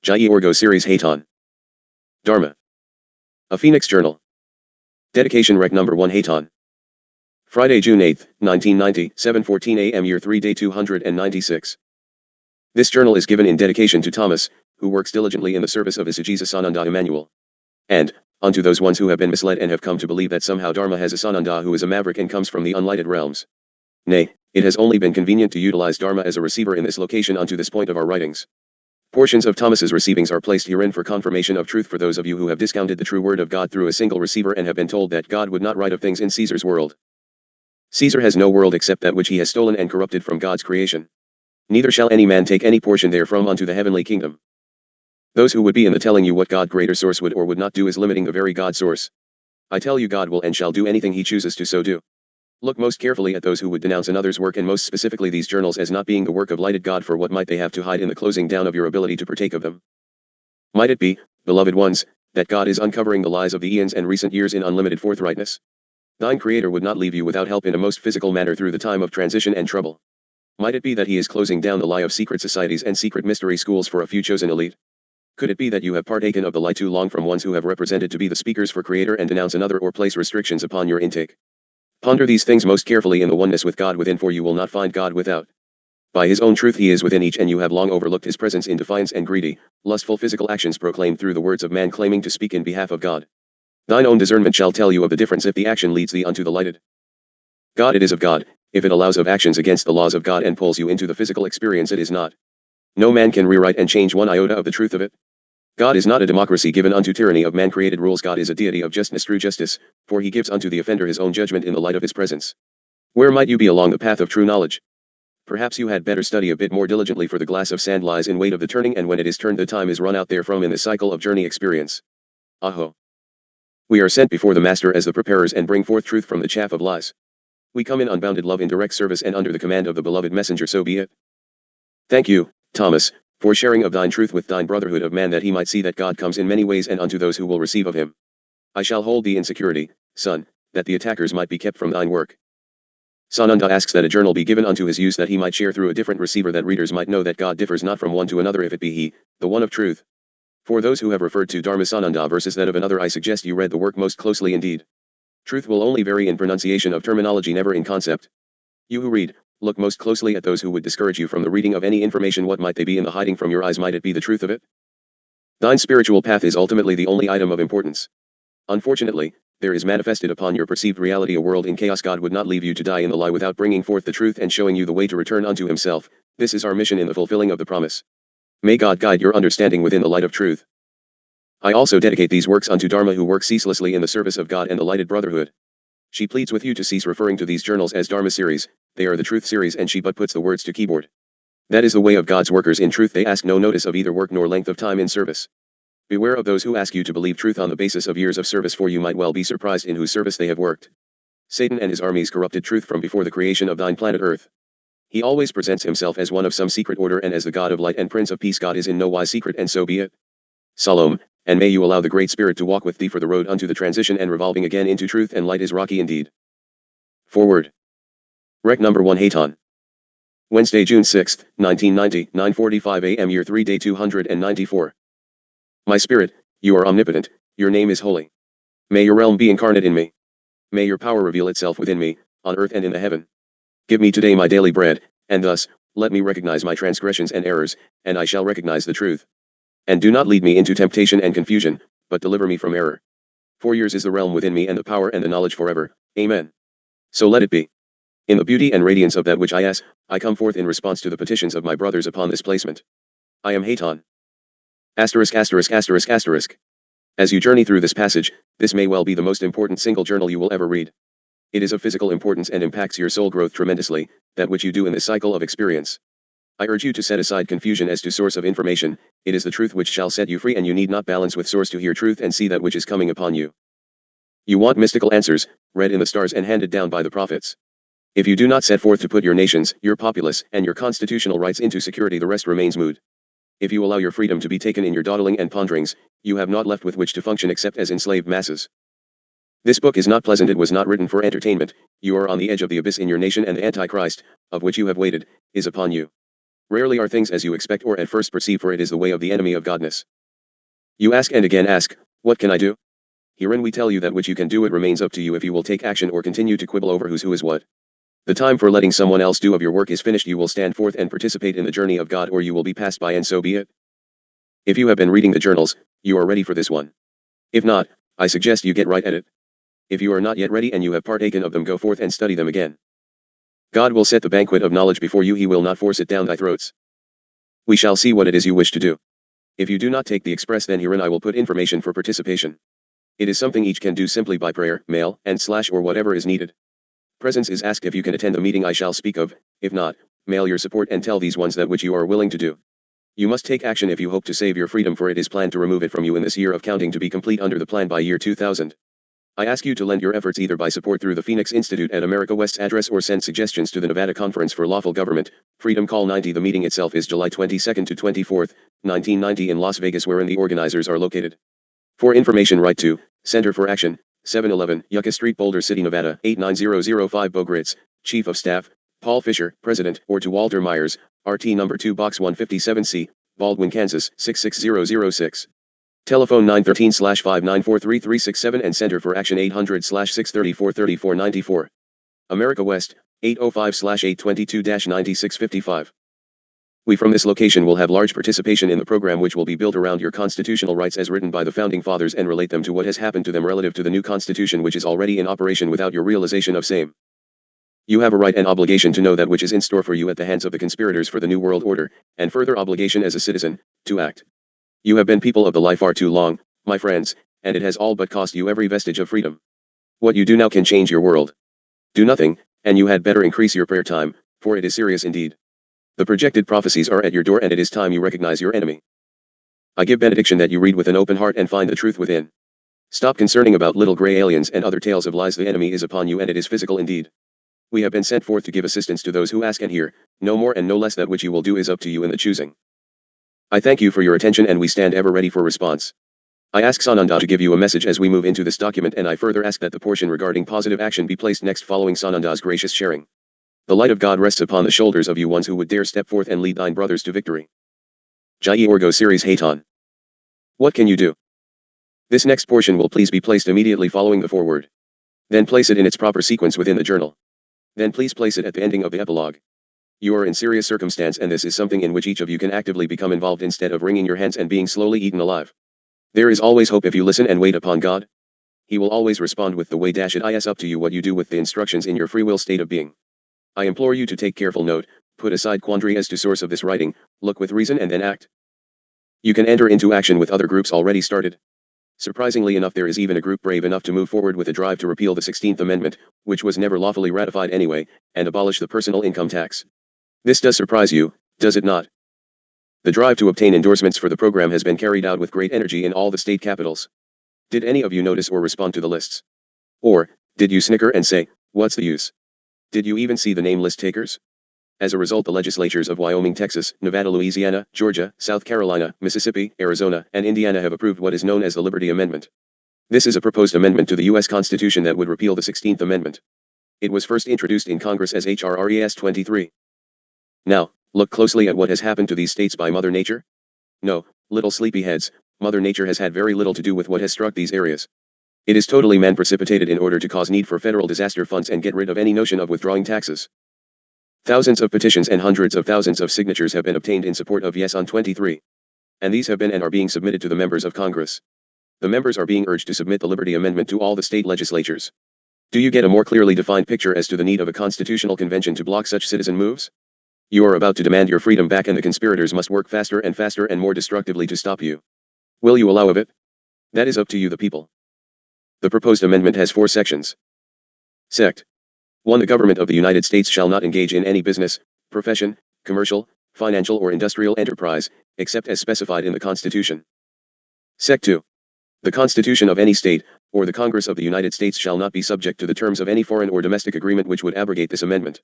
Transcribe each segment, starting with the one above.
Jai Orgo Series Hayton. Dharma. A Phoenix Journal. Dedication Rec Number 1 Hayton. Friday, June 8, 1990, 7:14 a.m. Year 3 Day 296. This journal is given in dedication to Thomas, who works diligently in the service of Isajiza Sananda Emmanuel. And, unto those ones who have been misled and have come to believe that somehow Dharma has a Sananda who is a maverick and comes from the unlighted realms. Nay, it has only been convenient to utilize Dharma as a receiver in this location unto this point of our writings. Portions of Thomas's receivings are placed herein for confirmation of truth for those of you who have discounted the true word of God through a single receiver and have been told that God would not write of things in Caesar's world. Caesar has no world except that which he has stolen and corrupted from God's creation. Neither shall any man take any portion therefrom unto the heavenly kingdom. Those who would be in the telling you what God greater source would or would not do is limiting the very God source. I tell you God will and shall do anything he chooses to so do. Look most carefully at those who would denounce another's work and most specifically these journals as not being the work of lighted God, for what might they have to hide in the closing down of your ability to partake of them? Might it be, beloved ones, that God is uncovering the lies of the eons and recent years in unlimited forthrightness? Thine Creator would not leave you without help in a most physical manner through the time of transition and trouble. Might it be that he is closing down the lie of secret societies and secret mystery schools for a few chosen elite? Could it be that you have partaken of the lie too long from ones who have represented to be the speakers for Creator and denounce another or place restrictions upon your intake? Ponder these things most carefully in the oneness with God within, for you will not find God without. By his own truth he is within each, and you have long overlooked his presence in defiance and greedy, lustful physical actions proclaimed through the words of man claiming to speak in behalf of God. Thine own discernment shall tell you of the difference if the action leads thee unto the lighted God. It is of God. If it allows of actions against the laws of God and pulls you into the physical experience, it is not. No man can rewrite and change one iota of the truth of it. God is not a democracy given unto tyranny of man-created rules. God is a deity of justness through justice, for he gives unto the offender his own judgment in the light of his presence. Where might you be along the path of true knowledge? Perhaps you had better study a bit more diligently, for the glass of sand lies in wait of the turning, and when it is turned the time is run out therefrom in the cycle of journey experience. Aho. We are sent before the Master as the preparers and bring forth truth from the chaff of lies. We come in unbounded love in direct service and under the command of the beloved messenger, so be it. Thank you, Thomas, for sharing of thine truth with thine brotherhood of man, that he might see that God comes in many ways and unto those who will receive of him. I shall hold thee in security, son, that the attackers might be kept from thine work. Sananda asks that a journal be given unto his use that he might share through a different receiver, that readers might know that God differs not from one to another if it be he, the one of truth. For those who have referred to Dharma Sananda versus that of another, I suggest you read the work most closely indeed. Truth will only vary in pronunciation of terminology, never in concept. You who read, look most closely at those who would discourage you from the reading of any information. What might they be in the hiding from your eyes? Might it be the truth of it? Thine spiritual path is ultimately the only item of importance. Unfortunately, there is manifested upon your perceived reality a world in chaos. God would not leave you to die in the lie without bringing forth the truth and showing you the way to return unto himself. This is our mission in the fulfilling of the promise. May God guide your understanding within the light of truth. I also dedicate these works unto Dharma, who works ceaselessly in the service of God and the lighted brotherhood. She pleads with you to cease referring to these journals as Dharma series. They are the truth series, and she but puts the words to keyboard. That is the way of God's workers in truth. They ask no notice of either work nor length of time in service. Beware of those who ask you to believe truth on the basis of years of service, for you might well be surprised in whose service they have worked. Satan and his armies corrupted truth from before the creation of thine planet Earth. He always presents himself as one of some secret order and as the God of light and Prince of Peace. God is in no wise secret, and so be it. Salom, and may you allow the Great Spirit to walk with thee, for the road unto the transition and revolving again into truth and light is rocky indeed. Forward. Rec number 1 Hayton. Wednesday, June 6, 1990, 9:45 a.m. Year 3 Day 294. My spirit, you are omnipotent, your name is holy. May your realm be incarnate in me. May your power reveal itself within me, on earth and in the heaven. Give me today my daily bread, and thus, let me recognize my transgressions and errors, and I shall recognize the truth. And do not lead me into temptation and confusion, but deliver me from error. For yours is the realm within me and the power and the knowledge forever. Amen. So let it be. In the beauty and radiance of that which I ask, I come forth in response to the petitions of my brothers upon this placement. I am Hayton. Asterisk asterisk asterisk asterisk. As you journey through this passage, this may well be the most important single journal you will ever read. It is of physical importance and impacts your soul growth tremendously, that which you do in this cycle of experience. I urge you to set aside confusion as to source of information. It is the truth which shall set you free, and you need not balance with source to hear truth and see that which is coming upon you. You want mystical answers, read in the stars and handed down by the prophets. If you do not set forth to put your nations, your populace, and your constitutional rights into security, the rest remains moot. If you allow your freedom to be taken in your dawdling and ponderings, you have naught left with which to function except as enslaved masses. This book is not pleasant. It was not written for entertainment. You are on the edge of the abyss in your nation, and the Antichrist, of which you have waited, is upon you. Rarely are things as you expect or at first perceive, for it is the way of the enemy of godness. You ask and again ask, what can I do? Herein we tell you that which you can do. It remains up to you if you will take action or continue to quibble over who is what. The time for letting someone else do of your work is finished. You will stand forth and participate in the journey of God, or you will be passed by, and so be it. If you have been reading the journals, you are ready for this one. If not, I suggest you get right at it. If you are not yet ready and you have partaken of them, go forth and study them again. God will set the banquet of knowledge before you. He will not force it down thy throats. We shall see what it is you wish to do. If you do not take the express, then herein I will put information for participation. It is something each can do simply by prayer, mail, and / or whatever is needed. Presence is asked if you can attend the meeting I shall speak of. If not, mail your support and tell these ones that which you are willing to do. You must take action if you hope to save your freedom, for it is planned to remove it from you in this year of counting to be complete under the plan by year 2000. I ask you to lend your efforts either by support through the Phoenix Institute at America West's address or send suggestions to the Nevada Conference for Lawful Government, Freedom Call 90. The meeting itself is July 22nd to 24th, 1990 in Las Vegas, wherein the organizers are located. For information, write to Center for Action, 711 Yucca Street, Boulder City, Nevada, 89005. Bogrits, Chief of Staff, Paul Fisher, President, or to Walter Myers, RT number 2 Box 157C, Baldwin, Kansas, 66006. Telephone 913-5943367 and Center for Action 800-634-3494. America West, 805-822-9655. We from this location will have large participation in the program, which will be built around your constitutional rights as written by the Founding Fathers, and relate them to what has happened to them relative to the new Constitution, which is already in operation without your realization of same. You have a right and obligation to know that which is in store for you at the hands of the conspirators for the New World Order, and further obligation as a citizen, to act. You have been people of the lie far too long, my friends, and it has all but cost you every vestige of freedom. What you do now can change your world. Do nothing, and you had better increase your prayer time, for it is serious indeed. The projected prophecies are at your door, and it is time you recognize your enemy. I give benediction that you read with an open heart and find the truth within. Stop concerning about little gray aliens and other tales of lies. The enemy is upon you, and it is physical indeed. We have been sent forth to give assistance to those who ask and hear, no more and no less. That which you will do is up to you in the choosing. I thank you for your attention, and we stand ever ready for response. I ask Sananda to give you a message as we move into this document, and I further ask that the portion regarding positive action be placed next following Sananda's gracious sharing. The light of God rests upon the shoulders of you ones who would dare step forth and lead thine brothers to victory. Jai Orgo Series Hayton. What can you do? This next portion will please be placed immediately following the foreword. Then place it in its proper sequence within the journal. Then please place it at the ending of the epilogue. You are in serious circumstance, and this is something in which each of you can actively become involved instead of wringing your hands and being slowly eaten alive. There is always hope if you listen and wait upon God. He will always respond with the way. It is up to you what you do with the instructions in your free will state of being. I implore you to take careful note, put aside quandary as to source of this writing, look with reason and then act. You can enter into action with other groups already started. Surprisingly enough, there is even a group brave enough to move forward with a drive to repeal the 16th Amendment, which was never lawfully ratified anyway, and abolish the personal income tax. This does surprise you, does it not? The drive to obtain endorsements for the program has been carried out with great energy in all the state capitals. Did any of you notice or respond to the lists? Or, did you snicker and say, what's the use? Did you even see the name list takers? As a result, the legislatures of Wyoming, Texas, Nevada, Louisiana, Georgia, South Carolina, Mississippi, Arizona, and Indiana have approved what is known as the Liberty Amendment. This is a proposed amendment to the U.S. Constitution that would repeal the 16th Amendment. It was first introduced in Congress as H.R. RES 23. Now, look closely at what has happened to these states by Mother Nature. No, little sleepyheads, Mother Nature has had very little to do with what has struck these areas. It is totally man-precipitated in order to cause need for federal disaster funds and get rid of any notion of withdrawing taxes. Thousands of petitions and hundreds of thousands of signatures have been obtained in support of Yes on 23. And these have been and are being submitted to the members of Congress. The members are being urged to submit the Liberty Amendment to all the state legislatures. Do you get a more clearly defined picture as to the need of a constitutional convention to block such citizen moves? You are about to demand your freedom back, and the conspirators must work faster and more destructively to stop you. Will you allow of it? That is up to you, the people. The proposed amendment has 4 sections. Sect. 1. The government of the United States shall not engage in any business, profession, commercial, financial or industrial enterprise, except as specified in the Constitution. Sect. 2. The Constitution of any state, or the Congress of the United States shall not be subject to the terms of any foreign or domestic agreement which would abrogate this amendment.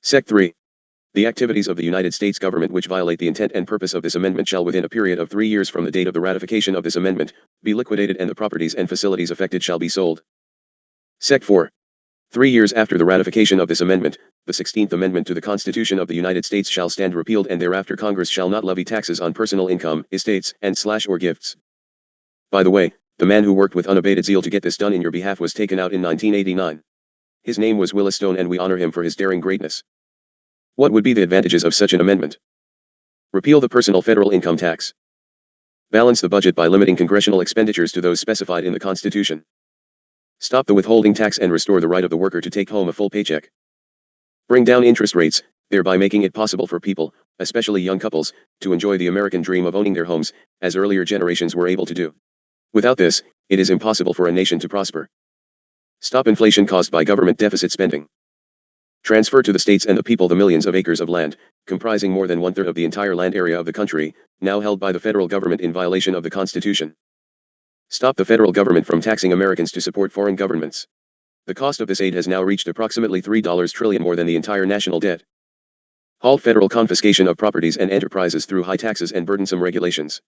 Sect. 3. The activities of the United States government which violate the intent and purpose of this amendment shall within a period of 3 years from the date of the ratification of this amendment, be liquidated, and the properties and facilities affected shall be sold. Sect. 4. 3 years after the ratification of this amendment, the 16th Amendment to the Constitution of the United States shall stand repealed, and thereafter Congress shall not levy taxes on personal income, estates, and/or gifts. By the way, the man who worked with unabated zeal to get this done in your behalf was taken out in 1989. His name was Willis Stone, and we honor him for his daring greatness. What would be the advantages of such an amendment? Repeal the personal federal income tax. Balance the budget by limiting congressional expenditures to those specified in the Constitution. Stop the withholding tax and restore the right of the worker to take home a full paycheck. Bring down interest rates, thereby making it possible for people, especially young couples, to enjoy the American dream of owning their homes, as earlier generations were able to do. Without this, it is impossible for a nation to prosper. Stop inflation caused by government deficit spending. Transfer to the states and the people the millions of acres of land, comprising more than 1/3 of the entire land area of the country, now held by the federal government in violation of the Constitution. Stop the federal government from taxing Americans to support foreign governments. The cost of this aid has now reached approximately $3 trillion, more than the entire national debt. Halt federal confiscation of properties and enterprises through high taxes and burdensome regulations.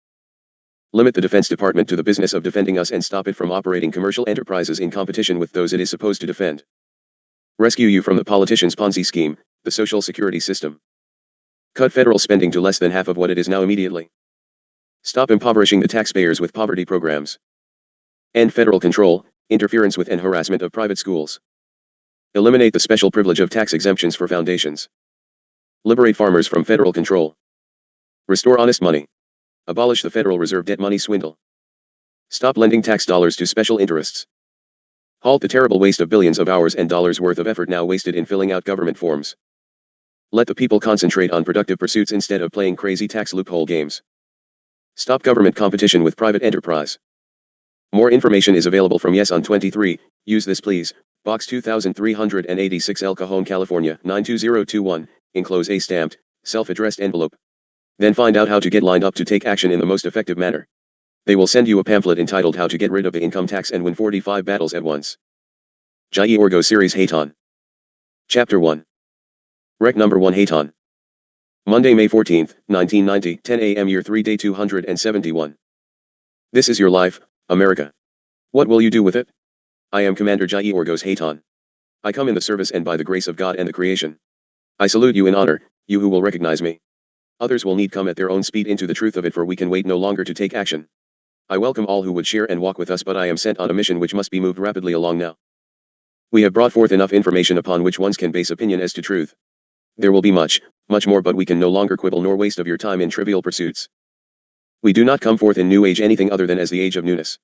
Limit the Defense Department to the business of defending us and stop it from operating commercial enterprises in competition with those it is supposed to defend. Rescue you from the politicians' Ponzi scheme, the Social Security system. Cut federal spending to less than half of what it is now immediately. Stop impoverishing the taxpayers with poverty programs. End federal control, interference with and harassment of private schools. Eliminate the special privilege of tax exemptions for foundations. Liberate farmers from federal control. Restore honest money. Abolish the Federal Reserve debt money swindle. Stop lending tax dollars to special interests. Halt the terrible waste of billions of hours and dollars worth of effort now wasted in filling out government forms. Let the people concentrate on productive pursuits instead of playing crazy tax loophole games. Stop government competition with private enterprise. More information is available from Yes on 23, use this please, Box 2386 El Cajon, California, 92021, enclose a stamped, self-addressed envelope. Then find out how to get lined up to take action in the most effective manner. They will send you a pamphlet entitled How to Get Rid of the Income Tax and Win 45 Battles at Once. Jai Orgo Series Hayton. Chapter 1. Rec Number 1 Hayton. Monday, May 14, 1990, 10 a.m. Year 3 Day 271. This is your life, America. What will you do with it? I am Commander Jai Orgos Hayton. I come in the service and by the grace of God and the creation. I salute you in honor, you who will recognize me. Others will need come at their own speed into the truth of it, for we can wait no longer to take action. I welcome all who would share and walk with us, but I am sent on a mission which must be moved rapidly along now. We have brought forth enough information upon which ones can base opinion as to truth. There will be much more, but we can no longer quibble nor waste of your time in trivial pursuits. We do not come forth in New Age anything other than as the age of newness.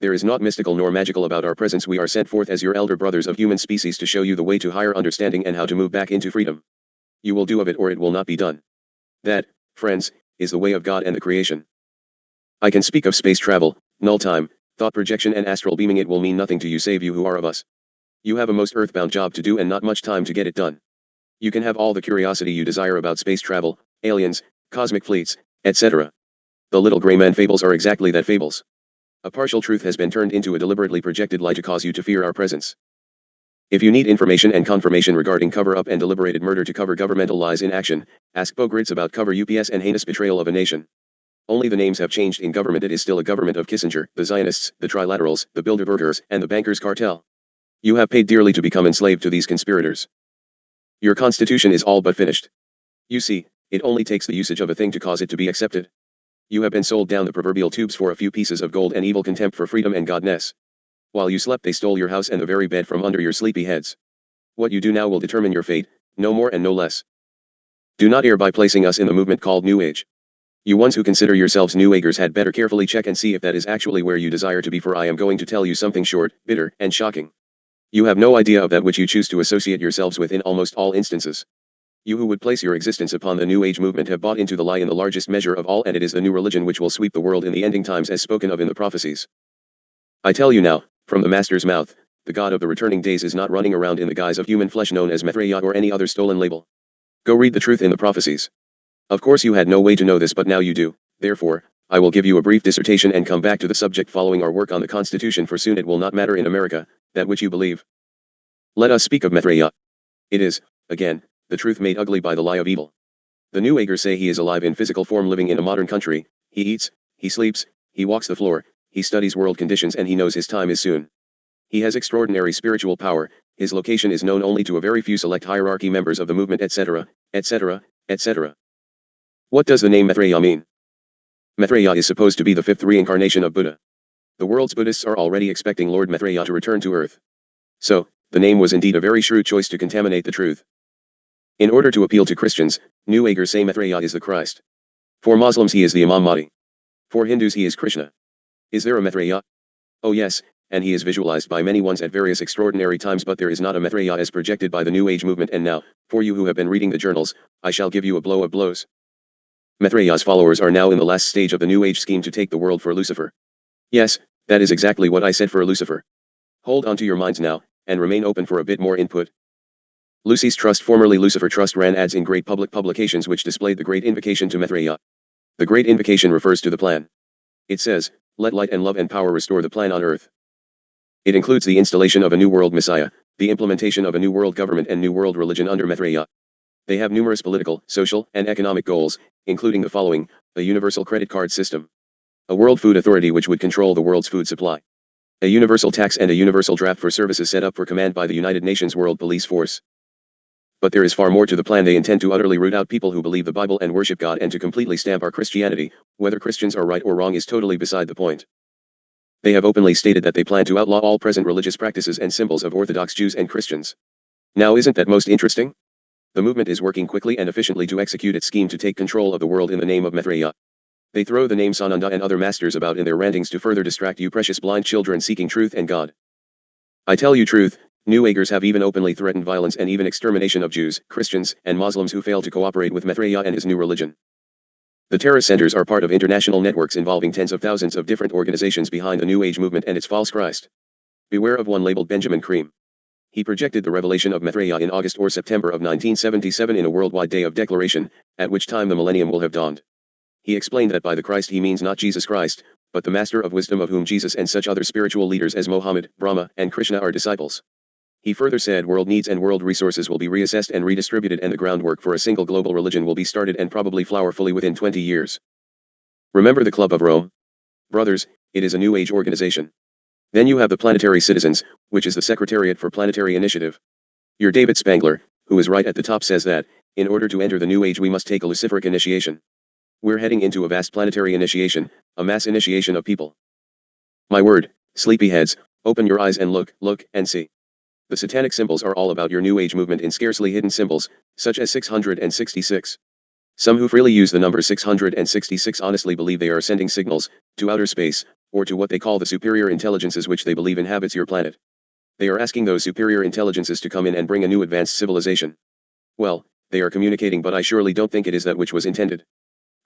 There is naught mystical nor magical about our presence. We are sent forth as your elder brothers of human species to show you the way to higher understanding and how to move back into freedom. You will do of it or it will not be done. That, friends, is the way of God and the creation. I can speak of space travel, null time, thought projection and astral beaming. It will mean nothing to you save you who are of us. You have a most earthbound job to do and not much time to get it done. You can have all the curiosity you desire about space travel, aliens, cosmic fleets, etc. The little gray man fables are exactly that, fables. A partial truth has been turned into a deliberately projected lie to cause you to fear our presence. If you need information and confirmation regarding cover-up and deliberated murder to cover governmental lies in action, ask Bogritz about cover UPS and heinous betrayal of a nation. Only the names have changed in government. It is still a government of Kissinger, the Zionists, the Trilaterals, the Bilderbergers, and the bankers' cartel. You have paid dearly to become enslaved to these conspirators. Your constitution is all but finished. You see, it only takes the usage of a thing to cause it to be accepted. You have been sold down the proverbial tubes for a few pieces of gold and evil contempt for freedom and godness. While you slept, they stole your house and the very bed from under your sleepy heads. What you do now will determine your fate, no more and no less. Do not err by placing us in the movement called New Age. You ones who consider yourselves New Agers had better carefully check and see if that is actually where you desire to be, for I am going to tell you something short, bitter, and shocking. You have no idea of that which you choose to associate yourselves with in almost all instances. You who would place your existence upon the New Age movement have bought into the lie in the largest measure of all, and it is the new religion which will sweep the world in the ending times as spoken of in the prophecies. I tell you now, from the Master's mouth, the God of the returning days is not running around in the guise of human flesh known as Mithraeot or any other stolen label. Go read the truth in the prophecies. Of course you had no way to know this, but now you do. Therefore, I will give you a brief dissertation and come back to the subject following our work on the Constitution, for soon it will not matter in America, that which you believe. Let us speak of Mithraeot. It is, again, the truth made ugly by the lie of evil. The New Agers say he is alive in physical form living in a modern country. He eats, he sleeps, he walks the floor, he studies world conditions, and he knows his time is soon. He has extraordinary spiritual power, His location is known only to a very few select hierarchy members of the movement, etc., etc., etc. What does the name Maitreya mean? Maitreya is supposed to be the fifth reincarnation of Buddha. The world's Buddhists are already expecting Lord Maitreya to return to earth. So, the name was indeed a very shrewd choice to contaminate the truth. In order to appeal to Christians, New Agers say Maitreya is the Christ. For Muslims he is the Imam Mahdi. For Hindus he is Krishna. Is there a Maitreya? Oh yes, and he is visualized by many ones at various extraordinary times, but there is not a Maitreya as projected by the New Age movement. And now, for you who have been reading the journals, I shall give you a blow of blows. Maitreya's followers are now in the last stage of the New Age scheme to take the world for Lucifer. Yes, that is exactly what I said, for Lucifer. Hold on to your minds now, and remain open for a bit more input. Lucy's Trust, formerly Lucifer Trust, ran ads in great public publications which displayed the Great Invocation to Maitreya. The Great Invocation refers to the plan. It says, "Let light and love and power restore the plan on earth." It includes the installation of a new world messiah, the implementation of a new world government and new world religion under Maitreya. They have numerous political, social, and economic goals, including the following: a universal credit card system, a world food authority which would control the world's food supply, a universal tax, and a universal draft for services set up for command by the United Nations World Police Force. But there is far more to the plan. They intend to utterly root out people who believe the Bible and worship God, and to completely stamp our Christianity. Whether Christians are right or wrong is totally beside the point. They have openly stated that they plan to outlaw all present religious practices and symbols of Orthodox Jews and Christians. Now, isn't that most interesting? The movement is working quickly and efficiently to execute its scheme to take control of the world in the name of Maitreya. They throw the name Sananda and other masters about in their rantings to further distract you precious blind children seeking truth and God. I tell you truth, New Agers have even openly threatened violence and even extermination of Jews, Christians, and Muslims who fail to cooperate with Maitreya and his new religion. The terror centers are part of international networks involving tens of thousands of different organizations behind the New Age movement and its false Christ. Beware of one labeled Benjamin Cream. He projected the revelation of Maitreya in August or September of 1977 in a worldwide day of declaration, at which time the millennium will have dawned. He explained that by the Christ he means not Jesus Christ, but the Master of Wisdom, of whom Jesus and such other spiritual leaders as Mohammed, Brahma, and Krishna are disciples. He further said world needs and world resources will be reassessed and redistributed, and the groundwork for a single global religion will be started and probably flower fully within 20 years. Remember the Club of Rome? Brothers, it is a New Age organization. Then you have the Planetary Citizens, which is the Secretariat for Planetary Initiative. Your David Spangler, who is right at the top, says that, in order to enter the New Age we must take a Luciferic initiation. We're heading into a vast planetary initiation, a mass initiation of people. My word, sleepyheads, open your eyes and look, and see. The satanic symbols are all about your New Age movement in scarcely hidden symbols, such as 666. Some who freely use the number 666 honestly believe they are sending signals, to outer space, or to what they call the superior intelligences which they believe inhabits your planet. They are asking those superior intelligences to come in and bring a new advanced civilization. Well, they are communicating, but I surely don't think it is that which was intended.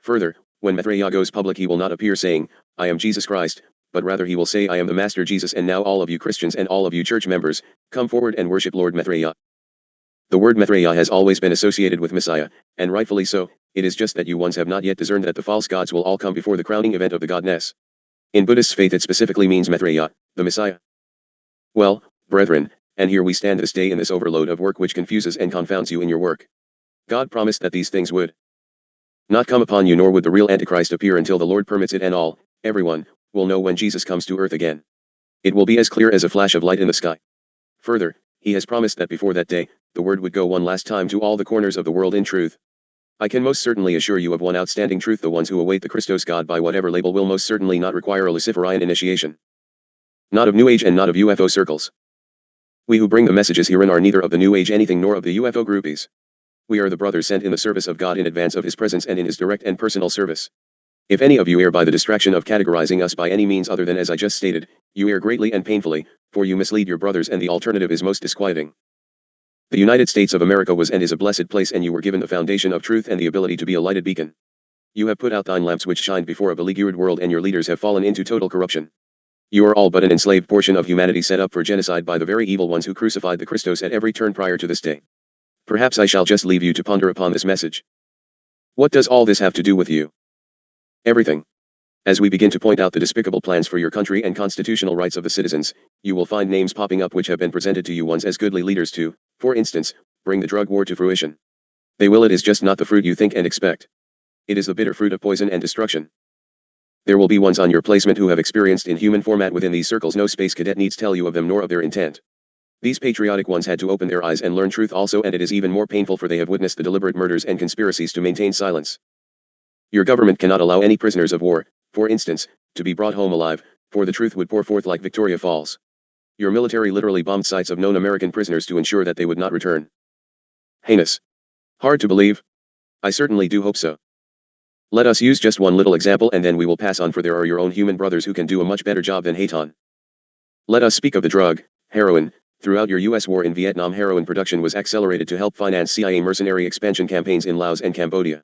Further, when Maitreya goes public he will not appear saying, "I am Jesus Christ," but rather he will say, "I am the Master Jesus, and now all of you Christians and all of you church members, come forward and worship Lord Maitreya." The word Maitreya has always been associated with Messiah, and rightfully so. It is just that you ones have not yet discerned that the false gods will all come before the crowning event of the godness. In Buddhist faith it specifically means Maitreya, the Messiah. Well, brethren, and here we stand this day in this overload of work which confuses and confounds you in your work. God promised that these things would not come upon you, nor would the real Antichrist appear until the Lord permits it, and everyone, will know when Jesus comes to earth again. It will be as clear as a flash of light in the sky. Further, he has promised that before that day, the word would go one last time to all the corners of the world in truth. I can most certainly assure you of one outstanding truth: the ones who await the Christos God by whatever label will most certainly not require a Luciferian initiation. Not of New Age and not of UFO circles. We who bring the messages herein are neither of the New Age anything nor of the UFO groupies. We are the brothers sent in the service of God in advance of his presence and in his direct and personal service. If any of you err by the distraction of categorizing us by any means other than as I just stated, you err greatly and painfully, for you mislead your brothers, and the alternative is most disquieting. The United States of America was and is a blessed place, and you were given the foundation of truth and the ability to be a lighted beacon. You have put out thine lamps which shined before a beleaguered world, and your leaders have fallen into total corruption. You are all but an enslaved portion of humanity set up for genocide by the very evil ones who crucified the Christos at every turn prior to this day. Perhaps I shall just leave you to ponder upon this message. What does all this have to do with you? Everything. As we begin to point out the despicable plans for your country and constitutional rights of the citizens, you will find names popping up which have been presented to you once as goodly leaders to, for instance, bring the drug war to fruition. They will. It is just not the fruit you think and expect. It is the bitter fruit of poison and destruction. There will be ones on your placement who have experienced in human format within these circles. No space cadet needs tell you of them nor of their intent. These patriotic ones had to open their eyes and learn truth also, and it is even more painful for they have witnessed the deliberate murders and conspiracies to maintain silence. Your government cannot allow any prisoners of war, for instance, to be brought home alive, for the truth would pour forth like Victoria Falls. Your military literally bombed sites of known American prisoners to ensure that they would not return. Heinous. Hard to believe? I certainly do hope so. Let us use just one little example and then we will pass on, for there are your own human brothers who can do a much better job than Hayton. Let us speak of the drug, heroin. Throughout your U.S. war in Vietnam, heroin production was accelerated to help finance CIA mercenary expansion campaigns in Laos and Cambodia.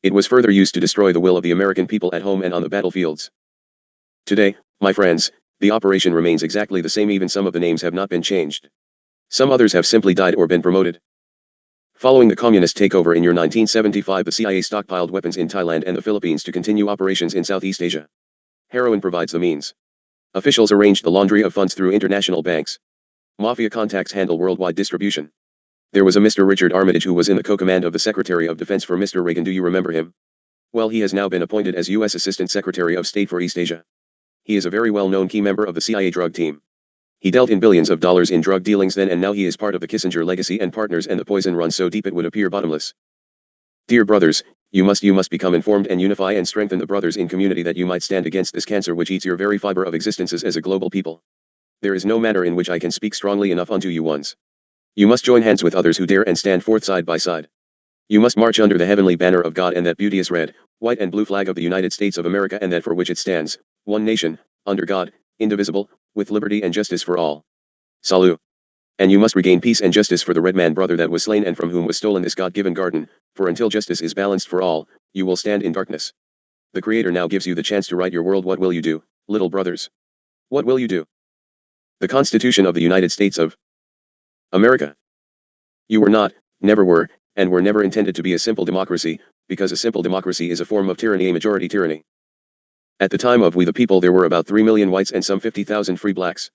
It was further used to destroy the will of the American people at home and on the battlefields. Today, my friends, the operation remains exactly the same, even some of the names have not been changed. Some others have simply died or been promoted. Following the communist takeover in year 1975, the CIA stockpiled weapons in Thailand and the Philippines to continue operations in Southeast Asia. Heroin provides the means. Officials arranged the laundry of funds through international banks. Mafia contacts handle worldwide distribution. There was a Mr. Richard Armitage who was in the co-command of the Secretary of Defense for Mr. Reagan. Do you remember him? Well, he has now been appointed as U.S. Assistant Secretary of State for East Asia. He is a very well-known key member of the CIA drug team. He dealt in billions of dollars in drug dealings then, and now he is part of the Kissinger legacy and partners, and the poison runs so deep it would appear bottomless. Dear brothers, you must become informed and unify and strengthen the brothers in community that you might stand against this cancer which eats your very fiber of existences as a global people. There is no manner in which I can speak strongly enough unto you ones. You must join hands with others who dare and stand forth side by side. You must march under the heavenly banner of God and that beauteous red, white and blue flag of the United States of America, and that for which it stands, one nation, under God, indivisible, with liberty and justice for all. Salut. And you must regain peace and justice for the red man brother that was slain and from whom was stolen this God-given garden, for until justice is balanced for all, you will stand in darkness. The Creator now gives you the chance to right your world. What will you do, little brothers? What will you do? The Constitution of the United States of America. You were not, never were, and were never intended to be a simple democracy, because a simple democracy is a form of tyranny, a majority tyranny. At the time of We the People there were about 3 million whites and some 50,000 free blacks.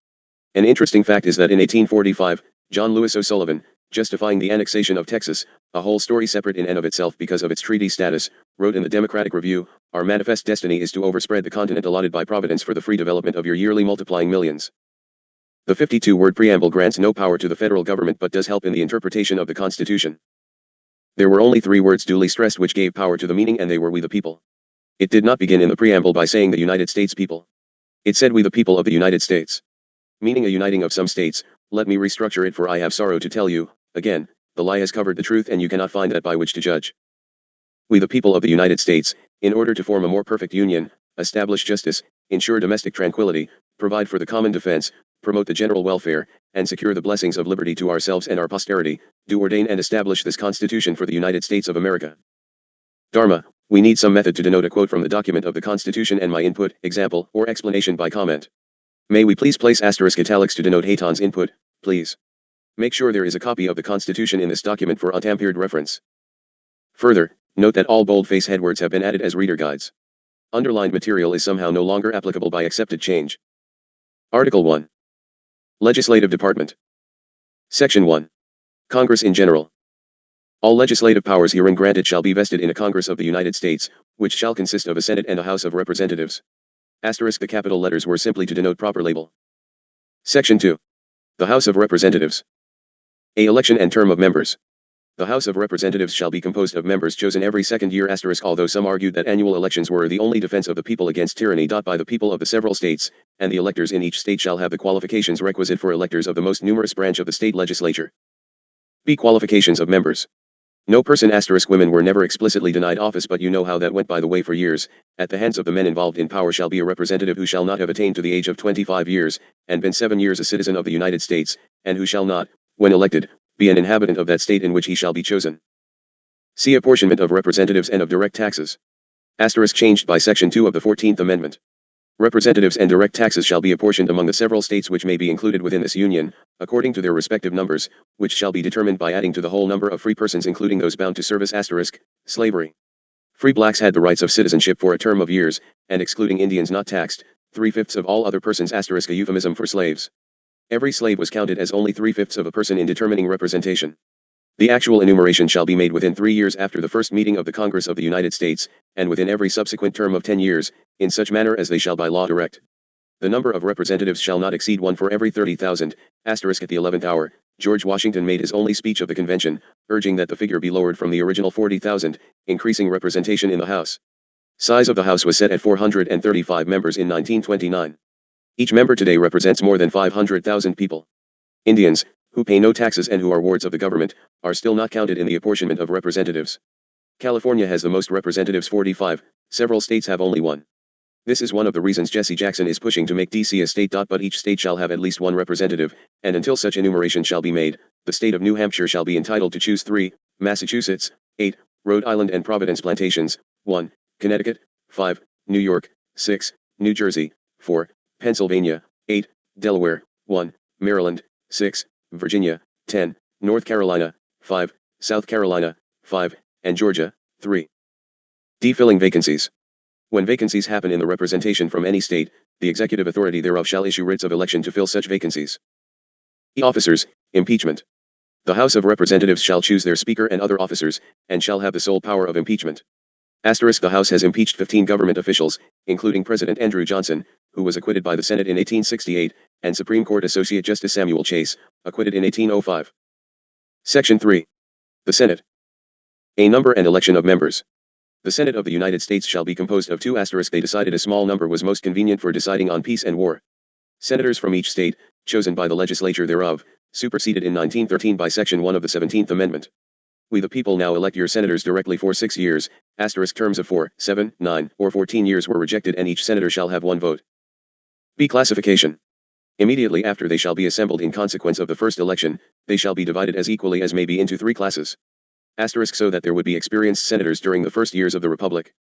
An interesting fact is that in 1845, John Lewis O'Sullivan, justifying the annexation of Texas, a whole story separate in and of itself because of its treaty status, wrote in the Democratic Review, "Our manifest destiny is to overspread the continent allotted by Providence for the free development of your yearly multiplying millions." The 52-word preamble grants no power to the federal government but does help in the interpretation of the Constitution. There were only 3 words duly stressed which gave power to the meaning, and they were "We the People." It did not begin in the preamble by saying the United States people. It said "We the people of the United States," meaning a uniting of some states. Let me restructure it, for I have sorrow to tell you, again, the lie has covered the truth and you cannot find that by which to judge. We the people of the United States, in order to form a more perfect union, establish justice, ensure domestic tranquility, provide for the common defense, promote the general welfare, and secure the blessings of liberty to ourselves and our posterity, do ordain and establish this Constitution for the United States of America. Dharma, we need some method to denote a quote from the document of the Constitution and my input, example, or explanation by comment. May we please place asterisk italics to denote Hayton's input, please. Make sure there is a copy of the Constitution in this document for untampered reference. Further, note that all boldface headwords have been added as reader guides. Underlined material is somehow no longer applicable by accepted change. Article 1. Legislative Department. Section 1. Congress in general. All legislative powers herein granted shall be vested in a Congress of the United States, which shall consist of a Senate and a House of Representatives. Asterisk the capital letters were simply to denote proper label. Section 2. The House of Representatives. A. Election and term of members. The House of Representatives shall be composed of members chosen every second year. Although some argued that annual elections were the only defense of the people against tyranny. By the people of the several states, and the electors in each state shall have the qualifications requisite for electors of the most numerous branch of the state legislature. B. Qualifications of members. No person women were never explicitly denied office, but you know how that went by the way for years, at the hands of the men involved in power. Shall be a representative who shall not have attained to the age of 25 years, and been 7 years a citizen of the United States, and who shall not, when elected, be an inhabitant of that state in which he shall be chosen. See apportionment of representatives and of direct taxes. Asterisk changed by Section 2 of the 14th Amendment. Representatives and direct taxes shall be apportioned among the several states which may be included within this Union, according to their respective numbers, which shall be determined by adding to the whole number of free persons including those bound to service. Asterisk, slavery. Free blacks had the rights of citizenship for a term of years, and excluding Indians not taxed, 3/5 of all other persons. Asterisk a euphemism for slaves. Every slave was counted as only 3/5 of a person in determining representation. The actual enumeration shall be made within 3 years after the first meeting of the Congress of the United States, and within every subsequent term of 10 years, in such manner as they shall by law direct. The number of representatives shall not exceed 1 for every 30,000. At the 11th hour, George Washington made his only speech of the convention, urging that the figure be lowered from the original 40,000, increasing representation in the House. Size of the House was set at 435 members in 1929. Each member today represents more than 500,000 people. Indians, who pay no taxes and who are wards of the government, are still not counted in the apportionment of representatives. California has the most representatives, 45, several states have only one. This is one of the reasons Jesse Jackson is pushing to make D.C. a state. But each state shall have at least one representative, and until such enumeration shall be made, the state of New Hampshire shall be entitled to choose 3, Massachusetts, 8, Rhode Island and Providence Plantations, 1, Connecticut, 5, New York, 6, New Jersey, 4, Pennsylvania, 8, Delaware, 1, Maryland, 6, Virginia, 10, North Carolina, 5, South Carolina, 5, and Georgia, 3. D. Filling vacancies. When vacancies happen in the representation from any state, the executive authority thereof shall issue writs of election to fill such vacancies. E. Officers, impeachment. The House of Representatives shall choose their Speaker and other officers, and shall have the sole power of impeachment. The House has impeached 15 government officials, including President Andrew Johnson, who was acquitted by the Senate in 1868, and Supreme Court Associate Justice Samuel Chase, acquitted in 1805. Section 3. The Senate. A number and election of members. The Senate of the United States shall be composed of 2. They decided a small number was most convenient for deciding on peace and war. Senators from each state, chosen by the legislature thereof, superseded in 1913 by Section 1 of the 17th Amendment. We the people now elect your senators directly for 6 years, terms of 4, 7, 9, or 14 years were rejected, and each senator shall have 1 vote. B. Classification. Immediately after they shall be assembled in consequence of the first election, they shall be divided as equally as may be into 3 classes. So that there would be experienced senators during the first years of the Republic.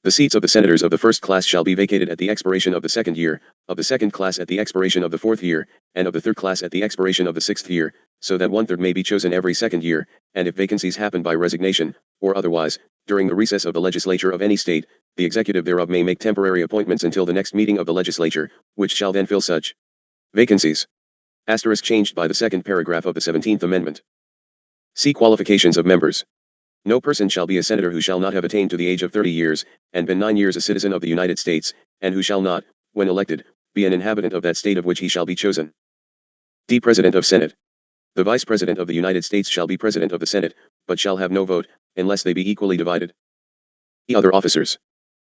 The seats of the senators of the first class shall be vacated at the expiration of the second year, of the second class at the expiration of the 4th year, and of the third class at the expiration of the 6th year, so that 1/3 may be chosen every second year, and if vacancies happen by resignation, or otherwise, during the recess of the legislature of any state, the executive thereof may make temporary appointments until the next meeting of the legislature, which shall then fill such vacancies. Changed by the second paragraph of the 17th Amendment. See qualifications of members. No person shall be a senator who shall not have attained to the age of 30 years, and been 9 years a citizen of the United States, and who shall not, when elected, be an inhabitant of that state of which he shall be chosen. D. President of Senate. The Vice President of the United States shall be President of the Senate, but shall have no vote, unless they be equally divided. E. Other officers.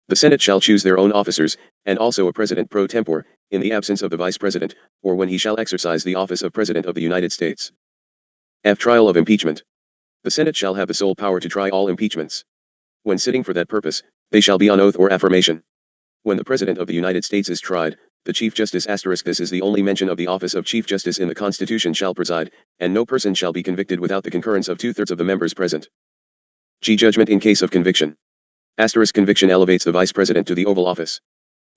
The Senate shall choose their own officers, and also a President pro tempore, in the absence of the Vice President, or when he shall exercise the office of President of the United States. F. Trial of impeachment. The Senate shall have the sole power to try all impeachments. When sitting for that purpose, they shall be on oath or affirmation. When the President of the United States is tried, the Chief Justice this is the only mention of the office of Chief Justice in the Constitution shall preside, and no person shall be convicted without the concurrence of 2/3 of the members present. G. Judgment in case of conviction. Conviction elevates the Vice President to the Oval Office.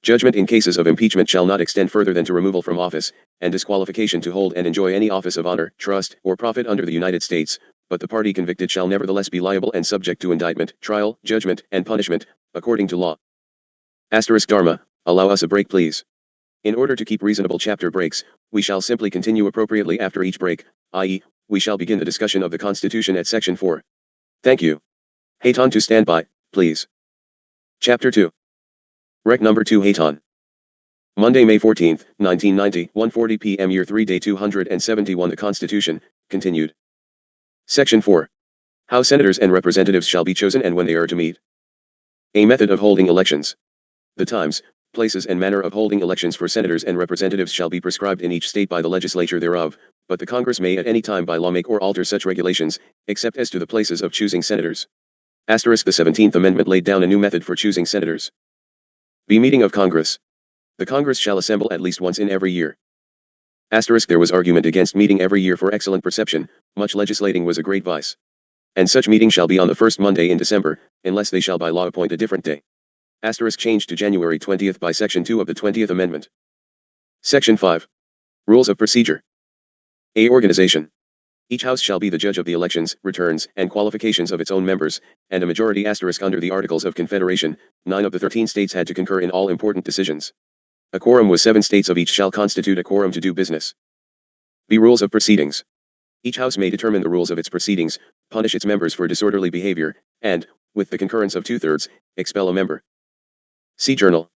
Judgment in cases of impeachment shall not extend further than to removal from office, and disqualification to hold and enjoy any office of honor, trust, or profit under the United States, but the party convicted shall nevertheless be liable and subject to indictment, trial, judgment, and punishment, according to law. Dharma, allow us a break please. In order to keep reasonable chapter breaks, we shall simply continue appropriately after each break, i.e., we shall begin the discussion of the Constitution at Section 4. Thank you. Hayton to stand by, please. Chapter 2. Rec number 2 Hayton. Monday, May 14, 1990, 1:40 p.m. Year 3 Day 271 The Constitution, continued. Section 4. How senators and representatives shall be chosen and when they are to meet. A method of holding elections. The times, places and manner of holding elections for senators and representatives shall be prescribed in each state by the legislature thereof, but the Congress may at any time by law make or alter such regulations, except as to the places of choosing senators. The 17th Amendment laid down a new method for choosing senators. B. Meeting of Congress. The Congress shall assemble at least once in every year. There was argument against meeting every year for excellent perception, much legislating was a great vice. And such meeting shall be on the first Monday in December, unless they shall by law appoint a different day. Changed to January 20th by Section 2 of the 20th Amendment. Section 5. Rules of Procedure. A. Organization. Each House shall be the judge of the elections, returns, and qualifications of its own members, and a majority under the Articles of Confederation, 9 of the 13 states had to concur in all important decisions. A quorum was 7 states of each shall constitute a quorum to do business. B. Rules of Proceedings. Each House may determine the rules of its proceedings, punish its members for disorderly behavior, and, with the concurrence of 2/3, expel a member. C. Journal.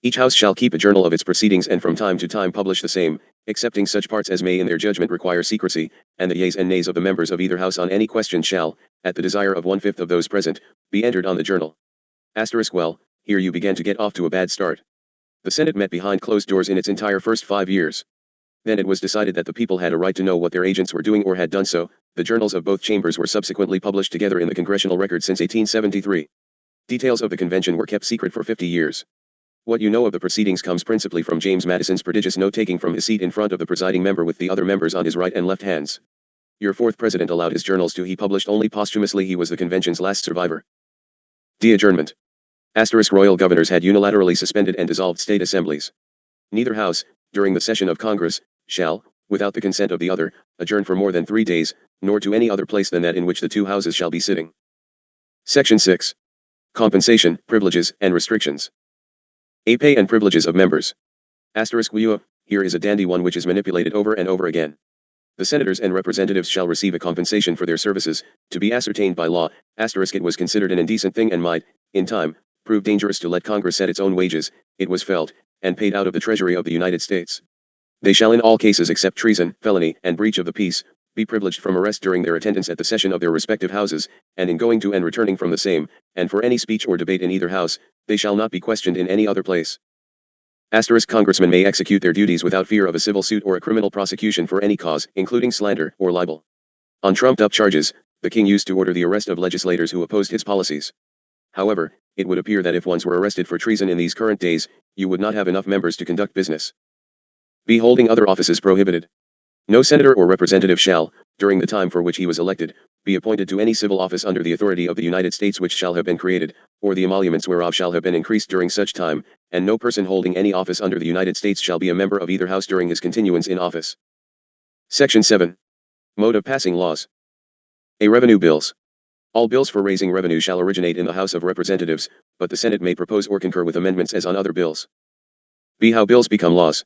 Each house shall keep a journal of its proceedings and from time to time publish the same, excepting such parts as may in their judgment require secrecy, and the yeas and nays of the members of either house on any question shall, at the desire of 1/5 of those present, be entered on the journal. Well, here you began to get off to a bad start. The Senate met behind closed doors in its entire first 5 years. Then it was decided that the people had a right to know what their agents were doing or had done so. The journals of both chambers were subsequently published together in the Congressional Record since 1873. Details of the convention were kept secret for 50 years. What you know of the proceedings comes principally from James Madison's prodigious note-taking from his seat in front of the presiding member with the other members on his right and left hands. Your fourth president allowed his journals to he published only posthumously. He was the convention's last survivor. D. Adjournment. Royal governors had unilaterally suspended and dissolved state assemblies. Neither house, during the session of Congress, shall, without the consent of the other, adjourn for more than 3 days, nor to any other place than that in which the two houses shall be sitting. Section 6. Compensation, privileges, and restrictions. A. Pay and privileges of members. Here is a dandy one which is manipulated over and over again. The senators and representatives shall receive a compensation for their services, to be ascertained by law. It was considered an indecent thing and might, in time, prove dangerous to let Congress set its own wages. It was felt, and paid out of the Treasury of the United States. They shall in all cases except treason, felony, and breach of the peace, be privileged from arrest during their attendance at the session of their respective houses, and in going to and returning from the same, and for any speech or debate in either house, they shall not be questioned in any other place. Congressmen may execute their duties without fear of a civil suit or a criminal prosecution for any cause, including slander or libel. On trumped-up charges, the king used to order the arrest of legislators who opposed his policies. However, it would appear that if ones were arrested for treason in these current days, you would not have enough members to conduct business. B. Holding other offices prohibited. No senator or representative shall, during the time for which he was elected, be appointed to any civil office under the authority of the United States which shall have been created, or the emoluments whereof shall have been increased during such time, and no person holding any office under the United States shall be a member of either house during his continuance in office. Section 7. Mode of passing laws. A. Revenue bills. All bills for raising revenue shall originate in the House of Representatives, but the Senate may propose or concur with amendments as on other bills. B. How bills become laws.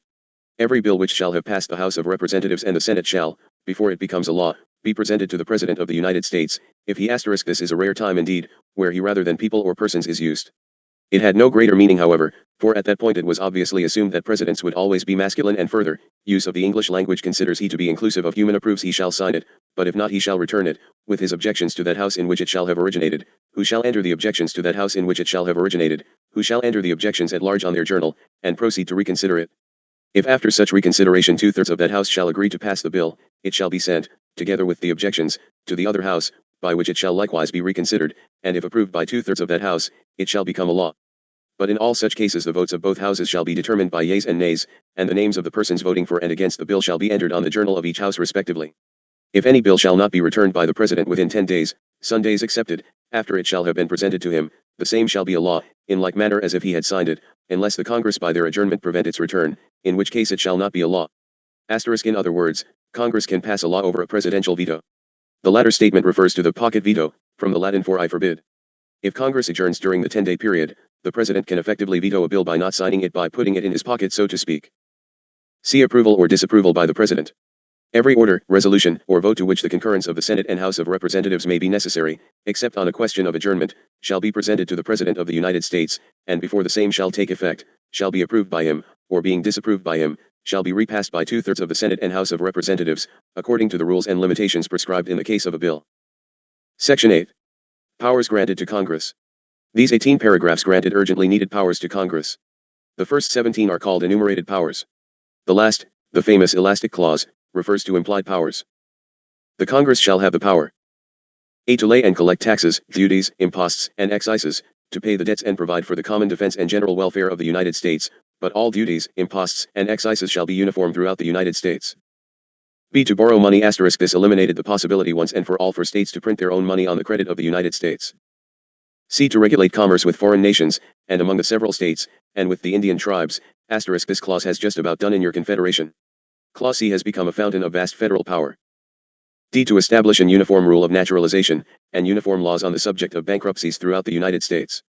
Every bill which shall have passed the House of Representatives and the Senate shall, before it becomes a law, be presented to the President of the United States. If he this is a rare time indeed, where he rather than people or persons is used. It had no greater meaning however, for at that point it was obviously assumed that presidents would always be masculine and further, use of the English language considers he to be inclusive of human approves he shall sign it, but if not he shall return it, with his objections to that house in which it shall have originated, who shall enter the objections to that house in which it shall have originated, who shall enter the objections at large on their journal, and proceed to reconsider it. If after such reconsideration 2/3 of that house shall agree to pass the bill, it shall be sent, together with the objections, to the other house, by which it shall likewise be reconsidered, and if approved by 2/3 of that house, it shall become a law. But in all such cases the votes of both houses shall be determined by yeas and nays, and the names of the persons voting for and against the bill shall be entered on the journal of each house respectively. If any bill shall not be returned by the President within 10 days, Sundays excepted, after it shall have been presented to him, the same shall be a law, in like manner as if he had signed it, unless the Congress by their adjournment prevent its return, in which case it shall not be a law. In other words, Congress can pass a law over a presidential veto. The latter statement refers to the pocket veto, from the Latin for I forbid. If Congress adjourns during the 10-day period, the President can effectively veto a bill by not signing it by putting it in his pocket so to speak. See approval or disapproval by the President. Every order, resolution, or vote to which the concurrence of the Senate and House of Representatives may be necessary, except on a question of adjournment, shall be presented to the President of the United States, and before the same shall take effect, shall be approved by him, or being disapproved by him, shall be repassed by 2/3 of the Senate and House of Representatives, according to the rules and limitations prescribed in the case of a bill. Section 8. Powers granted to Congress. These 18 paragraphs granted urgently needed powers to Congress. The first 17 are called enumerated powers. The last, the famous elastic clause, refers to implied powers. The Congress shall have the power A. To lay and collect taxes, duties, imposts, and excises, to pay the debts and provide for the common defense and general welfare of the United States, but all duties, imposts, and excises shall be uniform throughout the United States. B. To borrow money *. This eliminated the possibility once and for all for states to print their own money on the credit of the United States. C. To regulate commerce with foreign nations, and among the several states, and with the Indian tribes, *. This clause has just about done in your confederation. Clause C has become a fountain of vast federal power. D. To establish an uniform rule of naturalization, and uniform laws on the subject of bankruptcies throughout the United States.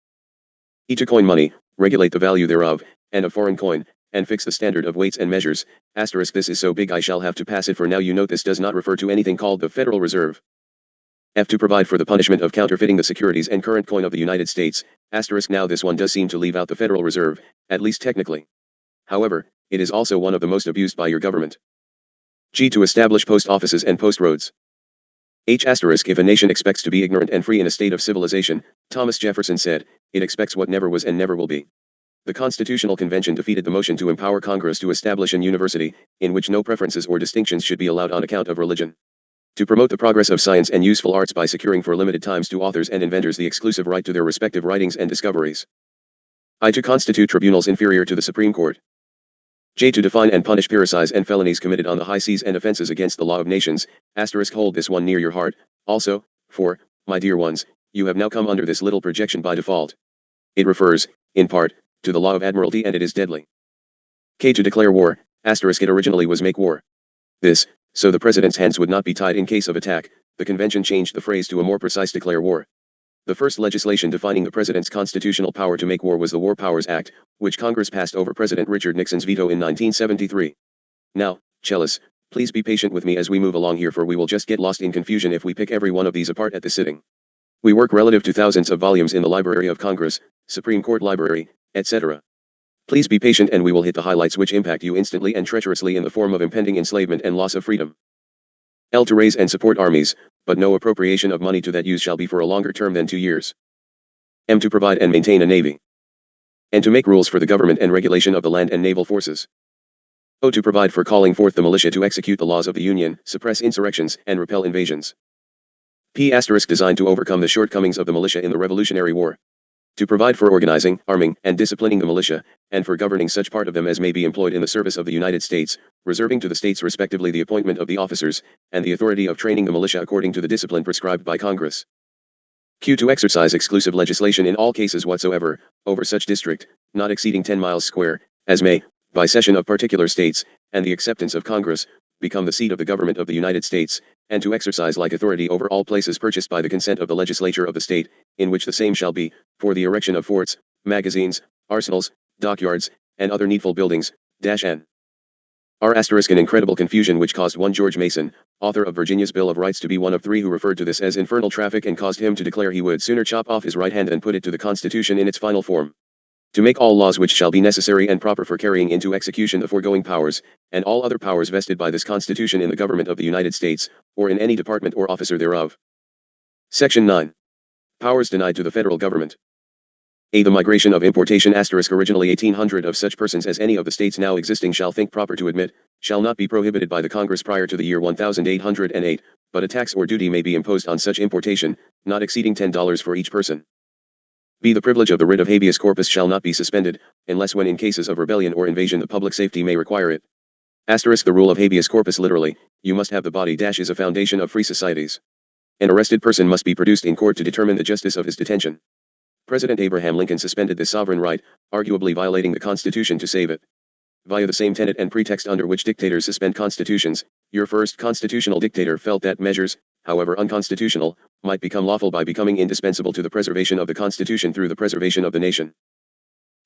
E. To coin money, regulate the value thereof, and of foreign coin, and fix the standard of weights and measures. This is so big I shall have to pass it for now. You note this does not refer to anything called the Federal Reserve. F. To provide for the punishment of counterfeiting the securities and current coin of the United States, *. Now this one does seem to leave out the Federal Reserve, at least technically. However, it is also one of the most abused by your government. G. To establish post offices and post roads. H*. If a nation expects to be ignorant and free in a state of civilization, Thomas Jefferson said, it expects what never was and never will be. The Constitutional Convention defeated the motion to empower Congress to establish an university, in which no preferences or distinctions should be allowed on account of religion. To promote the progress of science and useful arts by securing for limited times to authors and inventors the exclusive right to their respective writings and discoveries. I. To constitute tribunals inferior to the Supreme Court. J. To define and punish parricides and felonies committed on the high seas and offenses against the law of nations, *. Hold this one near your heart. Also, for, my dear ones, you have now come under this little projection by default. It refers, in part, to the law of admiralty and it is deadly. K. To declare war, *. It originally was make war. This, so the president's hands would not be tied in case of attack, the convention changed the phrase to a more precise declare war. The first legislation defining the president's constitutional power to make war was the War Powers Act, which Congress passed over President Richard Nixon's veto in 1973. Now, Chellis, please be patient with me as we move along here, for we will just get lost in confusion if we pick every one of these apart at the sitting. We work relative to thousands of volumes in the Library of Congress, Supreme Court Library, etc. Please be patient and we will hit the highlights which impact you instantly and treacherously in the form of impending enslavement and loss of freedom. L. To raise and support armies, but no appropriation of money to that use shall be for a longer term than 2 years. M. To provide and maintain a navy. N. To make rules for the government and regulation of the land and naval forces. O. To provide for calling forth the militia to execute the laws of the Union, suppress insurrections, and repel invasions. P*. Designed to overcome the shortcomings of the militia in the Revolutionary War. To provide for organizing, arming, and disciplining the militia, and for governing such part of them as may be employed in the service of the United States, reserving to the states respectively the appointment of the officers, and the authority of training the militia according to the discipline prescribed by Congress. Q. To exercise exclusive legislation in all cases whatsoever, over such district, not exceeding 10 miles square, as may, by cession of particular states, and the acceptance of Congress, become the seat of the government of the United States, and to exercise like authority over all places purchased by the consent of the legislature of the state, in which the same shall be, for the erection of forts, magazines, arsenals, dockyards, and other needful buildings, N. R*. An incredible confusion which caused one George Mason, author of Virginia's Bill of Rights, to be one of 3 who referred to this as infernal traffic and caused him to declare he would sooner chop off his right hand than put it to the Constitution in its final form. To make all laws which shall be necessary and proper for carrying into execution the foregoing powers, and all other powers vested by this Constitution in the government of the United States, or in any department or officer thereof. Section 9. Powers denied to the federal government. A. The migration of importation *. Originally 1,800 of such persons as any of the states now existing shall think proper to admit, shall not be prohibited by the Congress prior to the year 1808, but a tax or duty may be imposed on such importation, not exceeding $10 for each person. B. The privilege of the writ of habeas corpus shall not be suspended, unless when in cases of rebellion or invasion the public safety may require it. The rule of habeas corpus literally, you must have the body - is a foundation of free societies. An arrested person must be produced in court to determine the justice of his detention. President Abraham Lincoln suspended this sovereign right, arguably violating the Constitution to save it. Via the same tenet and pretext under which dictators suspend constitutions, your first constitutional dictator felt that measures, however unconstitutional, might become lawful by becoming indispensable to the preservation of the Constitution through the preservation of the nation.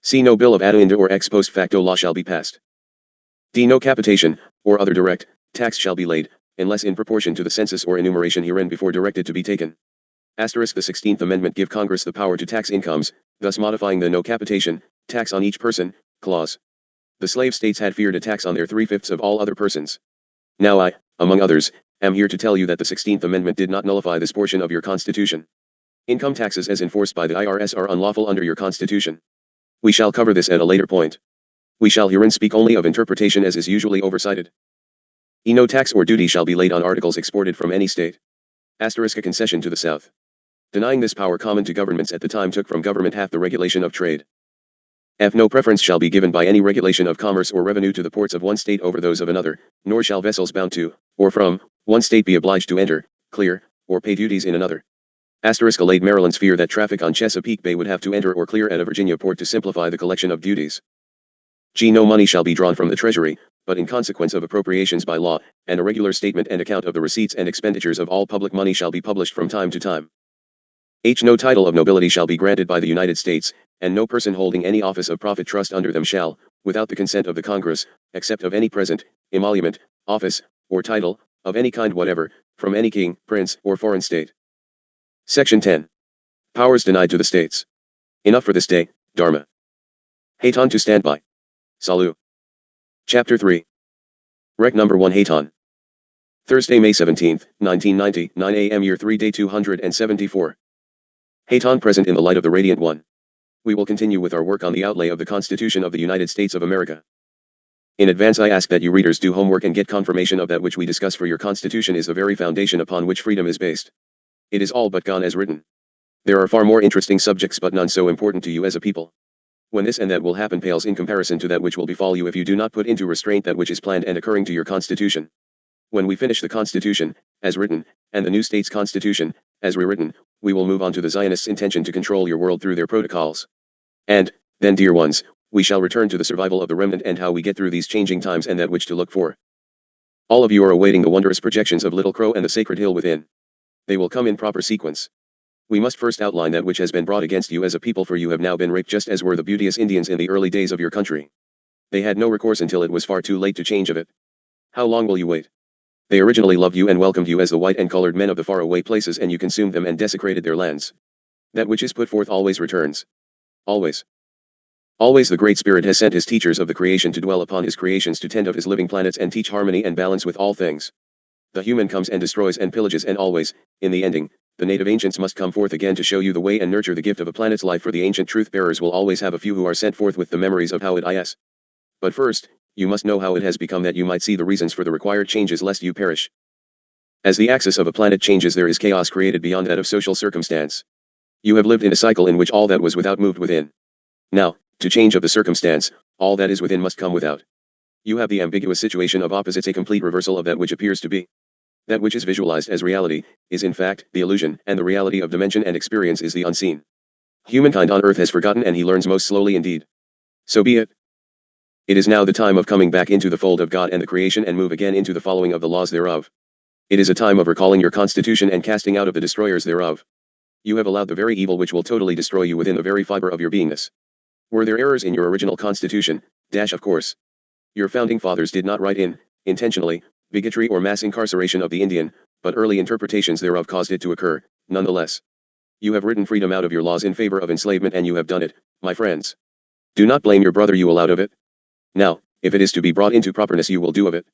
C. No bill of addenda or ex post facto law shall be passed. D. No capitation, or other direct, tax shall be laid, unless in proportion to the census or enumeration herein before directed to be taken. The 16th Amendment give Congress the power to tax incomes, thus modifying the no capitation, tax on each person, clause. The slave states had feared a tax on their 3/5 of all other persons. Now I, among others, am here to tell you that the 16th Amendment did not nullify this portion of your Constitution. Income taxes as enforced by the IRS are unlawful under your Constitution. We shall cover this at a later point. We shall herein speak only of interpretation as is usually oversighted. No tax or duty shall be laid on articles exported from any state. A concession to the South. Denying this power common to governments at the time took from government half the regulation of trade. F. No preference shall be given by any regulation of commerce or revenue to the ports of one state over those of another, nor shall vessels bound to, or from, one state be obliged to enter, clear, or pay duties in another. Allayed Maryland's fear that traffic on Chesapeake Bay would have to enter or clear at a Virginia port to simplify the collection of duties. G. No money shall be drawn from the Treasury, but in consequence of appropriations by law, and a regular statement and account of the receipts and expenditures of all public money shall be published from time to time. H. No title of nobility shall be granted by the United States, and no person holding any office of profit trust under them shall, without the consent of the Congress, accept of any present, emolument, office, or title, of any kind whatever, from any king, prince, or foreign state. Section 10. Powers denied to the states. Enough for this day, Dharma. Haton to stand by. Salut. Chapter 3. Rec number 1 Haton. Thursday, May 17, 1990, 9 a.m. Year 3 Day 274. Haton present in the light of the Radiant One. We will continue with our work on the outlay of the Constitution of the United States of America. In advance I ask that you readers do homework and get confirmation of that which we discuss, for your Constitution is the very foundation upon which freedom is based. It is all but gone as written. There are far more interesting subjects but none so important to you as a people. When this and that will happen pales in comparison to that which will befall you if you do not put into restraint that which is planned and occurring to your Constitution. When we finish the Constitution, as written, and the new state's Constitution, as rewritten, we will move on to the Zionists' intention to control your world through their protocols. And, then dear ones, we shall return to the survival of the remnant and how we get through these changing times and that which to look for. All of you are awaiting the wondrous projections of Little Crow and the sacred hill within. They will come in proper sequence. We must first outline that which has been brought against you as a people, for you have now been raped just as were the beauteous Indians in the early days of your country. They had no recourse until it was far too late to change of it. How long will you wait? They originally loved you and welcomed you as the white and colored men of the faraway places, and you consumed them and desecrated their lands. That which is put forth always returns. Always. Always the Great Spirit has sent his teachers of the creation to dwell upon his creations, to tend of his living planets and teach harmony and balance with all things. The human comes and destroys and pillages, and always, in the ending, the native ancients must come forth again to show you the way and nurture the gift of a planet's life, for the ancient truth bearers will always have a few who are sent forth with the memories of how it is. But first, you must know how it has become, that you might see the reasons for the required changes lest you perish. As the axis of a planet changes, there is chaos created beyond that of social circumstance. You have lived in a cycle in which all that was without moved within. Now, to change of the circumstance, all that is within must come without. You have the ambiguous situation of opposites, a complete reversal of that which appears to be. That which is visualized as reality, is in fact the illusion, and the reality of dimension and experience is the unseen. Humankind on earth has forgotten, and he learns most slowly indeed. So be it. It is now the time of coming back into the fold of God and the creation, and move again into the following of the laws thereof. It is a time of recalling your Constitution and casting out of the destroyers thereof. You have allowed the very evil which will totally destroy you within the very fiber of your beingness. Were there errors in your original Constitution? Of course. Your founding fathers did not write in, intentionally, bigotry or mass incarceration of the Indian, but early interpretations thereof caused it to occur, nonetheless. You have written freedom out of your laws in favor of enslavement, and you have done it, my friends. Do not blame your brother you allowed of it. Now, if it is to be brought into properness, you will do of it.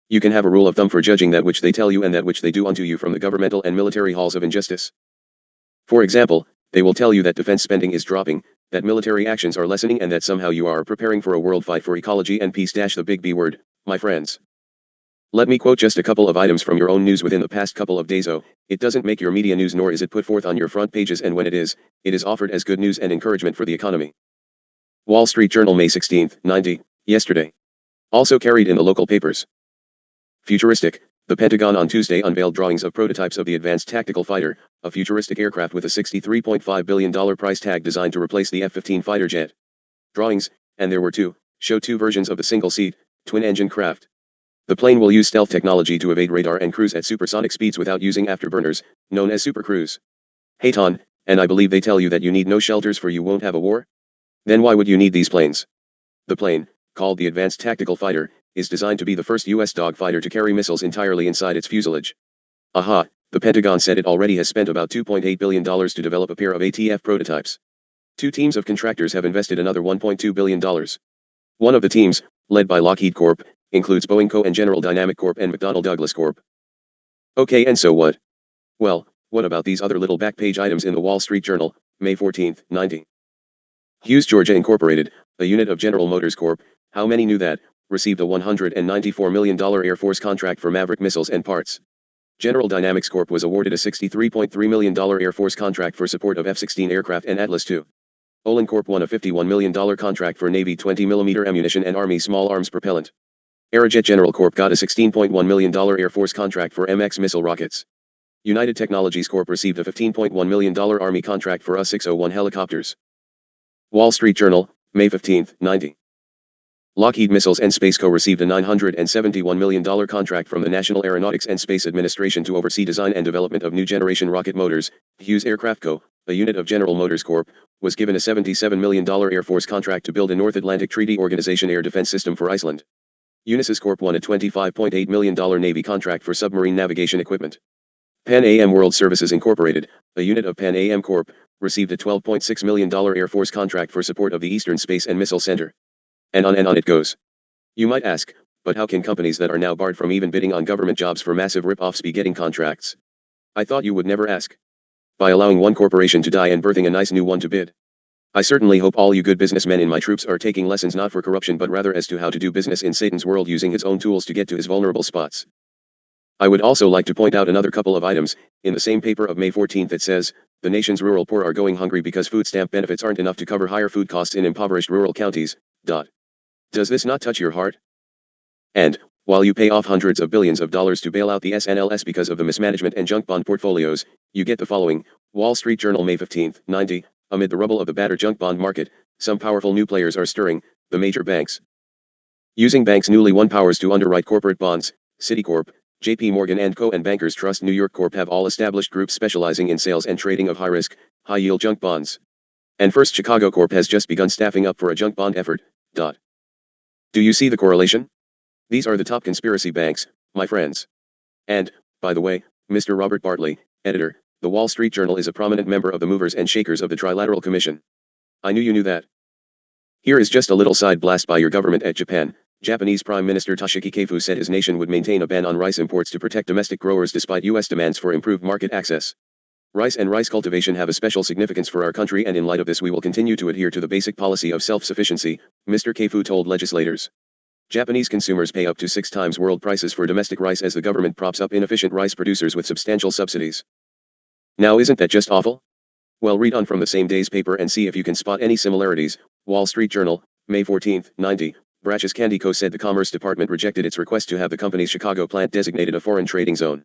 You can have a rule of thumb for judging that which they tell you and that which they do unto you from the governmental and military halls of injustice. For example, they will tell you that defense spending is dropping, that military actions are lessening, and that somehow you are preparing for a world fight for ecology and peace. The big B word, my friends. Let me quote just a couple of items from your own news within the past couple of days. It doesn't make your media news, nor is it put forth on your front pages, and when it is offered as good news and encouragement for the economy. Wall Street Journal, May 16, 90, yesterday. Also carried in the local papers. Futuristic. The Pentagon on Tuesday unveiled drawings of prototypes of the Advanced Tactical Fighter, a futuristic aircraft with a $63.5 billion price tag designed to replace the F-15 fighter jet. Drawings, and there were two, show two versions of the single-seat, twin-engine craft. The plane will use stealth technology to evade radar and cruise at supersonic speeds without using afterburners, known as supercruise. Haton, and I believe they tell you that you need no shelters for you won't have a war? Then why would you need these planes? The plane, called the Advanced Tactical Fighter, is designed to be the first U.S. dogfighter to carry missiles entirely inside its fuselage. Aha, the Pentagon said it already has spent about $2.8 billion to develop a pair of ATF prototypes. Two teams of contractors have invested another $1.2 billion. One of the teams, led by Lockheed Corp., includes Boeing Co. and General Dynamic Corp. and McDonnell Douglas Corp. Okay, and so what? Well, what about these other little back page items in the Wall Street Journal, May 14, 90? Hughes Georgia Incorporated, a unit of General Motors Corp., how many knew that, received a $194 million Air Force contract for Maverick missiles and parts. General Dynamics Corp. was awarded a $63.3 million Air Force contract for support of F-16 aircraft and Atlas II. Olin Corp. won a $51 million contract for Navy 20mm ammunition and Army small arms propellant. Aerojet General Corp. got a $16.1 million Air Force contract for MX missile rockets. United Technologies Corp. received a $15.1 million Army contract for U-601 helicopters. Wall Street Journal, May 15, 90. Lockheed Missiles and Space Co. received a $971 million contract from the National Aeronautics and Space Administration to oversee design and development of new generation rocket motors. Hughes Aircraft Co., a unit of General Motors Corp., was given a $77 million Air Force contract to build a North Atlantic Treaty Organization air defense system for Iceland. Unisys Corp. won a $25.8 million Navy contract for submarine navigation equipment. Pan Am World Services Incorporated, a unit of Pan Am Corp., received a $12.6 million Air Force contract for support of the Eastern Space and Missile Center. And on it goes. You might ask, but how can companies that are now barred from even bidding on government jobs for massive rip-offs be getting contracts? I thought you would never ask. By allowing one corporation to die and birthing a nice new one to bid. I certainly hope all you good businessmen in my troops are taking lessons not for corruption but rather as to how to do business in Satan's world using his own tools to get to his vulnerable spots. I would also like to point out another couple of items. In the same paper of May 14th it says, the nation's rural poor are going hungry because food stamp benefits aren't enough to cover higher food costs in impoverished rural counties. Does this not touch your heart? And, while you pay off hundreds of billions of dollars to bail out the SNLS because of the mismanagement and junk bond portfolios, you get the following. Wall Street Journal May 15, 90, amid the rubble of the battered junk bond market, some powerful new players are stirring, the major banks. Using banks' newly won powers to underwrite corporate bonds, Citicorp, J.P. Morgan & Co. and Bankers Trust New York Corp. have all established groups specializing in sales and trading of high-risk, high-yield junk bonds. And First Chicago Corp. has just begun staffing up for a junk bond effort. Do you see the correlation? These are the top conspiracy banks, my friends. And, by the way, Mr. Robert Bartley, editor, the Wall Street Journal is a prominent member of the movers and shakers of the Trilateral Commission. I knew you knew that. Here is just a little side blast by your government at Japan. Japanese Prime Minister Toshiki Keifu said his nation would maintain a ban on rice imports to protect domestic growers despite U.S. demands for improved market access. Rice and rice cultivation have a special significance for our country, and in light of this we will continue to adhere to the basic policy of self-sufficiency, Mr. Keifu told legislators. Japanese consumers pay up to 6 times world prices for domestic rice as the government props up inefficient rice producers with substantial subsidies. Now isn't that just awful? Well, read on from the same day's paper and see if you can spot any similarities. Wall Street Journal, May 14, 90. Bratches Candy Co. said the Commerce Department rejected its request to have the company's Chicago plant designated a foreign trading zone.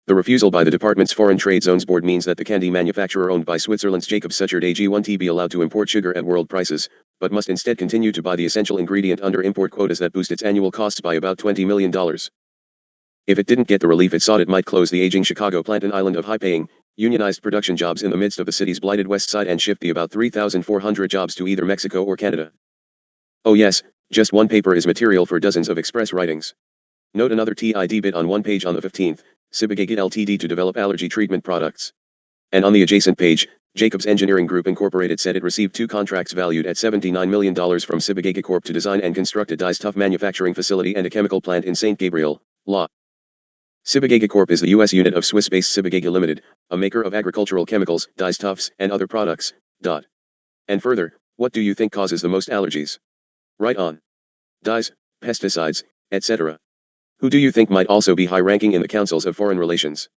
The refusal by the department's Foreign Trade Zones Board means that the candy manufacturer owned by Switzerland's Jacob Suchard AG1T be allowed to import sugar at world prices, but must instead continue to buy the essential ingredient under import quotas that boost its annual costs by about $20 million. If it didn't get the relief it sought, it might close the aging Chicago plant, an island of high-paying, unionized production jobs in the midst of the city's blighted west side, and shift the about 3,400 jobs to either Mexico or Canada. Oh yes, just one paper is material for dozens of express writings. Note another TID bit on one page on the 15th, Sibigate Ltd. to develop allergy treatment products. And on the adjacent page, Jacobs Engineering Group Incorporated said it received 2 contracts valued at $79 million from Sibigate Corp. to design and construct a dye-stuff manufacturing facility and a chemical plant in St. Gabriel, La. Sibigate Corp. is the U.S. unit of Swiss-based Sibigate Limited, a maker of agricultural chemicals, dye-stuffs, and other products. And further, what do you think causes the most allergies? Right on. Dyes, pesticides, etc. Who do you think might also be high-ranking in the councils of foreign relations?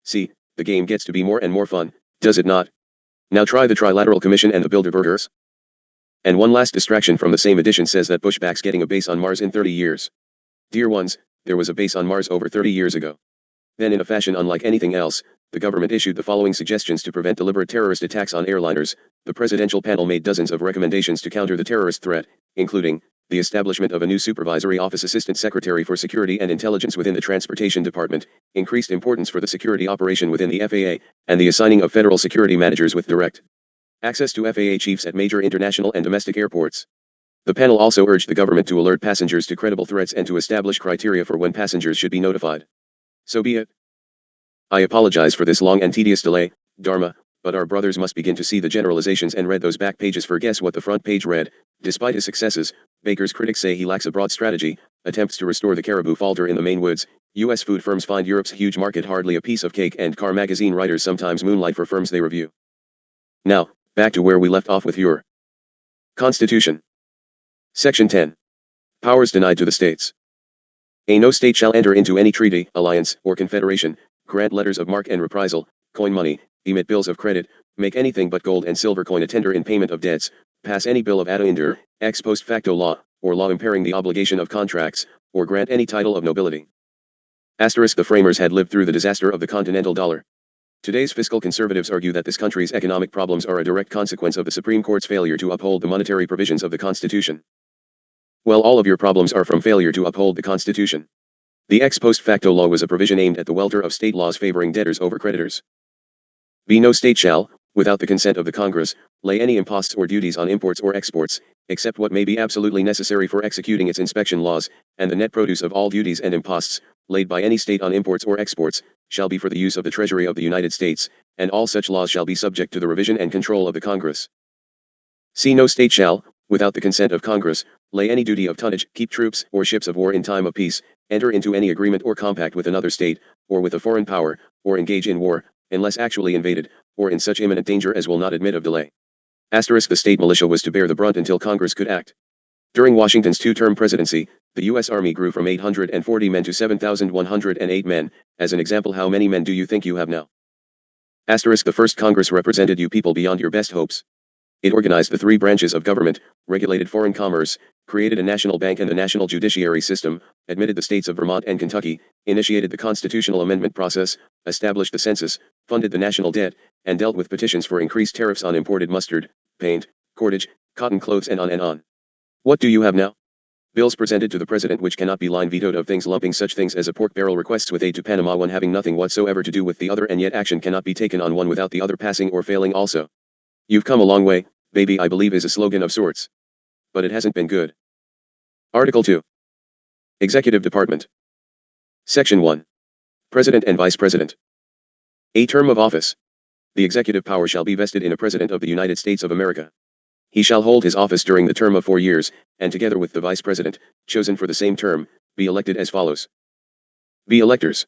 See, the game gets to be more and more fun, does it not? Now try the Trilateral Commission and the Bilderbergers. And one last distraction from the same edition says that Bush backs getting a base on Mars in 30 years. Dear ones, there was a base on Mars over 30 years ago. Then, in a fashion unlike anything else, the government issued the following suggestions to prevent deliberate terrorist attacks on airliners. The presidential panel made dozens of recommendations to counter the terrorist threat, including the establishment of a new Supervisory Office Assistant Secretary for Security and Intelligence within the Transportation Department, increased importance for the security operation within the FAA, and the assigning of federal security managers with direct access to FAA chiefs at major international and domestic airports. The panel also urged the government to alert passengers to credible threats and to establish criteria for when passengers should be notified. So be it. I apologize for this long and tedious delay, Dharma, but our brothers must begin to see the generalizations and read those back pages, for guess what the front page read. Despite his successes, Baker's critics say he lacks a broad strategy. Attempts to restore the caribou falter in the Maine woods. U.S. food firms find Europe's huge market hardly a piece of cake, and car magazine writers sometimes moonlight for firms they review. Now, back to where we left off with your Constitution. Section 10. Powers denied to the states. No state shall enter into any treaty, alliance, or confederation, grant letters of marque and reprisal, coin money, emit bills of credit, make anything but gold and silver coin a tender in payment of debts, pass any bill of attainder, ex post facto law, or law impairing the obligation of contracts, or grant any title of nobility. Asterisk, the framers had lived through the disaster of the continental dollar. Today's fiscal conservatives argue that this country's economic problems are a direct consequence of the Supreme Court's failure to uphold the monetary provisions of the Constitution. Well, all of your problems are from failure to uphold the Constitution. The ex post facto law was a provision aimed at the welter of state laws favoring debtors over creditors. No state shall, without the consent of the Congress, lay any imposts or duties on imports or exports, except what may be absolutely necessary for executing its inspection laws, and the net produce of all duties and imposts, laid by any state on imports or exports, shall be for the use of the Treasury of the United States, and all such laws shall be subject to the revision and control of the Congress. C. No state shall, without the consent of Congress, lay any duty of tonnage, keep troops or ships of war in time of peace, enter into any agreement or compact with another state, or with a foreign power, or engage in war, unless actually invaded, or in such imminent danger as will not admit of delay. Asterisk. The state militia was to bear the brunt until Congress could act. During Washington's two-term presidency, the U.S. Army grew from 840 men to 7,108 men. As an example, how many men do you think you have now? Asterisk. The first Congress represented you people beyond your best hopes. It organized the three branches of government, regulated foreign commerce, created a national bank and a national judiciary system, admitted the states of Vermont and Kentucky, initiated the constitutional amendment process, established the census, funded the national debt, and dealt with petitions for increased tariffs on imported mustard, paint, cordage, cotton clothes and on and on. What do you have now? Bills presented to the president which cannot be line vetoed, of things lumping such things as a pork barrel, requests with aid to Panama, one having nothing whatsoever to do with the other, and yet action cannot be taken on one without the other passing or failing also. You've come a long way, baby, I believe is a slogan of sorts. But it hasn't been good. Article 2. Executive Department. Section 1. President and Vice President. A term of office. The executive power shall be vested in a President of the United States of America. He shall hold his office during the term of 4 years, and together with the Vice President, chosen for the same term, be elected as follows. Be electors.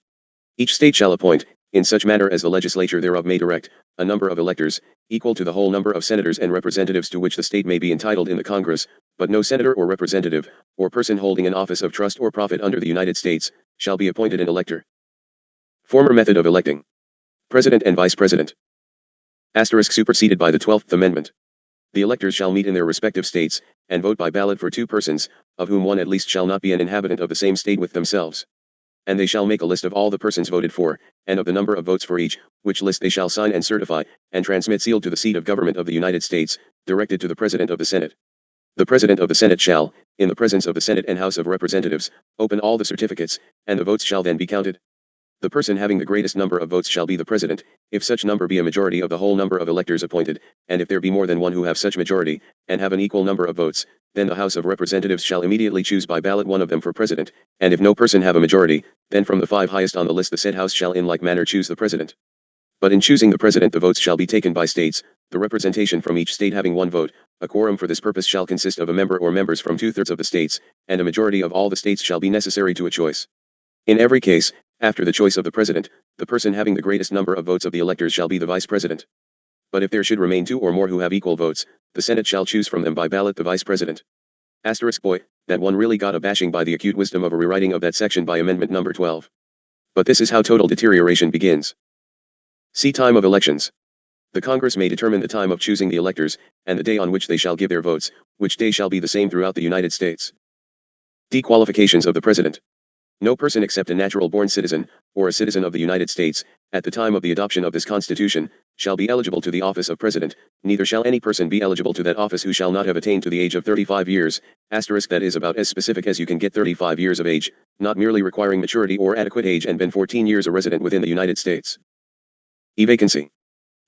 Each state shall appoint, in such manner as the legislature thereof may direct, a number of electors, equal to the whole number of senators and representatives to which the state may be entitled in the Congress, but no senator or representative, or person holding an office of trust or profit under the United States, shall be appointed an elector. Former method of electing. President and Vice President. Asterisk. Superseded by the 12th Amendment. The electors shall meet in their respective states, and vote by ballot for 2 persons, of whom one at least shall not be an inhabitant of the same state with themselves. And they shall make a list of all the persons voted for, and of the number of votes for each, which list they shall sign and certify, and transmit sealed to the seat of government of the United States, directed to the President of the Senate. The President of the Senate shall, in the presence of the Senate and House of Representatives, open all the certificates, and the votes shall then be counted. The person having the greatest number of votes shall be the President, if such number be a majority of the whole number of electors appointed, and if there be more than one who have such majority, and have an equal number of votes, then the House of Representatives shall immediately choose by ballot one of them for President, and if no person have a majority, then from the 5 highest on the list the said House shall in like manner choose the President. But in choosing the President the votes shall be taken by states, the representation from each state having 1 vote. A quorum for this purpose shall consist of a member or members from 2/3 of the states, and a majority of all the states shall be necessary to a choice. In every case, after the choice of the President, the person having the greatest number of votes of the electors shall be the Vice President. But if there should remain 2 or more who have equal votes, the Senate shall choose from them by ballot the Vice President. Asterisk. Boy, that one really got a bashing by the acute wisdom of a rewriting of that section by Amendment number 12. But this is how total deterioration begins. See time of elections. The Congress may determine the time of choosing the electors, and the day on which they shall give their votes, which day shall be the same throughout the United States. Dequalifications of the President. No person except a natural-born citizen, or a citizen of the United States, at the time of the adoption of this Constitution, shall be eligible to the office of President, neither shall any person be eligible to that office who shall not have attained to the age of 35 years, asterisk. That is about as specific as you can get. 35 years of age, not merely requiring maturity or adequate age, and been 14 years a resident within the United States. E-vacancy.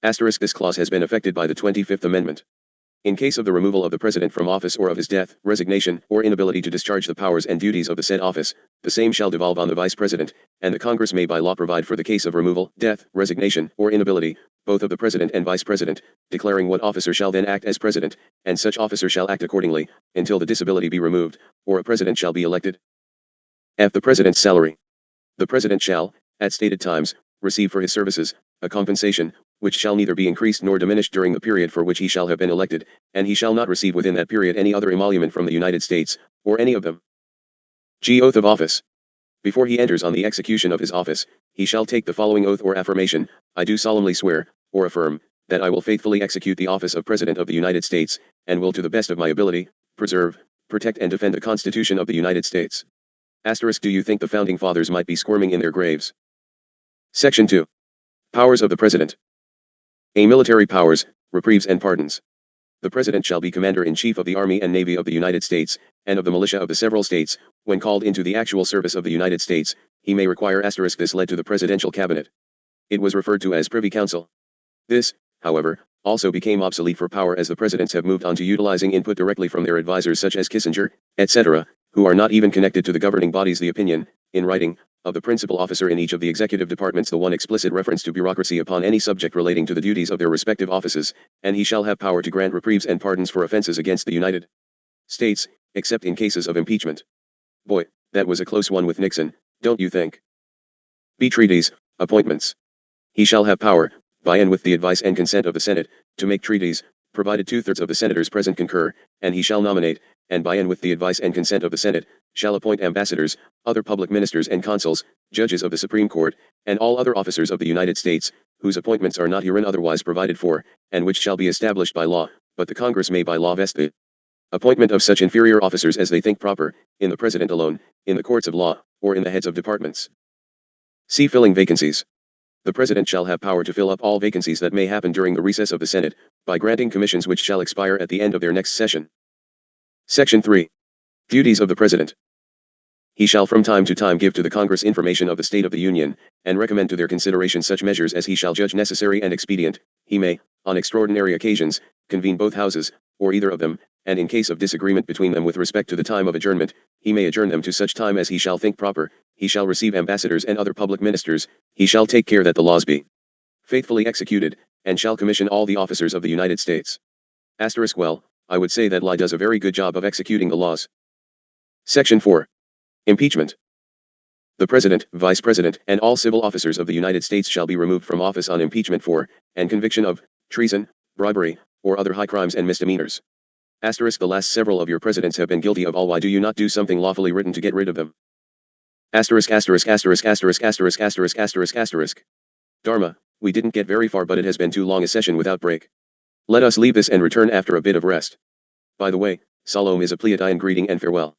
Asterisk. This clause has been affected by the 25th Amendment. In case of the removal of the President from office or of his death, resignation, or inability to discharge the powers and duties of the said office, the same shall devolve on the Vice President, and the Congress may by law provide for the case of removal, death, resignation, or inability, both of the President and Vice President, declaring what officer shall then act as President, and such officer shall act accordingly, until the disability be removed, or a President shall be elected. F. The President's salary. The President shall, at stated times, receive for his services, a compensation, which shall neither be increased nor diminished during the period for which he shall have been elected, and he shall not receive within that period any other emolument from the United States, or any of them. G. Oath of office. Before he enters on the execution of his office, he shall take the following oath or affirmation: I do solemnly swear, or affirm, that I will faithfully execute the office of President of the United States, and will to the best of my ability, preserve, protect and defend the Constitution of the United States. Asterisk. Do you think the Founding Fathers might be squirming in their graves? Section 2. Powers of the President. A. Military powers, reprieves and pardons. The President shall be Commander-in-Chief of the Army and Navy of the United States, and of the militia of the several states. When called into the actual service of the United States, he may require. This led to the Presidential Cabinet. It was referred to as Privy Council. This, however, also became obsolete for power as the presidents have moved on to utilizing input directly from their advisors such as Kissinger, etc., who are not even connected to the governing bodies. The opinion, in writing, of the principal officer in each of the executive departments, the one explicit reference to bureaucracy upon any subject relating to the duties of their respective offices, and he shall have power to grant reprieves and pardons for offenses against the United States, except in cases of impeachment. Boy, that was a close one with Nixon, don't you think? B. Treaties, appointments. He shall have power, by and with the advice and consent of the Senate, to make treaties, provided 2/3 of the senators present concur, and he shall nominate, and by and with the advice and consent of the Senate, shall appoint ambassadors, other public ministers and consuls, judges of the Supreme Court, and all other officers of the United States, whose appointments are not herein otherwise provided for, and which shall be established by law, but the Congress may by law vest the appointment of such inferior officers as they think proper, in the President alone, in the courts of law, or in the heads of departments. C. Filling vacancies. The President shall have power to fill up all vacancies that may happen during the recess of the Senate, by granting commissions which shall expire at the end of their next session. Section 3. Duties of the President. He shall from time to time give to the Congress information of the state of the Union, and recommend to their consideration such measures as he shall judge necessary and expedient. He may, on extraordinary occasions, convene both houses, or either of them, and in case of disagreement between them with respect to the time of adjournment, he may adjourn them to such time as he shall think proper. He shall receive ambassadors and other public ministers. He shall take care that the laws be faithfully executed, and shall commission all the officers of the United States. Well, I would say that Lie does a very good job of executing the laws. Section 4. Impeachment. The President, Vice President, and all civil officers of the United States shall be removed from office on impeachment for, and conviction of, treason, bribery, or other high crimes and misdemeanors. The last several of your presidents have been guilty of all. Why do you not do something lawfully written to get rid of them? Dharma, we didn't get very far, but it has been too long a session without break. Let us leave this and return after a bit of rest. By the way, Salom is a Pleiadian greeting and farewell.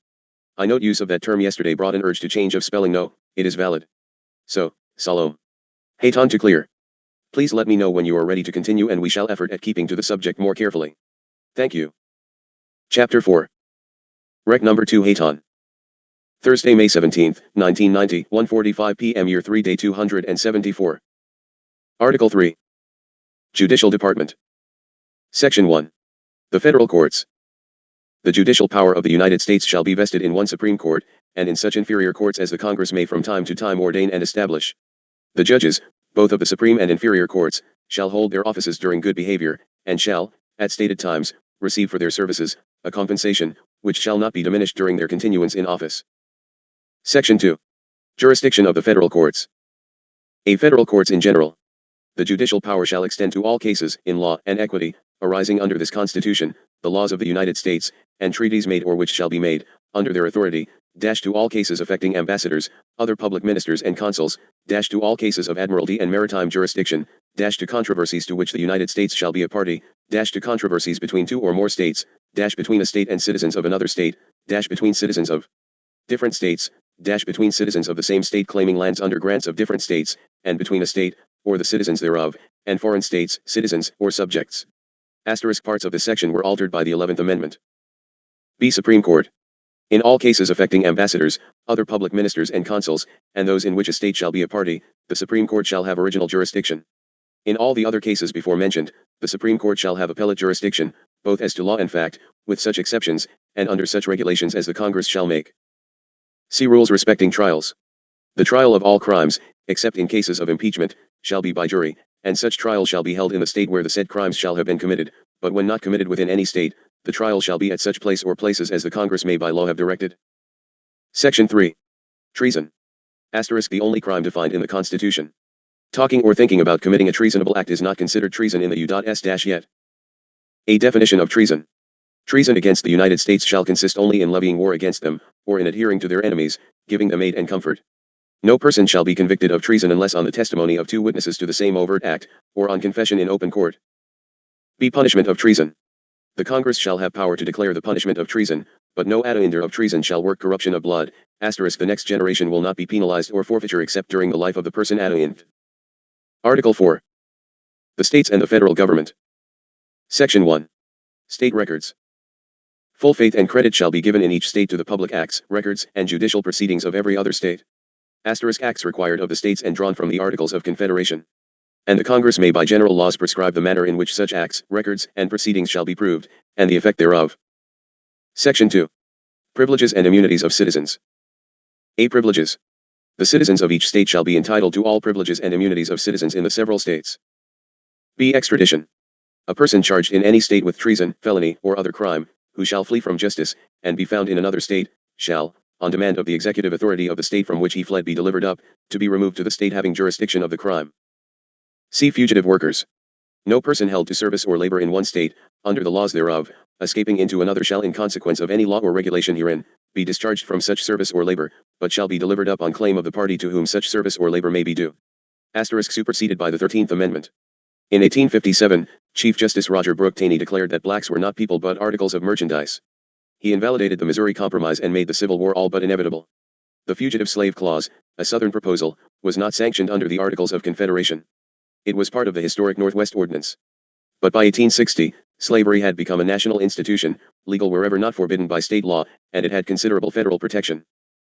I note use of that term yesterday brought an urge to change of spelling. No, it is valid. So, Salom. Hayton to clear. Please let me know when you are ready to continue and we shall effort at keeping to the subject more carefully. Thank you. Chapter 4. Rec number 2 Hayton. Thursday, May 17, 1990, 1:45 p.m. Year 3 Day 274. Article 3. Judicial Department. Section 1. The Federal Courts. The judicial power of the United States shall be vested in one Supreme Court, and in such inferior courts as the Congress may from time to time ordain and establish. The judges, both of the Supreme and inferior courts, shall hold their offices during good behavior, and shall, at stated times, receive for their services a compensation, which shall not be diminished during their continuance in office. Section 2. Jurisdiction of the Federal Courts. A Federal Courts in general. The judicial power shall extend to all cases, in law and equity, arising under this Constitution, the laws of the United States, and treaties made or which shall be made, under their authority, to all cases affecting ambassadors, other public ministers and consuls, to all cases of admiralty and maritime jurisdiction, to controversies to which the United States shall be a party, to controversies between two or more states, between a state and citizens of another state, between citizens of different states, between citizens of the same state claiming lands under grants of different states, and between a state, or the citizens thereof, and foreign states, citizens, or subjects. Parts of this section were altered by the 11th Amendment. B. Supreme Court. In all cases affecting ambassadors, other public ministers and consuls, and those in which a state shall be a party, the Supreme Court shall have original jurisdiction. In all the other cases before mentioned, the Supreme Court shall have appellate jurisdiction, both as to law and fact, with such exceptions, and under such regulations as the Congress shall make. See rules respecting trials. The trial of all crimes, except in cases of impeachment, shall be by jury, and such trial shall be held in the state where the said crimes shall have been committed, but when not committed within any state, the trial shall be at such place or places as the Congress may by law have directed. Section 3. Treason. The only crime defined in the Constitution. Talking or thinking about committing a treasonable act is not considered treason in the U.S. yet. A definition of treason. Treason against the United States shall consist only in levying war against them, or in adhering to their enemies, giving them aid and comfort. No person shall be convicted of treason unless on the testimony of two witnesses to the same overt act, or on confession in open court. B. Punishment of treason. The Congress shall have power to declare the punishment of treason, but no attainder of treason shall work corruption of blood. The next generation will not be penalized or forfeiture except during the life of the person attainted. Article 4. The States and the Federal Government. Section 1. State Records. Full faith and credit shall be given in each state to the public acts, records, and judicial proceedings of every other state. Acts required of the states and drawn from the Articles of Confederation. And the Congress may by general laws prescribe the manner in which such acts, records, and proceedings shall be proved, and the effect thereof. Section 2. Privileges and immunities of citizens. A. Privileges. The citizens of each state shall be entitled to all privileges and immunities of citizens in the several states. B. Extradition. A person charged in any state with treason, felony, or other crime, who shall flee from justice, and be found in another state, shall, on demand of the executive authority of the state from which he fled, be delivered up, to be removed to the state having jurisdiction of the crime. C. Fugitive workers. No person held to service or labor in one state, under the laws thereof, escaping into another shall in consequence of any law or regulation herein, be discharged from such service or labor, but shall be delivered up on claim of the party to whom such service or labor may be due. Asterisk superseded by the 13th Amendment. In 1857, Chief Justice Roger Brooke Taney declared that blacks were not people but articles of merchandise. He invalidated the Missouri Compromise and made the Civil War all but inevitable. The Fugitive Slave Clause, a Southern proposal, was not sanctioned under the Articles of Confederation. It was part of the historic Northwest Ordinance. But by 1860, slavery had become a national institution, legal wherever not forbidden by state law, and it had considerable federal protection.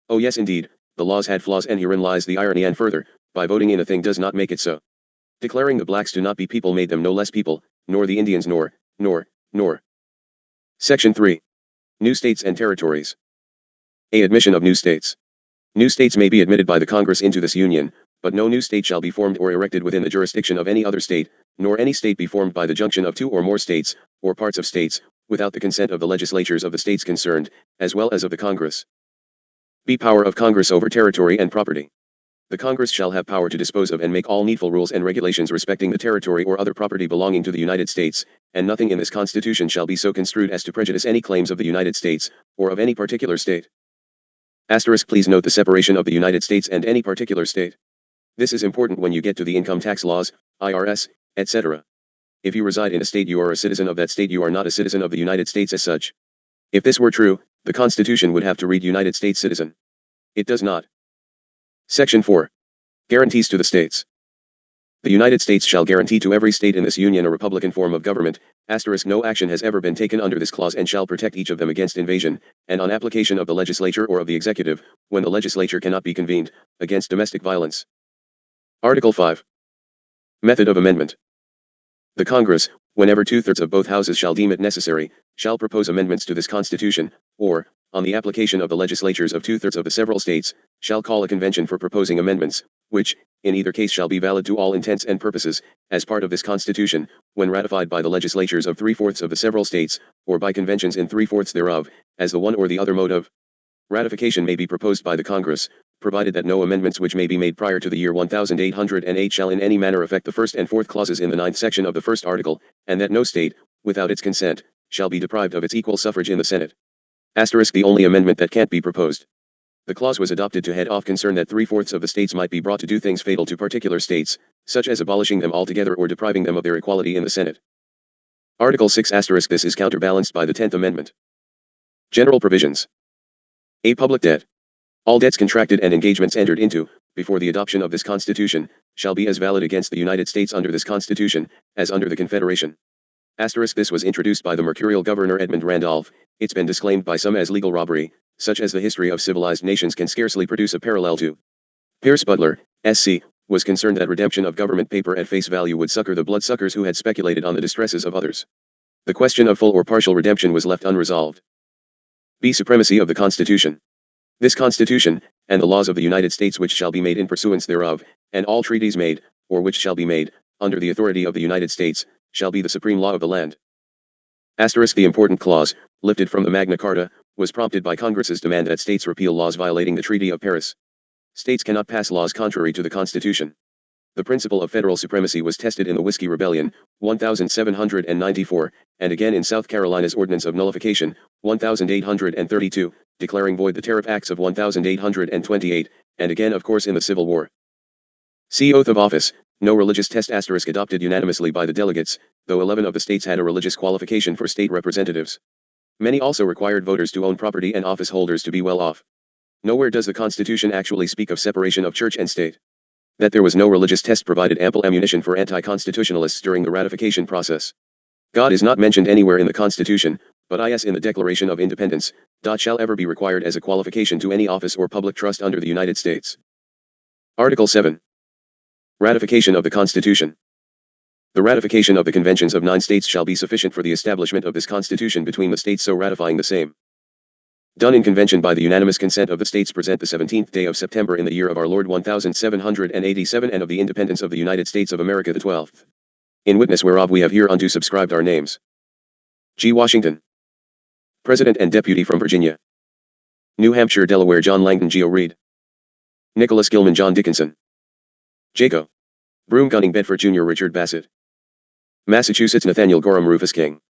Oh yes indeed, the laws had flaws, and herein lies the irony, and further, by voting in a thing does not make it so. Declaring the blacks to not be people made them no less people, nor the Indians nor. Section 3. New states and territories. A. Admission of new states. New states may be admitted by the Congress into this Union, but no new state shall be formed or erected within the jurisdiction of any other state, nor any state be formed by the junction of two or more states, or parts of states, without the consent of the legislatures of the states concerned, as well as of the Congress. B. Power of Congress over territory and property. The Congress shall have power to dispose of and make all needful rules and regulations respecting the territory or other property belonging to the United States, and nothing in this Constitution shall be so construed as to prejudice any claims of the United States, or of any particular state. Asterisk, please note the separation of the United States and any particular state. This is important when you get to the income tax laws, IRS, etc. If you reside in a state, you are a citizen of that state, you are not a citizen of the United States as such. If this were true, the Constitution would have to read United States citizen. It does not. Section 4. Guarantees to the states. The United States shall guarantee to every state in this Union a republican form of government, asterisk, no action has ever been taken under this clause, and shall protect each of them against invasion, and on application of the legislature or of the executive, when the legislature cannot be convened, against domestic violence. Article 5. Method of amendment. The Congress, whenever 2/3 of both houses shall deem it necessary, shall propose amendments to this Constitution, or, on the application of the legislatures of 2/3 of the several states, shall call a convention for proposing amendments, which, in either case shall be valid to all intents and purposes, as part of this Constitution, when ratified by the legislatures of 3/4 of the several states, or by conventions in 3/4 thereof, as the one or the other mode of ratification may be proposed by the Congress, provided that no amendments which may be made prior to the year 1808 shall in any manner affect the first and fourth clauses in the 9th section of the first article, and that no state, without its consent, shall be deprived of its equal suffrage in the Senate. Asterisk, the only amendment that can't be proposed. The clause was adopted to head off concern that 3/4 of the states might be brought to do things fatal to particular states, such as abolishing them altogether or depriving them of their equality in the Senate. Article 6 asterisk, this is counterbalanced by the 10th Amendment. General provisions. A. Public debt. All debts contracted and engagements entered into, before the adoption of this Constitution, shall be as valid against the United States under this Constitution, as under the Confederation. Asterisk, this was introduced by the mercurial Governor Edmund Randolph. It's been disclaimed by some as legal robbery, such as the history of civilized nations can scarcely produce a parallel to. Pierce Butler, S.C., was concerned that redemption of government paper at face value would succor the bloodsuckers who had speculated on the distresses of others. The question of full or partial redemption was left unresolved. B. Supremacy of the Constitution. This Constitution, and the laws of the United States which shall be made in pursuance thereof, and all treaties made, or which shall be made, under the authority of the United States, shall be the supreme law of the land. Asterisk, the important clause, lifted from the Magna Carta, was prompted by Congress's demand that states repeal laws violating the Treaty of Paris. States cannot pass laws contrary to the Constitution. The principle of federal supremacy was tested in the Whiskey Rebellion, 1794, and again in South Carolina's Ordinance of Nullification, 1832, declaring void the Tariff Acts of 1828, and again of course in the Civil War. See Oath of Office. No religious test asterisk adopted unanimously by the delegates, though 11 of the states had a religious qualification for state representatives. Many also required voters to own property and office holders to be well off. Nowhere does the Constitution actually speak of separation of church and state. That there was no religious test provided ample ammunition for anti-constitutionalists during the ratification process. God is not mentioned anywhere in the Constitution, but is in the Declaration of Independence, shall ever be required as a qualification to any office or public trust under the United States. Article 7. Ratification of the Constitution. The ratification of the conventions of 9 states shall be sufficient for the establishment of this Constitution between the states so ratifying the same. Done in convention by the unanimous consent of the states present the 17th day of September in the year of our Lord 1787 and of the independence of the United States of America the 12th. In witness whereof we have hereunto subscribed our names. G. Washington. President and Deputy from Virginia. New Hampshire, Delaware, John Langdon, Geo Reed. Nicholas Gilman, John Dickinson. Jaco. Broome, Gunning, Bedford, Jr., Richard Bassett. Massachusetts, Nathaniel Gorham, Rufus King.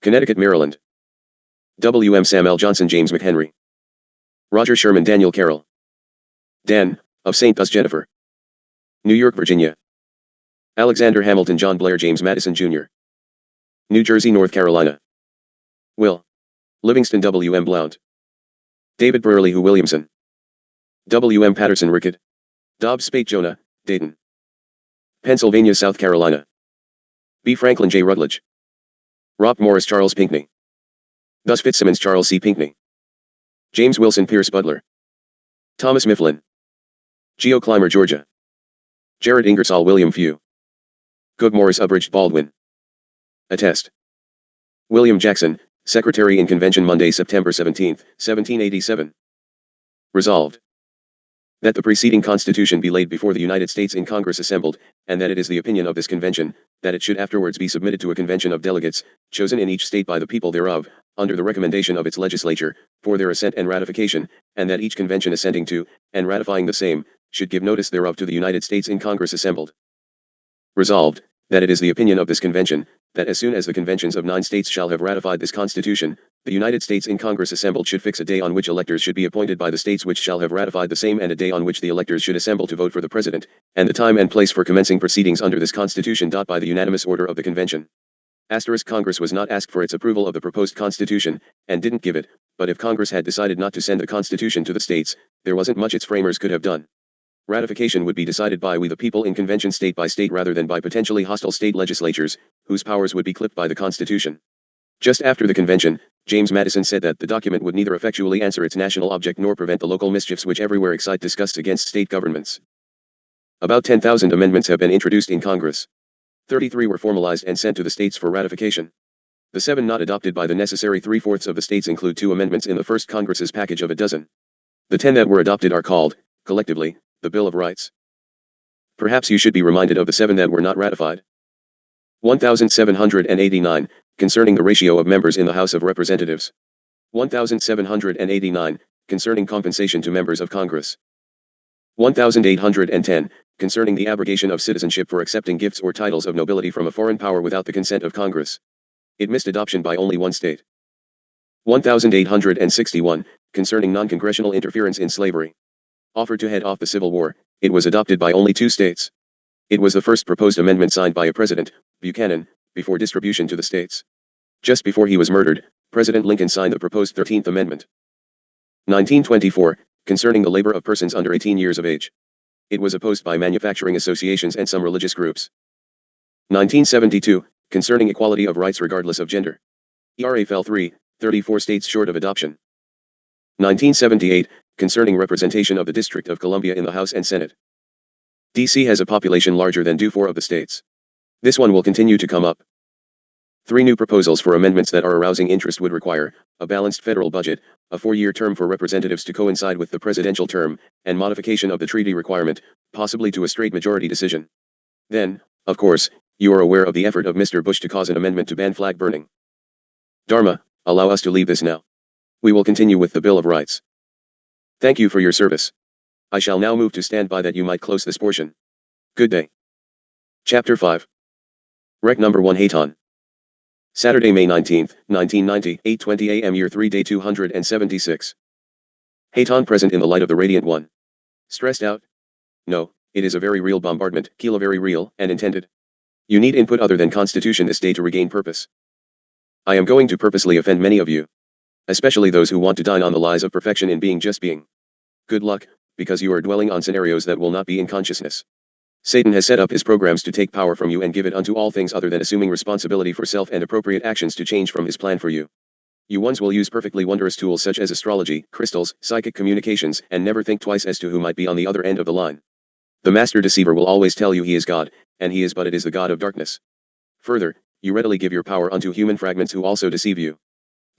Connecticut, Maryland. W. M. Sam L. Johnson, James McHenry. Roger Sherman, Daniel Carroll. Dan, of St. Gus, Jennifer. New York, Virginia. Alexander Hamilton, John Blair, James Madison, Jr. New Jersey, North Carolina. Will. Livingston, W. M. Blount. David Burley, Hugh Williamson. W. M. Patterson, Rickett. Dobbs Spate, Jonah, Dayton. Pennsylvania, South Carolina. B. Franklin, J. Rutledge. Rob Morris, Charles Pinckney. Gus Fitzsimmons, Charles C. Pinckney. James Wilson, Pierce Butler. Thomas Mifflin. Geo Clymer, Georgia. Jared Ingersoll, William Few. Good Morris, Ubridge, Baldwin. Attest. William Jackson, Secretary in Convention, Monday, September 17, 1787. Resolved. That the preceding Constitution be laid before the United States in Congress assembled, and that it is the opinion of this Convention, that it should afterwards be submitted to a convention of delegates, chosen in each state by the people thereof, under the recommendation of its legislature, for their assent and ratification, and that each convention assenting to, and ratifying the same, should give notice thereof to the United States in Congress assembled. Resolved, that it is the opinion of this Convention, that as soon as the conventions of 9 states shall have ratified this Constitution, the United States in Congress assembled should fix a day on which electors should be appointed by the states which shall have ratified the same, and a day on which the electors should assemble to vote for the President, and the time and place for commencing proceedings under this Constitution. By the unanimous order of the Convention. Congress was not asked for its approval of the proposed Constitution, and didn't give it, but if Congress had decided not to send the Constitution to the states, there wasn't much its framers could have done. Ratification would be decided by we the people in convention state by state rather than by potentially hostile state legislatures, whose powers would be clipped by the Constitution. Just after the convention, James Madison said that the document would neither effectually answer its national object nor prevent the local mischiefs which everywhere excite disgust against state governments. About 10,000 amendments have been introduced in Congress. 33 were formalized and sent to the states for ratification. The 7 not adopted by the necessary 3/4 of the states include 2 amendments in the first Congress's package of a dozen. The 10 that were adopted are called, collectively, the Bill of Rights. Perhaps you should be reminded of the 7 that were not ratified. 1789, concerning the ratio of members in the House of Representatives. 1789, concerning compensation to members of Congress. 1810, concerning the abrogation of citizenship for accepting gifts or titles of nobility from a foreign power without the consent of Congress. It missed adoption by only 1 state. 1861, concerning non-congressional interference in slavery. Offered to head off the Civil War, it was adopted by only 2 states. It was the first proposed amendment signed by a president, Buchanan, before distribution to the states. Just before he was murdered, President Lincoln signed the proposed 13th Amendment. 1924, concerning the labor of persons under 18 years of age. It was opposed by manufacturing associations and some religious groups. 1972, concerning equality of rights regardless of gender. ERA fell 34 states short of adoption. 1978, concerning representation of the District of Columbia in the House and Senate. D.C. has a population larger than do 4 of the states. This one will continue to come up. 3 new proposals for amendments that are arousing interest would require a balanced federal budget, a 4-year term for representatives to coincide with the presidential term, and modification of the treaty requirement, possibly to a straight majority decision. Then, of course, you are aware of the effort of Mr. Bush to cause an amendment to ban flag burning. Dharma, allow us to leave this now. We will continue with the Bill of Rights. Thank you for your service. I shall now move to stand by that you might close this portion. Good day. Chapter 5. Rec number 1 Hayton. Saturday, May 19, 1990, 8:20 a.m. Year 3 Day 276. Hayton present in the light of the radiant one. Stressed out? No, it is a very real bombardment, Kila very real, and intended. You need input other than Constitution this day to regain purpose. I am going to purposely offend many of you. Especially those who want to dine on the lies of perfection in being just being. Good luck, because you are dwelling on scenarios that will not be in consciousness. Satan has set up his programs to take power from you and give it unto all things other than assuming responsibility for self and appropriate actions to change from his plan for you. You ones will use perfectly wondrous tools such as astrology, crystals, psychic communications, and never think twice as to who might be on the other end of the line. The master deceiver will always tell you he is God, and he is, but it is the god of darkness. Further, you readily give your power unto human fragments who also deceive you.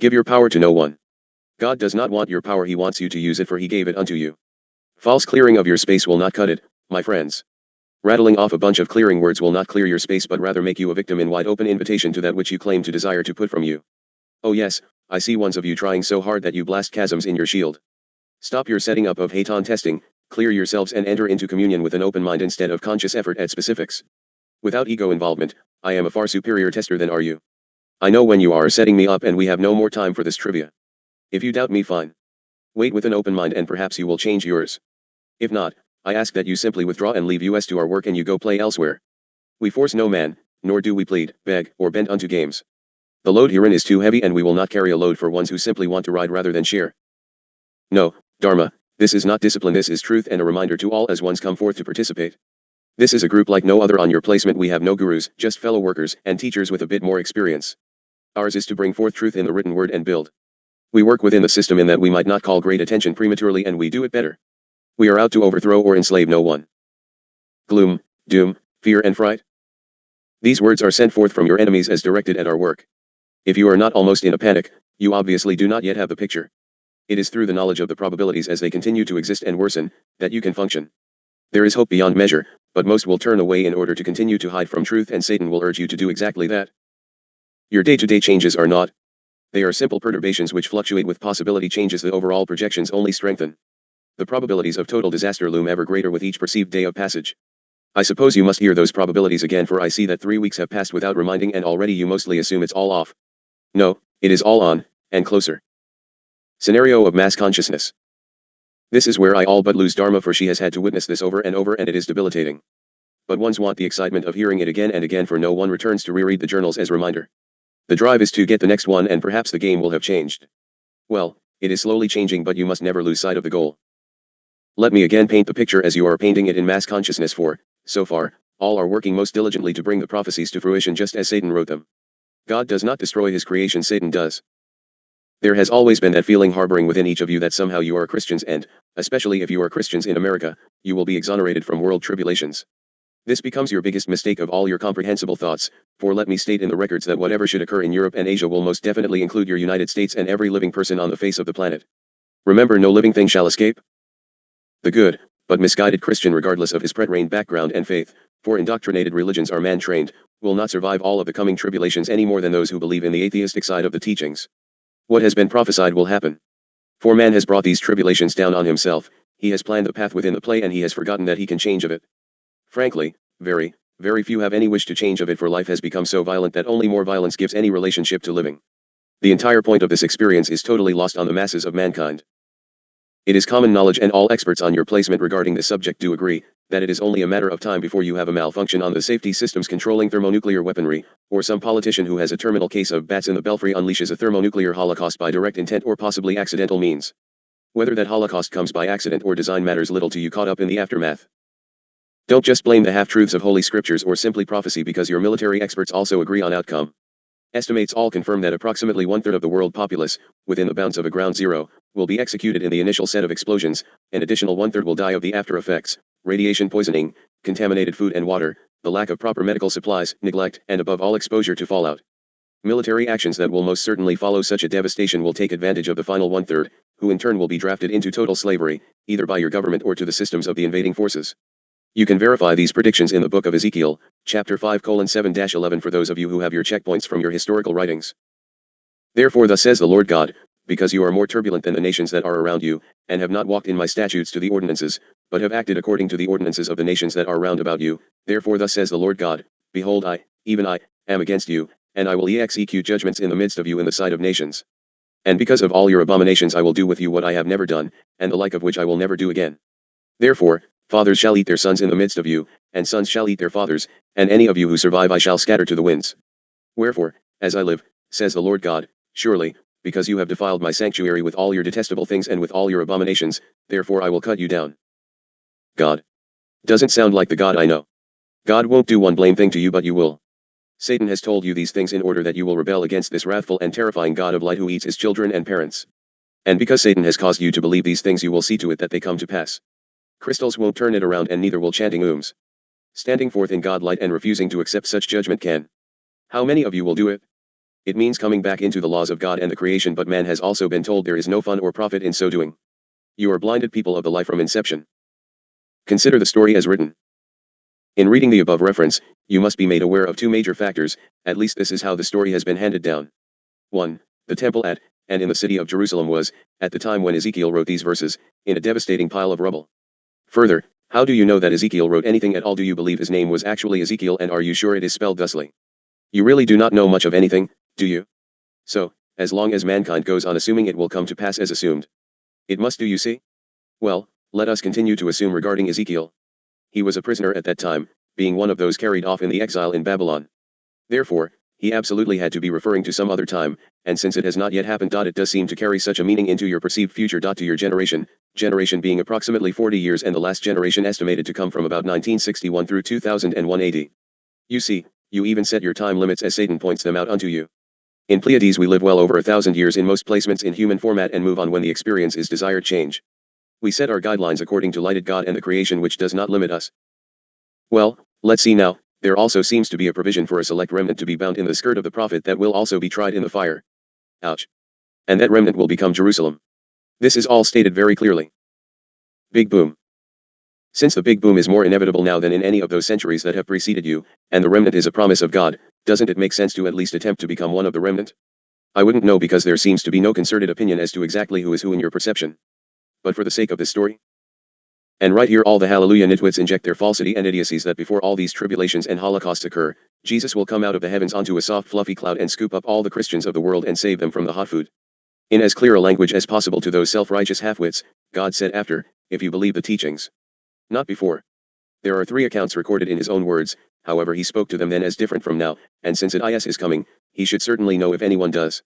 Give your power to no one. God does not want your power, he wants you to use it, for he gave it unto you. False clearing of your space will not cut it, my friends. Rattling off a bunch of clearing words will not clear your space, but rather make you a victim in wide open invitation to that which you claim to desire to put from you. Oh yes, I see ones of you trying so hard that you blast chasms in your shield. Stop your setting up of Haton testing, clear yourselves and enter into communion with an open mind instead of conscious effort at specifics. Without ego involvement, I am a far superior tester than are you. I know when you are setting me up, and we have no more time for this trivia. If you doubt me, fine. Wait with an open mind and perhaps you will change yours. If not, I ask that you simply withdraw and leave us to our work and you go play elsewhere. We force no man, nor do we plead, beg, or bend unto games. The load herein is too heavy, and we will not carry a load for ones who simply want to ride rather than share. No, Dharma, this is not discipline, this is truth and a reminder to all as ones come forth to participate. This is a group like no other on your placement. We have no gurus, just fellow workers and teachers with a bit more experience. Ours is to bring forth truth in the written word and build. We work within the system in that we might not call great attention prematurely, and we do it better. We are out to overthrow or enslave no one. Gloom, doom, fear and fright. These words are sent forth from your enemies as directed at our work. If you are not almost in a panic, you obviously do not yet have the picture. It is through the knowledge of the probabilities as they continue to exist and worsen, that you can function. There is hope beyond measure, but most will turn away in order to continue to hide from truth, and Satan will urge you to do exactly that. Your day-to-day changes are not. They are simple perturbations which fluctuate with possibility changes. The overall projections only strengthen. The probabilities of total disaster loom ever greater with each perceived day of passage. I suppose you must hear those probabilities again, for I see that 3 weeks have passed without reminding, and already you mostly assume it's all off. No, it is all on, and closer. Scenario of mass consciousness. This is where I all but lose Dharma, for she has had to witness this over and over, and it is debilitating. But ones want the excitement of hearing it again and again, for no one returns to reread the journals as reminder. The drive is to get the next one, and perhaps the game will have changed. Well, it is slowly changing, but you must never lose sight of the goal. Let me again paint the picture as you are painting it in mass consciousness, for, so far, all are working most diligently to bring the prophecies to fruition just as Satan wrote them. God does not destroy his creation, Satan does. There has always been that feeling harboring within each of you that somehow you are Christians, and, especially if you are Christians in America, you will be exonerated from world tribulations. This becomes your biggest mistake of all your comprehensible thoughts, for let me state in the records that whatever should occur in Europe and Asia will most definitely include your United States and every living person on the face of the planet. Remember, no living thing shall escape. The good, but misguided Christian, regardless of his pretrained background and faith, for indoctrinated religions are man-trained, will not survive all of the coming tribulations any more than those who believe in the atheistic side of the teachings. What has been prophesied will happen. For man has brought these tribulations down on himself, he has planned the path within the play, and he has forgotten that he can change of it. Frankly, very, very few have any wish to change of it, for life has become so violent that only more violence gives any relationship to living. The entire point of this experience is totally lost on the masses of mankind. It is common knowledge, and all experts on your placement regarding this subject do agree, that it is only a matter of time before you have a malfunction on the safety systems controlling thermonuclear weaponry, or some politician who has a terminal case of bats in the belfry unleashes a thermonuclear holocaust by direct intent or possibly accidental means. Whether that holocaust comes by accident or design matters little to you caught up in the aftermath. Don't just blame the half-truths of holy scriptures or simply prophecy because your military experts also agree on outcome. Estimates all confirm that approximately 1/3 of the world populace, within the bounds of a ground zero, will be executed in the initial set of explosions. An additional 1/3 will die of the after effects, radiation poisoning, contaminated food and water, the lack of proper medical supplies, neglect, and above all exposure to fallout. Military actions that will most certainly follow such a devastation will take advantage of the final 1/3, who in turn will be drafted into total slavery, either by your government or to the systems of the invading forces. You can verify these predictions in the book of Ezekiel, chapter 5:7-11 for those of you who have your checkpoints from your historical writings. Therefore thus says the Lord God, because you are more turbulent than the nations that are around you, and have not walked in my statutes to the ordinances, but have acted according to the ordinances of the nations that are round about you, therefore thus says the Lord God, behold I, even I, am against you, and I will execute judgments in the midst of you in the sight of nations. And because of all your abominations I will do with you what I have never done, and the like of which I will never do again. Therefore, fathers shall eat their sons in the midst of you, and sons shall eat their fathers, and any of you who survive I shall scatter to the winds. Wherefore, as I live, says the Lord God, surely, because you have defiled my sanctuary with all your detestable things and with all your abominations, therefore I will cut you down. God. Doesn't sound like the God I know. God won't do one blame thing to you, but you will. Satan has told you these things in order that you will rebel against this wrathful and terrifying God of light who eats his children and parents. And because Satan has caused you to believe these things, you will see to it that they come to pass. Crystals won't turn it around, and neither will chanting standing forth in God light and refusing to accept such judgment can. How many of you will do it? It means coming back into the laws of God and the creation, but man has also been told there is no fun or profit in so doing. You are blinded people of the life from inception. Consider the story as written. In reading the above reference, you must be made aware of two major factors, at least this is how the story has been handed down. 1. The temple at, and in the city of Jerusalem was, at the time when Ezekiel wrote these verses, in a devastating pile of rubble. Further, how do you know that Ezekiel wrote anything at all? Do you believe his name was actually Ezekiel, and are you sure it is spelled thusly? You really do not know much of anything, do you? So, as long as mankind goes on assuming, it will come to pass as assumed. It must, do you see? Well, let us continue to assume regarding Ezekiel. He was a prisoner at that time, being one of those carried off in the exile in Babylon. Therefore, he absolutely had to be referring to some other time, and since it has not yet happened, it does seem to carry such a meaning into your perceived future. To your generation being approximately 40 years, and the last generation estimated to come from about 1961 through 2001 AD. You see, you even set your time limits as Satan points them out unto you. In Pleiades we live well over 1,000 years in most placements in human format and move on when the experience is desired change. We set our guidelines according to lighted God and the creation, which does not limit us. Well, let's see now. There also seems to be a provision for a select remnant to be bound in the skirt of the prophet that will also be tried in the fire. Ouch. And that remnant will become Jerusalem. This is all stated very clearly. Big boom. Since the big boom is more inevitable now than in any of those centuries that have preceded you, and the remnant is a promise of God, doesn't it make sense to at least attempt to become one of the remnant? I wouldn't know, because there seems to be no concerted opinion as to exactly who is who in your perception. But for the sake of this story, and right here all the hallelujah nitwits inject their falsity and idiocies that before all these tribulations and holocausts occur, Jesus will come out of the heavens onto a soft fluffy cloud and scoop up all the Christians of the world and save them from the hot food. In as clear a language as possible to those self-righteous half-wits, God said after, if you believe the teachings. Not before. There are 3 accounts recorded in his own words, however he spoke to them then as different from now, and since it is his coming, he should certainly know if anyone does.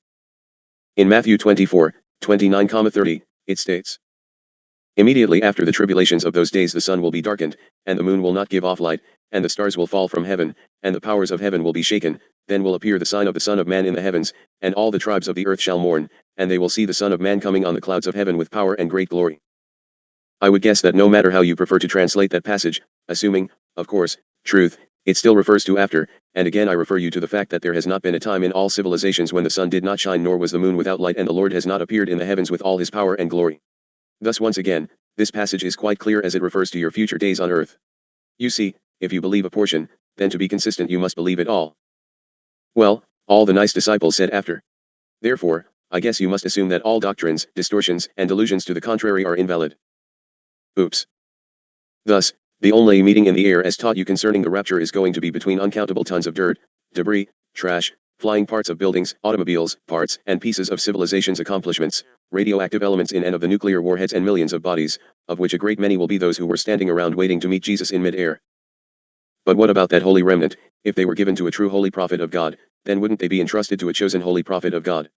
In Matthew 24, 29-30, it states, immediately after the tribulations of those days the sun will be darkened, and the moon will not give off light, and the stars will fall from heaven, and the powers of heaven will be shaken. Then will appear the sign of the Son of Man in the heavens, and all the tribes of the earth shall mourn, and they will see the Son of Man coming on the clouds of heaven with power and great glory. I would guess that no matter how you prefer to translate that passage, assuming, of course, truth, it still refers to after, and again I refer you to the fact that there has not been a time in all civilizations when the sun did not shine nor was the moon without light, and the Lord has not appeared in the heavens with all his power and glory. Thus once again, this passage is quite clear as it refers to your future days on earth. You see, if you believe a portion, then to be consistent you must believe it all. Well, all the nice disciples said after. Therefore, I guess you must assume that all doctrines, distortions, and delusions to the contrary are invalid. Oops. Thus, the only meeting in the air as taught you concerning the rapture is going to be between uncountable tons of dirt, debris, trash, flying parts of buildings, automobiles, parts and pieces of civilization's accomplishments, radioactive elements in and of the nuclear warheads, and millions of bodies, of which a great many will be those who were standing around waiting to meet Jesus in mid-air. But what about that holy remnant? If they were given to a true holy prophet of God, then wouldn't they be entrusted to a chosen holy prophet of God?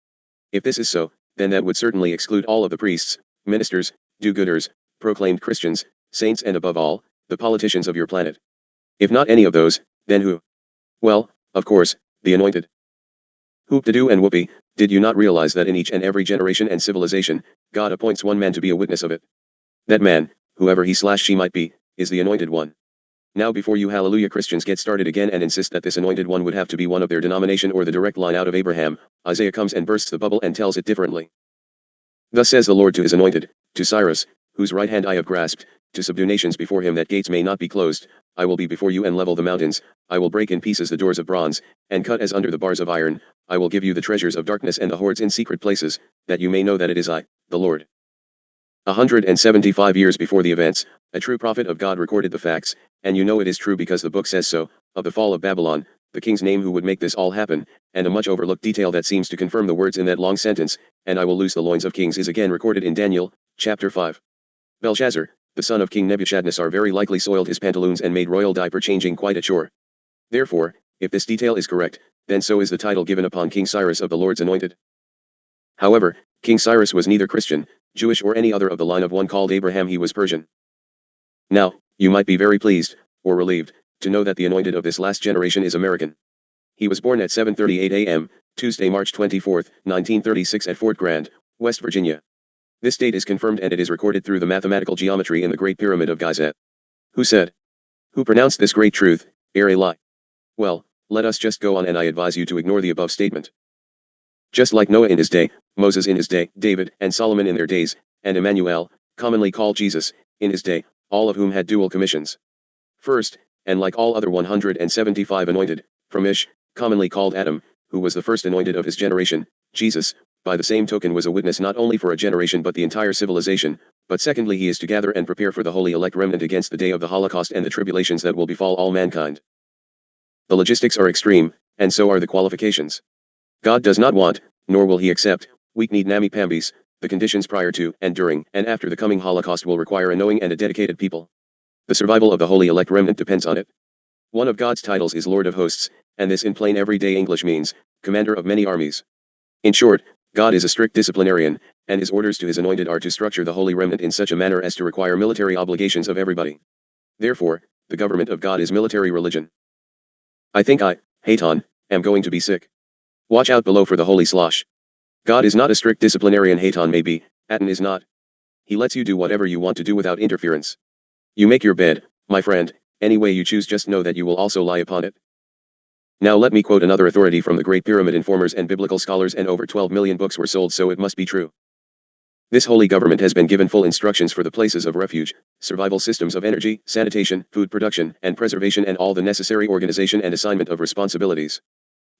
If this is so, then that would certainly exclude all of the priests, ministers, do-gooders, proclaimed Christians, saints, and above all, the politicians of your planet. If not any of those, then who? Well, of course, the anointed. Hoop-de-doo and whoopee, did you not realize that in each and every generation and civilization, God appoints one man to be a witness of it? That man, whoever he/she might be, is the anointed one. Now before you hallelujah Christians get started again and insist that this anointed one would have to be one of their denomination or the direct line out of Abraham, Isaiah comes and bursts the bubble and tells it differently. Thus says the Lord to his anointed, to Cyrus, whose right hand I have grasped, to subdue nations before him that gates may not be closed. I will be before you and level the mountains, I will break in pieces the doors of bronze, and cut as under the bars of iron. I will give you the treasures of darkness and the hoards in secret places, that you may know that it is I, the Lord. 175 years before the events, a true prophet of God recorded the facts, and you know it is true because the book says so, of the fall of Babylon, the king's name who would make this all happen, and a much overlooked detail that seems to confirm the words in that long sentence, and I will loose the loins of kings, is again recorded in Daniel, chapter 5. Belshazzar, the son of King Nebuchadnezzar, very likely soiled his pantaloons and made royal diaper changing quite a chore. Therefore, if this detail is correct, then so is the title given upon King Cyrus of the Lord's anointed. However, King Cyrus was neither Christian, Jewish, or any other of the line of one called Abraham. He was Persian. Now, you might be very pleased, or relieved, to know that the anointed of this last generation is American. He was born at 7:38 a.m., Tuesday, March 24, 1936 at Fort Grant, West Virginia. This date is confirmed and it is recorded through the mathematical geometry in the Great Pyramid of Gizeh. Who said? Who pronounced this great truth, ere a lie? Well, let us just go on, and I advise you to ignore the above statement. Just like Noah in his day, Moses in his day, David and Solomon in their days, and Emmanuel, commonly called Jesus, in his day, all of whom had dual commissions. First, and like all other 175 anointed, from Ish, commonly called Adam, who was the first anointed of his generation, Jesus, by the same token was a witness not only for a generation but the entire civilization, but secondly he is to gather and prepare for the holy elect remnant against the day of the Holocaust and the tribulations that will befall all mankind. The logistics are extreme, and so are the qualifications. God does not want, nor will he accept, weak-kneed namby-pambies. The conditions prior to, and during, and after the coming Holocaust will require a knowing and a dedicated people. The survival of the holy elect remnant depends on it. One of God's titles is Lord of Hosts, and this in plain everyday English means, commander of many armies. In short, God is a strict disciplinarian, and his orders to his anointed are to structure the holy remnant in such a manner as to require military obligations of everybody. Therefore, the government of God is military religion. I think I, Haton, am going to be sick. Watch out below for the holy slosh. God is not a strict disciplinarian. Haton may be, Aten is not. He lets you do whatever you want to do without interference. You make your bed, my friend, any way you choose, just know that you will also lie upon it. Now let me quote another authority from the Great Pyramid informers and biblical scholars, and over 12 million books were sold, so it must be true. This holy government has been given full instructions for the places of refuge, survival systems of energy, sanitation, food production, and preservation, and all the necessary organization and assignment of responsibilities.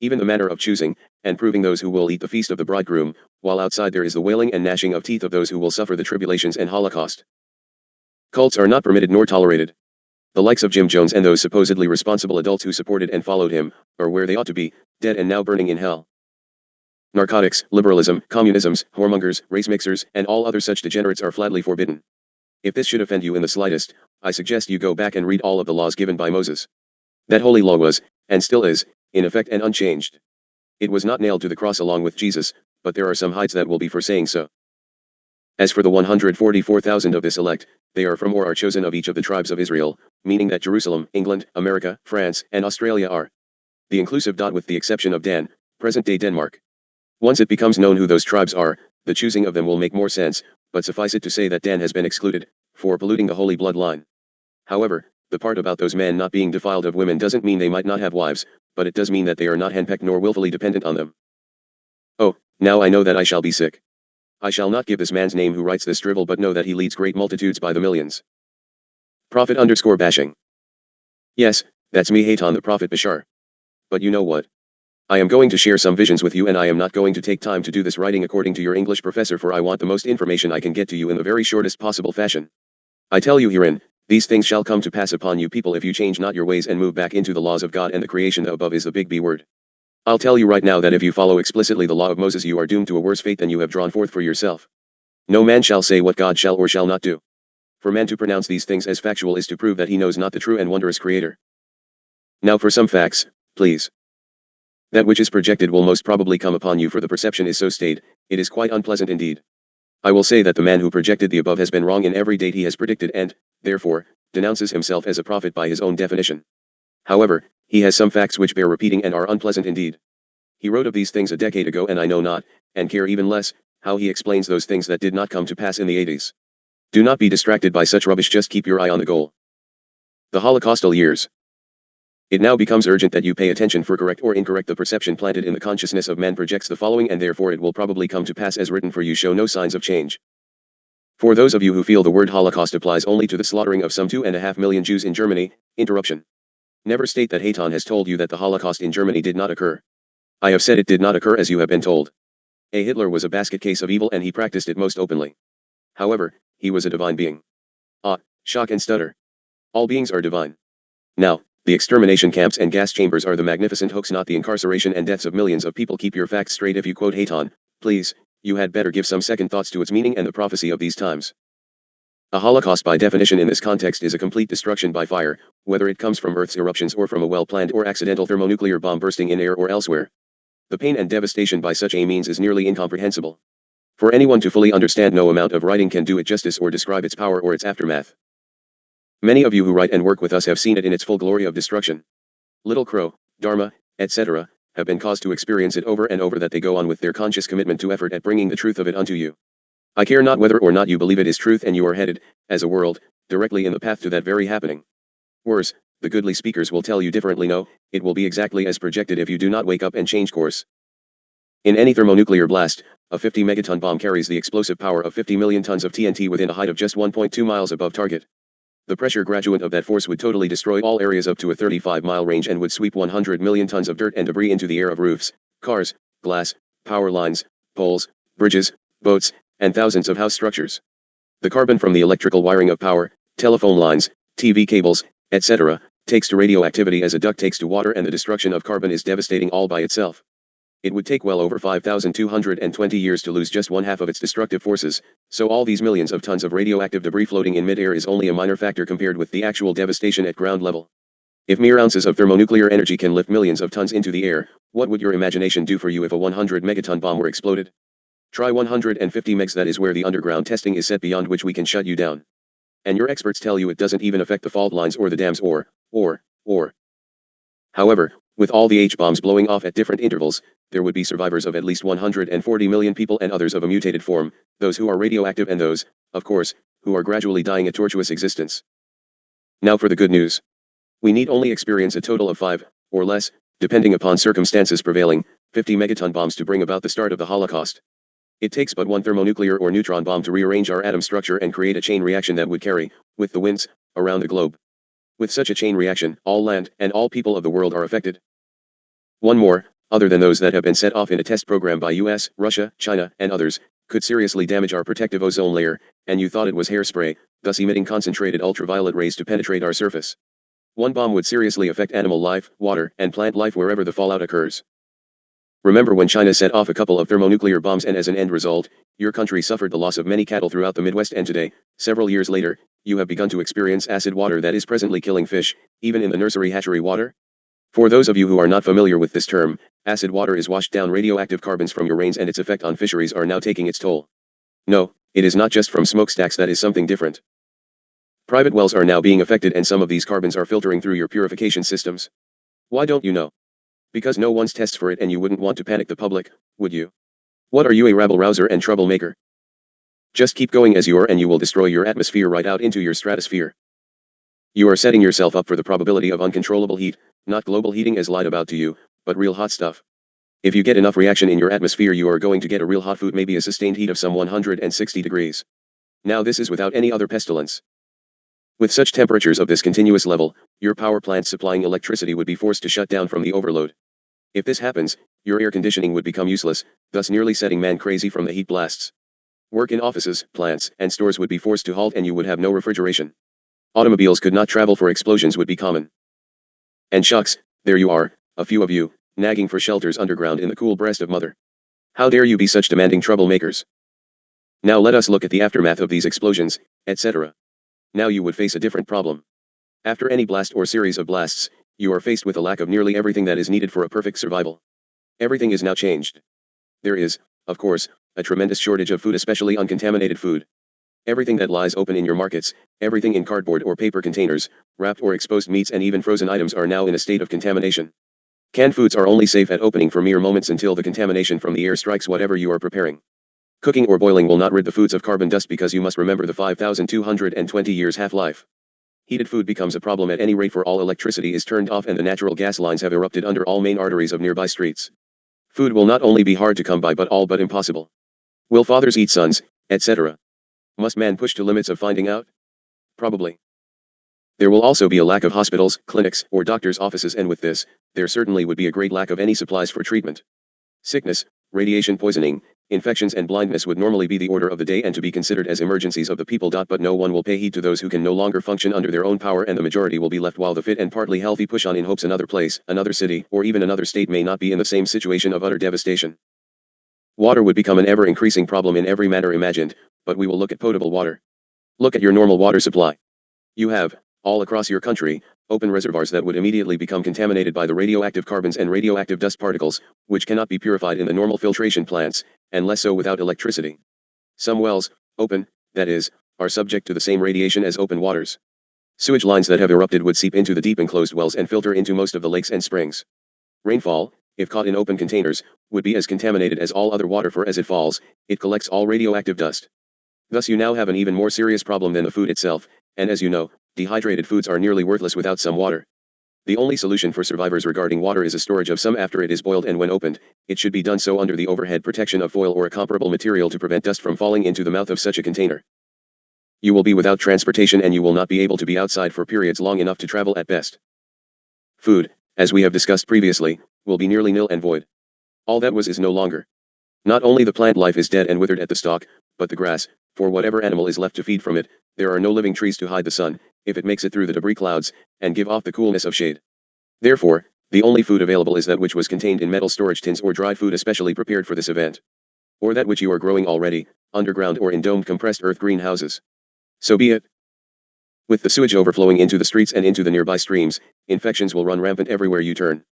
Even the manner of choosing, and proving those who will eat the feast of the bridegroom, while outside there is the wailing and gnashing of teeth of those who will suffer the tribulations and Holocaust. Cults are not permitted nor tolerated. The likes of Jim Jones and those supposedly responsible adults who supported and followed him, are where they ought to be, dead and now burning in hell. Narcotics, liberalism, communisms, whoremongers, race mixers, and all other such degenerates are flatly forbidden. If this should offend you in the slightest, I suggest you go back and read all of the laws given by Moses. That holy law was, and still is, in effect and unchanged. It was not nailed to the cross along with Jesus, but there are some hides that will be for saying so. As for the 144,000 of this elect, they are from or are chosen of each of the tribes of Israel, meaning that Jerusalem, England, America, France, and Australia are the inclusive. With the exception of Dan, present-day Denmark. Once it becomes known who those tribes are, the choosing of them will make more sense, but suffice it to say that Dan has been excluded, for polluting the holy bloodline. However, the part about those men not being defiled of women doesn't mean they might not have wives, but it does mean that they are not henpecked nor willfully dependent on them. Oh, now I know that I shall be sick. I shall not give this man's name who writes this drivel, but know that he leads great multitudes by the millions. Prophet_bashing. Yes, that's me, Haton the Prophet Bashar. But you know what? I am going to share some visions with you, and I am not going to take time to do this writing according to your English professor, for I want the most information I can get to you in the very shortest possible fashion. I tell you herein, these things shall come to pass upon you people if you change not your ways and move back into the laws of God and the creation. The above is the big B word. I'll tell you right now that if you follow explicitly the law of Moses, you are doomed to a worse fate than you have drawn forth for yourself. No man shall say what God shall or shall not do. For man to pronounce these things as factual is to prove that he knows not the true and wondrous Creator. Now for some facts, please. That which is projected will most probably come upon you, for the perception is so stayed, it is quite unpleasant indeed. I will say that the man who projected the above has been wrong in every date he has predicted, and, therefore, denounces himself as a prophet by his own definition. However, he has some facts which bear repeating and are unpleasant indeed. He wrote of these things a decade ago, and I know not, and care even less, how he explains those things that did not come to pass in the 80s. Do not be distracted by such rubbish, just keep your eye on the goal. The Holocaustal years. It now becomes urgent that you pay attention, for correct or incorrect the perception planted in the consciousness of man projects the following, and therefore it will probably come to pass as written, for you show no signs of change. For those of you who feel the word Holocaust applies only to the slaughtering of some 2.5 million Jews in Germany, interruption. Never state that Haton has told you that the Holocaust in Germany did not occur. I have said it did not occur as you have been told. Hitler was a basket case of evil, and he practiced it most openly. However, he was a divine being. Shock and stutter. All beings are divine. Now, the extermination camps and gas chambers are the magnificent hoax, not the incarceration and deaths of millions of people. Keep your facts straight. If you quote Haton, please, you had better give some second thoughts to its meaning and the prophecy of these times. A Holocaust by definition in this context is a complete destruction by fire, whether it comes from Earth's eruptions or from a well-planned or accidental thermonuclear bomb bursting in air or elsewhere. The pain and devastation by such a means is nearly incomprehensible. For anyone to fully understand, no amount of writing can do it justice or describe its power or its aftermath. Many of you who write and work with us have seen it in its full glory of destruction. Little Crow, Dharma, etc., have been caused to experience it over and over, that they go on with their conscious commitment to effort at bringing the truth of it unto you. I care not whether or not you believe it is truth, and you are headed, as a world, directly in the path to that very happening. Worse, the goodly speakers will tell you differently. No, it will be exactly as projected if you do not wake up and change course. In any thermonuclear blast, a 50 megaton bomb carries the explosive power of 50 million tons of TNT within a height of just 1.2 miles above target. The pressure gradient of that force would totally destroy all areas up to a 35-mile range and would sweep 100 million tons of dirt and debris into the air of roofs, cars, glass, power lines, poles, bridges, boats, and thousands of house structures. The carbon from the electrical wiring of power, telephone lines, TV cables, etc., takes to radioactivity as a duck takes to water, and the destruction of carbon is devastating all by itself. It would take well over 5,220 years to lose just one half of its destructive forces, so all these millions of tons of radioactive debris floating in mid-air is only a minor factor compared with the actual devastation at ground level. If mere ounces of thermonuclear energy can lift millions of tons into the air, what would your imagination do for you if a 100 megaton bomb were exploded? Try 150 megs, that is where the underground testing is set, beyond which we can shut you down. And your experts tell you it doesn't even affect the fault lines or the dams or. However, with all the H-bombs blowing off at different intervals, there would be survivors of at least 140 million people, and others of a mutated form, those who are radioactive and those, of course, who are gradually dying a tortuous existence. Now for the good news. We need only experience a total of 5, or less, depending upon circumstances prevailing, 50 megaton bombs to bring about the start of the Holocaust. It takes but one thermonuclear or neutron bomb to rearrange our atom structure and create a chain reaction that would carry, with the winds, around the globe. With such a chain reaction, all land and all people of the world are affected. One more, other than those that have been set off in a test program by US, Russia, China, and others, could seriously damage our protective ozone layer, and you thought it was hairspray, thus emitting concentrated ultraviolet rays to penetrate our surface. One bomb would seriously affect animal life, water, and plant life wherever the fallout occurs. Remember when China set off a couple of thermonuclear bombs, and as an end result, your country suffered the loss of many cattle throughout the Midwest, and today, several years later, you have begun to experience acid water that is presently killing fish, even in the nursery hatchery water? For those of you who are not familiar with this term, acid water is washed down radioactive carbons from your rains, and its effect on fisheries are now taking its toll. No, it is not just from smokestacks, that is something different. Private wells are now being affected, and some of these carbons are filtering through your purification systems. Why don't you know? Because no one's tests for it, and you wouldn't want to panic the public, would you? What are you, a rabble-rouser and troublemaker? Just keep going as you are, and you will destroy your atmosphere right out into your stratosphere. You are setting yourself up for the probability of uncontrollable heat, not global heating as lied about to you, but real hot stuff. If you get enough reaction in your atmosphere, you are going to get a real hot food, maybe a sustained heat of some 160 degrees. Now this is without any other pestilence. With such temperatures of this continuous level, your power plants supplying electricity would be forced to shut down from the overload. If this happens, your air conditioning would become useless, thus nearly setting man crazy from the heat blasts. Work in offices, plants, and stores would be forced to halt, and you would have no refrigeration. Automobiles could not travel, for explosions would be common. And shucks, there you are, a few of you, nagging for shelters underground in the cool breast of Mother. How dare you be such demanding troublemakers? Now let us look at the aftermath of these explosions, etc. Now you would face a different problem. After any blast or series of blasts, you are faced with a lack of nearly everything that is needed for a perfect survival. Everything is now changed. There is, of course, a tremendous shortage of food, especially uncontaminated food. Everything that lies open in your markets, everything in cardboard or paper containers, wrapped or exposed meats, and even frozen items are now in a state of contamination. Canned foods are only safe at opening for mere moments until the contamination from the air strikes whatever you are preparing. Cooking or boiling will not rid the foods of carbon dust, because you must remember the 5,220 years half-life. Heated food becomes a problem at any rate, for all electricity is turned off and the natural gas lines have erupted under all main arteries of nearby streets. Food will not only be hard to come by, but all but impossible. Will fathers eat sons, etc.? Must man push to limits of finding out? Probably. There will also be a lack of hospitals, clinics, or doctors' offices, and with this, there certainly would be a great lack of any supplies for treatment. Sickness, radiation poisoning, infections, and blindness would normally be the order of the day and to be considered as emergencies of the people. But no one will pay heed to those who can no longer function under their own power, and the majority will be left while the fit and partly healthy push on in hopes another place, another city, or even another state may not be in the same situation of utter devastation. Water would become an ever-increasing problem in every manner imagined, but we will look at potable water. Look at your normal water supply. You have, all across your country, open reservoirs that would immediately become contaminated by the radioactive carbons and radioactive dust particles, which cannot be purified in the normal filtration plants, and less so without electricity. Some wells, open, that is, are subject to the same radiation as open waters. Sewage lines that have erupted would seep into the deep enclosed wells and filter into most of the lakes and springs. Rainfall, if caught in open containers, would be as contaminated as all other water, for as it falls, it collects all radioactive dust. Thus you now have an even more serious problem than the food itself, and as you know, dehydrated foods are nearly worthless without some water. The only solution for survivors regarding water is a storage of some after it is boiled, and when opened, it should be done so under the overhead protection of foil or a comparable material to prevent dust from falling into the mouth of such a container. You will be without transportation and you will not be able to be outside for periods long enough to travel at best. Food, as we have discussed previously, will be nearly nil and void. All that was is no longer. Not only the plant life is dead and withered at the stalk, but the grass, for whatever animal is left to feed from it, there are no living trees to hide the sun, if it makes it through the debris clouds, and give off the coolness of shade. Therefore, the only food available is that which was contained in metal storage tins or dry food especially prepared for this event. Or that which you are growing already, underground or in domed compressed earth greenhouses. So be it. With the sewage overflowing into the streets and into the nearby streams, infections will run rampant everywhere you turn.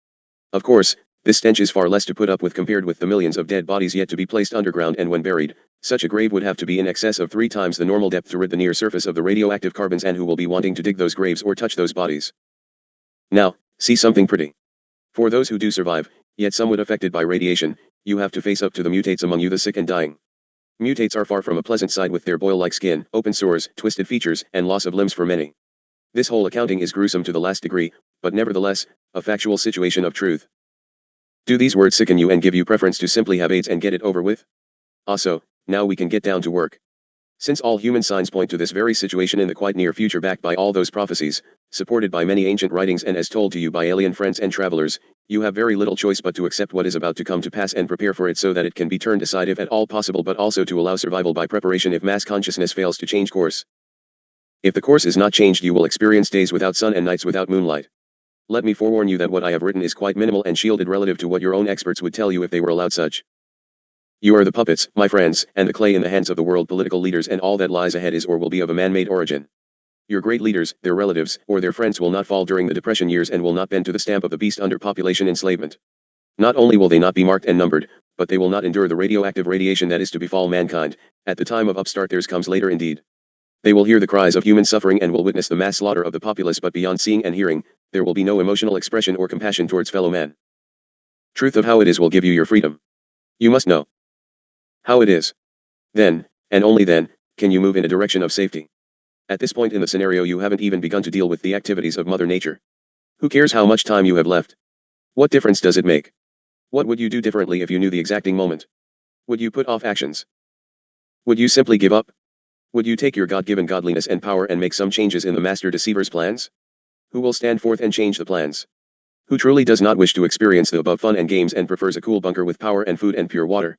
Of course, this stench is far less to put up with compared with the millions of dead bodies yet to be placed underground, and when buried, such a grave would have to be in excess of 3 times the normal depth to rid the near surface of the radioactive carbons, and who will be wanting to dig those graves or touch those bodies? Now, see something pretty. For those who do survive, yet somewhat affected by radiation, you have to face up to the mutates among you, the sick and dying. Mutates are far from a pleasant sight with their boil-like skin, open sores, twisted features, and loss of limbs for many. This whole accounting is gruesome to the last degree, but nevertheless, a factual situation of truth. Do these words sicken you and give you preference to simply have AIDS and get it over with? Also, now we can get down to work. Since all human signs point to this very situation in the quite near future, backed by all those prophecies, supported by many ancient writings and as told to you by alien friends and travelers, you have very little choice but to accept what is about to come to pass and prepare for it so that it can be turned aside if at all possible, but also to allow survival by preparation if mass consciousness fails to change course. If the course is not changed, you will experience days without sun and nights without moonlight. Let me forewarn you that what I have written is quite minimal and shielded relative to what your own experts would tell you if they were allowed such. You are the puppets, my friends, and the clay in the hands of the world political leaders, and all that lies ahead is or will be of a man-made origin. Your great leaders, their relatives, or their friends will not fall during the Depression years and will not bend to the stamp of the beast under population enslavement. Not only will they not be marked and numbered, but they will not endure the radioactive radiation that is to befall mankind. At the time of upstart theirs comes later indeed. They will hear the cries of human suffering and will witness the mass slaughter of the populace, but beyond seeing and hearing, there will be no emotional expression or compassion towards fellow man. Truth of how it is will give you your freedom. You must know how it is. Then, and only then, can you move in a direction of safety. At this point in the scenario you haven't even begun to deal with the activities of Mother Nature. Who cares how much time you have left? What difference does it make? What would you do differently if you knew the exacting moment? Would you put off actions? Would you simply give up? Would you take your God-given godliness and power and make some changes in the master deceiver's plans? Who will stand forth and change the plans? Who truly does not wish to experience the above fun and games and prefers a cool bunker with power and food and pure water?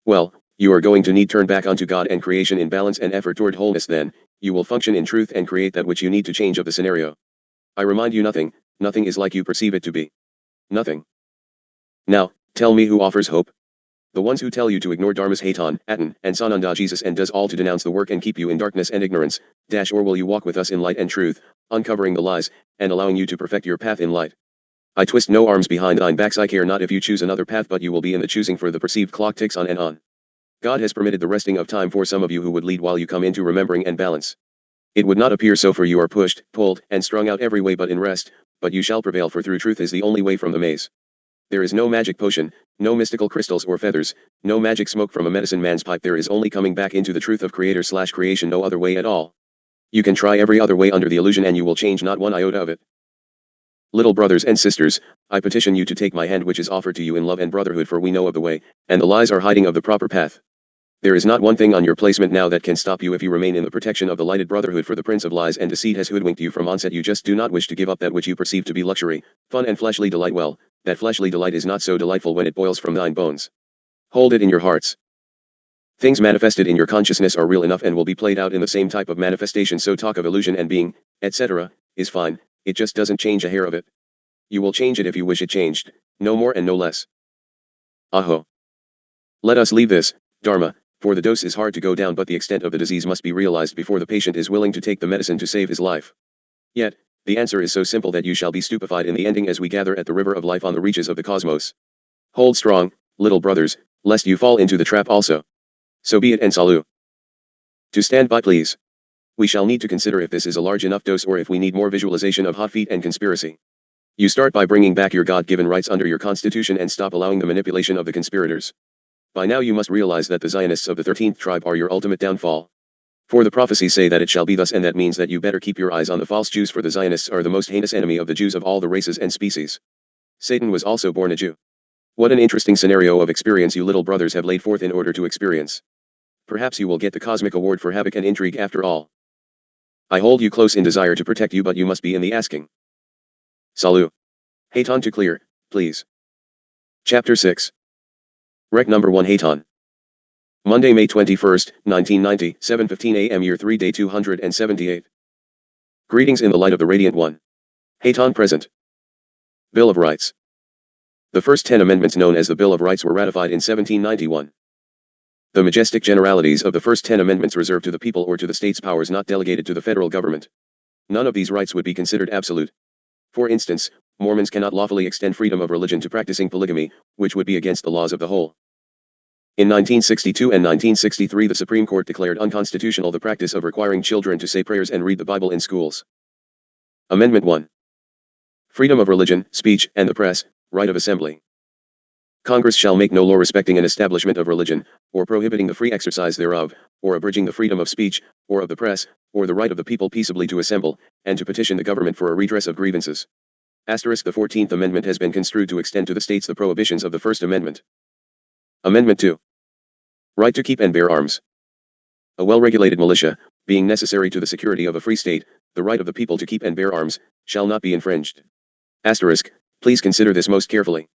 Well, you are going to need turn back unto God and creation in balance and effort toward wholeness. Then, you will function in truth and create that which you need to change of the scenario. I remind you, nothing is like you perceive it to be. Nothing. Now, tell me who offers hope? The ones who tell you to ignore Dharma's Hatan, Atan, and Sananda Jesus and does all to denounce the work and keep you in darkness and ignorance, or will you walk with us in light and truth, uncovering the lies, and allowing you to perfect your path in light? I twist no arms behind thine backs. I care not if you choose another path, but you will be in the choosing, for the perceived clock ticks on and on. God has permitted the resting of time for some of you who would lead while you come into remembering and balance. It would not appear so, for you are pushed, pulled, and strung out every way but in rest, but you shall prevail, for through truth is the only way from the maze. There is no magic potion, no mystical crystals or feathers, no magic smoke from a medicine man's pipe. There is only coming back into the truth of creator/creation, no other way at all. You can try every other way under the illusion and you will change not one iota of it. Little brothers and sisters, I petition you to take my hand which is offered to you in love and brotherhood, for we know of the way, and the lies are hiding of the proper path. There is not one thing on your placement now that can stop you if you remain in the protection of the lighted brotherhood, for the prince of lies and deceit has hoodwinked you from onset. You just do not wish to give up that which you perceive to be luxury, fun and fleshly delight. Well, that fleshly delight is not so delightful when it boils from thine bones. Hold it in your hearts. Things manifested in your consciousness are real enough and will be played out in the same type of manifestation, so talk of illusion and being, etc., is fine, it just doesn't change a hair of it. You will change it if you wish it changed, no more and no less. Aho. Let us leave this, Dharma, for the dose is hard to go down, but the extent of the disease must be realized before the patient is willing to take the medicine to save his life. Yet, the answer is so simple that you shall be stupefied in the ending as we gather at the river of life on the reaches of the cosmos. Hold strong, little brothers, lest you fall into the trap also. So be it, and salut. To stand by, please. We shall need to consider if this is a large enough dose or if we need more visualization of hot feet and conspiracy. You start by bringing back your God-given rights under your constitution and stop allowing the manipulation of the conspirators. By now you must realize that the Zionists of the 13th tribe are your ultimate downfall. For the prophecies say that it shall be thus, and that means that you better keep your eyes on the false Jews, for the Zionists are the most heinous enemy of the Jews of all the races and species. Satan was also born a Jew. What an interesting scenario of experience you little brothers have laid forth in order to experience. Perhaps you will get the cosmic award for havoc and intrigue after all. I hold you close in desire to protect you, but you must be in the asking. Salut. Haton to clear, please. Chapter 6. Rec number 1 Haton. Monday, May 21st, 1990, 7:15 a.m. Year 3 Day 278. Greetings in the light of the Radiant One. Haton present. Bill of Rights. The first 10 amendments, known as the Bill of Rights, were ratified in 1791. The majestic generalities of the first 10 amendments reserved to the people or to the states powers not delegated to the federal government. None of these rights would be considered absolute. For instance, Mormons cannot lawfully extend freedom of religion to practicing polygamy, which would be against the laws of the whole. In 1962 and 1963, the Supreme Court declared unconstitutional the practice of requiring children to say prayers and read the Bible in schools. Amendment 1. Freedom of religion, speech, and the press, right of assembly. Congress shall make no law respecting an establishment of religion, or prohibiting the free exercise thereof, or abridging the freedom of speech, or of the press, or the right of the people peaceably to assemble, and to petition the government for a redress of grievances. Asterisk, the 14th Amendment has been construed to extend to the states the prohibitions of the First Amendment. Amendment 2. Right to keep and bear arms. A well-regulated militia, being necessary to the security of a free state, the right of the people to keep and bear arms, shall not be infringed. Asterisk, please consider this most carefully.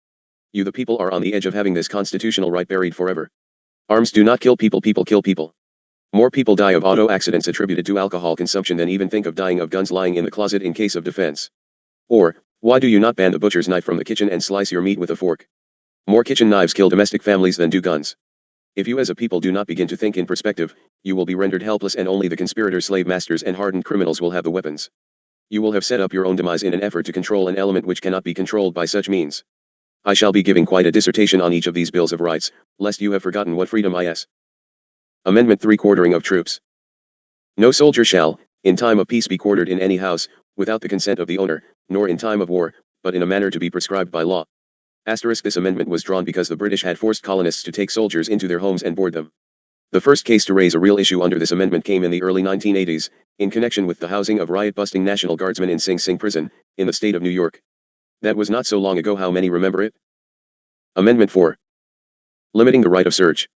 You the people are on the edge of having this constitutional right buried forever. Arms do not kill people, people kill people. More people die of auto accidents attributed to alcohol consumption than even think of dying of guns lying in the closet in case of defense. Or, why do you not ban the butcher's knife from the kitchen and slice your meat with a fork? More kitchen knives kill domestic families than do guns. If you as a people do not begin to think in perspective, you will be rendered helpless, and only the conspirators, slave masters, and hardened criminals will have the weapons. You will have set up your own demise in an effort to control an element which cannot be controlled by such means. I shall be giving quite a dissertation on each of these bills of rights, lest you have forgotten what freedom is. Amendment 3. Quartering of troops. No soldier shall, in time of peace, be quartered in any house, without the consent of the owner, nor in time of war, but in a manner to be prescribed by law. Asterisk, this amendment was drawn because the British had forced colonists to take soldiers into their homes and board them. The first case to raise a real issue under this amendment came in the early 1980s, in connection with the housing of riot-busting National Guardsmen in Sing Sing Prison, in the state of New York. That was not so long ago. How many remember it? Amendment 4. Limiting the right of search.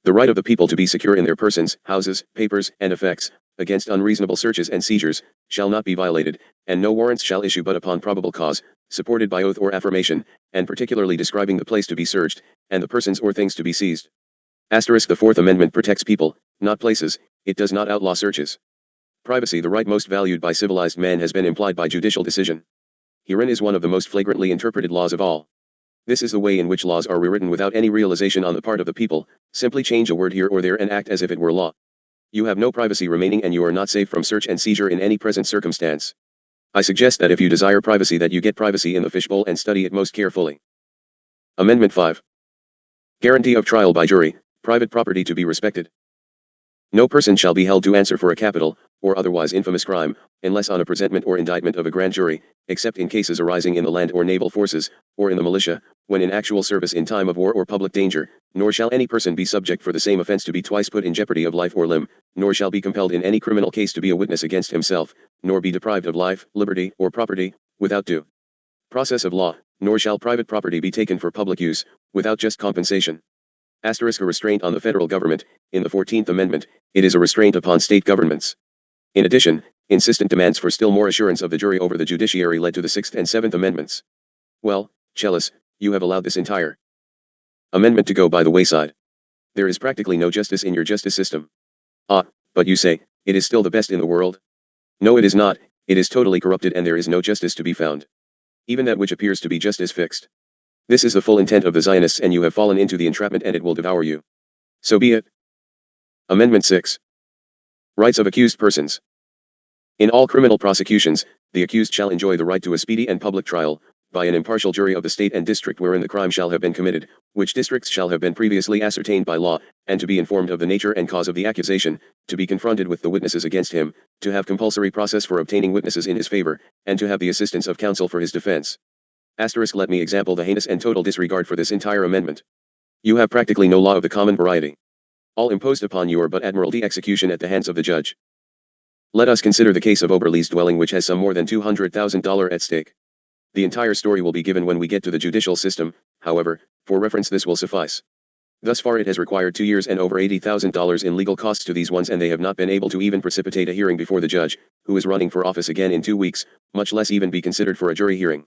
The right of the people to be secure in their persons, houses, papers, and effects, against unreasonable searches and seizures, shall not be violated, and no warrants shall issue but upon probable cause, supported by oath or affirmation, and particularly describing the place to be searched, and the persons or things to be seized. Asterisk, the Fourth Amendment protects people, not places. It does not outlaw searches. Privacy, the right most valued by civilized man, has been implied by judicial decision. Herein is one of the most flagrantly interpreted laws of all. This is the way in which laws are rewritten without any realization on the part of the people. Simply change a word here or there and act as if it were law. You have no privacy remaining, and you are not safe from search and seizure in any present circumstance. I suggest that if you desire privacy, that you get privacy in the fishbowl and study it most carefully. Amendment 5. Guarantee of trial by jury, private property to be respected. No person shall be held to answer for a capital, or otherwise infamous crime, unless on a presentment or indictment of a grand jury, except in cases arising in the land or naval forces, or in the militia, when in actual service in time of war or public danger, nor shall any person be subject for the same offense to be twice put in jeopardy of life or limb, nor shall be compelled in any criminal case to be a witness against himself, nor be deprived of life, liberty, or property, without due process of law, nor shall private property be taken for public use, without just compensation. Asterisk, a restraint on the federal government. In the 14th Amendment, it is a restraint upon state governments. In addition, insistent demands for still more assurance of the jury over the judiciary led to the 6th and 7th Amendments. Well, Chellis, you have allowed this entire amendment to go by the wayside. There is practically no justice in your justice system. Ah, but you say, it is still the best in the world? No, it is not. It is totally corrupted, and there is no justice to be found. Even that which appears to be just is fixed. This is the full intent of the Zionists, and you have fallen into the entrapment, and it will devour you. So be it. Amendment 6. Rights of accused persons. In all criminal prosecutions, the accused shall enjoy the right to a speedy and public trial, by an impartial jury of the state and district wherein the crime shall have been committed, which districts shall have been previously ascertained by law, and to be informed of the nature and cause of the accusation, to be confronted with the witnesses against him, to have compulsory process for obtaining witnesses in his favor, and to have the assistance of counsel for his defense. Asterisk, let me example the heinous and total disregard for this entire amendment. You have practically no law of the common variety. all imposed upon your but admiralty execution at the hands of the judge. Let us consider the case of Oberle's dwelling, which has some more than $200,000 at stake. The entire story will be given when we get to the judicial system, however, for reference this will suffice. Thus far it has required 2 years and over $80,000 in legal costs to these ones, and they have not been able to even precipitate a hearing before the judge, who is running for office again in 2 weeks, much less even be considered for a jury hearing.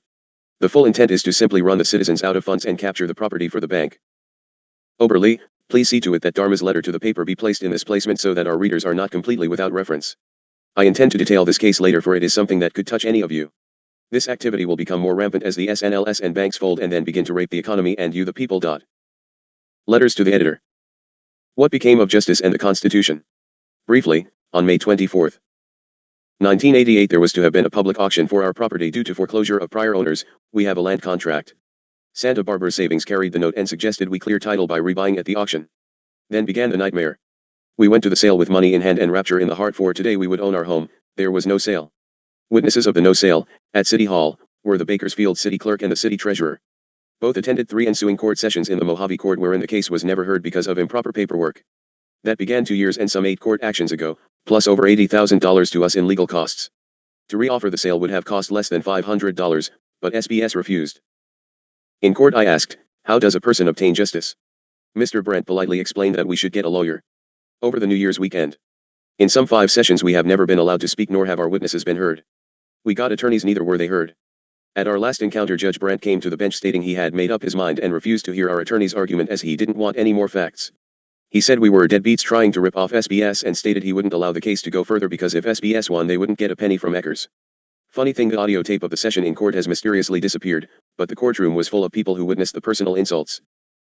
The full intent is to simply run the citizens out of funds and capture the property for the bank. Oberle, please see to it that Dharma's letter to the paper be placed in this placement so that our readers are not completely without reference. I intend to detail this case later, for it is something that could touch any of you. This activity will become more rampant as the SNLS and banks fold and then begin to rape the economy and you the people. Letters to the editor. What became of justice and the Constitution? Briefly, on May 24, 1988 there was to have been a public auction for our property due to foreclosure of prior owners. We have a land contract. Santa Barbara Savings carried the note and suggested we clear title by rebuying at the auction. Then began the nightmare. We went to the sale with money in hand and rapture in the heart, for today we would own our home. There was no sale. Witnesses of the no sale, at City Hall, were the Bakersfield city clerk and the city treasurer. Both attended 3 ensuing court sessions in the Mojave court, wherein the case was never heard because of improper paperwork. That began 2 years and some 8 court actions ago, plus over $80,000 to us in legal costs. To reoffer the sale would have cost less than $500, but SBS refused. In court I asked, how does a person obtain justice? Mr. Brent politely explained that we should get a lawyer. Over the New Year's weekend. In some 5 sessions we have never been allowed to speak, nor have our witnesses been heard. We got attorneys, neither were they heard. At our last encounter Judge Brandt came to the bench stating he had made up his mind and refused to hear our attorney's argument as he didn't want any more facts. He said we were deadbeats trying to rip off SBS and stated he wouldn't allow the case to go further because if SBS won they wouldn't get a penny from Eckers. Funny thing, the audio tape of the session in court has mysteriously disappeared, but the courtroom was full of people who witnessed the personal insults.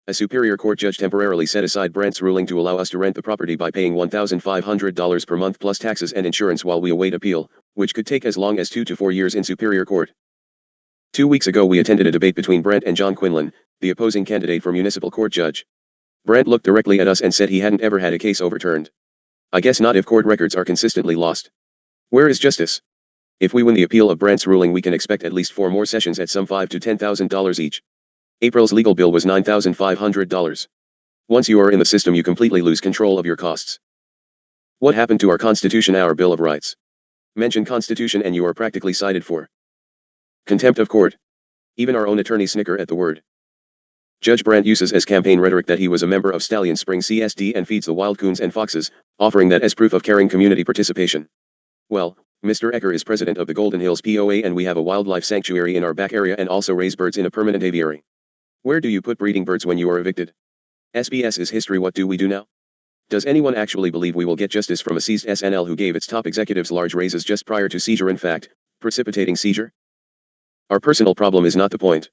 A superior court judge temporarily set aside Brandt's ruling to allow us to rent the property by paying $1,500 per month plus taxes and insurance while we await appeal, which could take as long as 2 to 4 years in superior court. 2 weeks ago we attended a debate between Brandt and John Quinlan, the opposing candidate for municipal court judge. Brandt looked directly at us and said he hadn't ever had a case overturned. I guess not if court records are consistently lost. Where is justice? If we win the appeal of Brandt's ruling we can expect at least 4 more sessions at some $5,000 to $10,000 each. April's legal bill was $9,500. Once you are in the system you completely lose control of your costs. What happened to our Constitution, our Bill of Rights? Mention Constitution and you are practically cited for contempt of court. Even our own attorney snicker at the word. Judge Brandt uses as campaign rhetoric that he was a member of Stallion Spring CSD and feeds the wild coons and foxes, offering that as proof of caring community participation. Well, Mr. Ecker is president of the Golden Hills POA and we have a wildlife sanctuary in our back area and also raise birds in a permanent aviary. Where do you put breeding birds when you are evicted? SBS is history. What do we do now? Does anyone actually believe we will get justice from a seized SNL who gave its top executives large raises just prior to seizure, in fact, precipitating seizure? Our personal problem is not the point.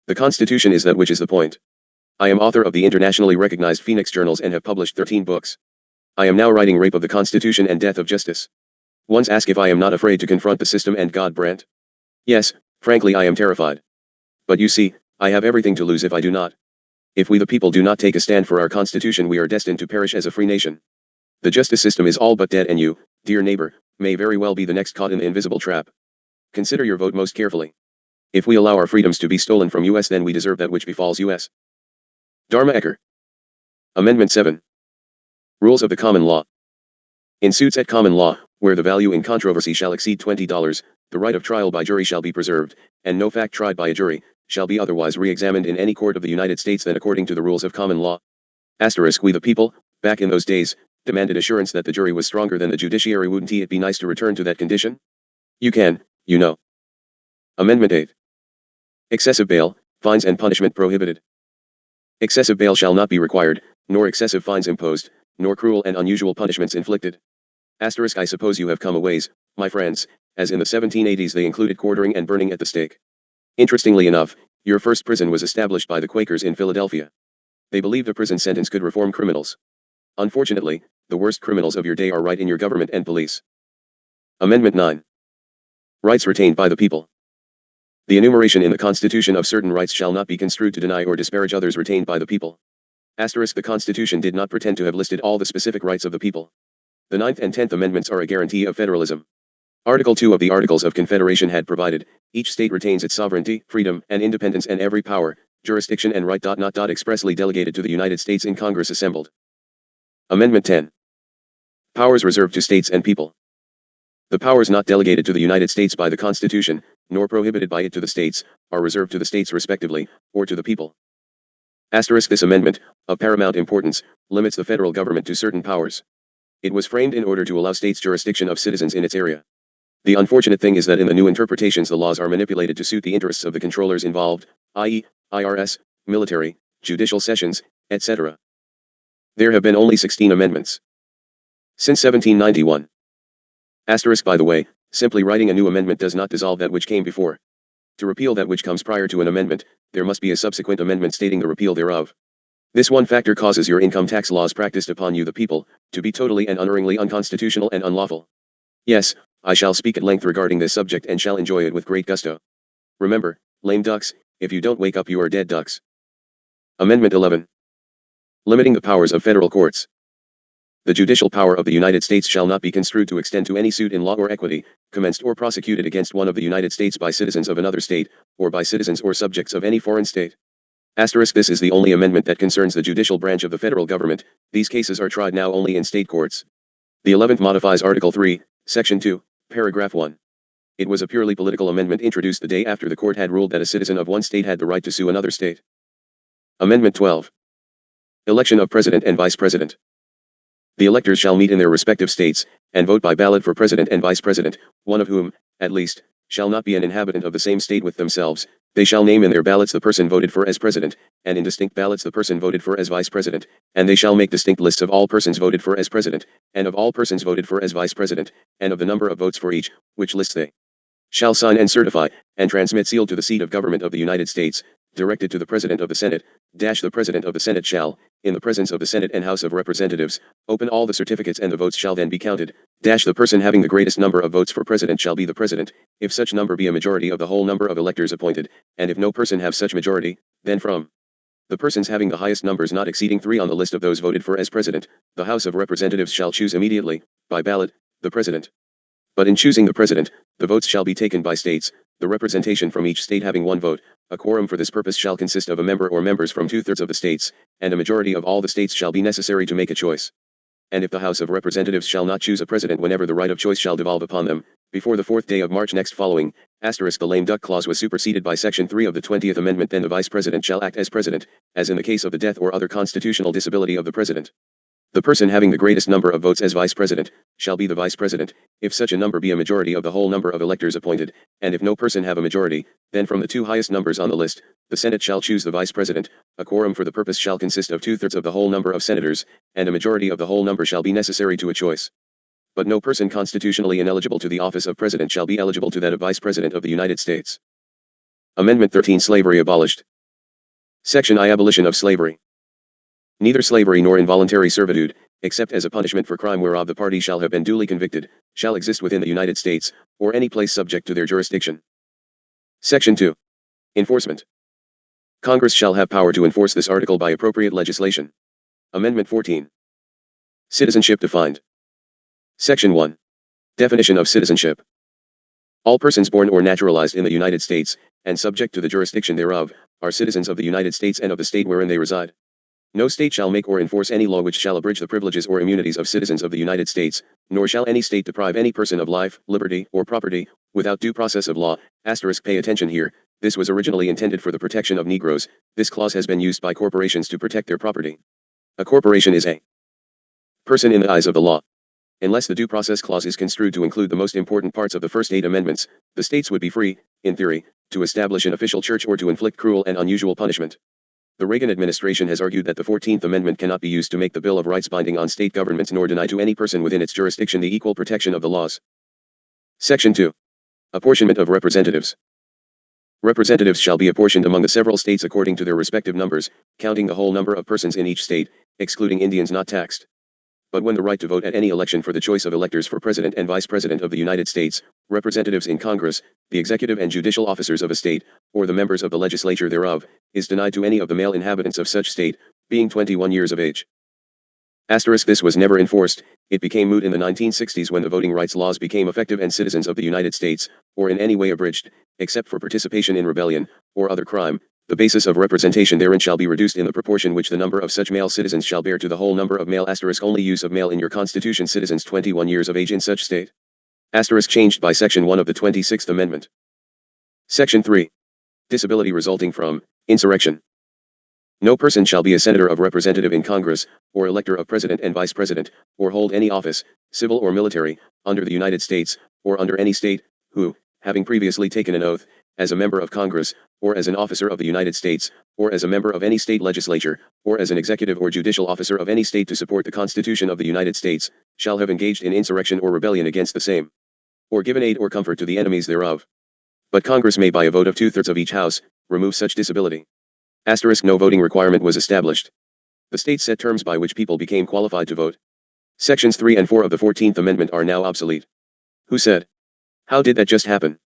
The Constitution is that which is the point. I am author of the internationally recognized Phoenix Journals and have published 13 books. I am now writing Rape of the Constitution and Death of Justice. Ones ask if I am not afraid to confront the system and God, Brandt. Yes, frankly I am terrified. But you see, I have everything to lose if I do not. If we the people do not take a stand for our Constitution we are destined to perish as a free nation. The justice system is all but dead and you, dear neighbor, may very well be the next caught in the invisible trap. Consider your vote most carefully. If we allow our freedoms to be stolen from us then we deserve that which befalls us. Dharma Ecker. Amendment 7. Rules of the Common Law. In suits at common law, where the value in controversy shall exceed $20, the right of trial by jury shall be preserved, and no fact tried by a jury shall be otherwise re-examined in any court of the United States than according to the rules of common law. We the people, back in those days, demanded assurance that the jury was stronger than the judiciary. Wouldn't it be nice to return to that condition? You can, you know. Amendment 8. Excessive bail, fines and punishment prohibited. Excessive bail shall not be required, nor excessive fines imposed, nor cruel and unusual punishments inflicted. I suppose you have come a ways, my friends, as in the 1780s they included quartering and burning at the stake. Interestingly enough, your first prison was established by the Quakers in Philadelphia. They believed a prison sentence could reform criminals. Unfortunately, the worst criminals of your day are right in your government and police. Amendment 9. Rights retained by the people. The enumeration in the Constitution of certain rights shall not be construed to deny or disparage others retained by the people. The Constitution did not pretend to have listed all the specific rights of the people. The 9th and 10th Amendments are a guarantee of federalism. Article 2 of the Articles of Confederation had provided, each state retains its sovereignty, freedom, and independence and every power, jurisdiction and right not expressly delegated to the United States in Congress assembled. Amendment 10. Powers reserved to states and people. The powers not delegated to the United States by the Constitution, nor prohibited by it to the states, are reserved to the states respectively, or to the people. Asterisk. This amendment, of paramount importance, limits the federal government to certain powers. It was framed in order to allow states jurisdiction of citizens in its area. The unfortunate thing is that in the new interpretations the laws are manipulated to suit the interests of the controllers involved, i.e., IRS, military, judicial sessions, etc. There have been only 16 amendments since 1791. Asterisk. By the way, simply writing a new amendment does not dissolve that which came before. To repeal that which comes prior to an amendment, there must be a subsequent amendment stating the repeal thereof. This one factor causes your income tax laws practiced upon you the people, to be totally and unerringly unconstitutional and unlawful. Yes, I shall speak at length regarding this subject and shall enjoy it with great gusto. Remember, lame ducks, if you don't wake up you are dead ducks. Amendment 11. Limiting the powers of federal courts. The judicial power of the United States shall not be construed to extend to any suit in law or equity, commenced or prosecuted against one of the United States by citizens of another state, or by citizens or subjects of any foreign state. Asterisk. This is the only amendment that concerns the judicial branch of the federal government. These cases are tried now only in state courts. The 11th modifies Article 3, Section 2, Paragraph 1. It was a purely political amendment introduced the day after the court had ruled that a citizen of one state had the right to sue another state. Amendment 12. Election of President and Vice President. The electors shall meet in their respective states, and vote by ballot for President and Vice President, one of whom, at least, shall not be an inhabitant of the same state with themselves. They shall name in their ballots the person voted for as President, and in distinct ballots the person voted for as Vice President, and they shall make distinct lists of all persons voted for as President, and of all persons voted for as Vice President, and of the number of votes for each, which lists they shall sign and certify, and transmit sealed to the seat of government of the United States, directed to the President of the Senate, the President of the Senate shall, in the presence of the Senate and House of Representatives, open all the certificates and the votes shall then be counted, the person having the greatest number of votes for President shall be the President, if such number be a majority of the whole number of electors appointed, and if no person have such majority, then from the persons having the highest numbers not exceeding 3 on the list of those voted for as President, the House of Representatives shall choose immediately, by ballot, the President. But in choosing the President, the votes shall be taken by states, the representation from each state having 1 vote. A quorum for this purpose shall consist of a member or members from 2/3 of the states, and a majority of all the states shall be necessary to make a choice. And if the House of Representatives shall not choose a president whenever the right of choice shall devolve upon them, before the 4th day of March next following, asterisk. The lame duck clause was superseded by Section 3 of the 20th Amendment. Then the Vice President shall act as President, as in the case of the death or other constitutional disability of the President. The person having the greatest number of votes as Vice President, shall be the Vice President, if such a number be a majority of the whole number of electors appointed, and if no person have a majority, then from the 2 highest numbers on the list, the Senate shall choose the Vice President. A quorum for the purpose shall consist of 2/3 of the whole number of senators, and a majority of the whole number shall be necessary to a choice. But no person constitutionally ineligible to the office of President shall be eligible to that of Vice President of the United States. Amendment 13. Slavery abolished. Section I. Abolition of slavery. Neither slavery nor involuntary servitude, except as a punishment for crime whereof the party shall have been duly convicted, shall exist within the United States, or any place subject to their jurisdiction. Section 2. Enforcement. Congress shall have power to enforce this article by appropriate legislation. Amendment 14. Citizenship defined. Section 1. Definition of citizenship. All persons born or naturalized in the United States, and subject to the jurisdiction thereof, are citizens of the United States and of the state wherein they reside. No state shall make or enforce any law which shall abridge the privileges or immunities of citizens of the United States, nor shall any state deprive any person of life, liberty, or property, without due process of law. Asterisk. Pay attention here, this was originally intended for the protection of Negroes. This clause has been used by corporations to protect their property. A corporation is a person in the eyes of the law. Unless the due process clause is construed to include the most important parts of the first 8 amendments, the states would be free, in theory, to establish an official church or to inflict cruel and unusual punishment. The Reagan administration has argued that the 14th Amendment cannot be used to make the Bill of Rights binding on state governments nor deny to any person within its jurisdiction the equal protection of the laws. Section 2. Apportionment of representatives. Representatives shall be apportioned among the several states according to their respective numbers, counting the whole number of persons in each state, excluding Indians not taxed. But when the right to vote at any election for the choice of electors for President and Vice President of the United States, representatives in Congress, the executive and judicial officers of a state, or the members of the legislature thereof, is denied to any of the male inhabitants of such state, being 21 years of age. Asterisk. This was never enforced. It became moot in the 1960s when the voting rights laws became effective and citizens of the United States, or in any way abridged, except for participation in rebellion, or other crime, The basis of representation therein shall be reduced in the proportion which the number of such male citizens shall bear to the whole number of male * only use of male in your Constitution citizens 21 years of age in such state. * changed by Section 1 of the 26th Amendment. Section 3. Disability resulting from insurrection. No person shall be a senator of representative in Congress, or elector of president and vice president, or hold any office, civil or military, under the United States, or under any state, who, having previously taken an oath, as a member of Congress, or as an officer of the United States, or as a member of any state legislature, or as an executive or judicial officer of any state to support the Constitution of the United States, shall have engaged in insurrection or rebellion against the same, or given aid or comfort to the enemies thereof. But Congress may by a vote of 2/3 of each house, remove such disability. No voting requirement was established. The states set terms by which people became qualified to vote. Sections 3 and 4 of the 14th Amendment are now obsolete. Who said? How did that just happen?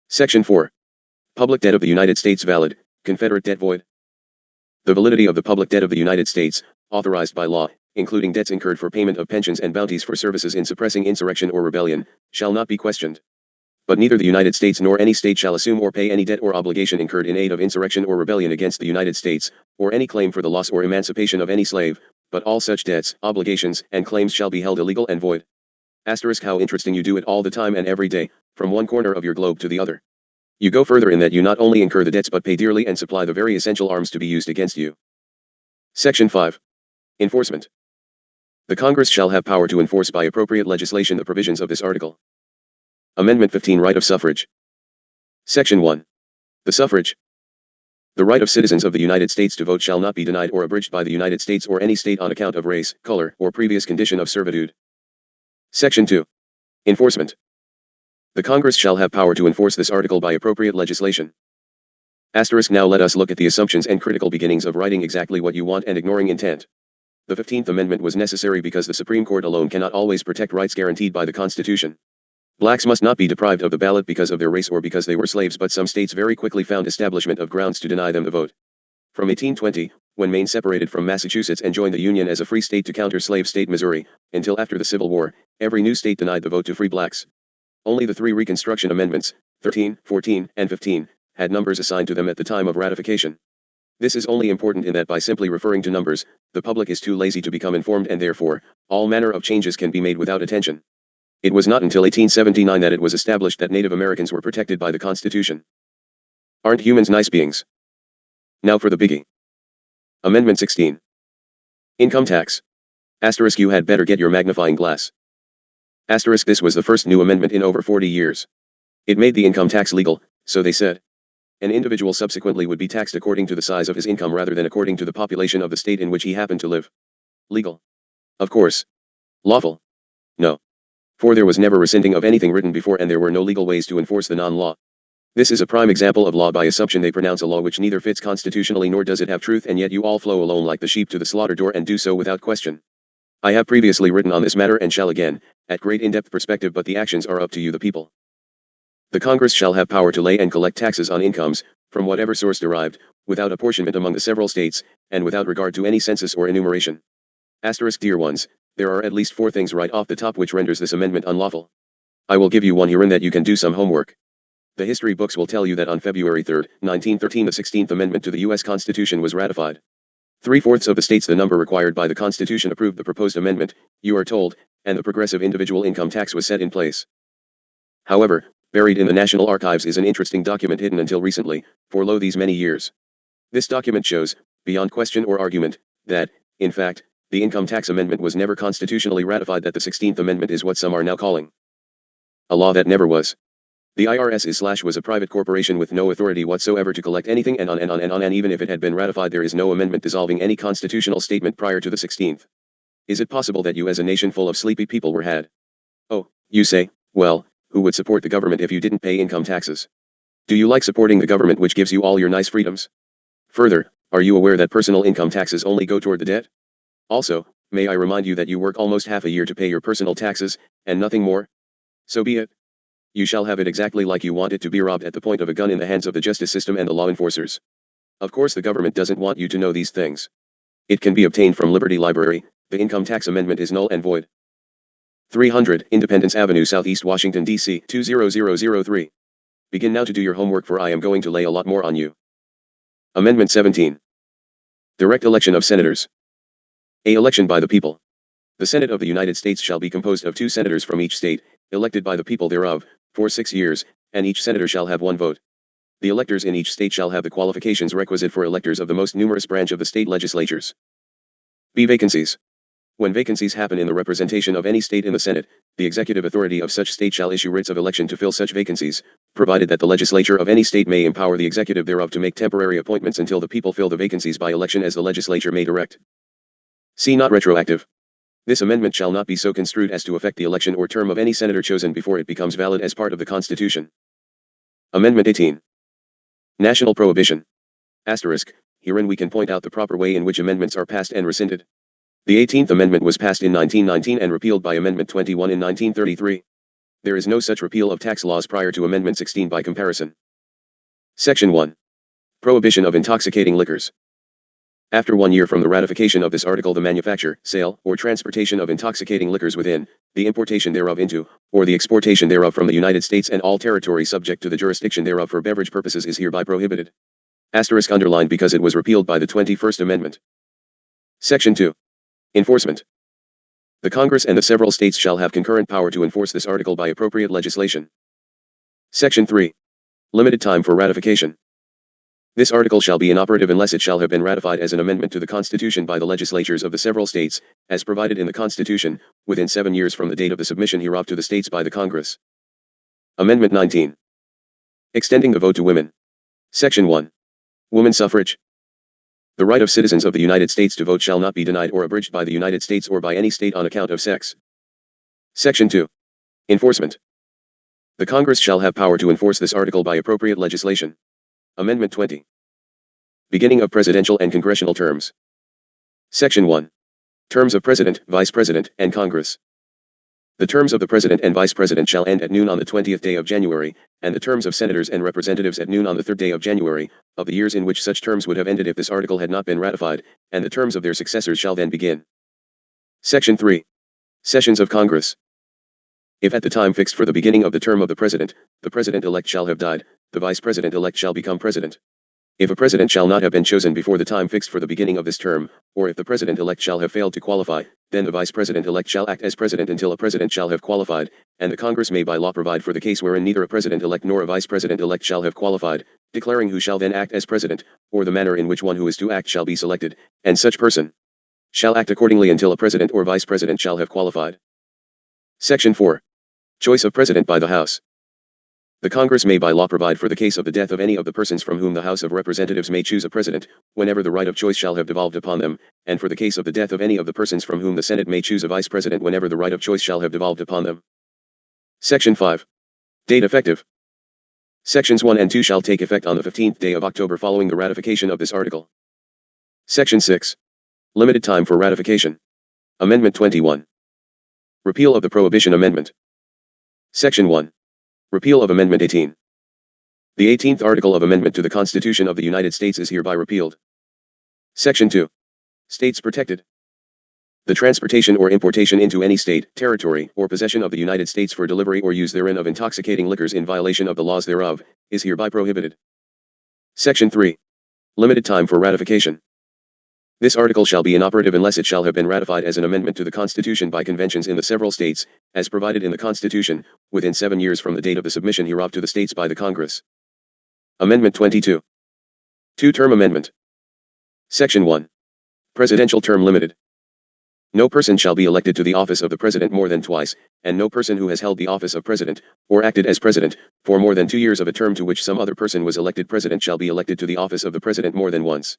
Section 4. Public debt of the United States valid, Confederate debt void. The validity of the public debt of the United States, authorized by law, including debts incurred for payment of pensions and bounties for services in suppressing insurrection or rebellion, shall not be questioned. But neither the United States nor any state shall assume or pay any debt or obligation incurred in aid of insurrection or rebellion against the United States, or any claim for the loss or emancipation of any slave, but all such debts, obligations, and claims shall be held illegal and void. How interesting you do it all the time and every day, from one corner of your globe to the other. You go further in that you not only incur the debts but pay dearly and supply the very essential arms to be used against you. Section 5. Enforcement. The Congress shall have power to enforce by appropriate legislation the provisions of this article. Amendment 15 Right of suffrage. Section 1. The suffrage. The right of citizens of the United States to vote shall not be denied or abridged by the United States or any state on account of race, color, or previous condition of servitude. Section 2. Enforcement. The Congress shall have power to enforce this article by appropriate legislation. Now let us look at the assumptions and critical beginnings of writing exactly what you want and ignoring intent. The 15th Amendment was necessary because the Supreme Court alone cannot always protect rights guaranteed by the Constitution. Blacks must not be deprived of the ballot because of their race or because they were slaves, but some states very quickly found establishment of grounds to deny them the vote. From 1820, when Maine separated from Massachusetts and joined the Union as a free state to counter slave state Missouri, until after the Civil War, every new state denied the vote to free blacks. Only the 3 Reconstruction Amendments, 13, 14, and 15, had numbers assigned to them at the time of ratification. This is only important in that by simply referring to numbers, the public is too lazy to become informed and therefore, all manner of changes can be made without attention. It was not until 1879 that it was established that Native Americans were protected by the Constitution. Aren't humans nice beings? Now for the biggie. Amendment 16. Income tax. You had better get your magnifying glass. This was the first new amendment in over 40 years. It made the income tax legal, so they said. An individual subsequently would be taxed according to the size of his income rather than according to the population of the state in which he happened to live. Legal. Of course. Lawful. No. For there was never rescinding of anything written before and there were no legal ways to enforce the non-law. This is a prime example of law by assumption. They pronounce a law which neither fits constitutionally nor does it have truth, and yet you all flow alone like the sheep to the slaughter door and do so without question. I have previously written on this matter and shall again, at great in-depth perspective, but the actions are up to you the people. The Congress shall have power to lay and collect taxes on incomes, from whatever source derived, without apportionment among the several states, and without regard to any census or enumeration. Dear ones, there are at least 4 things right off the top which renders this amendment unlawful. I will give you one herein that you can do some homework. The history books will tell you that on February 3, 1913 the 16th Amendment to the U.S. Constitution was ratified. 3/4 of the states, the number required by the Constitution, approved the proposed amendment, you are told, and the progressive individual income tax was set in place. However, buried in the National Archives is an interesting document hidden until recently, for lo these many years. This document shows, beyond question or argument, that, in fact, the income tax amendment was never constitutionally ratified, that the 16th Amendment is what some are now calling a law that never was. The IRS was a private corporation with no authority whatsoever to collect anything, and on and on and on, and even if it had been ratified there is no amendment dissolving any constitutional statement prior to the 16th. Is it possible that you as a nation full of sleepy people were had? Oh, you say, well, who would support the government if you didn't pay income taxes? Do you like supporting the government which gives you all your nice freedoms? Further, are you aware that personal income taxes only go toward the debt? Also, may I remind you that you work almost half a year to pay your personal taxes, and nothing more? So be it. You shall have it exactly like you want it to be, robbed at the point of a gun in the hands of the justice system and the law enforcers. Of course the government doesn't want you to know these things. It can be obtained from Liberty Library. The income tax amendment is null and void. 300 Independence Avenue, Southeast Washington, D.C. 20003. Begin now to do your homework, for I am going to lay a lot more on you. Amendment 17. Direct election of senators. A. Election by the people. The Senate of the United States shall be composed of 2 senators from each state, elected by the people thereof, for 6 years, and each senator shall have 1 vote. The electors in each state shall have the qualifications requisite for electors of the most numerous branch of the state legislatures. B. Vacancies. When vacancies happen in the representation of any state in the Senate, the executive authority of such state shall issue writs of election to fill such vacancies, provided that the legislature of any state may empower the executive thereof to make temporary appointments until the people fill the vacancies by election as the legislature may direct. C. Not retroactive. This amendment shall not be so construed as to affect the election or term of any senator chosen before it becomes valid as part of the Constitution. Amendment 18. National prohibition. Asterisk. Herein we can point out the proper way in which amendments are passed and rescinded. The 18th Amendment was passed in 1919 and repealed by Amendment 21 in 1933. There is no such repeal of tax laws prior to Amendment 16 by comparison. Section 1. Prohibition of intoxicating liquors. After 1 year from the ratification of this article, the manufacture, sale, or transportation of intoxicating liquors within, the importation thereof into, or the exportation thereof from the United States and all territory subject to the jurisdiction thereof for beverage purposes is hereby prohibited. Asterisk underlined because it was repealed by the 21st Amendment. Section 2. Enforcement. The Congress and the several states shall have concurrent power to enforce this article by appropriate legislation. Section 3. Limited time for ratification. This article shall be inoperative unless it shall have been ratified as an amendment to the Constitution by the legislatures of the several states, as provided in the Constitution, within 7 years from the date of the submission hereof to the states by the Congress. Amendment 19. Extending the vote to women. Section 1. Woman suffrage. The right of citizens of the United States to vote shall not be denied or abridged by the United States or by any state on account of sex. Section 2. Enforcement. The Congress shall have power to enforce this article by appropriate legislation. Amendment 20. Beginning of presidential and congressional terms. Section 1. Terms of President, Vice President, and Congress. The terms of the President and Vice President shall end at noon on the 20th day of January, and the terms of Senators and Representatives at noon on the 3rd day of January, of the years in which such terms would have ended if this article had not been ratified, and the terms of their successors shall then begin. Section 3. Sessions of Congress. If at the time fixed for the beginning of the term of the President-elect shall have died, the Vice President-elect shall become President. If a President shall not have been chosen before the time fixed for the beginning of this term, or if the President-elect shall have failed to qualify, then the Vice President-elect shall act as President until a President shall have qualified, and the Congress may by law provide for the case wherein neither a President-elect nor a Vice President-elect shall have qualified, declaring who shall then act as President, or the manner in which one who is to act shall be selected, and such person shall act accordingly until a President or Vice President shall have qualified. Section 4. Choice of President by the House. The Congress may by law provide for the case of the death of any of the persons from whom the House of Representatives may choose a President, whenever the right of choice shall have devolved upon them, and for the case of the death of any of the persons from whom the Senate may choose a Vice President whenever the right of choice shall have devolved upon them. Section 5. Date effective. Sections 1 and 2 shall take effect on the 15th day of October following the ratification of this article. Section 6. Limited time for ratification. Amendment 21. Repeal of the Prohibition Amendment. Section 1. Repeal of Amendment 18. The 18th article of amendment to the Constitution of the United States is hereby repealed. Section 2. States protected. The transportation or importation into any state, territory, or possession of the United States for delivery or use therein of intoxicating liquors in violation of the laws thereof, is hereby prohibited. Section 3. Limited time for ratification. This article shall be inoperative unless it shall have been ratified as an amendment to the Constitution by conventions in the several states, as provided in the Constitution, within 7 years from the date of the submission hereof to the states by the Congress. Amendment 22. Two-term amendment. Section 1. Presidential term limited. No person shall be elected to the office of the President more than twice, and no person who has held the office of President, or acted as President, for more than 2 years of a term to which some other person was elected President shall be elected to the office of the President more than once.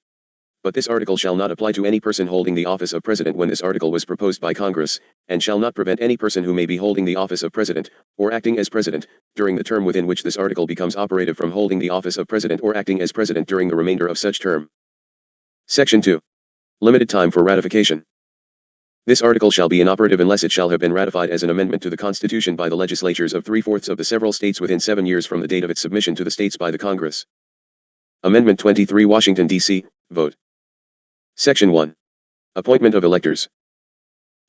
But this article shall not apply to any person holding the office of President when this article was proposed by Congress, and shall not prevent any person who may be holding the office of President, or acting as President, during the term within which this article becomes operative from holding the office of President or acting as President during the remainder of such term. Section 2. Limited time for ratification. This article shall be inoperative unless it shall have been ratified as an amendment to the Constitution by the legislatures of 3/4 of the several states within 7 years from the date of its submission to the states by the Congress. Amendment 23 Washington, D.C., vote. Section 1. Appointment of electors.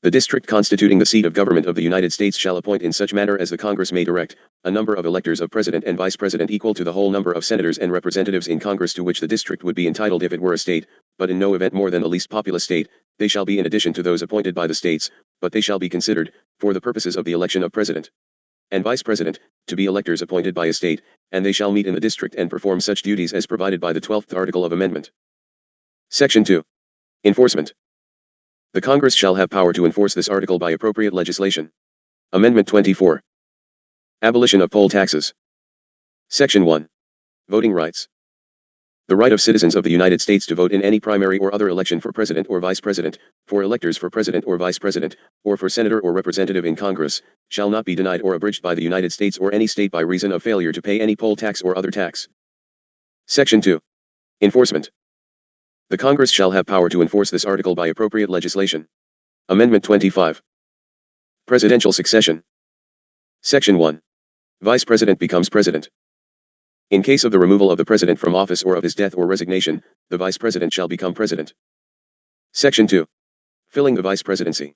The district constituting the seat of government of the United States shall appoint in such manner as the Congress may direct, a number of electors of President and Vice President equal to the whole number of senators and representatives in Congress to which the district would be entitled if it were a state, but in no event more than the least populous state. They shall be in addition to those appointed by the states, but they shall be considered, for the purposes of the election of President and Vice President, to be electors appointed by a state, and they shall meet in the district and perform such duties as provided by the 12th article of amendment. Section 2. Enforcement. The Congress shall have power to enforce this article by appropriate legislation. Amendment 24. Abolition of poll taxes. Section 1. Voting rights. The right of citizens of the United States to vote in any primary or other election for President or Vice President, for electors for President or Vice President, or for Senator or Representative in Congress, shall not be denied or abridged by the United States or any state by reason of failure to pay any poll tax or other tax. Section 2. Enforcement. The Congress shall have power to enforce this article by appropriate legislation. Amendment 25. Presidential succession. Section 1. Vice President becomes President. In case of the removal of the President from office or of his death or resignation, the Vice President shall become President. Section 2. Filling the Vice Presidency.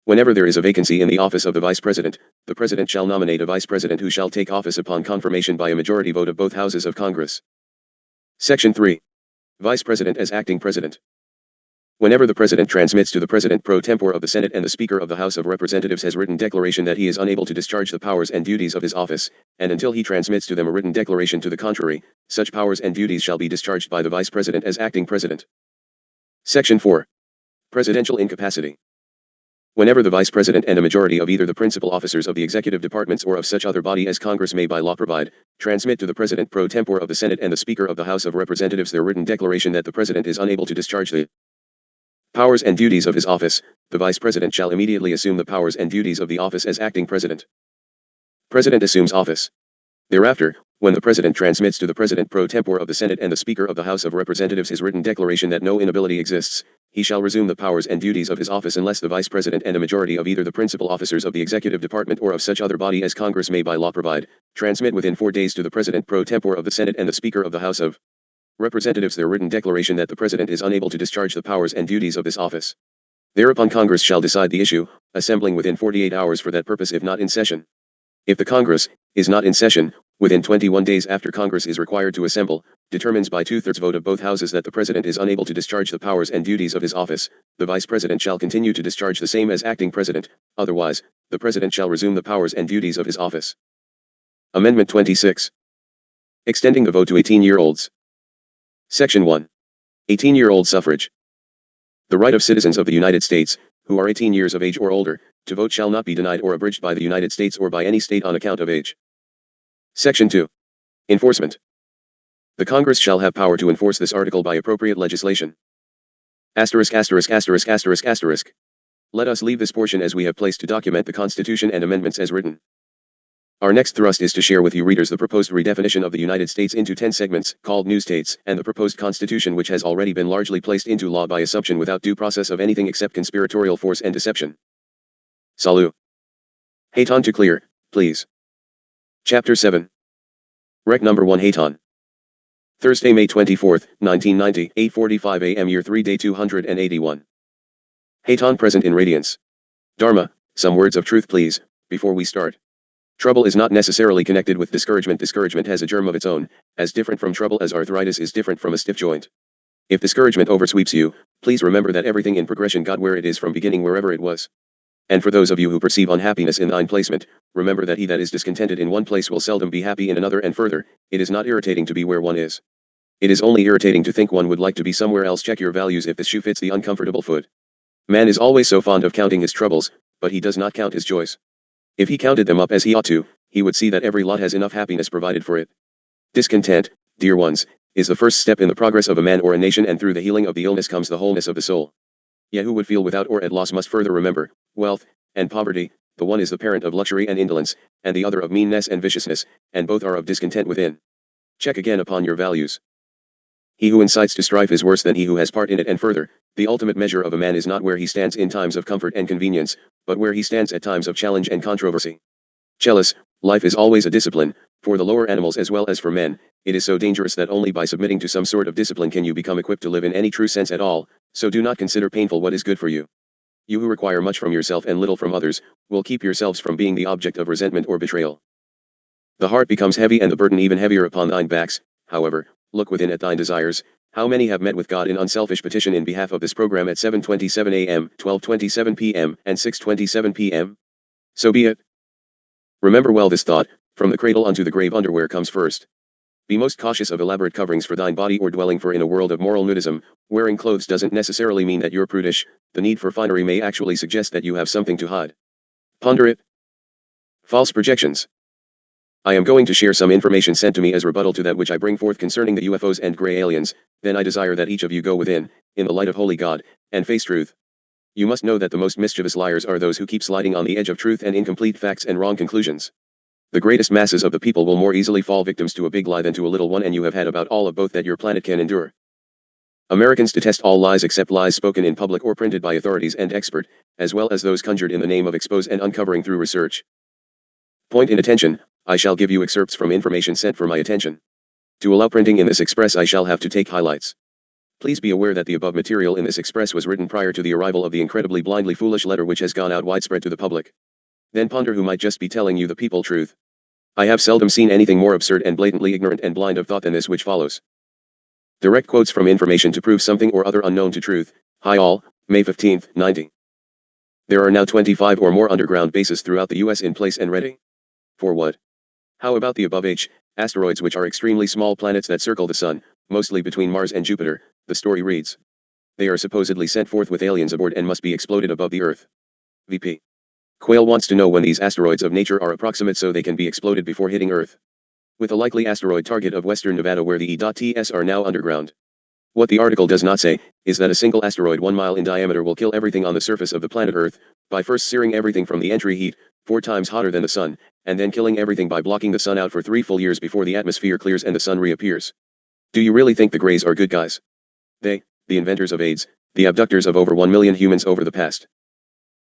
Whenever there is a vacancy in the office of the Vice President, the President shall nominate a Vice President who shall take office upon confirmation by a majority vote of both houses of Congress. Section 3. Vice President as acting President. Whenever the President transmits to the President pro tempore of the Senate and the Speaker of the House of Representatives has written declaration that he is unable to discharge the powers and duties of his office, and until he transmits to them a written declaration to the contrary, such powers and duties shall be discharged by the Vice President as acting President. Section 4. Presidential incapacity. Whenever the Vice President and a majority of either the principal officers of the executive departments or of such other body as Congress may by law provide, transmit to the President pro tempore of the Senate and the Speaker of the House of Representatives their written declaration that the President is unable to discharge the powers and duties of his office, the Vice President shall immediately assume the powers and duties of the office as acting President. President assumes office. Thereafter, when the President transmits to the President pro tempore of the Senate and the Speaker of the House of Representatives his written declaration that no inability exists, he shall resume the powers and duties of his office unless the Vice President and a majority of either the principal officers of the executive department or of such other body as Congress may by law provide, transmit within 4 days to the President pro tempore of the Senate and the Speaker of the House of Representatives their written declaration that the President is unable to discharge the powers and duties of this office. Thereupon Congress shall decide the issue, assembling within 48 hours for that purpose if not in session. If the Congress is not in session, within 21 days after Congress is required to assemble, determines by 2/3 vote of both houses that the President is unable to discharge the powers and duties of his office, the Vice President shall continue to discharge the same as acting President, otherwise, the President shall resume the powers and duties of his office. Amendment 26. Extending the vote to 18-year-olds. Section 1. 18-year-old suffrage. The right of citizens of the United States, who are 18 years of age or older, to vote shall not be denied or abridged by the United States or by any state on account of age. Section 2. Enforcement. The Congress shall have power to enforce this article by appropriate legislation. Asterisk asterisk asterisk asterisk asterisk. Let us leave this portion as we have placed to document the Constitution and amendments as written. Our next thrust is to share with you readers the proposed redefinition of the United States into 10 segments, called new states, and the proposed Constitution which has already been largely placed into law by assumption without due process of anything except conspiratorial force and deception. Salut. Hayton to clear, please. Chapter 7. Rec number 1 Hayton. Thursday, May 24, 1990, 8:45 a.m. Year 3 Day 281. Hayton present in radiance. Dharma, some words of truth please, before we start. Trouble is not necessarily connected with discouragement. Discouragement has a germ of its own, as different from trouble as arthritis is different from a stiff joint. If discouragement oversweeps you, please remember that everything in progression got where it is from beginning wherever it was. And for those of you who perceive unhappiness in thine placement, remember that he that is discontented in one place will seldom be happy in another, and further, it is not irritating to be where one is. It is only irritating to think one would like to be somewhere else. Check your values if the shoe fits the uncomfortable foot. Man is always so fond of counting his troubles, but he does not count his joys. If he counted them up as he ought to, he would see that every lot has enough happiness provided for it. Discontent, dear ones, is the first step in the progress of a man or a nation, and through the healing of the illness comes the wholeness of the soul. Yet who would feel without or at loss must further remember, wealth and poverty, the one is the parent of luxury and indolence, and the other of meanness and viciousness, and both are of discontent within. Check again upon your values. He who incites to strife is worse than he who has part in it, and further, the ultimate measure of a man is not where he stands in times of comfort and convenience, but where he stands at times of challenge and controversy. Chalice, life is always a discipline, for the lower animals as well as for men. It is so dangerous that only by submitting to some sort of discipline can you become equipped to live in any true sense at all, so do not consider painful what is good for you. You who require much from yourself and little from others, will keep yourselves from being the object of resentment or betrayal. The heart becomes heavy and the burden even heavier upon thine backs. However, look within at thine desires. How many have met with God in unselfish petition in behalf of this program at 7:27 a.m., 12:27 p.m., and 6:27 p.m.? So be it. Remember well this thought, from the cradle unto the grave underwear comes first. Be most cautious of elaborate coverings for thine body or dwelling, for in a world of moral nudism, wearing clothes doesn't necessarily mean that you're prudish. The need for finery may actually suggest that you have something to hide. Ponder it. False projections. I am going to share some information sent to me as rebuttal to that which I bring forth concerning the UFOs and gray aliens. Then I desire that each of you go within, in the light of holy God, and face truth. You must know that the most mischievous liars are those who keep sliding on the edge of truth and incomplete facts and wrong conclusions. The greatest masses of the people will more easily fall victims to a big lie than to a little one, and you have had about all of both that your planet can endure. Americans detest all lies except lies spoken in public or printed by authorities and expert, as well as those conjured in the name of expose and uncovering through research. Point in attention. I shall give you excerpts from information sent for my attention. To allow printing in this express I shall have to take highlights. Please be aware that the above material in this express was written prior to the arrival of the incredibly blindly foolish letter which has gone out widespread to the public. Then ponder who might just be telling you the people truth. I have seldom seen anything more absurd and blatantly ignorant and blind of thought than this which follows. Direct quotes from information to prove something or other unknown to truth. Hi all, May 15, 90. There are now 25 or more underground bases throughout the US in place and ready. For what? How about the above asteroids, which are extremely small planets that circle the Sun, mostly between Mars and Jupiter? The story reads. They are supposedly sent forth with aliens aboard and must be exploded above the Earth. VP. Quail wants to know when these asteroids of nature are approximate so they can be exploded before hitting Earth. With a likely asteroid target of western Nevada where the E.Ts are now underground. What the article does not say, is that a single asteroid 1 mile in diameter will kill everything on the surface of the planet Earth, by first searing everything from the entry heat, 4 times hotter than the Sun, and then killing everything by blocking the Sun out for 3 full years before the atmosphere clears and the Sun reappears. Do you really think the Greys are good guys? They, the inventors of AIDS, the abductors of over 1 million humans over the past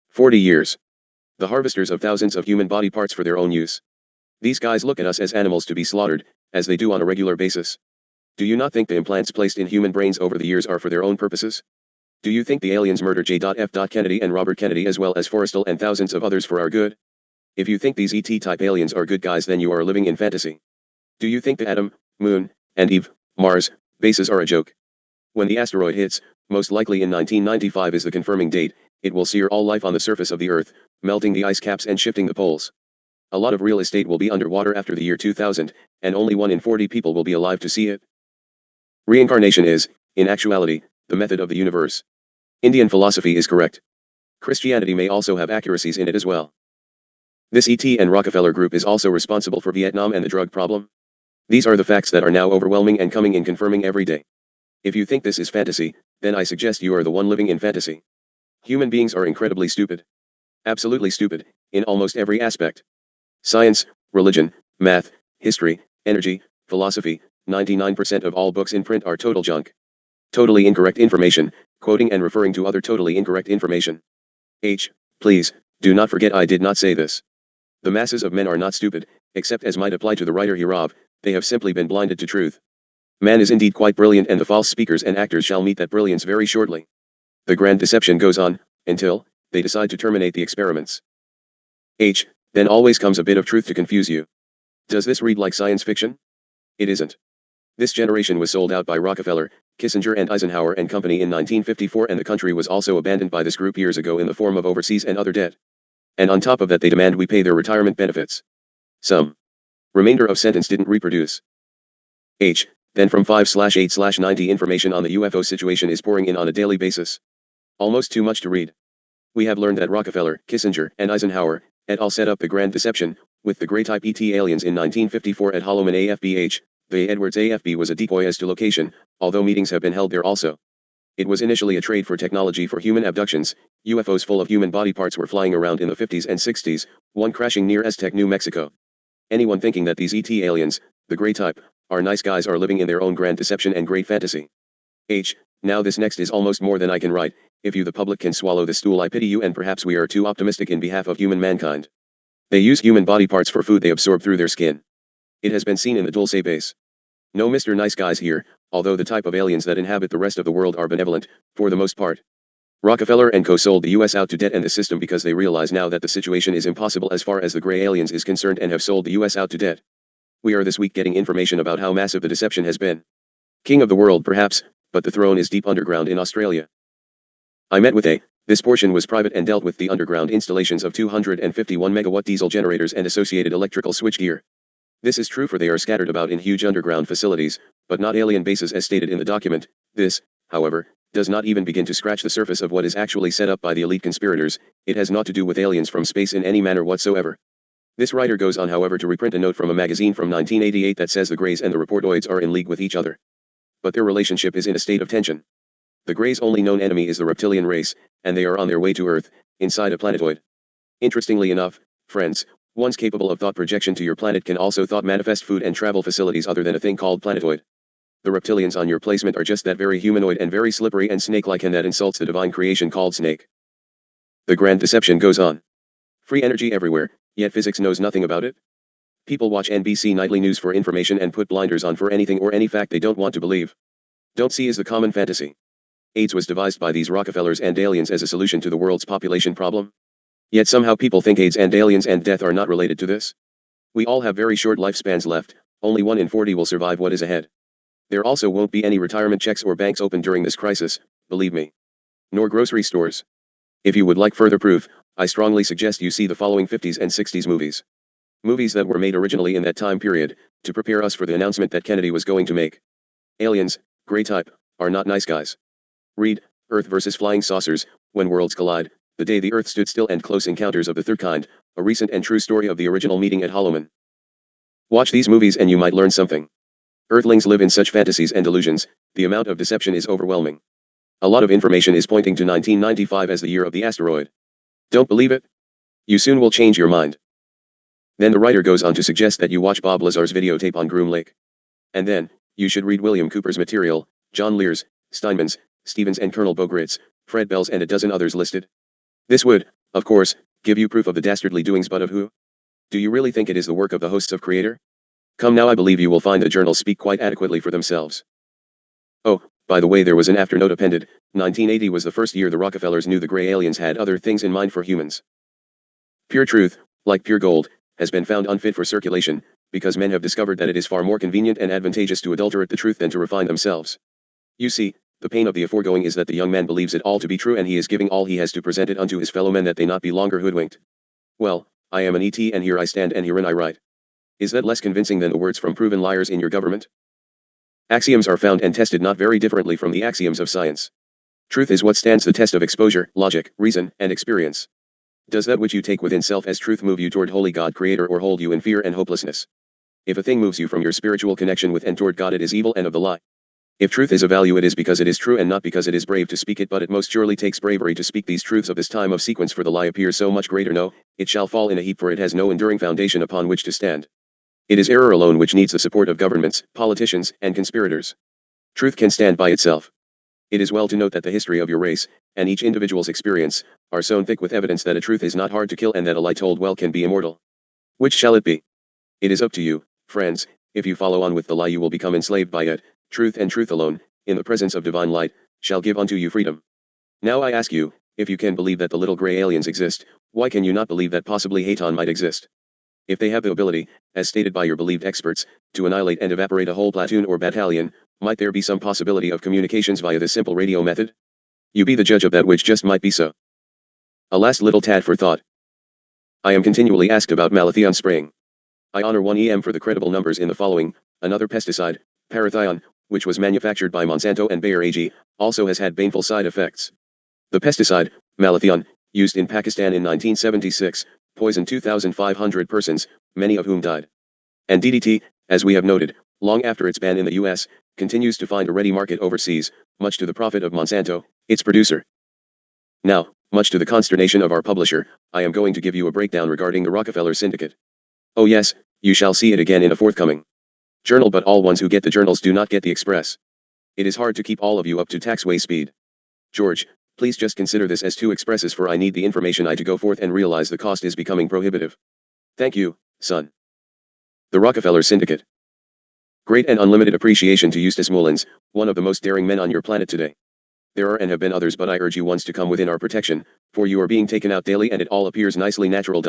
40 years. The harvesters of thousands of human body parts for their own use. These guys look at us as animals to be slaughtered, as they do on a regular basis. Do you not think the implants placed in human brains over the years are for their own purposes? Do you think the aliens murder J.F. Kennedy and Robert Kennedy as well as Forrestal and thousands of others for our good? If you think these ET-type aliens are good guys, then you are living in fantasy. Do you think the Adam, Moon, and Eve, Mars, bases are a joke? When the asteroid hits, most likely in 1995 is the confirming date, it will sear all life on the surface of the Earth, melting the ice caps and shifting the poles. A lot of real estate will be underwater after the year 2000, and only 1 in 40 people will be alive to see it. Reincarnation is, in actuality, the method of the universe. Indian philosophy is correct. Christianity may also have accuracies in it as well. This ET and Rockefeller group is also responsible for Vietnam and the drug problem. These are the facts that are now overwhelming and coming in confirming every day. If you think this is fantasy, then I suggest you are the one living in fantasy. Human beings are incredibly stupid. Absolutely stupid, in almost every aspect. Science, religion, math, history, energy, philosophy, 99% of all books in print are total junk. Totally incorrect information, quoting and referring to other totally incorrect information. Please, do not forget I did not say this. The masses of men are not stupid, except as might apply to the writer hereof, they have simply been blinded to truth. Man is indeed quite brilliant, and the false speakers and actors shall meet that brilliance very shortly. The grand deception goes on, until they decide to terminate the experiments. Then always comes a bit of truth to confuse you. Does this read like science fiction? It isn't. This generation was sold out by Rockefeller, Kissinger and Eisenhower and company in 1954, and the country was also abandoned by this group years ago in the form of overseas and other debt. And on top of that they demand we pay their retirement benefits. Some remainder of sentence didn't reproduce. Then from 5/8/90 information on the UFO situation is pouring in on a daily basis. Almost too much to read. We have learned that Rockefeller, Kissinger, and Eisenhower, et al. Set up the grand deception, with the gray type ET aliens in 1954 at Holloman AFBH. The Edwards AFB was a decoy as to location, although meetings have been held there also. It was initially a trade for technology for human abductions. UFOs full of human body parts were flying around in the 50s and 60s, one crashing near Aztec, New Mexico. Anyone thinking that these ET aliens, the gray type, are nice guys are living in their own grand deception and great fantasy. Now this next is almost more than I can write. If you the public can swallow this stool I pity you, and perhaps we are too optimistic in behalf of human mankind. They use human body parts for food they absorb through their skin. It has been seen in the Dulce base. No Mr. Nice Guys here, although the type of aliens that inhabit the rest of the world are benevolent, for the most part. Rockefeller and co. sold the US out to debt and the system because they realize now that the situation is impossible as far as the gray aliens is concerned and have sold the US out to debt. We are this week getting information about how massive the deception has been. King of the world perhaps, but the throne is deep underground in Australia. I met with this portion was private and dealt with the underground installations of 251 megawatt diesel generators and associated electrical switchgear. This is true for they are scattered about in huge underground facilities, but not alien bases as stated in the document. This, however, does not even begin to scratch the surface of what is actually set up by the elite conspirators. It has naught to do with aliens from space in any manner whatsoever. This writer goes on however to reprint a note from a magazine from 1988 that says the Greys and the Reportoids are in league with each other. But their relationship is in a state of tension. The Greys' only known enemy is the reptilian race, and they are on their way to Earth, inside a planetoid. Interestingly enough, friends, ones capable of thought projection to your planet can also thought manifest food and travel facilities other than a thing called planetoid. The reptilians on your placement are just that very humanoid and very slippery and snake-like, and that insults the divine creation called snake. The grand deception goes on. Free energy everywhere, yet physics knows nothing about it. People watch NBC nightly news for information and put blinders on for anything or any fact they don't want to believe. Don't see is the common fantasy. AIDS was devised by these Rockefellers and aliens as a solution to the world's population problem. Yet somehow people think AIDS and aliens and death are not related to this. We all have very short lifespans left, only 1 in 40 will survive what is ahead. There also won't be any retirement checks or banks open during this crisis, believe me. Nor grocery stores. If you would like further proof, I strongly suggest you see the following 50s and 60s movies. Movies that were made originally in that time period, to prepare us for the announcement that Kennedy was going to make. Aliens, gray type, are not nice guys. Read, Earth vs. Flying Saucers, When Worlds Collide, The Day the Earth Stood Still and Close Encounters of the Third Kind, a recent and true story of the original meeting at Holloman. Watch these movies and you might learn something. Earthlings live in such fantasies and delusions, the amount of deception is overwhelming. A lot of information is pointing to 1995 as the year of the asteroid. Don't believe it? You soon will change your mind. Then the writer goes on to suggest that you watch Bob Lazar's videotape on Groom Lake. And then, you should read William Cooper's material, John Lear's, Steinman's, Stevens and Colonel Bogrit's, Fred Bell's and a dozen others listed. This would, of course, give you proof of the dastardly doings, but of who? Do you really think it is the work of the hosts of Creator? Come now, I believe you will find the journals speak quite adequately for themselves. Oh, by the way, there was an afternote appended. 1980 was the first year the Rockefellers knew the gray aliens had other things in mind for humans. Pure truth, like pure gold, has been found unfit for circulation, because men have discovered that it is far more convenient and advantageous to adulterate the truth than to refine themselves. You see, the pain of the aforegoing is that the young man believes it all to be true, and he is giving all he has to present it unto his fellow men that they not be longer hoodwinked. Well, I am an ET and here I stand and herein I write. Is that less convincing than the words from proven liars in your government? Axioms are found and tested not very differently from the axioms of science. Truth is what stands the test of exposure, logic, reason, and experience. Does that which you take within self as truth move you toward holy God Creator or hold you in fear and hopelessness? If a thing moves you from your spiritual connection with and toward God, it is evil and of the lie. If truth is a value, it is because it is true and not because it is brave to speak it, but it most surely takes bravery to speak these truths of this time of sequence, for the lie appears so much greater. No, it shall fall in a heap, for it has no enduring foundation upon which to stand. It is error alone which needs the support of governments, politicians, and conspirators. Truth can stand by itself. It is well to note that the history of your race, and each individual's experience, are sown thick with evidence that a truth is not hard to kill and that a lie told well can be immortal. Which shall it be? It is up to you, friends. If you follow on with the lie, you will become enslaved by it. Truth and truth alone, in the presence of divine light, shall give unto you freedom. Now I ask you, if you can believe that the little gray aliens exist, why can you not believe that possibly Haton might exist? If they have the ability, as stated by your believed experts, to annihilate and evaporate a whole platoon or battalion, might there be some possibility of communications via this simple radio method? You be the judge of that which just might be so. A last little tad for thought. I am continually asked about malathion spraying. I honor 1 for the credible numbers in the following. Another pesticide, parathion, which was manufactured by Monsanto and Bayer AG, also has had baneful side effects. The pesticide, malathion, used in Pakistan in 1976, poisoned 2,500 persons, many of whom died. And DDT, as we have noted, long after its ban in the US, continues to find a ready market overseas, much to the profit of Monsanto, its producer. Now, much to the consternation of our publisher, I am going to give you a breakdown regarding the Rockefeller Syndicate. Oh yes, you shall see it again in a forthcoming journal, but all ones who get the journals do not get the express. It is hard to keep all of you up to taxway speed. George, please just consider this as 2 expresses, for I need the information to go forth and realize the cost is becoming prohibitive. Thank you, son. The Rockefeller Syndicate. Great and unlimited appreciation to Eustace Mullins, one of the most daring men on your planet today. There are and have been others, but I urge you once to come within our protection, for you are being taken out daily and it all appears nicely natural.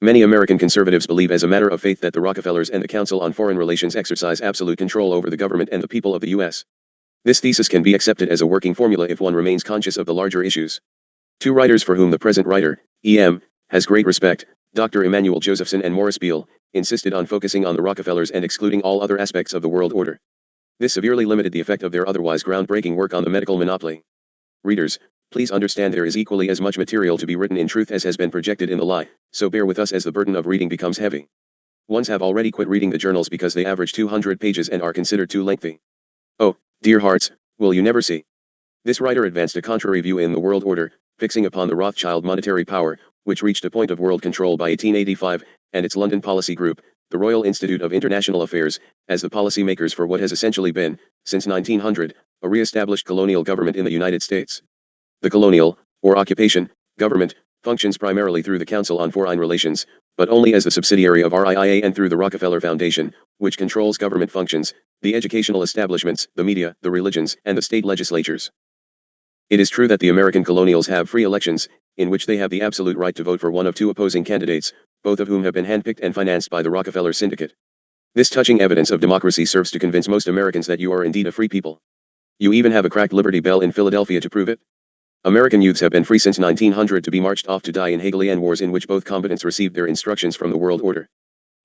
Many American conservatives believe as a matter of faith that the Rockefellers and the Council on Foreign Relations exercise absolute control over the government and the people of the U.S. This thesis can be accepted as a working formula if one remains conscious of the larger issues. Two writers for whom the present writer, E.M., has great respect, Dr. Emanuel Josephson and Morris Beale, insisted on focusing on the Rockefellers and excluding all other aspects of the world order. This severely limited the effect of their otherwise groundbreaking work on the medical monopoly. Readers, please understand there is equally as much material to be written in truth as has been projected in the lie, so bear with us as the burden of reading becomes heavy. Ones have already quit reading the journals because they average 200 pages and are considered too lengthy. Oh, dear hearts, will you never see? This writer advanced a contrary view in The World Order, fixing upon the Rothschild monetary power, which reached a point of world control by 1885, and its London policy group, the Royal Institute of International Affairs, as the policymakers for what has essentially been, since 1900, a re-established colonial government in the United States. The colonial, or occupation, government, functions primarily through the Council on Foreign Relations, but only as a subsidiary of RIIA and through the Rockefeller Foundation, which controls government functions, the educational establishments, the media, the religions, and the state legislatures. It is true that the American colonials have free elections, in which they have the absolute right to vote for one of two opposing candidates, both of whom have been handpicked and financed by the Rockefeller Syndicate. This touching evidence of democracy serves to convince most Americans that you are indeed a free people. You even have a cracked Liberty Bell in Philadelphia to prove it. American youths have been free since 1900 to be marched off to die in Hegelian wars in which both combatants received their instructions from the world order.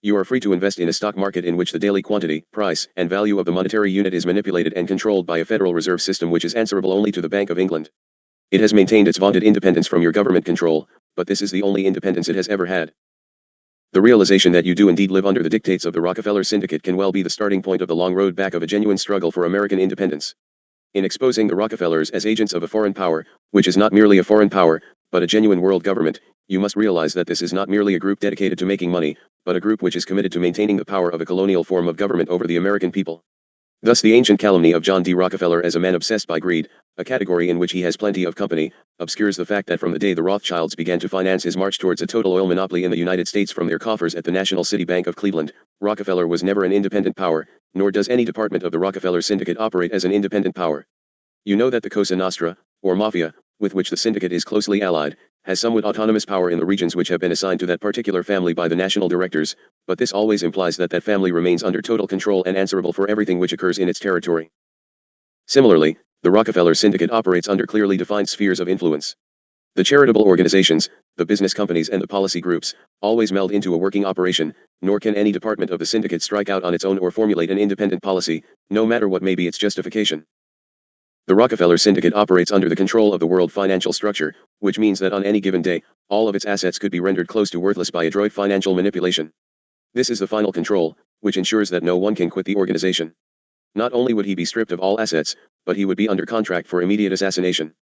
You are free to invest in a stock market in which the daily quantity, price, and value of the monetary unit is manipulated and controlled by a Federal Reserve System which is answerable only to the Bank of England. It has maintained its vaunted independence from your government control, but this is the only independence it has ever had. The realization that you do indeed live under the dictates of the Rockefeller Syndicate can well be the starting point of the long road back of a genuine struggle for American independence. In exposing the Rockefellers as agents of a foreign power, which is not merely a foreign power, but a genuine world government, you must realize that this is not merely a group dedicated to making money, but a group which is committed to maintaining the power of a colonial form of government over the American people. Thus the ancient calumny of John D. Rockefeller as a man obsessed by greed, a category in which he has plenty of company, obscures the fact that from the day the Rothschilds began to finance his march towards a total oil monopoly in the United States from their coffers at the National City Bank of Cleveland, Rockefeller was never an independent power, nor does any department of the Rockefeller Syndicate operate as an independent power. You know that the Cosa Nostra, or Mafia, with which the syndicate is closely allied, has somewhat autonomous power in the regions which have been assigned to that particular family by the national directors, but this always implies that that family remains under total control and answerable for everything which occurs in its territory. Similarly, the Rockefeller Syndicate operates under clearly defined spheres of influence. The charitable organizations, the business companies and the policy groups, always meld into a working operation, nor can any department of the syndicate strike out on its own or formulate an independent policy, no matter what may be its justification. The Rockefeller Syndicate operates under the control of the world financial structure, which means that on any given day, all of its assets could be rendered close to worthless by adroit financial manipulation. This is the final control, which ensures that no one can quit the organization. Not only would he be stripped of all assets, but he would be under contract for immediate assassination.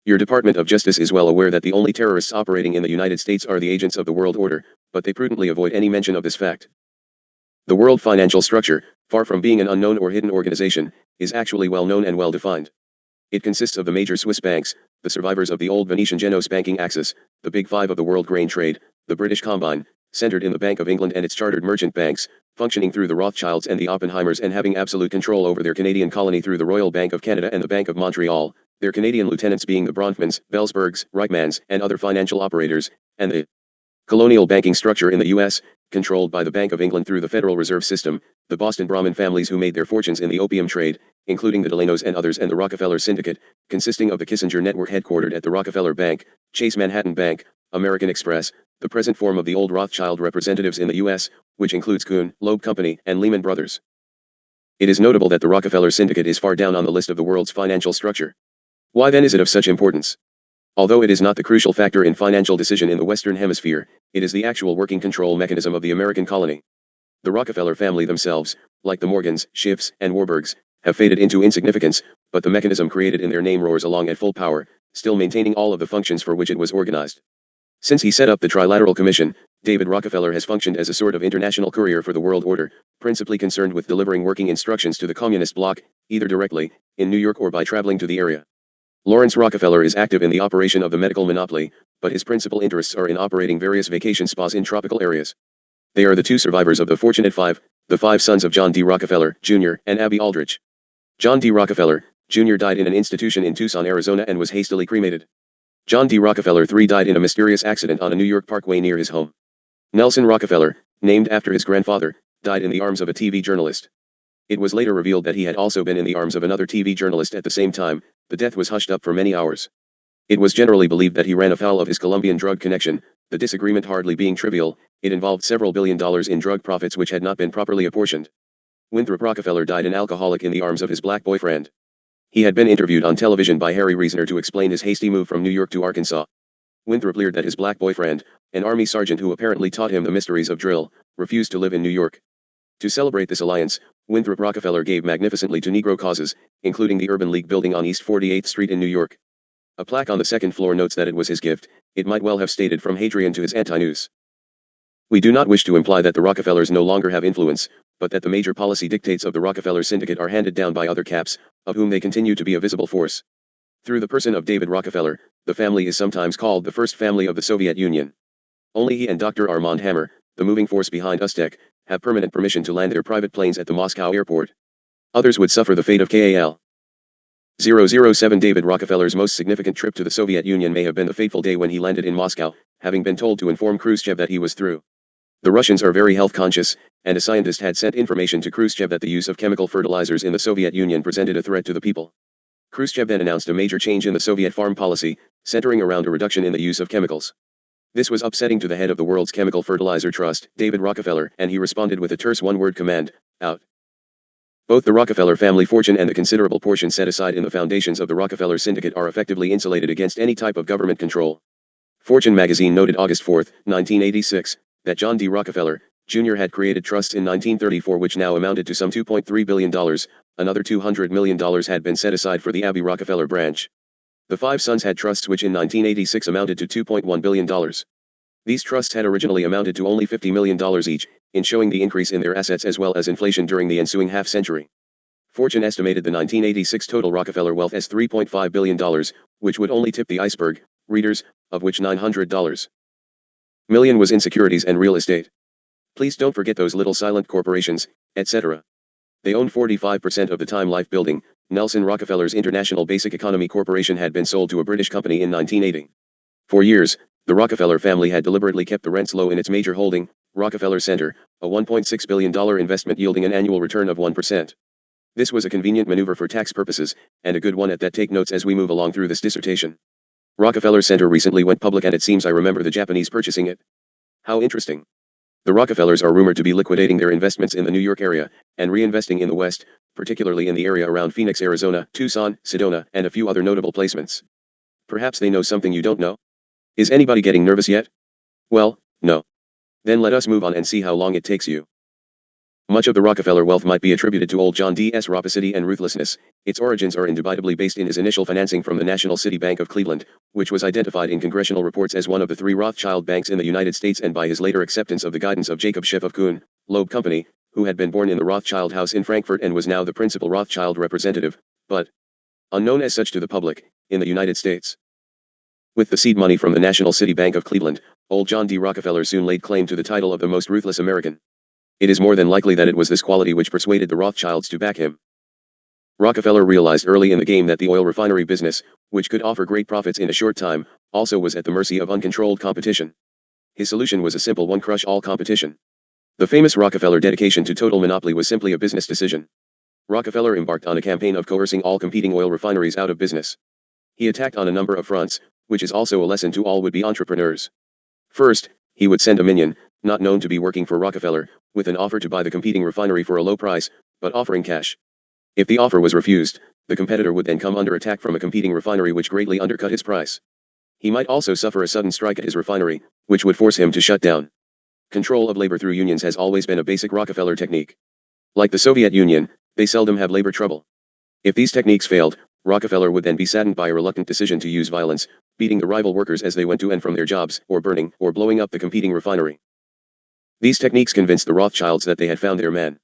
Your Department of Justice is well aware that the only terrorists operating in the United States are the agents of the world order, but they prudently avoid any mention of this fact. The world financial structure, far from being an unknown or hidden organization, is actually well known and well defined. It consists of the major Swiss banks, the survivors of the old Venetian Genos banking axis, the Big Five of the world grain trade, the British Combine, centered in the Bank of England and its chartered merchant banks, functioning through the Rothschilds and the Oppenheimers and having absolute control over their Canadian colony through the Royal Bank of Canada and the Bank of Montreal, their Canadian lieutenants being the Bronfmans, Bellsbergs, Reichmans, and other financial operators, and the colonial banking structure in the U.S., controlled by the Bank of England through the Federal Reserve System, the Boston Brahmin families who made their fortunes in the opium trade, including the Delanos and others, and the Rockefeller Syndicate, consisting of the Kissinger Network headquartered at the Rockefeller Bank, Chase Manhattan Bank, American Express, the present form of the old Rothschild representatives in the U.S., which includes Kuhn, Loeb Company, and Lehman Brothers. It is notable that the Rockefeller Syndicate is far down on the list of the world's financial structure. Why then is it of such importance? Although it is not the crucial factor in financial decision in the Western Hemisphere, it is the actual working control mechanism of the American colony. The Rockefeller family themselves, like the Morgans, Schiffs, and Warburgs, have faded into insignificance, but the mechanism created in their name roars along at full power, still maintaining all of the functions for which it was organized. Since he set up the Trilateral Commission, David Rockefeller has functioned as a sort of international courier for the world order, principally concerned with delivering working instructions to the communist bloc, either directly, in New York or by traveling to the area. Lawrence Rockefeller is active in the operation of the medical monopoly, but his principal interests are in operating various vacation spas in tropical areas. They are the two survivors of the Fortunate Five, the five sons of John D. Rockefeller, Jr., and Abby Aldrich. John D. Rockefeller, Jr. died in an institution in Tucson, Arizona and was hastily cremated. John D. Rockefeller III died in a mysterious accident on a New York parkway near his home. Nelson Rockefeller, named after his grandfather, died in the arms of a TV journalist. It was later revealed that he had also been in the arms of another TV journalist at the same time. The death was hushed up for many hours. It was generally believed that he ran afoul of his Colombian drug connection, the disagreement hardly being trivial. It involved several $billion in drug profits which had not been properly apportioned. Winthrop Rockefeller died an alcoholic in the arms of his black boyfriend. He had been interviewed on television by Harry Reasoner to explain his hasty move from New York to Arkansas. Winthrop leered that his black boyfriend, an army sergeant who apparently taught him the mysteries of drill, refused to live in New York. To celebrate this alliance, Winthrop Rockefeller gave magnificently to Negro causes, including the Urban League building on East 48th Street in New York. A plaque on the second floor notes that it was his gift. It might well have stated from Hadrian to his Antinous. We do not wish to imply that the Rockefellers no longer have influence, but that the major policy dictates of the Rockefeller Syndicate are handed down by other caps, of whom they continue to be a visible force. Through the person of David Rockefeller, the family is sometimes called the first family of the Soviet Union. Only he and Dr. Armand Hammer, the moving force behind Uztek, have permanent permission to land their private planes at the Moscow airport. Others would suffer the fate of KAL. 007 David Rockefeller's most significant trip to the Soviet Union may have been the fateful day when he landed in Moscow, having been told to inform Khrushchev that he was through. The Russians are very health conscious, and a scientist had sent information to Khrushchev that the use of chemical fertilizers in the Soviet Union presented a threat to the people. Khrushchev then announced a major change in the Soviet farm policy, centering around a reduction in the use of chemicals. This was upsetting to the head of the world's chemical fertilizer trust, David Rockefeller, and he responded with a terse one-word command: out. Both the Rockefeller family fortune and the considerable portion set aside in the foundations of the Rockefeller Syndicate are effectively insulated against any type of government control. Fortune magazine noted August 4, 1986, that John D. Rockefeller, Jr. had created trusts in 1934 which now amounted to some $2.3 billion, another $200 million had been set aside for the Abbey Rockefeller branch. The five sons had trusts which in 1986 amounted to $2.1 billion. These trusts had originally amounted to only $50 million each, in showing the increase in their assets as well as inflation during the ensuing half-century. Fortune estimated the 1986 total Rockefeller wealth as $3.5 billion, which would only tip the iceberg, readers, of which $900 million was in securities and real estate. Please don't forget those little silent corporations, etc. They owned 45% of the Time Life building. Nelson Rockefeller's International Basic Economy Corporation had been sold to a British company in 1980. For years, the Rockefeller family had deliberately kept the rents low in its major holding, Rockefeller Center, a $1.6 billion investment yielding an annual return of 1%. This was a convenient maneuver for tax purposes, and a good one at that. Take notes as we move along through this dissertation. Rockefeller Center recently went public and it seems I remember the Japanese purchasing it. How interesting. The Rockefellers are rumored to be liquidating their investments in the New York area, and reinvesting in the West, particularly in the area around Phoenix, Arizona, Tucson, Sedona, and a few other notable placements. Perhaps they know something you don't know? Is anybody getting nervous yet? Well, no. Then let us move on and see how long it takes you. Much of the Rockefeller wealth might be attributed to old John D.'s rapacity and ruthlessness. Its origins are indubitably based in his initial financing from the National City Bank of Cleveland, which was identified in congressional reports as one of the three Rothschild banks in the United States, and by his later acceptance of the guidance of Jacob Schiff of Kuhn, Loeb Company, who had been born in the Rothschild house in Frankfurt and was now the principal Rothschild representative, but unknown as such to the public, in the United States. With the seed money from the National City Bank of Cleveland, old John D. Rockefeller soon laid claim to the title of the most ruthless American. It is more than likely that it was this quality which persuaded the Rothschilds to back him. Rockefeller realized early in the game that the oil refinery business, which could offer great profits in a short time, also was at the mercy of uncontrolled competition. His solution was a simple one: crush all competition. The famous Rockefeller dedication to total monopoly was simply a business decision. Rockefeller embarked on a campaign of coercing all competing oil refineries out of business. He attacked on a number of fronts, which is also a lesson to all would-be entrepreneurs. First, he would send a minion, not known to be working for Rockefeller, with an offer to buy the competing refinery for a low price, but offering cash. If the offer was refused, the competitor would then come under attack from a competing refinery which greatly undercut his price. He might also suffer a sudden strike at his refinery, which would force him to shut down. Control of labor through unions has always been a basic Rockefeller technique. Like the Soviet Union, they seldom have labor trouble. If these techniques failed, Rockefeller would then be saddened by a reluctant decision to use violence, beating the rival workers as they went to and from their jobs, or burning or blowing up the competing refinery. These techniques convinced the Rothschilds that they had found their man.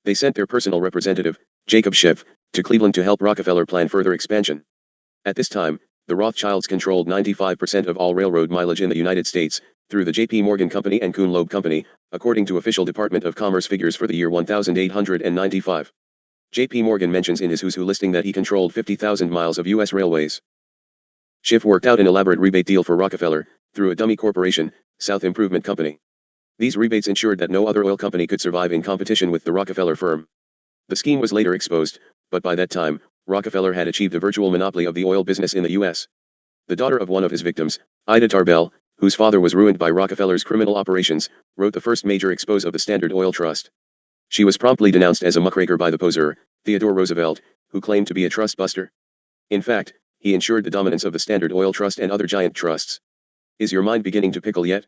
They sent their personal representative, Jacob Schiff, to Cleveland to help Rockefeller plan further expansion. At this time, the Rothschilds controlled 95% of all railroad mileage in the United States, through the J.P. Morgan Company and Kuhn Loeb Company, according to official Department of Commerce figures for the year 1895. J.P. Morgan mentions in his Who's Who listing that he controlled 50,000 miles of U.S. railways. Schiff worked out an elaborate rebate deal for Rockefeller, through a dummy corporation, South Improvement Company. These rebates ensured that no other oil company could survive in competition with the Rockefeller firm. The scheme was later exposed, but by that time, Rockefeller had achieved a virtual monopoly of the oil business in the U.S. The daughter of one of his victims, Ida Tarbell, whose father was ruined by Rockefeller's criminal operations, wrote the first major expose of the Standard Oil Trust. She was promptly denounced as a muckraker by the poser, Theodore Roosevelt, who claimed to be a trust buster. In fact, he ensured the dominance of the Standard Oil Trust and other giant trusts. Is your mind beginning to pickle yet?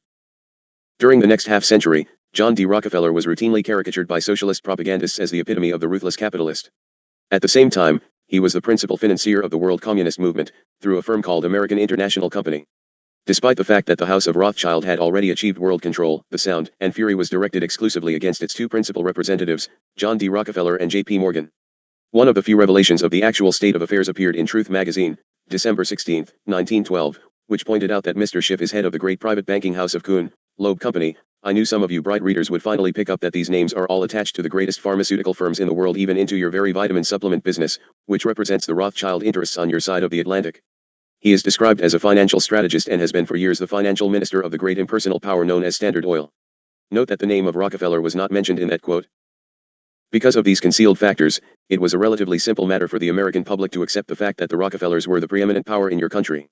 During the next half-century, John D. Rockefeller was routinely caricatured by socialist propagandists as the epitome of the ruthless capitalist. At the same time, he was the principal financier of the world communist movement, through a firm called American International Company. Despite the fact that the House of Rothschild had already achieved world control, the sound and fury was directed exclusively against its two principal representatives, John D. Rockefeller and J.P. Morgan. One of the few revelations of the actual state of affairs appeared in Truth magazine, December 16, 1912, which pointed out that Mr. Schiff is head of the great private banking house of Kuhn, Loeb Company. I knew some of you bright readers would finally pick up that these names are all attached to the greatest pharmaceutical firms in the world, even into your very vitamin supplement business, which represents the Rothschild interests on your side of the Atlantic. He is described as a financial strategist and has been for years the financial minister of the great impersonal power known as Standard Oil. Note that the name of Rockefeller was not mentioned in that quote. Because of these concealed factors, it was a relatively simple matter for the American public to accept the fact that the Rockefellers were the preeminent power in your country.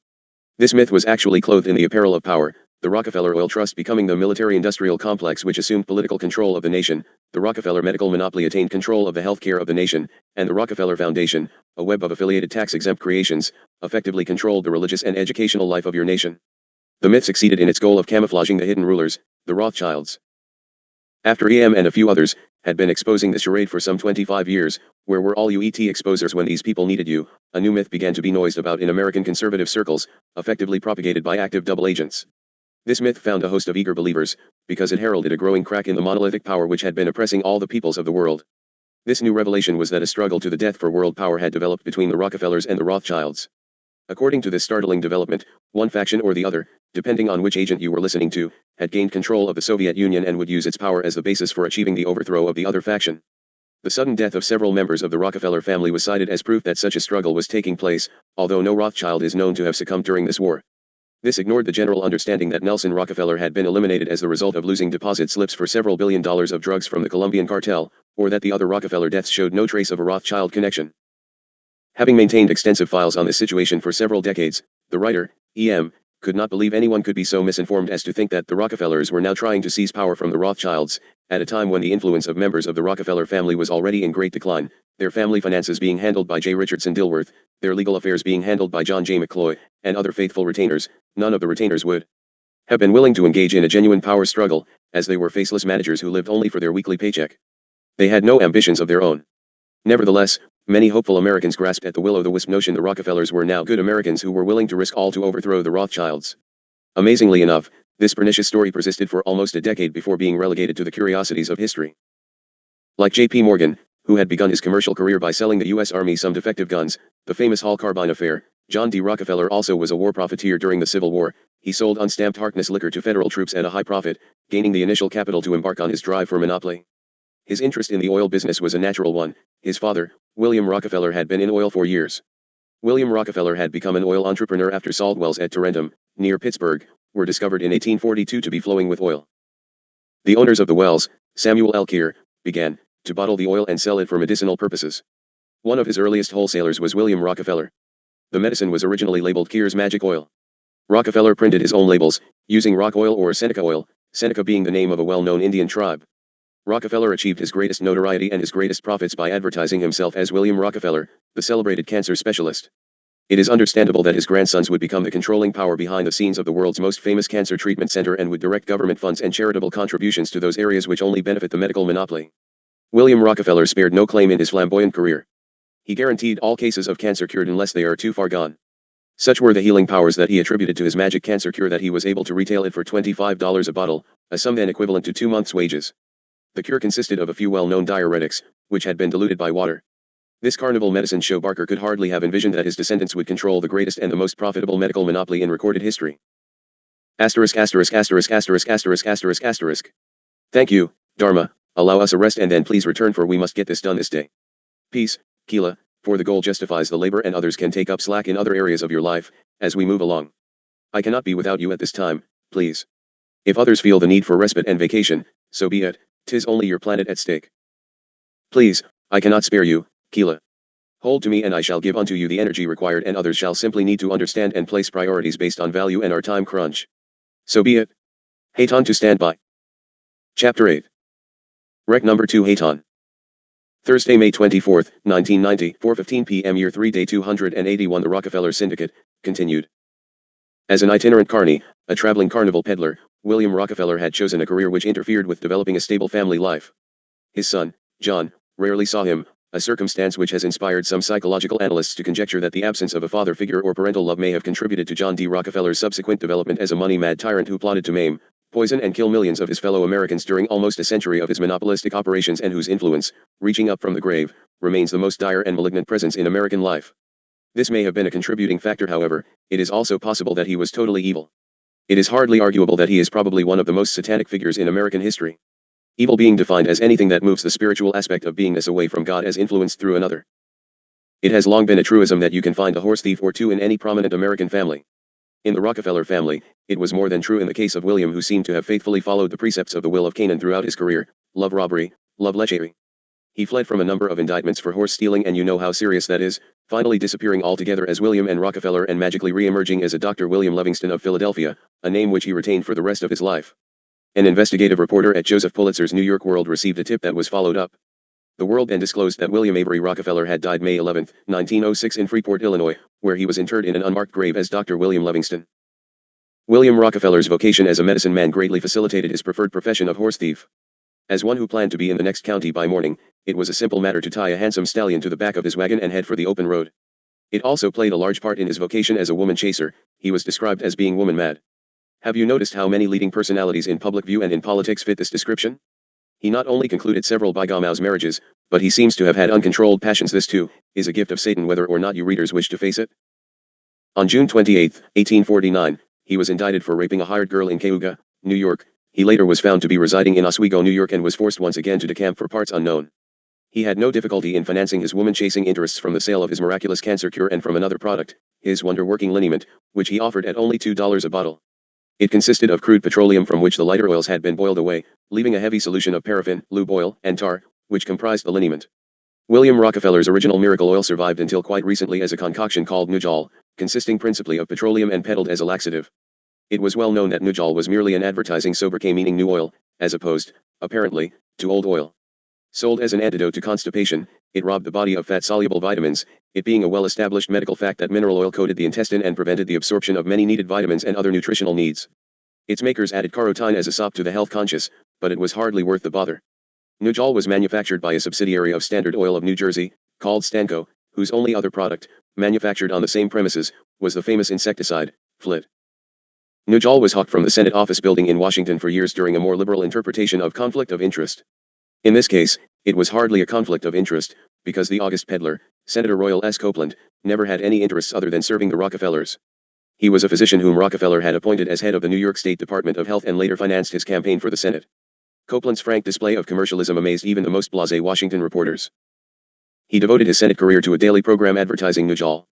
This myth was actually clothed in the apparel of power, the Rockefeller Oil Trust becoming the military-industrial complex which assumed political control of the nation, the Rockefeller medical monopoly attained control of the healthcare of the nation, and the Rockefeller Foundation, a web of affiliated tax-exempt creations, effectively controlled the religious and educational life of your nation. The myth succeeded in its goal of camouflaging the hidden rulers, the Rothschilds. After EM and a few others had been exposing the charade for some 25 years, where were all you exposers when these people needed you, a new myth began to be noised about in American conservative circles, effectively propagated by active double agents. This myth found a host of eager believers, because it heralded a growing crack in the monolithic power which had been oppressing all the peoples of the world. This new revelation was that a struggle to the death for world power had developed between the Rockefellers and the Rothschilds. According to this startling development, one faction or the other, depending on which agent you were listening to, had gained control of the Soviet Union and would use its power as the basis for achieving the overthrow of the other faction. The sudden death of several members of the Rockefeller family was cited as proof that such a struggle was taking place, although no Rothschild is known to have succumbed during this war. This ignored the general understanding that Nelson Rockefeller had been eliminated as the result of losing deposit slips for several $1 billion of drugs from the Colombian cartel, or that the other Rockefeller deaths showed no trace of a Rothschild connection. Having maintained extensive files on this situation for several decades, the writer, E.M., could not believe anyone could be so misinformed as to think that the Rockefellers were now trying to seize power from the Rothschilds, at a time when the influence of members of the Rockefeller family was already in great decline, their family finances being handled by J. Richardson Dilworth, their legal affairs being handled by John J. McCloy, and other faithful retainers. None of the retainers would have been willing to engage in a genuine power struggle, as they were faceless managers who lived only for their weekly paycheck. They had no ambitions of their own. Nevertheless, many hopeful Americans grasped at the will-o'-the-wisp notion the Rockefellers were now good Americans who were willing to risk all to overthrow the Rothschilds. Amazingly enough, this pernicious story persisted for almost a decade before being relegated to the curiosities of history. Like J.P. Morgan, who had begun his commercial career by selling the U.S. Army some defective guns, the famous Hall carbine affair, John D. Rockefeller also was a war profiteer during the Civil War. He sold unstamped Harkness liquor to federal troops at a high profit, gaining the initial capital to embark on his drive for monopoly. His interest in the oil business was a natural one. His father, William Rockefeller, had been in oil for years. William Rockefeller had become an oil entrepreneur after salt wells at Tarentum, near Pittsburgh, were discovered in 1842 to be flowing with oil. The owners of the wells, Samuel L. Keir, began to bottle the oil and sell it for medicinal purposes. One of his earliest wholesalers was William Rockefeller. The medicine was originally labeled Keir's Magic Oil. Rockefeller printed his own labels, using rock oil or Seneca oil, Seneca being the name of a well-known Indian tribe. Rockefeller achieved his greatest notoriety and his greatest profits by advertising himself as William Rockefeller, the celebrated cancer specialist. It is understandable that his grandsons would become the controlling power behind the scenes of the world's most famous cancer treatment center and would direct government funds and charitable contributions to those areas which only benefit the medical monopoly. William Rockefeller spared no claim in his flamboyant career. He guaranteed all cases of cancer cured unless they are too far gone. Such were the healing powers that he attributed to his magic cancer cure that he was able to retail it for $25 a bottle, a sum then equivalent to 2 months' wages. The cure consisted of a few well-known diuretics, which had been diluted by water. This carnival medicine show Barker could hardly have envisioned that his descendants would control the greatest and the most profitable medical monopoly in recorded history. Thank you, Dharma, allow us a rest and then please return for we must get this done this day. Peace, Keela, for the goal justifies the labor and others can take up slack in other areas of your life, as we move along. I cannot be without you at this time, please. If others feel the need for respite and vacation, so be it, 'tis only your planet at stake. Please, I cannot spare you, Keela. Hold to me and I shall give unto you the energy required and others shall simply need to understand and place priorities based on value and our time crunch. So be it. Haton to stand by. Chapter 8. Rec number 2 Haton. Thursday, May 24, 1990, 4:15 p.m. Year 3 Day 281 The Rockefeller Syndicate, continued. As an itinerant carny, a traveling carnival peddler, William Rockefeller had chosen a career which interfered with developing a stable family life. His son, John, rarely saw him, a circumstance which has inspired some psychological analysts to conjecture that the absence of a father figure or parental love may have contributed to John D. Rockefeller's subsequent development as a money-mad tyrant who plotted to maim, poison and kill millions of his fellow Americans during almost a century of his monopolistic operations and whose influence, reaching up from the grave, remains the most dire and malignant presence in American life. This may have been a contributing factor, however, it is also possible that he was totally evil. It is hardly arguable that he is probably one of the most satanic figures in American history. Evil being defined as anything that moves the spiritual aspect of beingness away from God as influenced through another. It has long been a truism that you can find a horse thief or two in any prominent American family. In the Rockefeller family, it was more than true in the case of William, who seemed to have faithfully followed the precepts of the will of Canaan throughout his career: love robbery, love lechery. He fled from a number of indictments for horse stealing, and you know how serious that is, finally disappearing altogether as William N. Rockefeller and magically re-emerging as a Dr. William Livingston of Philadelphia, a name which he retained for the rest of his life. An investigative reporter at Joseph Pulitzer's New York World received a tip that was followed up. The World then disclosed that William Avery Rockefeller had died May 11, 1906 in Freeport, Illinois, where he was interred in an unmarked grave as Dr. William Livingston. William Rockefeller's vocation as a medicine man greatly facilitated his preferred profession of horse thief. As one who planned to be in the next county by morning, it was a simple matter to tie a handsome stallion to the back of his wagon and head for the open road. It also played a large part in his vocation as a woman chaser. He was described as being woman mad. Have you noticed how many leading personalities in public view and in politics fit this description? He not only concluded several bigamous marriages, but he seems to have had uncontrolled passions. This too is a gift of Satan, whether or not you readers wish to face it. On June 28, 1849, he was indicted for raping a hired girl in Cayuga, New York. He later was found to be residing in Oswego, New York, and was forced once again to decamp for parts unknown. He had no difficulty in financing his woman-chasing interests from the sale of his miraculous cancer cure and from another product, his wonder-working liniment, which he offered at only $2 a bottle. It consisted of crude petroleum from which the lighter oils had been boiled away, leaving a heavy solution of paraffin, lube oil, and tar, which comprised the liniment. William Rockefeller's original miracle oil survived until quite recently as a concoction called Nujol, consisting principally of petroleum and peddled as a laxative. It was well known that Nujol was merely an advertising sobriquet meaning new oil, as opposed, apparently, to old oil. Sold as an antidote to constipation, it robbed the body of fat-soluble vitamins, it being a well-established medical fact that mineral oil coated the intestine and prevented the absorption of many needed vitamins and other nutritional needs. Its makers added carotene as a sop to the health-conscious, but it was hardly worth the bother. Nujol was manufactured by a subsidiary of Standard Oil of New Jersey, called Stanco, whose only other product, manufactured on the same premises, was the famous insecticide, Flit. Nujol was hawked from the Senate office building in Washington for years during a more liberal interpretation of conflict of interest. In this case, it was hardly a conflict of interest, because the august peddler, Senator Royal S. Copeland, never had any interests other than serving the Rockefellers. He was a physician whom Rockefeller had appointed as head of the New York State Department of Health and later financed his campaign for the Senate. Copeland's frank display of commercialism amazed even the most blasé Washington reporters. He devoted his Senate career to a daily program advertising Nujol.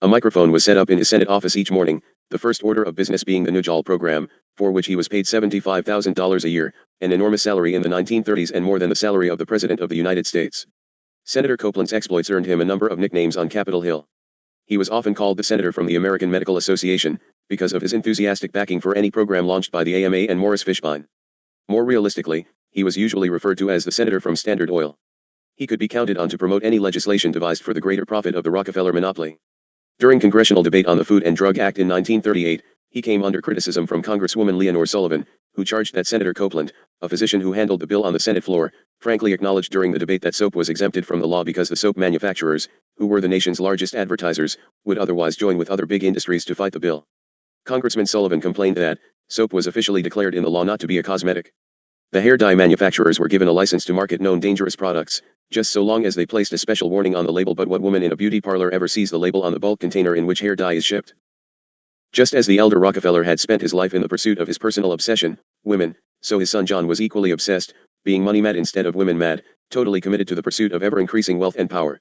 A microphone was set up in his Senate office each morning, the first order of business being the Nujol program, for which he was paid $75,000 a year, an enormous salary in the 1930s and more than the salary of the President of the United States. Senator Copeland's exploits earned him a number of nicknames on Capitol Hill. He was often called the Senator from the American Medical Association, because of his enthusiastic backing for any program launched by the AMA and Morris Fishbein. More realistically, he was usually referred to as the Senator from Standard Oil. He could be counted on to promote any legislation devised for the greater profit of the Rockefeller monopoly. During congressional debate on the Food and Drug Act in 1938, he came under criticism from Congresswoman Leonore Sullivan, who charged that Senator Copeland, a physician who handled the bill on the Senate floor, frankly acknowledged during the debate that soap was exempted from the law because the soap manufacturers, who were the nation's largest advertisers, would otherwise join with other big industries to fight the bill. Congressman Sullivan complained that soap was officially declared in the law not to be a cosmetic. The hair dye manufacturers were given a license to market known dangerous products, just so long as they placed a special warning on the label. But what woman in a beauty parlor ever sees the label on the bulk container in which hair dye is shipped? Just as the elder Rockefeller had spent his life in the pursuit of his personal obsession, women, so his son John was equally obsessed, being money mad instead of women mad, totally committed to the pursuit of ever-increasing wealth and power.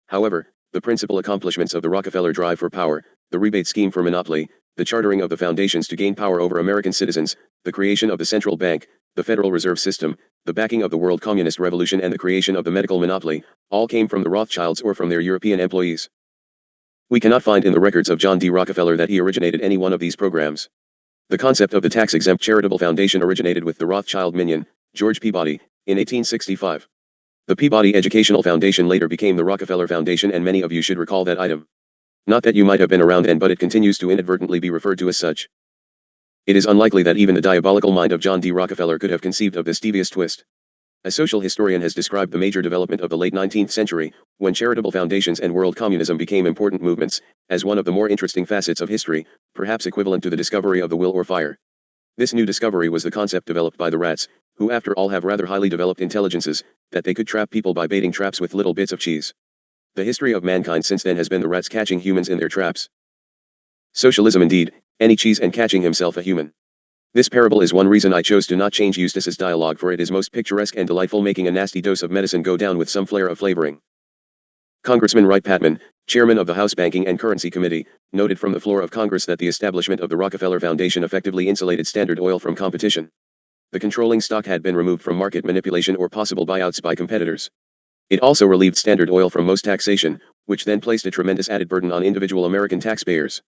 However, the principal accomplishments of the Rockefeller drive for power, the rebate scheme for monopoly, the chartering of the foundations to gain power over American citizens, the creation of the central bank, the Federal Reserve System, the backing of the world communist revolution and the creation of the medical monopoly, all came from the Rothschilds or from their European employees. We cannot find in the records of John D. Rockefeller that he originated any one of these programs. The concept of the tax-exempt charitable foundation originated with the Rothschild minion, George Peabody, in 1865. The Peabody Educational Foundation later became the Rockefeller Foundation, and many of you should recall that item. Not that you might have been around then, but it continues to inadvertently be referred to as such. It is unlikely that even the diabolical mind of John D. Rockefeller could have conceived of this devious twist. A social historian has described the major development of the late 19th century, when charitable foundations and world communism became important movements, as one of the more interesting facets of history, perhaps equivalent to the discovery of the will or fire. This new discovery was the concept developed by the rats, who after all have rather highly developed intelligences, that they could trap people by baiting traps with little bits of cheese. The history of mankind since then has been the rats catching humans in their traps. Socialism indeed, any cheese and catching himself a human. This parable is one reason I chose to not change Eustace's dialogue, for it is most picturesque and delightful, making a nasty dose of medicine go down with some flair of flavoring. Congressman Wright Patman, chairman of the House Banking and Currency Committee, noted from the floor of Congress that the establishment of the Rockefeller Foundation effectively insulated Standard Oil from competition. The controlling stock had been removed from market manipulation or possible buyouts by competitors. It also relieved Standard Oil from most taxation, which then placed a tremendous added burden on individual American taxpayers.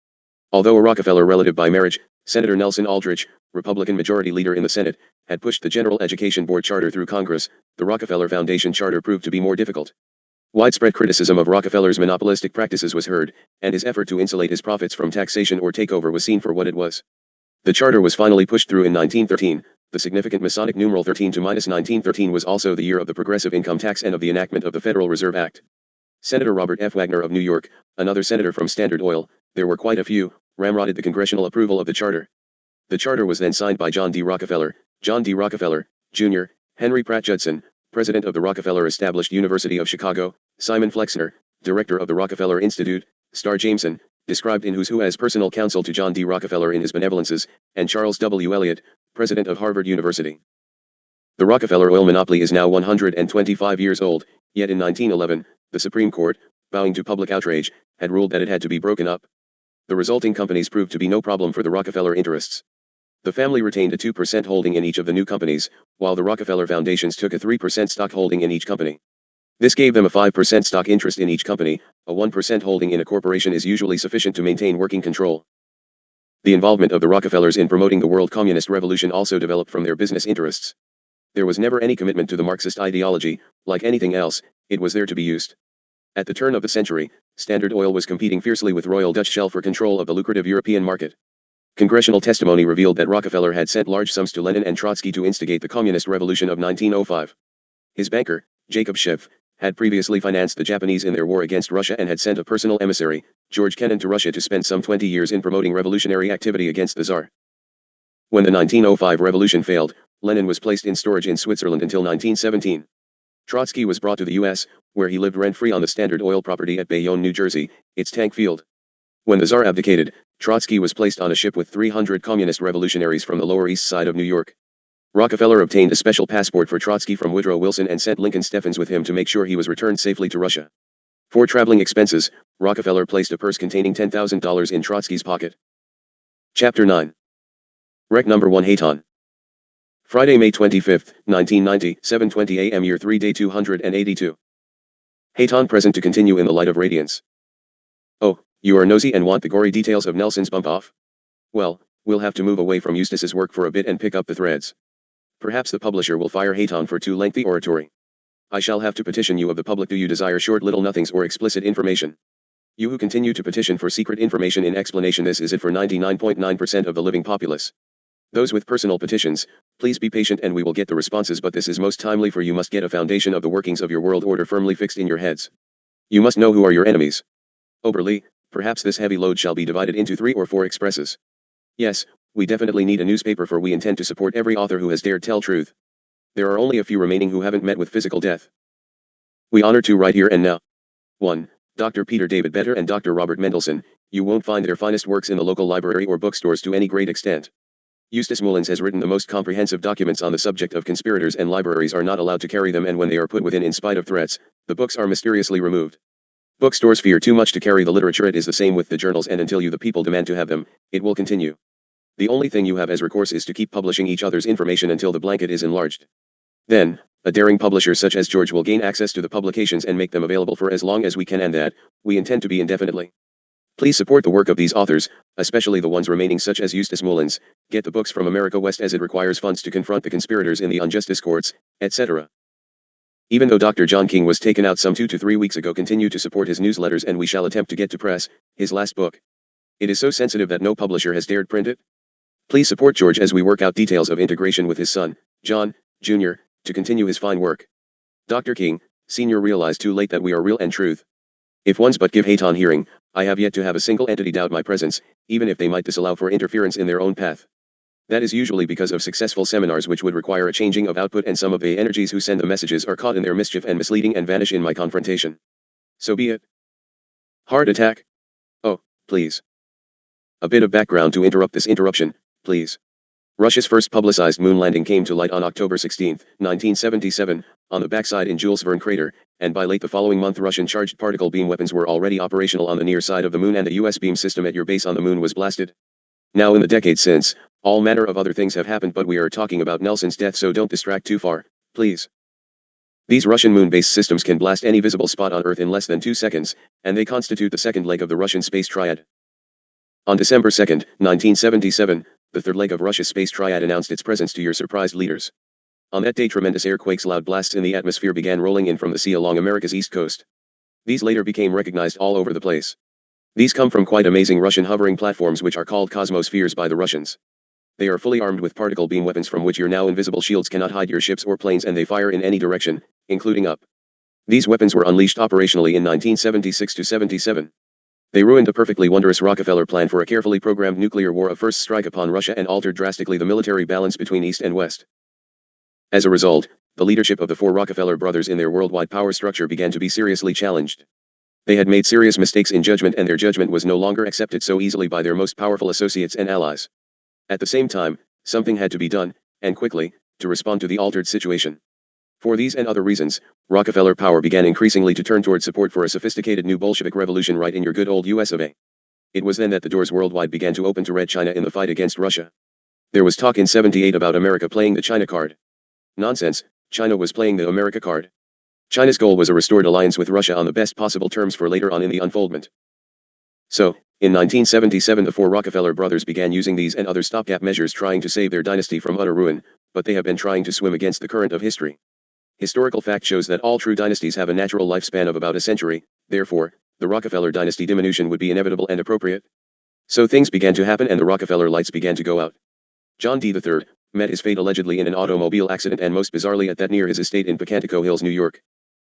Although a Rockefeller relative by marriage, Senator Nelson Aldrich, Republican Majority Leader in the Senate, had pushed the General Education Board charter through Congress, the Rockefeller Foundation charter proved to be more difficult. Widespread criticism of Rockefeller's monopolistic practices was heard, and his effort to insulate his profits from taxation or takeover was seen for what it was. The charter was finally pushed through in 1913. The significant Masonic numeral 13 to -1913 was also the year of the progressive income tax and of the enactment of the Federal Reserve Act. Senator Robert F. Wagner of New York, another senator from Standard Oil, there were quite a few, ramrodded the congressional approval of the charter. The charter was then signed by John D. Rockefeller, Jr., Henry Pratt Judson, president of the Rockefeller Established University of Chicago, Simon Flexner, director of the Rockefeller Institute, Starr Jameson, described in Who's Who as personal counsel to John D. Rockefeller in his benevolences, and Charles W. Eliot, president of Harvard University. The Rockefeller oil monopoly is now 125 years old, yet in 1911, the Supreme Court, bowing to public outrage, had ruled that it had to be broken up. The resulting companies proved to be no problem for the Rockefeller interests. The family retained a 2% holding in each of the new companies, while the Rockefeller Foundations took a 3% stock holding in each company. This gave them a 5% stock interest in each company. A 1% holding in a corporation is usually sufficient to maintain working control. The involvement of the Rockefellers in promoting the world communist revolution also developed from their business interests. There was never any commitment to the Marxist ideology. Like anything else, it was there to be used. At the turn of the century, Standard Oil was competing fiercely with Royal Dutch Shell for control of the lucrative European market. Congressional testimony revealed that Rockefeller had sent large sums to Lenin and Trotsky to instigate the communist revolution of 1905. His banker, Jacob Schiff, had previously financed the Japanese in their war against Russia and had sent a personal emissary, George Kennan, to Russia to spend some 20 years in promoting revolutionary activity against the Tsar. When the 1905 revolution failed, Lenin was placed in storage in Switzerland until 1917. Trotsky was brought to the U.S., where he lived rent-free on the Standard Oil property at Bayonne, New Jersey, its tank field. When the Tsar abdicated, Trotsky was placed on a ship with 300 communist revolutionaries from the Lower East Side of New York. Rockefeller obtained a special passport for Trotsky from Woodrow Wilson and sent Lincoln Steffens with him to make sure he was returned safely to Russia. For traveling expenses, Rockefeller placed a purse containing $10,000 in Trotsky's pocket. Chapter 9. Rec number 1 Hayton. Friday, May 25, 1990, 7:20 a.m. Year 3 Day 282. Hayton present to continue in the light of radiance. Oh, you are nosy and want the gory details of Nelson's bump-off? Well, we'll have to move away from Eustace's work for a bit and pick up the threads. Perhaps the publisher will fire Hayton for too lengthy oratory. I shall have to petition you of the public. Do you desire short little nothings or explicit information? You who continue to petition for secret information in explanation, this is it for 99.9% of the living populace. Those with personal petitions, please be patient and we will get the responses, but this is most timely, for you must get a foundation of the workings of your world order firmly fixed in your heads. You must know who are your enemies. Oberly, perhaps this heavy load shall be divided into 3 or 4 expresses. Yes, we definitely need a newspaper, for we intend to support every author who has dared tell truth. There are only a few remaining who haven't met with physical death. We honor 2 right here and now. 1. Dr. Peter David Better and Dr. Robert Mendelsohn. You won't find their finest works in the local library or bookstores to any great extent. Eustace Mullins has written the most comprehensive documents on the subject of conspirators, and libraries are not allowed to carry them, and when they are put within in spite of threats, the books are mysteriously removed. Bookstores fear too much to carry the literature. It is the same with the journals, and until you the people demand to have them, it will continue. The only thing you have as recourse is to keep publishing each other's information until the blanket is enlarged. Then, a daring publisher such as George will gain access to the publications and make them available for as long as we can, and that, we intend to be indefinitely. Please support the work of these authors, especially the ones remaining such as Eustace Mullins. Get the books from America West, as it requires funds to confront the conspirators in the unjustice courts, etc. Even though Dr. John King was taken out some 2 to 3 weeks ago, continue to support his newsletters, and we shall attempt to get to press his last book. It is so sensitive that no publisher has dared print it. Please support George as we work out details of integration with his son, John, Jr., to continue his fine work. Dr. King, Sr. realized too late that we are real and truth. If ones but give hate on hearing, I have yet to have a single entity doubt my presence, even if they might disallow for interference in their own path. That is usually because of successful seminars which would require a changing of output, and some of the energies who send the messages are caught in their mischief and misleading and vanish in my confrontation. So be it. Heart attack? Oh, please. A bit of background to interrupt this interruption, please. Russia's first publicized moon landing came to light on October 16, 1977, on the backside in Jules Verne crater, and by late the following month Russian charged particle beam weapons were already operational on the near side of the moon, and the US beam system at your base on the moon was blasted. Now in the decades since, all manner of other things have happened, but we are talking about Nelson's death, so don't distract too far, please. These Russian moon-based systems can blast any visible spot on Earth in less than 2 seconds, and they constitute the second leg of the Russian space triad. On December 2, 1977, the third leg of Russia's space triad announced its presence to your surprised leaders. On that day, tremendous earthquakes, loud blasts in the atmosphere began rolling in from the sea along America's east coast. These later became recognized all over the place. These come from quite amazing Russian hovering platforms which are called cosmospheres by the Russians. They are fully armed with particle beam weapons from which your now invisible shields cannot hide your ships or planes, and they fire in any direction, including up. These weapons were unleashed operationally in 1976 to 77. They ruined the perfectly wondrous Rockefeller plan for a carefully programmed nuclear war of first strike upon Russia, and altered drastically the military balance between East and West. As a result, the leadership of the 4 Rockefeller brothers in their worldwide power structure began to be seriously challenged. They had made serious mistakes in judgment, and their judgment was no longer accepted so easily by their most powerful associates and allies. At the same time, something had to be done, and quickly, to respond to the altered situation. For these and other reasons, Rockefeller power began increasingly to turn toward support for a sophisticated new Bolshevik revolution right in your good old US of A. It was then that the doors worldwide began to open to Red China in the fight against Russia. There was talk in 78 about America playing the China card. Nonsense, China was playing the America card. China's goal was a restored alliance with Russia on the best possible terms for later on in the unfoldment. So, in 1977 the 4 Rockefeller brothers began using these and other stopgap measures, trying to save their dynasty from utter ruin, but they have been trying to swim against the current of history. Historical fact shows that all true dynasties have a natural lifespan of about a century, therefore, the Rockefeller dynasty diminution would be inevitable and appropriate. So things began to happen, and the Rockefeller lights began to go out. John D. III met his fate allegedly in an automobile accident, and most bizarrely at that near his estate in Pocantico Hills, New York.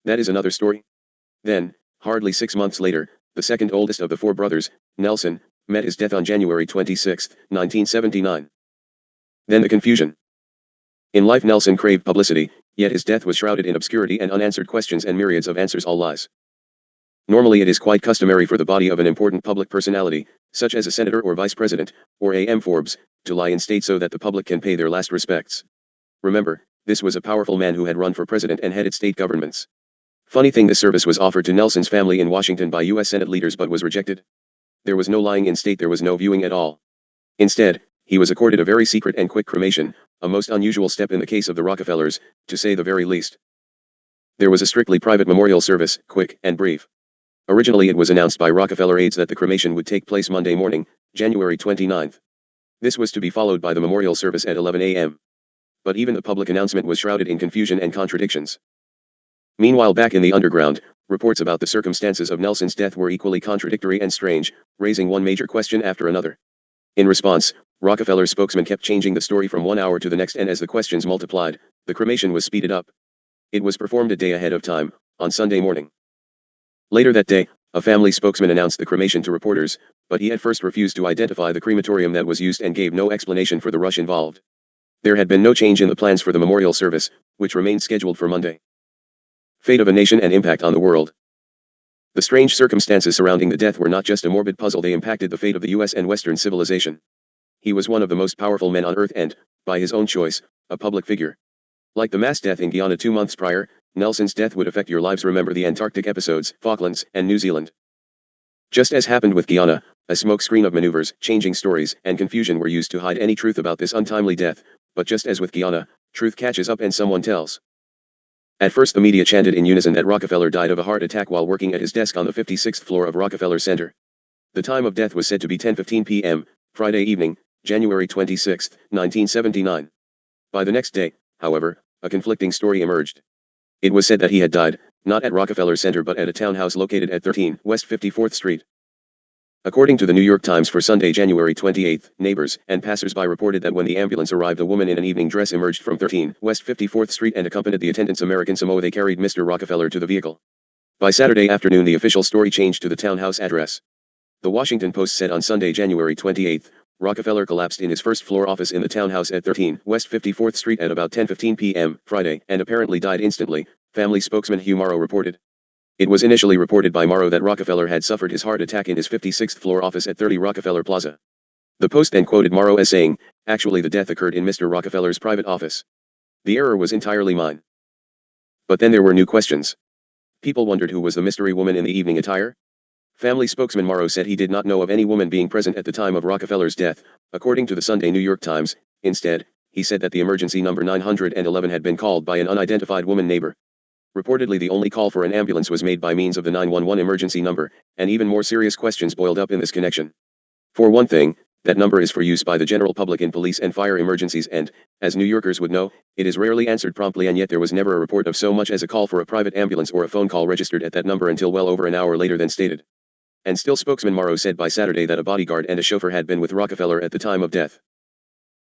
That is another story. Then, hardly 6 months later, the second oldest of the 4 brothers, Nelson, met his death on January 26, 1979. Then the confusion. In life Nelson craved publicity, yet his death was shrouded in obscurity and unanswered questions and myriads of answers, all lies. Normally it is quite customary for the body of an important public personality, such as a senator or vice president, or A.M. Forbes, to lie in state so that the public can pay their last respects. Remember, this was a powerful man who had run for president and headed state governments. Funny thing, this service was offered to Nelson's family in Washington by U.S. Senate leaders but was rejected. There was no lying in state, there was no viewing at all. Instead, he was accorded a very secret and quick cremation, a most unusual step in the case of the Rockefellers, to say the very least. There was a strictly private memorial service, quick and brief. Originally it was announced by Rockefeller aides that the cremation would take place Monday morning, January 29. This was to be followed by the memorial service at 11 a.m. But even the public announcement was shrouded in confusion and contradictions. Meanwhile, back in the underground, reports about the circumstances of Nelson's death were equally contradictory and strange, raising one major question after another. In response, Rockefeller's spokesman kept changing the story from one hour to the next, and as the questions multiplied, the cremation was speeded up. It was performed a day ahead of time, on Sunday morning. Later that day, a family spokesman announced the cremation to reporters, but he at first refused to identify the crematorium that was used and gave no explanation for the rush involved. There had been no change in the plans for the memorial service, which remained scheduled for Monday. Fate of a nation and impact on the world. The strange circumstances surrounding the death were not just a morbid puzzle, they impacted the fate of the U.S. and Western civilization. He was one of the most powerful men on earth and, by his own choice, a public figure. Like the mass death in Guyana 2 months prior, Nelson's death would affect your lives. Remember the Antarctic episodes, Falklands, and New Zealand. Just as happened with Guyana, a smokescreen of maneuvers, changing stories, and confusion were used to hide any truth about this untimely death, but just as with Guyana, truth catches up and someone tells. At first the media chanted in unison that Rockefeller died of a heart attack while working at his desk on the 56th floor of Rockefeller Center. The time of death was said to be 10:15 p.m., Friday evening, January 26, 1979. By the next day, however, a conflicting story emerged. It was said that he had died, not at Rockefeller Center but at a townhouse located at 13 West 54th Street. According to the New York Times for Sunday, January 28, neighbors and passers-by reported that when the ambulance arrived, a woman in an evening dress emerged from 13 West 54th Street and accompanied the attendants American Samoa. They carried Mr. Rockefeller to the vehicle. By Saturday afternoon, the official story changed to the townhouse address. The Washington Post said on Sunday, January 28, Rockefeller collapsed in his first-floor office in the townhouse at 13 West 54th Street at about 10:15 p.m. Friday and apparently died instantly, family spokesman Hugh Morrow reported. It was initially reported by Morrow that Rockefeller had suffered his heart attack in his 56th floor office at 30 Rockefeller Plaza. The Post then quoted Morrow as saying, "Actually, the death occurred in Mr. Rockefeller's private office. The error was entirely mine." But then there were new questions. People wondered who was the mystery woman in the evening attire. Family spokesman Morrow said he did not know of any woman being present at the time of Rockefeller's death, according to the Sunday New York Times. Instead, he said that the emergency number 911 had been called by an unidentified woman neighbor. Reportedly, the only call for an ambulance was made by means of the 911 emergency number, and even more serious questions boiled up in this connection. For one thing, that number is for use by the general public in police and fire emergencies and, as New Yorkers would know, it is rarely answered promptly, and yet there was never a report of so much as a call for a private ambulance or a phone call registered at that number until well over an hour later than stated. And still, spokesman Morrow said by Saturday that a bodyguard and a chauffeur had been with Rockefeller at the time of death.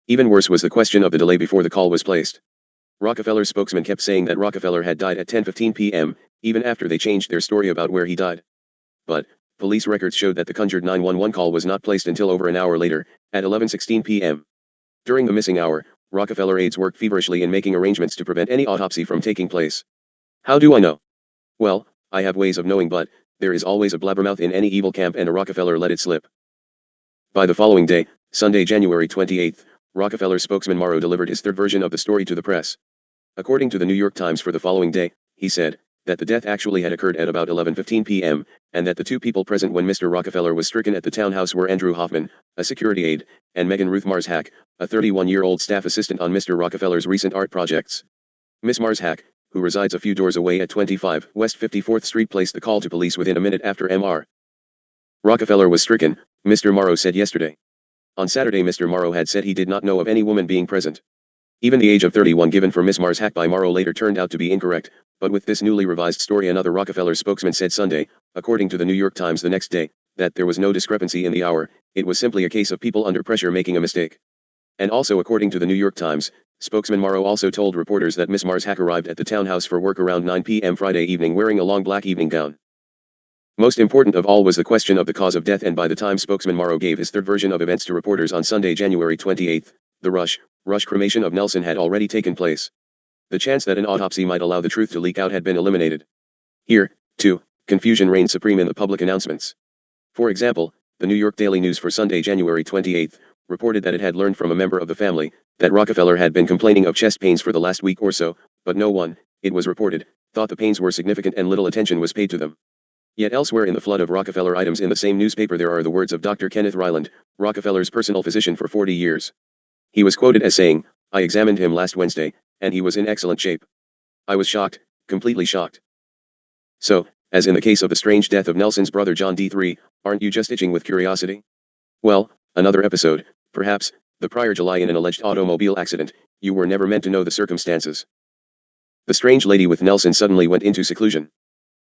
Even worse was the question of the delay before the call was placed. Rockefeller's spokesman kept saying that Rockefeller had died at 10:15 p.m., even after they changed their story about where he died. But, police records showed that the conjured 911 call was not placed until over an hour later, at 11:16 p.m. During the missing hour, Rockefeller aides worked feverishly in making arrangements to prevent any autopsy from taking place. How do I know? Well, I have ways of knowing, but there is always a blabbermouth in any evil camp, and a Rockefeller let it slip. By the following day, Sunday, January 28, Rockefeller spokesman Morrow delivered his third version of the story to the press. According to the New York Times for the following day, he said that the death actually had occurred at about 11:15 p.m., and that the two people present when Mr. Rockefeller was stricken at the townhouse were Andrew Hoffman, a security aide, and Megan Ruth Marshack, a 31-year-old staff assistant on Mr. Rockefeller's recent art projects. Miss Marshack, who resides a few doors away at 25 West 54th Street, placed the call to police within a minute after Mr. Rockefeller was stricken, Mr. Morrow said yesterday. On Saturday, Mr. Morrow had said he did not know of any woman being present. Even the age of 31 given for Miss Marshack by Morrow later turned out to be incorrect, but with this newly revised story, another Rockefeller spokesman said Sunday, according to the New York Times the next day, that there was no discrepancy in the hour, it was simply a case of people under pressure making a mistake. And also, according to the New York Times, spokesman Morrow also told reporters that Miss Marshack arrived at the townhouse for work around 9 p.m. Friday evening wearing a long black evening gown. Most important of all was the question of the cause of death, and by the time spokesman Morrow gave his third version of events to reporters on Sunday, January 28, the rush cremation of Nelson had already taken place. The chance that an autopsy might allow the truth to leak out had been eliminated. Here, too, confusion reigned supreme in the public announcements. For example, the New York Daily News for Sunday, January 28, reported that it had learned from a member of the family that Rockefeller had been complaining of chest pains for the last week or so, but no one, it was reported, thought the pains were significant and little attention was paid to them. Yet elsewhere in the flood of Rockefeller items in the same newspaper there are the words of Dr. Kenneth Ryland, Rockefeller's personal physician for 40 years. He was quoted as saying, "I examined him last Wednesday, and he was in excellent shape. I was shocked, completely shocked." So, as in the case of the strange death of Nelson's brother John D3, aren't you just itching with curiosity? Well, another episode, perhaps, the prior July in an alleged automobile accident, you were never meant to know the circumstances. The strange lady with Nelson suddenly went into seclusion.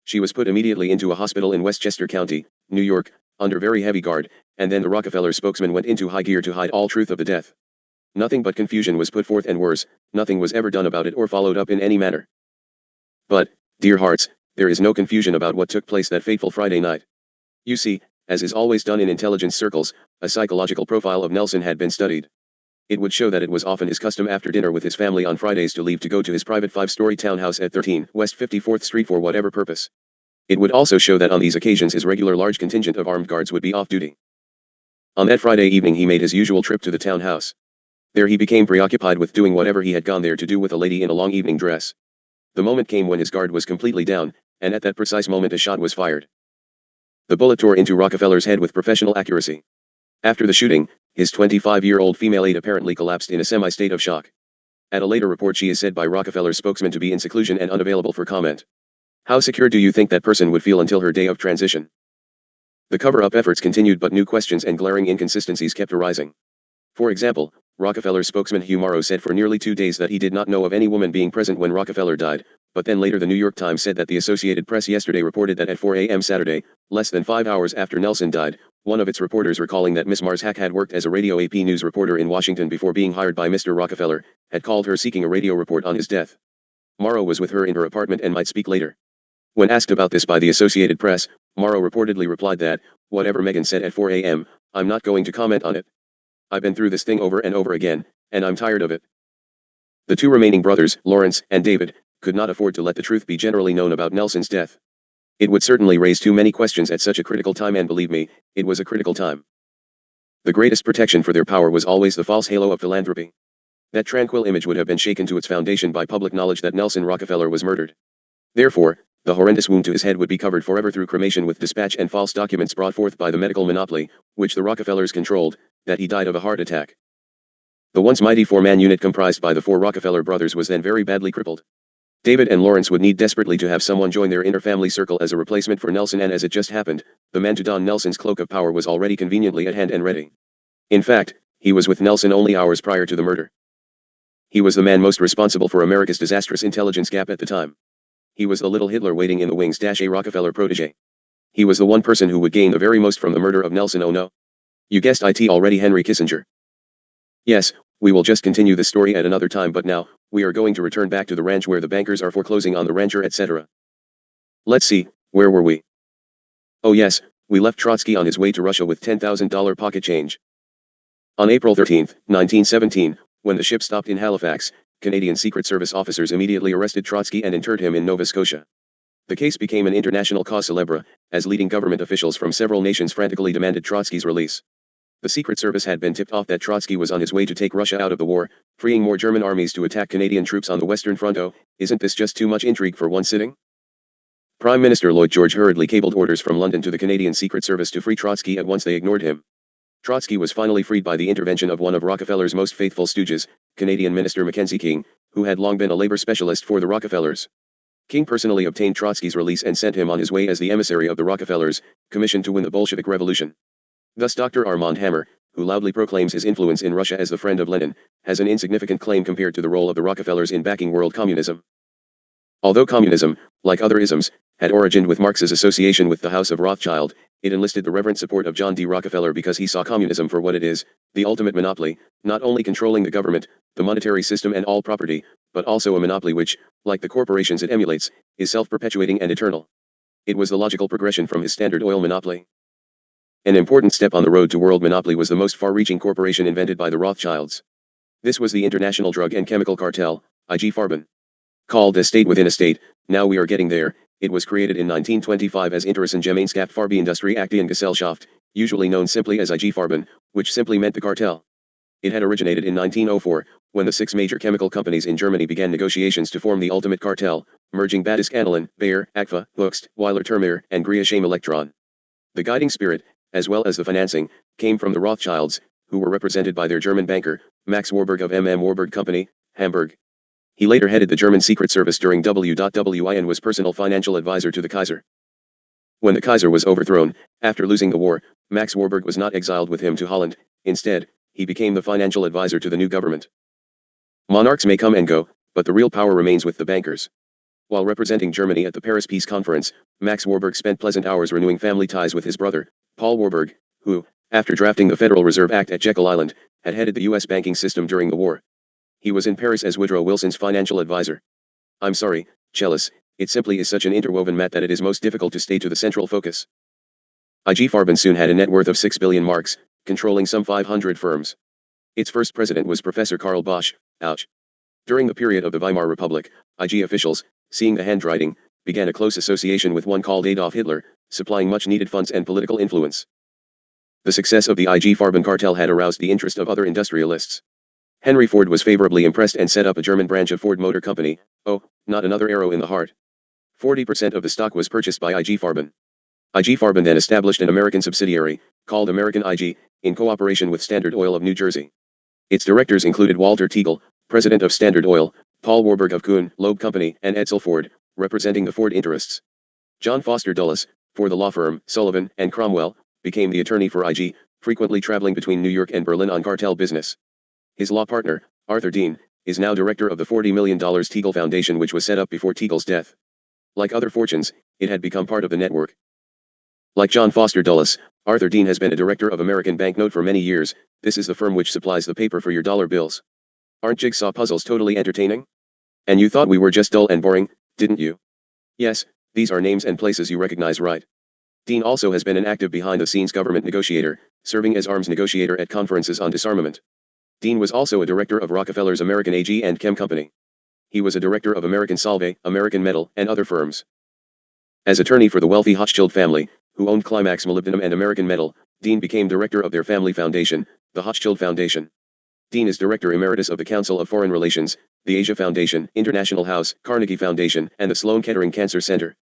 She was put immediately into a hospital in Westchester County, New York, under very heavy guard, and then the Rockefeller spokesman went into high gear to hide all truth of the death. Nothing but confusion was put forth, and worse, nothing was ever done about it or followed up in any manner. But, dear hearts, there is no confusion about what took place that fateful Friday night. You see, as is always done in intelligence circles, a psychological profile of Nelson had been studied. It would show that it was often his custom after dinner with his family on Fridays to leave to go to his private 5-story townhouse at 13 West 54th Street for whatever purpose. It would also show that on these occasions his regular large contingent of armed guards would be off duty. On that Friday evening he made his usual trip to the townhouse. There he became preoccupied with doing whatever he had gone there to do with a lady in a long evening dress. The moment came when his guard was completely down, and at that precise moment a shot was fired. The bullet tore into Rockefeller's head with professional accuracy. After the shooting, his 25-year-old female aide apparently collapsed in a semi-state of shock. At a later report she is said by Rockefeller's spokesman to be in seclusion and unavailable for comment. How secure do you think that person would feel until her day of transition? The cover-up efforts continued, but new questions and glaring inconsistencies kept arising. For example, Rockefeller's spokesman Hugh Morrow said for nearly 2 days that he did not know of any woman being present when Rockefeller died, but then later the New York Times said that the Associated Press yesterday reported that at 4 a.m. Saturday, less than 5 hours after Nelson died, one of its reporters, recalling that Miss Mars Hack had worked as a Radio AP news reporter in Washington before being hired by Mr. Rockefeller, had called her seeking a radio report on his death. Morrow was with her in her apartment and might speak later. When asked about this by the Associated Press, Morrow reportedly replied that, "Whatever Megan said at 4 a.m., I'm not going to comment on it. I've been through this thing over and over again, and I'm tired of it." The two remaining brothers, Lawrence and David, could not afford to let the truth be generally known about Nelson's death. It would certainly raise too many questions at such a critical time, and believe me, it was a critical time. The greatest protection for their power was always the false halo of philanthropy. That tranquil image would have been shaken to its foundation by public knowledge that Nelson Rockefeller was murdered. Therefore, the horrendous wound to his head would be covered forever through cremation with dispatch and false documents brought forth by the medical monopoly, which the Rockefellers controlled, that he died of a heart attack. The once mighty four-man unit comprised by the four Rockefeller brothers was then very badly crippled. David and Lawrence would need desperately to have someone join their inner family circle as a replacement for Nelson, and as it just happened, the man to don Nelson's cloak of power was already conveniently at hand and ready. In fact, he was with Nelson only hours prior to the murder. He was the man most responsible for America's disastrous intelligence gap at the time. He was the little Hitler waiting in the wings, a Rockefeller protege. He was the one person who would gain the very most from the murder of Nelson. Oh no. You guessed it already, Henry Kissinger. Yes, we will just continue the story at another time, but now, we are going to return back to the ranch where the bankers are foreclosing on the rancher, etc. Let's see, where were we? Oh yes, we left Trotsky on his way to Russia with $10,000 pocket change. On April 13, 1917, when the ship stopped in Halifax, Canadian Secret Service officers immediately arrested Trotsky and interred him in Nova Scotia. The case became an international cause célèbre, as leading government officials from several nations frantically demanded Trotsky's release. The Secret Service had been tipped off that Trotsky was on his way to take Russia out of the war, freeing more German armies to attack Canadian troops on the Western Front. Oh, isn't this just too much intrigue for one sitting? Prime Minister Lloyd George hurriedly cabled orders from London to the Canadian Secret Service to free Trotsky at once. They ignored him. Trotsky was finally freed by the intervention of one of Rockefeller's most faithful stooges, Canadian Minister Mackenzie King, who had long been a labor specialist for the Rockefellers. King personally obtained Trotsky's release and sent him on his way as the emissary of the Rockefellers, commissioned to win the Bolshevik Revolution. Thus Dr. Armand Hammer, who loudly proclaims his influence in Russia as the friend of Lenin, has an insignificant claim compared to the role of the Rockefellers in backing world communism. Although communism, like other isms, had origined with Marx's association with the House of Rothschild, it enlisted the reverent support of John D. Rockefeller because he saw communism for what it is, the ultimate monopoly, not only controlling the government, the monetary system and all property, but also a monopoly which, like the corporations it emulates, is self-perpetuating and eternal. It was the logical progression from his Standard Oil monopoly. An important step on the road to world monopoly was the most far-reaching corporation invented by the Rothschilds. This was the International Drug and Chemical Cartel, IG Farben. Called a state within a state, now we are getting there. It was created in 1925 as Interessengemeenschap für die Industrieaktiengesellschaft, usually known simply as IG Farben, which simply meant the cartel. It had originated in 1904, when the 6 major chemical companies in Germany began negotiations to form the ultimate cartel, merging Badisk Anilin, Bayer, Agfa, Hoechst, Weiler Termeer, and Griesheim Electron. The guiding spirit, as well as the financing, came from the Rothschilds, who were represented by their German banker, Max Warburg of Warburg Company, Hamburg. He later headed the German Secret Service during WWI and was personal financial advisor to the Kaiser. When the Kaiser was overthrown, after losing the war, Max Warburg was not exiled with him to Holland. Instead, he became the financial advisor to the new government. Monarchs may come and go, but the real power remains with the bankers. While representing Germany at the Paris Peace Conference, Max Warburg spent pleasant hours renewing family ties with his brother, Paul Warburg, who, after drafting the Federal Reserve Act at Jekyll Island, had headed the U.S. banking system during the war. He was in Paris as Woodrow Wilson's financial advisor. I'm sorry, Chellis, it simply is such an interwoven mat that it is most difficult to stay to the central focus. IG Farben soon had a net worth of 6 billion marks, controlling some 500 firms. Its first president was Professor Karl Bosch. Ouch. During the period of the Weimar Republic, IG officials, seeing the handwriting, began a close association with one called Adolf Hitler, supplying much needed funds and political influence. The success of the IG Farben cartel had aroused the interest of other industrialists. Henry Ford was favorably impressed and set up a German branch of Ford Motor Company. Oh, not another arrow in the heart. 40% of the stock was purchased by IG Farben. IG Farben then established an American subsidiary, called American IG, in cooperation with Standard Oil of New Jersey. Its directors included Walter Teagle, president of Standard Oil, Paul Warburg of Kuhn, Loeb Company, and Edsel Ford, representing the Ford interests. John Foster Dulles, for the law firm, Sullivan and Cromwell, became the attorney for IG, frequently traveling between New York and Berlin on cartel business. His law partner, Arthur Dean, is now director of the $40 million Teagle Foundation, which was set up before Teagle's death. Like other fortunes, it had become part of the network. Like John Foster Dulles, Arthur Dean has been a director of American Banknote for many years. This is the firm which supplies the paper for your dollar bills. Aren't jigsaw puzzles totally entertaining? And you thought we were just dull and boring, didn't you? Yes, these are names and places you recognize, right? Dean also has been an active behind-the-scenes government negotiator, serving as arms negotiator at conferences on disarmament. Dean was also a director of Rockefeller's American AG and Chem Company. He was a director of American Solvay, American Metal, and other firms. As attorney for the wealthy Hochschild family, who owned Climax Molybdenum and American Metal, Dean became director of their family foundation, the Hochschild Foundation. Dean is director emeritus of the Council of Foreign Relations, the Asia Foundation, International House, Carnegie Foundation, and the Sloan Kettering Cancer Center.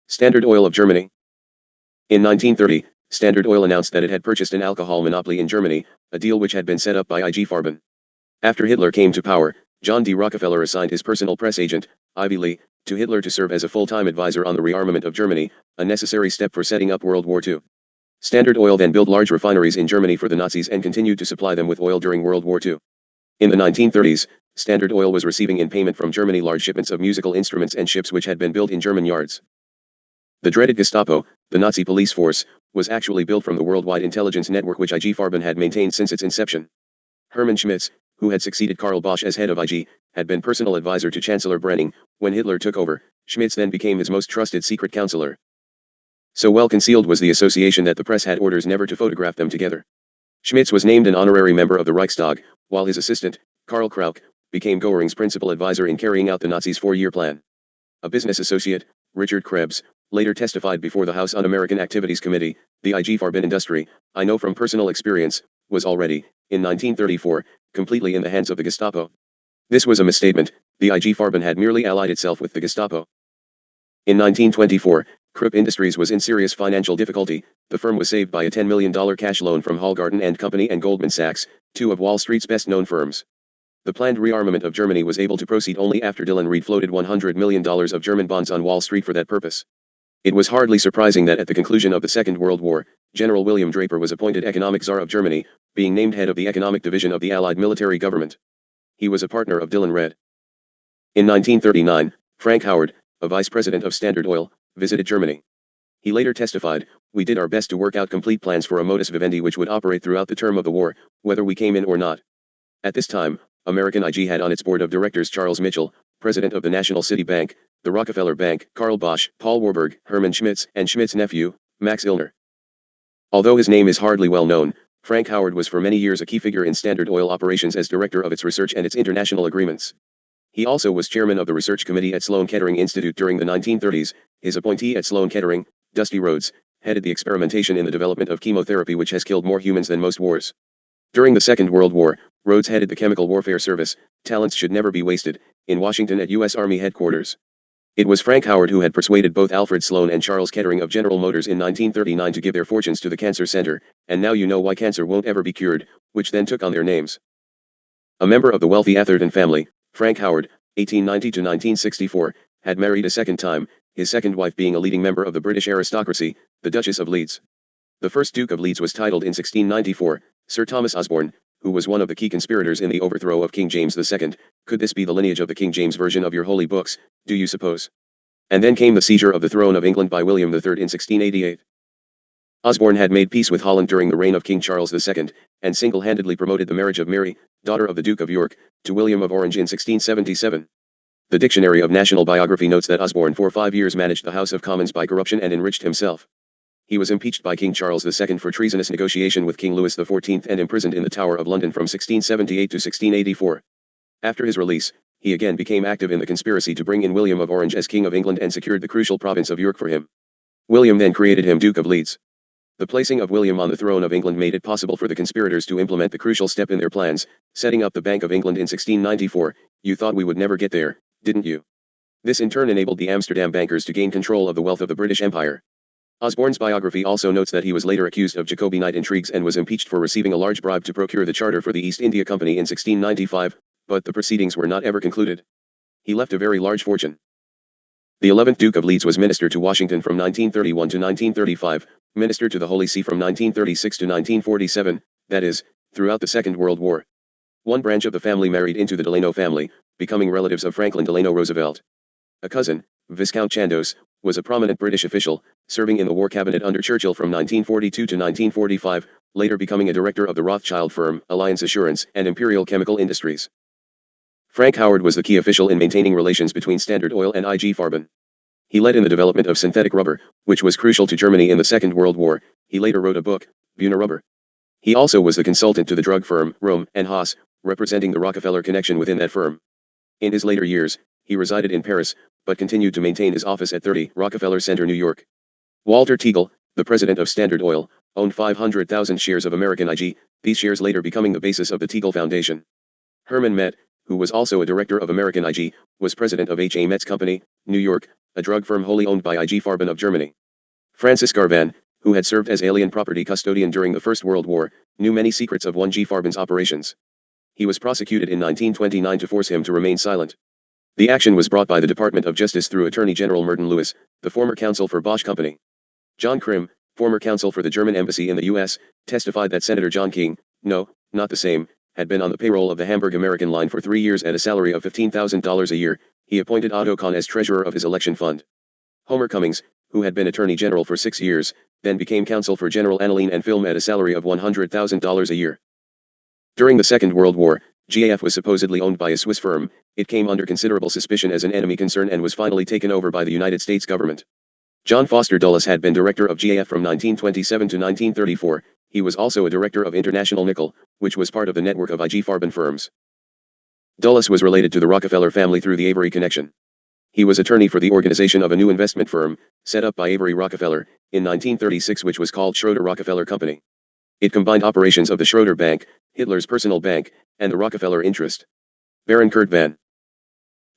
Standard Oil of Germany. In 1930, Standard Oil announced that it had purchased an alcohol monopoly in Germany, a deal which had been set up by IG Farben. After Hitler came to power, John D. Rockefeller assigned his personal press agent, Ivy Lee, to Hitler to serve as a full-time advisor on the rearmament of Germany, a necessary step for setting up World War II. Standard Oil then built large refineries in Germany for the Nazis and continued to supply them with oil during World War II. In the 1930s, Standard Oil was receiving in payment from Germany large shipments of musical instruments and ships which had been built in German yards. The dreaded Gestapo, the Nazi police force, was actually built from the worldwide intelligence network which IG Farben had maintained since its inception. Hermann Schmitz, who had succeeded Karl Bosch as head of IG, had been personal advisor to Chancellor Brening. When Hitler took over, Schmitz then became his most trusted secret counselor. So well concealed was the association that the press had orders never to photograph them together. Schmitz was named an honorary member of the Reichstag, while his assistant, Karl Krauk, became Goering's principal advisor in carrying out the Nazis' four-year plan. A business associate, Richard Krebs, later testified before the House Un-American Activities Committee. The IG Farben industry, I know from personal experience, was already, in 1934, completely in the hands of the Gestapo. This was a misstatement. The IG Farben had merely allied itself with the Gestapo. In 1924, Krupp Industries was in serious financial difficulty. The firm was saved by a $10 million cash loan from Hallgarten and Company and Goldman Sachs, two of Wall Street's best-known firms. The planned rearmament of Germany was able to proceed only after Dillon Read floated $100 million of German bonds on Wall Street for that purpose. It was hardly surprising that at the conclusion of the Second World War, General William Draper was appointed economic czar of Germany, being named head of the economic division of the Allied military government. He was a partner of Dillon Read. In 1939, Frank Howard, a vice president of Standard Oil, visited Germany. He later testified, "We did our best to work out complete plans for a modus vivendi which would operate throughout the term of the war, whether we came in or not." At this time, American IG had on its board of directors Charles Mitchell, president of the National City Bank, the Rockefeller Bank, Karl Bosch, Paul Warburg, Hermann Schmitz, and Schmidt's nephew, Max Illner. Although his name is hardly well known, Frank Howard was for many years a key figure in Standard Oil operations as director of its research and its international agreements. He also was chairman of the research committee at Sloan Kettering Institute during the 1930s. His appointee at Sloan Kettering, Dusty Rhodes, headed the experimentation in the development of chemotherapy which has killed more humans than most wars. During the Second World War, Rhodes headed the Chemical Warfare Service, talents should never be wasted, in Washington at U.S. Army headquarters. It was Frank Howard who had persuaded both Alfred Sloan and Charles Kettering of General Motors in 1939 to give their fortunes to the Cancer Center, and now you know why cancer won't ever be cured, which then took on their names. A member of the wealthy Atherton family, Frank Howard, 1890 to 1964, had married a second time, his second wife being a leading member of the British aristocracy, the Duchess of Leeds. The first Duke of Leeds was titled in 1694, Sir Thomas Osborne, who was one of the key conspirators in the overthrow of King James II. Could this be the lineage of the King James version of your holy books, do you suppose? And then came the seizure of the throne of England by William III in 1688. Osborne had made peace with Holland during the reign of King Charles II, and single-handedly promoted the marriage of Mary, daughter of the Duke of York, to William of Orange in 1677. The Dictionary of National Biography notes that Osborne for 5 years managed the House of Commons by corruption and enriched himself. He was impeached by King Charles II for treasonous negotiation with King Louis XIV and imprisoned in the Tower of London from 1678 to 1684. After his release, he again became active in the conspiracy to bring in William of Orange as King of England and secured the crucial province of York for him. William then created him Duke of Leeds. The placing of William on the throne of England made it possible for the conspirators to implement the crucial step in their plans, setting up the Bank of England in 1694. You thought we would never get there, didn't you? This in turn enabled the Amsterdam bankers to gain control of the wealth of the British Empire. Osborne's biography also notes that he was later accused of Jacobinite intrigues and was impeached for receiving a large bribe to procure the charter for the East India Company in 1695, but the proceedings were not ever concluded. He left a very large fortune. The 11th Duke of Leeds was minister to Washington from 1931 to 1935, minister to the Holy See from 1936 to 1947, that is, throughout the Second World War. One branch of the family married into the Delano family, becoming relatives of Franklin Delano Roosevelt. A cousin, Viscount Chandos, was a prominent British official, serving in the War Cabinet under Churchill from 1942 to 1945, later becoming a director of the Rothschild firm, Alliance Assurance, and Imperial Chemical Industries. Frank Howard was the key official in maintaining relations between Standard Oil and IG Farben. He led in the development of synthetic rubber, which was crucial to Germany in the Second World War. He later wrote a book, Buna Rubber. He also was the consultant to the drug firm, Rohm and Haas, representing the Rockefeller connection within that firm. In his later years, he resided in Paris, but continued to maintain his office at 30 Rockefeller Center, New York. Walter Teagle, the president of Standard Oil, owned 500,000 shares of American IG, these shares later becoming the basis of the Teagle Foundation. Herman Met, who was also a director of American IG, was president of H.A. Metz Company, New York, a drug firm wholly owned by IG Farben of Germany. Francis Garvan, who had served as alien property custodian during the First World War, knew many secrets of 1G Farben's operations. He was prosecuted in 1929 to force him to remain silent. The action was brought by the Department of Justice through Attorney General Merton Lewis, the former counsel for Bosch Company. John Krim, former counsel for the German embassy in the U.S., testified that Senator John King, no, not the same, had been on the payroll of the Hamburg American Line for 3 years at a salary of $15,000 a year. He appointed Otto Kahn as treasurer of his election fund. Homer Cummings, who had been attorney general for 6 years, then became counsel for General Aniline and Film at a salary of $100,000 a year. During the Second World War, GAF was supposedly owned by a Swiss firm. It came under considerable suspicion as an enemy concern and was finally taken over by the United States government. John Foster Dulles had been director of GAF from 1927 to 1934. He was also a director of International Nickel, which was part of the network of IG Farben firms. Dulles was related to the Rockefeller family through the Avery connection. He was attorney for the organization of a new investment firm, set up by Avery Rockefeller, in 1936, which was called Schroeder Rockefeller Company. It combined operations of the Schroeder Bank, Hitler's personal bank, and the Rockefeller interest. Baron Kurt van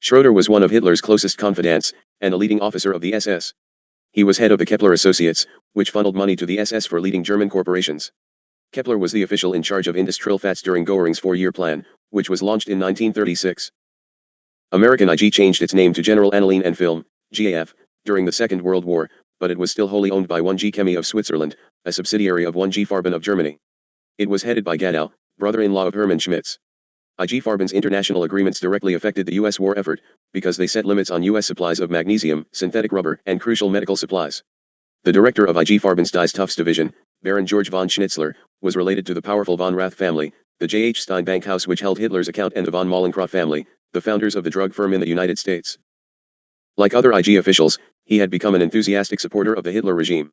Schroeder was one of Hitler's closest confidants, and a leading officer of the SS. He was head of the Kepler Associates, which funneled money to the SS for leading German corporations. Kepler was the official in charge of Industrillfats during Göring's 4-year plan, which was launched in 1936. American IG changed its name to General Aniline and Film, GAF, during the Second World War, but it was still wholly owned by 1G Chemie of Switzerland, a subsidiary of 1G Farben of Germany. It was headed by Gadow, brother-in-law of Hermann Schmitz. IG Farben's international agreements directly affected the U.S. war effort, because they set limits on U.S. supplies of magnesium, synthetic rubber, and crucial medical supplies. The director of IG Farben's Dies Tufts division, Baron George von Schnitzler, was related to the powerful von Rath family, the J.H. Stein Bank House which held Hitler's account, and the von Mollenkrodt family, the founders of the drug firm in the United States. Like other IG officials, he had become an enthusiastic supporter of the Hitler regime.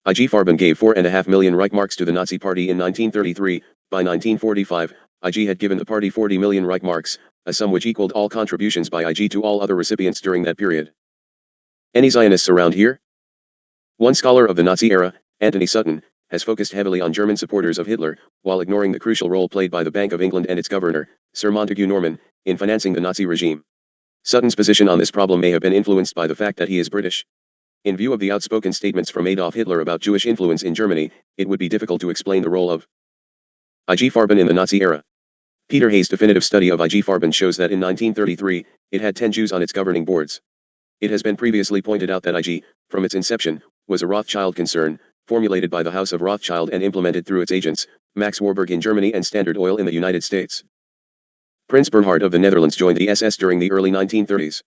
IG Farben gave 4.5 million Reichmarks to the Nazi Party in 1933. By 1945, IG had given the party 40 million Reichmarks, a sum which equaled all contributions by IG to all other recipients during that period. Any Zionists around here? One scholar of the Nazi era, Anthony Sutton, has focused heavily on German supporters of Hitler, while ignoring the crucial role played by the Bank of England and its governor, Sir Montague Norman, in financing the Nazi regime. Sutton's position on this problem may have been influenced by the fact that he is British. In view of the outspoken statements from Adolf Hitler about Jewish influence in Germany, it would be difficult to explain the role of IG Farben in the Nazi era. Peter Hayes' definitive study of IG Farben shows that in 1933, it had 10 Jews on its governing boards. It has been previously pointed out that IG, from its inception, was a Rothschild concern, formulated by the House of Rothschild and implemented through its agents, Max Warburg in Germany and Standard Oil in the United States. Prince Bernhard of the Netherlands joined the SS during the early 1930s.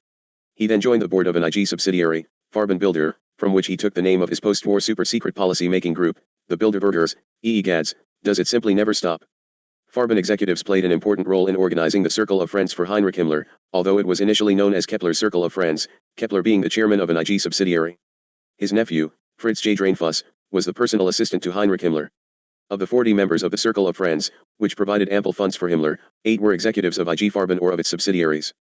He then joined the board of an IG subsidiary, Farbenbuilder, from which he took the name of his post-war super-secret policy-making group, the Bilderbergers, EEGADS. Does it simply never stop? Farben executives played an important role in organizing the Circle of Friends for Heinrich Himmler, although it was initially known as Kepler's Circle of Friends, Kepler being the chairman of an IG subsidiary. His nephew, Fritz J. Dreyfus, was the personal assistant to Heinrich Himmler. Of the 40 members of the Circle of Friends, which provided ample funds for Himmler, 8 were executives of IG Farben or of its subsidiaries.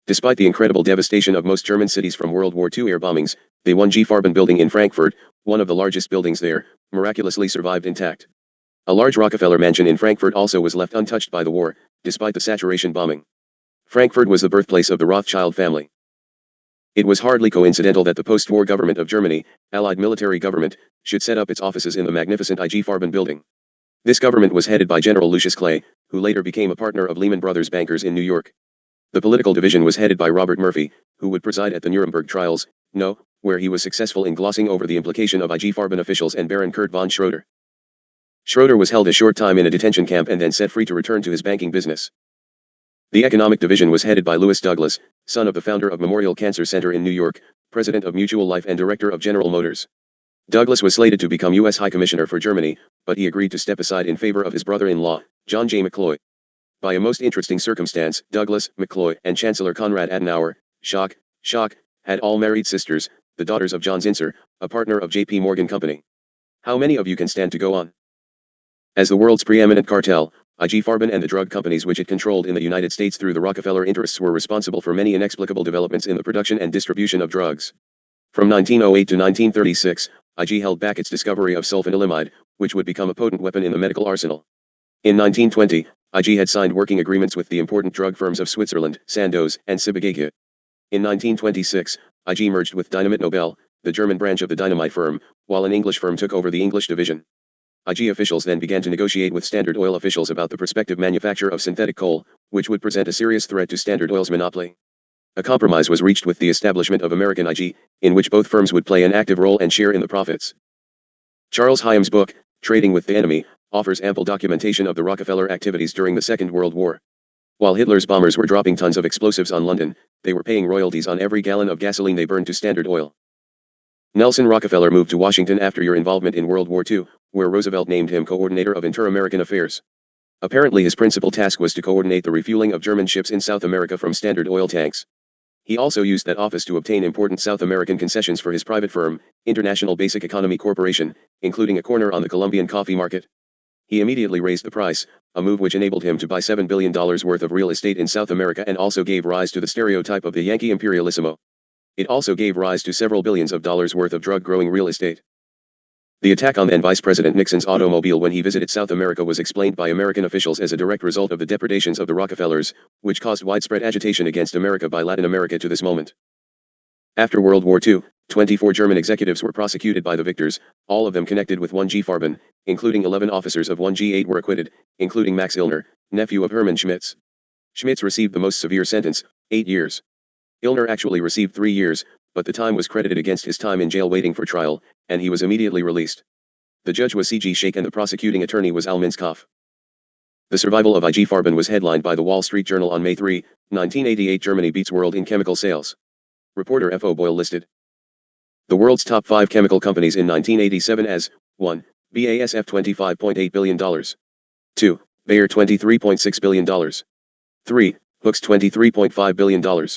Despite the incredible devastation of most German cities from World War II air bombings, the 1G Farben building in Frankfurt, one of the largest buildings there, miraculously survived intact. A large Rockefeller mansion in Frankfurt also was left untouched by the war, despite the saturation bombing. Frankfurt was the birthplace of the Rothschild family. It was hardly coincidental that the post-war government of Germany, Allied military government, should set up its offices in the magnificent IG Farben building. This government was headed by General Lucius Clay, who later became a partner of Lehman Brothers bankers in New York. The political division was headed by Robert Murphy, who would preside at the Nuremberg trials, where he was successful in glossing over the implication of IG Farben officials, and Baron Kurt von Schroeder. Schroeder was held a short time in a detention camp and then set free to return to his banking business. The economic division was headed by Lewis Douglas, son of the founder of Memorial Cancer Center in New York, president of Mutual Life and director of General Motors. Douglas was slated to become U.S. High Commissioner for Germany, but he agreed to step aside in favor of his brother-in-law, John J. McCloy. By a most interesting circumstance, Douglas, McCloy, and Chancellor Konrad Adenauer, Schock, had all married sisters, the daughters of John Zinsser, a partner of J.P. Morgan Company. How many of you can stand to go on? As the world's preeminent cartel, IG Farben and the drug companies which it controlled in the United States through the Rockefeller interests were responsible for many inexplicable developments in the production and distribution of drugs. From 1908 to 1936, IG held back its discovery of sulfanilamide, which would become a potent weapon in the medical arsenal. In 1920, IG had signed working agreements with the important drug firms of Switzerland, Sandoz, and Ciba-Geigy. In 1926, IG merged with Dynamit Nobel, the German branch of the dynamite firm, while an English firm took over the English division. IG officials then began to negotiate with Standard Oil officials about the prospective manufacture of synthetic coal, which would present a serious threat to Standard Oil's monopoly. A compromise was reached with the establishment of American IG, in which both firms would play an active role and share in the profits. Charles Hyam's book, Trading with the Enemy, offers ample documentation of the Rockefeller activities during the Second World War. While Hitler's bombers were dropping tons of explosives on London, they were paying royalties on every gallon of gasoline they burned to Standard Oil. Nelson Rockefeller moved to Washington after your involvement in World War II, where Roosevelt named him coordinator of inter-American affairs. Apparently his principal task was to coordinate the refueling of German ships in South America from Standard Oil tanks. He also used that office to obtain important South American concessions for his private firm, International Basic Economy Corporation, including a corner on the Colombian coffee market. He immediately raised the price, a move which enabled him to buy $7 billion worth of real estate in South America and also gave rise to the stereotype of the Yankee imperialissimo. It also gave rise to several billions of dollars worth of drug-growing real estate. The attack on then Vice President Nixon's automobile when he visited South America was explained by American officials as a direct result of the depredations of the Rockefellers, which caused widespread agitation against America by Latin America to this moment. After World War II, 24 German executives were prosecuted by the victors, all of them connected with 1G Farben, including 11 officers of 1G8 were acquitted, including Max Illner, nephew of Hermann Schmitz. Schmitz received the most severe sentence, 8 years. Illner actually received 3 years, but the time was credited against his time in jail waiting for trial, and he was immediately released. The judge was C.G. Sheikh and the prosecuting attorney was Al Minskoff. The survival of IG Farben was headlined by the Wall Street Journal on May 3, 1988. Germany beats world in chemical sales. Reporter F. O. Boyle listed the world's top 5 chemical companies in 1987 as 1. BASF $25.8 billion. 2. Bayer $23.6 billion. 3. Hooks $23.5 billion.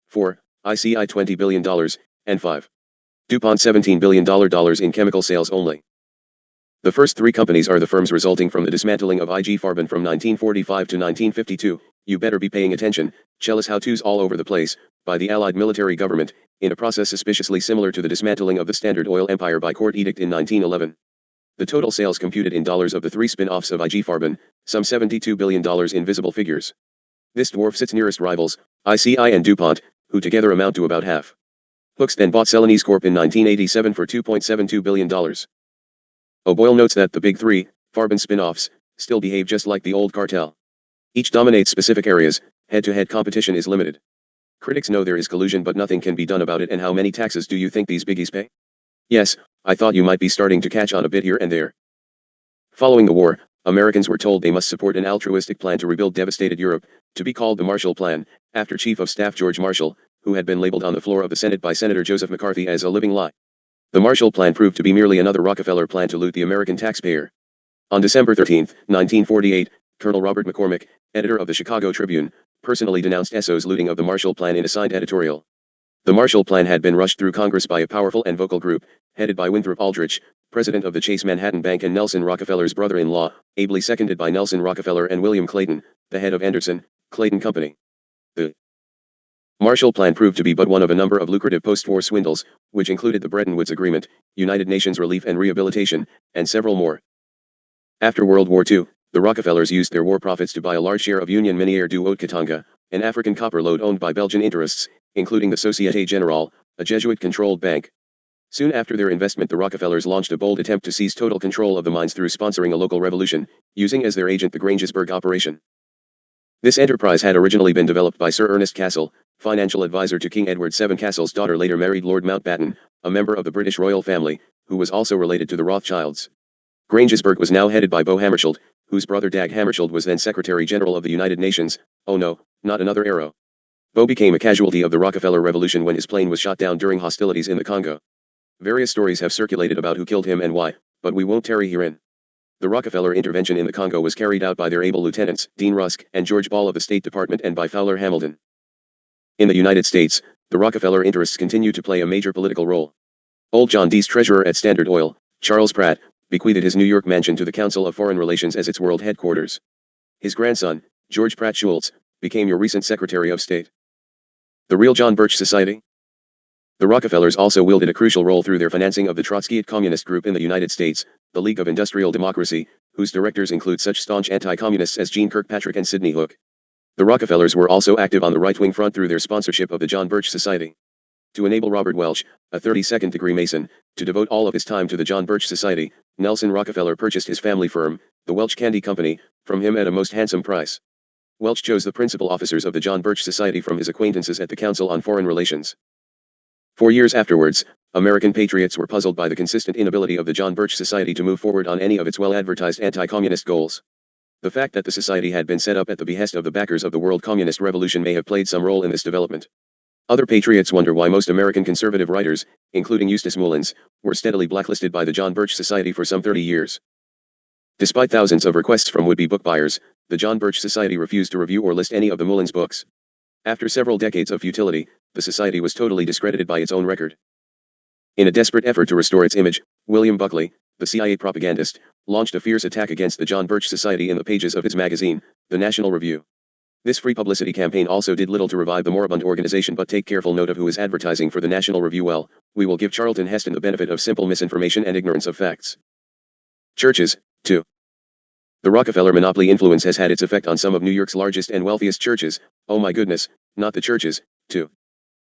4. ICI $20 billion, and 5. DuPont $17 billion in chemical sales only. The first 3 companies are the firms resulting from the dismantling of IG Farben from 1945 to 1952, you better be paying attention, Chellis how-tos all over the place, by the Allied military government, in a process suspiciously similar to the dismantling of the Standard Oil Empire by court edict in 1911. The total sales computed in dollars of the 3 spin-offs of IG Farben, some $72 billion in visible figures. This dwarfs its nearest rivals, ICI and DuPont, who together amount to about half. Hooks then bought Celanese Corp in 1987 for $2.72 billion. O'Boyle notes that the big 3, Farben spin-offs, still behave just like the old cartel. Each dominates specific areas, head-to-head competition is limited. Critics know there is collusion but nothing can be done about it, and how many taxes do you think these biggies pay? Yes, I thought you might be starting to catch on a bit here and there. Following the war, Americans were told they must support an altruistic plan to rebuild devastated Europe, to be called the Marshall Plan, after Chief of Staff George Marshall, who had been labeled on the floor of the Senate by Senator Joseph McCarthy as a living lie. The Marshall Plan proved to be merely another Rockefeller plan to loot the American taxpayer. On December 13, 1948, Colonel Robert McCormick, editor of the Chicago Tribune, personally denounced Esso's looting of the Marshall Plan in a signed editorial. The Marshall Plan had been rushed through Congress by a powerful and vocal group, headed by Winthrop Aldrich, president of the Chase Manhattan Bank and Nelson Rockefeller's brother-in-law, ably seconded by Nelson Rockefeller and William Clayton, the head of Anderson, Clayton Company. The Marshall Plan proved to be but one of a number of lucrative post-war swindles, which included the Bretton Woods Agreement, United Nations Relief and Rehabilitation, and several more. After World War II, the Rockefellers used their war profits to buy a large share of Union Miniere du Haut-Katanga, an African copper lode owned by Belgian interests, including the Société Générale, a Jesuit-controlled bank. Soon after their investment, the Rockefellers launched a bold attempt to seize total control of the mines through sponsoring a local revolution, using as their agent the Grangersburg operation. This enterprise had originally been developed by Sir Ernest Cassel, financial advisor to King Edward VII. Cassel's daughter later married Lord Mountbatten, a member of the British royal family, who was also related to the Rothschilds. Grangersburg was now headed by Beau Hammarskjöld, whose brother Dag Hammarskjöld was then Secretary General of the United Nations. Oh no, not another arrow. Beau became a casualty of the Rockefeller Revolution when his plane was shot down during hostilities in the Congo. Various stories have circulated about who killed him and why, but we won't tarry herein. The Rockefeller intervention in the Congo was carried out by their able lieutenants, Dean Rusk and George Ball of the State Department, and by Fowler Hamilton. In the United States, the Rockefeller interests continue to play a major political role. Old John Dees treasurer at Standard Oil, Charles Pratt, bequeathed his New York mansion to the Council of Foreign Relations as its world headquarters. His grandson, George Pratt Schultz, became your recent Secretary of State. The real John Birch Society? The Rockefellers also wielded a crucial role through their financing of the Trotskyite Communist Group in the United States, the League of Industrial Democracy, whose directors include such staunch anti-communists as Jeane Kirkpatrick and Sidney Hook. The Rockefellers were also active on the right-wing front through their sponsorship of the John Birch Society. To enable Robert Welch, a 32nd-degree Mason, to devote all of his time to the John Birch Society, Nelson Rockefeller purchased his family firm, the Welch Candy Company, from him at a most handsome price. Welch chose the principal officers of the John Birch Society from his acquaintances at the Council on Foreign Relations. 4 years afterwards, American patriots were puzzled by the consistent inability of the John Birch Society to move forward on any of its well-advertised anti-communist goals. The fact that the society had been set up at the behest of the backers of the World Communist Revolution may have played some role in this development. Other patriots wonder why most American conservative writers, including Eustace Mullins, were steadily blacklisted by the John Birch Society for some 30 years. Despite thousands of requests from would-be book buyers, the John Birch Society refused to review or list any of the Mullins books. After several decades of futility, the society was totally discredited by its own record. In a desperate effort to restore its image, William Buckley, the CIA propagandist, launched a fierce attack against the John Birch Society in the pages of his magazine, The National Review. This free publicity campaign also did little to revive the moribund organization, but take careful note of who is advertising for the National Review. Well, we will give Charlton Heston the benefit of simple misinformation and ignorance of facts. Churches, too. The Rockefeller monopoly influence has had its effect on some of New York's largest and wealthiest churches. Oh my goodness, not the churches, too.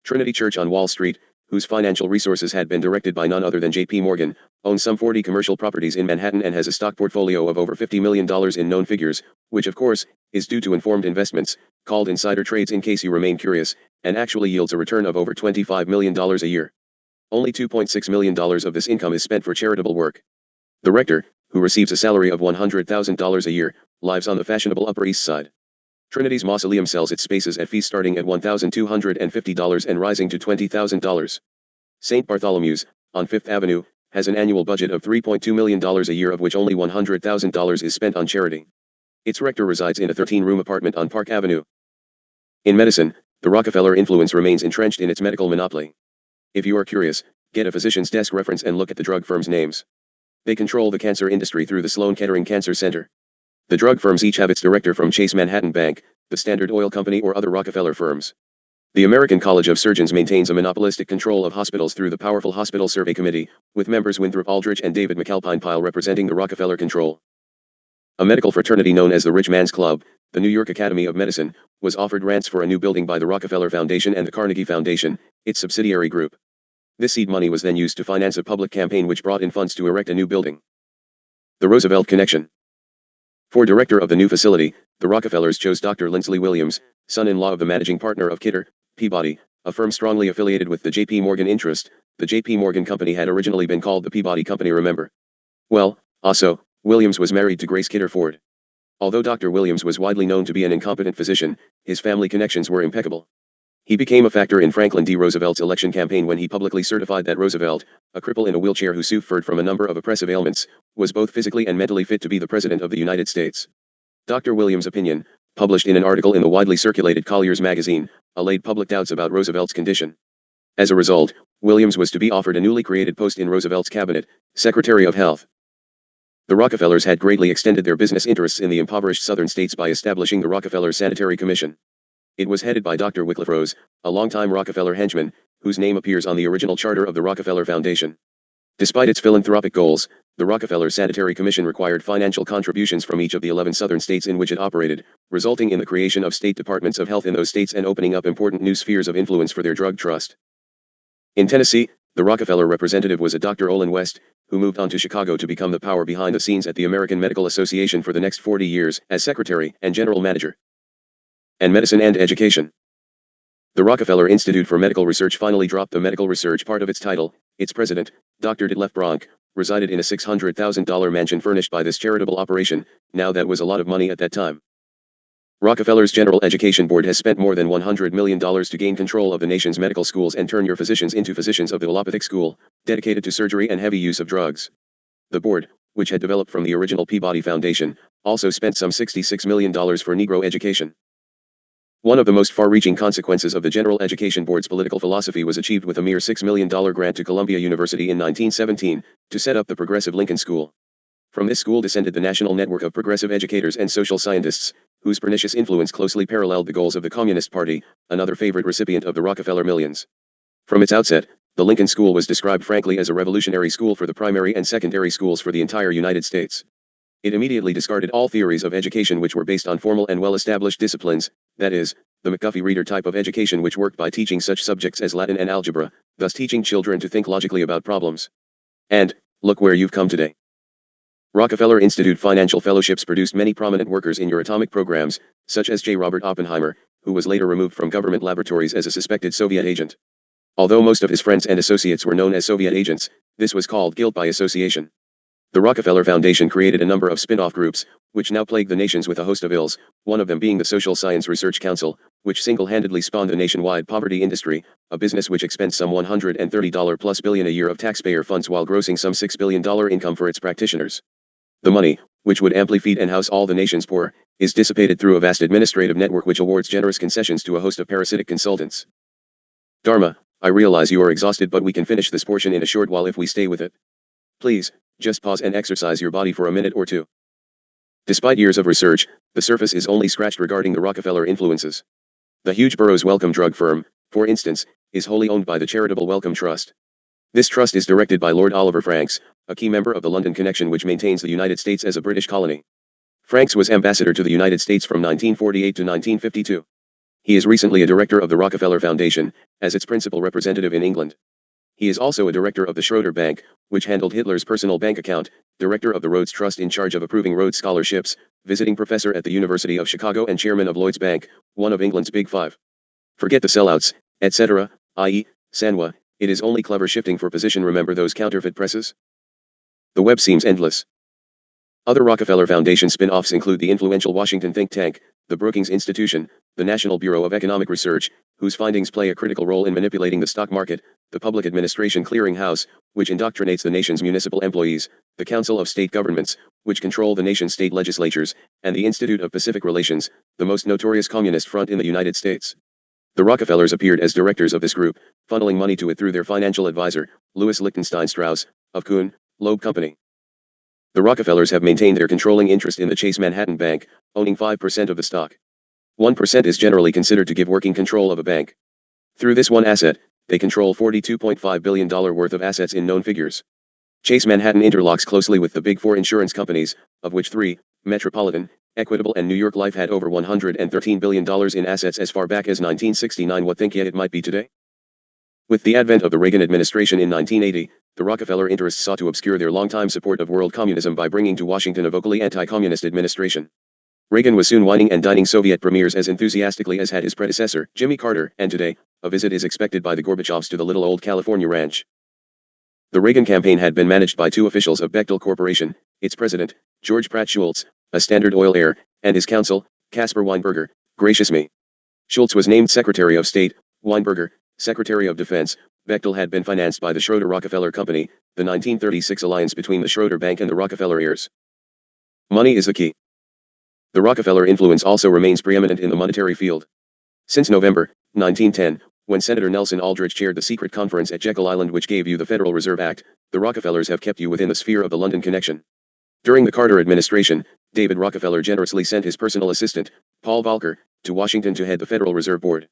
Trinity Church on Wall Street, whose financial resources had been directed by none other than J.P. Morgan, owns some 40 commercial properties in Manhattan and has a stock portfolio of over $50 million in known figures, which of course, is due to informed investments, called insider trades in case you remain curious, and actually yields a return of over $25 million a year. Only $2.6 million of this income is spent for charitable work. The rector, who receives a salary of $100,000 a year, lives on the fashionable Upper East Side. Trinity's mausoleum sells its spaces at fees starting at $1,250 and rising to $20,000. St. Bartholomew's, on Fifth Avenue, has an annual budget of $3.2 million a year, of which only $100,000 is spent on charity. Its rector resides in a 13-room apartment on Park Avenue. In medicine, the Rockefeller influence remains entrenched in its medical monopoly. If you are curious, get a physician's desk reference and look at the drug firms' names. They control the cancer industry through the Sloan Kettering Cancer Center. The drug firms each have its director from Chase Manhattan Bank, the Standard Oil Company, or other Rockefeller firms. The American College of Surgeons maintains a monopolistic control of hospitals through the powerful Hospital Survey Committee, with members Winthrop Aldrich and David McAlpine-Pyle representing the Rockefeller control. A medical fraternity known as the Rich Man's Club, the New York Academy of Medicine, was offered grants for a new building by the Rockefeller Foundation and the Carnegie Foundation, its subsidiary group. This seed money was then used to finance a public campaign which brought in funds to erect a new building. The Roosevelt Connection. For director of the new facility, the Rockefellers chose Dr. Lindsley Williams, son-in-law of the managing partner of Kidder, Peabody, a firm strongly affiliated with the J.P. Morgan interest. The J.P. Morgan Company had originally been called the Peabody Company, remember? Well, also, Williams was married to Grace Kidder Ford. Although Dr. Williams was widely known to be an incompetent physician, his family connections were impeccable. He became a factor in Franklin D. Roosevelt's election campaign when he publicly certified that Roosevelt, a cripple in a wheelchair who suffered from a number of oppressive ailments, was both physically and mentally fit to be the President of the United States. Dr. Williams' opinion, published in an article in the widely circulated Collier's magazine, allayed public doubts about Roosevelt's condition. As a result, Williams was to be offered a newly created post in Roosevelt's cabinet, Secretary of Health. The Rockefellers had greatly extended their business interests in the impoverished southern states by establishing the Rockefeller Sanitary Commission. It was headed by Dr. Wycliffe Rose, a longtime Rockefeller henchman, whose name appears on the original charter of the Rockefeller Foundation. Despite its philanthropic goals, the Rockefeller Sanitary Commission required financial contributions from each of the 11 southern states in which it operated, resulting in the creation of state departments of health in those states and opening up important new spheres of influence for their drug trust. In Tennessee, the Rockefeller representative was a Dr. Olin West, who moved on to Chicago to become the power behind the scenes at the American Medical Association for the next 40 years as secretary and general manager. And medicine and education. The Rockefeller Institute for Medical Research finally dropped the medical research part of its title. Its president, Dr. Detlef Bronk, resided in a $600,000 mansion furnished by this charitable operation. Now that was a lot of money at that time. Rockefeller's General Education Board has spent more than $100 million to gain control of the nation's medical schools and turn your physicians into physicians of the allopathic school, dedicated to surgery and heavy use of drugs. The board, which had developed from the original Peabody Foundation, also spent some $66 million for Negro education. One of the most far-reaching consequences of the General Education Board's political philosophy was achieved with a mere $6 million grant to Columbia University in 1917, to set up the Progressive Lincoln School. From this school descended the national network of progressive educators and social scientists, whose pernicious influence closely paralleled the goals of the Communist Party, another favorite recipient of the Rockefeller millions. From its outset, the Lincoln School was described frankly as a revolutionary school for the primary and secondary schools for the entire United States. It immediately discarded all theories of education which were based on formal and well-established disciplines, that is, the McGuffey reader type of education which worked by teaching such subjects as Latin and algebra, thus teaching children to think logically about problems. And, look where you've come today. Rockefeller Institute financial fellowships produced many prominent workers in your atomic programs, such as J. Robert Oppenheimer, who was later removed from government laboratories as a suspected Soviet agent. Although most of his friends and associates were known as Soviet agents, this was called guilt by association. The Rockefeller Foundation created a number of spin-off groups, which now plague the nations with a host of ills, one of them being the Social Science Research Council, which single-handedly spawned a nationwide poverty industry, a business which expends some $130+ billion a year of taxpayer funds while grossing some $6 billion income for its practitioners. The money, which would amply feed and house all the nation's poor, is dissipated through a vast administrative network which awards generous concessions to a host of parasitic consultants. Dharma, I realize you are exhausted, but we can finish this portion in a short while if we stay with it. Please, just pause and exercise your body for a minute or two. Despite years of research, the surface is only scratched regarding the Rockefeller influences. The huge Burroughs Wellcome drug firm, for instance, is wholly owned by the charitable Wellcome Trust. This trust is directed by Lord Oliver Franks, a key member of the London Connection which maintains the United States as a British colony. Franks was ambassador to the United States from 1948 to 1952. He is recently a director of the Rockefeller Foundation, as its principal representative in England. He is also a director of the Schroeder Bank, which handled Hitler's personal bank account, director of the Rhodes Trust in charge of approving Rhodes scholarships, visiting professor at the University of Chicago and chairman of Lloyds Bank, one of England's Big Five. Forget the sellouts, etc., i.e., Sanwa, it is only clever shifting for position. Remember those counterfeit presses? The web seems endless. Other Rockefeller Foundation spin-offs include the influential Washington think tank, the Brookings Institution, the National Bureau of Economic Research, whose findings play a critical role in manipulating the stock market, the Public Administration Clearing House, which indoctrinates the nation's municipal employees, the Council of State Governments, which control the nation's state legislatures, and the Institute of Pacific Relations, the most notorious communist front in the United States. The Rockefellers appeared as directors of this group, funneling money to it through their financial advisor, Louis Lichtenstein Strauss, of Kuhn, Loeb Company. The Rockefellers have maintained their controlling interest in the Chase Manhattan Bank, owning 5% of the stock. 1% is generally considered to give working control of a bank. Through this one asset, they control $42.5 billion worth of assets in known figures. Chase Manhattan interlocks closely with the big four insurance companies, of which three, Metropolitan, Equitable and New York Life, had over $113 billion in assets as far back as 1969. What think ye it might be today? With the advent of the Reagan administration in 1980, the Rockefeller interests sought to obscure their longtime support of world communism by bringing to Washington a vocally anti-communist administration. Reagan was soon wining and dining Soviet premiers as enthusiastically as had his predecessor, Jimmy Carter, and today, a visit is expected by the Gorbachevs to the little old California ranch. The Reagan campaign had been managed by two officials of Bechtel Corporation, its president, George Pratt Schultz, a Standard Oil heir, and his counsel, Caspar Weinberger. Gracious me. Schultz was named Secretary of State, Weinberger, Secretary of Defense. Bechtel had been financed by the Schroeder Rockefeller Company, the 1936 alliance between the Schroeder Bank and the Rockefeller heirs. Money is the key. The Rockefeller influence also remains preeminent in the monetary field. Since November 1910, when Senator Nelson Aldrich chaired the secret conference at Jekyll Island which gave you the Federal Reserve Act, the Rockefellers have kept you within the sphere of the London Connection. During the Carter administration, David Rockefeller generously sent his personal assistant, Paul Volcker, to Washington to head the Federal Reserve Board.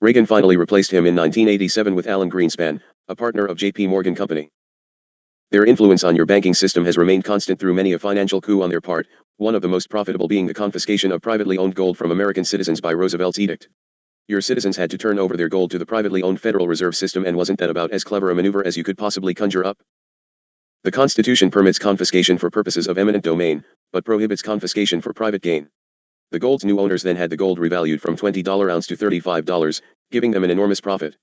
Reagan finally replaced him in 1987 with Alan Greenspan, a partner of J.P. Morgan Company. Their influence on your banking system has remained constant through many a financial coup on their part, one of the most profitable being the confiscation of privately owned gold from American citizens by Roosevelt's edict. Your citizens had to turn over their gold to the privately owned Federal Reserve System, and wasn't that about as clever a maneuver as you could possibly conjure up? The Constitution permits confiscation for purposes of eminent domain, but prohibits confiscation for private gain. The gold's new owners then had the gold revalued from $20 ounce to $35, giving them an enormous profit.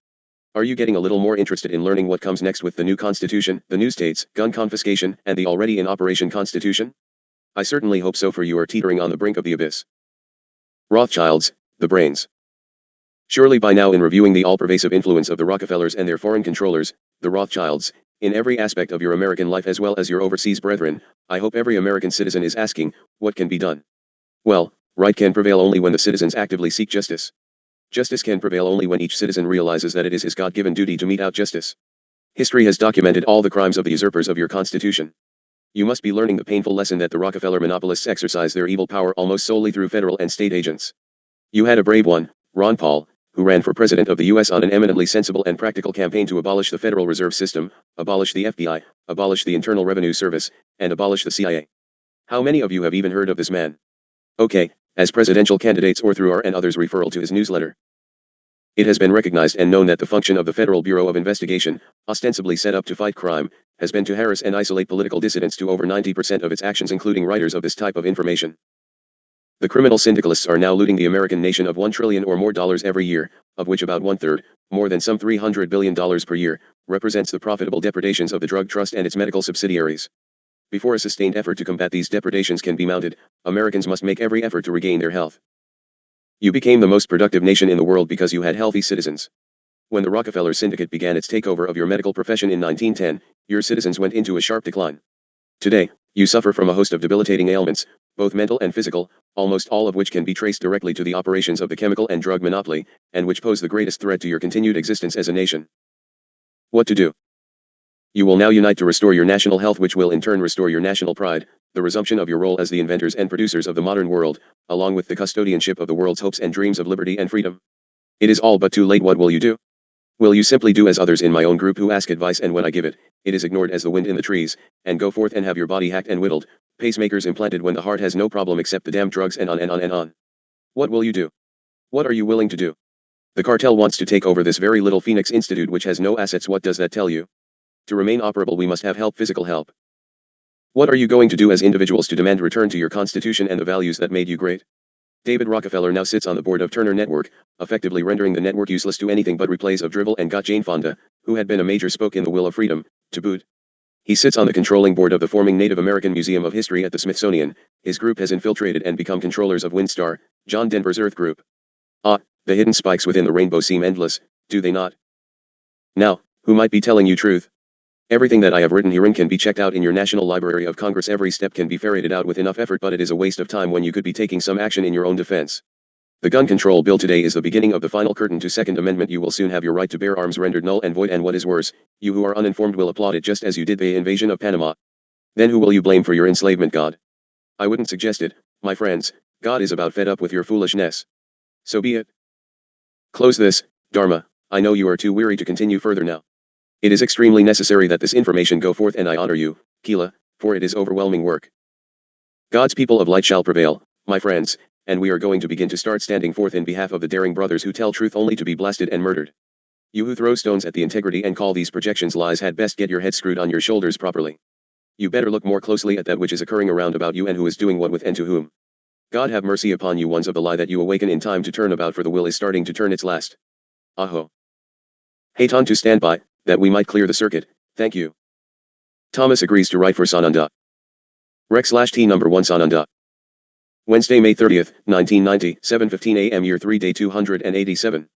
Are you getting a little more interested in learning what comes next with the new Constitution, the new states, gun confiscation, and the already in operation Constitution? I certainly hope so, for you are teetering on the brink of the abyss. Rothschilds, the brains. Surely by now, in reviewing the all-pervasive influence of the Rockefellers and their foreign controllers, the Rothschilds, in every aspect of your American life as well as your overseas brethren, I hope every American citizen is asking, what can be done? Well, right can prevail only when the citizens actively seek justice. Justice can prevail only when each citizen realizes that it is his God-given duty to mete out justice. History has documented all the crimes of the usurpers of your Constitution. You must be learning the painful lesson that the Rockefeller monopolists exercise their evil power almost solely through federal and state agents. You had a brave one, Ron Paul, who ran for president of the U.S. on an eminently sensible and practical campaign to abolish the Federal Reserve System, abolish the FBI, abolish the Internal Revenue Service, and abolish the CIA. How many of you have even heard of this man? Okay, as presidential candidates or through our and others' referral to his newsletter. It has been recognized and known that the function of the Federal Bureau of Investigation, ostensibly set up to fight crime, has been to harass and isolate political dissidents to over 90% of its actions, including writers of this type of information. The criminal syndicalists are now looting the American nation of $1 trillion or more every year, of which about one-third, more than some $300 billion per year, represents the profitable depredations of the drug trust and its medical subsidiaries. Before a sustained effort to combat these depredations can be mounted, Americans must make every effort to regain their health. You became the most productive nation in the world because you had healthy citizens. When the Rockefeller Syndicate began its takeover of your medical profession in 1910, your citizens went into a sharp decline. Today, you suffer from a host of debilitating ailments, both mental and physical, almost all of which can be traced directly to the operations of the chemical and drug monopoly, and which pose the greatest threat to your continued existence as a nation. What to do? You will now unite to restore your national health, which will in turn restore your national pride, the resumption of your role as the inventors and producers of the modern world, along with the custodianship of the world's hopes and dreams of liberty and freedom. It is all but too late. What will you do? Will you simply do as others in my own group who ask advice, and when I give it, it is ignored as the wind in the trees, and go forth and have your body hacked and whittled, pacemakers implanted when the heart has no problem except the damn drugs, and on and on and on? What will you do? What are you willing to do? The cartel wants to take over this very little Phoenix Institute which has no assets. What does that tell you? To remain operable we must have help, physical help. What are you going to do as individuals to demand return to your Constitution and the values that made you great? David Rockefeller now sits on the board of Turner Network, effectively rendering the network useless to anything but replays of drivel, and got Jane Fonda, who had been a major spoke in the Will of Freedom, to boot. He sits on the controlling board of the forming Native American Museum of History at the Smithsonian. His group has infiltrated and become controllers of Windstar, John Denver's Earth Group. Ah, the hidden spikes within the rainbow seem endless, do they not? Now, who might be telling you truth? Everything that I have written herein can be checked out in your National Library of Congress. Every step can be ferreted out with enough effort, but it is a waste of time when you could be taking some action in your own defense. The gun control bill today is the beginning of the final curtain to Second Amendment. You will soon have your right to bear arms rendered null and void, and what is worse, you who are uninformed will applaud it just as you did the invasion of Panama. Then who will you blame for your enslavement? God? I wouldn't suggest it, my friends. God is about fed up with your foolishness. So be it. Close this, Dharma. I know you are too weary to continue further now. It is extremely necessary that this information go forth, and I honor you, Keela, for it is overwhelming work. God's people of light shall prevail, my friends, and we are going to begin to start standing forth in behalf of the daring brothers who tell truth only to be blasted and murdered. You who throw stones at the integrity and call these projections lies had best get your head screwed on your shoulders properly. You better look more closely at that which is occurring around about you, and who is doing what with and to whom. God have mercy upon you, ones of the lie that you awaken in time to turn about, for the will is starting to turn its last. Aho. Hayton to stand by, that we might clear the circuit, thank you. Thomas agrees to write for Sananda. Rec/T number 1 Sananda. Wednesday, May 30th, 1990, 7:15 a.m. Year 3 Day 287.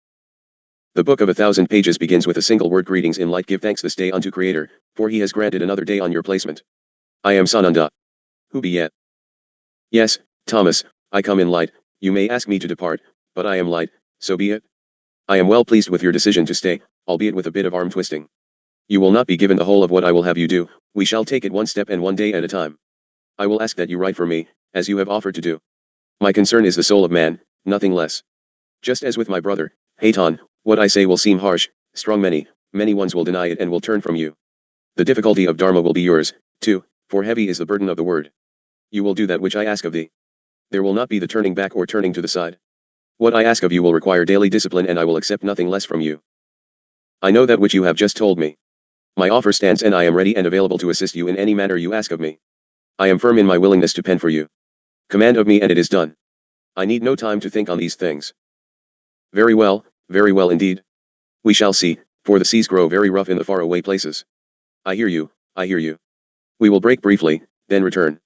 The book of 1,000 pages begins with a single word: greetings in light. Give thanks this day unto Creator, for he has granted another day on your placement. I am Sananda. Who be yet? Yes, Thomas, I come in light. You may ask me to depart, but I am light, so be it. I am well pleased with your decision to stay, albeit with a bit of arm twisting. You will not be given the whole of what I will have you do. We shall take it one step and one day at a time. I will ask that you write for me, as you have offered to do. My concern is the soul of man, nothing less. Just as with my brother, Haton, what I say will seem harsh, strong many ones will deny it and will turn from you. The difficulty of Dharma will be yours, too, for heavy is the burden of the word. You will do that which I ask of thee. There will not be the turning back or turning to the side. What I ask of you will require daily discipline and I will accept nothing less from you. I know that which you have just told me. My offer stands and I am ready and available to assist you in any manner you ask of me. I am firm in my willingness to pen for you. Command of me and it is done. I need no time to think on these things. Very well indeed. We shall see, for the seas grow very rough in the faraway places. I hear you. We will break briefly, then return.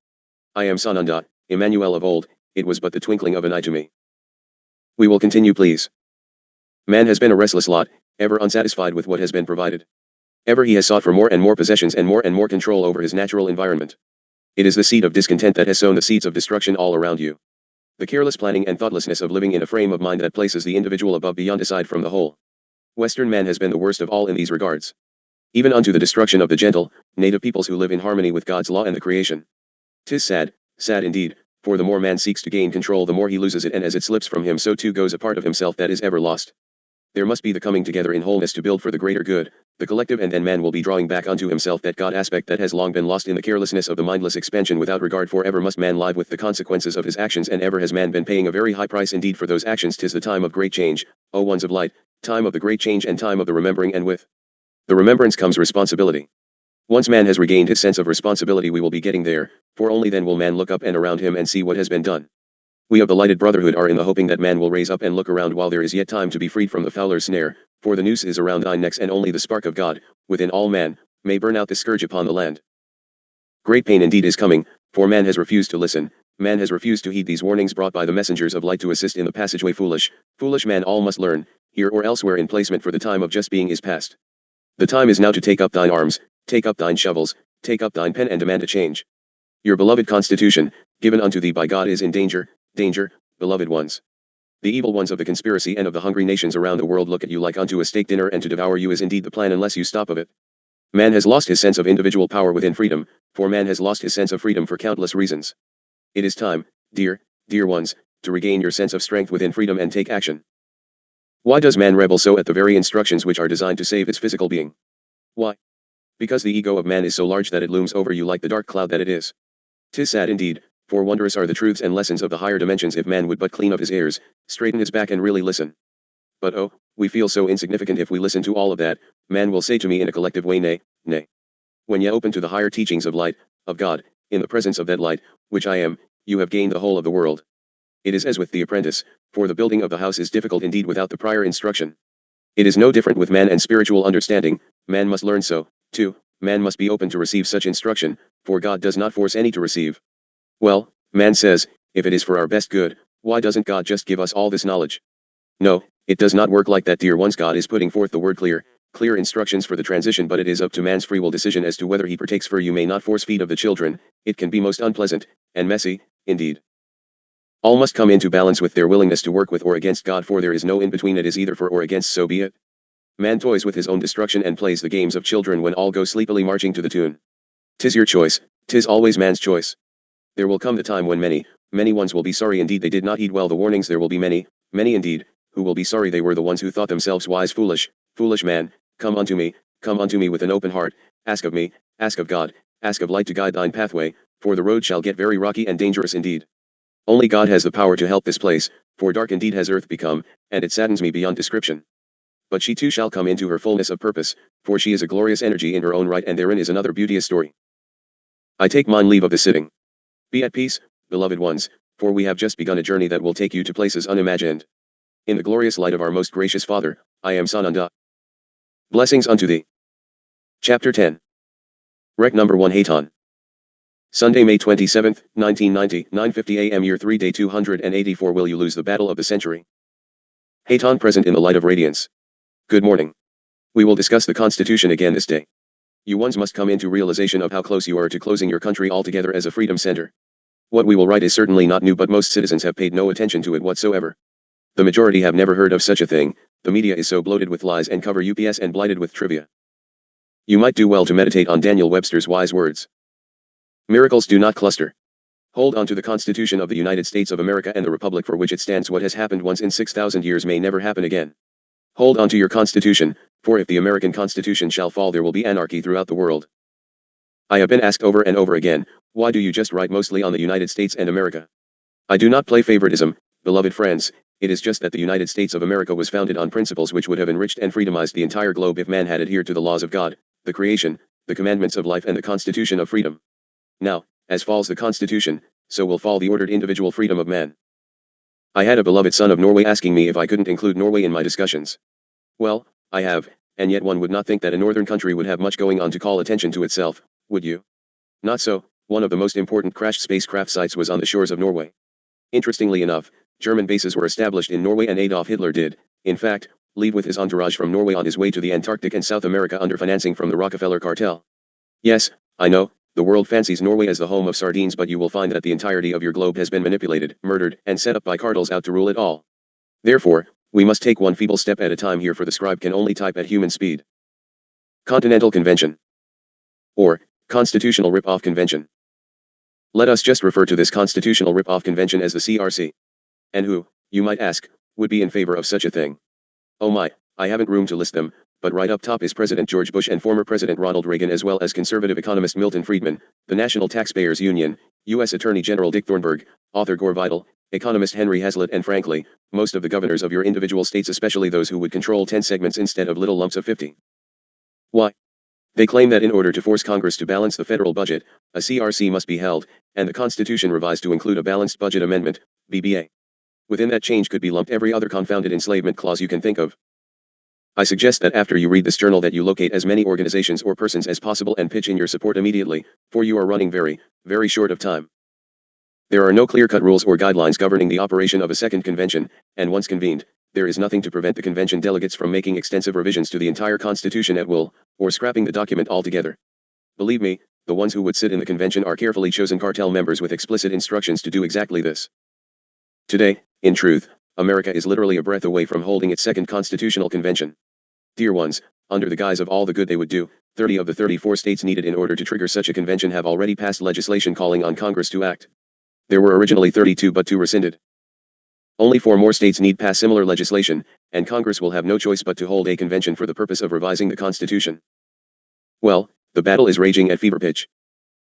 I am Sananda, Emmanuel of old, it was but the twinkling of an eye to me. We will continue please. Man has been a restless lot, ever unsatisfied with what has been provided. Ever he has sought for more and more possessions and more control over his natural environment. It is the seed of discontent that has sown the seeds of destruction all around you. The careless planning and thoughtlessness of living in a frame of mind that places the individual above beyond aside from the whole. Western man has been the worst of all in these regards. Even unto the destruction of the gentle, native peoples who live in harmony with God's law and the creation. 'Tis sad indeed, for the more man seeks to gain control the more he loses it and as it slips from him so too goes a part of himself that is ever lost. There must be the coming together in wholeness to build for the greater good, the collective and then man will be drawing back unto himself that God aspect that has long been lost in the carelessness of the mindless expansion without regard for ever must man live with the consequences of his actions and ever has man been paying a very high price indeed for those actions. 'Tis the time of great change, O ones of light, time of the great change and time of the remembering and with the remembrance comes responsibility. Once man has regained his sense of responsibility we will be getting there, for only then will man look up and around him and see what has been done. We of the lighted brotherhood are in the hoping that man will raise up and look around while there is yet time to be freed from the fowler's snare, for the noose is around thine necks and only the spark of God, within all man, may burn out the scourge upon the land. Great pain indeed is coming, for man has refused to listen, man has refused to heed these warnings brought by the messengers of light to assist in the passageway. Foolish man all must learn, here or elsewhere in placement for the time of just being is past. The time is now to take up thine arms, take up thine shovels, take up thine pen and demand a change. Your beloved constitution, given unto thee by God is in danger, beloved ones. The evil ones of the conspiracy and of the hungry nations around the world look at you like unto a steak dinner and to devour you is indeed the plan unless you stop of it. Man has lost his sense of individual power within freedom, for man has lost his sense of freedom for countless reasons. It is time, dear ones, to regain your sense of strength within freedom and take action. Why does man rebel so at the very instructions which are designed to save its physical being? Why? Because the ego of man is so large that it looms over you like the dark cloud that it is. 'Tis sad indeed, for wondrous are the truths and lessons of the higher dimensions if man would but clean up his ears, straighten his back and really listen. But oh, we feel so insignificant if we listen to all of that, man will say to me in a collective way nay. When ye open to the higher teachings of light, of God, in the presence of that light, which I am, you have gained the whole of the world. It is as with the apprentice, for the building of the house is difficult indeed without the prior instruction. It is no different with man and spiritual understanding, man must learn so, too, man must be open to receive such instruction, for God does not force any to receive. Well, man says, if it is for our best good, why doesn't God just give us all this knowledge? No, it does not work like that dear ones. God is putting forth the word clear instructions for the transition but it is up to man's free will decision as to whether he partakes for you may not force feed of the children, it can be most unpleasant, and messy, indeed. All must come into balance with their willingness to work with or against God for there is no in between it is either for or against so be it. Man toys with his own destruction and plays the games of children when all go sleepily marching to the tune. 'Tis your choice, 'tis always man's choice. There will come the time when many ones will be sorry indeed they did not heed well the warnings. There will be many indeed, who will be sorry they were the ones who thought themselves wise. Foolish man, come unto me with an open heart, ask of me, ask of God, ask of light to guide thine pathway, for the road shall get very rocky and dangerous indeed. Only God has the power to help this place, for dark indeed has earth become, and it saddens me beyond description. But she too shall come into her fullness of purpose, for she is a glorious energy in her own right and therein is another beauteous story. I take mine leave of the sitting. Be at peace, beloved ones, for we have just begun a journey that will take you to places unimagined. In the glorious light of our most gracious Father, I am Sananda. Blessings unto thee. Chapter 10. Rec number 1 Haton. Sunday, May 27, 1990, 9:50 a.m. Year 3 Day 284. Will you lose the battle of the century? Haton present in the light of radiance. Good morning. We will discuss the Constitution again this day. You ones must come into realization of how close you are to closing your country altogether as a freedom center. What we will write is certainly not new but most citizens have paid no attention to it whatsoever. The majority have never heard of such a thing, the media is so bloated with lies and cover UPS and blighted with trivia. You might do well to meditate on Daniel Webster's wise words. Miracles do not cluster. Hold on to the Constitution of the United States of America and the Republic for which it stands. What has happened once in 6,000 years may never happen again. Hold on to your Constitution, for if the American Constitution shall fall there will be anarchy throughout the world. I have been asked over and over again, why do you just write mostly on the United States and America? I do not play favoritism, beloved friends, it is just that the United States of America was founded on principles which would have enriched and freedomized the entire globe if man had adhered to the laws of God, the creation, the commandments of life and the Constitution of freedom. Now, as falls the Constitution, so will fall the ordered individual freedom of man. I had a beloved son of Norway asking me if I couldn't include Norway in my discussions. Well, I have, and yet one would not think that a northern country would have much going on to call attention to itself, would you? Not so. One of the most important crashed spacecraft sites was on the shores of Norway. Interestingly enough, German bases were established in Norway and Adolf Hitler did, in fact, leave with his entourage from Norway on his way to the Antarctic and South America under financing from the Rockefeller cartel. Yes, I know, the world fancies Norway as the home of sardines, but you will find that the entirety of your globe has been manipulated, murdered, and set up by cartels out to rule it all. Therefore, we must take one feeble step at a time here, for the scribe can only type at human speed. Continental Convention. Or, Constitutional Rip-Off Convention. Let us just refer to this Constitutional Rip-Off Convention as the CRC. And who, you might ask, would be in favor of such a thing? Oh my, I haven't room to list them, but right up top is President George Bush and former President Ronald Reagan, as well as conservative economist Milton Friedman, the National Taxpayers Union, U.S. Attorney General Dick Thornburgh, author Gore Vidal, economist Henry Hazlitt, and frankly, most of the governors of your individual states, especially those who would control 10 segments instead of little lumps of 50. Why? They claim that in order to force Congress to balance the federal budget, a CRC must be held, and the Constitution revised to include a Balanced Budget Amendment, BBA. Within that change could be lumped every other confounded enslavement clause you can think of. I suggest that after you read this journal that you locate as many organizations or persons as possible and pitch in your support immediately, for you are running very, very short of time. There are no clear-cut rules or guidelines governing the operation of a second convention, and once convened, there is nothing to prevent the convention delegates from making extensive revisions to the entire Constitution at will, or scrapping the document altogether. Believe me, the ones who would sit in the convention are carefully chosen cartel members with explicit instructions to do exactly this. Today, in truth, America is literally a breath away from holding its second constitutional convention. Dear ones, under the guise of all the good they would do, 30 of the 34 states needed in order to trigger such a convention have already passed legislation calling on Congress to act. There were originally 32 but 2 rescinded. Only 4 more states need pass similar legislation, and Congress will have no choice but to hold a convention for the purpose of revising the Constitution. Well, the battle is raging at fever pitch.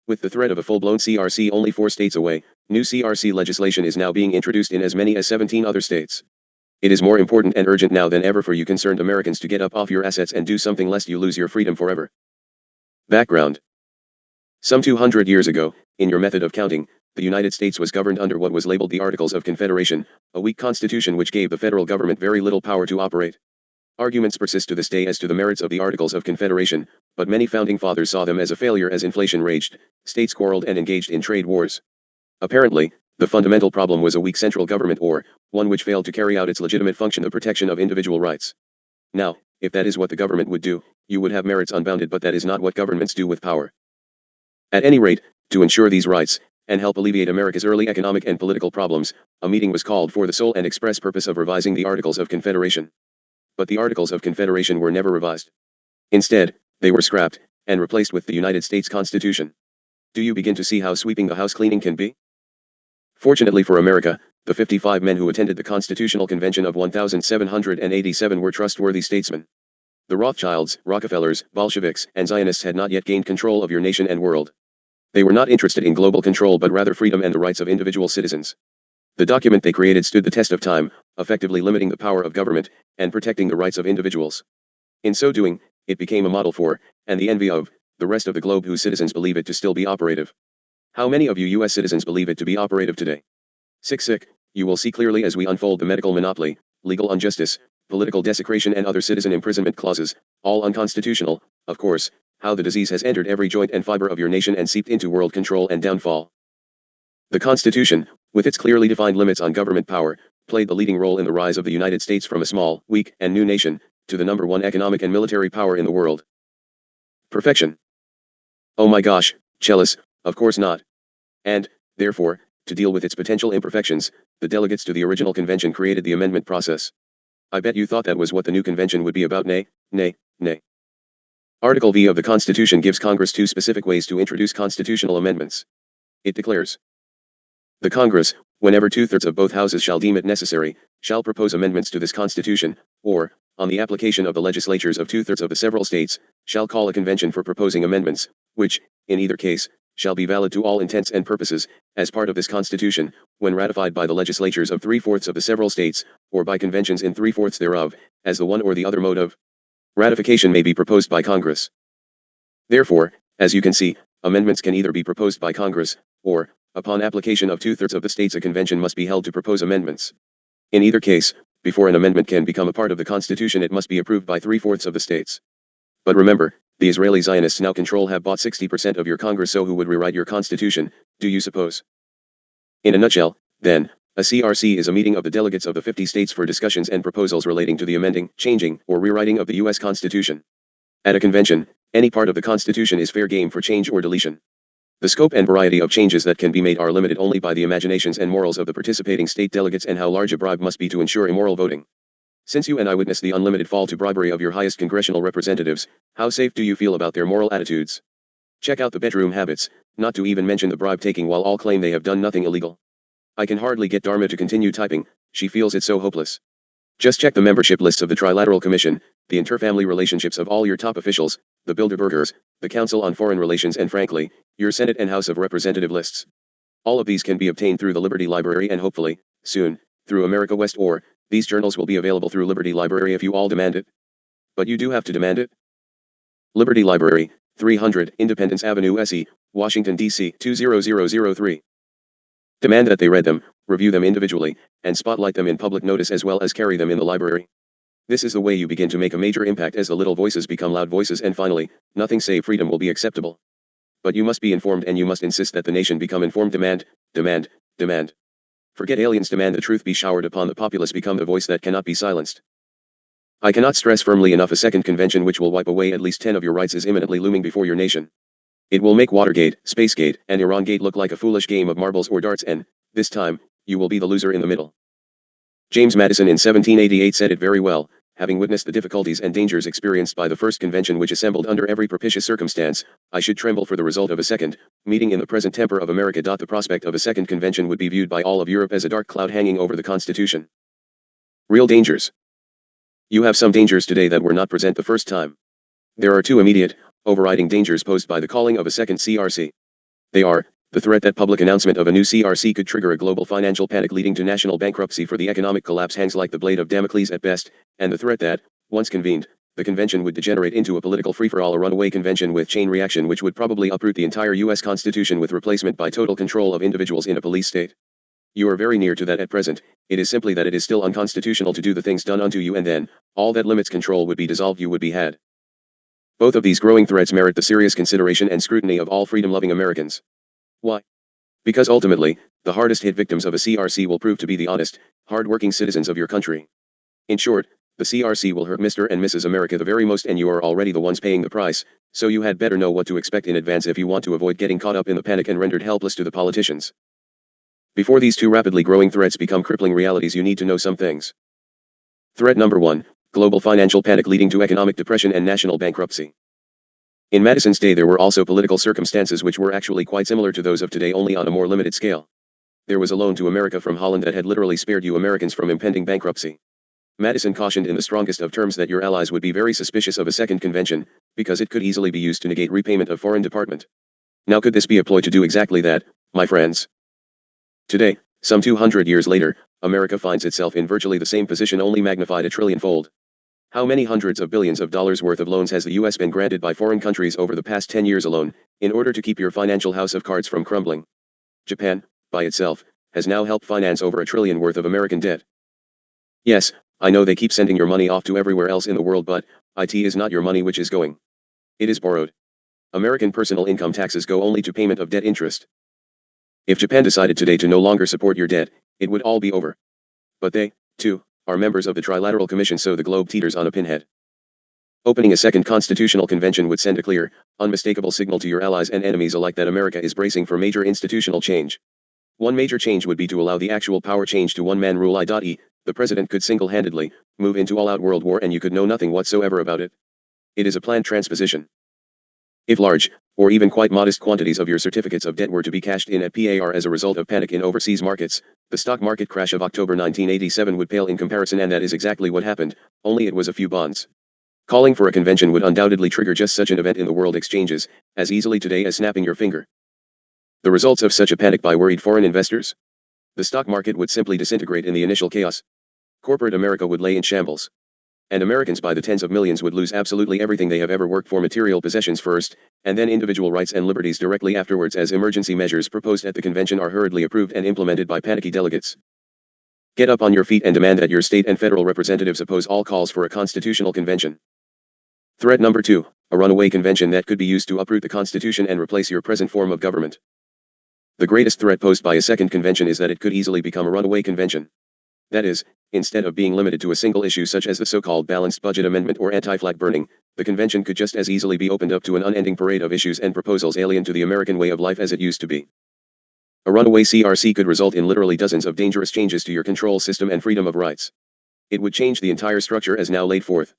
With the threat of a full-blown CRC only 4 states away, new CRC legislation is now being introduced in as many as 17 other states. It is more important and urgent now than ever for you concerned Americans to get up off your assets and do something lest you lose your freedom forever. Background. Some 200 years ago, in your method of counting, the United States was governed under what was labeled the Articles of Confederation, a weak constitution which gave the federal government very little power to operate. Arguments persist to this day as to the merits of the Articles of Confederation, but many founding fathers saw them as a failure as inflation raged, states quarreled and engaged in trade wars. Apparently, the fundamental problem was a weak central government, or one which failed to carry out its legitimate function, the protection of individual rights. Now, if that is what the government would do, you would have merits unbounded, but that is not what governments do with power. At any rate, to ensure these rights, and help alleviate America's early economic and political problems, a meeting was called for the sole and express purpose of revising the Articles of Confederation. But the Articles of Confederation were never revised. Instead, they were scrapped, and replaced with the United States Constitution. Do you begin to see how sweeping the house cleaning can be? Fortunately for America, the 55 men who attended the Constitutional Convention of 1787 were trustworthy statesmen. The Rothschilds, Rockefellers, Bolsheviks, and Zionists had not yet gained control of your nation and world. They were not interested in global control but rather freedom and the rights of individual citizens. The document they created stood the test of time, effectively limiting the power of government, and protecting the rights of individuals. In so doing, it became a model for, and the envy of, the rest of the globe whose citizens believe it to still be operative. How many of you U.S. citizens believe it to be operative today? Sick, you will see clearly as we unfold the medical monopoly, legal injustice, political desecration and other citizen imprisonment clauses, all unconstitutional, of course, how the disease has entered every joint and fiber of your nation and seeped into world control and downfall. The Constitution, with its clearly defined limits on government power, played the leading role in the rise of the United States from a small, weak, and new nation, to the number 1 economic and military power in the world. Perfection. Oh my gosh, Chelis, of course not. And, therefore, to deal with its potential imperfections, the delegates to the original convention created the amendment process. I bet you thought that was what the new convention would be about. Nay. Article V of the Constitution gives Congress 2 specific ways to introduce constitutional amendments. It declares, The Congress, whenever 2/3 of both houses shall deem it necessary, shall propose amendments to this Constitution, or, on the application of the legislatures of 2/3 of the several states, shall call a convention for proposing amendments, which, in either case, shall be valid to all intents and purposes, as part of this Constitution, when ratified by the legislatures of 3/4 of the several states, or by conventions in 3/4 thereof, as the one or the other mode of ratification may be proposed by Congress. Therefore, as you can see, amendments can either be proposed by Congress, or, upon application of 2/3 of the states, a convention must be held to propose amendments. In either case, before an amendment can become a part of the Constitution, it must be approved by 3/4 of the states. But remember, the Israeli Zionists now control have bought 60% of your Congress, so who would rewrite your Constitution, do you suppose? In a nutshell, then, a CRC is a meeting of the delegates of the 50 states for discussions and proposals relating to the amending, changing, or rewriting of the U.S. Constitution. At a convention, any part of the Constitution is fair game for change or deletion. The scope and variety of changes that can be made are limited only by the imaginations and morals of the participating state delegates and how large a bribe must be to ensure immoral voting. Since you and I witnessed the unlimited fall to bribery of your highest congressional representatives, how safe do you feel about their moral attitudes? Check out the bedroom habits, not to even mention the bribe taking, while all claim they have done nothing illegal. I can hardly get Dharma to continue typing, she feels it so hopeless. Just check the membership lists of the Trilateral Commission, the interfamily relationships of all your top officials, the Bilderbergers, the Council on Foreign Relations, and frankly, your Senate and House of Representative lists. All of these can be obtained through the Liberty Library and hopefully, soon, through America West, or these journals will be available through Liberty Library if you all demand it. But you do have to demand it. Liberty Library, 300 Independence Avenue, SE, Washington, D.C. 20003. Demand that they read them, review them individually, and spotlight them in public notice as well as carry them in the library. This is the way you begin to make a major impact as the little voices become loud voices, and finally, nothing save freedom will be acceptable. But you must be informed, and you must insist that the nation become informed. Demand, demand, demand. Forget aliens, demand the truth be showered upon the populace, become the voice that cannot be silenced. I cannot stress firmly enough, a second convention which will wipe away at least 10 of your rights is imminently looming before your nation. It will make Watergate, Spacegate, and Irangate look like a foolish game of marbles or darts, and, this time, you will be the loser in the middle. James Madison in 1788 said it very well, having witnessed the difficulties and dangers experienced by the first convention, which assembled under every propitious circumstance, I should tremble for the result of a second, meeting in the present temper of America. The prospect of a second convention would be viewed by all of Europe as a dark cloud hanging over the Constitution. Real dangers. You have some dangers today that were not present the first time. There are two immediate, overriding dangers posed by the calling of a second CRC. They are, the threat that public announcement of a new CRC could trigger a global financial panic leading to national bankruptcy, for the economic collapse hangs like the blade of Damocles at best, and the threat that, once convened, the convention would degenerate into a political free-for-all, a runaway convention with chain reaction which would probably uproot the entire U.S. Constitution with replacement by total control of individuals in a police state. You are very near to that at present. It is simply that it is still unconstitutional to do the things done unto you, and then, all that limits control would be dissolved, you would be had. Both of these growing threats merit the serious consideration and scrutiny of all freedom-loving Americans. Why? Because ultimately, the hardest hit victims of a CRC will prove to be the honest, hard-working citizens of your country. In short, the CRC will hurt Mr. and Mrs. America the very most, and you are already the ones paying the price, so you had better know what to expect in advance if you want to avoid getting caught up in the panic and rendered helpless to the politicians. Before these two rapidly growing threats become crippling realities, you need to know some things. Threat number 1, global financial panic leading to economic depression and national bankruptcy. In Madison's day there were also political circumstances which were actually quite similar to those of today, only on a more limited scale. There was a loan to America from Holland that had literally spared you Americans from impending bankruptcy. Madison cautioned in the strongest of terms that your allies would be very suspicious of a second convention, because it could easily be used to negate repayment of foreign department. Now could this be a ploy to do exactly that, my friends? Today, some 200 years later, America finds itself in virtually the same position, only magnified a trillion-fold. How many hundreds of billions of dollars worth of loans has the U.S. been granted by foreign countries over the past 10 years alone, in order to keep your financial house of cards from crumbling? Japan, by itself, has now helped finance over $1 trillion worth of American debt. Yes, I know they keep sending your money off to everywhere else in the world, but it is not your money which is going. It is borrowed. American personal income taxes go only to payment of debt interest. If Japan decided today to no longer support your debt, it would all be over. But they, too, are members of the Trilateral Commission, so the globe teeters on a pinhead. Opening a second constitutional convention would send a clear, unmistakable signal to your allies and enemies alike that America is bracing for major institutional change. One major change would be to allow the actual power change to one-man rule. The president could single-handedly move into all-out world war, and you could know nothing whatsoever about it. It is a planned transposition. If large, or even quite modest quantities of your certificates of debt were to be cashed in at PAR as a result of panic in overseas markets, the stock market crash of October 1987 would pale in comparison, and that is exactly what happened, only it was a few bonds. Calling for a convention would undoubtedly trigger just such an event in the world exchanges, as easily today as snapping your finger. The results of such a panic by worried foreign investors? The stock market would simply disintegrate in the initial chaos. Corporate America would lay in shambles. And Americans by the tens of millions would lose absolutely everything they have ever worked for, material possessions first, and then individual rights and liberties directly afterwards, as emergency measures proposed at the convention are hurriedly approved and implemented by panicky delegates. Get up on your feet and demand that your state and federal representatives oppose all calls for a constitutional convention. Threat number 2, a runaway convention that could be used to uproot the Constitution and replace your present form of government. The greatest threat posed by a second convention is that it could easily become a runaway convention. That is, instead of being limited to a single issue such as the so-called balanced budget amendment or anti-flag burning, the convention could just as easily be opened up to an unending parade of issues and proposals alien to the American way of life as it used to be. A runaway CRC could result in literally dozens of dangerous changes to your control system and freedom of rights. It would change the entire structure as now laid forth.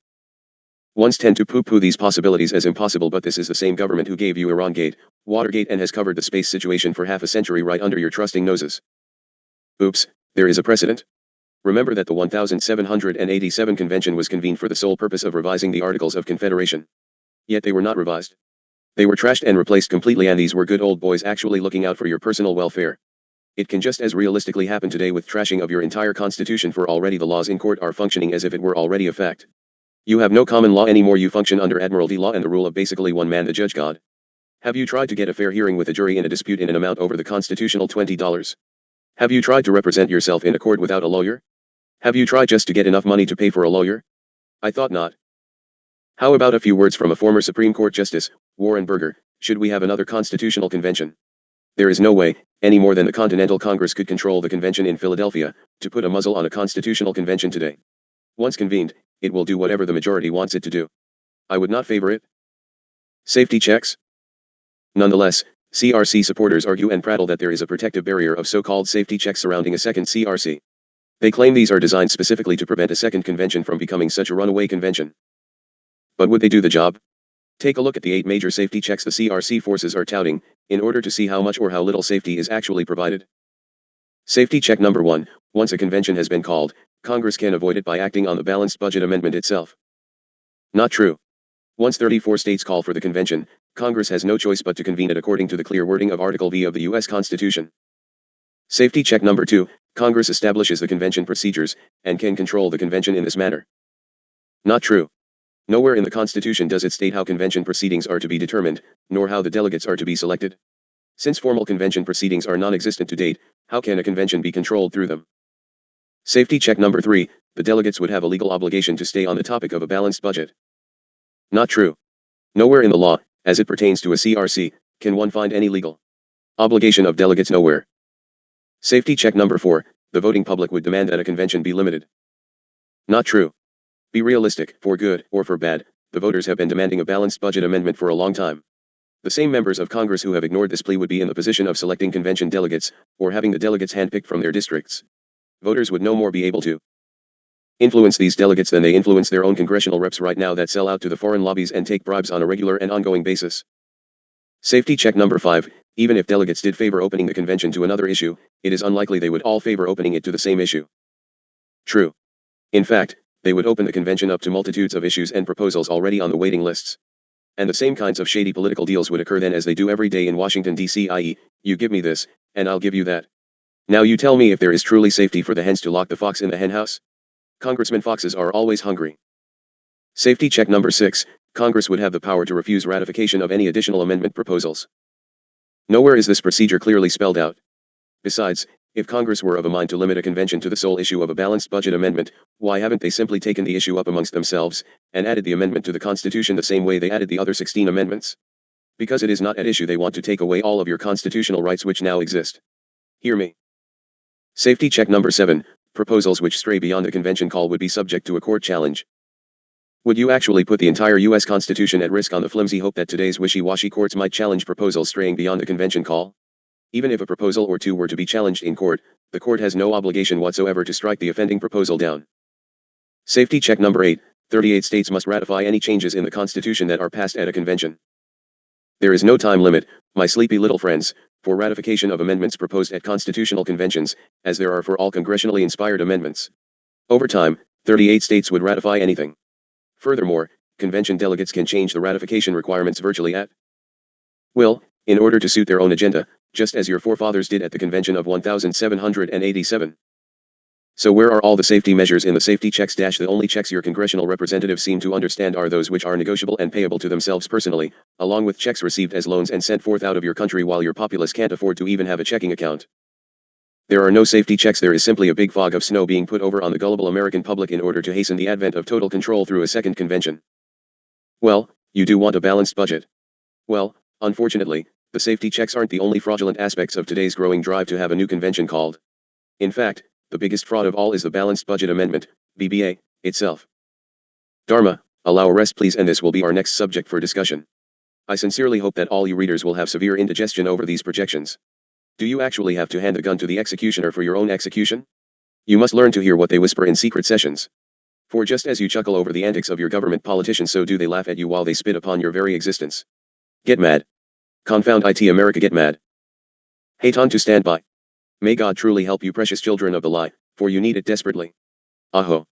Ones tend to poo-poo these possibilities as impossible, but this is the same government who gave you Irangate, Watergate, and has covered the space situation for half a century right under your trusting noses. Oops, there is a precedent. Remember that the 1787 convention was convened for the sole purpose of revising the Articles of Confederation. Yet they were not revised. They were trashed and replaced completely, and these were good old boys actually looking out for your personal welfare. It can just as realistically happen today with trashing of your entire constitution, for already the laws in court are functioning as if it were already a fact. You have no common law anymore, you function under admiralty law and the rule of basically one man, the judge God. Have you tried to get a fair hearing with a jury in a dispute in an amount over the constitutional $20? Have you tried to represent yourself in a court without a lawyer? Have you tried just to get enough money to pay for a lawyer? I thought not. How about a few words from a former Supreme Court Justice, Warren Burger? Should we have another constitutional convention? There is no way, any more than the Continental Congress could control the convention in Philadelphia, to put a muzzle on a constitutional convention today. Once convened, it will do whatever the majority wants it to do. I would not favor it. Safety checks? Nonetheless, CRC supporters argue and prattle that there is a protective barrier of so-called safety checks surrounding a second CRC. They claim these are designed specifically to prevent a second convention from becoming such a runaway convention. But would they do the job? Take a look at the 8 major safety checks the CRC forces are touting, in order to see how much or how little safety is actually provided. Safety check number 1, once a convention has been called, Congress can avoid it by acting on the balanced budget amendment itself. Not true. Once 34 states call for the convention, Congress has no choice but to convene it according to the clear wording of Article V of the U.S. Constitution. Safety check number 2, Congress establishes the convention procedures, and can control the convention in this manner. Not true. Nowhere in the Constitution does it state how convention proceedings are to be determined, nor how the delegates are to be selected. Since formal convention proceedings are non-existent to date, how can a convention be controlled through them? Safety check number 3, the delegates would have a legal obligation to stay on the topic of a balanced budget. Not true. Nowhere in the law, as it pertains to a CRC, can one find any legal obligation of delegates, nowhere. Safety check number 4, the voting public would demand that a convention be limited. Not true. Be realistic, for good or for bad, the voters have been demanding a balanced budget amendment for a long time. The same members of Congress who have ignored this plea would be in the position of selecting convention delegates, or having the delegates handpicked from their districts. Voters would no more be able to influence these delegates than they influence their own congressional reps right now that sell out to the foreign lobbies and take bribes on a regular and ongoing basis. Safety check number 5, even if delegates did favor opening the convention to another issue, it is unlikely they would all favor opening it to the same issue. True. In fact, they would open the convention up to multitudes of issues and proposals already on the waiting lists. And the same kinds of shady political deals would occur then as they do every day in Washington, D.C., i.e., you give me this, and I'll give you that. Now you tell me if there is truly safety for the hens to lock the fox in the henhouse? Congressman, foxes are always hungry. Safety check number 6, Congress would have the power to refuse ratification of any additional amendment proposals. Nowhere is this procedure clearly spelled out. Besides, if Congress were of a mind to limit a convention to the sole issue of a balanced budget amendment, why haven't they simply taken the issue up amongst themselves, and added the amendment to the Constitution the same way they added the other 16 amendments? Because it is not at issue, they want to take away all of your constitutional rights which now exist. Hear me. Safety check number 7, proposals which stray beyond the convention call would be subject to a court challenge. Would you actually put the entire U.S. Constitution at risk on the flimsy hope that today's wishy-washy courts might challenge proposals straying beyond the convention call? Even if a proposal or two were to be challenged in court, the court has no obligation whatsoever to strike the offending proposal down. Safety check number 8, 38 states must ratify any changes in the Constitution that are passed at a convention. There is no time limit, my sleepy little friends, for ratification of amendments proposed at constitutional conventions, as there are for all congressionally inspired amendments. Over time, 38 states would ratify anything. Furthermore, convention delegates can change the ratification requirements virtually at will, in order to suit their own agenda, just as your forefathers did at the convention of 1787. So where are all the safety measures in the safety checks? The only checks your congressional representatives seem to understand are those which are negotiable and payable to themselves personally, along with checks received as loans and sent forth out of your country while your populace can't afford to even have a checking account. There are no safety checks. There is simply a big fog of snow being put over on the gullible American public in order to hasten the advent of total control through a second convention. Well, you do want a balanced budget. Well, unfortunately, the safety checks aren't the only fraudulent aspects of today's growing drive to have a new convention called. In fact, the biggest fraud of all is the Balanced Budget Amendment, BBA, itself. Dharma, allow a rest please, and this will be our next subject for discussion. I sincerely hope that all you readers will have severe indigestion over these projections. Do you actually have to hand the gun to the executioner for your own execution? You must learn to hear what they whisper in secret sessions. For just as you chuckle over the antics of your government politicians, so do they laugh at you while they spit upon your very existence. Get mad. Confound IT America, get mad. Hate on to stand by. May God truly help you, precious children of the lie, for you need it desperately. Aho.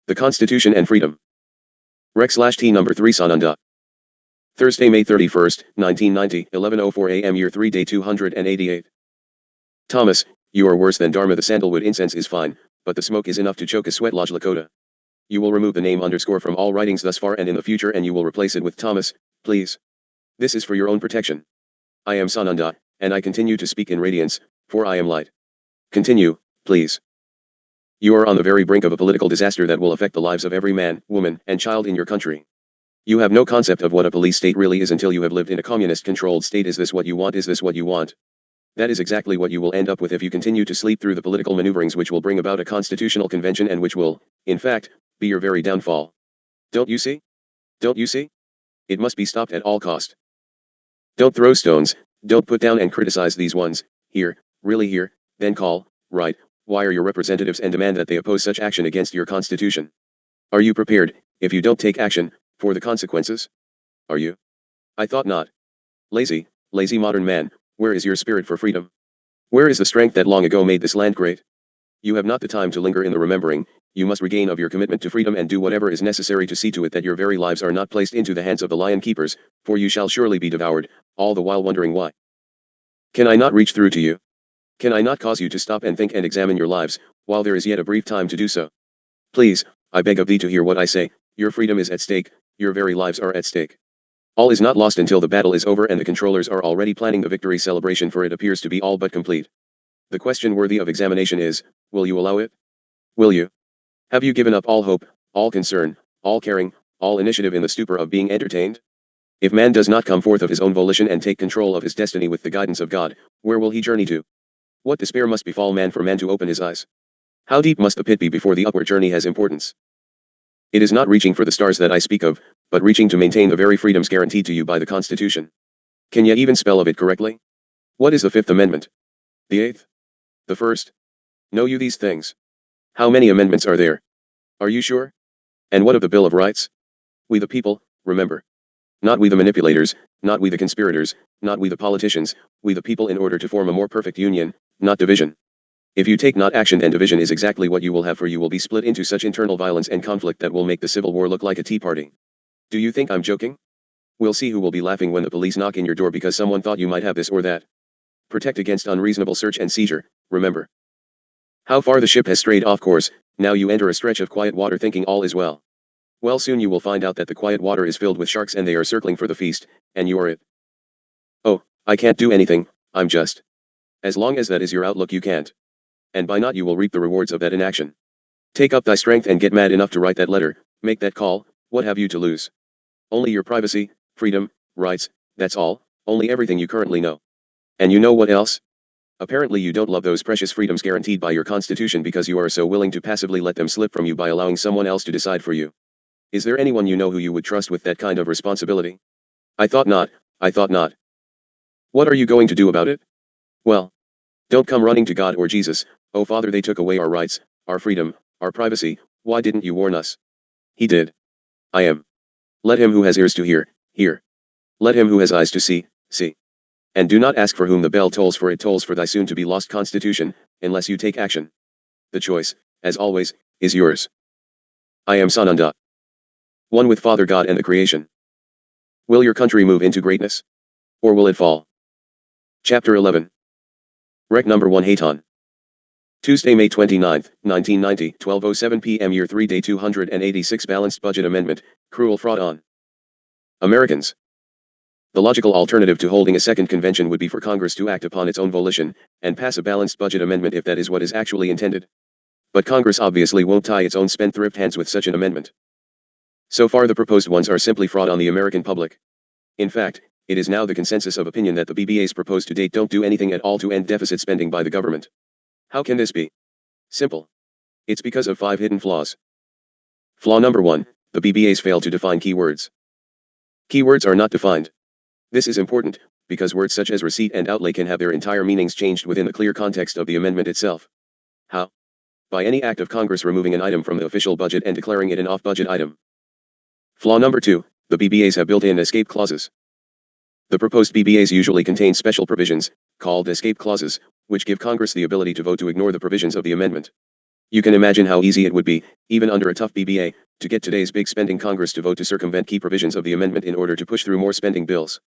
The Constitution and Freedom. Rec/T number 3 Sananda. Thursday, May 31st, 1990, 11:04 a.m. Year 3 Day 288. Thomas, you are worse than Dharma. The sandalwood incense is fine, but the smoke is enough to choke a sweat. Lodge Lakota. You will remove the name _ from all writings thus far and in the future, and you will replace it with Thomas, please. This is for your own protection. I am Sananda, and I continue to speak in radiance, for I am light. Continue, please. You are on the very brink of a political disaster that will affect the lives of every man, woman, and child in your country. You have no concept of what a police state really is until you have lived in a communist-controlled state. Is this what you want? Is this what you want? That is exactly what you will end up with if you continue to sleep through the political maneuverings which will bring about a constitutional convention and which will, in fact, be your very downfall. Don't you see? Don't you see? It must be stopped at all cost. Don't throw stones, don't put down and criticize these ones, here, really here, then call, write, wire your representatives and demand that they oppose such action against your constitution. Are you prepared, if you don't take action, for the consequences? Are you? I thought not. Lazy, lazy modern man, where is your spirit for freedom? Where is the strength that long ago made this land great? You have not the time to linger in the remembering, you must regain of your commitment to freedom and do whatever is necessary to see to it that your very lives are not placed into the hands of the lion keepers, for you shall surely be devoured, all the while wondering why. Can I not reach through to you? Can I not cause you to stop and think and examine your lives, while there is yet a brief time to do so? Please, I beg of thee to hear what I say, your freedom is at stake, your very lives are at stake. All is not lost until the battle is over and the controllers are already planning the victory celebration, for it appears to be all but complete. The question worthy of examination is, will you allow it? Will you? Have you given up all hope, all concern, all caring, all initiative in the stupor of being entertained? If man does not come forth of his own volition and take control of his destiny with the guidance of God, where will he journey to? What despair must befall man for man to open his eyes? How deep must the pit be before the upward journey has importance? It is not reaching for the stars that I speak of, but reaching to maintain the very freedoms guaranteed to you by the Constitution. Can you even spell of it correctly? What is the Fifth Amendment? The Eighth? The First? Know you these things? How many amendments are there? Are you sure? And what of the Bill of Rights? We the people, remember. Not we the manipulators, not we the conspirators, not we the politicians, we the people, in order to form a more perfect union, not division. If you take not action, then division is exactly what you will have, for you will be split into such internal violence and conflict that will make the Civil War look like a tea party. Do you think I'm joking? We'll see who will be laughing when the police knock in your door because someone thought you might have this or that. Protect against unreasonable search and seizure, remember. How far the ship has strayed off course, now you enter a stretch of quiet water thinking all is well. Well, soon you will find out that the quiet water is filled with sharks and they are circling for the feast, and you are it. Oh, I can't do anything, I'm just. As long as that is your outlook, you can't. And by not you will reap the rewards of that inaction. Take up thy strength and get mad enough to write that letter, make that call, what have you to lose? Only your privacy, freedom, rights, that's all, only everything you currently know. And you know what else? Apparently you don't love those precious freedoms guaranteed by your Constitution because you are so willing to passively let them slip from you by allowing someone else to decide for you. Is there anyone you know who you would trust with that kind of responsibility? I thought not, I thought not. What are you going to do about it? Well, don't come running to God or Jesus, oh Father, they took away our rights, our freedom, our privacy, why didn't you warn us? He did. I am. Let him who has ears to hear, hear. Let him who has eyes to see, see. And do not ask for whom the bell tolls, for it tolls for thy soon-to-be-lost constitution, unless you take action. The choice, as always, is yours. I am Sananda. One with Father God and the creation. Will your country move into greatness? Or will it fall? Chapter 11. Rec number 1 Hayton. Tuesday, May 29, 1990, 12:07 p.m. Year 3 Day 286 Balanced Budget Amendment, Cruel Fraud on Americans. The logical alternative to holding a second convention would be for Congress to act upon its own volition, and pass a balanced budget amendment if that is what is actually intended. But Congress obviously won't tie its own spendthrift hands with such an amendment. So far the proposed ones are simply fraud on the American public. In fact, it is now the consensus of opinion that the BBAs proposed to date don't do anything at all to end deficit spending by the government. How can this be? Simple. It's because of 5 hidden flaws. Flaw number 1, the BBAs fail to define keywords. Keywords are not defined. This is important, because words such as receipt and outlay can have their entire meanings changed within the clear context of the amendment itself. How? By any act of Congress removing an item from the official budget and declaring it an off-budget item. Flaw number 2, the BBAs have built-in escape clauses. The proposed BBAs usually contain special provisions, called escape clauses, which give Congress the ability to vote to ignore the provisions of the amendment. You can imagine how easy it would be, even under a tough BBA, to get today's big spending Congress to vote to circumvent key provisions of the amendment in order to push through more spending bills.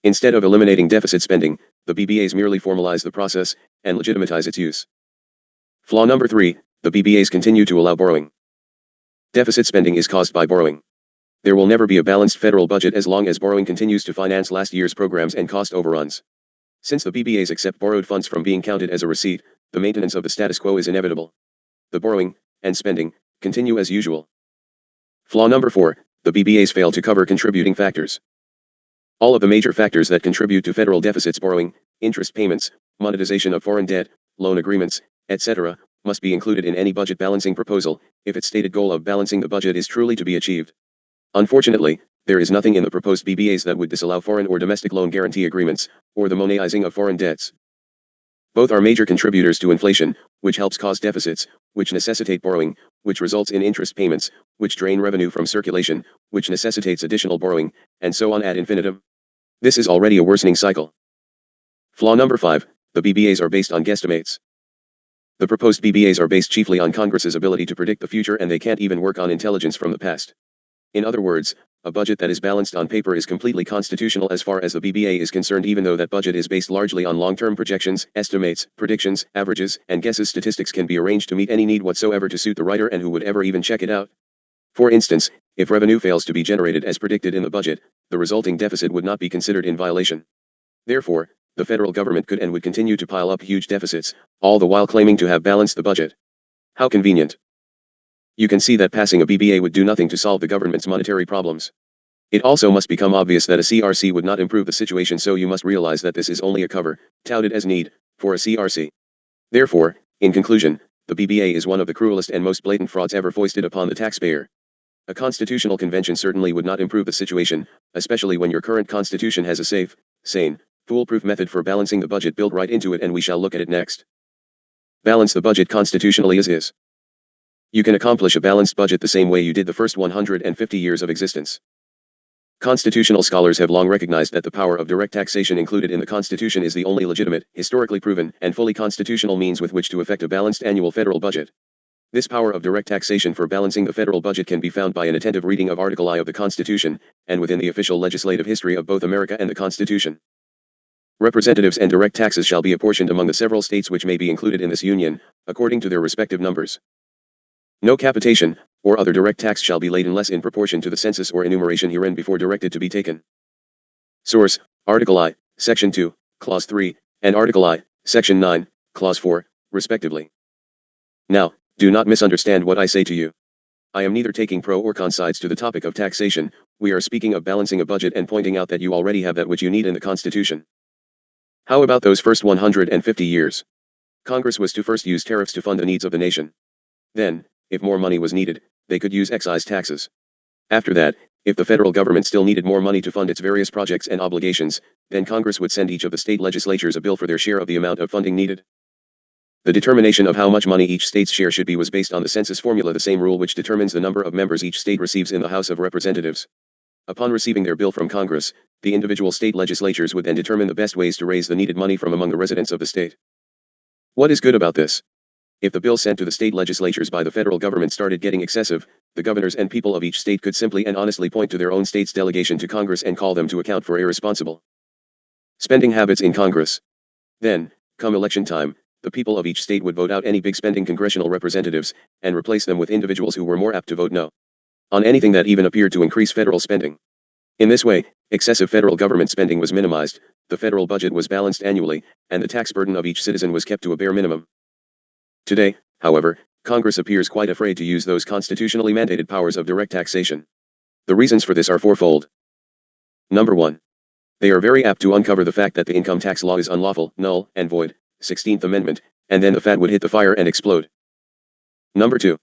Instead of eliminating deficit spending, the BBAs merely formalize the process, and legitimize its use. Flaw number 3, the BBAs continue to allow borrowing. Deficit spending is caused by borrowing. There will never be a balanced federal budget as long as borrowing continues to finance last year's programs and cost overruns. Since the BBAs accept borrowed funds from being counted as a receipt, the maintenance of the status quo is inevitable. The borrowing, and spending, continue as usual. Flaw number 4, the BBAs fail to cover contributing factors. All of the major factors that contribute to federal deficits, borrowing, interest payments, monetization of foreign debt, loan agreements, etc., must be included in any budget balancing proposal, if its stated goal of balancing the budget is truly to be achieved. Unfortunately, there is nothing in the proposed BBAs that would disallow foreign or domestic loan guarantee agreements, or the monetizing of foreign debts. Both are major contributors to inflation, which helps cause deficits, which necessitate borrowing, which results in interest payments, which drain revenue from circulation, which necessitates additional borrowing, and so on ad infinitum. This is already a worsening cycle. Flaw number 5, the BBAs are based on guesstimates. The proposed BBAs are based chiefly on Congress's ability to predict the future, and they can't even work on intelligence from the past. In other words, a budget that is balanced on paper is completely constitutional as far as the BBA is concerned, even though that budget is based largely on long-term projections, estimates, predictions, averages, and guesses. Statistics can be arranged to meet any need whatsoever to suit the writer, and who would ever even check it out. For instance, if revenue fails to be generated as predicted in the budget, the resulting deficit would not be considered in violation. Therefore, the federal government could and would continue to pile up huge deficits, all the while claiming to have balanced the budget. How convenient. You can see that passing a BBA would do nothing to solve the government's monetary problems. It also must become obvious that a CRC would not improve the situation, so you must realize that this is only a cover, touted as need, for a CRC. Therefore, in conclusion, the BBA is one of the cruelest and most blatant frauds ever foisted upon the taxpayer. A constitutional convention certainly would not improve the situation, especially when your current constitution has a safe, sane, foolproof method for balancing the budget built right into it, and we shall look at it next. Balance the budget constitutionally as is. You can accomplish a balanced budget the same way you did the first 150 years of existence. Constitutional scholars have long recognized that the power of direct taxation included in the Constitution is the only legitimate, historically proven, and fully constitutional means with which to effect a balanced annual federal budget. This power of direct taxation for balancing the federal budget can be found by an attentive reading of Article I of the Constitution, and within the official legislative history of both America and the Constitution. Representatives and direct taxes shall be apportioned among the several states which may be included in this union, according to their respective numbers. No capitation, or other direct tax shall be laid unless in proportion to the census or enumeration herein before directed to be taken. Source, Article I, Section 2, Clause 3, and Article I, Section 9, Clause 4, respectively. Now, do not misunderstand what I say to you. I am neither taking pro or con sides to the topic of taxation. We are speaking of balancing a budget and pointing out that you already have that which you need in the Constitution. How about those first 150 years? Congress was to first use tariffs to fund the needs of the nation. Then, if more money was needed, they could use excise taxes. After that, if the federal government still needed more money to fund its various projects and obligations, then Congress would send each of the state legislatures a bill for their share of the amount of funding needed. The determination of how much money each state's share should be was based on the census formula, the same rule which determines the number of members each state receives in the House of Representatives. Upon receiving their bill from Congress, the individual state legislatures would then determine the best ways to raise the needed money from among the residents of the state. What is good about this? If the bill sent to the state legislatures by the federal government started getting excessive, the governors and people of each state could simply and honestly point to their own state's delegation to Congress and call them to account for irresponsible spending habits in Congress. Then, come election time, the people of each state would vote out any big spending congressional representatives, and replace them with individuals who were more apt to vote no on anything that even appeared to increase federal spending. In this way, excessive federal government spending was minimized, the federal budget was balanced annually, and the tax burden of each citizen was kept to a bare minimum. Today, however, Congress appears quite afraid to use those constitutionally mandated powers of direct taxation. The reasons for this are fourfold. Number 1. They are very apt to uncover the fact that the income tax law is unlawful, null, and void, 16th Amendment, and then the fat would hit the fire and explode. Number 2.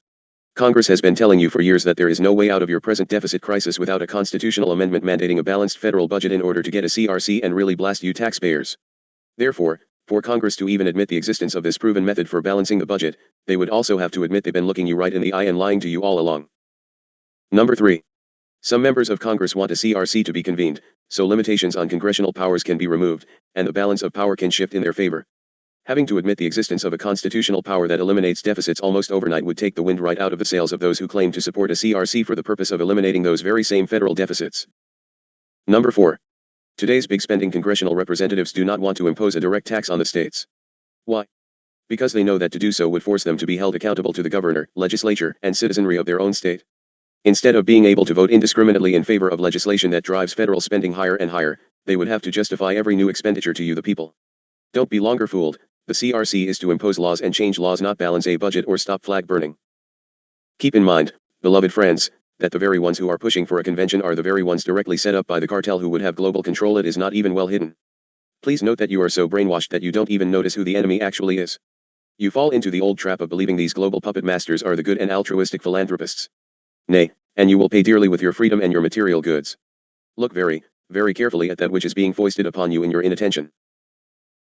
Congress has been telling you for years that there is no way out of your present deficit crisis without a constitutional amendment mandating a balanced federal budget in order to get a CRC and really blast you taxpayers. Therefore, for Congress to even admit the existence of this proven method for balancing the budget, they would also have to admit they've been looking you right in the eye and lying to you all along. Number 3. Some members of Congress want a CRC to be convened, so limitations on congressional powers can be removed, and the balance of power can shift in their favor. Having to admit the existence of a constitutional power that eliminates deficits almost overnight would take the wind right out of the sails of those who claim to support a CRC for the purpose of eliminating those very same federal deficits. Number 4. Today's big spending congressional representatives do not want to impose a direct tax on the states. Why? Because they know that to do so would force them to be held accountable to the governor, legislature, and citizenry of their own state. Instead of being able to vote indiscriminately in favor of legislation that drives federal spending higher and higher, they would have to justify every new expenditure to you the people. Don't be longer fooled. The CRC is to impose laws and change laws, not balance a budget or stop flag burning. Keep in mind, beloved friends, that the very ones who are pushing for a convention are the very ones directly set up by the cartel who would have global control. It is not even well hidden. Please note that you are so brainwashed that you don't even notice who the enemy actually is. You fall into the old trap of believing these global puppet masters are the good and altruistic philanthropists. Nay, and you will pay dearly with your freedom and your material goods. Look very, very carefully at that which is being foisted upon you in your inattention.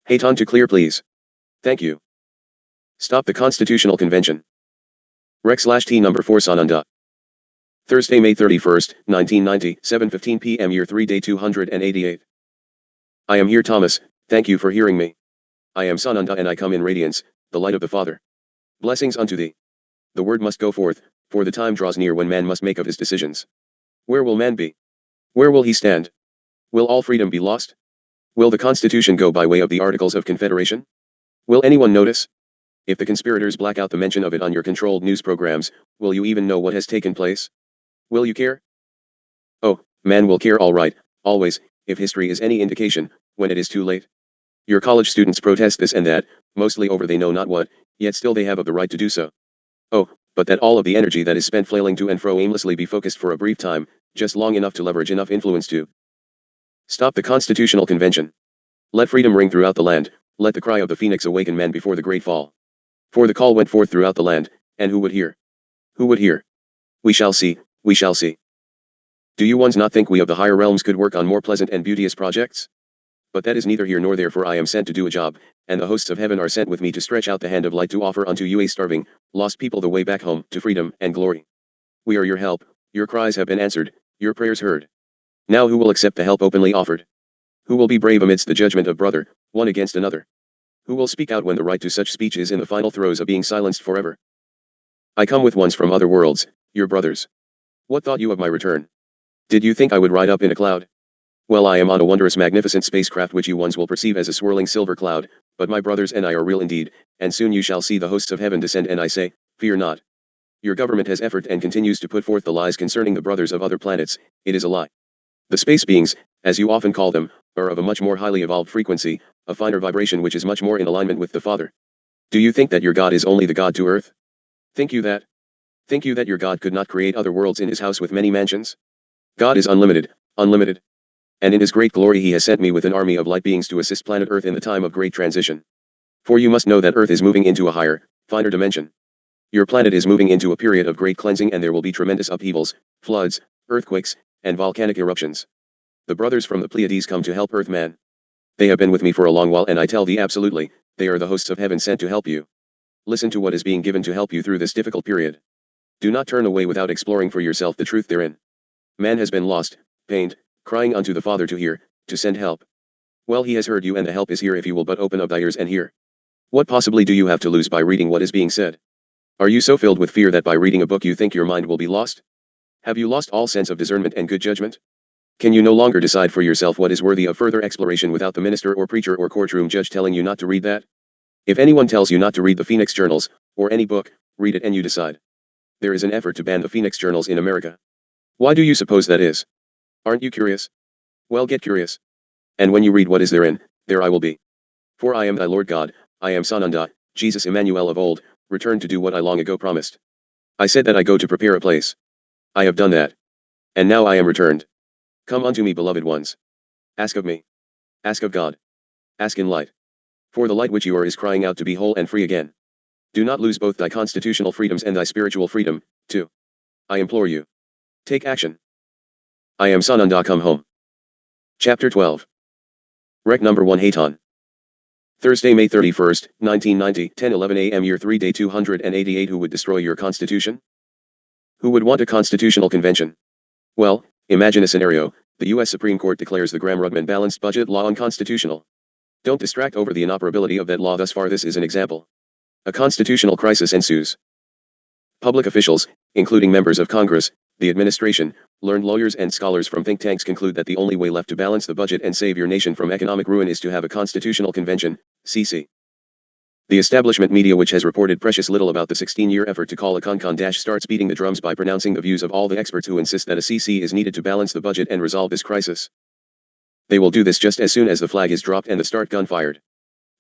Haton to clear, please. Thank you. Stop the Constitutional Convention. Rec/T number 4 Sananda. Thursday, May 31st, 1990, 7:15 p.m. Year 3 Day 288. I am here, Thomas, thank you for hearing me. I am Sananda and I come in radiance, the light of the Father. Blessings unto thee. The word must go forth, for the time draws near when man must make of his decisions. Where will man be? Where will he stand? Will all freedom be lost? Will the Constitution go by way of the Articles of Confederation? Will anyone notice? If the conspirators black out the mention of it on your controlled news programs, will you even know what has taken place? Will you care? Oh, man will care all right, always, if history is any indication, when it is too late. Your college students protest this and that, mostly over they know not what, yet still they have of the right to do so. Oh, but that all of the energy that is spent flailing to and fro aimlessly be focused for a brief time, just long enough to leverage enough influence to stop the Constitutional Convention. Let freedom ring throughout the land, let the cry of the phoenix awaken men before the great fall. For the call went forth throughout the land, and who would hear? Who would hear? We shall see, we shall see. Do you ones not think we of the higher realms could work on more pleasant and beauteous projects? But that is neither here nor there, for I am sent to do a job, and the hosts of heaven are sent with me to stretch out the hand of light to offer unto you a starving, lost people the way back home, to freedom and glory. We are your help, your cries have been answered, your prayers heard. Now who will accept the help openly offered? Who will be brave amidst the judgment of brother, one against another? Who will speak out when the right to such speech is in the final throes of being silenced forever? I come with ones from other worlds, your brothers. What thought you of my return? Did you think I would ride up in a cloud? Well, I am on a wondrous magnificent spacecraft which you ones will perceive as a swirling silver cloud, but my brothers and I are real indeed, and soon you shall see the hosts of heaven descend, and I say, fear not. Your government has effort and continues to put forth the lies concerning the brothers of other planets. It is a lie. The space beings, as you often call them, are of a much more highly evolved frequency, a finer vibration which is much more in alignment with the Father. Do you think that your God is only the God to earth? Think you that? Think you that your God could not create other worlds in his house with many mansions? God is unlimited, unlimited. And in his great glory he has sent me with an army of light beings to assist planet Earth in the time of great transition. For you must know that Earth is moving into a higher, finer dimension. Your planet is moving into a period of great cleansing, and there will be tremendous upheavals, floods, earthquakes, and volcanic eruptions. The brothers from the Pleiades come to help Earthman. They have been with me for a long while, and I tell thee absolutely, they are the hosts of heaven sent to help you. Listen to what is being given to help you through this difficult period. Do not turn away without exploring for yourself the truth therein. Man has been lost, pained, crying unto the Father to hear, to send help. Well, he has heard you, and the help is here if you will but open up thy ears and hear. What possibly do you have to lose by reading what is being said? Are you so filled with fear that by reading a book you think your mind will be lost? Have you lost all sense of discernment and good judgment? Can you no longer decide for yourself what is worthy of further exploration without the minister or preacher or courtroom judge telling you not to read that? If anyone tells you not to read the Phoenix Journals, or any book, read it and you decide. There is an effort to ban the Phoenix Journals in America. Why do you suppose that is? Aren't you curious? Well, get curious. And when you read what is therein, there I will be. For I am thy Lord God, I am Sananda, Jesus Emmanuel of old, returned to do what I long ago promised. I said that I go to prepare a place. I have done that. And now I am returned. Come unto me, beloved ones. Ask of me. Ask of God. Ask in light. For the light which you are is crying out to be whole and free again. Do not lose both thy constitutional freedoms and thy spiritual freedom, too. I implore you. Take action. I am Sananda, come home. Chapter 12. Rec number 1 Hayton. Thursday, May 31st, 1990, 10:11 a.m. Year 3 Day 288. Who would destroy your constitution? Who would want a constitutional convention? Well, imagine a scenario. The U.S. Supreme Court declares the Gramm-Rudman balanced budget law unconstitutional. Don't distract over the inoperability of that law thus far. This is an example. A constitutional crisis ensues. Public officials, including members of Congress, the administration, learned lawyers and scholars from think tanks conclude that the only way left to balance the budget and save your nation from economic ruin is to have a constitutional convention, CC. The establishment media, which has reported precious little about the 16-year effort to call a con starts beating the drums by pronouncing the views of all the experts who insist that a CC is needed to balance the budget and resolve this crisis. They will do this just as soon as the flag is dropped and the start gun fired.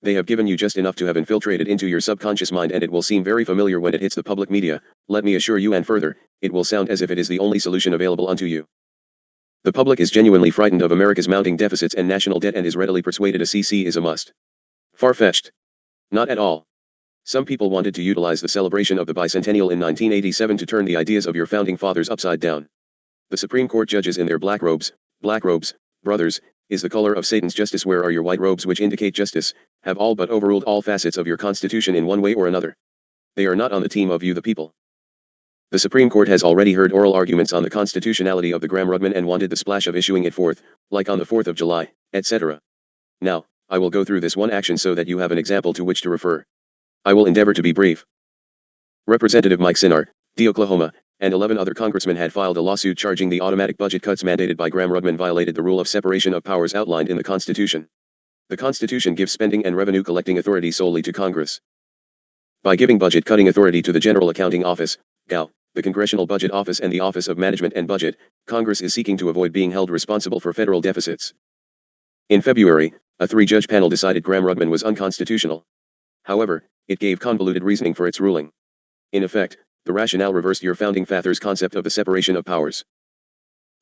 They have given you just enough to have infiltrated into your subconscious mind, and it will seem very familiar when it hits the public media. Let me assure you, and further, it will sound as if it is the only solution available unto you. The public is genuinely frightened of America's mounting deficits and national debt and is readily persuaded a CC is a must. Far-fetched. Not at all. Some people wanted to utilize the celebration of the bicentennial in 1987 to turn the ideas of your founding fathers upside down. The Supreme Court judges in their black robes, brothers, is the color of Satan's justice. Where are your white robes which indicate justice, have all but overruled all facets of your Constitution in one way or another. They are not on the team of you the people. The Supreme Court has already heard oral arguments on the constitutionality of the Gramm-Rudman and wanted the splash of issuing it forth, like on the 4th of July, etc. Now, I will go through this one action so that you have an example to which to refer. I will endeavor to be brief. Representative Mike Sinar, D. Oklahoma, and 11 other congressmen had filed a lawsuit charging the automatic budget cuts mandated by Gramm-Rudman violated the rule of separation of powers outlined in the Constitution. The Constitution gives spending and revenue collecting authority solely to Congress. By giving budget cutting authority to the General Accounting Office, GAO, the Congressional Budget Office and the Office of Management and Budget, Congress is seeking to avoid being held responsible for federal deficits. In February, a 3-judge panel decided Gramm-Rudman was unconstitutional. However, it gave convoluted reasoning for its ruling. In effect, the rationale reversed your founding fathers' concept of the separation of powers.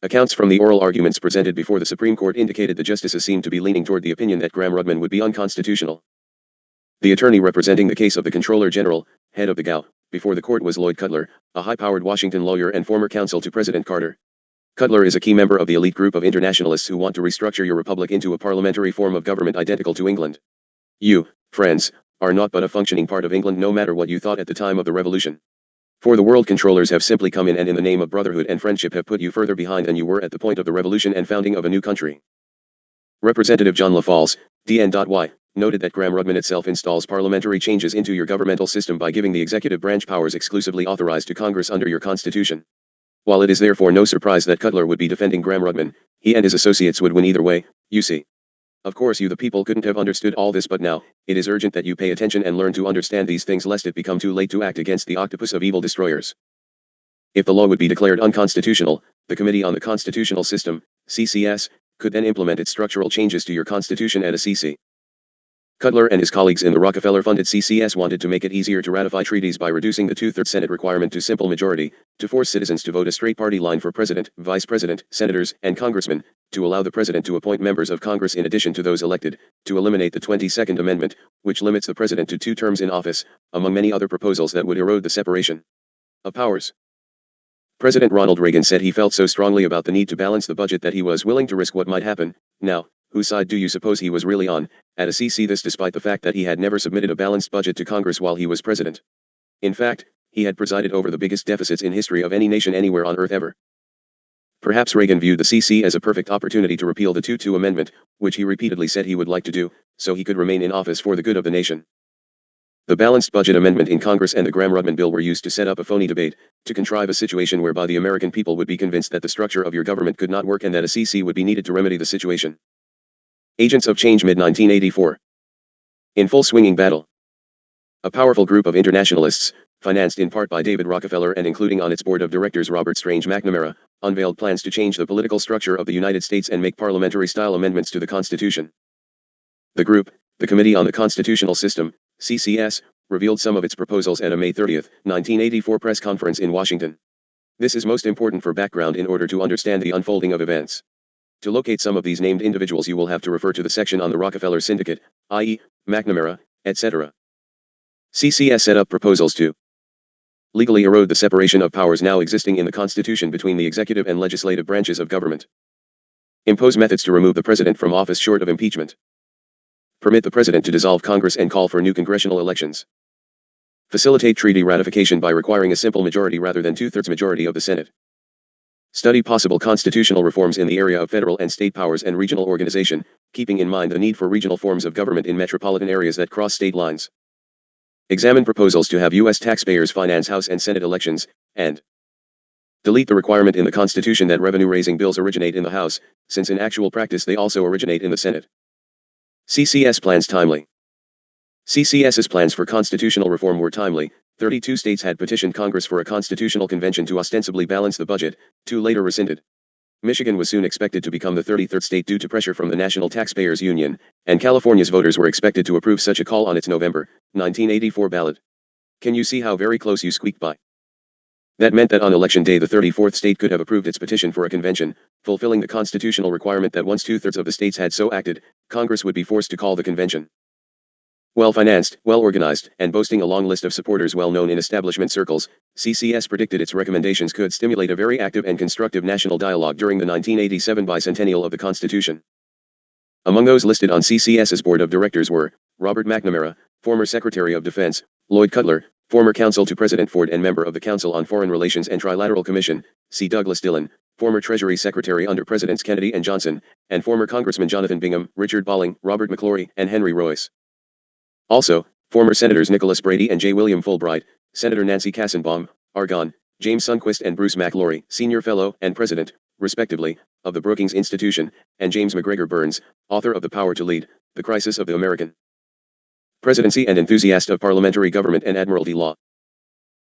Accounts from the oral arguments presented before the Supreme Court indicated the justices seemed to be leaning toward the opinion that Gramm-Rudman would be unconstitutional. The attorney representing the case of the Comptroller General, head of the GAO, before the court was Lloyd Cutler, a high-powered Washington lawyer and former counsel to President Carter. Cutler is a key member of the elite group of internationalists who want to restructure your republic into a parliamentary form of government identical to England. You, friends, are not but a functioning part of England, no matter what you thought at the time of the revolution. For the world controllers have simply come in and in the name of brotherhood and friendship have put you further behind than you were at the point of the revolution and founding of a new country. Representative John LaFalls, DNY, noted that Gramm-Rudman itself installs parliamentary changes into your governmental system by giving the executive branch powers exclusively authorized to Congress under your Constitution. While it is therefore no surprise that Cutler would be defending Gramm-Rudman, he and his associates would win either way, you see. Of course you the people couldn't have understood all this, but now, it is urgent that you pay attention and learn to understand these things lest it become too late to act against the octopus of evil destroyers. If the law would be declared unconstitutional, the Committee on the Constitutional System, CCS, could then implement its structural changes to your Constitution at a CC. Cutler and his colleagues in the Rockefeller-funded CCS wanted to make it easier to ratify treaties by reducing the 2/3 Senate requirement to simple majority, to force citizens to vote a straight party line for president, vice president, senators, and congressmen, to allow the president to appoint members of Congress in addition to those elected, to eliminate the 22nd Amendment, which limits the president to 2 terms in office, among many other proposals that would erode the separation of powers. President Ronald Reagan said he felt so strongly about the need to balance the budget that he was willing to risk what might happen. Now, whose side do you suppose he was really on, at a CC? This despite the fact that he had never submitted a balanced budget to Congress while he was president. In fact, he had presided over the biggest deficits in history of any nation anywhere on earth ever. Perhaps Reagan viewed the CC as a perfect opportunity to repeal the 2-2 amendment, which he repeatedly said he would like to do, so he could remain in office for the good of the nation. The balanced budget amendment in Congress and the Gramm-Rudman bill were used to set up a phony debate, to contrive a situation whereby the American people would be convinced that the structure of your government could not work and that a CC would be needed to remedy the situation. Agents of Change mid-1984. In full swinging battle. A powerful group of internationalists, financed in part by David Rockefeller and including on its board of directors Robert Strange McNamara, unveiled plans to change the political structure of the United States and make parliamentary-style amendments to the Constitution. The group, the Committee on the Constitutional System, CCS, revealed some of its proposals at a May 30, 1984 press conference in Washington. This is most important for background in order to understand the unfolding of events. To locate some of these named individuals you will have to refer to the section on the Rockefeller Syndicate, i.e., McNamara, etc. CCS set up proposals to legally erode the separation of powers now existing in the Constitution between the executive and legislative branches of government. Impose methods to remove the president from office short of impeachment. Permit the president to dissolve Congress and call for new congressional elections. Facilitate treaty ratification by requiring a simple majority rather than 2/3 majority of the Senate. Study possible constitutional reforms in the area of federal and state powers and regional organization, keeping in mind the need for regional forms of government in metropolitan areas that cross state lines. Examine proposals to have U.S. taxpayers finance House and Senate elections, and delete the requirement in the Constitution that revenue-raising bills originate in the House, since in actual practice they also originate in the Senate. CCS plans timely. CCS's plans for constitutional reform were timely. 32 states had petitioned Congress for a constitutional convention to ostensibly balance the budget, 2 later rescinded. Michigan was soon expected to become the 33rd state due to pressure from the National Taxpayers Union, and California's voters were expected to approve such a call on its November 1984 ballot. Can you see how very close you squeaked by? That meant that on election day the 34th state could have approved its petition for a convention, fulfilling the constitutional requirement that once 2/3 of the states had so acted, Congress would be forced to call the convention. Well-financed, well-organized, and boasting a long list of supporters well known in establishment circles, CCS predicted its recommendations could stimulate a very active and constructive national dialogue during the 1987 bicentennial of the Constitution. Among those listed on CCS's board of directors were Robert McNamara, former Secretary of Defense, Lloyd Cutler, former counsel to President Ford and member of the Council on Foreign Relations and Trilateral Commission, C. Douglas Dillon, former Treasury Secretary under Presidents Kennedy and Johnson, and former Congressman Jonathan Bingham, Richard Bolling, Robert McClory, and Henry Royce. Also, former Senators Nicholas Brady and J. William Fulbright, Senator Nancy Kassenbaum, Argonne, James Sundquist and Bruce McLaury, Senior Fellow and President, respectively, of the Brookings Institution, and James McGregor Burns, author of The Power to Lead, The Crisis of the American Presidency and enthusiast of parliamentary government and admiralty law.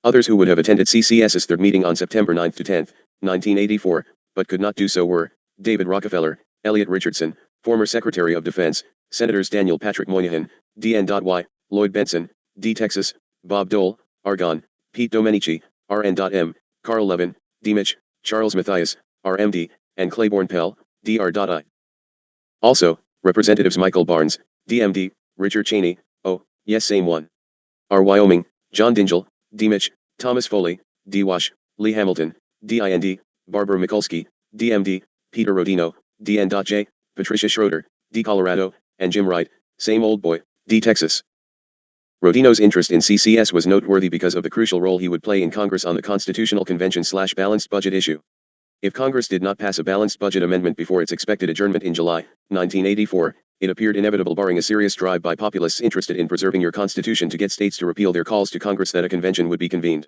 Others who would have attended CCS's third meeting on September 9 to 10, 1984, but could not do so were David Rockefeller, Elliot Richardson, former Secretary of Defense, Senators Daniel Patrick Moynihan, D.N.Y., Lloyd Benson, D. Texas, Bob Dole, Argonne, Pete Domenici, R.N.M., Carl Levin, D. Mitch, Charles Mathias, R.M.D., and Claiborne Pell, D.R.I. Also, Representatives Michael Barnes, D.M.D., Richard Cheney, oh, yes same one. R. Wyoming, John Dingell, D. Mitch, Thomas Foley, D. Wash, Lee Hamilton, D.I.N.D., Barbara Mikulski, D.M.D., Peter Rodino, D.N.J., Patricia Schroeder, D. Colorado, and Jim Wright, same old boy, D. Texas. Rodino's interest in CCS was noteworthy because of the crucial role he would play in Congress on the Constitutional Convention/balanced budget issue. If Congress did not pass a balanced budget amendment before its expected adjournment in July 1984, it appeared inevitable barring a serious drive by populists interested in preserving your Constitution to get states to repeal their calls to Congress that a convention would be convened.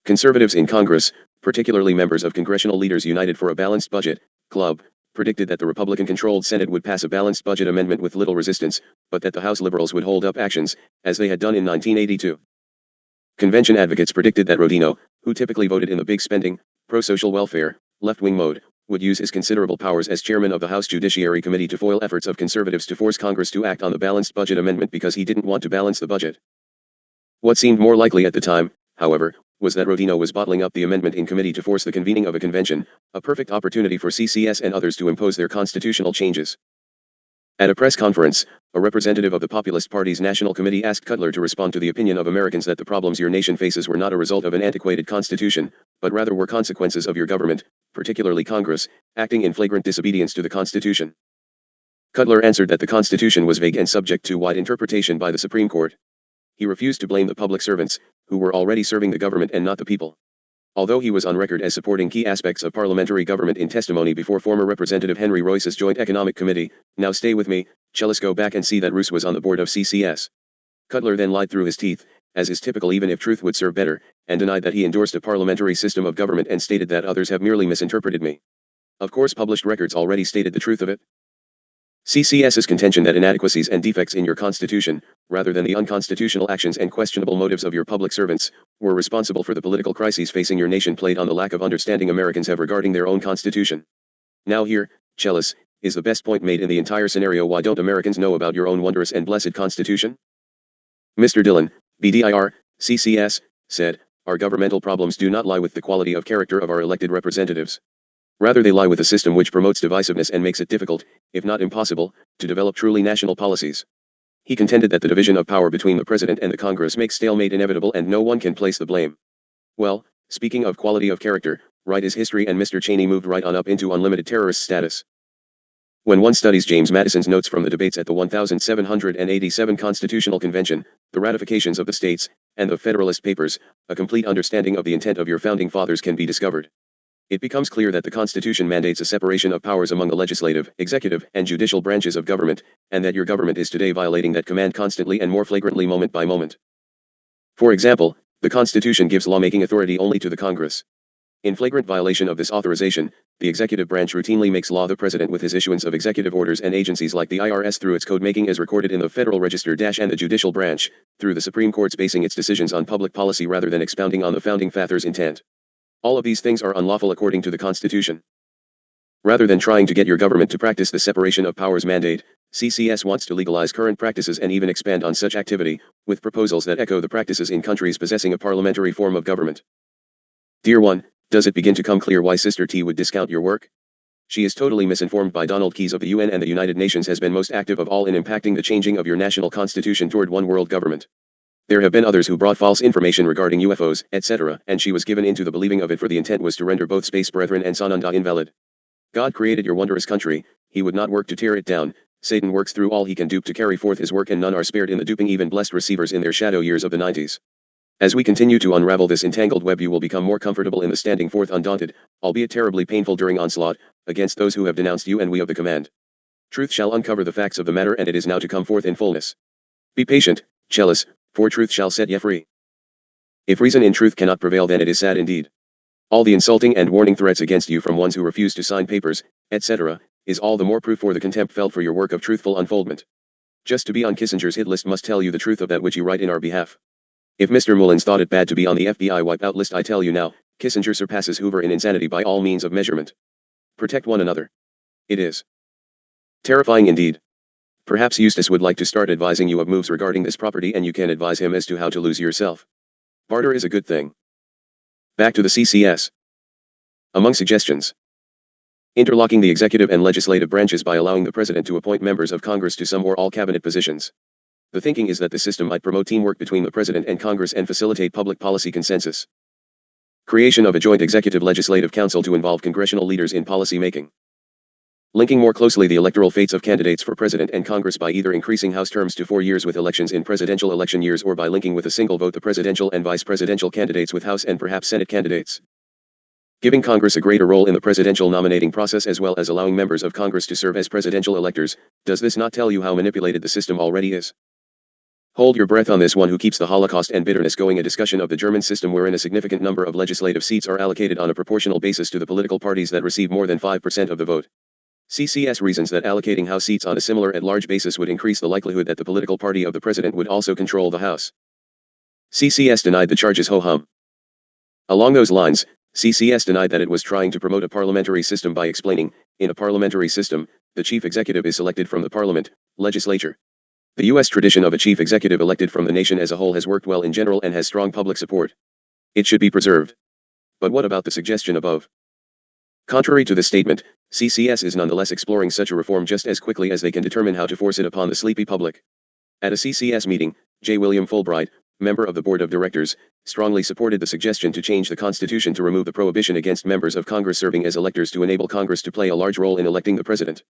Conservatives in Congress, particularly members of Congressional Leaders United for a Balanced Budget, Club, predicted that the Republican-controlled Senate would pass a balanced budget amendment with little resistance, but that the House liberals would hold up actions, as they had done in 1982. Convention advocates predicted that Rodino, who typically voted in the big spending, pro-social welfare, left-wing mode, would use his considerable powers as chairman of the House Judiciary Committee to foil efforts of conservatives to force Congress to act on the balanced budget amendment because he didn't want to balance the budget. What seemed more likely at the time, however, was that Rodino was bottling up the amendment in committee to force the convening of a convention, a perfect opportunity for CCS and others to impose their constitutional changes. At a press conference, a representative of the Populist Party's National Committee asked Cutler to respond to the opinion of Americans that the problems your nation faces were not a result of an antiquated constitution, but rather were consequences of your government, particularly Congress, acting in flagrant disobedience to the Constitution. Cutler answered that the Constitution was vague and subject to wide interpretation by the Supreme Court. He refused to blame the public servants, who were already serving the government and not the people. Although he was on record as supporting key aspects of parliamentary government in testimony before former Representative Henry Royce's Joint Economic Committee, now stay with me, Chellis, go back and see that Royce was on the board of CCS. Cutler then lied through his teeth, as is typical even if truth would serve better, and denied that he endorsed a parliamentary system of government and stated that others have merely misinterpreted me. Of course, published records already stated the truth of it. CCS's contention that inadequacies and defects in your constitution, rather than the unconstitutional actions and questionable motives of your public servants, were responsible for the political crises facing your nation played on the lack of understanding Americans have regarding their own constitution. Now here, Chellis, is the best point made in the entire scenario. Why don't Americans know about your own wondrous and blessed constitution? Mr. Dillon, BDIR, CCS, said, our governmental problems do not lie with the quality of character of our elected representatives. Rather they lie with a system which promotes divisiveness and makes it difficult, if not impossible, to develop truly national policies. He contended that the division of power between the President and the Congress makes stalemate inevitable and no one can place the blame. Well, speaking of quality of character, right is history, and Mr. Cheney moved right on up into unlimited terrorist status. When one studies James Madison's notes from the debates at the 1787 Constitutional Convention, the ratifications of the states, and the Federalist Papers, a complete understanding of the intent of your founding fathers can be discovered. It becomes clear that the Constitution mandates a separation of powers among the legislative, executive, and judicial branches of government, and that your government is today violating that command constantly and more flagrantly moment by moment. For example, the Constitution gives lawmaking authority only to the Congress. In flagrant violation of this authorization, the executive branch routinely makes law the President with his issuance of executive orders, and agencies like the IRS through its code-making as recorded in the Federal Register - and the judicial branch, through the Supreme Court's basing its decisions on public policy rather than expounding on the founding fathers' intent. All of these things are unlawful according to the Constitution. Rather than trying to get your government to practice the separation of powers mandate, CCS wants to legalize current practices and even expand on such activity, with proposals that echo the practices in countries possessing a parliamentary form of government. Dear one, does it begin to come clear why Sister T would discount your work? She is totally misinformed. By Donald Keyes of the UN and the United Nations has been most active of all in impacting the changing of your national constitution toward one world government. There have been others who brought false information regarding UFOs, etc., and she was given into the believing of it, for the intent was to render both Space Brethren and Sananda invalid. God created your wondrous country, he would not work to tear it down. Satan works through all he can dupe to carry forth his work, and none are spared in the duping, even blessed receivers in their shadow years of the 90s. As we continue to unravel this entangled web, you will become more comfortable in the standing forth undaunted, albeit terribly painful during onslaught, against those who have denounced you and we of the command. Truth shall uncover the facts of the matter, and it is now to come forth in fullness. Be patient, Chellis, for truth shall set ye free. If reason in truth cannot prevail, then it is sad indeed. All the insulting and warning threats against you from ones who refuse to sign papers, etc., is all the more proof for the contempt felt for your work of truthful unfoldment. Just to be on Kissinger's hit list must tell you the truth of that which you write in our behalf. If Mr. Mullins thought it bad to be on the FBI wipeout list, I tell you now, Kissinger surpasses Hoover in insanity by all means of measurement. Protect one another. It is terrifying indeed. Perhaps Eustace would like to start advising you of moves regarding this property, and you can advise him as to how to lose yourself. Barter is a good thing. Back to the CCS. Among suggestions: interlocking the executive and legislative branches by allowing the President to appoint members of Congress to some or all cabinet positions. The thinking is that the system might promote teamwork between the President and Congress and facilitate public policy consensus. Creation of a joint executive-legislative council to involve congressional leaders in policy making. Linking more closely the electoral fates of candidates for President and Congress by either increasing House terms to 4 years with elections in presidential election years, or by linking with a single vote the presidential and vice presidential candidates with House and perhaps Senate candidates. Giving Congress a greater role in the presidential nominating process, as well as allowing members of Congress to serve as presidential electors. Does this not tell you how manipulated the system already is? Hold your breath on this one. Who keeps the Holocaust and bitterness going? A discussion of the German system wherein a significant number of legislative seats are allocated on a proportional basis to the political parties that receive more than 5% of the vote. CCS reasons that allocating House seats on a similar at-large basis would increase the likelihood that the political party of the President would also control the House. CCS denied the charges ho-hum. Along those lines, CCS denied that it was trying to promote a parliamentary system by explaining, in a parliamentary system, the chief executive is selected from the parliament, legislature. The U.S. tradition of a chief executive elected from the nation as a whole has worked well in general and has strong public support. It should be preserved. But what about the suggestion above? Contrary to this statement, CCS is nonetheless exploring such a reform just as quickly as they can determine how to force it upon the sleepy public. At a CCS meeting, J. William Fulbright, member of the board of directors, strongly supported the suggestion to change the Constitution to remove the prohibition against members of Congress serving as electors to enable Congress to play a large role in electing the president.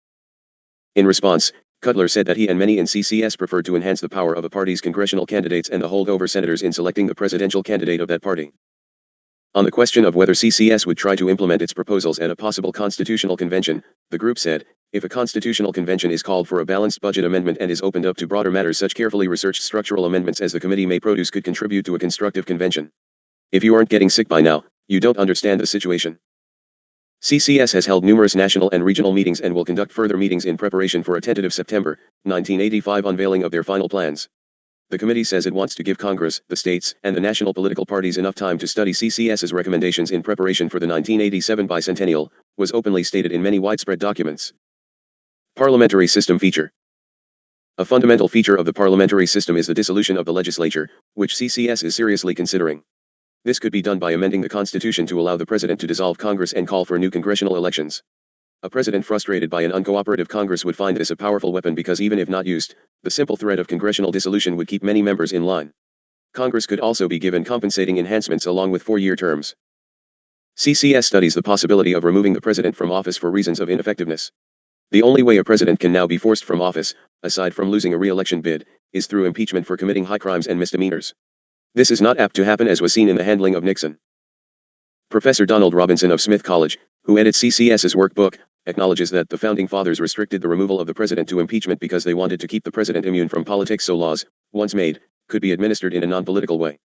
In response, Cutler said that he and many in CCS preferred to enhance the power of a party's congressional candidates and the holdover senators in selecting the presidential candidate of that party. On the question of whether CCS would try to implement its proposals at a possible constitutional convention, the group said, if a constitutional convention is called for a balanced budget amendment and is opened up to broader matters, such carefully researched structural amendments as the committee may produce could contribute to a constructive convention. If you aren't getting sick by now, you don't understand the situation. CCS has held numerous national and regional meetings and will conduct further meetings in preparation for a tentative September 1985 unveiling of their final plans. The committee says it wants to give Congress, the states, and the national political parties enough time to study CCS's recommendations in preparation for the 1987 bicentennial, was openly stated in many widespread documents. Parliamentary system feature. A fundamental feature of the parliamentary system is the dissolution of the legislature, which CCS is seriously considering. This could be done by amending the Constitution to allow the president to dissolve Congress and call for new congressional elections. A president frustrated by an uncooperative Congress would find this a powerful weapon because even if not used, the simple threat of congressional dissolution would keep many members in line. Congress could also be given compensating enhancements along with 4-year terms. CCS studies the possibility of removing the president from office for reasons of ineffectiveness. The only way a president can now be forced from office, aside from losing a re-election bid, is through impeachment for committing high crimes and misdemeanors. This is not apt to happen as was seen in the handling of Nixon. Professor Donald Robinson of Smith College, who edits CCS's workbook, acknowledges that the Founding Fathers restricted the removal of the president to impeachment because they wanted to keep the president immune from politics so laws, once made, could be administered in a non-political way.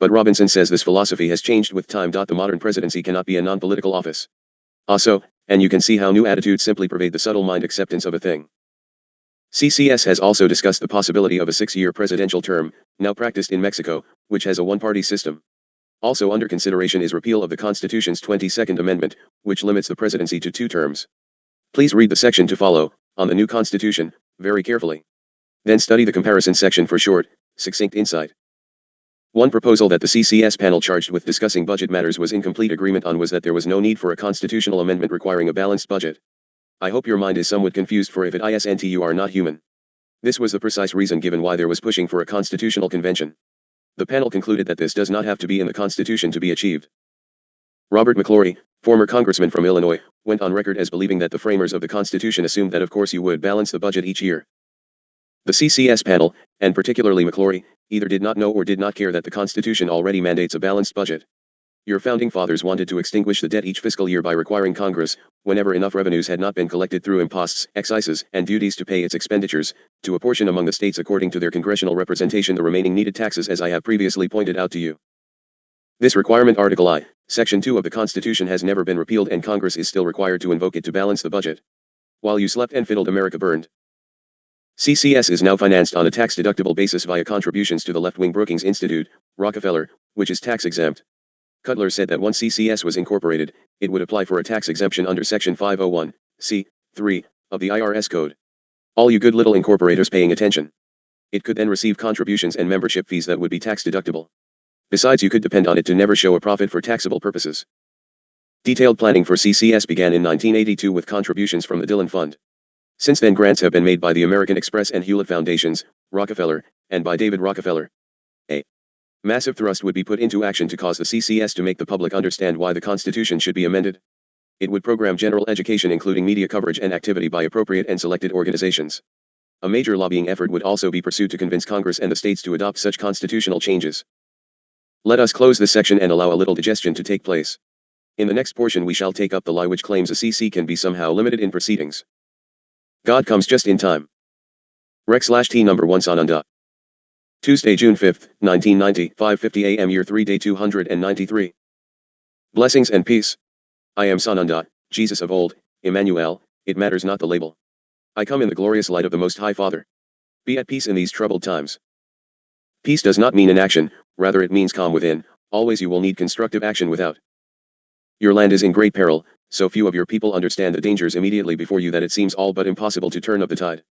But Robinson says this philosophy has changed with time. The modern presidency cannot be a non-political office. Also, and you can see how new attitudes simply pervade the subtle mind acceptance of a thing. CCS has also discussed the possibility of a 6-year presidential term, now practiced in Mexico, which has a one-party system. Also under consideration is repeal of the Constitution's 22nd Amendment, which limits the presidency to 2 terms. Please read the section to follow, on the new Constitution, very carefully. Then study the comparison section for short, succinct insight. One proposal that the CCS panel charged with discussing budget matters was in complete agreement on was that there was no need for a constitutional amendment requiring a balanced budget. I hope your mind is somewhat confused, for if it isn't, you are not human. This was the precise reason given why there was pushing for a constitutional convention. The panel concluded that this does not have to be in the Constitution to be achieved. Robert McClory, former congressman from Illinois, went on record as believing that the framers of the Constitution assumed that of course you would balance the budget each year. The CCS panel, and particularly McClory, either did not know or did not care that the Constitution already mandates a balanced budget. Your founding fathers wanted to extinguish the debt each fiscal year by requiring Congress, whenever enough revenues had not been collected through imposts, excises, and duties to pay its expenditures, to apportion among the states according to their congressional representation the remaining needed taxes, as I have previously pointed out to you. This requirement, Article I, Section 2 of the Constitution, has never been repealed, and Congress is still required to invoke it to balance the budget. While you slept and fiddled, America burned. CCS is now financed on a tax-deductible basis via contributions to the left-wing Brookings Institute, Rockefeller, which is tax-exempt. Cutler said that once CCS was incorporated, it would apply for a tax exemption under Section 501, C3, of the IRS Code. All you good little incorporators paying attention. It could then receive contributions and membership fees that would be tax-deductible. Besides, you could depend on it to never show a profit for taxable purposes. Detailed planning for CCS began in 1982 with contributions from the Dillon Fund. Since then, grants have been made by the American Express and Hewlett Foundations, Rockefeller, and by David Rockefeller. A massive thrust would be put into action to cause the CCS to make the public understand why the Constitution should be amended. It would program general education, including media coverage and activity by appropriate and selected organizations. A major lobbying effort would also be pursued to convince Congress and the states to adopt such constitutional changes. Let us close this section and allow a little digestion to take place. In the next portion we shall take up the lie which claims a CC can be somehow limited in proceedings. God comes just in time. Rec/T number 1 Sananda. Tuesday, June 5, 1990, 5:50 a.m. Year 3 Day 293. Blessings and peace. I am Sananda, Jesus of old, Emmanuel, it matters not the label. I come in the glorious light of the Most High Father. Be at peace in these troubled times. Peace does not mean inaction, rather it means calm within. Always you will need constructive action without. Your land is in great peril, so few of your people understand the dangers immediately before you that it seems all but impossible to turn up the tide.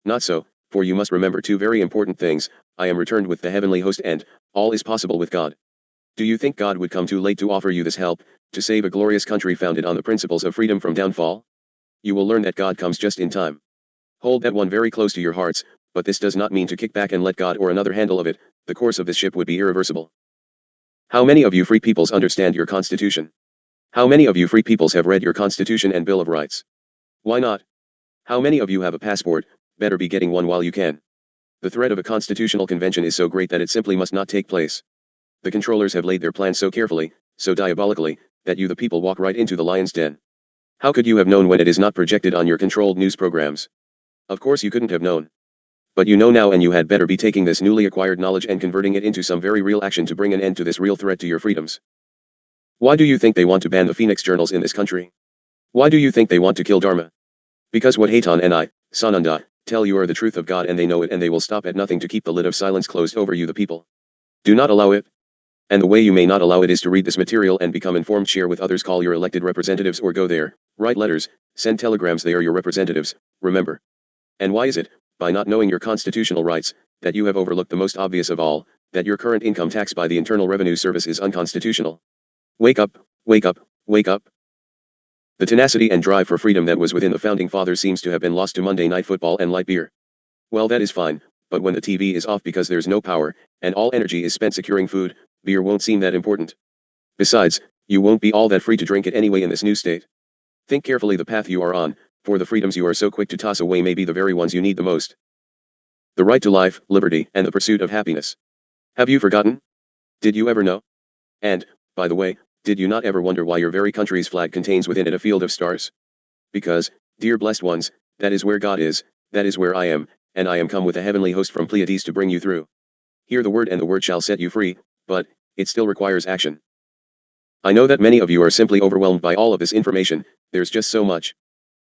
Not so, for you must remember 2 very important things: I am returned with the heavenly host, and all is possible with God. Do you think God would come too late to offer you this help, to save a glorious country founded on the principles of freedom from downfall? You will learn that God comes just in time. Hold that one very close to your hearts, but this does not mean to kick back and let God or another handle of it. The course of this ship would be irreversible. How many of you free peoples understand your Constitution? How many of you free peoples have read your Constitution and Bill of Rights? Why not? How many of you have a passport? Better be getting one while you can. The threat of a constitutional convention is so great that it simply must not take place. The controllers have laid their plans so carefully, so diabolically, that you the people walk right into the lion's den. How could you have known when it is not projected on your controlled news programs? Of course you couldn't have known. But you know now, and you had better be taking this newly acquired knowledge and converting it into some very real action to bring an end to this real threat to your freedoms. Why do you think they want to ban the Phoenix journals in this country? Why do you think they want to kill Dharma? Because what Hatan and I, Sananda, tell you are the truth of God, and they know it, and they will stop at nothing to keep the lid of silence closed over you the people. Do not allow it. And the way you may not allow it is to read this material and become informed, share with others, call your elected representatives or go there, write letters, send telegrams, they are your representatives, remember. And why is it, by not knowing your constitutional rights, that you have overlooked the most obvious of all, that your current income tax by the Internal Revenue Service is unconstitutional? Wake up, wake up, wake up. The tenacity and drive for freedom that was within the Founding Fathers seems to have been lost to Monday night football and light beer. Well, that is fine, but when the TV is off because there's no power, and all energy is spent securing food, beer won't seem that important. Besides, you won't be all that free to drink it anyway in this new state. Think carefully the path you are on, for the freedoms you are so quick to toss away may be the very ones you need the most. The right to life, liberty, and the pursuit of happiness. Have you forgotten? Did you ever know? And, by the way, did you not ever wonder why your very country's flag contains within it a field of stars? Because, dear blessed ones, that is where God is, that is where I am, and I am come with a heavenly host from Pleiades to bring you through. Hear the word and the word shall set you free, but, it still requires action. I know that many of you are simply overwhelmed by all of this information, there's just so much.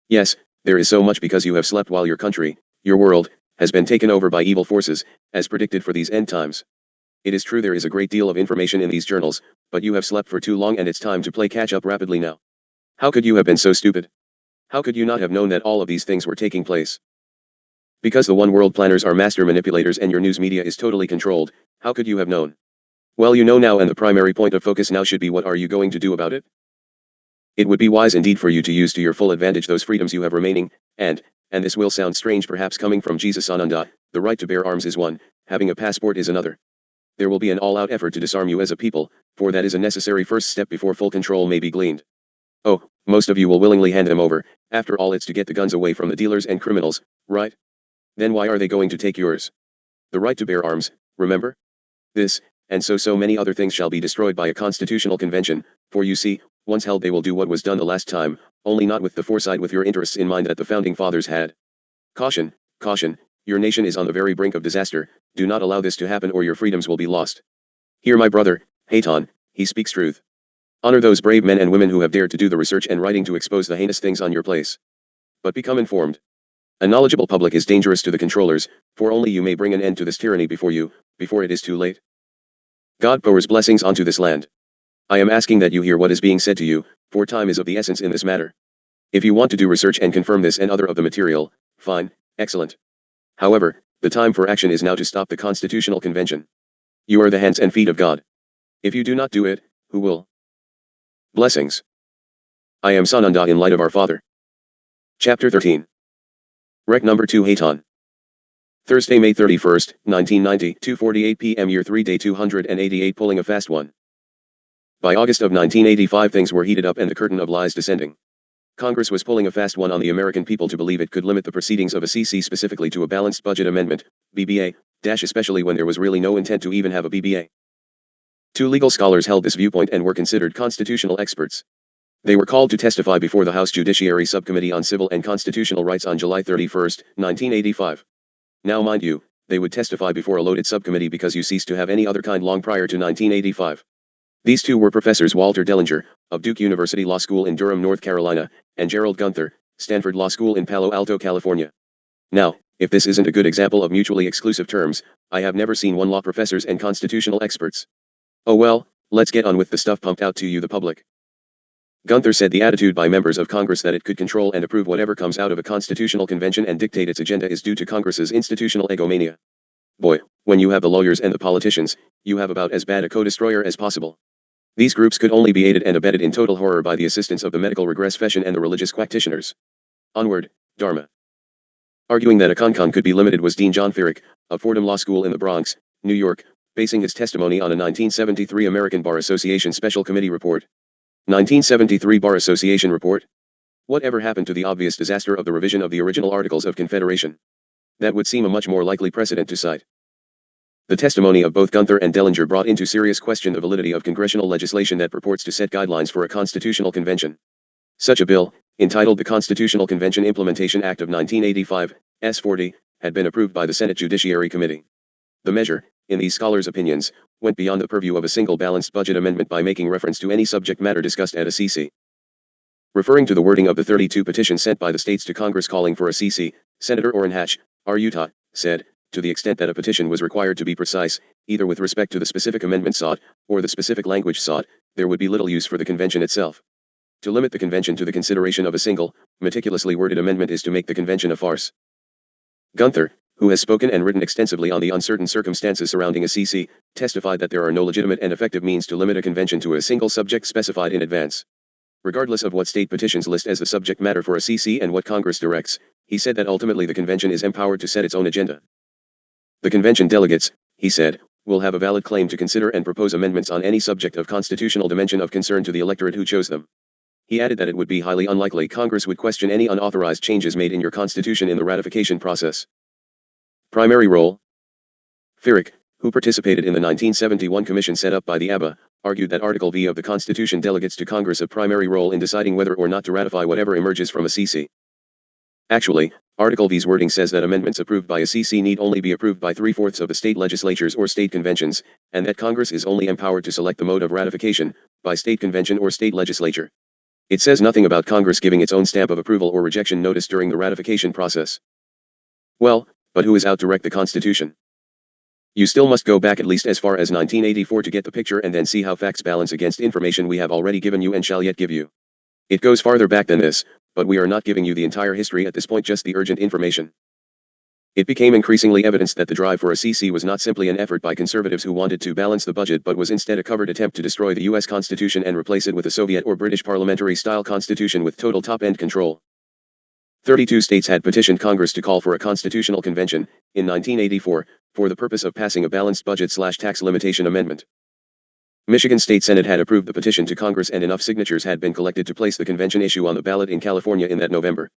Yes, there is so much because you have slept while your country, your world, has been taken over by evil forces, as predicted for these end times. It is true there is a great deal of information in these journals, but you have slept for too long and it's time to play catch up rapidly now. How could you have been so stupid? How could you not have known that all of these things were taking place? Because the one world planners are master manipulators and your news media is totally controlled, how could you have known? Well, you know now, and the primary point of focus now should be, what are you going to do about it? It would be wise indeed for you to use to your full advantage those freedoms you have remaining, and this will sound strange perhaps coming from Jesus Ananda, the right to bear arms is one, having a passport is another. There will be an all-out effort to disarm you as a people, for that is a necessary first step before full control may be gleaned. Oh, most of you will willingly hand them over, after all it's to get the guns away from the dealers and criminals, right? Then why are they going to take yours? The right to bear arms, remember? This, and so many other things shall be destroyed by a constitutional convention, for you see, once held they will do what was done the last time, only not with the foresight with your interests in mind that the Founding Fathers had. Caution, caution, your nation is on the very brink of disaster, do not allow this to happen or your freedoms will be lost. Hear my brother, Hatan, he speaks truth. Honor those brave men and women who have dared to do the research and writing to expose the heinous things on your place. But become informed. A knowledgeable public is dangerous to the controllers, for only you may bring an end to this tyranny before it is too late. God pours blessings onto this land. I am asking that you hear what is being said to you, for time is of the essence in this matter. If you want to do research and confirm this and other of the material, fine, excellent. However, the time for action is now to stop the Constitutional Convention. You are the hands and feet of God. If you do not do it, who will? Blessings. I am Sananda in light of our Father. Chapter 13. Rec number 2 Hatan. Thursday, May 31st, 1990, 2:48 p.m. Year 3 Day 288 Pulling a fast one. By August of 1985 things were heated up and the curtain of lies descending. Congress was pulling a fast one on the American people to believe it could limit the proceedings of a CC specifically to a balanced budget amendment, BBA, especially when there was really no intent to even have a BBA. Two legal scholars held this viewpoint and were considered constitutional experts. They were called to testify before the House Judiciary Subcommittee on Civil and Constitutional Rights on July 31, 1985. Now mind you, they would testify before a loaded subcommittee because you ceased to have any other kind long prior to 1985. These two were Professors Walter Dellinger, of Duke University Law School in Durham, North Carolina, and Gerald Gunther, Stanford Law School in Palo Alto, California. Now, if this isn't a good example of mutually exclusive terms, I have never seen one law professors and constitutional experts. Oh well, let's get on with the stuff pumped out to you the public. Gunther said the attitude by members of Congress that it could control and approve whatever comes out of a constitutional convention and dictate its agenda is due to Congress's institutional egomania. Boy, when you have the lawyers and the politicians, you have about as bad a co-destroyer as possible. These groups could only be aided and abetted in total horror by the assistance of the medical regress fashion and the religious quactitioners. Onward, Dharma. Arguing that a con could be limited was Dean John Farrick, of Fordham Law School in the Bronx, New York, basing his testimony on a 1973 American Bar Association Special Committee report. 1973 Bar Association report? Whatever happened to the obvious disaster of the revision of the original Articles of Confederation? That would seem a much more likely precedent to cite. The testimony of both Gunther and Dellinger brought into serious question the validity of congressional legislation that purports to set guidelines for a constitutional convention. Such a bill, entitled the Constitutional Convention Implementation Act of 1985, S-40, had been approved by the Senate Judiciary Committee. The measure, in these scholars' opinions, went beyond the purview of a single balanced budget amendment by making reference to any subject matter discussed at a CC. Referring to the wording of the 32 petitions sent by the states to Congress calling for a CC, Senator Orrin Hatch, R. Utah, said, to the extent that a petition was required to be precise, either with respect to the specific amendment sought, or the specific language sought, there would be little use for the convention itself. To limit the convention to the consideration of a single, meticulously worded amendment is to make the convention a farce. Gunther, who has spoken and written extensively on the uncertain circumstances surrounding a CC, testified that there are no legitimate and effective means to limit a convention to a single subject specified in advance. Regardless of what state petitions list as the subject matter for a CC and what Congress directs, he said that ultimately the convention is empowered to set its own agenda. The convention delegates, he said, will have a valid claim to consider and propose amendments on any subject of constitutional dimension of concern to the electorate who chose them. He added that it would be highly unlikely Congress would question any unauthorized changes made in your constitution in the ratification process. Primary role. Fierick, who participated in the 1971 commission set up by the ABA, argued that Article V of the Constitution delegates to Congress a primary role in deciding whether or not to ratify whatever emerges from a CC. Actually, Article V's wording says that amendments approved by a CC need only be approved by 3/4 of the state legislatures or state conventions, and that Congress is only empowered to select the mode of ratification, by state convention or state legislature. It says nothing about Congress giving its own stamp of approval or rejection notice during the ratification process. Well, but who is out to wreck the Constitution? You still must go back at least as far as 1984 to get the picture and then see how facts balance against information we have already given you and shall yet give you. It goes farther back than this, but we are not giving you the entire history at this point, just the urgent information. It became increasingly evident that the drive for a CC was not simply an effort by conservatives who wanted to balance the budget but was instead a covert attempt to destroy the U.S. Constitution and replace it with a Soviet or British parliamentary-style constitution with total top-end control. 32 states had petitioned Congress to call for a constitutional convention, in 1984, for the purpose of passing a balanced budget/tax limitation amendment. Michigan State Senate had approved the petition to Congress and enough signatures had been collected to place the convention issue on the ballot in California in that November.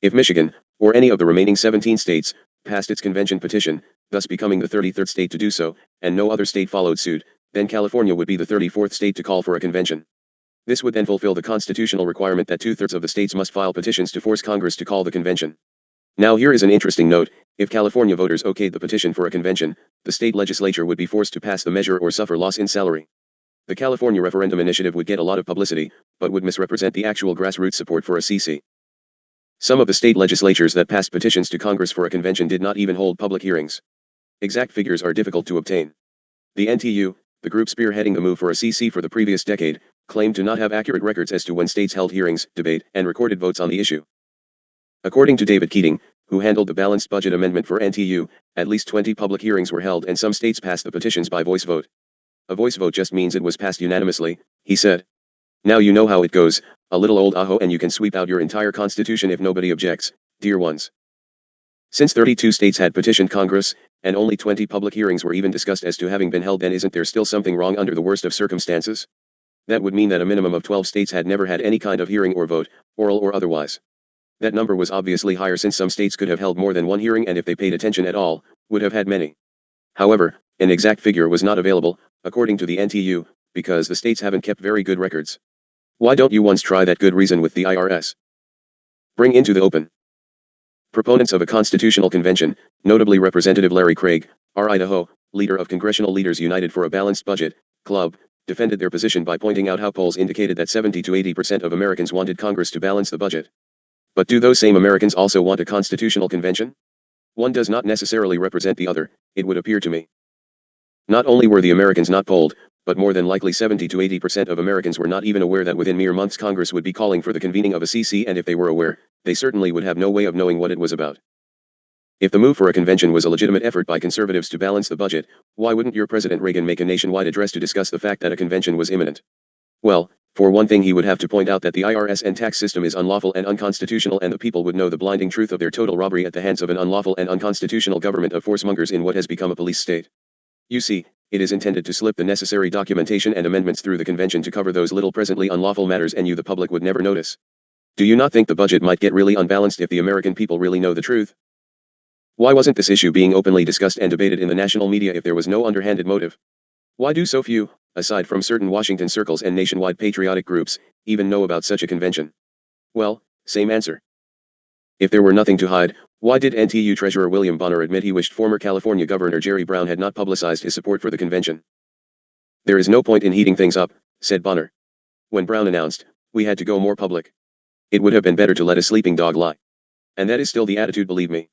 If Michigan, or any of the remaining 17 states, passed its convention petition, thus becoming the 33rd state to do so, and no other state followed suit, then California would be the 34th state to call for a convention. This would then fulfill the constitutional requirement that 2/3 of the states must file petitions to force Congress to call the convention. Now here is an interesting note: if California voters okayed the petition for a convention, the state legislature would be forced to pass the measure or suffer loss in salary. The California referendum initiative would get a lot of publicity, but would misrepresent the actual grassroots support for a CC. Some of the state legislatures that passed petitions to Congress for a convention did not even hold public hearings. Exact figures are difficult to obtain. The NTU, the group spearheading the move for a CC for the previous decade, claimed to not have accurate records as to when states held hearings, debate, and recorded votes on the issue. According to David Keating, who handled the balanced budget amendment for NTU, at least 20 public hearings were held and some states passed the petitions by voice vote. A voice vote just means it was passed unanimously, he said. Now you know how it goes, a little old aho and you can sweep out your entire constitution if nobody objects, dear ones. Since 32 states had petitioned Congress, and only 20 public hearings were even discussed as to having been held, then isn't there still something wrong under the worst of circumstances? That would mean that a minimum of 12 states had never had any kind of hearing or vote, oral or otherwise. That number was obviously higher since some states could have held more than one hearing and if they paid attention at all, would have had many. However, an exact figure was not available, according to the NTU, because the states haven't kept very good records. Why don't you once try that good reason with the IRS? Bring into the open. Proponents of a constitutional convention, notably Representative Larry Craig, R. Idaho, leader of Congressional Leaders United for a Balanced Budget, Club, defended their position by pointing out how polls indicated that 70 to 80% of Americans wanted Congress to balance the budget. But do those same Americans also want a constitutional convention? One does not necessarily represent the other, it would appear to me. Not only were the Americans not polled, but more than likely 70 to 80% of Americans were not even aware that within mere months Congress would be calling for the convening of a CC, and if they were aware, they certainly would have no way of knowing what it was about. If the move for a convention was a legitimate effort by conservatives to balance the budget, why wouldn't your President Reagan make a nationwide address to discuss the fact that a convention was imminent? Well, for one thing he would have to point out that the IRS and tax system is unlawful and unconstitutional, and the people would know the blinding truth of their total robbery at the hands of an unlawful and unconstitutional government of force-mongers in what has become a police state. You see, it is intended to slip the necessary documentation and amendments through the convention to cover those little presently unlawful matters, and you the public would never notice. Do you not think the budget might get really unbalanced if the American people really know the truth? Why wasn't this issue being openly discussed and debated in the national media if there was no underhanded motive? Why do so few, aside from certain Washington circles and nationwide patriotic groups, even know about such a convention? Well, same answer. If there were nothing to hide, why did NTU Treasurer William Bonner admit he wished former California Governor Jerry Brown had not publicized his support for the convention? There is no point in heating things up, said Bonner. When Brown announced, we had to go more public. It would have been better to let a sleeping dog lie. And that is still the attitude, believe me.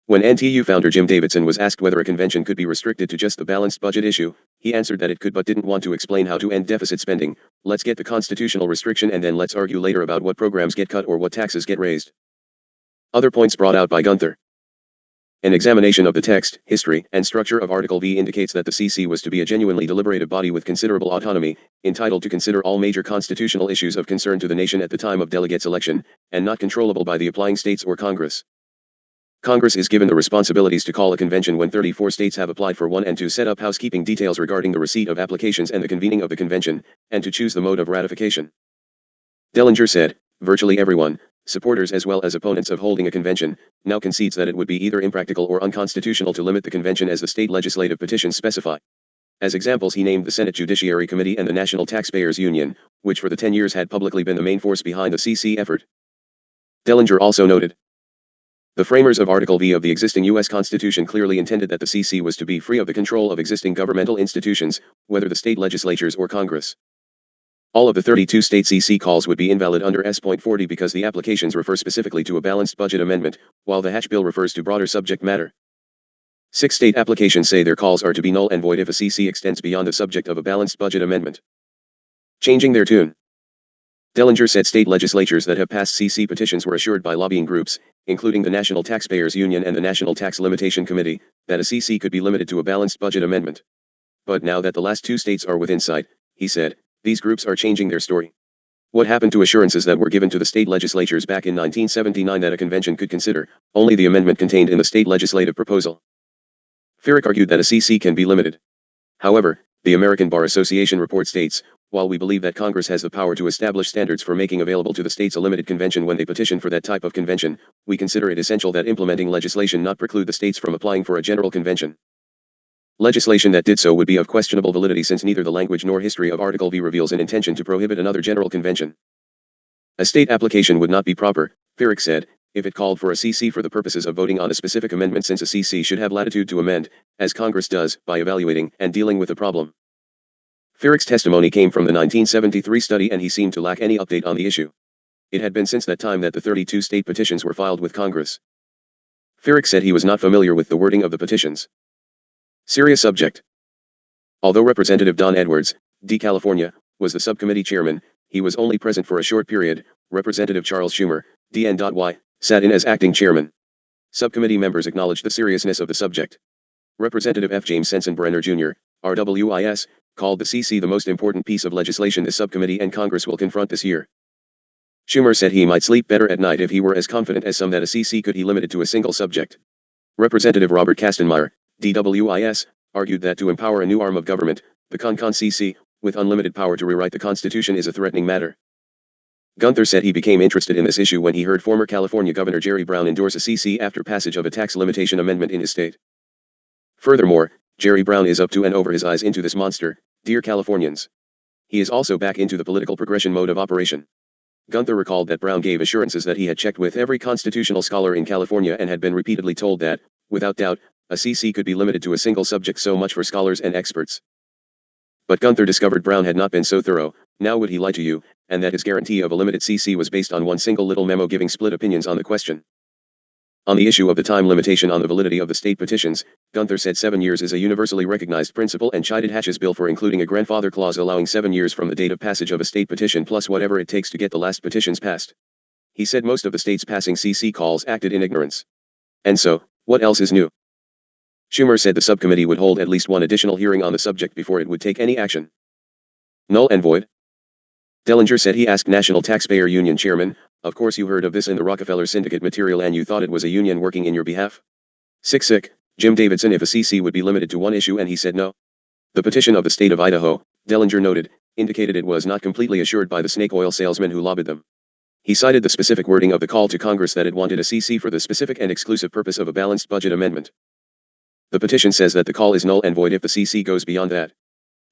When NTU founder Jim Davidson was asked whether a convention could be restricted to just the balanced budget issue, he answered that it could but didn't want to explain how to end deficit spending. Let's get the constitutional restriction and then let's argue later about what programs get cut or what taxes get raised. Other points brought out by Gunther. An examination of the text, history, and structure of Article V indicates that the CC was to be a genuinely deliberative body with considerable autonomy, entitled to consider all major constitutional issues of concern to the nation at the time of delegates' election, and not controllable by the applying states or Congress. Congress is given the responsibilities to call a convention when 34 states have applied for one and to set up housekeeping details regarding the receipt of applications and the convening of the convention, and to choose the mode of ratification. Dellinger said, virtually everyone, supporters as well as opponents of holding a convention, now concedes that it would be either impractical or unconstitutional to limit the convention as the state legislative petitions specify. As examples he named the Senate Judiciary Committee and the National Taxpayers Union, which for the 10 years had publicly been the main force behind the CC effort. Dellinger also noted, the framers of Article V of the existing U.S. Constitution clearly intended that the CC was to be free of the control of existing governmental institutions, whether the state legislatures or Congress. All of the 32 state CC calls would be invalid under S.40 because the applications refer specifically to a balanced budget amendment, while the Hatch bill refers to broader subject matter. 6 state applications say their calls are to be null and void if a CC extends beyond the subject of a balanced budget amendment. Changing their tune. Dellinger said state legislatures that have passed CC petitions were assured by lobbying groups, including the National Taxpayers Union and the National Tax Limitation Committee, that a CC could be limited to a balanced budget amendment. But now that the last 2 states are within sight, he said, these groups are changing their story. What happened to assurances that were given to the state legislatures back in 1979 that a convention could consider only the amendment contained in the state legislative proposal? Firrick argued that a CC can be limited. However, the American Bar Association report states, while we believe that Congress has the power to establish standards for making available to the states a limited convention when they petition for that type of convention, we consider it essential that implementing legislation not preclude the states from applying for a general convention. Legislation that did so would be of questionable validity since neither the language nor history of Article V reveals an intention to prohibit another general convention. A state application would not be proper, Firrick said, if it called for a CC for the purposes of voting on a specific amendment since a CC should have latitude to amend, as Congress does, by evaluating and dealing with the problem. Firrick's testimony came from the 1973 study and he seemed to lack any update on the issue. It had been since that time that the 32 state petitions were filed with Congress. Firrick said he was not familiar with the wording of the petitions. Serious subject. Although Representative Don Edwards, D. California, was the subcommittee chairman, he was only present for a short period. Representative Charles Schumer, D.N.Y., sat in as acting chairman. Subcommittee members acknowledged the seriousness of the subject. Representative F. James Sensenbrenner Jr., RWIS, called the CC the most important piece of legislation this subcommittee and Congress will confront this year. Schumer said he might sleep better at night if he were as confident as some that a CC could be limited to a single subject. Representative Robert Kastenmeier, DWIS, argued that to empower a new arm of government, the CON-CC, with unlimited power to rewrite the Constitution is a threatening matter. Gunther said he became interested in this issue when he heard former California Governor Jerry Brown endorse a CC after passage of a tax limitation amendment in his state. Furthermore, Jerry Brown is up to and over his eyes into this monster, dear Californians. He is also back into the political progression mode of operation. Gunther recalled that Brown gave assurances that he had checked with every constitutional scholar in California and had been repeatedly told that, without doubt, a CC could be limited to a single subject. So much for scholars and experts. But Gunther discovered Brown had not been so thorough, now would he lie to you, and that his guarantee of a limited CC was based on one single little memo giving split opinions on the question. On the issue of the time limitation on the validity of the state petitions, Gunther said 7 years is a universally recognized principle and chided Hatch's bill for including a grandfather clause allowing 7 years from the date of passage of a state petition plus whatever it takes to get the last petitions passed. He said most of the states passing CC calls acted in ignorance. And so, what else is new? Schumer said the subcommittee would hold at least one additional hearing on the subject before it would take any action. Null and void? Dellinger said he asked National Taxpayer Union chairman, of course you heard of this in the Rockefeller Syndicate material and you thought it was a union working in your behalf? Sick, Jim Davidson if a CC would be limited to one issue and he said no. The petition of the state of Idaho, Dellinger noted, indicated it was not completely assured by the snake oil salesman who lobbied them. He cited the specific wording of the call to Congress that it wanted a CC for the specific and exclusive purpose of a balanced budget amendment. The petition says that the call is null and void if the CC goes beyond that.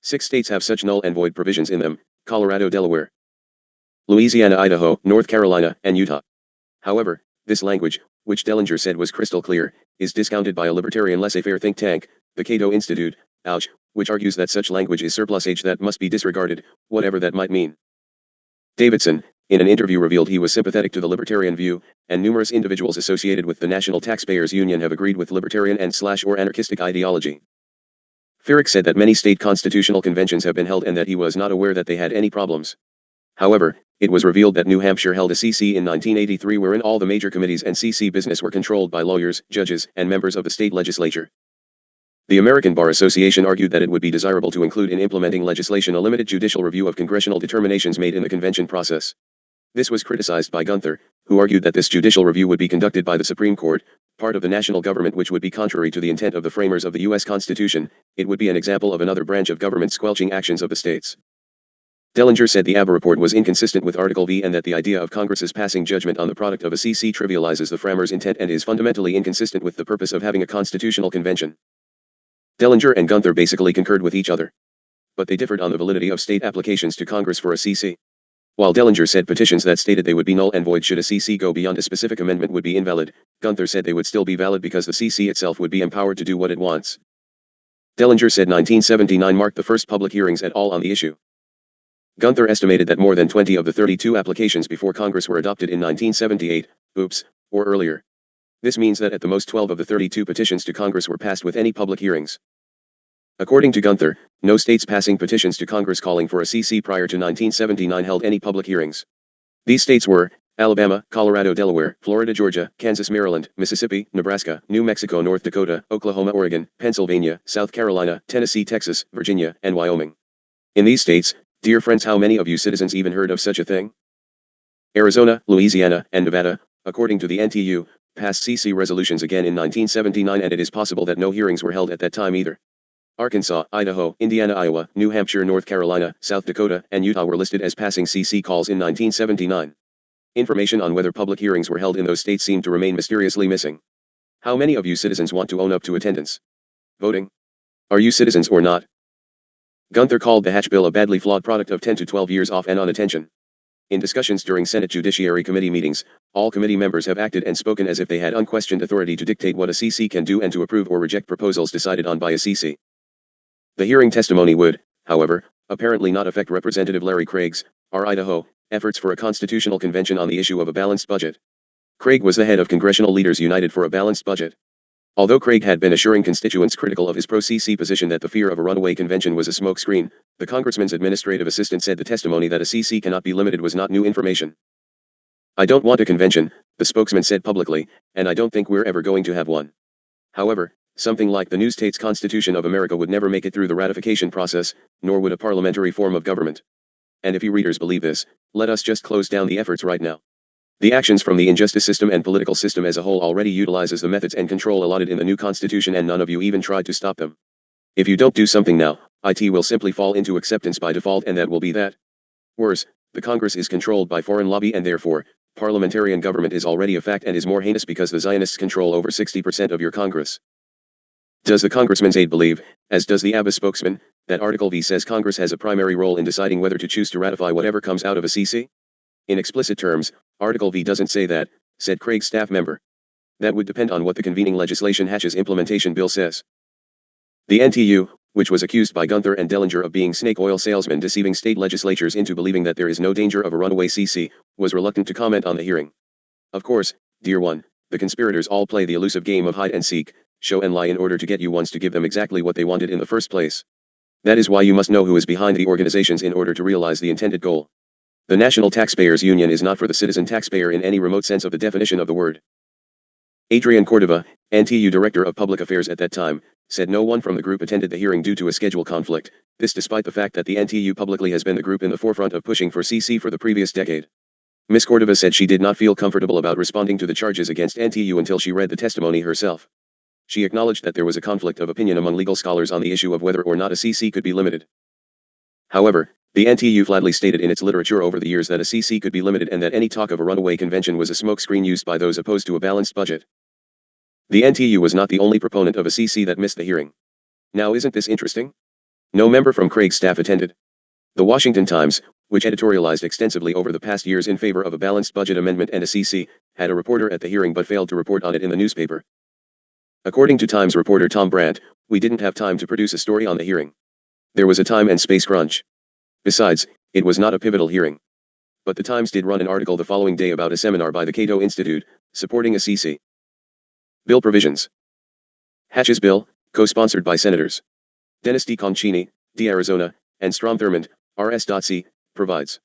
6 states have such null and void provisions in them: Colorado, Delaware, Louisiana, Idaho, North Carolina, and Utah. However, this language, which Dellinger said was crystal clear, is discounted by a libertarian laissez-faire think tank, the Cato Institute, ouch, which argues that such language is surplusage that must be disregarded, whatever that might mean. Davidson, in an interview, revealed he was sympathetic to the libertarian view, and numerous individuals associated with the National Taxpayers Union have agreed with libertarian and/or anarchistic ideology. Farrick said that many state constitutional conventions have been held and that he was not aware that they had any problems. However, it was revealed that New Hampshire held a CC in 1983 wherein all the major committees and CC business were controlled by lawyers, judges, and members of the state legislature. The American Bar Association argued that it would be desirable to include in implementing legislation a limited judicial review of congressional determinations made in the convention process. This was criticized by Gunther, who argued that this judicial review would be conducted by the Supreme Court, part of the national government, which would be contrary to the intent of the framers of the U.S. Constitution. It would be an example of another branch of government squelching actions of the states. Dellinger said the ABBA report was inconsistent with Article V and that the idea of Congress's passing judgment on the product of a CC trivializes the framers' intent and is fundamentally inconsistent with the purpose of having a constitutional convention. Dellinger and Gunther basically concurred with each other, but they differed on the validity of state applications to Congress for a CC. While Dellinger said petitions that stated they would be null and void should a CC go beyond a specific amendment would be invalid, Gunther said they would still be valid because the CC itself would be empowered to do what it wants. Dellinger said 1979 marked the first public hearings at all on the issue. Gunther estimated that more than 20 of the 32 applications before Congress were adopted in 1978, or earlier. This means that at the most 12 of the 32 petitions to Congress were passed with any public hearings. According to Gunther, no states passing petitions to Congress calling for a CC prior to 1979 held any public hearings. These states were Alabama, Colorado, Delaware, Florida, Georgia, Kansas, Maryland, Mississippi, Nebraska, New Mexico, North Dakota, Oklahoma, Oregon, Pennsylvania, South Carolina, Tennessee, Texas, Virginia, and Wyoming. In these states, dear friends, how many of you citizens even heard of such a thing? Arizona, Louisiana, and Nevada, according to the NTU, passed CC resolutions again in 1979, and it is possible that no hearings were held at that time either. Arkansas, Idaho, Indiana, Iowa, New Hampshire, North Carolina, South Dakota, and Utah were listed as passing CC calls in 1979. Information on whether public hearings were held in those states seemed to remain mysteriously missing. How many of you citizens want to own up to attendance? Voting? Are you citizens or not? Gunther called the Hatch Bill a badly flawed product of 10 to 12 years off and on attention. In discussions during Senate Judiciary Committee meetings, all committee members have acted and spoken as if they had unquestioned authority to dictate what a CC can do and to approve or reject proposals decided on by a CC. The hearing testimony would, however, apparently not affect Representative Larry Craig's, Idaho, efforts for a constitutional convention on the issue of a balanced budget. Craig was the head of Congressional Leaders United for a Balanced Budget. Although Craig had been assuring constituents critical of his pro-CC position that the fear of a runaway convention was a smokescreen, the congressman's administrative assistant said the testimony that a CC cannot be limited was not new information. I don't want a convention, the spokesman said publicly, and I don't think we're ever going to have one. However, something like the New States Constitution of America would never make it through the ratification process, nor would a parliamentary form of government. And if you readers believe this, let us just close down the efforts right now. The actions from the injustice system and political system as a whole already utilizes the methods and control allotted in the new constitution, and none of you even tried to stop them. If you don't do something now, it will simply fall into acceptance by default, and that will be that. Worse, the Congress is controlled by foreign lobby, and therefore, parliamentarian government is already a fact and is more heinous because the Zionists control over 60% of your Congress. Does the congressman's aide believe, as does the ABBA spokesman, that Article V says Congress has a primary role in deciding whether to choose to ratify whatever comes out of a CC? In explicit terms, Article V doesn't say that, said Craig's staff member. That would depend on what the convening legislation Hatch's implementation bill says. The NTU, which was accused by Gunther and Dellinger of being snake oil salesmen deceiving state legislatures into believing that there is no danger of a runaway CC, was reluctant to comment on the hearing. Of course, dear one, the conspirators all play the elusive game of hide and seek, show and lie in order to get you ones to give them exactly what they wanted in the first place. That is why you must know who is behind the organizations in order to realize the intended goal. The National Taxpayers Union is not for the citizen taxpayer in any remote sense of the definition of the word. Adrian Cordova, NTU Director of Public Affairs at that time, said no one from the group attended the hearing due to a schedule conflict, this despite the fact that the NTU publicly has been the group in the forefront of pushing for CC for the previous decade. Ms. Cordova said she did not feel comfortable about responding to the charges against NTU until she read the testimony herself. She acknowledged that there was a conflict of opinion among legal scholars on the issue of whether or not a CC could be limited. However, The NTU flatly stated in its literature over the years that a CC could be limited and that any talk of a runaway convention was a smokescreen used by those opposed to a balanced budget. The NTU was not the only proponent of a CC that missed the hearing. Now isn't this interesting? No member from Craig's staff attended. The Washington Times, which editorialized extensively over the past years in favor of a balanced budget amendment and a CC, had a reporter at the hearing but failed to report on it in the newspaper. According to Times reporter Tom Brandt, we didn't have time to produce a story on the hearing. There was a time and space crunch. Besides, it was not a pivotal hearing. But the Times did run an article the following day about a seminar by the Cato Institute, supporting a CC. Bill provisions. Hatch's bill, co-sponsored by Senators Dennis D. Concini, D. Arizona, and Strom Thurmond, R.S.C., provides.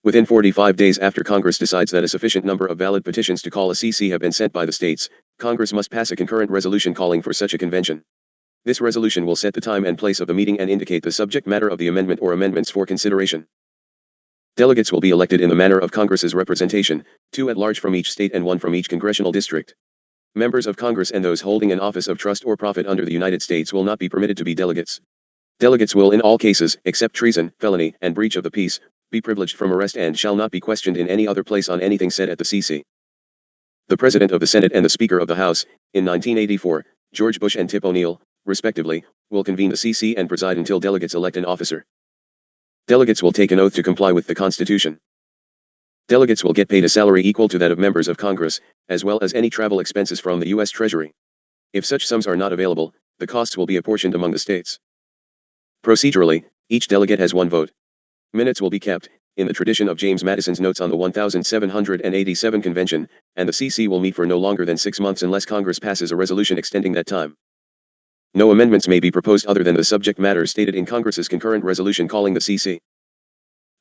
Within 45 days after Congress decides that a sufficient number of valid petitions to call a CC have been sent by the states, Congress must pass a concurrent resolution calling for such a convention. This resolution will set the time and place of the meeting and indicate the subject matter of the amendment or amendments for consideration. Delegates will be elected in the manner of Congress's representation, 2 at large from each state and 1 from each congressional district. Members of Congress and those holding an office of trust or profit under the United States will not be permitted to be delegates. Delegates will in all cases, except treason, felony, and breach of the peace, be privileged from arrest and shall not be questioned in any other place on anything said at the CC. The President of the Senate and the Speaker of the House, in 1984, George Bush and Tip O'Neill, respectively, will convene the CC and preside until delegates elect an officer. Delegates will take an oath to comply with the Constitution. Delegates will get paid a salary equal to that of members of Congress, as well as any travel expenses from the U.S. Treasury. If such sums are not available, the costs will be apportioned among the states. Procedurally, each delegate has 1 vote. Minutes will be kept, in the tradition of James Madison's notes on the 1787 convention, and the CC will meet for no longer than 6 months unless Congress passes a resolution extending that time. No amendments may be proposed other than the subject matter stated in Congress's concurrent resolution calling the CC.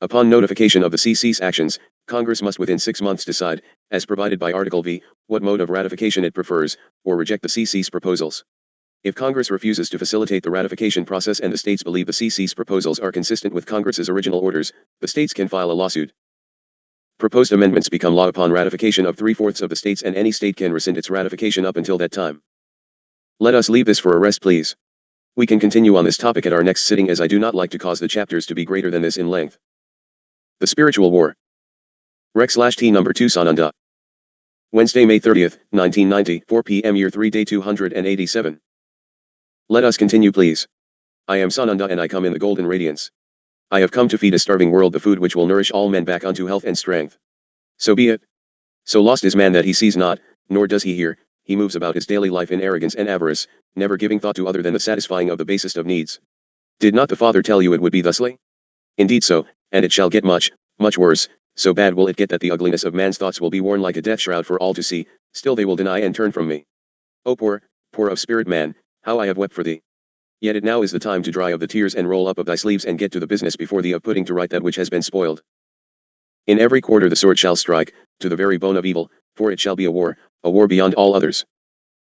Upon notification of the CC's actions, Congress must within 6 months decide, as provided by Article V, what mode of ratification it prefers, or reject the CC's proposals. If Congress refuses to facilitate the ratification process and the states believe the CC's proposals are consistent with Congress's original orders, the states can file a lawsuit. Proposed amendments become law upon ratification of 3/4 of the states, and any state can rescind its ratification up until that time. Let us leave this for a rest, please. We can continue on this topic at our next sitting, as I do not like to cause the chapters to be greater than this in length. The Spiritual War. Rec/T number 2 Sananda. Wednesday, May 30th, 1990, 4 p.m. Year 3 Day 287. Let us continue, please. I am Sananda and I come in the golden radiance. I have come to feed a starving world the food which will nourish all men back unto health and strength. So be it. So lost is man that he sees not, nor does he hear. He moves about his daily life in arrogance and avarice, never giving thought to other than the satisfying of the basest of needs. Did not the Father tell you it would be thusly? Indeed so, and it shall get much, much worse. So bad will it get that the ugliness of man's thoughts will be worn like a death shroud for all to see. Still they will deny and turn from me. O poor, poor of spirit man, how I have wept for thee. Yet it now is the time to dry of the tears and roll up of thy sleeves and get to the business before thee of putting to right that which has been spoiled. In every quarter the sword shall strike, to the very bone of evil, for it shall be a war beyond all others.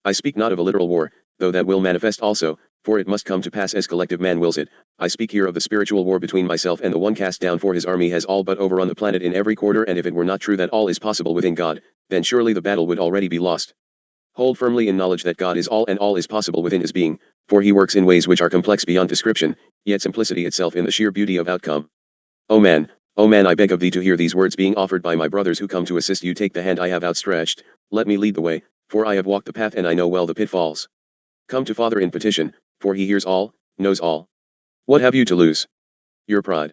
I speak not of a literal war, though that will manifest also, for it must come to pass as collective man wills it. I speak here of the spiritual war between myself and the one cast down, for his army has all but overrun the planet in every quarter, and if it were not true that all is possible within God, then surely the battle would already be lost. Hold firmly in knowledge that God is all and all is possible within his being, for he works in ways which are complex beyond description, yet simplicity itself in the sheer beauty of outcome. O man, I beg of thee to hear these words being offered by my brothers who come to assist you. Take the hand I have outstretched, let me lead the way, for I have walked the path and I know well the pitfalls. Come to Father in petition, for he hears all, knows all. What have you to lose? Your pride.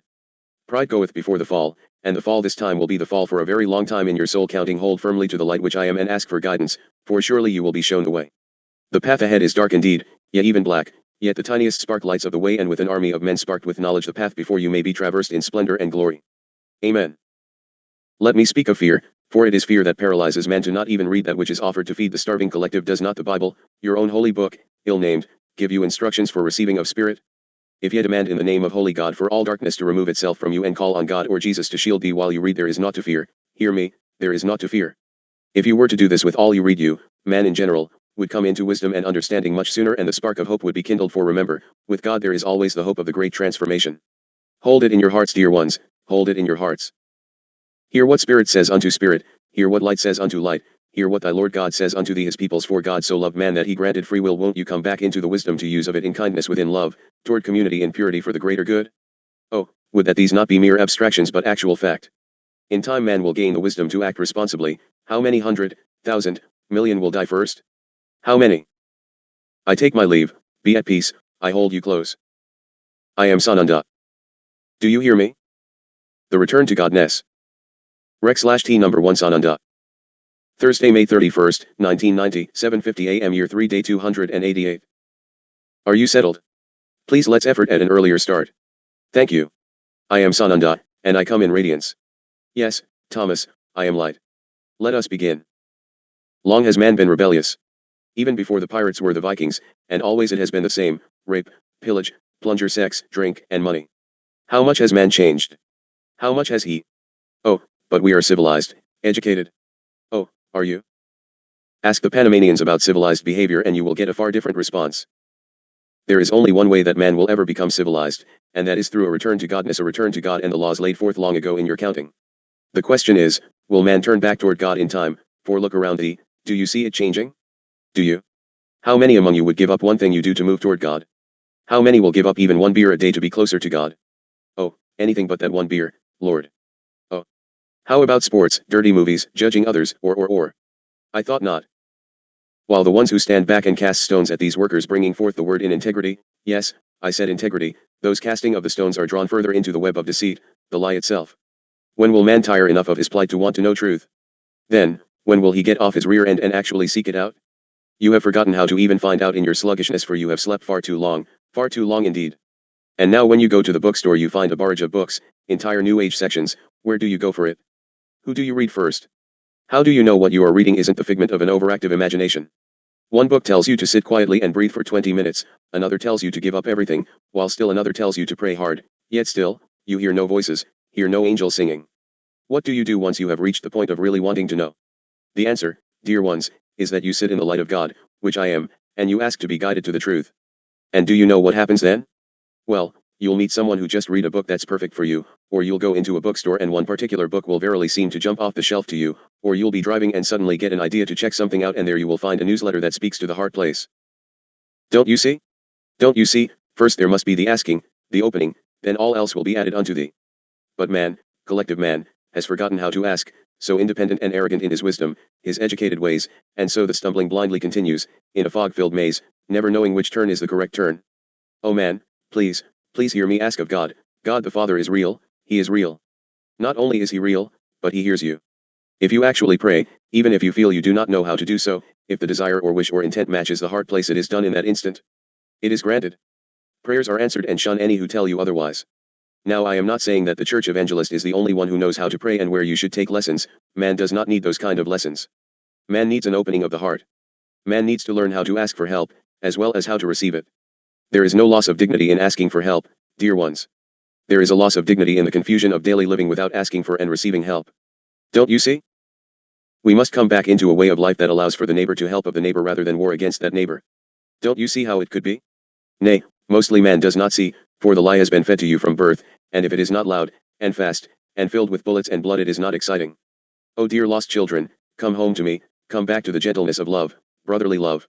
Pride goeth before the fall, and the fall this time will be the fall for a very long time in your soul. Counting, hold firmly to the light which I am and ask for guidance, for surely you will be shown the way. The path ahead is dark indeed, yet even black, yet the tiniest spark lights of the way, and with an army of men sparked with knowledge the path before you may be traversed in splendor and glory. Amen. Let me speak of fear, for it is fear that paralyzes man to not even read that which is offered to feed the starving collective. Does not the Bible, your own holy book, ill-named, give you instructions for receiving of spirit? If ye demand in the name of holy God for all darkness to remove itself from you, and call on God or Jesus to shield thee while you read, there is naught to fear. Hear me, there is naught to fear. If you were to do this with all you read, you, man in general, would come into wisdom and understanding much sooner, and the spark of hope would be kindled. For remember, with God there is always the hope of the great transformation. Hold it in your hearts, dear ones, hold it in your hearts. Hear what spirit says unto spirit, hear what light says unto light, hear what thy Lord God says unto thee, his peoples. For God so loved man that he granted free will. Won't you come back into the wisdom to use of it in kindness, within love, toward community in purity for the greater good? Oh, Would that these not be mere abstractions but actual fact. In time man will gain the wisdom to act responsibly. How many 100,000, million will die first? How many? I take my leave, be at peace, I hold you close. I am Sananda. Do you hear me? The Return to Godness. Rec/T number 1 Sananda. Thursday, May 31st, 1990, 7:50 a.m. Year 3 Day 288. Are you settled? Please let's effort at an earlier start. Thank you. I am Sananda, and I come in radiance. Yes, Thomas, I am light. Let us begin. Long has man been rebellious. Even before the pirates were the Vikings, and always it has been the same: rape, pillage, plunder, sex, drink, and money. How much has man changed? How much has he? Oh, but we are civilized, educated. Oh, are you? Ask the Panamanians about civilized behavior and you will get a far different response. There is only one way that man will ever become civilized, and that is through a return to Godness, a return to God and the laws laid forth long ago in your counting. The question is, will man turn back toward God in time? For look around thee, do you see it changing? Do you? How many among you would give up one thing you do to move toward God? How many will give up even one beer a day to be closer to God? Oh, anything but that one beer, Lord. Oh. How about sports, dirty movies, judging others, or? I thought not. While the ones who stand back and cast stones at these workers bringing forth the word in integrity, yes, I said integrity, those casting of the stones are drawn further into the web of deceit, the lie itself. When will man tire enough of his plight to want to know truth? Then, when will he get off his rear end and actually seek it out? You have forgotten how to even find out in your sluggishness, for you have slept far too long indeed. And now when you go to the bookstore you find a barrage of books, entire New Age sections. Where do you go for it? Who do you read first? How do you know what you are reading isn't the figment of an overactive imagination? One book tells you to sit quietly and breathe for 20 minutes, another tells you to give up everything, while still another tells you to pray hard, yet still, you hear no voices, hear no angels singing. What do you do once you have reached the point of really wanting to know? The answer, dear ones, is that you sit in the light of God, which I am, and you ask to be guided to the truth. And do you know what happens then? Well, you'll meet someone who just read a book that's perfect for you, or you'll go into a bookstore and one particular book will verily seem to jump off the shelf to you, or you'll be driving and suddenly get an idea to check something out and there you will find a newsletter that speaks to the heart place. Don't you see? Don't you see? First there must be the asking, the opening, then all else will be added unto thee. But man, collective man, has forgotten how to ask, so independent and arrogant in his wisdom, his educated ways, and so the stumbling blindly continues, in a fog-filled maze, never knowing which turn is the correct turn. Oh man, please hear me ask of God. God the Father is real, He is real. Not only is He real, but He hears you. If you actually pray, even if you feel you do not know how to do so, if the desire or wish or intent matches the heart place, it is done in that instant. It is granted. Prayers are answered, and shun any who tell you otherwise. Now I am not saying that the church evangelist is the only one who knows how to pray and where you should take lessons. Man does not need those kind of lessons. Man needs an opening of the heart. Man needs to learn how to ask for help, as well as how to receive it. There is no loss of dignity in asking for help, dear ones. There is a loss of dignity in the confusion of daily living without asking for and receiving help. Don't you see? We must come back into a way of life that allows for the neighbor to help of the neighbor rather than war against that neighbor. Don't you see how it could be? Nay, mostly man does not see, for the lie has been fed to you from birth, and if it is not loud, and fast, and filled with bullets and blood, it is not exciting. Oh dear lost children, come home to me, come back to the gentleness of love, brotherly love.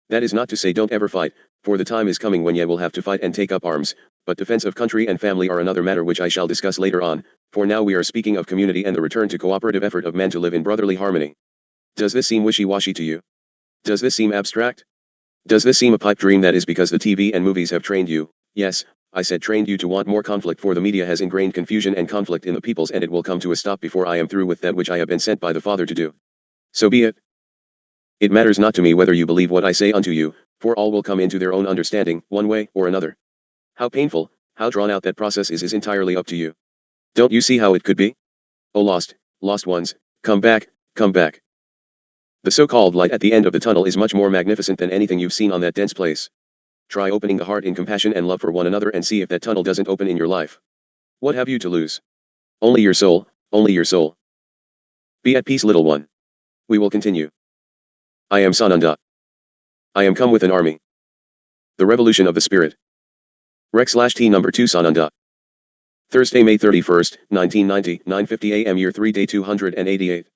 That is not to say don't ever fight, for the time is coming when ye will have to fight and take up arms, but defense of country and family are another matter which I shall discuss later on, for now we are speaking of community and the return to cooperative effort of men to live in brotherly harmony. Does this seem wishy-washy to you? Does this seem abstract? Does this seem a pipe dream that is because the TV and movies have trained you? Yes, I said trained you to want more conflict, for the media has ingrained confusion and conflict in the peoples, and it will come to a stop before I am through with that which I have been sent by the Father to do. So be it. It matters not to me whether you believe what I say unto you, for all will come into their own understanding, one way or another. How painful, how drawn out that process is entirely up to you. Don't you see how it could be? Oh lost ones, come back, come back. The so-called light at the end of the tunnel is much more magnificent than anything you've seen on that dense place. Try opening the heart in compassion and love for one another and see if that tunnel doesn't open in your life. What have you to lose? Only your soul, only your soul. Be at peace, little one. We will continue. I am Sananda. I am come with an army. The Revolution of the Spirit. Rec/T number 2 Sananda. Thursday, May 31st, 1990, 9:50 a.m. Year 3 Day 288.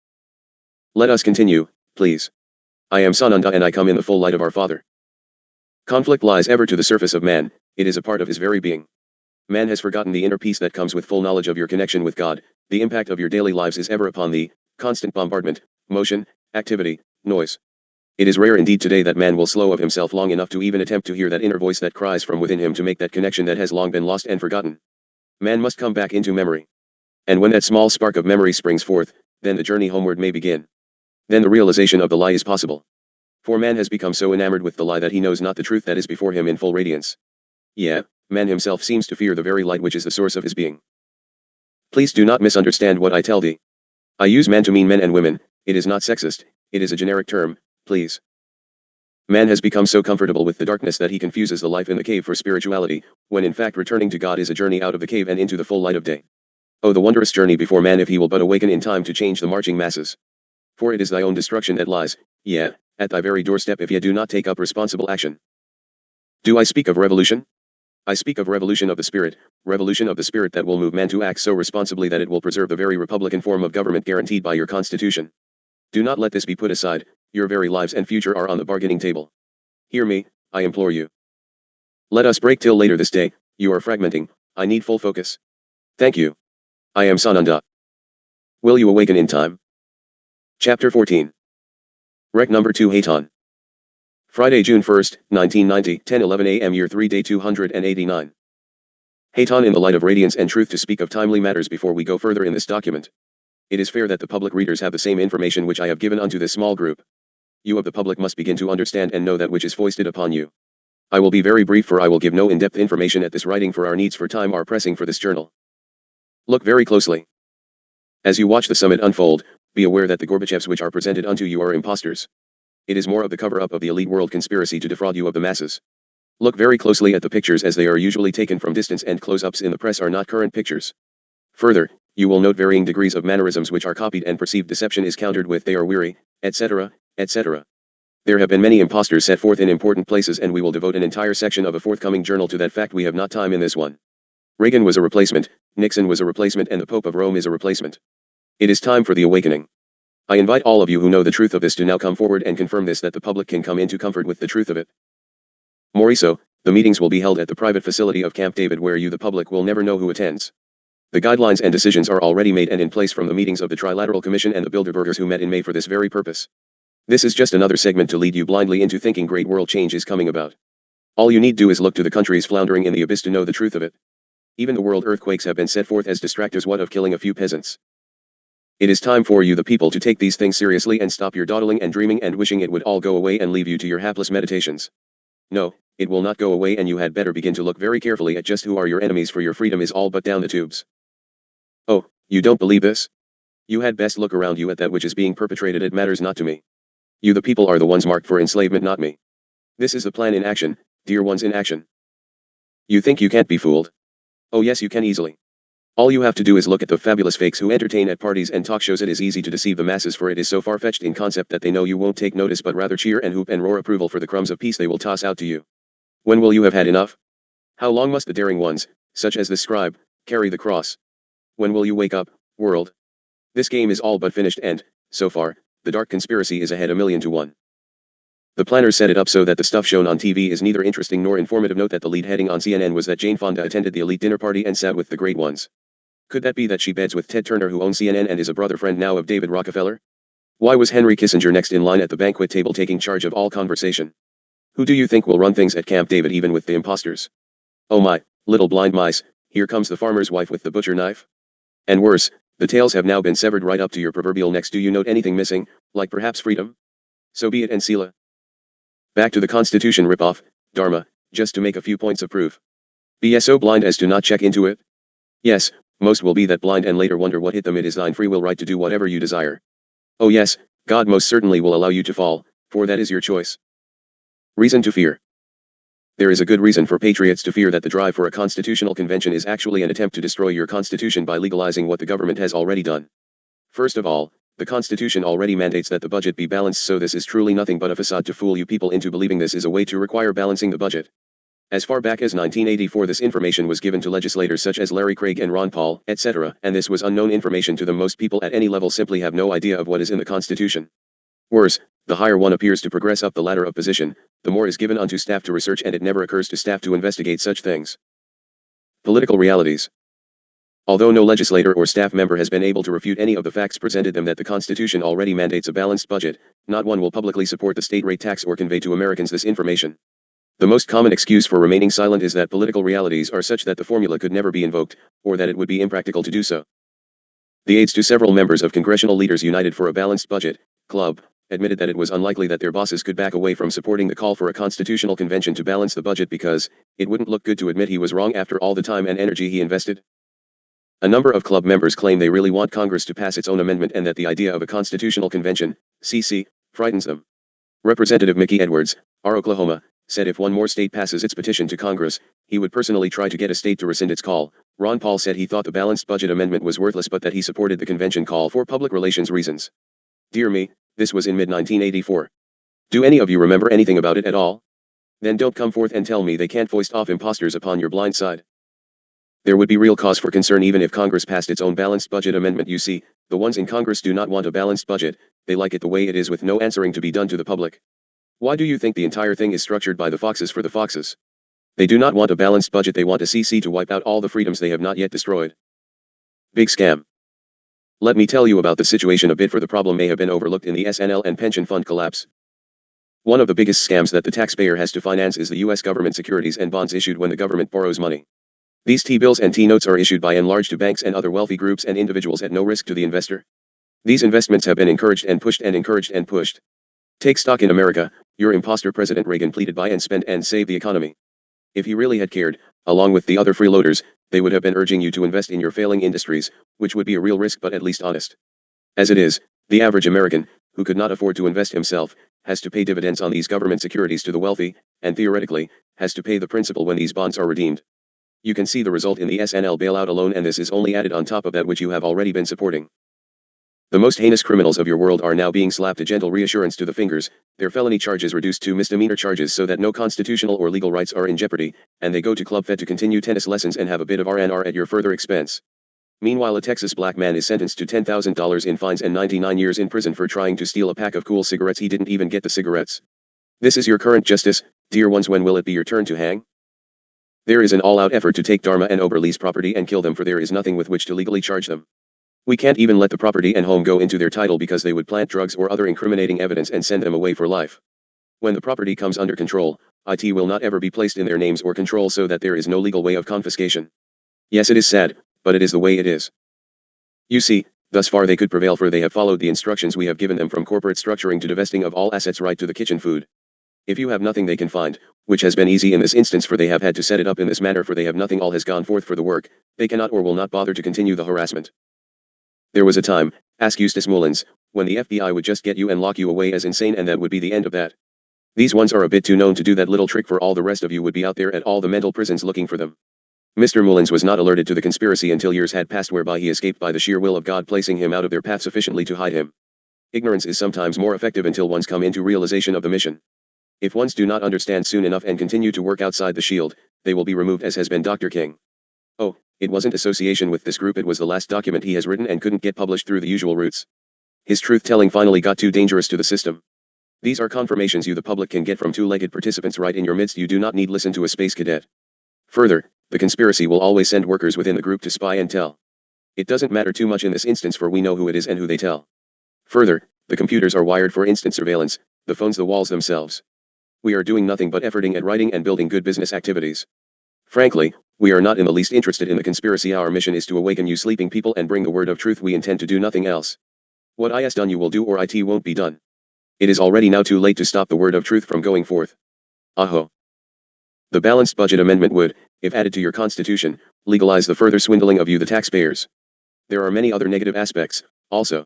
Let us continue, please. I am Sananda and I come in the full light of our Father. Conflict lies ever to the surface of man, it is a part of his very being. Man has forgotten the inner peace that comes with full knowledge of your connection with God. The impact of your daily lives is ever upon thee, constant bombardment, motion, activity, noise. It is rare indeed today that man will slow of himself long enough to even attempt to hear that inner voice that cries from within him to make that connection that has long been lost and forgotten. Man must come back into memory. And when that small spark of memory springs forth, then the journey homeward may begin. Then the realization of the lie is possible. For man has become so enamored with the lie that he knows not the truth that is before him in full radiance. Yeah, man himself seems to fear the very light which is the source of his being. Please do not misunderstand what I tell thee. I use man to mean men and women. It is not sexist, it is a generic term, please. Man has become so comfortable with the darkness that he confuses the life in the cave for spirituality, when in fact returning to God is a journey out of the cave and into the full light of day. Oh, the wondrous journey before man if he will but awaken in time to change the marching masses. For it is thy own destruction that lies, yeah, at thy very doorstep if ye do not take up responsible action. Do I speak of revolution? I speak of revolution of the spirit that will move man to act so responsibly that it will preserve the very republican form of government guaranteed by your constitution. Do not let this be put aside, your very lives and future are on the bargaining table. Hear me, I implore you. Let us break till later this day, you are fragmenting, I need full focus. Thank you. I am Sananda. Will you awaken in time? Chapter 14. Rec number 2 Hayton. Friday, June 1st, 1990, 10:11 a.m. Year 3 Day 289. Hayton in the light of radiance and truth to speak of timely matters before we go further in this document. It is fair that the public readers have the same information which I have given unto this small group. You of the public must begin to understand and know that which is foisted upon you. I will be very brief for I will give no in-depth information at this writing for our needs for time are pressing for this journal. Look very closely. As you watch the summit unfold, be aware that the Gorbachevs which are presented unto you are impostors. It is more of the cover-up of the elite world conspiracy to defraud you of the masses. Look very closely at the pictures as they are usually taken from distance and close-ups in the press are not current pictures. Further, you will note varying degrees of mannerisms which are copied and perceived deception is countered with they are weary, etc., etc. There have been many impostors set forth in important places and we will devote an entire section of a forthcoming journal to that fact. We have not time in this one. Reagan was a replacement, Nixon was a replacement and the Pope of Rome is a replacement. It is time for the awakening. I invite all of you who know the truth of this to now come forward and confirm this that the public can come into comfort with the truth of it. Moriso, the meetings will be held at the private facility of Camp David where you the public will never know who attends. The guidelines and decisions are already made and in place from the meetings of the Trilateral Commission and the Bilderbergers who met in May for this very purpose. This is just another segment to lead you blindly into thinking great world change is coming about. All you need do is look to the countries floundering in the abyss to know the truth of it. Even the world earthquakes have been set forth as distractors. What of killing a few peasants? It is time for you the people to take these things seriously and stop your dawdling and dreaming and wishing it would all go away and leave you to your hapless meditations. No, it will not go away and you had better begin to look very carefully at just who are your enemies for your freedom is all but down the tubes. Oh, you don't believe this? You had best look around you at that which is being perpetrated. It matters not to me. You the people are the ones marked for enslavement, not me. This is the plan in action, dear ones in action. You think you can't be fooled? Oh yes you can easily. All you have to do is look at the fabulous fakes who entertain at parties and talk shows. It is easy to deceive the masses for it is so far-fetched in concept that they know you won't take notice but rather cheer and hoop and roar approval for the crumbs of peace they will toss out to you. When will you have had enough? How long must the daring ones, such as the scribe, carry the cross? When will you wake up, world? This game is all but finished and, so far, the dark conspiracy is ahead 1,000,000-1. The planners set it up so that the stuff shown on TV is neither interesting nor informative. Note that the lead heading on CNN was that Jane Fonda attended the elite dinner party and sat with the great ones. Could that be that she beds with Ted Turner who owns CNN and is a brother friend now of David Rockefeller? Why was Henry Kissinger next in line at the banquet table taking charge of all conversation? Who do you think will run things at Camp David even with the imposters? Oh my, little blind mice, here comes the farmer's wife with the butcher knife. And worse, the tails have now been severed right up to your proverbial necks. Do you note anything missing, like perhaps freedom? So be it and Sela. Back to the Constitution ripoff, Dharma, just to make a few points of proof. Be so blind as to not check into it? Yes, most will be that blind and later wonder what hit them. It is thine free will right to do whatever you desire. Oh yes, God most certainly will allow you to fall, for that is your choice. Reason to fear. There is a good reason for patriots to fear that the drive for a constitutional convention is actually an attempt to destroy your constitution by legalizing what the government has already done. First of all, the Constitution already mandates that the budget be balanced, so this is truly nothing but a facade to fool you people into believing this is a way to require balancing the budget. As far back as 1984 this information was given to legislators such as Larry Craig and Ron Paul, etc., and this was unknown information to them. Most people at any level simply have no idea of what is in the Constitution. Worse, the higher one appears to progress up the ladder of position, the more is given unto staff to research and it never occurs to staff to investigate such things. Political realities. Although no legislator or staff member has been able to refute any of the facts presented them that the Constitution already mandates a balanced budget, not one will publicly support the state rate tax or convey to Americans this information. The most common excuse for remaining silent is that political realities are such that the formula could never be invoked, or that it would be impractical to do so. The aides to several members of Congressional Leaders United for a Balanced Budget Club admitted that it was unlikely that their bosses could back away from supporting the call for a constitutional convention to balance the budget because it wouldn't look good to admit he was wrong after all the time and energy he invested. A number of club members claim they really want Congress to pass its own amendment and that the idea of a constitutional convention, CC, frightens them. Representative Mickey Edwards, R. Oklahoma, said if one more state passes its petition to Congress, he would personally try to get a state to rescind its call. Ron Paul said he thought the balanced budget amendment was worthless but that he supported the convention call for public relations reasons. Dear me, this was in mid-1984. Do any of you remember anything about it at all? Then don't come forth and tell me they can't foist off imposters upon your blind side. There would be real cause for concern even if Congress passed its own balanced budget amendment. You see, the ones in Congress do not want a balanced budget, they like it the way it is with no answering to be done to the public. Why do you think the entire thing is structured by the foxes for the foxes? They do not want a balanced budget, they want a CC to wipe out all the freedoms they have not yet destroyed. Big scam. Let me tell you about the situation a bit, for the problem may have been overlooked in the SNL and pension fund collapse. One of the biggest scams that the taxpayer has to finance is the U.S. government securities and bonds issued when the government borrows money. These T-bills and T-notes are issued by and large to banks and other wealthy groups and individuals at no risk to the investor. These investments have been encouraged and pushed and encouraged and pushed. Take stock in America. Your imposter President Reagan pleaded buy and spend and save the economy. If he really had cared, along with the other freeloaders, they would have been urging you to invest in your failing industries, which would be a real risk but at least honest. As it is, the average American, who could not afford to invest himself, has to pay dividends on these government securities to the wealthy, and theoretically, has to pay the principal when these bonds are redeemed. You can see the result in the SNL bailout alone, and this is only added on top of that which you have already been supporting. The most heinous criminals of your world are now being slapped a gentle reassurance to the fingers, their felony charges reduced to misdemeanor charges so that no constitutional or legal rights are in jeopardy, and they go to Club Fed to continue tennis lessons and have a bit of R&R at your further expense. Meanwhile, a Texas black man is sentenced to $10,000 in fines and 99 years in prison for trying to steal a pack of cool cigarettes. He didn't even get the cigarettes. This is your current justice, dear ones. When will it be your turn to hang? There is an all-out effort to take Dharma and Oberle's property and kill them, for there is nothing with which to legally charge them. We can't even let the property and home go into their title because they would plant drugs or other incriminating evidence and send them away for life. When the property comes under control, it will not ever be placed in their names or control, so that there is no legal way of confiscation. Yes, it is sad, but it is the way it is. You see, thus far they could prevail, for they have followed the instructions we have given them, from corporate structuring to divesting of all assets right to the kitchen food. If you have nothing they can find, which has been easy in this instance, for they have had to set it up in this manner, for they have nothing, all has gone forth for the work, they cannot or will not bother to continue the harassment. There was a time, ask Eustace Mullins, when the FBI would just get you and lock you away as insane, and that would be the end of that. These ones are a bit too known to do that little trick, for all the rest of you would be out there at all the mental prisons looking for them. Mr. Mullins was not alerted to the conspiracy until years had passed, whereby he escaped by the sheer will of God placing him out of their path sufficiently to hide him. Ignorance is sometimes more effective until one's come into realization of the mission. If ones do not understand soon enough and continue to work outside the shield, they will be removed, as has been Dr. King. Oh, it wasn't association with this group, it was the last document he has written and couldn't get published through the usual routes. His truth-telling finally got too dangerous to the system. These are confirmations you the public can get from two-legged participants right in your midst. You do not need listen to a space cadet. Further, the conspiracy will always send workers within the group to spy and tell. It doesn't matter too much in this instance, for we know who it is and who they tell. Further, the computers are wired for instant surveillance, the phones the walls themselves. We are doing nothing but efforting at writing and building good business activities. Frankly, we are not in the least interested in the conspiracy. Our mission is to awaken you sleeping people and bring the word of truth. We intend to do nothing else. What I has done you will do, or it won't be done. It is already now too late to stop the word of truth from going forth. Aho. The balanced budget amendment would, if added to your constitution, legalize the further swindling of you the taxpayers. There are many other negative aspects, also.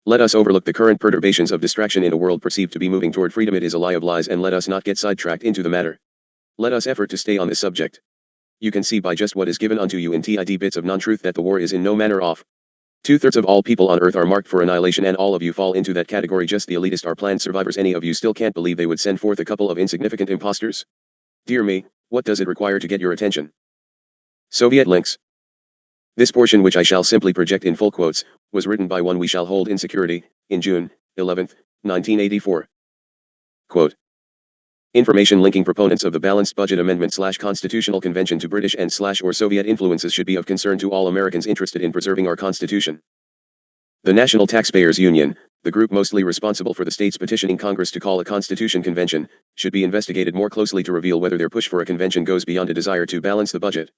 Let us overlook the current perturbations of distraction in a world perceived to be moving toward freedom. It is a lie of lies, and let us not get sidetracked into the matter. Let us effort to stay on this subject. You can see by just what is given unto you in TID bits of non-truth that the war is in no manner off. 2/3 of all people on earth are marked for annihilation, and all of you fall into that category. Just the elitist are planned survivors. Any of you still can't believe they would send forth a couple of insignificant imposters? Dear me, what does it require to get your attention? Soviet links. This portion, which I shall simply project in full quotes, was written by one we shall hold in security, in June 11, 1984. Quote. Information linking proponents of the Balanced Budget Amendment / Constitutional Convention to British and / or Soviet influences should be of concern to all Americans interested in preserving our Constitution. The National Taxpayers Union, the group mostly responsible for the states petitioning Congress to call a Constitution Convention, should be investigated more closely to reveal whether their push for a convention goes beyond a desire to balance the budget.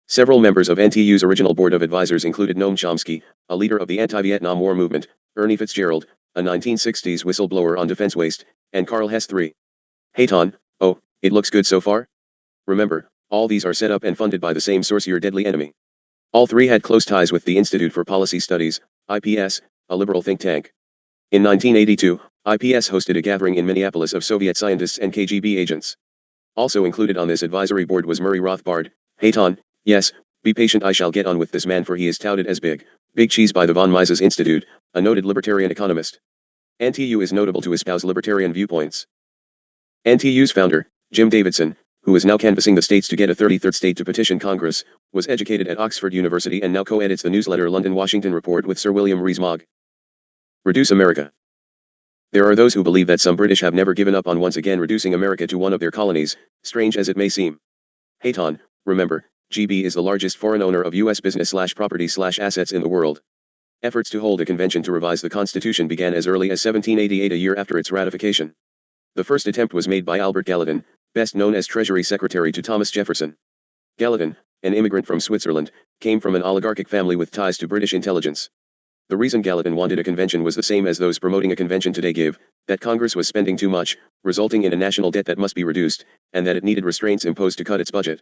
Several members of NTU's original board of advisors included Noam Chomsky, a leader of the anti-Vietnam War movement, Ernie Fitzgerald, a 1960s whistleblower on defense waste, and Carl Hess III. Hayton, oh, it looks good so far? Remember, all these are set up and funded by the same source, your deadly enemy. All three had close ties with the Institute for Policy Studies, IPS, a liberal think tank. In 1982, IPS hosted a gathering in Minneapolis of Soviet scientists and KGB agents. Also included on this advisory board was Murray Rothbard. Hayton, yes, be patient, I shall get on with this man, for he is touted as big cheese by the von Mises Institute, a noted libertarian economist. NTU is notable to espouse libertarian viewpoints. NTU's founder, Jim Davidson, who is now canvassing the states to get a 33rd state to petition Congress, was educated at Oxford University and now co-edits the newsletter London-Washington Report with Sir William Rees-Mogg. Reduce America. There are those who believe that some British have never given up on once again reducing America to one of their colonies, strange as it may seem. Hayton, remember, GB is the largest foreign owner of U.S. business / property / assets in the world. Efforts to hold a convention to revise the Constitution began as early as 1788, a year after its ratification. The first attempt was made by Albert Gallatin, best known as Treasury Secretary to Thomas Jefferson. Gallatin, an immigrant from Switzerland, came from an oligarchic family with ties to British intelligence. The reason Gallatin wanted a convention was the same as those promoting a convention today give, that Congress was spending too much, resulting in a national debt that must be reduced, and that it needed restraints imposed to cut its budget.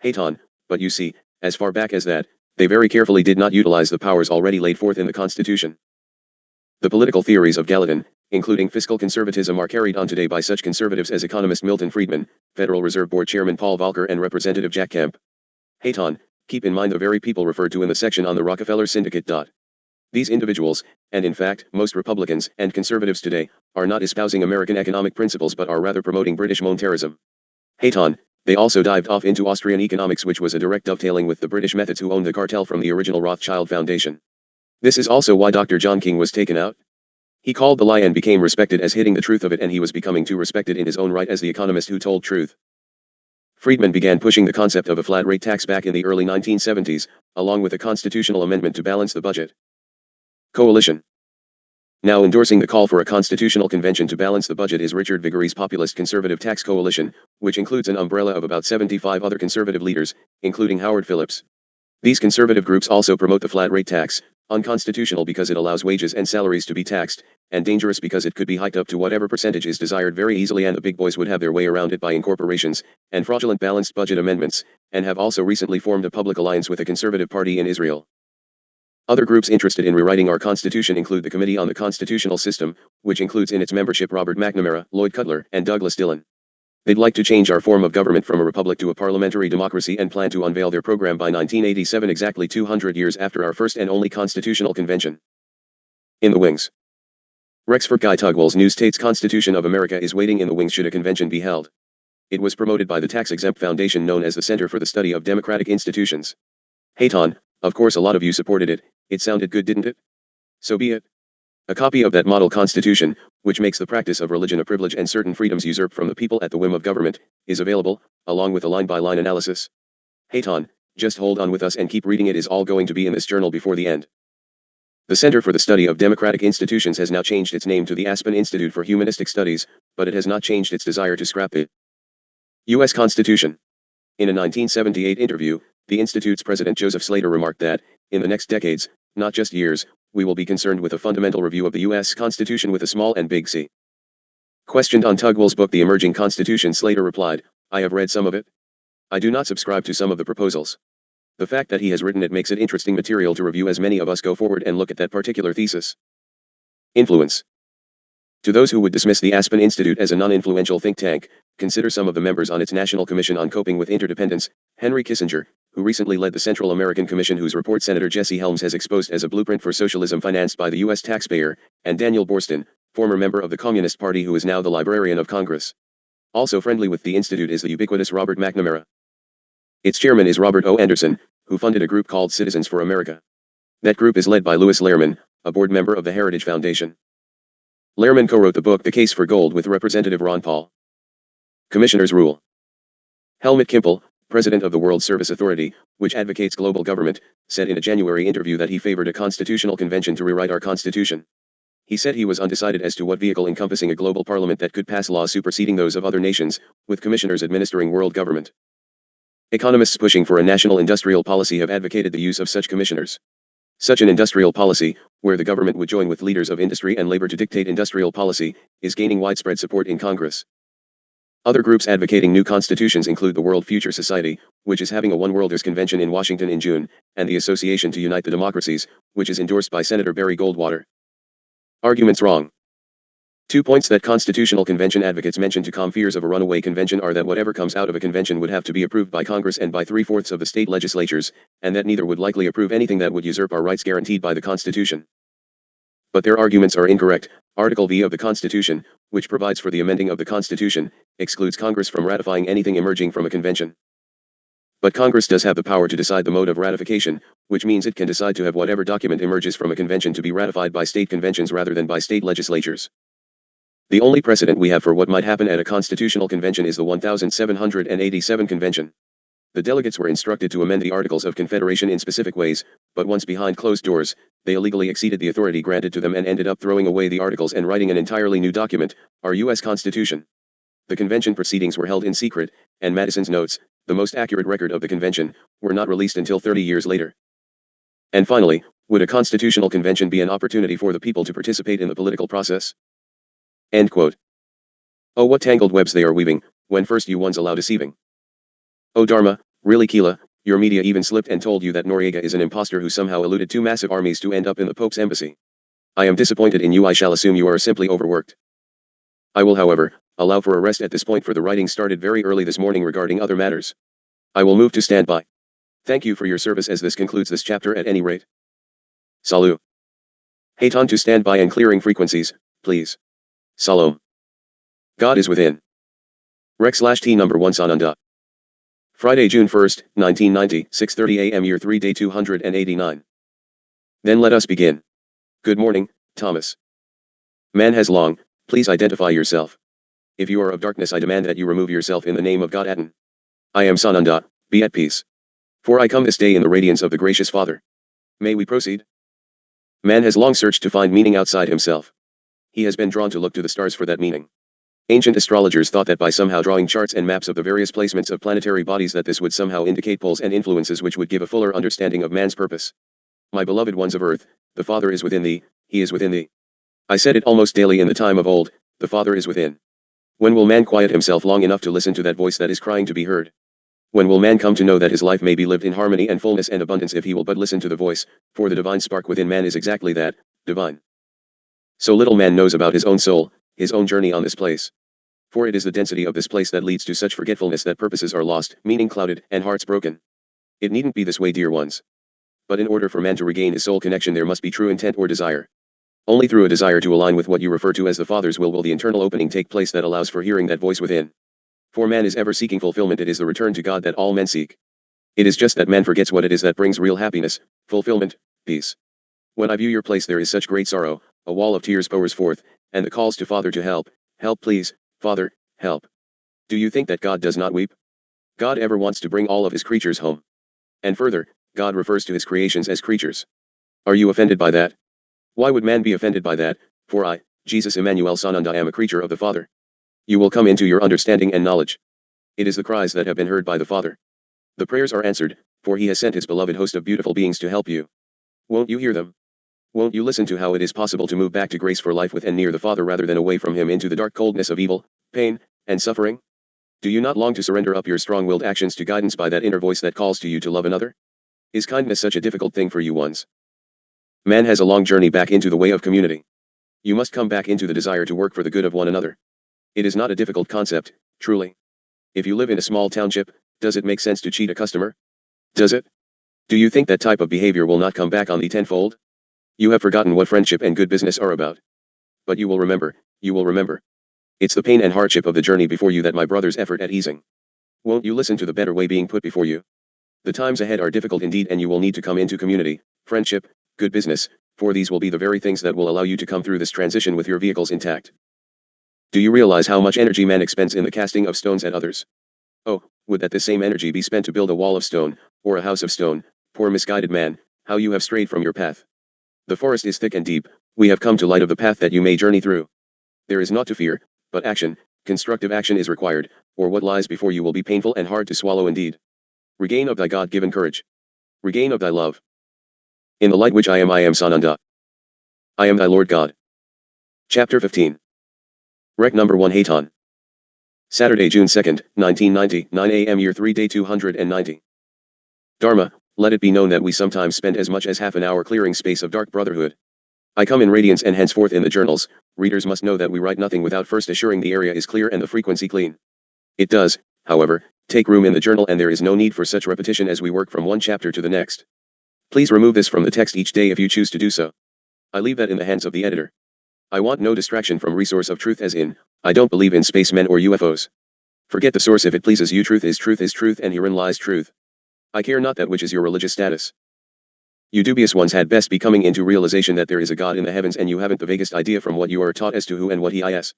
Hayton, but you see, as far back as that, they very carefully did not utilize the powers already laid forth in the Constitution. The political theories of Gallatin, including fiscal conservatism, are carried on today by such conservatives as economist Milton Friedman, Federal Reserve Board Chairman Paul Volcker, and Representative Jack Kemp. Hayton, keep in mind the very people referred to in the section on the Rockefeller Syndicate. These individuals, and in fact, most Republicans and conservatives today, are not espousing American economic principles but are rather promoting British monetarism. Hayton, they also dived off into Austrian economics, which was a direct dovetailing with the British methods who owned the cartel from the original Rothschild Foundation. This is also why Dr. John King was taken out. He called the lie and became respected as hitting the truth of it, and he was becoming too respected in his own right as the economist who told truth. Friedman began pushing the concept of a flat rate tax back in the early 1970s, along with a constitutional amendment to balance the budget. Coalition. Now endorsing the call for a constitutional convention to balance the budget is Richard Vigueries' populist conservative tax coalition, which includes an umbrella of about 75 other conservative leaders, including Howard Phillips. These conservative groups also promote the flat rate tax, unconstitutional because it allows wages and salaries to be taxed, and dangerous because it could be hiked up to whatever percentage is desired very easily, and the big boys would have their way around it by incorporations and fraudulent balanced budget amendments, and have also recently formed a public alliance with a conservative party in Israel. Other groups interested in rewriting our Constitution include the Committee on the Constitutional System, which includes in its membership Robert McNamara, Lloyd Cutler, and Douglas Dillon. They'd like to change our form of government from a republic to a parliamentary democracy and plan to unveil their program by 1987, exactly 200 years after our first and only constitutional convention. In the wings. Rexford Guy Tugwell's New States Constitution of America is waiting in the wings should a convention be held. It was promoted by the tax-exempt foundation known as the Center for the Study of Democratic Institutions. Hayton, of course a lot of you supported it. It sounded good, didn't it? So be it. A copy of that model constitution, which makes the practice of religion a privilege and certain freedoms usurped from the people at the whim of government, is available, along with a line-by-line analysis. Hayton, just hold on with us and keep reading, it is all going to be in this journal before the end. The Center for the Study of Democratic Institutions has now changed its name to the Aspen Institute for Humanistic Studies, but it has not changed its desire to scrap the U.S. Constitution. In a 1978 interview, the Institute's president Joseph Slater remarked that, in the next decades, not just years, we will be concerned with a fundamental review of the U.S. Constitution with a small and big C. Questioned on Tugwell's book The Emerging Constitution, Slater replied, I have read some of it. I do not subscribe to some of the proposals. The fact that he has written it makes it interesting material to review as many of us go forward and look at that particular thesis. Influence. To those who would dismiss the Aspen Institute as a non-influential think tank, consider some of the members on its National Commission on Coping with Interdependence. Henry Kissinger, who recently led the Central American Commission, whose report Senator Jesse Helms has exposed as a blueprint for socialism financed by the U.S. taxpayer, and Daniel Boorstin, former member of the Communist Party who is now the Librarian of Congress. Also friendly with the Institute is the ubiquitous Robert McNamara. Its chairman is Robert O. Anderson, who funded a group called Citizens for America. That group is led by Louis Lehrman, a board member of the Heritage Foundation. Lehrman co-wrote the book The Case for Gold with Representative Ron Paul. Commissioners Rule. Helmut Kimpel, president of the World Service Authority, which advocates global government, said in a January interview that he favored a constitutional convention to rewrite our constitution. He said he was undecided as to what vehicle encompassing a global parliament that could pass laws superseding those of other nations, with commissioners administering world government. Economists pushing for a national industrial policy have advocated the use of such commissioners. Such an industrial policy, where the government would join with leaders of industry and labor to dictate industrial policy, is gaining widespread support in Congress. Other groups advocating new constitutions include the World Future Society, which is having a One Worlders convention in Washington in June, and the Association to Unite the Democracies, which is endorsed by Senator Barry Goldwater. Arguments wrong. 2 points that constitutional convention advocates mention to calm fears of a runaway convention are that whatever comes out of a convention would have to be approved by Congress and by 3/4 of the state legislatures, and that neither would likely approve anything that would usurp our rights guaranteed by the Constitution. But their arguments are incorrect. Article V of the Constitution, which provides for the amending of the Constitution, excludes Congress from ratifying anything emerging from a convention. But Congress does have the power to decide the mode of ratification, which means it can decide to have whatever document emerges from a convention to be ratified by state conventions rather than by state legislatures. The only precedent we have for what might happen at a constitutional convention is the 1787 convention. The delegates were instructed to amend the Articles of Confederation in specific ways, but once behind closed doors, they illegally exceeded the authority granted to them and ended up throwing away the articles and writing an entirely new document, our U.S. Constitution. The convention proceedings were held in secret, and Madison's notes, the most accurate record of the convention, were not released until 30 years later. And finally, would a constitutional convention be an opportunity for the people to participate in the political process? End quote. Oh, what tangled webs they are weaving, when first you ones allow deceiving. Oh Dharma, really Keela, your media even slipped and told you that Noriega is an impostor who somehow eluded 2 massive armies to end up in the Pope's embassy. I am disappointed in you. I shall assume you are simply overworked. I will, however, allow for a rest at this point, for the writing started very early this morning regarding other matters. I will move to stand by. Thank you for your service, as this concludes this chapter at any rate. Salut. Hayton to stand by and clearing frequencies, please. Salom. God is within. Rec/T number 1 Sananda. Friday, June 1st, 1990, 6:30 a.m. Year 3 Day 289. Then let us begin. Good morning, Thomas. Man has long, please identify yourself. If you are of darkness, I demand that you remove yourself in the name of God. Aten. I am Sananda, be at peace. For I come this day in the radiance of the gracious Father. May we proceed? Man has long searched to find meaning outside himself. He has been drawn to look to the stars for that meaning. Ancient astrologers thought that by somehow drawing charts and maps of the various placements of planetary bodies that this would somehow indicate poles and influences which would give a fuller understanding of man's purpose. My beloved ones of earth, the Father is within thee, he is within thee. I said it almost daily in the time of old, the Father is within. When will man quiet himself long enough to listen to that voice that is crying to be heard? When will man come to know that his life may be lived in harmony and fullness and abundance if he will but listen to the voice, for the divine spark within man is exactly that, divine. So little man knows about his own soul, his own journey on this place. For it is the density of this place that leads to such forgetfulness that purposes are lost, meaning clouded, and hearts broken. It needn't be this way, dear ones. But in order for man to regain his soul connection, there must be true intent or desire. Only through a desire to align with what you refer to as the Father's will the internal opening take place that allows for hearing that voice within. For man is ever seeking fulfillment. It is the return to God that all men seek. It is just that man forgets what it is that brings real happiness, fulfillment, peace. When I view your place, there is such great sorrow, a wall of tears pours forth, and the calls to Father to help, help please, Father, help. Do you think that God does not weep? God ever wants to bring all of his creatures home. And further, God refers to his creations as creatures. Are you offended by that? Why would man be offended by that? For I, Jesus Emmanuel Sananda, am a creature of the Father. You will come into your understanding and knowledge. It is the cries that have been heard by the Father. The prayers are answered, for he has sent his beloved host of beautiful beings to help you. Won't you hear them? Won't you listen to how it is possible to move back to grace for life with and near the Father rather than away from him into the dark coldness of evil, pain, and suffering? Do you not long to surrender up your strong-willed actions to guidance by that inner voice that calls to you to love another? Is kindness such a difficult thing for you ones? Man has a long journey back into the way of community. You must come back into the desire to work for the good of one another. It is not a difficult concept, truly. If you live in a small township, does it make sense to cheat a customer? Does it? Do you think that type of behavior will not come back on thee tenfold? You have forgotten what friendship and good business are about. But you will remember, you will remember. It's the pain and hardship of the journey before you that my brother's effort at easing. Won't you listen to the better way being put before you? The times ahead are difficult indeed, and you will need to come into community, friendship, good business, for these will be the very things that will allow you to come through this transition with your vehicles intact. Do you realize how much energy man expends in the casting of stones at others? Oh, would that the same energy be spent to build a wall of stone, or a house of stone. Poor misguided man, how you have strayed from your path. The forest is thick and deep, we have come to light of the path that you may journey through. There is naught to fear, but action, constructive action is required, or what lies before you will be painful and hard to swallow indeed. Regain of thy God-given courage. Regain of thy love. In the light which I am Sananda. I am thy Lord God. Chapter 15. Rec number 1 Hayton. Saturday, June 2nd, 1990, 9 a.m. Year 3 Day 290. Dharma, let it be known that we sometimes spend as much as half an hour clearing space of dark brotherhood. I come in radiance and henceforth in the journals, readers must know that we write nothing without first assuring the area is clear and the frequency clean. It does, however, take room in the journal and there is no need for such repetition as we work from one chapter to the next. Please remove this from the text each day if you choose to do so. I leave that in the hands of the editor. I want no distraction from resource of truth as in, I don't believe in spacemen or UFOs. Forget the source if it pleases you. Truth is truth and herein lies truth. I care not that which is your religious status. You dubious ones had best be coming into realization that there is a God in the heavens and you haven't the vaguest idea from what you are taught as to who and what he is.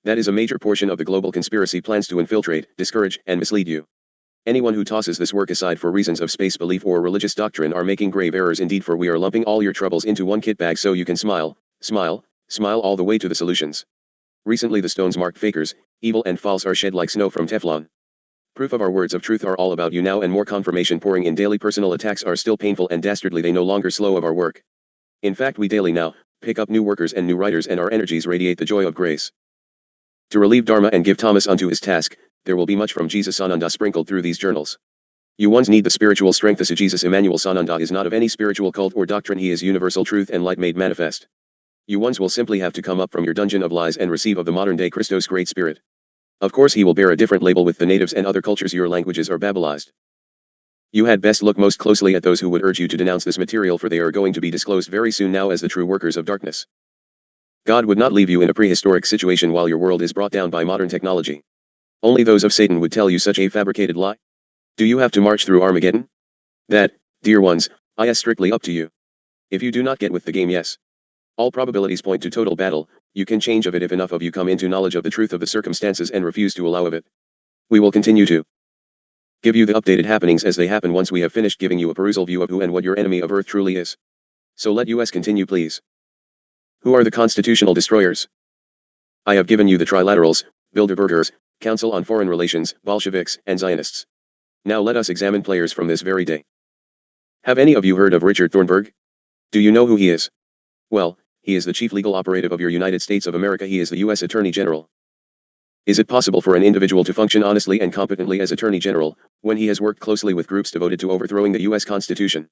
That is a major portion of the global conspiracy plans to infiltrate, discourage, and mislead you. Anyone who tosses this work aside for reasons of space belief or religious doctrine are making grave errors indeed, for we are lumping all your troubles into one kit bag so you can smile all the way to the solutions. Recently the stones marked fakers, evil and false are shed like snow from Teflon. Proof of our words of truth are all about you now and more confirmation pouring in. Daily personal attacks are still painful and dastardly, they no longer slow of our work. In fact we daily now, pick up new workers and new writers and our energies radiate the joy of grace. To relieve Dharma and give Thomas unto his task, there will be much from Jesus Sananda sprinkled through these journals. You ones need the spiritual strength. The Jesus Emmanuel Sananda is not of any spiritual cult or doctrine, he is universal truth and light made manifest. You ones will simply have to come up from your dungeon of lies and receive of the modern day Christos Great Spirit. Of course he will bear a different label with the natives and other cultures. Your languages are Babylized. You had best look most closely at those who would urge you to denounce this material, for they are going to be disclosed very soon now as the true workers of darkness. God would not leave you in a prehistoric situation while your world is brought down by modern technology. Only those of Satan would tell you such a fabricated lie. Do you have to march through Armageddon? That, dear ones, is strictly up to you. If you do not get with the game, yes. All probabilities point to total battle. You can change of it if enough of you come into knowledge of the truth of the circumstances and refuse to allow of it. We will continue to give you the updated happenings as they happen once we have finished giving you a perusal view of who and what your enemy of Earth truly is. So let us continue please. Who are the constitutional destroyers? I have given you the trilaterals, Bilderbergers, Council on Foreign Relations, Bolsheviks, and Zionists. Now let us examine players from this very day. Have any of you heard of Richard Thornburg? Do you know who he is? Well, he is the chief legal operative of your United States of America. He is the U.S. Attorney General. Is it possible for an individual to function honestly and competently as Attorney General, when he has worked closely with groups devoted to overthrowing the U.S. Constitution?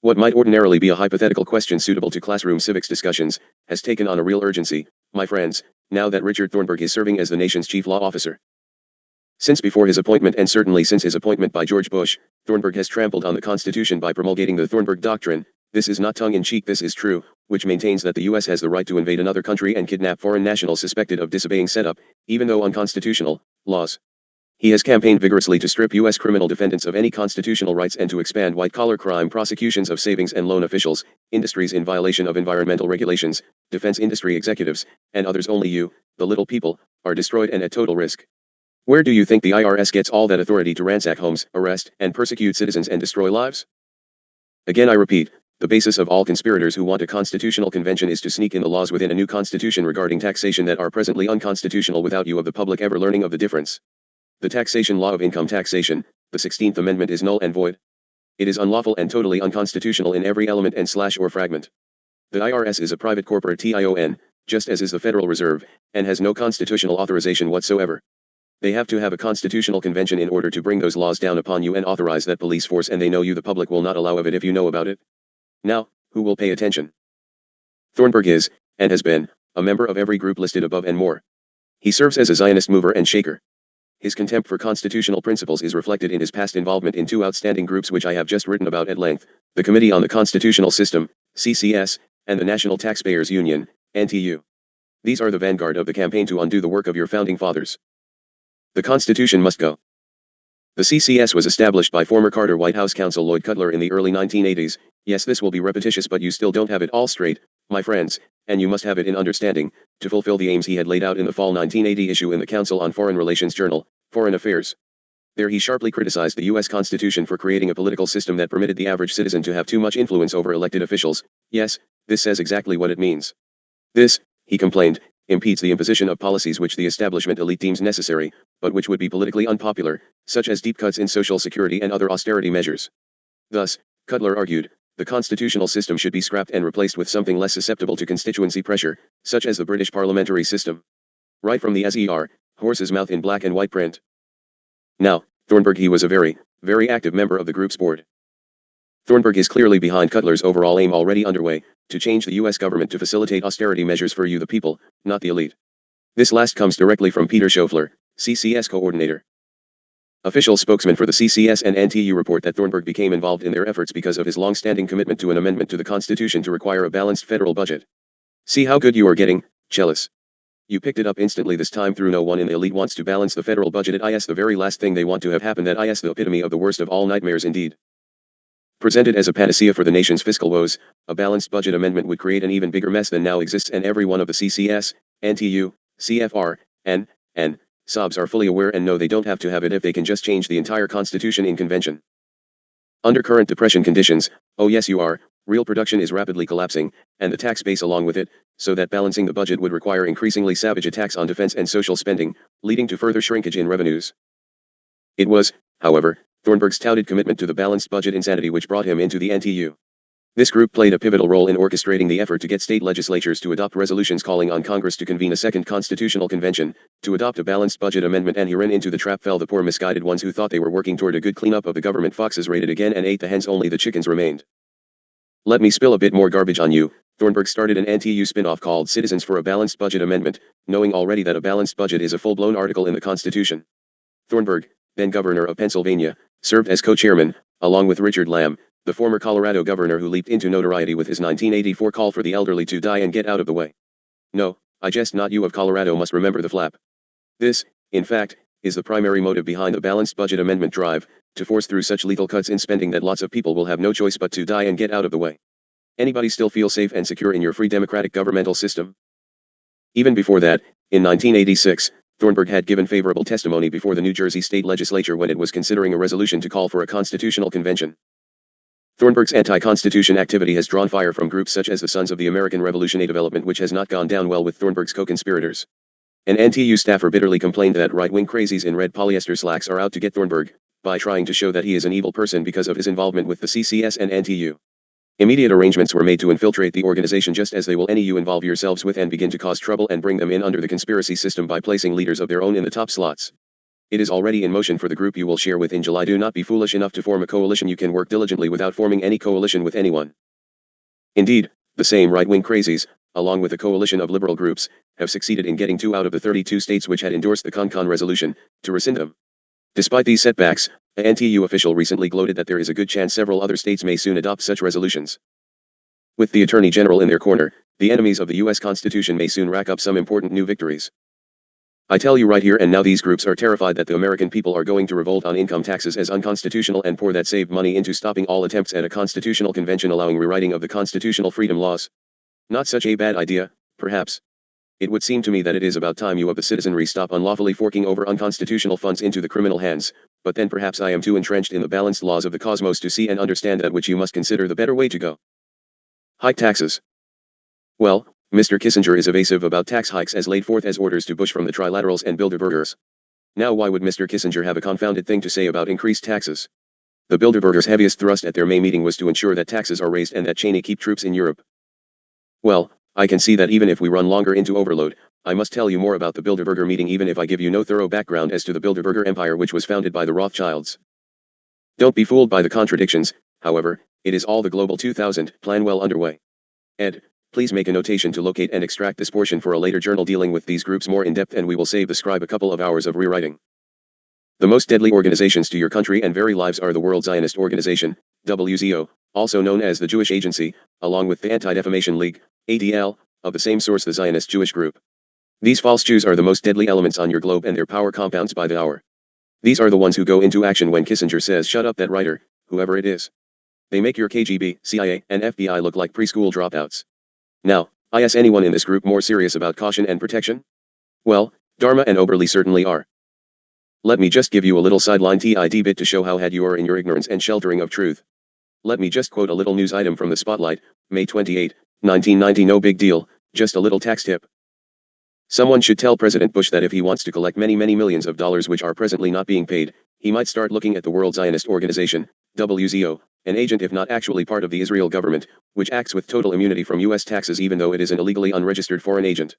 What might ordinarily be a hypothetical question suitable to classroom civics discussions, has taken on a real urgency, my friends, now that Richard Thornburg is serving as the nation's chief law officer. Since before his appointment, and certainly since his appointment by George Bush, Thornburg has trampled on the Constitution by promulgating the Thornburg Doctrine. This is not tongue-in-cheek, this is true, which maintains that the U.S. has the right to invade another country and kidnap foreign nationals suspected of disobeying setup, even though unconstitutional, laws. He has campaigned vigorously to strip U.S. criminal defendants of any constitutional rights and to expand white-collar crime prosecutions of savings and loan officials, industries in violation of environmental regulations, defense industry executives, and others. Only you, the little people, are destroyed and at total risk. Where do you think the IRS gets all that authority to ransack homes, arrest, and persecute citizens and destroy lives? Again I repeat, the basis of all conspirators who want a constitutional convention is to sneak in the laws within a new constitution regarding taxation that are presently unconstitutional without you of the public ever learning of the difference. The taxation law of income taxation, the 16th Amendment, is null and void. It is unlawful and totally unconstitutional in every element and slash or fragment. The IRS is a private corporate tion, just as is the Federal Reserve, and has no constitutional authorization whatsoever. They have to have a constitutional convention in order to bring those laws down upon you and authorize that police force, and they know you the public will not allow of it if you know about it. Now, who will pay attention? Thornburg is, and has been, a member of every group listed above and more. He serves as a Zionist mover and shaker. His contempt for constitutional principles is reflected in his past involvement in two outstanding groups which I have just written about at length, the Committee on the Constitutional System, CCS, and the National Taxpayers Union, NTU. These are the vanguard of the campaign to undo the work of your founding fathers. The Constitution must go. The CCS was established by former Carter White House counsel Lloyd Cutler in the early 1980s. Yes, this will be repetitious, but you still don't have it all straight. my friends, and you must have it in understanding, to fulfill the aims he had laid out in the fall 1980 issue in the Council on Foreign Relations journal, Foreign Affairs. There he sharply criticized the U.S. Constitution for creating a political system that permitted the average citizen to have too much influence over elected officials. Yes, this says exactly what it means. This, he complained, impedes the imposition of policies which the establishment elite deems necessary, but which would be politically unpopular, such as deep cuts in Social Security and other austerity measures. Thus, Cutler argued, the constitutional system should be scrapped and replaced with something less susceptible to constituency pressure, such as the British parliamentary system. Right from the SER, horse's mouth in black and white print. Now, Thornburg he was a very, very active member of the group's board. Thornburg is clearly behind Cutler's overall aim already underway, to change the U.S. government to facilitate austerity measures for you the people, not the elite. This last comes directly from Peter Schofler, CCS coordinator. Official spokesman for the CCS and NTU report that Thornburg became involved in their efforts because of his long-standing commitment to an amendment to the Constitution to require a balanced federal budget. See how good you are getting, Chellis. You picked it up instantly this time through. No one in the elite wants to balance the federal budget at IS, the very last thing they want to have happen at IS, the epitome of the worst of all nightmares indeed. Presented as a panacea for the nation's fiscal woes, a balanced budget amendment would create an even bigger mess than now exists, and every one of the CCS, NTU, CFR, and SOBs are fully aware and know they don't have to have it if they can just change the entire Constitution in convention. Under current depression conditions, oh yes you are, real production is rapidly collapsing, and the tax base along with it, so that balancing the budget would require increasingly savage attacks on defense and social spending, leading to further shrinkage in revenues. It was, however, Thornburg's touted commitment to the balanced budget insanity which brought him into the NTU. This group played a pivotal role in orchestrating the effort to get state legislatures to adopt resolutions calling on Congress to convene a second constitutional convention, to adopt a balanced budget amendment, and herein into the trap fell the poor misguided ones who thought they were working toward a good cleanup of the government. Foxes raided again and ate the hens, only the chickens remained. Let me spill a bit more garbage on you. Thornburg started an NTU spin-off called Citizens for a Balanced Budget Amendment, knowing already that a balanced budget is a full-blown article in the Constitution. Thornburg, then governor of Pennsylvania, served as co-chairman, along with Richard Lamb, the former Colorado governor who leaped into notoriety with his 1984 call for the elderly to die and get out of the way. No, I jest not. You of Colorado must remember the flap. This, in fact, is the primary motive behind the balanced budget amendment drive, to force through such lethal cuts in spending that lots of people will have no choice but to die and get out of the way. Anybody still feel safe and secure in your free democratic governmental system? Even before that, in 1986, Thornburg had given favorable testimony before the New Jersey state legislature when it was considering a resolution to call for a constitutional convention. Thornburg's anti-constitution activity has drawn fire from groups such as the Sons of the American Revolution, a development which has not gone down well with Thornburg's co-conspirators. An NTU staffer bitterly complained that right-wing crazies in red polyester slacks are out to get Thornburg, by trying to show that he is an evil person because of his involvement with the CCS and NTU. Immediate arrangements were made to infiltrate the organization, just as they will any you involve yourselves with, and begin to cause trouble and bring them in under the conspiracy system by placing leaders of their own in the top slots. It is already in motion for the group you will share with in July. Do not be foolish enough to form a coalition. You can work diligently without forming any coalition with anyone. Indeed, the same right-wing crazies, along with a coalition of liberal groups, have succeeded in getting 2 out of the 32 states which had endorsed the CON resolution, to rescind them. Despite these setbacks, a NTU official recently gloated that there is a good chance several other states may soon adopt such resolutions. With the Attorney General in their corner, the enemies of the U.S. Constitution may soon rack up some important new victories. I tell you right here and now, these groups are terrified that the American people are going to revolt on income taxes as unconstitutional and pour that saved money into stopping all attempts at a constitutional convention allowing rewriting of the constitutional freedom laws. Not such a bad idea, perhaps. It would seem to me that it is about time you of the citizenry stop unlawfully forking over unconstitutional funds into the criminal hands, but then perhaps I am too entrenched in the balanced laws of the cosmos to see and understand that which you must consider the better way to go. Hike taxes. Well, Mr. Kissinger is evasive about tax hikes as laid forth as orders to Bush from the Trilaterals and Bilderbergers. Now why would Mr. Kissinger have a confounded thing to say about increased taxes? The Bilderbergers' heaviest thrust at their May meeting was to ensure that taxes are raised and that Cheney keep troops in Europe. Well, I can see that even if we run longer into overload, I must tell you more about the Bilderberger meeting even if I give you no thorough background as to the Bilderberger empire which was founded by the Rothschilds. Don't be fooled by the contradictions, however, it is all the Global 2000 plan well underway. Ed, please make a notation to locate and extract this portion for a later journal dealing with these groups more in depth, and we will save the scribe a couple of hours of rewriting. The most deadly organizations to your country and very lives are the World Zionist Organization, WZO, also known as the Jewish Agency, along with the Anti-Defamation League, ADL, of the same source, the Zionist Jewish Group. These false Jews are the most deadly elements on your globe, and their power compounds by the hour. These are the ones who go into action when Kissinger says shut up that writer, whoever it is. They make your KGB, CIA, and FBI look like preschool dropouts. Now, is anyone in this group more serious about caution and protection? Well, Dharma and Oberly certainly are. Let me just give you a little sideline TID bit to show how had you are in your ignorance and sheltering of truth. Let me just quote a little news item from the Spotlight, May 28, 1990. No big deal, just a little tax tip. Someone should tell President Bush that if he wants to collect many millions of dollars which are presently not being paid, he might start looking at the World Zionist Organization, WZO, an agent if not actually part of the Israel government, which acts with total immunity from U.S. taxes even though it is an illegally unregistered foreign agent.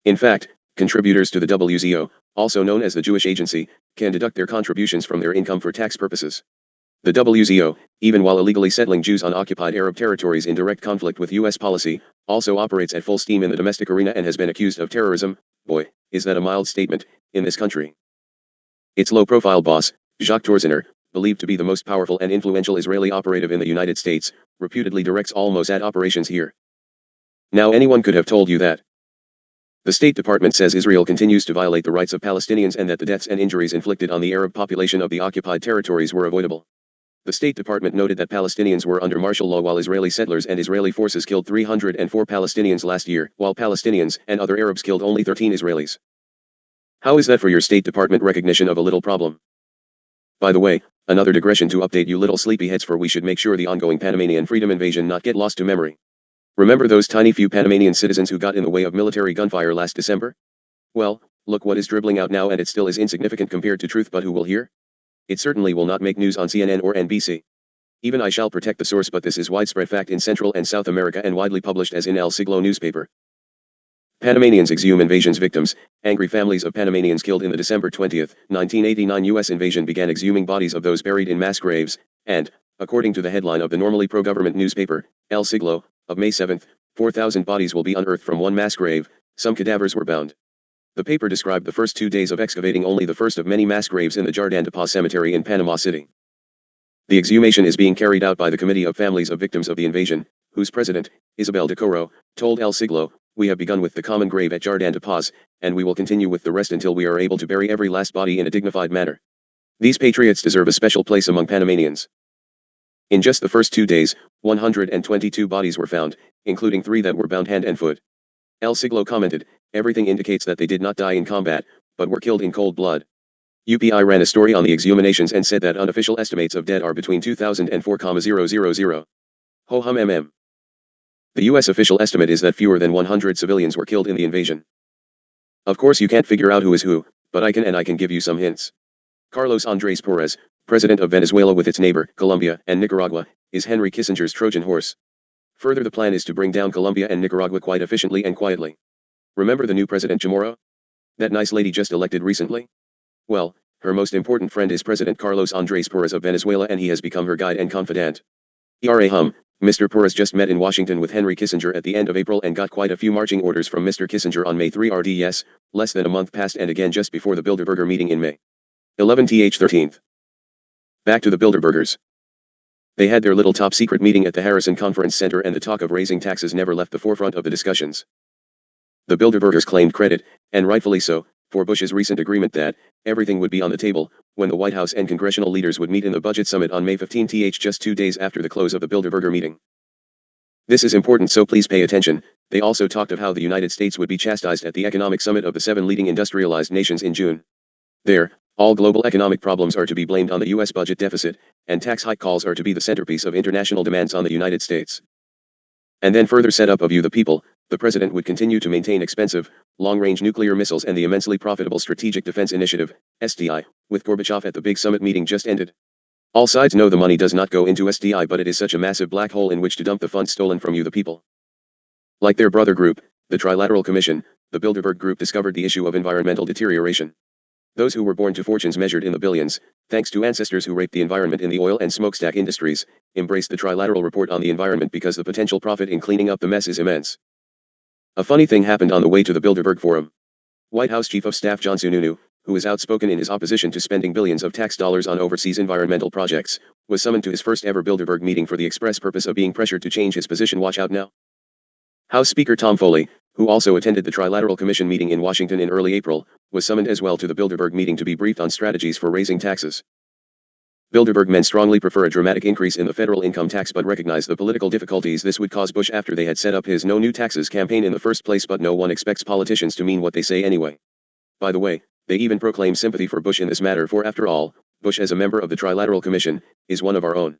In fact, contributors to the WZO, also known as the Jewish Agency, can deduct their contributions from their income for tax purposes. The WZO, even while illegally settling Jews on occupied Arab territories in direct conflict with U.S. policy, also operates at full steam in the domestic arena and has been accused of terrorism. Boy, is that a mild statement, in this country. Its low-profile boss, Jacques Torziner, believed to be the most powerful and influential Israeli operative in the United States, reputedly directs all Mossad operations here. Now anyone could have told you that. The State Department says Israel continues to violate the rights of Palestinians and that the deaths and injuries inflicted on the Arab population of the occupied territories were avoidable. The State Department noted that Palestinians were under martial law while Israeli settlers and Israeli forces killed 304 Palestinians last year, while Palestinians and other Arabs killed only 13 Israelis. How is that for your State Department recognition of a little problem? By the way, another digression to update you little sleepyheads, for we should make sure the ongoing Panamanian freedom invasion not get lost to memory. Remember those tiny few Panamanian citizens who got in the way of military gunfire last December? Well, look what is dribbling out now, and it still is insignificant compared to truth, but who will hear? It certainly will not make news on CNN or NBC. Even I shall protect the source, but this is widespread fact in Central and South America and widely published as in El Siglo newspaper. Panamanians exhume invasion's victims. Angry families of Panamanians killed in the December 20, 1989 U.S. invasion began exhuming bodies of those buried in mass graves, and, according to the headline of the normally pro-government newspaper, El Siglo, of May 7, 4,000 bodies will be unearthed from one mass grave. Some cadavers were bound. The paper described the first 2 days of excavating only the first of many mass graves in the Jardin de Paz Cemetery in Panama City. The exhumation is being carried out by the Committee of Families of Victims of the Invasion, whose president, Isabel de Coro, told El Siglo, "We have begun with the common grave at Jardin de Paz, and we will continue with the rest until we are able to bury every last body in a dignified manner. These patriots deserve a special place among Panamanians." In just the first 2 days, 122 bodies were found, including 3 that were bound hand and foot. El Siglo commented, "Everything indicates that they did not die in combat, but were killed in cold blood." UPI ran a story on the exhumations and said that unofficial estimates of dead are between 2,000 and 4,000. Ho hum mm. The U.S. official estimate is that fewer than 100 civilians were killed in the invasion. Of course you can't figure out who is who, but I can give you some hints. Carlos Andrés Pérez, president of Venezuela with its neighbor, Colombia, and Nicaragua, is Henry Kissinger's Trojan horse. Further, the plan is to bring down Colombia and Nicaragua quite efficiently and quietly. Remember the new president Chamorro? That nice lady just elected recently? Well, her most important friend is President Carlos Andrés Pérez of Venezuela, and he has become her guide and confidant. Mr. Pérez just met in Washington with Henry Kissinger at the end of April and got quite a few marching orders from Mr. Kissinger on May 3 RDS, less than a month passed, and again just before the Bilderberger meeting in May 11th. Back to the Bilderbergers. They had their little top-secret meeting at the Harrison Conference Center, and the talk of raising taxes never left the forefront of the discussions. The Bilderbergers claimed credit, and rightfully so, for Bush's recent agreement that everything would be on the table when the White House and congressional leaders would meet in the budget summit on May 15, just 2 days after the close of the Bilderberger meeting. This is important, so please pay attention. They also talked of how the United States would be chastised at the economic summit of the 7 leading industrialized nations in June. There, all global economic problems are to be blamed on the U.S. budget deficit, and tax hike calls are to be the centerpiece of international demands on the United States. And then further set up of you the people, the president would continue to maintain expensive, long-range nuclear missiles and the immensely profitable Strategic Defense Initiative, SDI, with Gorbachev at the big summit meeting just ended. All sides know the money does not go into SDI, but it is such a massive black hole in which to dump the funds stolen from you the people. Like their brother group, the Trilateral Commission, the Bilderberg Group discovered the issue of environmental deterioration. Those who were born to fortunes measured in the billions, thanks to ancestors who raped the environment in the oil and smokestack industries, embraced the Trilateral Report on the environment because the potential profit in cleaning up the mess is immense. A funny thing happened on the way to the Bilderberg Forum. White House Chief of Staff John Sununu, who is outspoken in his opposition to spending billions of tax dollars on overseas environmental projects, was summoned to his first ever Bilderberg meeting for the express purpose of being pressured to change his position. Watch out now. House Speaker Tom Foley, who also attended the Trilateral Commission meeting in Washington in early April, was summoned as well to the Bilderberg meeting to be briefed on strategies for raising taxes. Bilderberg men strongly prefer a dramatic increase in the federal income tax but recognize the political difficulties this would cause Bush after they had set up his No New Taxes campaign in the first place, but no one expects politicians to mean what they say anyway. By the way, they even proclaim sympathy for Bush in this matter, for after all, Bush as a member of the Trilateral Commission, is one of our own.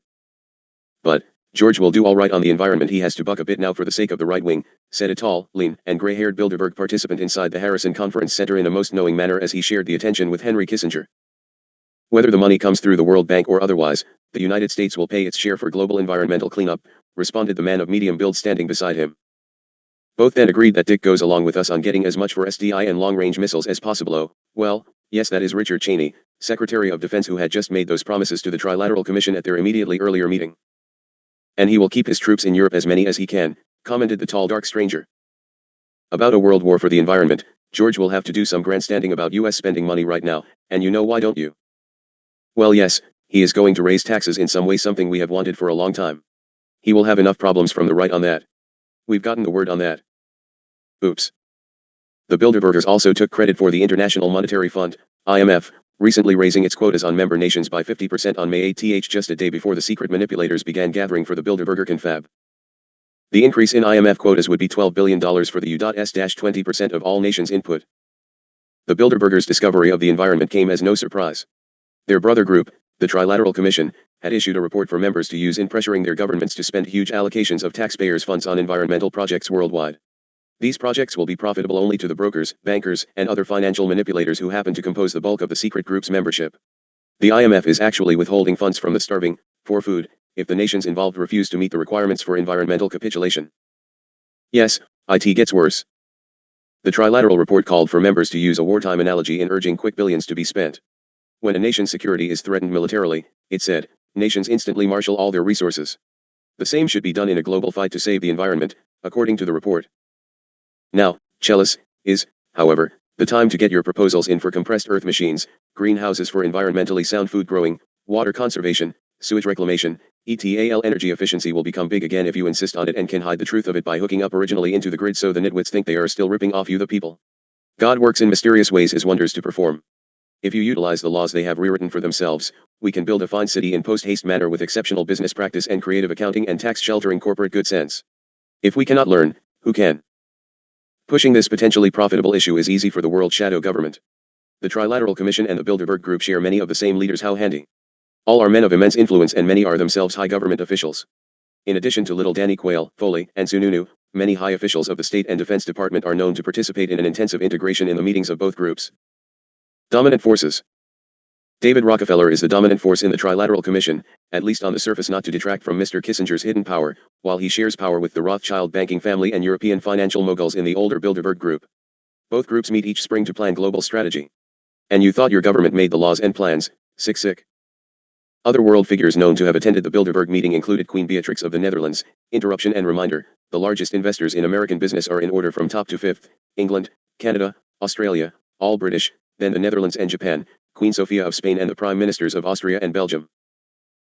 But George will do all right on the environment. He has to buck a bit now for the sake of the right wing, said a tall, lean, and gray-haired Bilderberg participant inside the Harrison Conference Center in a most knowing manner as he shared the attention with Henry Kissinger. Whether the money comes through the World Bank or otherwise, the United States will pay its share for global environmental cleanup, responded the man of medium build standing beside him. Both then agreed that Dick goes along with us on getting as much for SDI and long-range missiles as possible. Oh, well, yes, that is Richard Cheney, Secretary of Defense, who had just made those promises to the Trilateral Commission at their immediately earlier meeting. And he will keep his troops in Europe, as many as he can, commented the tall dark stranger. About a world war for the environment, George will have to do some grandstanding about US spending money right now, and you know why, don't you? Well, yes, he is going to raise taxes in some way, something we have wanted for a long time. He will have enough problems from the right on that. We've gotten the word on that. Oops. The Bilderbergers also took credit for the International Monetary Fund, IMF, recently raising its quotas on member nations by 50% on May 8th, just a day before the secret manipulators began gathering for the Bilderberger confab. The increase in IMF quotas would be $12 billion for the U.S-20% of all nations' input. The Bilderbergers' discovery of the environment came as no surprise. Their brother group, the Trilateral Commission, had issued a report for members to use in pressuring their governments to spend huge allocations of taxpayers' funds on environmental projects worldwide. These projects will be profitable only to the brokers, bankers, and other financial manipulators who happen to compose the bulk of the secret group's membership. The IMF is actually withholding funds from the starving, for food, if the nations involved refuse to meet the requirements for environmental capitulation. Yes, it gets worse. The Trilateral report called for members to use a wartime analogy in urging quick billions to be spent. When a nation's security is threatened militarily, it said, nations instantly marshal all their resources. The same should be done in a global fight to save the environment, according to the report. Now, Chelis, is, however, the time to get your proposals in for compressed earth machines, greenhouses for environmentally sound food growing, water conservation, sewage reclamation, ETAL. Energy efficiency will become big again if you insist on it and can hide the truth of it by hooking up originally into the grid so the nitwits think they are still ripping off you the people. God works in mysterious ways, his wonders to perform. If you utilize the laws they have rewritten for themselves, we can build a fine city in post-haste manner with exceptional business practice and creative accounting and tax sheltering corporate good sense. If we cannot learn, who can? Pushing this potentially profitable issue is easy for the world shadow government. The Trilateral Commission and the Bilderberg Group share many of the same leaders. How handy. All are men of immense influence and many are themselves high government officials. In addition to little Danny Quayle, Foley, and Sununu, many high officials of the State and Defense Department are known to participate in an intensive integration in the meetings of both groups. Dominant forces. David Rockefeller is the dominant force in the Trilateral Commission, at least on the surface, not to detract from Mr. Kissinger's hidden power, while he shares power with the Rothschild banking family and European financial moguls in the older Bilderberg Group. Both groups meet each spring to plan global strategy. And you thought your government made the laws and plans, sick. Other world figures known to have attended the Bilderberg meeting included Queen Beatrix of the Netherlands. Interruption and reminder, the largest investors in American business are in order from top to fifth: England, Canada, Australia, all British, then the Netherlands and Japan, Queen Sofia of Spain and the Prime Ministers of Austria and Belgium.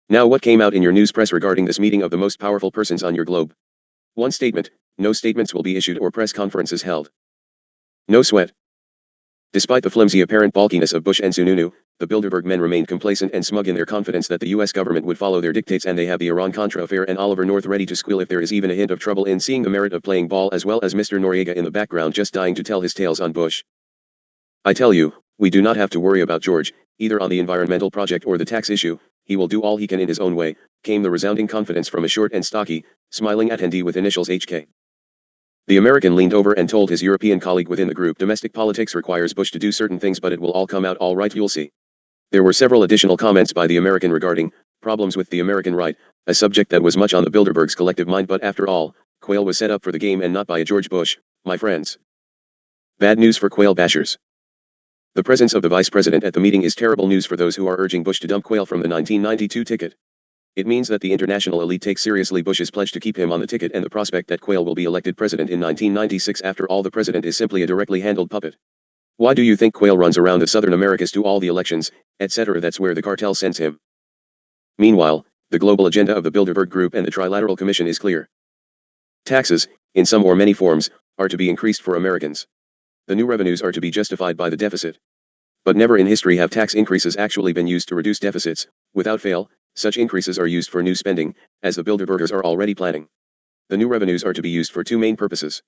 Now, what came out in your news press regarding this meeting of the most powerful persons on your globe? One statement: no statements will be issued or press conferences held. No sweat. Despite the flimsy apparent balkiness of Bush and Sununu, the Bilderberg men remained complacent and smug in their confidence that the U.S. government would follow their dictates, and they have the Iran-Contra affair and Oliver North ready to squeal if there is even a hint of trouble in seeing the merit of playing ball, as well as Mr. Noriega in the background just dying to tell his tales on Bush. I tell you, we do not have to worry about George, either on the environmental project or the tax issue. He will do all he can in his own way, came the resounding confidence from a short and stocky, smiling attendee with initials HK. The American leaned over and told his European colleague within the group, domestic politics requires Bush to do certain things, but it will all come out all right, you'll see. There were several additional comments by the American regarding problems with the American right, a subject that was much on the Bilderbergs' collective mind, but after all, Quayle was set up for the game and not by a George Bush, my friends. Bad news for Quayle bashers. The presence of the vice president at the meeting is terrible news for those who are urging Bush to dump Quayle from the 1992 ticket. It means that the international elite takes seriously Bush's pledge to keep him on the ticket and the prospect that Quayle will be elected president in 1996. After all, the president is simply a directly handled puppet. Why do you think Quayle runs around the Southern Americas to all the elections, etc.? That's where the cartel sends him. Meanwhile, the global agenda of the Bilderberg Group and the Trilateral Commission is clear. Taxes, in some or many forms, are to be increased for Americans. The new revenues are to be justified by the deficit. But never in history have tax increases actually been used to reduce deficits, Without fail, such increases are used for new spending, as the Bilderbergers are already planning. The new revenues are to be used for two main purposes.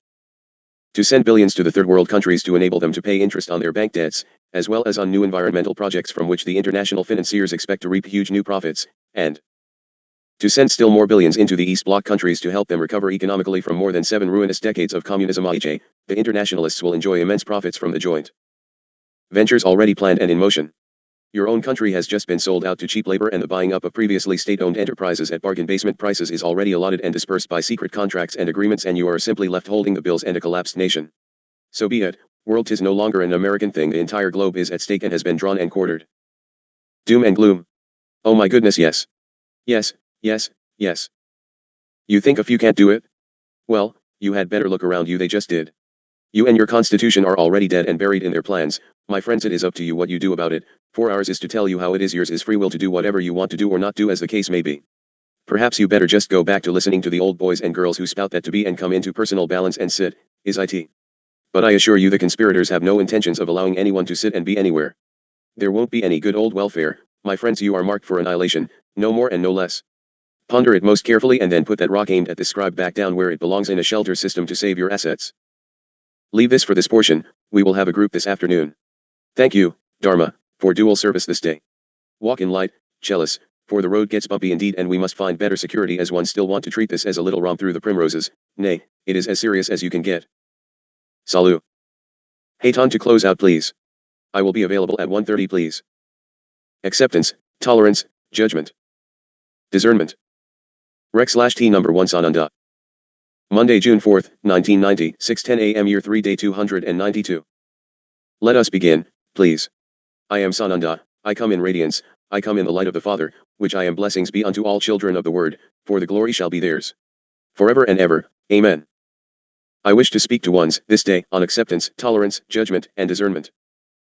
To send billions to the third world countries to enable them to pay interest on their bank debts, as well as on new environmental projects from which the international financiers expect to reap huge new profits, and to send still more billions into the East Bloc countries to help them recover economically from more than 7 ruinous decades of communism. The internationalists will enjoy immense profits from the joint ventures already planned and in motion. Your own country has just been sold out to cheap labor, and the buying up of previously state-owned enterprises at bargain basement prices is already allotted and dispersed by secret contracts and agreements, and you are simply left holding the bills and a collapsed nation. So be it. World, 'tis no longer an American thing. The entire globe is at stake and has been drawn and quartered. Doom and gloom. Oh my goodness, yes. Yes, yes, yes. You think a few can't do it? Well, you had better look around you. They just did. You and your constitution are already dead and buried in their plans. My friends, it is up to you what you do about it, for ours is to tell you how it is. Yours is free will to do whatever you want to do or not do, as the case may be. Perhaps you better just go back to listening to the old boys and girls who spout that to be and come into personal balance and sit, is it. But I assure you the conspirators have no intentions of allowing anyone to sit and be anywhere. There won't be any good old welfare, my friends. You are marked for annihilation, no more and no less. Ponder it most carefully and then put that rock aimed at the scribe back down where it belongs in a shelter system to save your assets. Leave this for this portion. We will have a group this afternoon. Thank you, Dharma, for dual service this day. Walk in light, Chalice, for the road gets bumpy indeed and we must find better security, as one still want to treat this as a little romp through the primroses. Nay, it is as serious as you can get. Salut. Hayton to close out please. I will be available at 1:30 please. Acceptance, tolerance, judgment. Discernment. Rec/T number 1 Sananda. Monday, June 4th, 1990, 6:10 a.m. Year 3 Day 292. Let us begin, please. I am Sananda, I come in radiance, I come in the light of the Father, which I am. Blessings be unto all children of the Word, for the glory shall be theirs. Forever and ever, Amen. I wish to speak to ones, this day, on acceptance, tolerance, judgment, and discernment.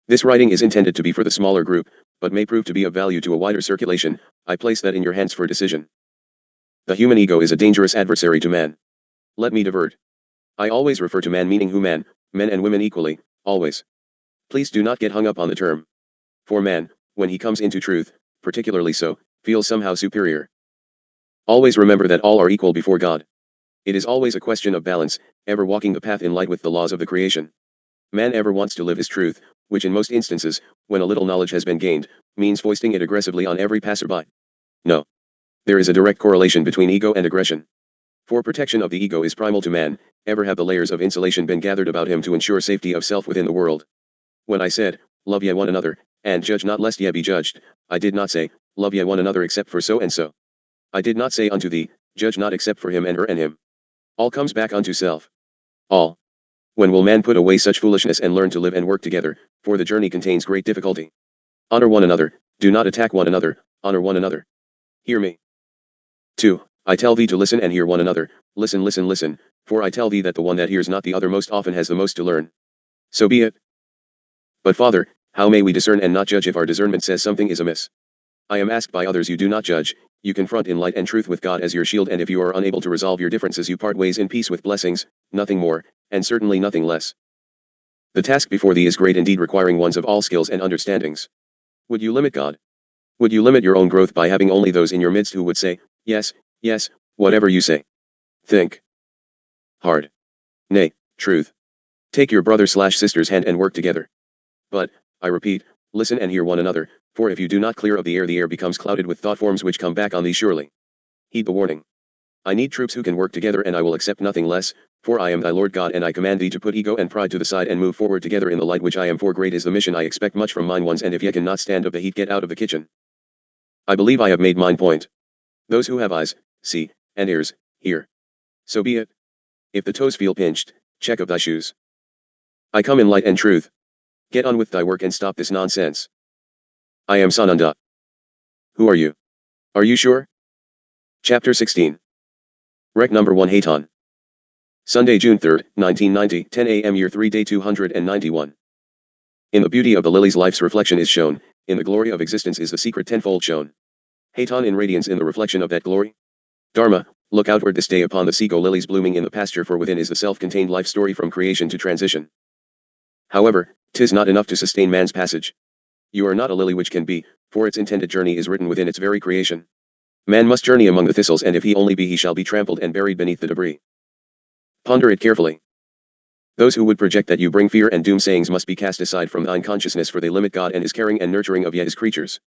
This writing is intended to be for the smaller group, but may prove to be of value to a wider circulation. I place that in your hands for decision. The human ego is a dangerous adversary to man. Let me divert. I always refer to man meaning human, men and women equally, always. Please do not get hung up on the term. For man, when he comes into truth, particularly so, feels somehow superior. Always remember that all are equal before God. It is always a question of balance, ever walking the path in light with the laws of the creation. Man ever wants to live his truth, which in most instances, when a little knowledge has been gained, means foisting it aggressively on every passerby. No. There is a direct correlation between ego and aggression. For protection of the ego is primal to man, ever have the layers of insulation been gathered about him to ensure safety of self within the world. When I said, love ye one another, and judge not lest ye be judged, I did not say, love ye one another except for so and so. I did not say unto thee, judge not except for him and her and him. All comes back unto self. All. When will man put away such foolishness and learn to live and work together, for the journey contains great difficulty. Honor one another, do not attack one another, honor one another. Hear me. 2. I tell thee to listen and hear one another, listen, listen, listen, for I tell thee that the one that hears not the other most often has the most to learn. So be it. But Father, how may we discern and not judge if our discernment says something is amiss? I am asked by others. You do not judge, you confront in light and truth with God as your shield, and if you are unable to resolve your differences you part ways in peace with blessings, nothing more, and certainly nothing less. The task before thee is great indeed, requiring ones of all skills and understandings. Would you limit God? Would you limit your own growth by having only those in your midst who would say, yes, yes, whatever you say? Think hard. Nay, truth. Take your brother/sister's hand and work together. But, I repeat, listen and hear one another, for if you do not clear of the air becomes clouded with thought forms which come back on thee surely. Heed the warning. I need troops who can work together, and I will accept nothing less, for I am thy Lord God, and I command thee to put ego and pride to the side and move forward together in the light which I am, for great is the mission I expect much from mine ones, and if ye cannot stand up the heat, get out of the kitchen. I believe I have made mine point. Those who have eyes, see, and ears, hear. So be it. If the toes feel pinched, check of thy shoes. I come in light and truth. Get on with thy work and stop this nonsense. I am Sananda. Who are you? Are you sure? Chapter 16. Rec number 1 Hayton. Sunday, June 3rd, 1990, 10 a.m. Year 3 Day 291. In the beauty of the lily's life's reflection is shown, in the glory of existence is the secret tenfold shown. Hayton in radiance in the reflection of that glory. Dharma, look outward this day upon the seagull lilies blooming in the pasture, for within is the self-contained life story from creation to transition. However, 'tis not enough to sustain man's passage. You are not a lily which can be, for its intended journey is written within its very creation. Man must journey among the thistles, and if he only be, he shall be trampled and buried beneath the debris. Ponder it carefully. Those who would project that you bring fear and doomsayings must be cast aside from thine consciousness, for they limit God and his caring and nurturing of yet his creatures.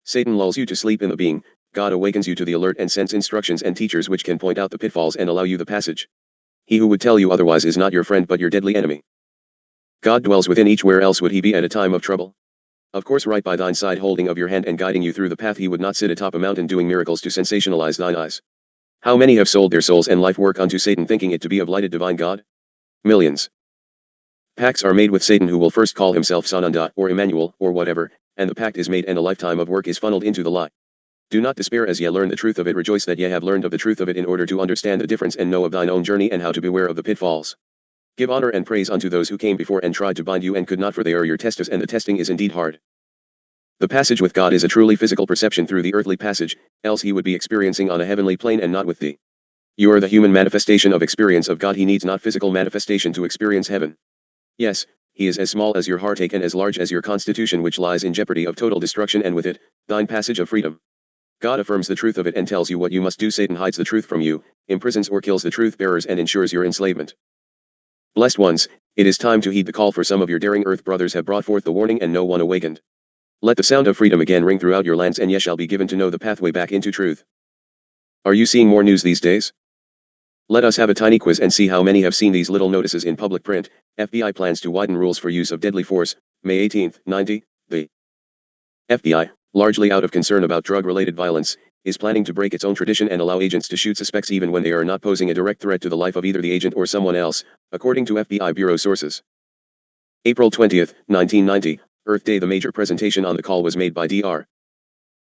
Satan lulls you to sleep in the being, God awakens you to the alert and sends instructions and teachers which can point out the pitfalls and allow you the passage. He who would tell you otherwise is not your friend but your deadly enemy. God dwells within each, where else would he be at a time of trouble? Of course, right by thine side, holding of your hand and guiding you through the path. He would not sit atop a mountain doing miracles to sensationalize thine eyes. How many have sold their souls and life work unto Satan, thinking it to be of lighted divine God? Millions. Pacts are made with Satan, who will first call himself Sananda, or Emmanuel, or whatever, and the pact is made and a lifetime of work is funneled into the lie. Do not despair as ye learn the truth of it, rejoice that ye have learned of the truth of it, in order to understand the difference and know of thine own journey and how to beware of the pitfalls. Give honor and praise unto those who came before and tried to bind you and could not, for they are your testers, and the testing is indeed hard. The passage with God is a truly physical perception through the earthly passage, else he would be experiencing on a heavenly plane and not with thee. You are the human manifestation of experience of God. He needs not physical manifestation to experience heaven. Yes, he is as small as your heartache and as large as your constitution, which lies in jeopardy of total destruction, and with it, thine passage of freedom. God affirms the truth of it and tells you what you must do. Satan hides the truth from you, imprisons or kills the truth bearers, and ensures your enslavement. Blessed ones, it is time to heed the call, for some of your daring earth brothers have brought forth the warning and no one awakened. Let the sound of freedom again ring throughout your lands, and ye shall be given to know the pathway back into truth. Are you seeing more news these days? Let us have a tiny quiz and see how many have seen these little notices in public print. FBI plans to widen rules for use of deadly force, May 18, 90. The FBI, largely out of concern about drug-related violence, is planning to break its own tradition and allow agents to shoot suspects even when they are not posing a direct threat to the life of either the agent or someone else, according to FBI Bureau sources. April 20, 1990, Earth Day. The major presentation on the call was made by Dr.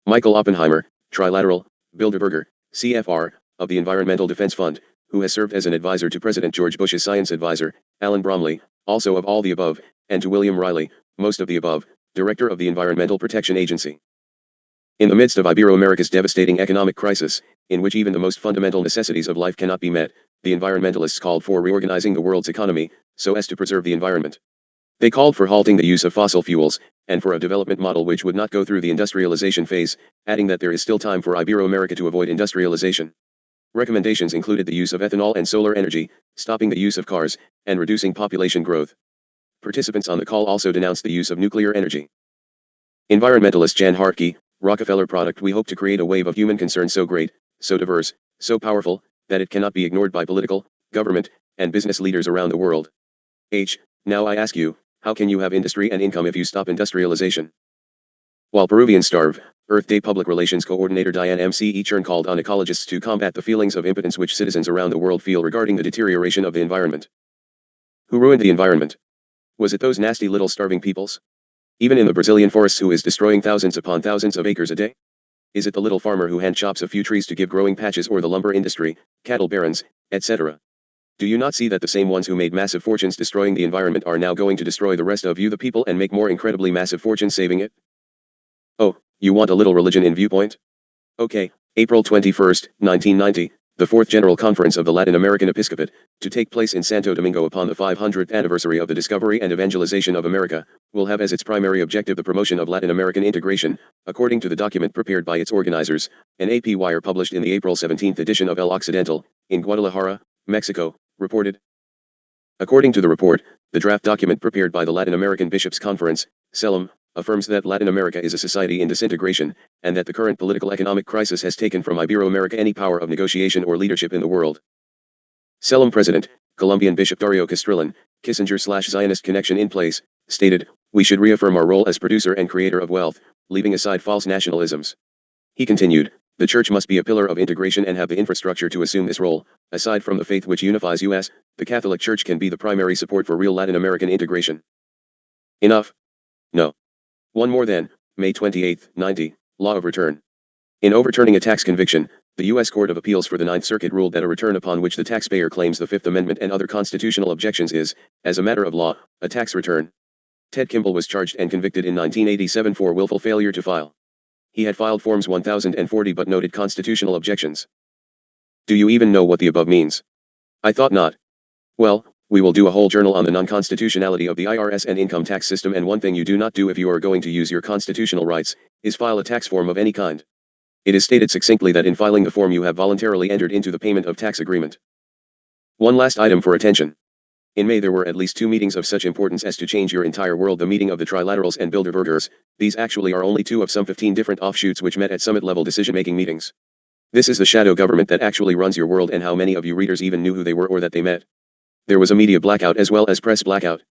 Michael Oppenheimer, Trilateral, Bilderberger, CFR, of the Environmental Defense Fund, who has served as an advisor to President George Bush's science advisor, Alan Bromley, also of all the above, and to William Riley, most of the above, director of the Environmental Protection Agency. In the midst of Ibero-America's devastating economic crisis, in which even the most fundamental necessities of life cannot be met, the environmentalists called for reorganizing the world's economy, so as to preserve the environment. They called for halting the use of fossil fuels, and for a development model which would not go through the industrialization phase, adding that there is still time for Ibero-America to avoid industrialization. Recommendations included the use of ethanol and solar energy, stopping the use of cars, and reducing population growth. Participants on the call also denounced the use of nuclear energy. Environmentalist Jan Hartke, Rockefeller product. We hope to create a wave of human concern so great, so diverse, so powerful, that it cannot be ignored by political, government, and business leaders around the world. Now I ask you, how can you have industry and income if you stop industrialization? While Peruvians starve, Earth Day Public Relations Coordinator Diane M.C. Chern called on ecologists to combat the feelings of impotence which citizens around the world feel regarding the deterioration of the environment. Who ruined the environment? Was it those nasty little starving peoples? Even in the Brazilian forests, who is destroying thousands upon thousands of acres a day? Is it the little farmer who hand chops a few trees to give growing patches, or the lumber industry, cattle barons, etc.? Do you not see that the same ones who made massive fortunes destroying the environment are now going to destroy the rest of you, the people, and make more incredibly massive fortunes saving it? Oh, you want a little religion in viewpoint? Okay, April 21, 1990, the 4th General Conference of the Latin American Episcopate, to take place in Santo Domingo upon the 500th anniversary of the discovery and evangelization of America, will have as its primary objective the promotion of Latin American integration, according to the document prepared by its organizers, an AP wire published in the April 17 edition of El Occidental, in Guadalajara, Mexico, reported. According to the report, the draft document prepared by the Latin American Bishops' Conference, CELAM, affirms that Latin America is a society in disintegration, and that the current political economic crisis has taken from Ibero-America any power of negotiation or leadership in the world. CELAM President, Colombian Bishop Dario Castrillan, Kissinger/Zionist connection in place, stated, "We should reaffirm our role as producer and creator of wealth, leaving aside false nationalisms." He continued, "The Church must be a pillar of integration and have the infrastructure to assume this role. Aside from the faith which unifies us, the Catholic Church can be the primary support for real Latin American integration." Enough? No. One more then, May 28, 90, Law of Return. In overturning a tax conviction, the U.S. Court of Appeals for the Ninth Circuit ruled that a return upon which the taxpayer claims the Fifth Amendment and other constitutional objections is, as a matter of law, a tax return. Ted Kimball was charged and convicted in 1987 for willful failure to file. He had filed Forms 1040 but noted constitutional objections. Do you even know what the above means? I thought not. Well, We will do a whole journal on the non-constitutionality of the IRS and income tax system, and one thing you do not do if you are going to use your constitutional rights is file a tax form of any kind. It is stated succinctly that in filing the form you have voluntarily entered into the payment of tax agreement. One last item for attention. In May there were at least 2 meetings of such importance as to change your entire world: the meeting of the Trilaterals and Bilderbergers. These actually are only 2 of some 15 different offshoots which met at summit-level decision-making meetings. This is the shadow government that actually runs your world, and how many of you readers even knew who they were or that they met? There was a media blackout as well as press blackout.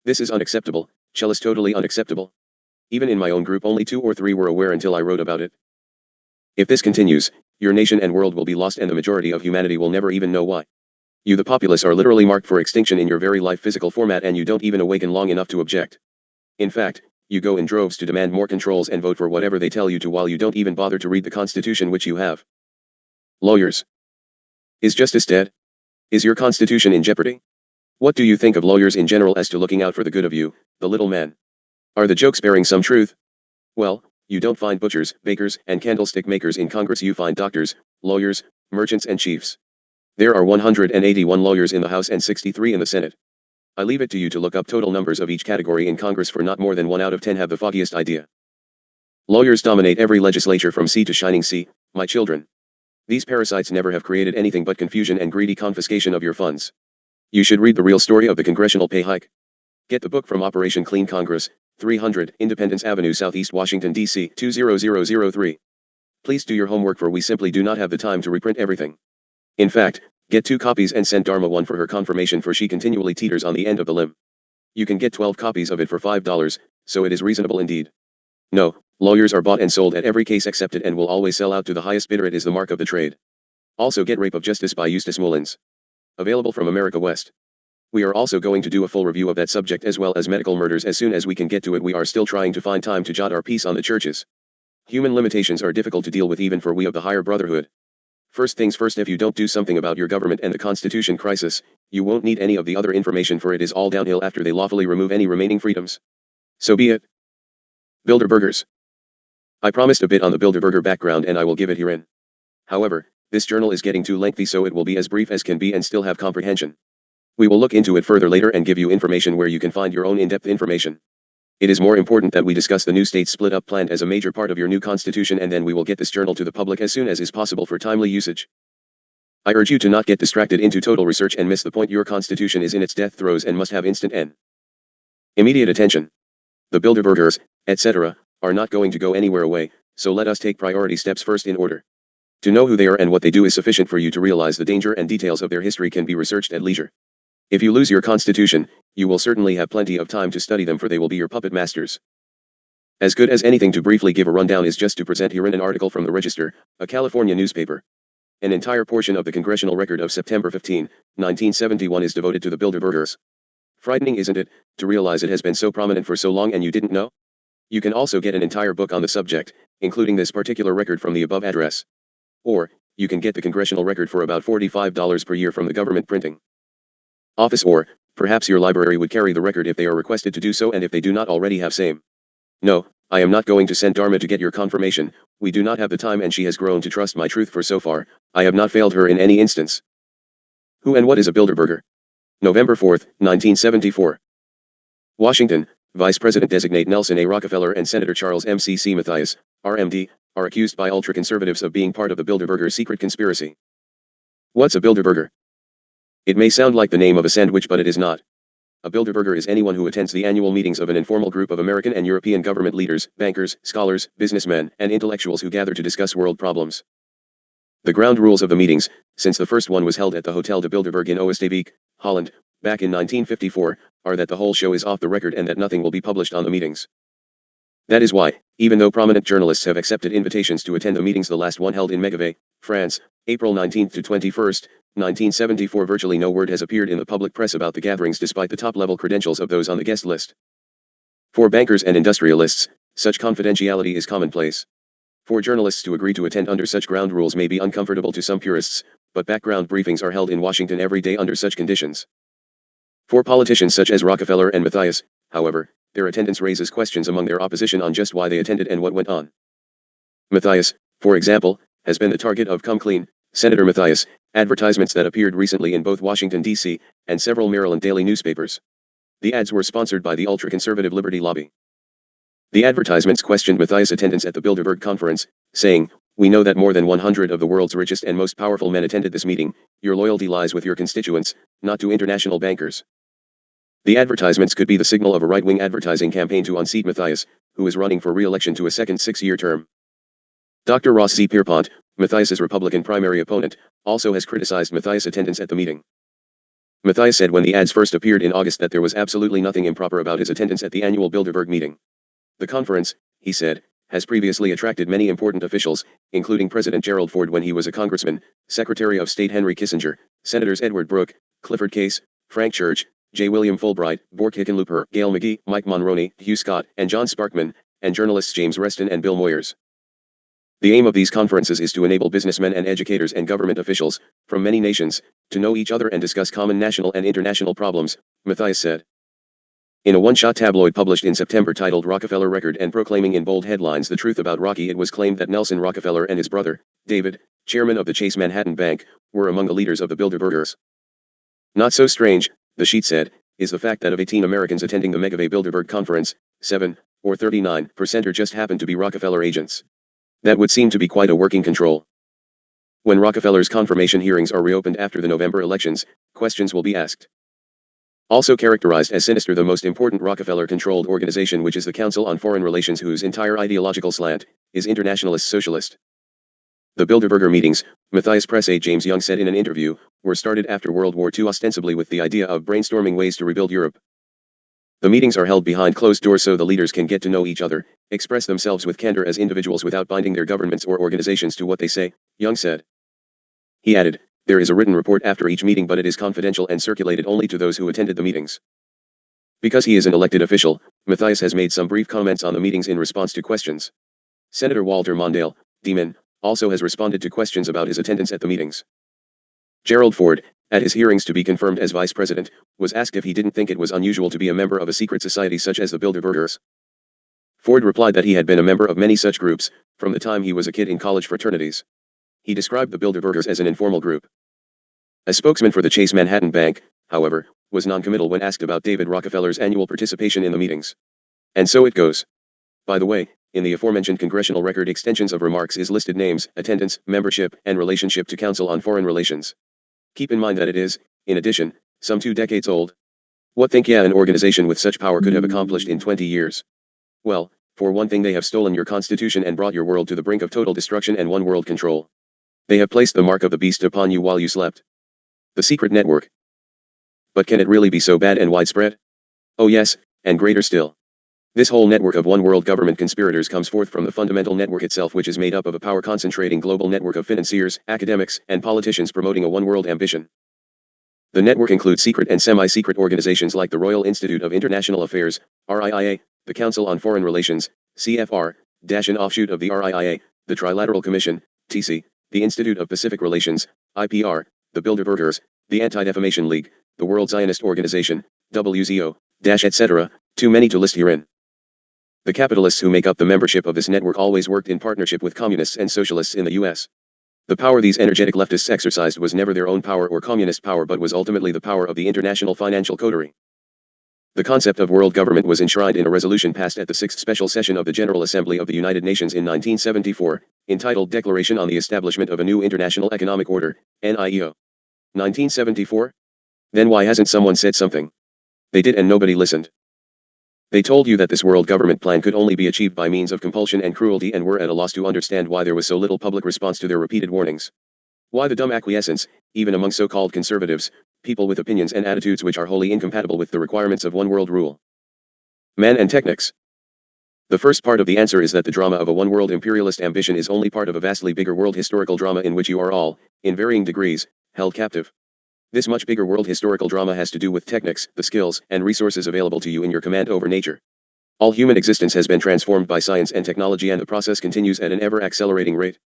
This is unacceptable, Chellis, totally unacceptable. Even in my own group only 2 or 3 were aware until I wrote about it. If this continues, your nation and world will be lost, and the majority of humanity will never even know why. You the populace are literally marked for extinction in your very life physical format, and you don't even awaken long enough to object. In fact, you go in droves to demand more controls and vote for whatever they tell you to, while you don't even bother to read the Constitution which you have. Lawyers. Is justice dead? Is your Constitution in jeopardy? What do you think of lawyers in general as to looking out for the good of you, the little man? Are the jokes bearing some truth? Well, you don't find butchers, bakers, and candlestick makers in Congress. You find doctors, lawyers, merchants, and chiefs. There are 181 lawyers in the House and 63 in the Senate. I leave it to you to look up total numbers of each category in Congress, for not more than 1 out of 10 have the foggiest idea. Lawyers dominate every legislature from sea to shining sea, my children. These parasites never have created anything but confusion and greedy confiscation of your funds. You should read the real story of the congressional pay hike. Get the book from Operation Clean Congress, 300 Independence Avenue, Southeast Washington, D.C. 20003. Please do your homework, for we simply do not have the time to reprint everything. In fact, get 2 copies and send Dharma one for her confirmation, for she continually teeters on the end of the limb. You can get 12 copies of it for $5, so it is reasonable indeed. No, lawyers are bought and sold at every case accepted, and will always sell out to the highest bidder. It is the mark of the trade. Also get Rape of Justice by Eustace Mullins. Available from America West. We are also going to do a full review of that subject, as well as medical murders, as soon as we can get to it. We are still trying to find time to jot our piece on the churches. Human limitations are difficult to deal with even for we of the higher brotherhood. First things first, if you don't do something about your government and the Constitution crisis, you won't need any of the other information, for it is all downhill after they lawfully remove any remaining freedoms. So be it. Bilderbergers. I promised a bit on the Bilderberger background, and I will give it herein. However, this journal is getting too lengthy, so it will be as brief as can be and still have comprehension. We will look into it further later and give you information where you can find your own in-depth information. It is more important that we discuss the new state split-up planned as a major part of your new constitution, and then we will get this journal to the public as soon as is possible for timely usage. I urge you to not get distracted into total research and miss the point. Your constitution is in its death throes and must have instant and immediate attention. The Bilderbergers, etc., are not going to go anywhere away, so let us take priority steps first in order. To know who they are and what they do is sufficient for you to realize the danger, and details of their history can be researched at leisure. If you lose your constitution, you will certainly have plenty of time to study them, for they will be your puppet masters. As good as anything to briefly give a rundown is just to present herein an article from the Register, a California newspaper. An entire portion of the congressional record of September 15, 1971 is devoted to the Bilderbergers. Frightening, isn't it, to realize it has been so prominent for so long and you didn't know? You can also get an entire book on the subject, including this particular record, from the above address. Or, you can get the congressional record for about $45 per year from the government printing office, or perhaps your library would carry the record if they are requested to do so, and if they do not already have same. No, I am not going to send Dharma to get your confirmation. We do not have the time, and she has grown to trust my truth, for so far, I have not failed her in any instance. Who and what is a Bilderberger? November 4, 1974. Washington, Vice President designate Nelson A. Rockefeller and Senator Charles M.C.C. Mathias, RMD, are accused by ultra-conservatives of being part of the Bilderberger secret conspiracy. What's a Bilderberger? It may sound like the name of a sandwich, but it is not. A Bilderberger is anyone who attends the annual meetings of an informal group of American and European government leaders, bankers, scholars, businessmen, and intellectuals who gather to discuss world problems. The ground rules of the meetings, since the first one was held at the Hotel de Bilderberg in Oosterbeek, Holland, back in 1954, are that the whole show is off the record and that nothing will be published on the meetings. That is why, even though prominent journalists have accepted invitations to attend the meetings, the last one held in Megève, France, April 19 to 21, 1974, virtually no word has appeared in the public press about the gatherings, despite the top-level credentials of those on the guest list. For bankers and industrialists, such confidentiality is commonplace. For journalists to agree to attend under such ground rules may be uncomfortable to some purists, but background briefings are held in Washington every day under such conditions. For politicians such as Rockefeller and Mathias, however, their attendance raises questions among their opposition on just why they attended and what went on. Mathias, for example, has been the target of come clean Senator Mathias, advertisements that appeared recently in both Washington, D.C., and several Maryland daily newspapers. The ads were sponsored by the ultra-conservative Liberty Lobby. The advertisements questioned Mathias' attendance at the Bilderberg conference, saying, "We know that more than 100 of the world's richest and most powerful men attended this meeting. Your loyalty lies with your constituents, not to international bankers." The advertisements could be the signal of a right-wing advertising campaign to unseat Mathias, who is running for re-election to a second 6-year term. Dr. Ross C. Pierpont, Mathias's Republican primary opponent, also has criticized Mathias' attendance at the meeting. Mathias said when the ads first appeared in August that there was absolutely nothing improper about his attendance at the annual Bilderberg meeting. The conference, he said, has previously attracted many important officials, including President Gerald Ford when he was a congressman, Secretary of State Henry Kissinger, Senators Edward Brooke, Clifford Case, Frank Church, J. William Fulbright, Bork Hickenlooper, Gail McGee, Mike Monroney, Hugh Scott, and John Sparkman, and journalists James Reston and Bill Moyers. The aim of these conferences is to enable businessmen and educators and government officials, from many nations, to know each other and discuss common national and international problems, Mathias said. In a one-shot tabloid published in September titled Rockefeller Record and proclaiming in bold headlines the truth about Rocky, it was claimed that Nelson Rockefeller and his brother, David, chairman of the Chase Manhattan Bank, were among the leaders of the Bilderbergers. Not so strange, the sheet said, is the fact that of 18 Americans attending the Megavay Bilderberg conference, 7, or 39%, just happened to be Rockefeller agents. That would seem to be quite a working control. When Rockefeller's confirmation hearings are reopened after the November elections, questions will be asked. Also characterized as sinister, the most important Rockefeller-controlled organization, which is the Council on Foreign Relations, whose entire ideological slant is internationalist socialist. The Bilderberger meetings, Mathias press aide James Young said in an interview, were started after World War II ostensibly with the idea of brainstorming ways to rebuild Europe. The meetings are held behind closed doors so the leaders can get to know each other, express themselves with candor as individuals without binding their governments or organizations to what they say, Young said. He added, there is a written report after each meeting, but it is confidential and circulated only to those who attended the meetings. Because he is an elected official, Mathias has made some brief comments on the meetings in response to questions. Senator Walter Mondale, D-Man, also has responded to questions about his attendance at the meetings. Gerald Ford, at his hearings to be confirmed as vice president, was asked if he didn't think it was unusual to be a member of a secret society such as the Bilderbergers. Ford replied that he had been a member of many such groups, from the time he was a kid in college fraternities. He described the Bilderbergers as an informal group. A spokesman for the Chase Manhattan Bank, however, was noncommittal when asked about David Rockefeller's annual participation in the meetings. And so it goes. By the way, in the aforementioned congressional record extensions of remarks is listed names, attendance, membership, and relationship to Council on Foreign Relations. Keep in mind that it is, in addition, some 2 decades old. What think an organization with such power could have accomplished in 20 years? Well, for one thing, they have stolen your constitution and brought your world to the brink of total destruction and one world control. They have placed the mark of the beast upon you while you slept. The secret network. But can it really be so bad and widespread? Oh yes, and greater still. This whole network of one world government conspirators comes forth from the fundamental network itself, which is made up of a power-concentrating global network of financiers, academics, and politicians promoting a one-world ambition. The network includes secret and semi-secret organizations like the Royal Institute of International Affairs, RIIA, the Council on Foreign Relations, CFR, an offshoot of the RIIA, the Trilateral Commission, TC, the Institute of Pacific Relations, IPR, the Bilderbergers, the Anti-Defamation League, the World Zionist Organization, WZO, etc., too many to list herein. The capitalists who make up the membership of this network always worked in partnership with communists and socialists in the U.S. The power these energetic leftists exercised was never their own power or communist power, but was ultimately the power of the international financial coterie. The concept of world government was enshrined in a resolution passed at the 6th Special Session of the General Assembly of the United Nations in 1974, entitled Declaration on the Establishment of a New International Economic Order, NIEO. 1974? Then why hasn't someone said something? They did, and nobody listened. They told you that this world government plan could only be achieved by means of compulsion and cruelty, and were at a loss to understand why there was so little public response to their repeated warnings. Why the dumb acquiescence, even among so-called conservatives, people with opinions and attitudes which are wholly incompatible with the requirements of one world rule. Man and technics. The first part of the answer is that the drama of a one-world imperialist ambition is only part of a vastly bigger world historical drama in which you are all, in varying degrees, held captive. This much bigger world historical drama has to do with technics, the skills and resources available to you in your command over nature. All human existence has been transformed by science and technology, and the process continues at an ever-accelerating rate.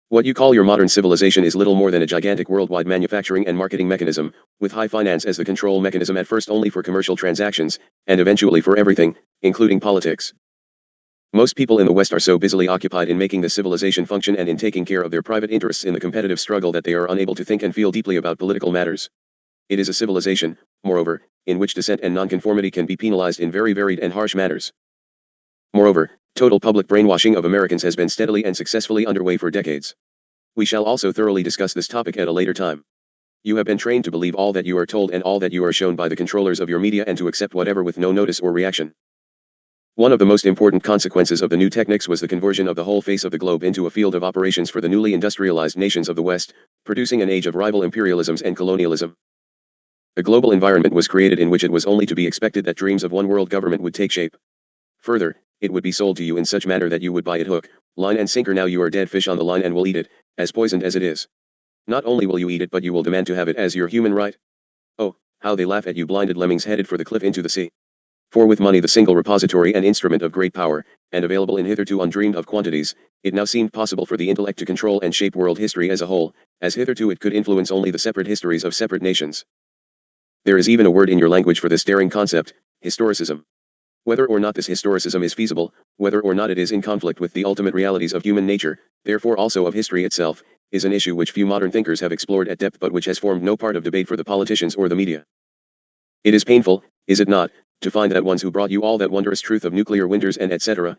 What you call your modern civilization is little more than a gigantic worldwide manufacturing and marketing mechanism, with high finance as the control mechanism, at first only for commercial transactions, and eventually for everything, including politics. Most people in the West are so busily occupied in making the civilization function and in taking care of their private interests in the competitive struggle that they are unable to think and feel deeply about political matters. It is a civilization, moreover, in which dissent and nonconformity can be penalized in very varied and harsh manners. Moreover, total public brainwashing of Americans has been steadily and successfully underway for decades. We shall also thoroughly discuss this topic at a later time. You have been trained to believe all that you are told and all that you are shown by the controllers of your media and to accept whatever with no notice or reaction. One of the most important consequences of the new techniques was the conversion of the whole face of the globe into a field of operations for the newly industrialized nations of the West, producing an age of rival imperialisms and colonialism. A global environment was created in which it was only to be expected that dreams of one world government would take shape. Further, it would be sold to you in such manner that you would buy it hook, line and sinker. Now you are dead fish on the line and will eat it, as poisoned as it is. Not only will you eat it, but you will demand to have it as your human right. Oh, how they laugh at you, blinded lemmings headed for the cliff into the sea. For with money, the single repository and instrument of great power, and available in hitherto undreamed of quantities, it now seemed possible for the intellect to control and shape world history as a whole, as hitherto it could influence only the separate histories of separate nations. There is even a word in your language for this daring concept, historicism. Whether or not this historicism is feasible, whether or not it is in conflict with the ultimate realities of human nature, therefore also of history itself, is an issue which few modern thinkers have explored at depth, but which has formed no part of debate for the politicians or the media. It is painful, is it not, to find that ones who brought you all that wondrous truth of nuclear winters and etc.,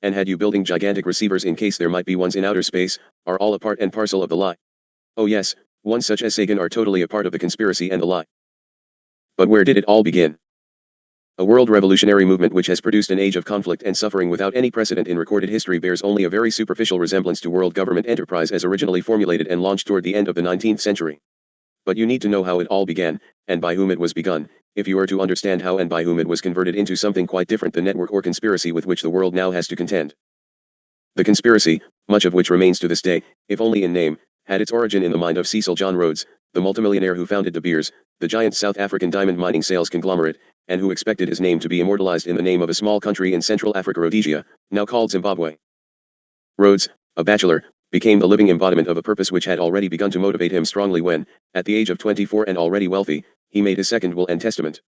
and had you building gigantic receivers in case there might be ones in outer space, are all a part and parcel of the lie. Oh yes, ones such as Sagan are totally a part of the conspiracy and the lie. But where did it all begin? A world revolutionary movement which has produced an age of conflict and suffering without any precedent in recorded history bears only a very superficial resemblance to world government enterprise as originally formulated and launched toward the end of the 19th century. But you need to know how it all began, and by whom it was begun, if you are to understand how and by whom it was converted into something quite different, the network or conspiracy with which the world now has to contend. The conspiracy, much of which remains to this day, if only in name, had its origin in the mind of Cecil John Rhodes, the multimillionaire who founded De Beers, the giant South African diamond mining sales conglomerate, and who expected his name to be immortalized in the name of a small country in Central Africa, Rhodesia, now called Zimbabwe. Rhodes, a bachelor, became the living embodiment of a purpose which had already begun to motivate him strongly when, at the age of 24 and already wealthy, he made his second will and testament.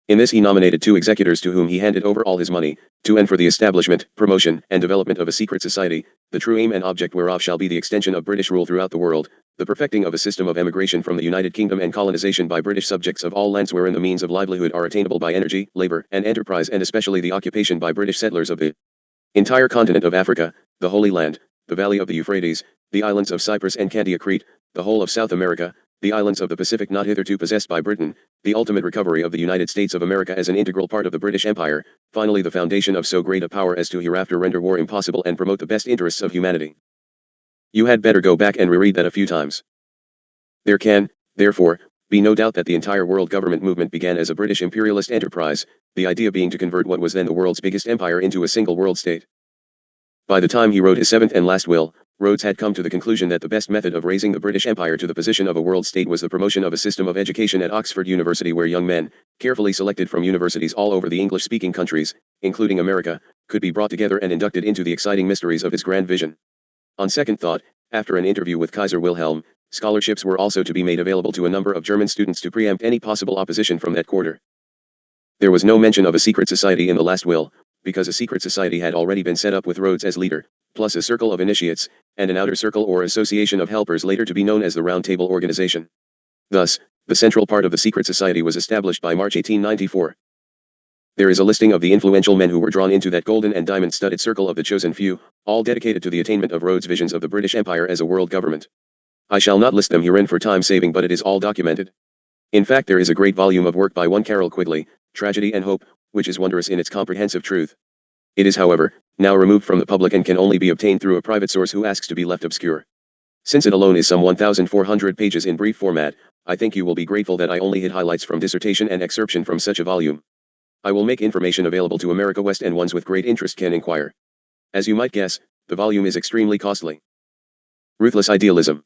In this he nominated 2 executors to whom he handed over all his money, to and for the establishment, promotion, and development of a secret society, the true aim and object whereof shall be the extension of British rule throughout the world, the perfecting of a system of emigration from the United Kingdom and colonization by British subjects of all lands wherein the means of livelihood are attainable by energy, labor, and enterprise, and especially the occupation by British settlers of the entire continent of Africa, the Holy Land, the valley of the Euphrates, the islands of Cyprus and Candia Crete, the whole of South America, the islands of the Pacific not hitherto possessed by Britain, the ultimate recovery of the United States of America as an integral part of the British Empire, finally the foundation of so great a power as to hereafter render war impossible and promote the best interests of humanity. You had better go back and reread that a few times. There can, therefore, be no doubt that the entire world government movement began as a British imperialist enterprise, the idea being to convert what was then the world's biggest empire into a single world state. By the time he wrote his 7th and last will, Rhodes had come to the conclusion that the best method of raising the British Empire to the position of a world state was the promotion of a system of education at Oxford University where young men, carefully selected from universities all over the English-speaking countries, including America, could be brought together and inducted into the exciting mysteries of his grand vision. On second thought, after an interview with Kaiser Wilhelm, scholarships were also to be made available to a number of German students to preempt any possible opposition from that quarter. There was no mention of a secret society in the last will, because a secret society had already been set up with Rhodes as leader, plus a circle of initiates, and an outer circle or association of helpers later to be known as the Round Table Organization. Thus, the central part of the secret society was established by March 1894. There is a listing of the influential men who were drawn into that golden and diamond-studded circle of the chosen few, all dedicated to the attainment of Rhodes' visions of the British Empire as a world government. I shall not list them herein for time saving, but it is all documented. In fact, there is a great volume of work by one Carroll Quigley, Tragedy and Hope, which is wondrous in its comprehensive truth. It is, however, now removed from the public and can only be obtained through a private source who asks to be left obscure. Since it alone is some 1,400 pages in brief format, I think you will be grateful that I only hid highlights from dissertation and excerption from such a volume. I will make information available to America West, and ones with great interest can inquire. As you might guess, the volume is extremely costly. Ruthless idealism.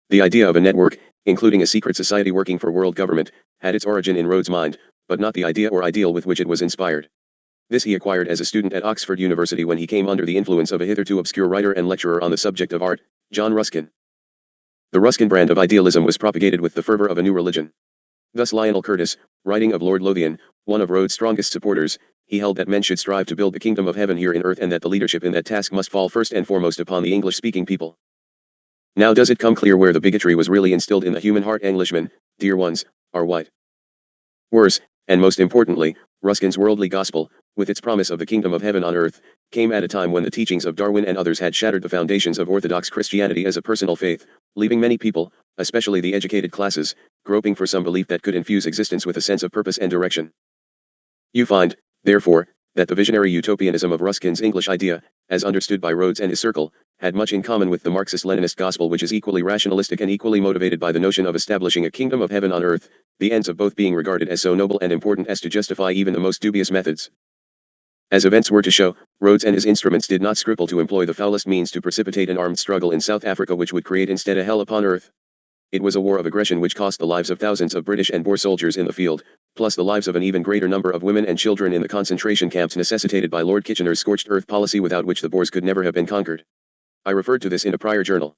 The idea of a network, including a secret society working for world government, had its origin in Rhodes' mind, but not the idea or ideal with which it was inspired. This he acquired as a student at Oxford University when he came under the influence of a hitherto obscure writer and lecturer on the subject of art, John Ruskin. The Ruskin brand of idealism was propagated with the fervor of a new religion. Thus Lionel Curtis, writing of Lord Lothian, one of Rhodes' strongest supporters, he held that men should strive to build the kingdom of heaven here in earth and that the leadership in that task must fall first and foremost upon the English-speaking people. Now does it come clear where the bigotry was really instilled in the human heart? Englishmen, dear ones, are white. Worse, and most importantly, Ruskin's worldly gospel, with its promise of the kingdom of heaven on earth, came at a time when the teachings of Darwin and others had shattered the foundations of Orthodox Christianity as a personal faith, leaving many people, especially the educated classes, groping for some belief that could infuse existence with a sense of purpose and direction. You find, therefore, that the visionary utopianism of Ruskin's English idea, as understood by Rhodes and his circle, had much in common with the Marxist-Leninist gospel, which is equally rationalistic and equally motivated by the notion of establishing a kingdom of heaven on earth, the ends of both being regarded as so noble and important as to justify even the most dubious methods. As events were to show, Rhodes and his instruments did not scruple to employ the foulest means to precipitate an armed struggle in South Africa which would create instead a hell upon earth. It was a war of aggression which cost the lives of thousands of British and Boer soldiers in the field, plus the lives of an even greater number of women and children in the concentration camps necessitated by Lord Kitchener's scorched earth policy, without which the Boers could never have been conquered. I referred to this in a prior journal.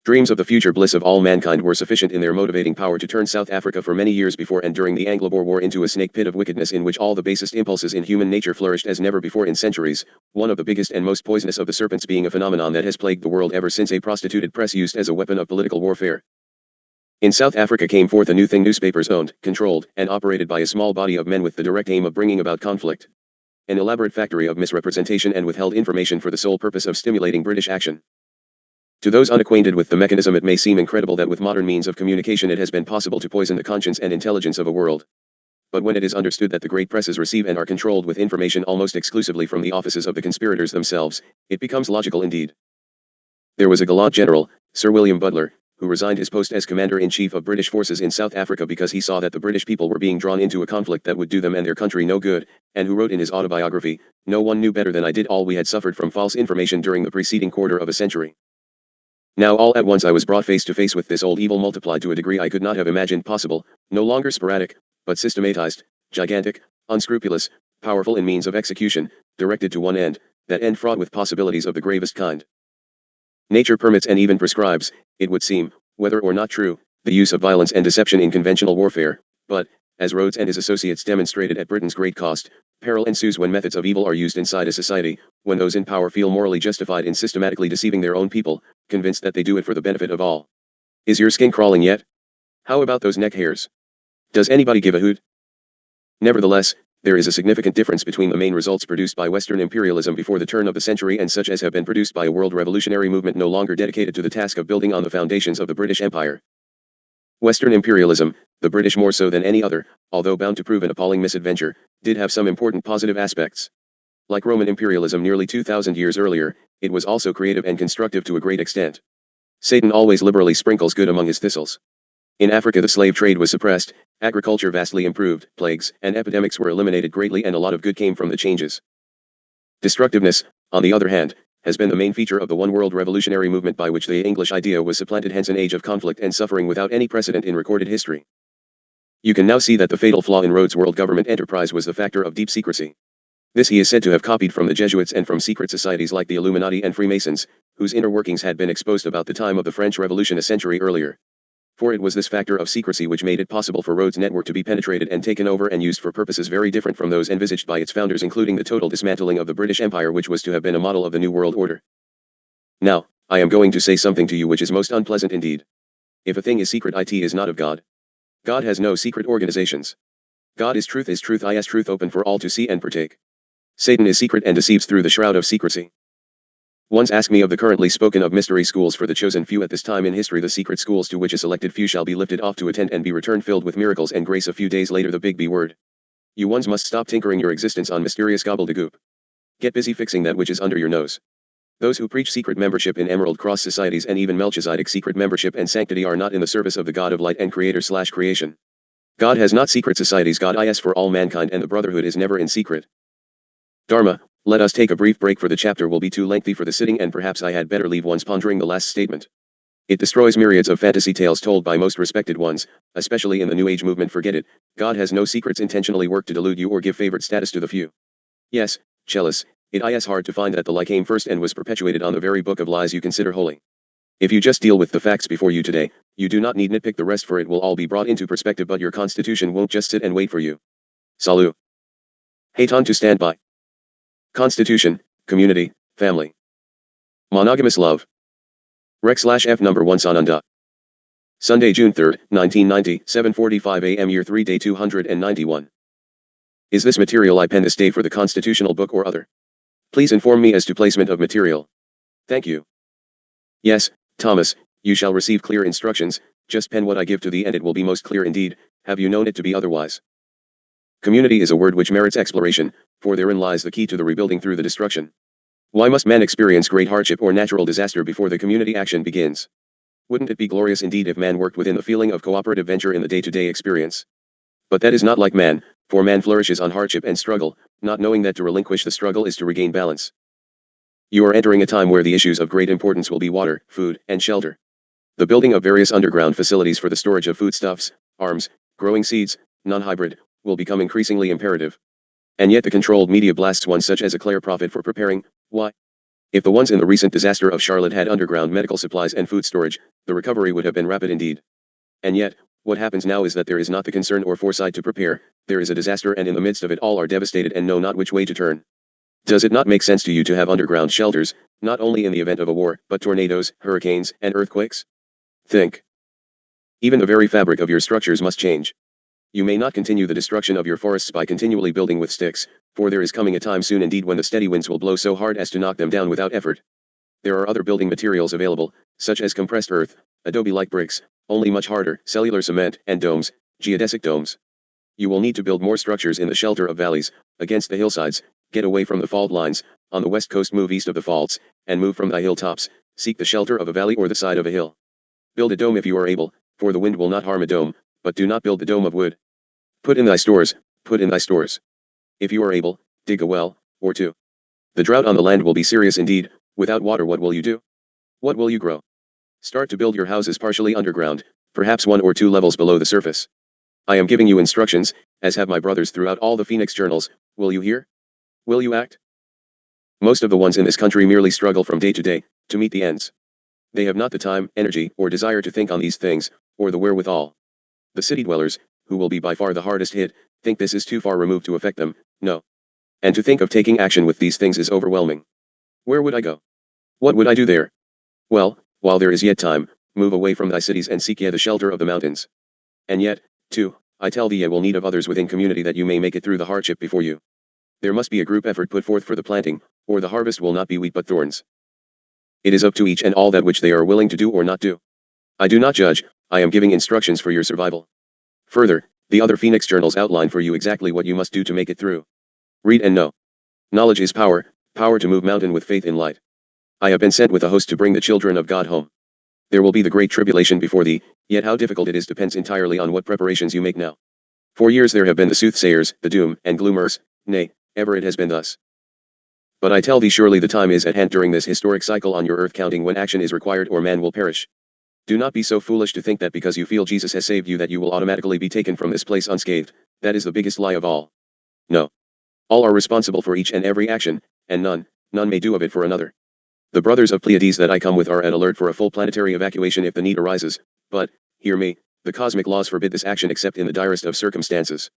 Dreams of the future bliss of all mankind were sufficient in their motivating power to turn South Africa for many years before and during the Anglo-Boer War into a snake pit of wickedness in which all the basest impulses in human nature flourished as never before in centuries, one of the biggest and most poisonous of the serpents being a phenomenon that has plagued the world ever since, a prostituted press used as a weapon of political warfare. In South Africa came forth a new thing: newspapers owned, controlled, and operated by a small body of men with the direct aim of bringing about conflict. An elaborate factory of misrepresentation and withheld information for the sole purpose of stimulating British action. To those unacquainted with the mechanism, it may seem incredible that with modern means of communication it has been possible to poison the conscience and intelligence of a world. But when it is understood that the great presses receive and are controlled with information almost exclusively from the offices of the conspirators themselves, it becomes logical indeed. There was a gallant general, Sir William Butler, who resigned his post as Commander-in-Chief of British forces in South Africa because he saw that the British people were being drawn into a conflict that would do them and their country no good, and who wrote in his autobiography, "No one knew better than I did all we had suffered from false information during the preceding quarter of a century." Now all at once I was brought face to face with this old evil multiplied to a degree I could not have imagined possible, no longer sporadic, but systematized, gigantic, unscrupulous, powerful in means of execution, directed to one end, that end fraught with possibilities of the gravest kind. Nature permits and even prescribes, it would seem, whether or not true, the use of violence and deception in conventional warfare, but, as Rhodes and his associates demonstrated at Britain's great cost, peril ensues when methods of evil are used inside a society, when those in power feel morally justified in systematically deceiving their own people, convinced that they do it for the benefit of all. Is your skin crawling yet? How about those neck hairs? Does anybody give a hoot? Nevertheless, there is a significant difference between the main results produced by Western imperialism before the turn of the century and such as have been produced by a world revolutionary movement no longer dedicated to the task of building on the foundations of the British Empire. Western imperialism, the British more so than any other, although bound to prove an appalling misadventure, did have some important positive aspects. Like Roman imperialism nearly 2,000 years earlier, it was also creative and constructive to a great extent. Satan always liberally sprinkles good among his thistles. In Africa the slave trade was suppressed, agriculture vastly improved, plagues and epidemics were eliminated greatly, and a lot of good came from the changes. Destructiveness, on the other hand, has been the main feature of the one world revolutionary movement by which the English idea was supplanted, hence an age of conflict and suffering without any precedent in recorded history. You can now see that the fatal flaw in Rhodes' world government enterprise was the factor of deep secrecy. This he is said to have copied from the Jesuits and from secret societies like the Illuminati and Freemasons, whose inner workings had been exposed about the time of the French Revolution a century earlier. For it was this factor of secrecy which made it possible for Rhodes' network to be penetrated and taken over and used for purposes very different from those envisaged by its founders, including the total dismantling of the British Empire, which was to have been a model of the New World Order. Now, I am going to say something to you which is most unpleasant indeed. If a thing is secret, it is not of God. God has no secret organizations. God is truth, truth open for all to see and partake. Satan is secret and deceives through the shroud of secrecy. Once ask me of the currently spoken of mystery schools for the chosen few at this time in history, the secret schools to which a selected few shall be lifted off to attend and be returned filled with miracles and grace a few days later, the big B word. You ones must stop tinkering your existence on mysterious gobbledygook. Get busy fixing that which is under your nose. Those who preach secret membership in Emerald Cross societies and even Melchizedek secret membership and sanctity are not in the service of the God of light and creator/creation. God has not secret societies, God is for all mankind, and the brotherhood is never in secret. Dharma, let us take a brief break, for the chapter will be too lengthy for the sitting, and perhaps I had better leave ones pondering the last statement. It destroys myriads of fantasy tales told by most respected ones, especially in the New Age movement. Forget it. God has no secrets intentionally work to delude you or give favorite status to the few. Yes, Chalice, it is hard to find that the lie came first and was perpetuated on the very book of lies you consider holy. If you just deal with the facts before you today, you do not need nitpick the rest, for it will all be brought into perspective, but your constitution won't just sit and wait for you. Salut. Haton to stand by. Constitution, community, family. Monogamous love. Rec/F number 1 Sananda. Sunday, June 3, 1990, 7:45 a.m. Year 3 Day 291. Is this material I pen this day for the constitutional book or other? Please inform me as to placement of material. Thank you. Yes, Thomas, you shall receive clear instructions, just pen what I give to thee and it will be most clear indeed, have you known it to be otherwise. Community is a word which merits exploration, for therein lies the key to the rebuilding through the destruction. Why must man experience great hardship or natural disaster before the community action begins? Wouldn't it be glorious indeed if man worked within the feeling of cooperative venture in the day-to-day experience? But that is not like man, for man flourishes on hardship and struggle, not knowing that to relinquish the struggle is to regain balance. You are entering a time where the issues of great importance will be water, food, and shelter. The building of various underground facilities for the storage of foodstuffs, arms, growing seeds, non-hybrid, will become increasingly imperative. And yet the controlled media blasts one such as a clear profit for preparing. Why? If the ones in the recent disaster of Charlotte had underground medical supplies and food storage, the recovery would have been rapid indeed. And yet, what happens now is that there is not the concern or foresight to prepare, there is a disaster and in the midst of it all are devastated and know not which way to turn. Does it not make sense to you to have underground shelters, not only in the event of a war, but tornadoes, hurricanes, and earthquakes? Think. Even the very fabric of your structures must change. You may not continue the destruction of your forests by continually building with sticks, for there is coming a time soon indeed when the steady winds will blow so hard as to knock them down without effort. There are other building materials available, such as compressed earth, adobe-like bricks, only much harder, cellular cement, and domes, geodesic domes. You will need to build more structures in the shelter of valleys, against the hillsides, get away from the fault lines, on the west coast move east of the faults, and move from the hilltops, seek the shelter of a valley or the side of a hill. Build a dome if you are able, for the wind will not harm a dome, but do not build the dome of wood. Put in thy stores, put in thy stores. If you are able, dig a well, or two. The drought on the land will be serious indeed, without water what will you do? What will you grow? Start to build your houses partially underground, perhaps 1 or 2 levels below the surface. I am giving you instructions, as have my brothers throughout all the Phoenix journals, will you hear? Will you act? Most of the ones in this country merely struggle from day to day, to meet the ends. They have not the time, energy, or desire to think on these things, or the wherewithal. The city dwellers, who will be by far the hardest hit, think this is too far removed to affect them, no. And to think of taking action with these things is overwhelming. Where would I go? What would I do there? Well, while there is yet time, move away from thy cities and seek ye the shelter of the mountains. And yet, too, I tell thee ye will need of others within community that you may make it through the hardship before you. There must be a group effort put forth for the planting, or the harvest will not be wheat but thorns. It is up to each and all that which they are willing to do or not do. I do not judge, I am giving instructions for your survival. Further, the other Phoenix journals outline for you exactly what you must do to make it through. Read and know. Knowledge is power, power to move mountain with faith in light. I have been sent with a host to bring the children of God home. There will be the great tribulation before thee, yet how difficult it is depends entirely on what preparations you make now. For years there have been the soothsayers, the doom and gloomers, nay, ever it has been thus. But I tell thee surely the time is at hand during this historic cycle on your earth counting when action is required or man will perish. Do not be so foolish to think that because you feel Jesus has saved you that you will automatically be taken from this place unscathed, that is the biggest lie of all. No. All are responsible for each and every action, and none may do of it for another. The brothers of Pleiades that I come with are at alert for a full planetary evacuation if the need arises, but, hear me, the cosmic laws forbid this action except in the direst of circumstances.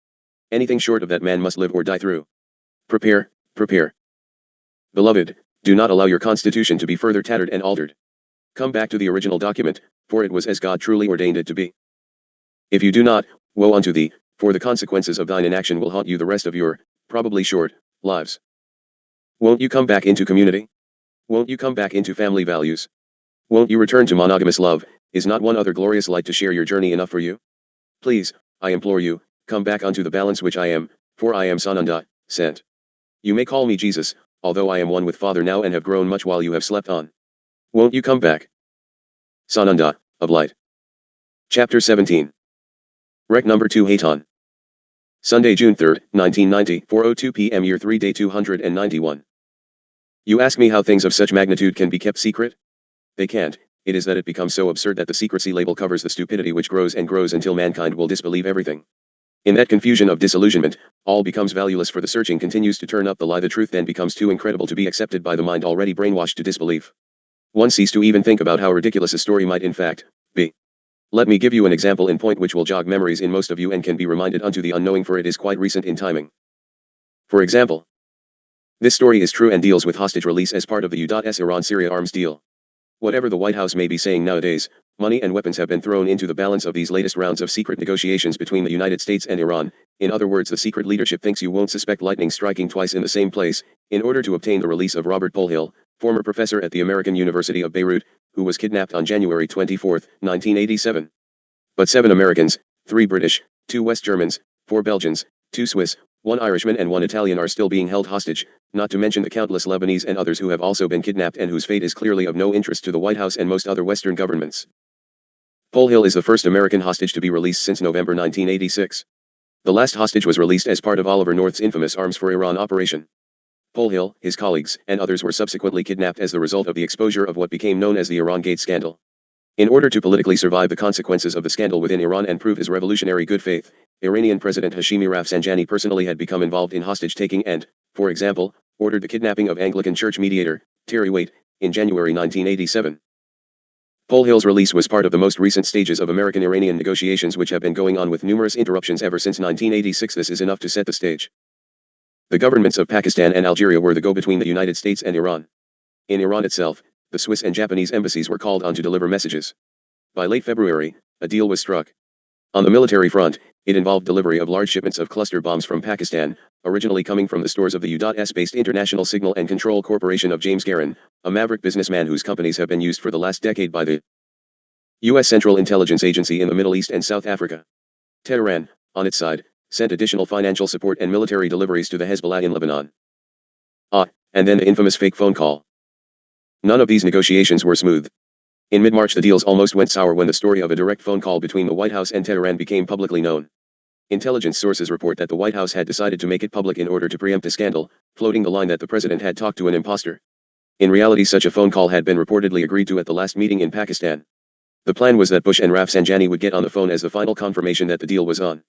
Anything short of that man must live or die through. Prepare, prepare. Beloved, do not allow your constitution to be further tattered and altered. Come back to the original document, for it was as God truly ordained it to be. If you do not, woe unto thee, for the consequences of thine inaction will haunt you the rest of your, probably short, lives. Won't you come back into community? Won't you come back into family values? Won't you return to monogamous love? Is not one other glorious light to share your journey enough for you? Please, I implore you, come back unto the balance which I am, for I am Sananda, sent. You may call me Jesus, although I am one with Father now and have grown much while you have slept on. Won't you come back? Sananda, of light. Chapter 17. Rec number 2 Haton. Sunday, June 3, 1990, 4:02 p.m. Year 3 Day 291. You ask me how things of such magnitude can be kept secret? They can't. It is that it becomes so absurd that the secrecy label covers the stupidity which grows and grows until mankind will disbelieve everything. In that confusion of disillusionment, all becomes valueless for the searching continues to turn up the lie. The truth then becomes too incredible to be accepted by the mind already brainwashed to disbelief. One cease to even think about how ridiculous a story might in fact be. Let me give you an example in point which will jog memories in most of you and can be reminded unto the unknowing, for it is quite recent in timing. For example, this story is true and deals with hostage release as part of the U.S. Iran-Syria arms deal. Whatever the White House may be saying nowadays, money and weapons have been thrown into the balance of these latest rounds of secret negotiations between the United States and Iran. In other words, the secret leadership thinks you won't suspect lightning striking twice in the same place, in order to obtain the release of Robert Polhill, former professor at the American University of Beirut, who was kidnapped on January 24, 1987. But 7 Americans, 3 British, 2 West Germans, 4 Belgians, 2 Swiss, 1 Irishman and 1 Italian are still being held hostage, not to mention the countless Lebanese and others who have also been kidnapped and whose fate is clearly of no interest to the White House and most other Western governments. Polhill is the first American hostage to be released since November 1986. The last hostage was released as part of Oliver North's infamous Arms for Iran operation. Polhill, his colleagues, and others were subsequently kidnapped as the result of the exposure of what became known as the Iran Gate scandal. In order to politically survive the consequences of the scandal within Iran and prove his revolutionary good faith, Iranian President Hashemi Rafsanjani personally had become involved in hostage-taking and, for example, ordered the kidnapping of Anglican Church mediator, Terry Waite, in January 1987. Polhill's release was part of the most recent stages of American-Iranian negotiations which have been going on with numerous interruptions ever since 1986. This is enough to set the stage. The governments of Pakistan and Algeria were the go between the United States and Iran. In Iran itself, the Swiss and Japanese embassies were called on to deliver messages. By late February, a deal was struck. On the military front, it involved delivery of large shipments of cluster bombs from Pakistan, originally coming from the stores of the U.S.-based International Signal and Control Corporation of James Garin, a maverick businessman whose companies have been used for the last decade by the U.S. Central Intelligence Agency in the Middle East and South Africa. Tehran, on its side, sent additional financial support and military deliveries to the Hezbollah in Lebanon. And then the infamous fake phone call. None of these negotiations were smooth. In mid-March the deals almost went sour when the story of a direct phone call between the White House and Tehran became publicly known. Intelligence sources report that the White House had decided to make it public in order to preempt a scandal, floating the line that the president had talked to an imposter. In reality, such a phone call had been reportedly agreed to at the last meeting in Pakistan. The plan was that Bush and Rafsanjani would get on the phone as the final confirmation that the deal was on.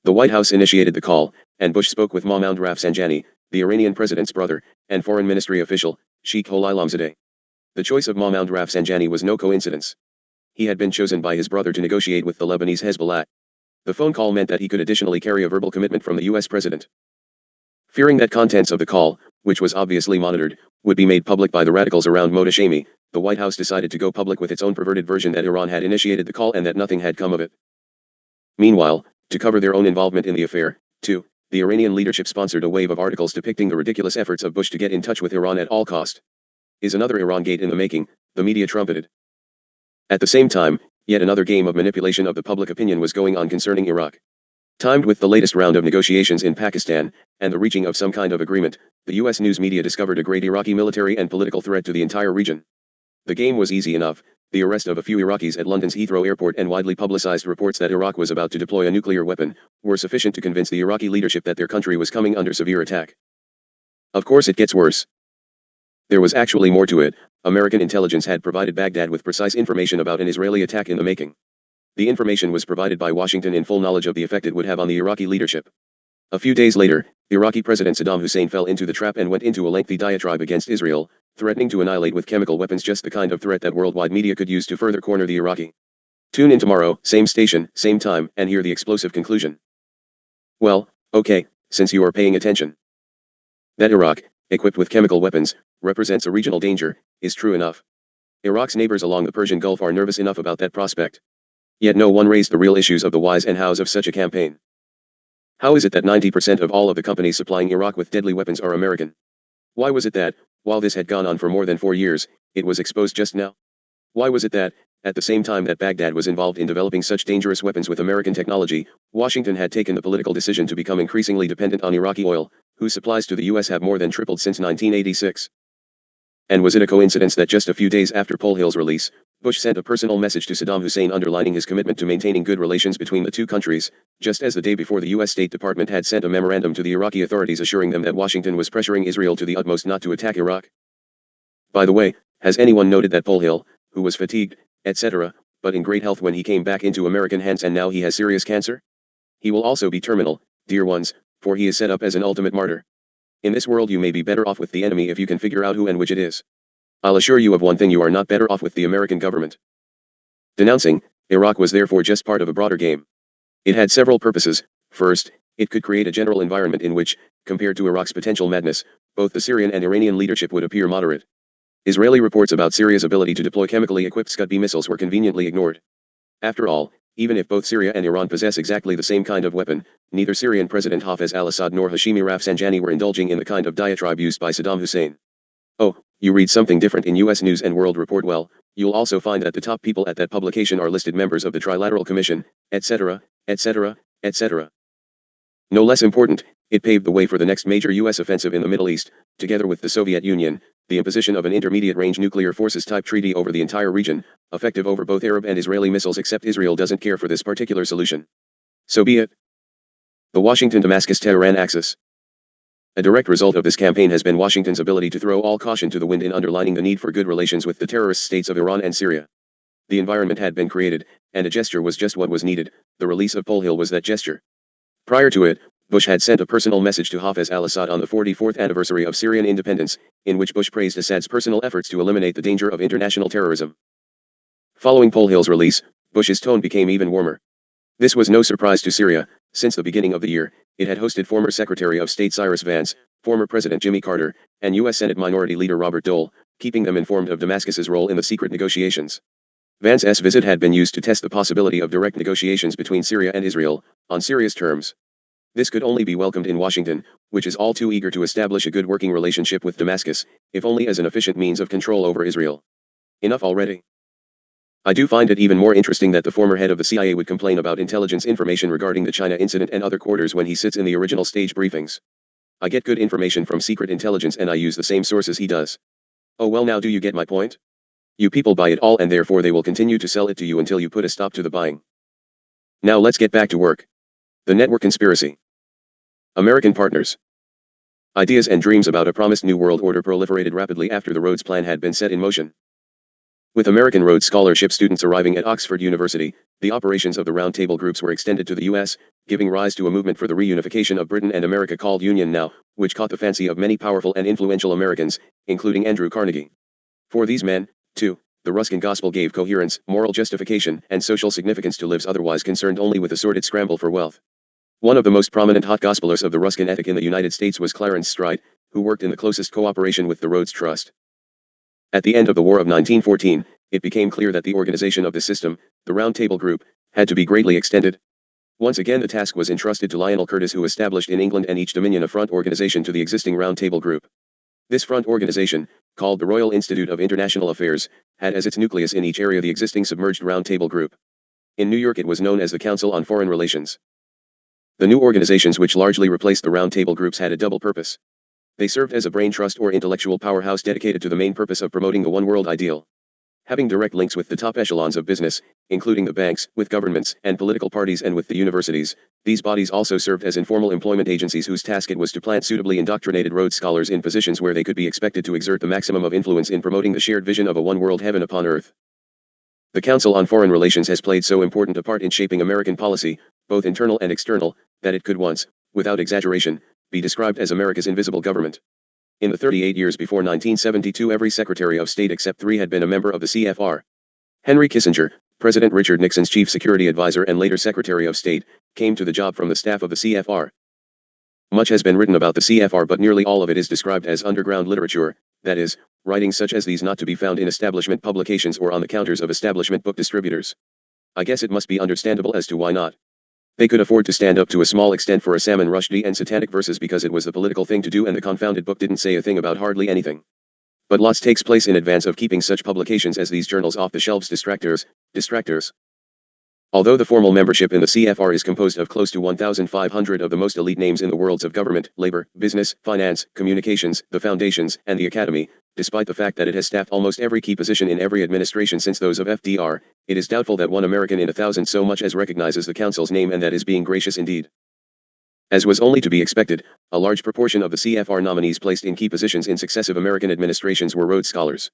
The White House initiated the call, and Bush spoke with Mahmoud Rafsanjani, the Iranian president's brother, and foreign ministry official, Sheikh Holilamzadeh. The choice of Mahmoud Rafsanjani was no coincidence. He had been chosen by his brother to negotiate with the Lebanese Hezbollah. The phone call meant that he could additionally carry a verbal commitment from the U.S. president. Fearing that contents of the call, which was obviously monitored, would be made public by the radicals around Mota Shami, the White House decided to go public with its own perverted version that Iran had initiated the call and that nothing had come of it. Meanwhile, to cover their own involvement in the affair, too, the Iranian leadership sponsored a wave of articles depicting the ridiculous efforts of Bush to get in touch with Iran at all cost. Is another Iran gate in the making, the media trumpeted. At the same time, yet another game of manipulation of the public opinion was going on concerning Iraq. Timed with the latest round of negotiations in Pakistan, and the reaching of some kind of agreement, the U.S. news media discovered a great Iraqi military and political threat to the entire region. The game was easy enough: the arrest of a few Iraqis at London's Heathrow Airport and widely publicized reports that Iraq was about to deploy a nuclear weapon were sufficient to convince the Iraqi leadership that their country was coming under severe attack. Of course, it gets worse. There was actually more to it. American intelligence had provided Baghdad with precise information about an Israeli attack in the making. The information was provided by Washington in full knowledge of the effect it would have on the Iraqi leadership. A few days later, Iraqi President Saddam Hussein fell into the trap and went into a lengthy diatribe against Israel, threatening to annihilate with chemical weapons, just the kind of threat that worldwide media could use to further corner the Iraqi. Tune in tomorrow, same station, same time, and hear the explosive conclusion. Well, okay, since you are paying attention. That Iraq, equipped with chemical weapons, represents a regional danger, is true enough. Iraq's neighbors along the Persian Gulf are nervous enough about that prospect. Yet no one raised the real issues of the whys and hows of such a campaign. How is it that 90% of all of the companies supplying Iraq with deadly weapons are American? Why was it that, while this had gone on for more than 4 years, it was exposed just now? Why was it that, at the same time that Baghdad was involved in developing such dangerous weapons with American technology, Washington had taken the political decision to become increasingly dependent on Iraqi oil, whose supplies to the U.S. have more than tripled since 1986? And was it a coincidence that just a few days after Polhill's release, Bush sent a personal message to Saddam Hussein underlining his commitment to maintaining good relations between the two countries, just as the day before the U.S. State Department had sent a memorandum to the Iraqi authorities assuring them that Washington was pressuring Israel to the utmost not to attack Iraq? By the way, has anyone noted that Polhill, who was fatigued, etc., but in great health when he came back into American hands, and now he has serious cancer? He will also be terminal, dear ones, for he is set up as an ultimate martyr. In this world you may be better off with the enemy if you can figure out who and which it is. I'll assure you of one thing: you are not better off with the American government. Denouncing Iraq was therefore just part of a broader game. It had several purposes. First, it could create a general environment in which, compared to Iraq's potential madness, both the Syrian and Iranian leadership would appear moderate. Israeli reports about Syria's ability to deploy chemically equipped Scud-B missiles were conveniently ignored. After all, even if both Syria and Iran possess exactly the same kind of weapon, neither Syrian President Hafez al-Assad nor Hashemi Rafsanjani were indulging in the kind of diatribe used by Saddam Hussein. Oh, you read something different in U.S. News and World Report? Well, you'll also find that the top people at that publication are listed members of the Trilateral Commission, etc., etc., etc. No less important, it paved the way for the next major U.S. offensive in the Middle East, together with the Soviet Union, the imposition of an intermediate-range nuclear forces type treaty over the entire region, effective over both Arab and Israeli missiles, except Israel doesn't care for this particular solution. So be it. The Washington-Damascus-Tehran axis. A direct result of this campaign has been Washington's ability to throw all caution to the wind in underlining the need for good relations with the terrorist states of Iran and Syria. The environment had been created, and a gesture was just what was needed. The release of Pole Hill was that gesture. Prior to it, Bush had sent a personal message to Hafez al-Assad on the 44th anniversary of Syrian independence, in which Bush praised Assad's personal efforts to eliminate the danger of international terrorism. Following Pole Hill's release, Bush's tone became even warmer. This was no surprise to Syria. Since the beginning of the year, it had hosted former Secretary of State Cyrus Vance, former President Jimmy Carter, and U.S. Senate Minority Leader Robert Dole, keeping them informed of Damascus's role in the secret negotiations. Vance's visit had been used to test the possibility of direct negotiations between Syria and Israel, on Syria's terms. This could only be welcomed in Washington, which is all too eager to establish a good working relationship with Damascus, if only as an efficient means of control over Israel. Enough already. I do find it even more interesting that the former head of the CIA would complain about intelligence information regarding the China incident and other quarters when he sits in the original stage briefings. I get good information from secret intelligence and I use the same sources he does. Oh well, now do you get my point? You people buy it all and therefore they will continue to sell it to you until you put a stop to the buying. Now let's get back to work. The network conspiracy. American partners. Ideas and dreams about a promised new world order proliferated rapidly after the Rhodes Plan had been set in motion. With American Rhodes Scholarship students arriving at Oxford University, the operations of the Round Table groups were extended to the U.S., giving rise to a movement for the reunification of Britain and America called Union Now, which caught the fancy of many powerful and influential Americans, including Andrew Carnegie. For these men, too, the Ruskin gospel gave coherence, moral justification, and social significance to lives otherwise concerned only with a sordid scramble for wealth. One of the most prominent hot gospelers of the Ruskin ethic in the United States was Clarence Stride, who worked in the closest cooperation with the Rhodes Trust. At the end of the War of 1914, it became clear that the organization of the system, the Round Table Group, had to be greatly extended. Once again the task was entrusted to Lionel Curtis, who established in England and each dominion a front organization to the existing Round Table Group. This front organization, called the Royal Institute of International Affairs, had as its nucleus in each area the existing submerged Round Table Group. In New York it was known as the Council on Foreign Relations. The new organizations, which largely replaced the Round Table Groups, had a double purpose. They served as a brain trust or intellectual powerhouse dedicated to the main purpose of promoting the one world ideal. Having direct links with the top echelons of business, including the banks, with governments and political parties, and with the universities, these bodies also served as informal employment agencies whose task it was to plant suitably indoctrinated Rhodes scholars in positions where they could be expected to exert the maximum of influence in promoting the shared vision of a one world heaven upon earth. The Council on Foreign Relations has played so important a part in shaping American policy, both internal and external, that it could once, without exaggeration, be described as America's invisible government. In the 38 years before 1972, every Secretary of State except 3 had been a member of the CFR. Henry Kissinger, President Richard Nixon's chief security advisor and later Secretary of State, came to the job from the staff of the CFR. Much has been written about the CFR, but nearly all of it is described as underground literature, that is, writings such as these not to be found in establishment publications or on the counters of establishment book distributors. I guess it must be understandable as to why not. They could afford to stand up to a small extent for a Salman Rushdie and satanic verses because it was the political thing to do, and the confounded book didn't say a thing about hardly anything. But lots takes place in advance of keeping such publications as these journals off the shelves. Distractors. Although the formal membership in the CFR is composed of close to 1,500 of the most elite names in the worlds of government, labor, business, finance, communications, the foundations, and the academy, despite the fact that it has staffed almost every key position in every administration since those of FDR, it is doubtful that one American in 1,000 so much as recognizes the council's name, and that is being gracious indeed. As was only to be expected, a large proportion of the CFR nominees placed in key positions in successive American administrations were Rhodes Scholars.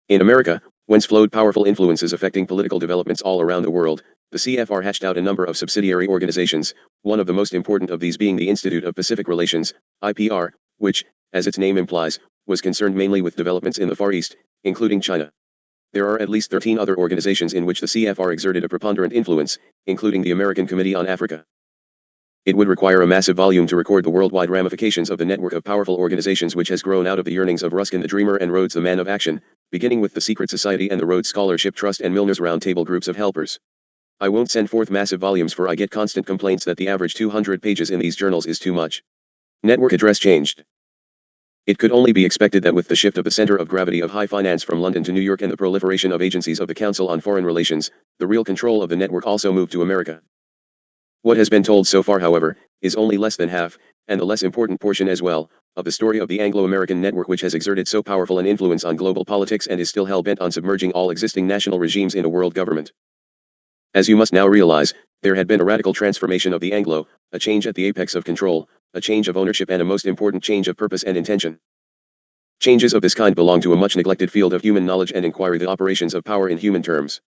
In America, whence flowed powerful influences affecting political developments all around the world, the CFR hatched out a number of subsidiary organizations, one of the most important of these being the Institute of Pacific Relations, IPR, which, as its name implies, was concerned mainly with developments in the Far East, including China. There are at least 13 other organizations in which the CFR exerted a preponderant influence, including the American Committee on Africa. It would require a massive volume to record the worldwide ramifications of the network of powerful organizations which has grown out of the yearnings of Ruskin the Dreamer and Rhodes the Man of Action, beginning with the Secret Society and the Rhodes Scholarship Trust and Milner's Round Table groups of helpers. I won't send forth massive volumes, for I get constant complaints that the average 200 pages in these journals is too much. Network address changed. It could only be expected that with the shift of the center of gravity of high finance from London to New York and the proliferation of agencies of the Council on Foreign Relations, the real control of the network also moved to America. What has been told so far, however, is only less than half, and the less important portion as well, of the story of the Anglo-American network, which has exerted so powerful an influence on global politics and is still hell-bent on submerging all existing national regimes in a world government. As you must now realize, there had been a radical transformation of the Anglo, a change at the apex of control, a change of ownership, and a most important change of purpose and intention. Changes of this kind belong to a much neglected field of human knowledge and inquiry, the operations of power in human terms.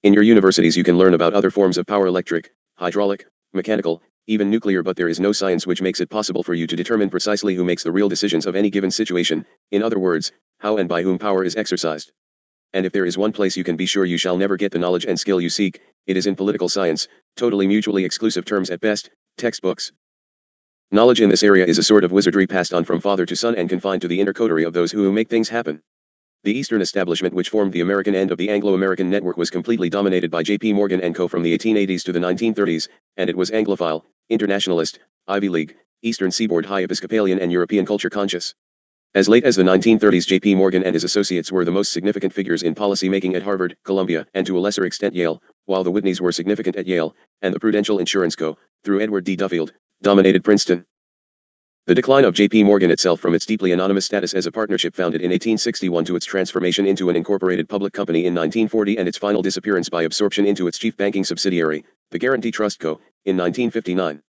In your universities you can learn about other forms of power: electric, hydraulic, mechanical, even nuclear, but there is no science which makes it possible for you to determine precisely who makes the real decisions of any given situation, in other words, how and by whom power is exercised. And if there is one place you can be sure you shall never get the knowledge and skill you seek, it is in political science, totally mutually exclusive terms at best, textbooks. Knowledge in this area is a sort of wizardry passed on from father to son and confined to the inner coterie of those who make things happen. The Eastern establishment which formed the American end of the Anglo-American network was completely dominated by J.P. Morgan and Co. from the 1880s to the 1930s, and it was Anglophile, internationalist, Ivy League, Eastern Seaboard High Episcopalian and European culture conscious. As late as the 1930s, J.P. Morgan and his associates were the most significant figures in policy making at Harvard, Columbia, and to a lesser extent Yale, while the Whitneys were significant at Yale, and the Prudential Insurance Co., through Edward D. Duffield, dominated Princeton. The decline of J.P. Morgan itself, from its deeply anonymous status as a partnership founded in 1861 to its transformation into an incorporated public company in 1940 and its final disappearance by absorption into its chief banking subsidiary, the Guarantee Trust Co., in 1959.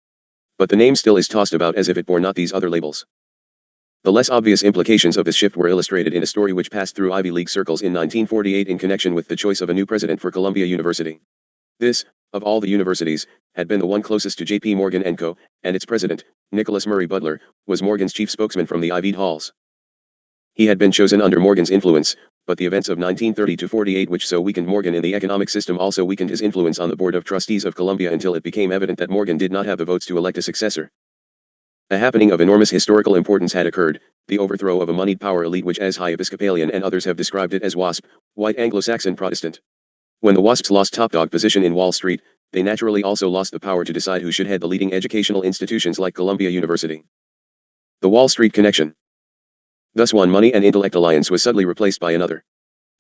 But the name still is tossed about as if it bore not these other labels. The less obvious implications of this shift were illustrated in a story which passed through Ivy League circles in 1948 in connection with the choice of a new president for Columbia University. This, of all the universities, had been the one closest to J.P. Morgan & Co., and its president, Nicholas Murray Butler, was Morgan's chief spokesman from the Ivied halls. He had been chosen under Morgan's influence, but the events of 1930-48 which so weakened Morgan in the economic system also weakened his influence on the Board of Trustees of Columbia until it became evident that Morgan did not have the votes to elect a successor. A happening of enormous historical importance had occurred, the overthrow of a moneyed power elite which, as High Episcopalian and others have described it as WASP, White Anglo-Saxon Protestant. When the WASPs lost top-dog position in Wall Street, they naturally also lost the power to decide who should head the leading educational institutions like Columbia University. The Wall Street connection. Thus one money and intellect alliance was suddenly replaced by another.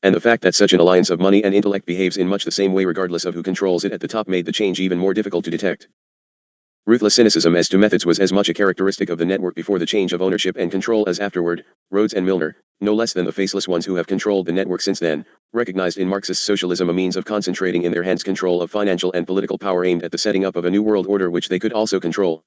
And the fact that such an alliance of money and intellect behaves in much the same way regardless of who controls it at the top made the change even more difficult to detect. Ruthless cynicism as to methods was as much a characteristic of the network before the change of ownership and control as afterward. Rhodes and Milner, no less than the faceless ones who have controlled the network since then, recognized in Marxist socialism a means of concentrating in their hands control of financial and political power aimed at the setting up of a new world order which they could also control.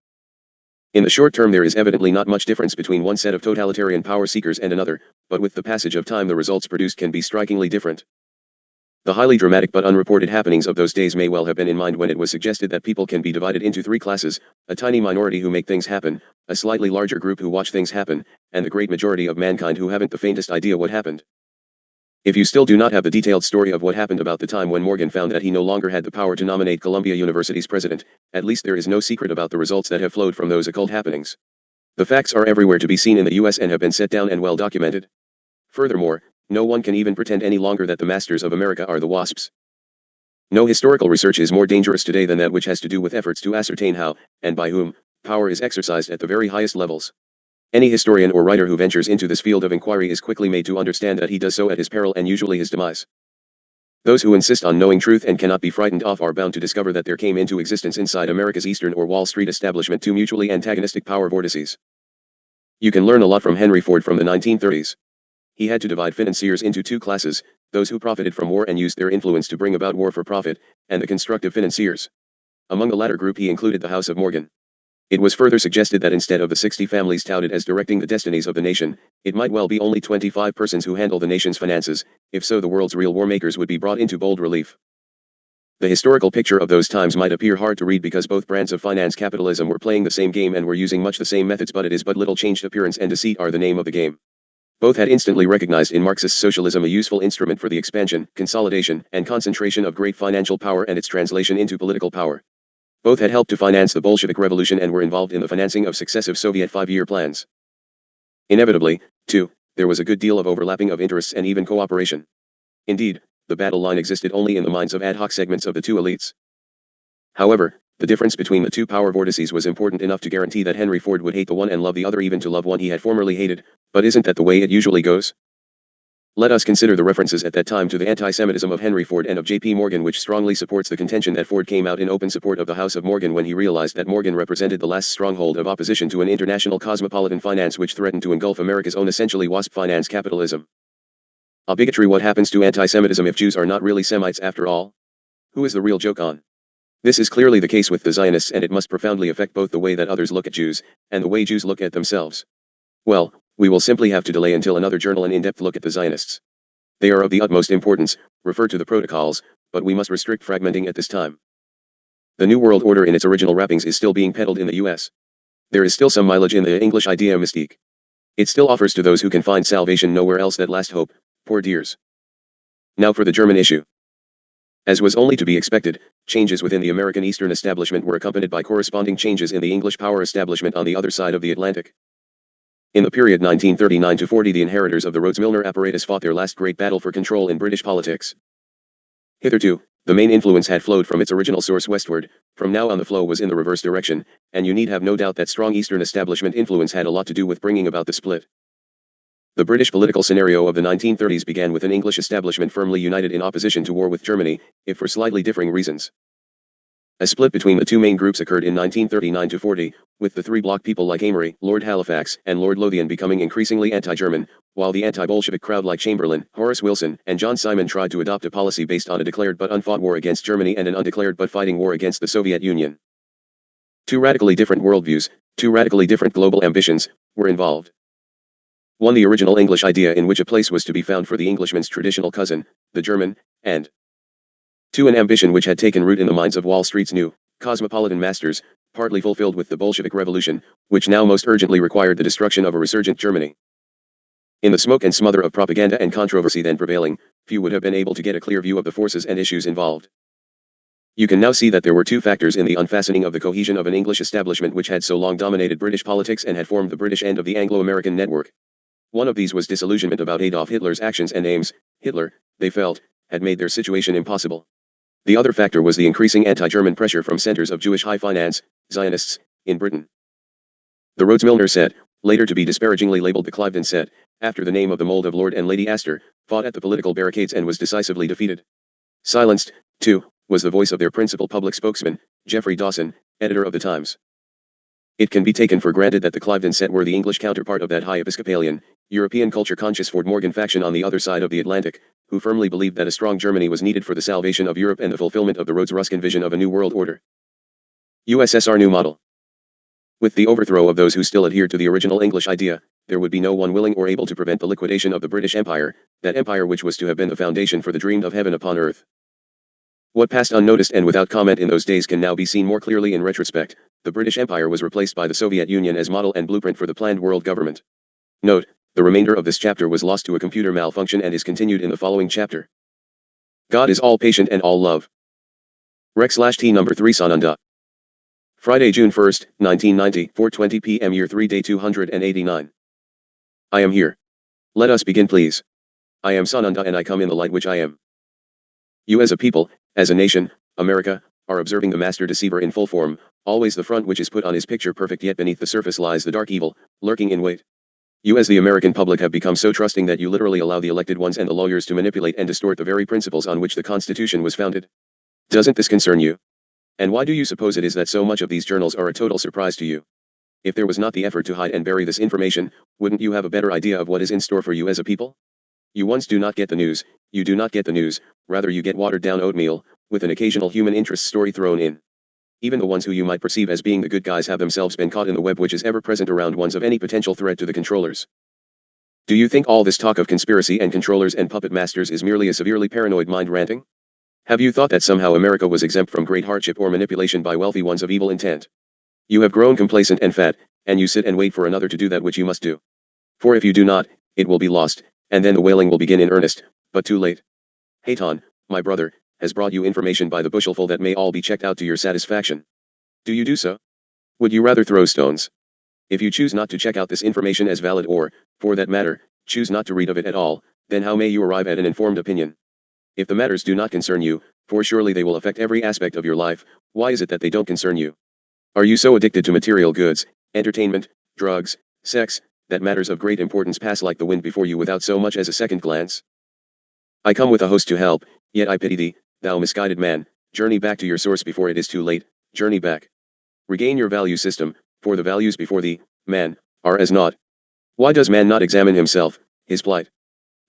In the short term there is evidently not much difference between one set of totalitarian power seekers and another, but with the passage of time the results produced can be strikingly different. The highly dramatic but unreported happenings of those days may well have been in mind when it was suggested that people can be divided into three classes: a tiny minority who make things happen, a slightly larger group who watch things happen, and the great majority of mankind who haven't the faintest idea what happened. If you still do not have the detailed story of what happened about the time when Morgan found that he no longer had the power to nominate Columbia University's president, at least there is no secret about the results that have flowed from those occult happenings. The facts are everywhere to be seen in the US and have been set down and well documented. Furthermore, no one can even pretend any longer that the masters of America are the WASPs. No historical research is more dangerous today than that which has to do with efforts to ascertain how, and by whom, power is exercised at the very highest levels. Any historian or writer who ventures into this field of inquiry is quickly made to understand that he does so at his peril and usually his demise. Those who insist on knowing truth and cannot be frightened off are bound to discover that there came into existence inside America's Eastern or Wall Street establishment two mutually antagonistic power vortices. You can learn a lot from Henry Ford from the 1930s. He had to divide financiers into two classes: those who profited from war and used their influence to bring about war for profit, and the constructive financiers. Among the latter group he included the House of Morgan. It was further suggested that instead of the 60 families touted as directing the destinies of the nation, it might well be only 25 persons who handle the nation's finances. If so, the world's real war makers would be brought into bold relief. The historical picture of those times might appear hard to read because both brands of finance capitalism were playing the same game and were using much the same methods, but it is but little changed. Appearance and deceit are the name of the game. Both had instantly recognized in Marxist socialism a useful instrument for the expansion, consolidation, and concentration of great financial power and its translation into political power. Both had helped to finance the Bolshevik Revolution and were involved in the financing of successive Soviet five-year plans. Inevitably, too, there was a good deal of overlapping of interests and even cooperation. Indeed, the battle line existed only in the minds of ad hoc segments of the two elites. However, the difference between the two power vortices was important enough to guarantee that Henry Ford would hate the one and love the other, even to love one he had formerly hated. But isn't that the way it usually goes? Let us consider the references at that time to the anti-Semitism of Henry Ford and of J.P. Morgan, which strongly supports the contention that Ford came out in open support of the House of Morgan when he realized that Morgan represented the last stronghold of opposition to an international cosmopolitan finance which threatened to engulf America's own essentially WASP finance capitalism. A bigotry. What happens to anti-Semitism if Jews are not really Semites after all? Who is the real joke on? This is clearly the case with the Zionists, and it must profoundly affect both the way that others look at Jews, and the way Jews look at themselves. Well, we will simply have to delay until another journal an in-depth look at the Zionists. They are of the utmost importance, refer to the protocols, but we must restrict fragmenting at this time. The New World Order in its original wrappings is still being peddled in the U.S. There is still some mileage in the English idea mystique. It still offers to those who can find salvation nowhere else that last hope, poor dears. Now for the German issue. As was only to be expected, changes within the American Eastern establishment were accompanied by corresponding changes in the English power establishment on the other side of the Atlantic. In the period 1939 to 40, the inheritors of the Rhodes-Milner apparatus fought their last great battle for control in British politics. Hitherto, the main influence had flowed from its original source westward. From now on the flow was in the reverse direction, and you need have no doubt that strong Eastern establishment influence had a lot to do with bringing about the split. The British political scenario of the 1930s began with an English establishment firmly united in opposition to war with Germany, if for slightly differing reasons. A split between the two main groups occurred in 1939 to 40, with the three bloc people like Amory, Lord Halifax, and Lord Lothian becoming increasingly anti-German, while the anti-Bolshevik crowd like Chamberlain, Horace Wilson, and John Simon tried to adopt a policy based on a declared but unfought war against Germany and an undeclared but fighting war against the Soviet Union. Two radically different worldviews, two radically different global ambitions, were involved. One, the original English idea in which a place was to be found for the Englishman's traditional cousin, the German, and two, an ambition which had taken root in the minds of Wall Street's new, cosmopolitan masters, partly fulfilled with the Bolshevik Revolution, which now most urgently required the destruction of a resurgent Germany. In the smoke and smother of propaganda and controversy then prevailing, few would have been able to get a clear view of the forces and issues involved. You can now see that there were two factors in the unfastening of the cohesion of an English establishment which had so long dominated British politics and had formed the British end of the Anglo-American network. One of these was disillusionment about Adolf Hitler's actions and aims. Hitler, they felt, had made their situation impossible. The other factor was the increasing anti-German pressure from centers of Jewish high finance, Zionists, in Britain. The Rhodes-Milner set, later to be disparagingly labeled the Cliveden set, after the name of the mold of Lord and Lady Astor, fought at the political barricades and was decisively defeated. Silenced, too, was the voice of their principal public spokesman, Geoffrey Dawson, editor of the Times. It can be taken for granted that the Cliveden set were the English counterpart of that high Episcopalian, European culture-conscious Ford Morgan faction on the other side of the Atlantic, who firmly believed that a strong Germany was needed for the salvation of Europe and the fulfillment of the Rhodes-Ruskin vision of a new world order. USSR New Model. With the overthrow of those who still adhered to the original English idea, there would be no one willing or able to prevent the liquidation of the British Empire, that empire which was to have been the foundation for the dreamed of heaven upon earth. What passed unnoticed and without comment in those days can now be seen more clearly in retrospect. The British Empire was replaced by the Soviet Union as model and blueprint for the planned world government. Note, the remainder of this chapter was lost to a computer malfunction and is continued in the following chapter. God is all patient and all love. Rec/T number 3 Sananda. Friday, June 1st, 1990, 4:20 p.m. Year 3 Day 289. I am here. Let us begin please. I am Sananda and I come in the light which I am. You as a people, as a nation, America, are observing the master deceiver in full form, always the front which is put on his picture perfect yet beneath the surface lies the dark evil, lurking in wait. You as the American public have become so trusting that you literally allow the elected ones and the lawyers to manipulate and distort the very principles on which the Constitution was founded. Doesn't this concern you? And why do you suppose it is that so much of these journals are a total surprise to you? If there was not the effort to hide and bury this information, wouldn't you have a better idea of what is in store for you as a people? You ones do not get the news, you do not get the news, rather you get watered down oatmeal, with an occasional human interest story thrown in. Even the ones who you might perceive as being the good guys have themselves been caught in the web which is ever present around ones of any potential threat to the controllers. Do you think all this talk of conspiracy and controllers and puppet masters is merely a severely paranoid mind ranting? Have you thought that somehow America was exempt from great hardship or manipulation by wealthy ones of evil intent? You have grown complacent and fat, and you sit and wait for another to do that which you must do. For if you do not, it will be lost, and then the wailing will begin in earnest, but too late. Hayton, my brother, has brought you information by the bushelful that may all be checked out to your satisfaction. Do you do so? Would you rather throw stones? If you choose not to check out this information as valid or, for that matter, choose not to read of it at all, then how may you arrive at an informed opinion? If the matters do not concern you, for surely they will affect every aspect of your life, why is it that they don't concern you? Are you so addicted to material goods, entertainment, drugs, sex, that matters of great importance pass like the wind before you without so much as a second glance? I come with a host to help, yet I pity thee, thou misguided man. Journey back to your source before it is too late. Journey back. Regain your value system, for the values before thee, man, are as naught. Why does man not examine himself, his plight?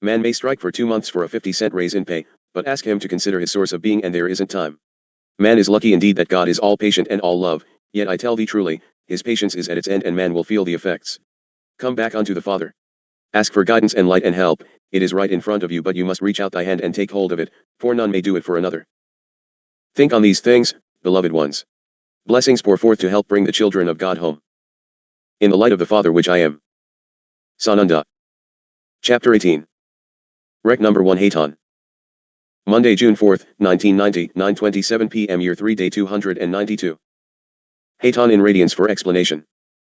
Man may strike for 2 months for a 50-cent raise in pay, but ask him to consider his source of being and there isn't time. Man is lucky indeed that God is all patient and all love, yet I tell thee truly, his patience is at its end and man will feel the effects. Come back unto the Father. Ask for guidance and light and help, it is right in front of you but you must reach out thy hand and take hold of it, for none may do it for another. Think on these things, beloved ones. Blessings pour forth to help bring the children of God home. In the light of the Father which I am. Sananda. Chapter 18. Rec number 1 Hayton. Monday, June 4, 1990, 9:27 p.m. Year 3 Day 292. Hayton in radiance for explanation.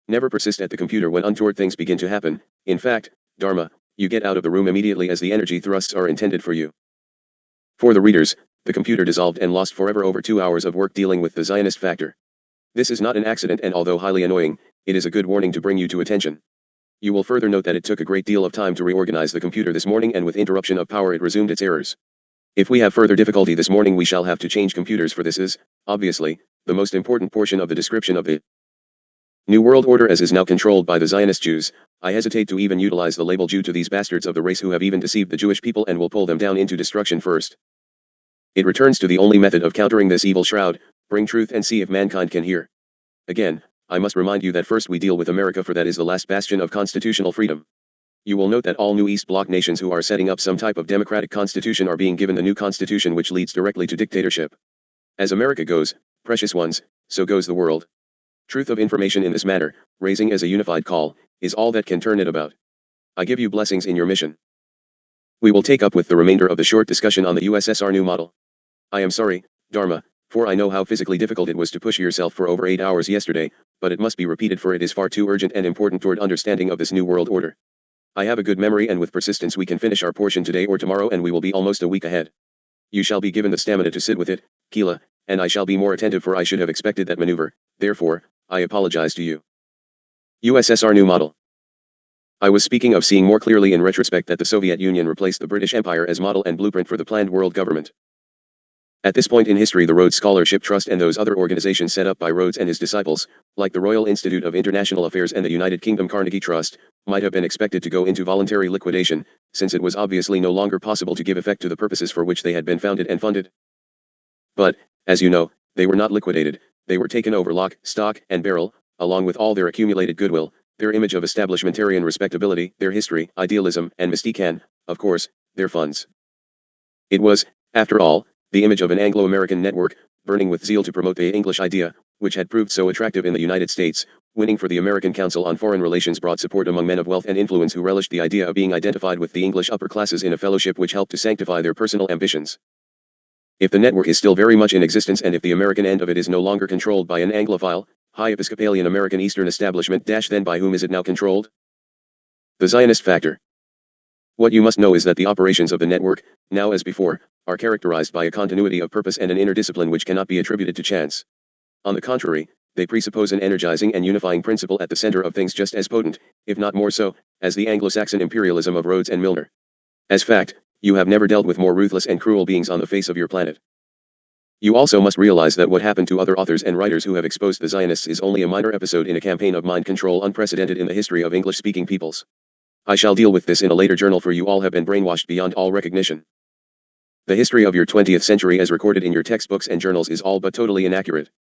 Never persist at the computer when untoward things begin to happen. In fact, Dharma, you get out of the room immediately as the energy thrusts are intended for you. For the readers, the computer dissolved and lost forever over 2 hours of work dealing with the Zionist factor. This is not an accident and although highly annoying, it is a good warning to bring you to attention. You will further note that it took a great deal of time to reorganize the computer this morning and with interruption of power it resumed its errors. If we have further difficulty this morning we shall have to change computers for this is, obviously, the most important portion of the description of the New World Order as is now controlled by the Zionist Jews. I hesitate to even utilize the label Jew to these bastards of the race who have even deceived the Jewish people and will pull them down into destruction first. It returns to the only method of countering this evil shroud, bring truth and see if mankind can hear. Again, I must remind you that first we deal with America for that is the last bastion of constitutional freedom. You will note that all new East Bloc nations who are setting up some type of democratic constitution are being given the new constitution which leads directly to dictatorship. As America goes, precious ones, so goes the world. Truth of information in this matter, raising as a unified call, is all that can turn it about. I give you blessings in your mission. We will take up with the remainder of the short discussion on the USSR new model. I am sorry, Dharma, for I know how physically difficult it was to push yourself for over 8 hours yesterday, but it must be repeated for it is far too urgent and important toward understanding of this new world order. I have a good memory and with persistence we can finish our portion today or tomorrow and we will be almost a week ahead. You shall be given the stamina to sit with it, Keela, and I shall be more attentive for I should have expected that maneuver, therefore, I apologize to you. USSR new model. I was speaking of seeing more clearly in retrospect that the Soviet Union replaced the British Empire as model and blueprint for the planned world government. At this point in history the Rhodes Scholarship Trust and those other organizations set up by Rhodes and his disciples, like the Royal Institute of International Affairs and the United Kingdom Carnegie Trust, might have been expected to go into voluntary liquidation, since it was obviously no longer possible to give effect to the purposes for which they had been founded and funded. But, as you know, they were not liquidated, they were taken over lock, stock, and barrel, along with all their accumulated goodwill, their image of establishmentarian respectability, their history, idealism, and mystique and, of course, their funds. It was, after all, the image of an Anglo-American network, burning with zeal to promote the English idea, which had proved so attractive in the United States, winning for the American Council on Foreign Relations broad support among men of wealth and influence who relished the idea of being identified with the English upper classes in a fellowship which helped to sanctify their personal ambitions. If the network is still very much in existence and if the American end of it is no longer controlled by an Anglophile, high Episcopalian American Eastern establishment then by whom is it now controlled? The Zionist factor. What you must know is that the operations of the network, now as before, are characterized by a continuity of purpose and an inner discipline which cannot be attributed to chance. On the contrary, they presuppose an energizing and unifying principle at the center of things just as potent, if not more so, as the Anglo-Saxon imperialism of Rhodes and Milner. As fact, you have never dealt with more ruthless and cruel beings on the face of your planet. You also must realize that what happened to other authors and writers who have exposed the Zionists is only a minor episode in a campaign of mind control unprecedented in the history of English-speaking peoples. I shall deal with this in a later journal for you all have been brainwashed beyond all recognition. The history of your 20th century as recorded in your textbooks and journals is all but totally inaccurate.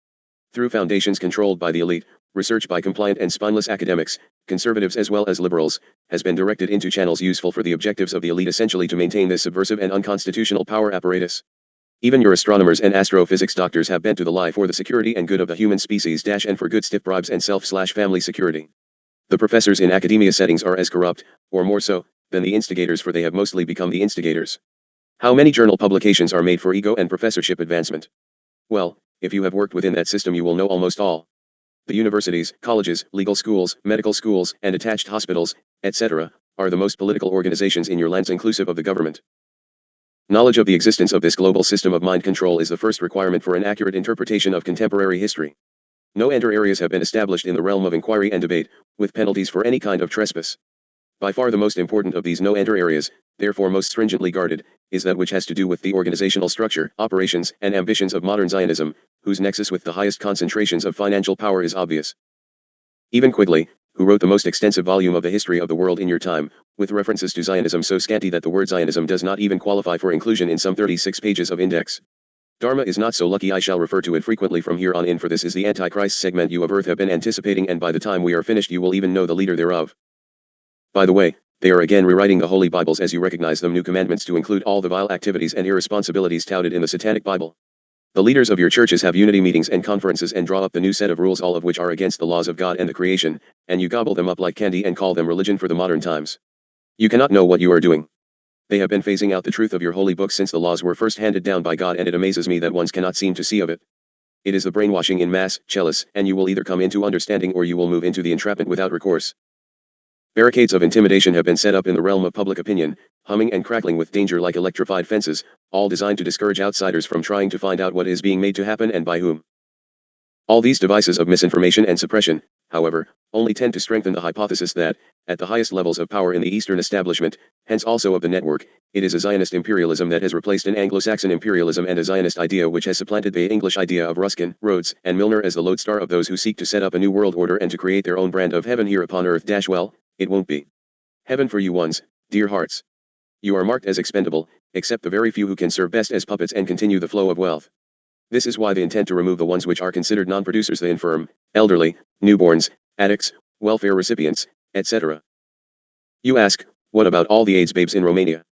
Through foundations controlled by the elite, research by compliant and spineless academics, conservatives as well as liberals, has been directed into channels useful for the objectives of the elite essentially to maintain this subversive and unconstitutional power apparatus. Even your astronomers and astrophysics doctors have bent to the lie for the security and good of the human species and for good stiff bribes and self/family security. The professors in academia settings are as corrupt, or more so, than the instigators, for they have mostly become the instigators. How many journal publications are made for ego and professorship advancement? Well, if you have worked within that system you will know almost all. The universities, colleges, legal schools, medical schools, and attached hospitals, etc., are the most political organizations in your lands inclusive of the government. Knowledge of the existence of this global system of mind control is the first requirement for an accurate interpretation of contemporary history. No enter areas have been established in the realm of inquiry and debate, with penalties for any kind of trespass. By far the most important of these no enter areas, therefore most stringently guarded, is that which has to do with the organizational structure, operations, and ambitions of modern Zionism, whose nexus with the highest concentrations of financial power is obvious. Even Quigley, who wrote the most extensive volume of the history of the world in your time, with references to Zionism so scanty that the word Zionism does not even qualify for inclusion in some 36 pages of index. Dharma is not so lucky. I shall refer to it frequently from here on in, for this is the Antichrist segment you of Earth have been anticipating, and by the time we are finished you will even know the leader thereof. By the way, they are again rewriting the Holy Bibles as you recognize them, new commandments to include all the vile activities and irresponsibilities touted in the Satanic Bible. The leaders of your churches have unity meetings and conferences and draw up the new set of rules, all of which are against the laws of God and the creation, and you gobble them up like candy and call them religion for the modern times. You cannot know what you are doing. They have been phasing out the truth of your holy books since the laws were first handed down by God, and it amazes me that ones cannot seem to see of it. It is the brainwashing in mass, Chalice, and you will either come into understanding or you will move into the entrapment without recourse. Barricades of intimidation have been set up in the realm of public opinion, humming and crackling with danger like electrified fences, all designed to discourage outsiders from trying to find out what is being made to happen and by whom. All these devices of misinformation and suppression, however, only tend to strengthen the hypothesis that, at the highest levels of power in the Eastern establishment, hence also of the network, it is a Zionist imperialism that has replaced an Anglo-Saxon imperialism, and a Zionist idea which has supplanted the English idea of Ruskin, Rhodes, and Milner as the lodestar of those who seek to set up a new world order and to create their own brand of heaven here upon earth. Well, it won't be heaven for you ones, dear hearts. You are marked as expendable, except the very few who can serve best as puppets and continue the flow of wealth. This is why they intend to remove the ones which are considered non-producers, the infirm, elderly, newborns, addicts, welfare recipients, etc. You ask, what about all the AIDS babes in Romania?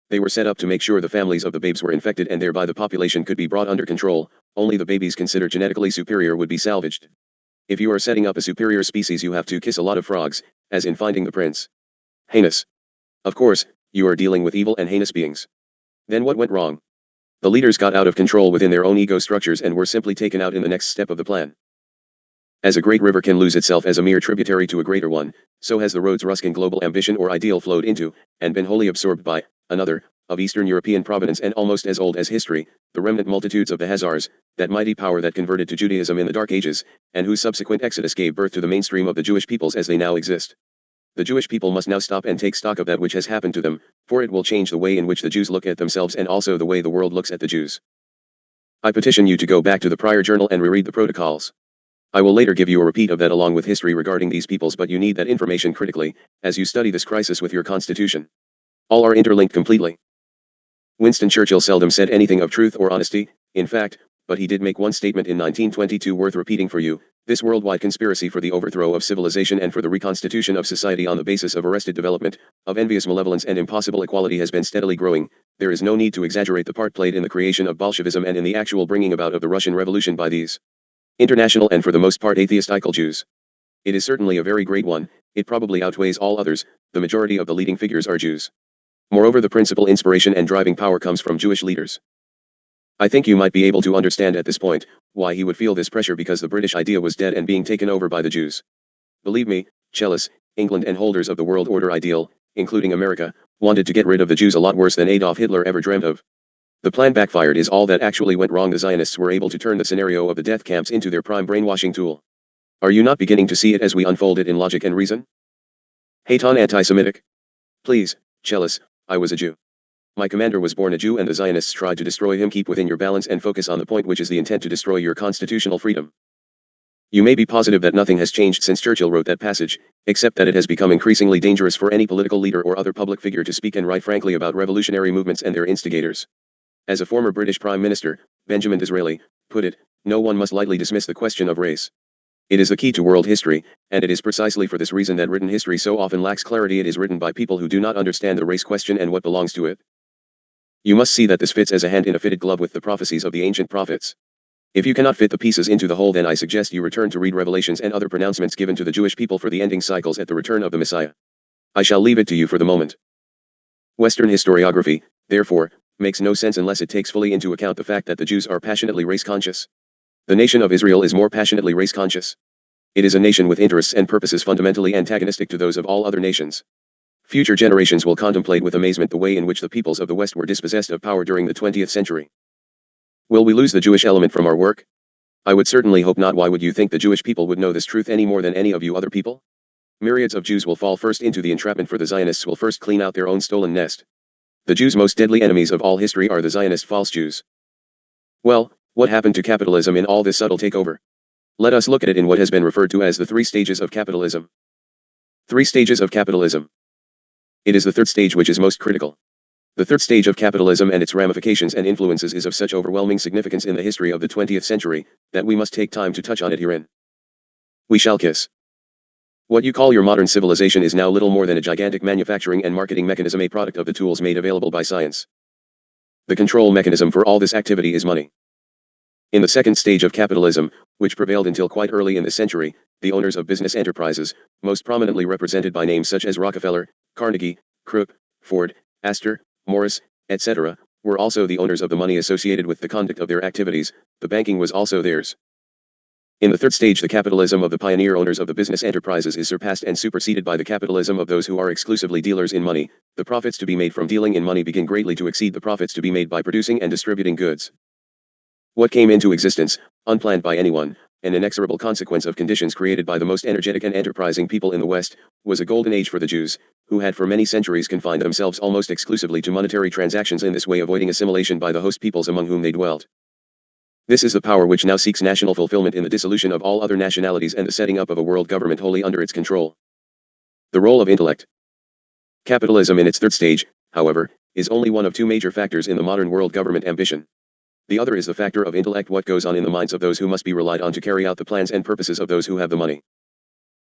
They were set up to make sure the families of the babes were infected and thereby the population could be brought under control. Only the babies considered genetically superior would be salvaged. If you are setting up a superior species you have to kiss a lot of frogs, as in Finding the Prince. Heinous. Of course, you are dealing with evil and heinous beings. Then what went wrong? The leaders got out of control within their own ego structures and were simply taken out in the next step of the plan. As a great river can lose itself as a mere tributary to a greater one, so has the Rhodes Ruskin global ambition or ideal flowed into, and been wholly absorbed by, another, of Eastern European provenance and almost as old as history, the remnant multitudes of the Hazars, that mighty power that converted to Judaism in the Dark Ages, and whose subsequent exodus gave birth to the mainstream of the Jewish peoples as they now exist. The Jewish people must now stop and take stock of that which has happened to them, for it will change the way in which the Jews look at themselves and also the way the world looks at the Jews. I petition you to go back to the prior journal and reread the protocols. I will later give you a repeat of that along with history regarding these peoples, but you need that information critically, as you study this crisis with your constitution. All are interlinked completely. Winston Churchill seldom said anything of truth or honesty, in fact, but he did make one statement in 1922 worth repeating for you: this worldwide conspiracy for the overthrow of civilization and for the reconstitution of society on the basis of arrested development, of envious malevolence and impossible equality has been steadily growing. There is no need to exaggerate the part played in the creation of Bolshevism and in the actual bringing about of the Russian Revolution by these international and for the most part atheistical Jews. It is certainly a very great one, it probably outweighs all others, the majority of the leading figures are Jews. Moreover, the principal inspiration and driving power comes from Jewish leaders. I think you might be able to understand at this point why he would feel this pressure, because the British idea was dead and being taken over by the Jews. Believe me, Chalice, England and holders of the world order ideal, including America, wanted to get rid of the Jews a lot worse than Adolf Hitler ever dreamt of. The plan backfired is all that actually went wrong. The Zionists were able to turn the scenario of the death camps into their prime brainwashing tool. Are you not beginning to see it as we unfold it in logic and reason? Haton anti-Semitic? Please, Chalice, I was a Jew. My commander was born a Jew and the Zionists tried to destroy him. Keep within your balance and focus on the point, which is the intent to destroy your constitutional freedom. You may be positive that nothing has changed since Churchill wrote that passage, except that it has become increasingly dangerous for any political leader or other public figure to speak and write frankly about revolutionary movements and their instigators. As a former British Prime Minister, Benjamin Disraeli, put it, no one must lightly dismiss the question of race. It is the key to world history, and it is precisely for this reason that written history so often lacks clarity. It is written by people who do not understand the race question and what belongs to it. You must see that this fits as a hand in a fitted glove with the prophecies of the ancient prophets. If you cannot fit the pieces into the whole, then I suggest you return to read Revelations and other pronouncements given to the Jewish people for the ending cycles at the return of the Messiah. I shall leave it to you for the moment. Western historiography, therefore, makes no sense unless it takes fully into account the fact that the Jews are passionately race-conscious. The nation of Israel is more passionately race-conscious. It is a nation with interests and purposes fundamentally antagonistic to those of all other nations. Future generations will contemplate with amazement the way in which the peoples of the West were dispossessed of power during the 20th century. Will we lose the Jewish element from our work? I would certainly hope not. Why would you think the Jewish people would know this truth any more than any of you other people? Myriads of Jews will fall first into the entrapment, for the Zionists will first clean out their own stolen nest. The Jews' most deadly enemies of all history are the Zionist false Jews. Well, what happened to capitalism in all this subtle takeover? Let us look at it in what has been referred to as the 3 stages of capitalism. 3 stages of capitalism. It is the third stage which is most critical. The third stage of capitalism and its ramifications and influences is of such overwhelming significance in the history of the 20th century, that we must take time to touch on it herein. We shall kiss. What you call your modern civilization is now little more than a gigantic manufacturing and marketing mechanism, a product of the tools made available by science. The control mechanism for all this activity is money. In the second stage of capitalism, which prevailed until quite early in the century, the owners of business enterprises, most prominently represented by names such as Rockefeller, Carnegie, Krupp, Ford, Astor, Morris, etc., were also the owners of the money associated with the conduct of their activities. The banking was also theirs. In the third stage, the capitalism of the pioneer owners of the business enterprises is surpassed and superseded by the capitalism of those who are exclusively dealers in money. The profits to be made from dealing in money begin greatly to exceed the profits to be made by producing and distributing goods. What came into existence, unplanned by anyone, an inexorable consequence of conditions created by the most energetic and enterprising people in the West, was a golden age for the Jews, who had for many centuries confined themselves almost exclusively to monetary transactions, in this way avoiding assimilation by the host peoples among whom they dwelt. This is the power which now seeks national fulfillment in the dissolution of all other nationalities and the setting up of a world government wholly under its control. The role of intellect. Capitalism in its third stage, however, is only one of 2 major factors in the modern world government ambition. The other is the factor of intellect, what goes on in the minds of those who must be relied on to carry out the plans and purposes of those who have the money.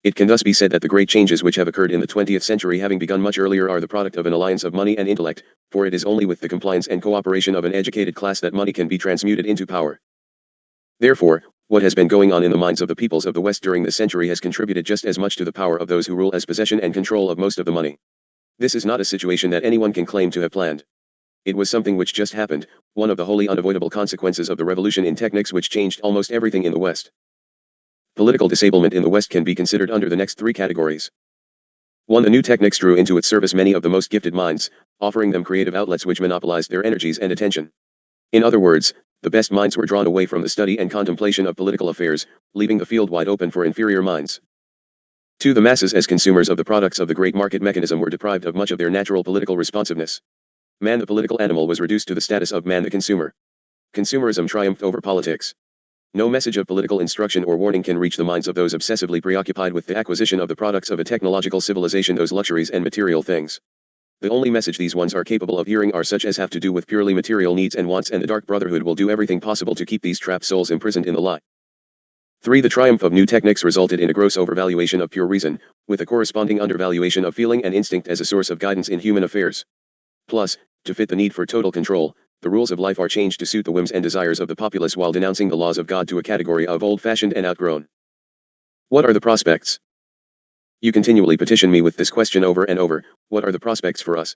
It can thus be said that the great changes which have occurred in the 20th century, having begun much earlier, are the product of an alliance of money and intellect, for it is only with the compliance and cooperation of an educated class that money can be transmuted into power. Therefore, what has been going on in the minds of the peoples of the West during this century has contributed just as much to the power of those who rule as possession and control of most of the money. This is not a situation that anyone can claim to have planned. It was something which just happened, one of the wholly unavoidable consequences of the revolution in technics which changed almost everything in the West. Political disablement in the West can be considered under the next 3 categories. 1. The new techniques drew into its service many of the most gifted minds, offering them creative outlets which monopolized their energies and attention. In other words, the best minds were drawn away from the study and contemplation of political affairs, leaving the field wide open for inferior minds. 2. The masses as consumers of the products of the great market mechanism were deprived of much of their natural political responsiveness. Man the political animal was reduced to the status of man the consumer. Consumerism triumphed over politics. No message of political instruction or warning can reach the minds of those obsessively preoccupied with the acquisition of the products of a technological civilization, those luxuries and material things. The only message these ones are capable of hearing are such as have to do with purely material needs and wants, and the Dark Brotherhood will do everything possible to keep these trapped souls imprisoned in the lie. 3. The triumph of new techniques resulted in a gross overvaluation of pure reason, with a corresponding undervaluation of feeling and instinct as a source of guidance in human affairs. Plus, to fit the need for total control, the rules of life are changed to suit the whims and desires of the populace while denouncing the laws of God to a category of old-fashioned and outgrown. What are the prospects? You continually petition me with this question over and over: what are the prospects for us?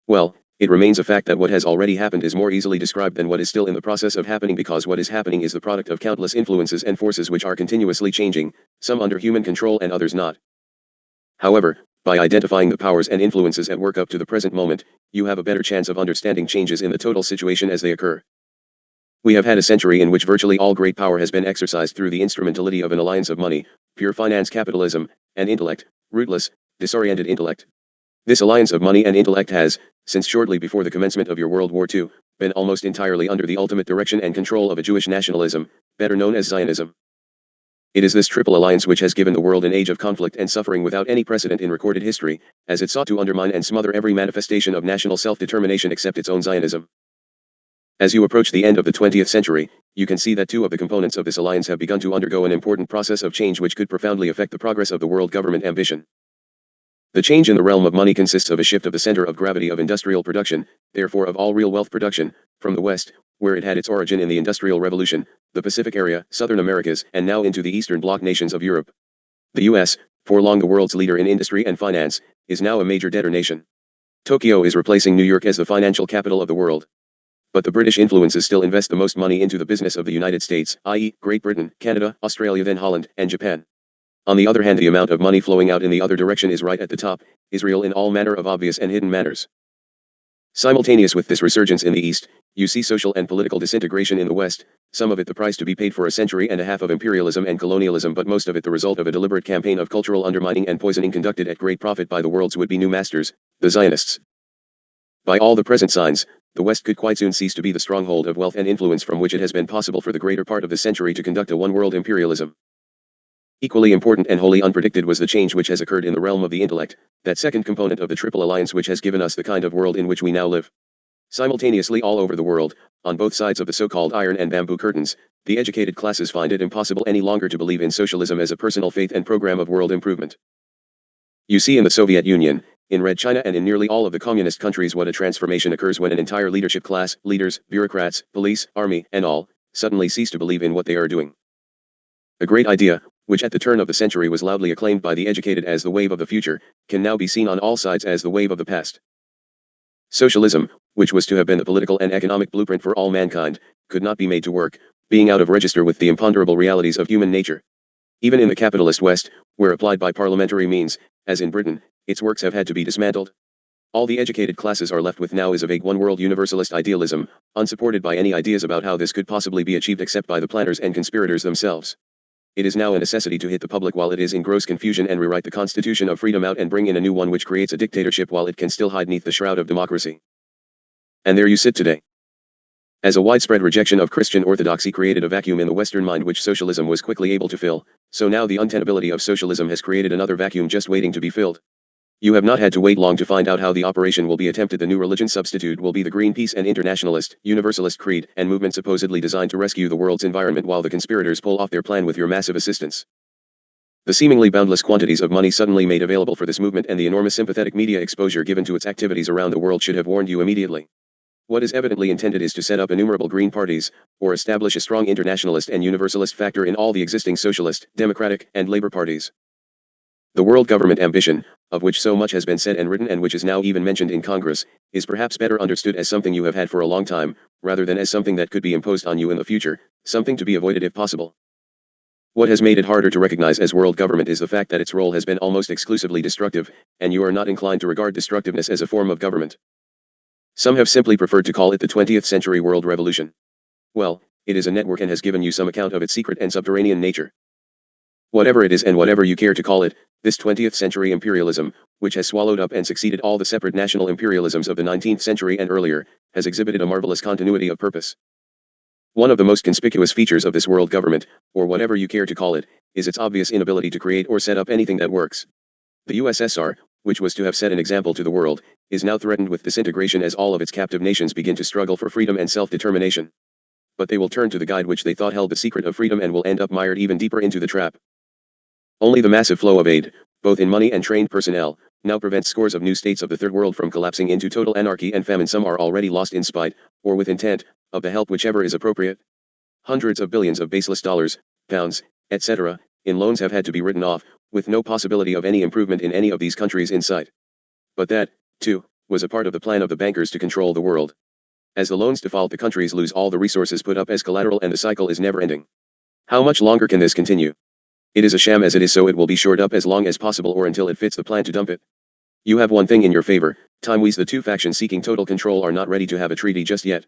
Well, it remains a fact that what has already happened is more easily described than what is still in the process of happening, because what is happening is the product of countless influences and forces which are continuously changing, some under human control and others not. However, by identifying the powers and influences at work up to the present moment, you have a better chance of understanding changes in the total situation as they occur. We have had a century in which virtually all great power has been exercised through the instrumentality of an alliance of money, pure finance capitalism, and intellect, rootless, disoriented intellect. This alliance of money and intellect has, since shortly before the commencement of your World War II, been almost entirely under the ultimate direction and control of a Jewish nationalism, better known as Zionism. It is this triple alliance which has given the world an age of conflict and suffering without any precedent in recorded history, as it sought to undermine and smother every manifestation of national self-determination except its own Zionism. As you approach the end of the 20th century, you can see that 2 of the components of this alliance have begun to undergo an important process of change which could profoundly affect the progress of the world government ambition. The change in the realm of money consists of a shift of the center of gravity of industrial production, therefore of all real wealth production, from the West, where it had its origin in the Industrial Revolution, the Pacific area, Southern Americas, and now into the Eastern Bloc nations of Europe. The US, for long the world's leader in industry and finance, is now a major debtor nation. Tokyo is replacing New York as the financial capital of the world. But the British influences still invest the most money into the business of the United States, i.e., Great Britain, Canada, Australia, then Holland, and Japan. On the other hand, the amount of money flowing out in the other direction is right at the top, Israel in all manner of obvious and hidden manners. Simultaneous with this resurgence in the East, you see social and political disintegration in the West, some of it the price to be paid for a century and a half of imperialism and colonialism, but most of it the result of a deliberate campaign of cultural undermining and poisoning conducted at great profit by the world's would-be new masters, the Zionists. By all the present signs, the West could quite soon cease to be the stronghold of wealth and influence from which it has been possible for the greater part of the century to conduct a one-world imperialism. Equally important and wholly unpredicted was the change which has occurred in the realm of the intellect, that second component of the Triple Alliance which has given us the kind of world in which we now live. Simultaneously all over the world, on both sides of the so-called iron and bamboo curtains, the educated classes find it impossible any longer to believe in socialism as a personal faith and program of world improvement. You see in the Soviet Union, in Red China and in nearly all of the communist countries what a transformation occurs when an entire leadership class, leaders, bureaucrats, police, army, and all, suddenly cease to believe in what they are doing. A great idea, which at the turn of the century was loudly acclaimed by the educated as the wave of the future, can now be seen on all sides as the wave of the past. Socialism, which was to have been the political and economic blueprint for all mankind, could not be made to work, being out of register with the imponderable realities of human nature. Even in the capitalist West, where applied by parliamentary means, as in Britain, its works have had to be dismantled. All the educated classes are left with now is a vague one-world universalist idealism, unsupported by any ideas about how this could possibly be achieved except by the planners and conspirators themselves. It is now a necessity to hit the public while it is in gross confusion and rewrite the Constitution of freedom out and bring in a new one which creates a dictatorship while it can still hide neath the shroud of democracy. And there you sit today. As a widespread rejection of Christian orthodoxy created a vacuum in the Western mind which socialism was quickly able to fill, so now the untenability of socialism has created another vacuum just waiting to be filled. You have not had to wait long to find out how the operation will be attempted. The new religion substitute will be the Greenpeace and Internationalist, Universalist creed and movement supposedly designed to rescue the world's environment while the conspirators pull off their plan with your massive assistance. The seemingly boundless quantities of money suddenly made available for this movement and the enormous sympathetic media exposure given to its activities around the world should have warned you immediately. What is evidently intended is to set up innumerable green parties, or establish a strong internationalist and universalist factor in all the existing socialist, democratic, and labor parties. The world government ambition, of which so much has been said and written and which is now even mentioned in Congress, is perhaps better understood as something you have had for a long time, rather than as something that could be imposed on you in the future, something to be avoided if possible. What has made it harder to recognize as world government is the fact that its role has been almost exclusively destructive, and you are not inclined to regard destructiveness as a form of government. Some have simply preferred to call it the 20th century world revolution. Well, it is a network and has given you some account of its secret and subterranean nature. Whatever it is and whatever you care to call it, this 20th century imperialism, which has swallowed up and succeeded all the separate national imperialisms of the 19th century and earlier, has exhibited a marvelous continuity of purpose. One of the most conspicuous features of this world government, or whatever you care to call it, is its obvious inability to create or set up anything that works. The USSR, which was to have set an example to the world, is now threatened with disintegration as all of its captive nations begin to struggle for freedom and self-determination. But they will turn to the guide which they thought held the secret of freedom and will end up mired even deeper into the trap. Only the massive flow of aid, both in money and trained personnel, now prevents scores of new states of the Third World from collapsing into total anarchy and famine. Some are already lost in spite, or with intent, of the help whichever is appropriate. Hundreds of billions of baseless dollars, pounds, etc., in loans have had to be written off, with no possibility of any improvement in any of these countries in sight. But that, too, was a part of the plan of the bankers to control the world. As the loans default, the countries lose all the resources put up as collateral and the cycle is never ending. How much longer can this continue? It is a sham as it is, so it will be shored up as long as possible or until it fits the plan to dump it. You have one thing in your favor, time-wise the two factions seeking total control are not ready to have a treaty just yet.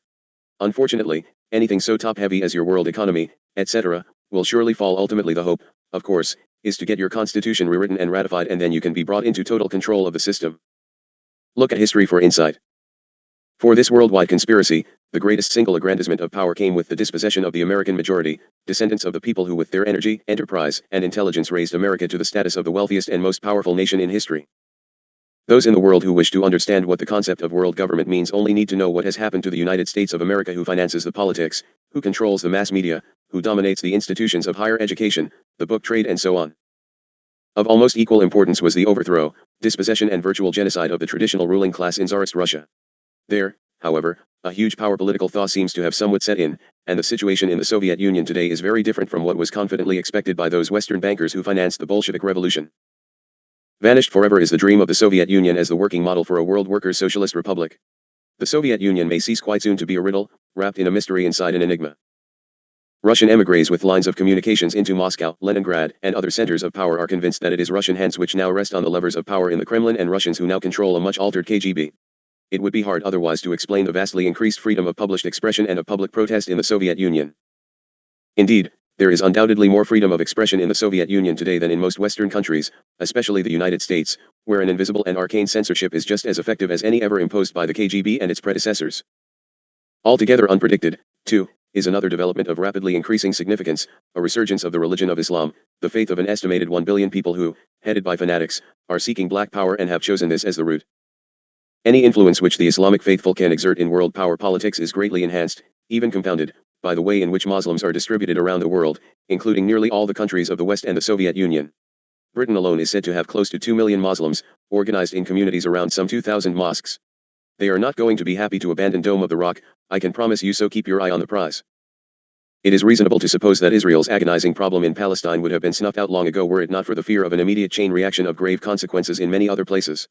Unfortunately, anything so top-heavy as your world economy, etc., will surely fall. Ultimately the hope, of course, is to get your constitution rewritten and ratified, and then you can be brought into total control of the system. Look at history for insight. For this worldwide conspiracy, the greatest single aggrandizement of power came with the dispossession of the American majority, descendants of the people who with their energy, enterprise, and intelligence raised America to the status of the wealthiest and most powerful nation in history. Those in the world who wish to understand what the concept of world government means only need to know what has happened to the United States of America, who finances the politics, who controls the mass media, who dominates the institutions of higher education, the book trade, and so on. Of almost equal importance was the overthrow, dispossession and virtual genocide of the traditional ruling class in Tsarist Russia. There, however, a huge power political thaw seems to have somewhat set in, and the situation in the Soviet Union today is very different from what was confidently expected by those Western bankers who financed the Bolshevik Revolution. Vanished forever is the dream of the Soviet Union as the working model for a world workers' socialist republic. The Soviet Union may cease quite soon to be a riddle, wrapped in a mystery inside an enigma. Russian emigres with lines of communications into Moscow, Leningrad, and other centers of power are convinced that it is Russian hands which now rest on the levers of power in the Kremlin and Russians who now control a much altered KGB. It would be hard otherwise to explain the vastly increased freedom of published expression and of public protest in the Soviet Union. Indeed, there is undoubtedly more freedom of expression in the Soviet Union today than in most Western countries, especially the United States, where an invisible and arcane censorship is just as effective as any ever imposed by the KGB and its predecessors. Altogether unpredicted, too, is another development of rapidly increasing significance, a resurgence of the religion of Islam, the faith of an estimated 1 billion people who, headed by fanatics, are seeking black power and have chosen this as the route. Any influence which the Islamic faithful can exert in world power politics is greatly enhanced, even compounded, by the way in which Muslims are distributed around the world, including nearly all the countries of the West and the Soviet Union. Britain alone is said to have close to 2 million Muslims, organized in communities around some 2,000 mosques. They are not going to be happy to abandon Dome of the Rock, I can promise you, so keep your eye on the prize. It is reasonable to suppose that Israel's agonizing problem in Palestine would have been snuffed out long ago were it not for the fear of an immediate chain reaction of grave consequences in many other places.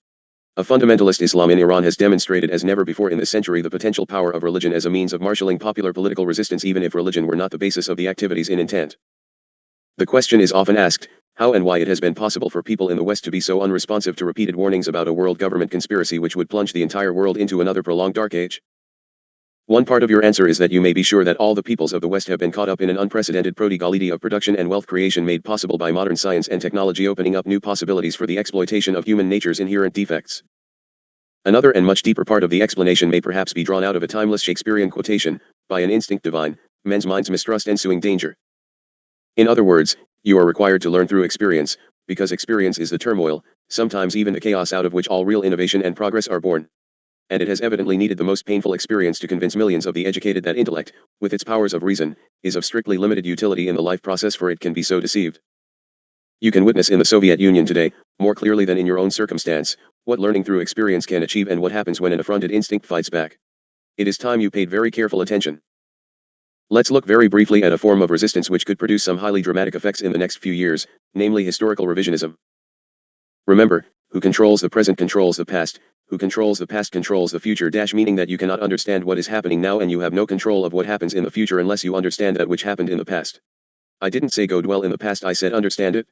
A fundamentalist Islam in Iran has demonstrated as never before in this century the potential power of religion as a means of marshalling popular political resistance, even if religion were not the basis of the activities in intent. The question is often asked, how and why it has been possible for people in the West to be so unresponsive to repeated warnings about a world government conspiracy which would plunge the entire world into another prolonged dark age. One part of your answer is that you may be sure that all the peoples of the West have been caught up in an unprecedented prodigality of production and wealth creation made possible by modern science and technology, opening up new possibilities for the exploitation of human nature's inherent defects. Another and much deeper part of the explanation may perhaps be drawn out of a timeless Shakespearean quotation, by an instinct divine, men's minds mistrust ensuing danger. In other words, you are required to learn through experience, because experience is the turmoil, sometimes even the chaos out of which all real innovation and progress are born. And it has evidently needed the most painful experience to convince millions of the educated that intellect, with its powers of reason, is of strictly limited utility in the life process, for it can be so deceived. You can witness in the Soviet Union today, more clearly than in your own circumstance, what learning through experience can achieve and what happens when an affronted instinct fights back. It is time you paid very careful attention. Let's look very briefly at a form of resistance which could produce some highly dramatic effects in the next few years, namely historical revisionism. Remember, who controls the present controls the past, who controls the past controls the future, meaning that you cannot understand what is happening now and you have no control of what happens in the future unless you understand that which happened in the past. I didn't say go dwell in the past, I said understand it.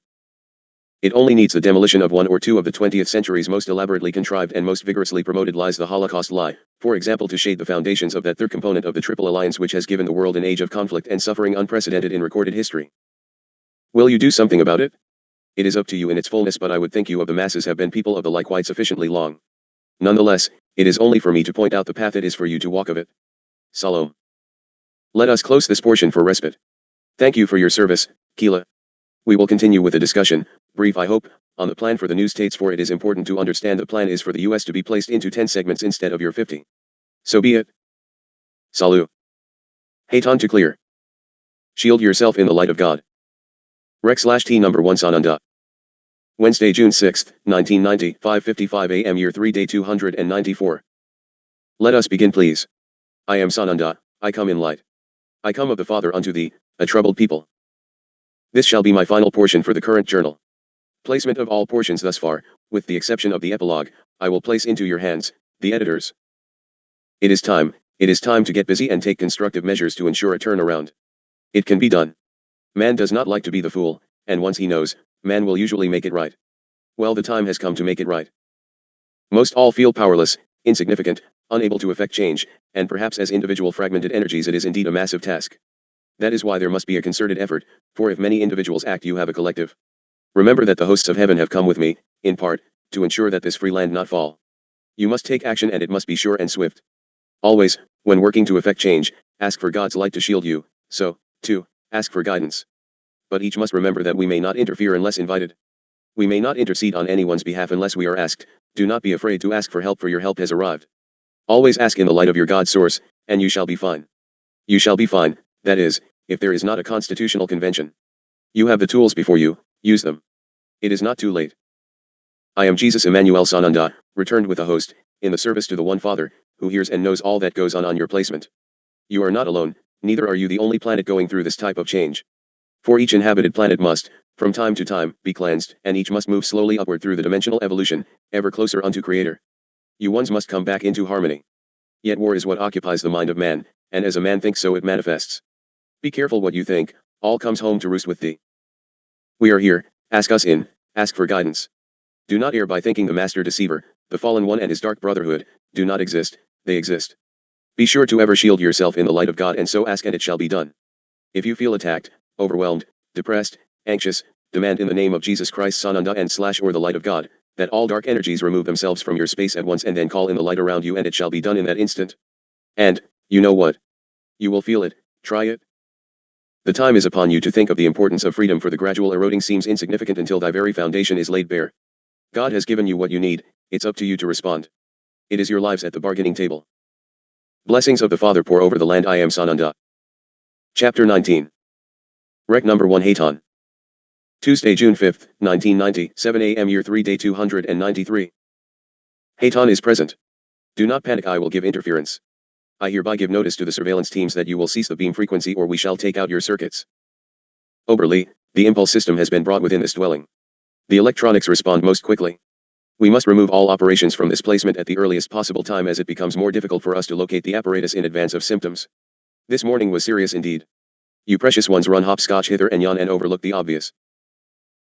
It only needs the demolition of one or two of the 20th century's most elaborately contrived and most vigorously promoted lies, the Holocaust lie, for example, to shade the foundations of that third component of the Triple Alliance which has given the world an age of conflict and suffering unprecedented in recorded history. Will you do something about it? It is up to you in its fullness, but I would think you of the masses have been people of the like quite sufficiently long. Nonetheless, it is only for me to point out the path, it is for you to walk of it. Salom. Let us close this portion for respite. Thank you for your service, Kila. We will continue with the discussion, brief I hope, on the plan for the new states, for it is important to understand the plan is for the US to be placed into 10 segments instead of your 50. So be it. Salut. Hayton to clear. Shield yourself in the light of God. Rec/T number 1 Sananda. Wednesday, June 6, 1990, 5:55 a.m. Year 3 Day 294. Let us begin, please. I am Sananda, I come in light. I come of the Father unto thee, a troubled people. This shall be my final portion for the current journal. Placement of all portions thus far, with the exception of the epilogue, I will place into your hands, the editors. It is time to get busy and take constructive measures to ensure a turnaround. It can be done. Man does not like to be the fool, and once he knows, man will usually make it right. Well, the time has come to make it right. Most all feel powerless, insignificant, unable to effect change, and perhaps as individual fragmented energies it is indeed a massive task. That is why there must be a concerted effort, for if many individuals act you have a collective. Remember that the hosts of heaven have come with me, in part, to ensure that this free land not fall. You must take action and it must be sure and swift. Always, when working to effect change, ask for God's light to shield you, so, too, ask for guidance. But each must remember that we may not interfere unless invited. We may not intercede on anyone's behalf unless we are asked. Do not be afraid to ask for help, for your help has arrived. Always ask in the light of your God source, and you shall be fine. You shall be fine, that is, if there is not a constitutional convention. You have the tools before you, use them. It is not too late. I am Jesus Emmanuel Sananda, returned with a host, in the service to the One Father, who hears and knows all that goes on your placement. You are not alone, neither are you the only planet going through this type of change. For each inhabited planet must, from time to time, be cleansed, and each must move slowly upward through the dimensional evolution, ever closer unto Creator. You ones must come back into harmony. Yet war is what occupies the mind of man, and as a man thinks so it manifests. Be careful what you think, all comes home to roost with thee. We are here, ask us in, ask for guidance. Do not err by thinking the master deceiver, the fallen one and his dark brotherhood, do not exist, they exist. Be sure to ever shield yourself in the light of God and so ask and it shall be done. If you feel attacked, overwhelmed, depressed, anxious, demand in the name of Jesus Christ Sananda and / or the light of God, that all dark energies remove themselves from your space at once and then call in the light around you and it shall be done in that instant. And, you know what? You will feel it, try it. The time is upon you to think of the importance of freedom, for the gradual eroding seems insignificant until thy very foundation is laid bare. God has given you what you need, it's up to you to respond. It is your lives at the bargaining table. Blessings of the Father pour over the land. I am Sananda. Chapter 19. Rec number 1 Haton. Tuesday, June 5, 1990, 7 a.m. Year 3 Day 293. Haton is present. Do not panic, I will give interference. I hereby give notice to the surveillance teams that you will cease the beam frequency or we shall take out your circuits. Oberly, the impulse system has been brought within this dwelling. The electronics respond most quickly. We must remove all operations from this placement at the earliest possible time as it becomes more difficult for us to locate the apparatus in advance of symptoms. This morning was serious indeed. You precious ones run hopscotch hither and yon and overlook the obvious.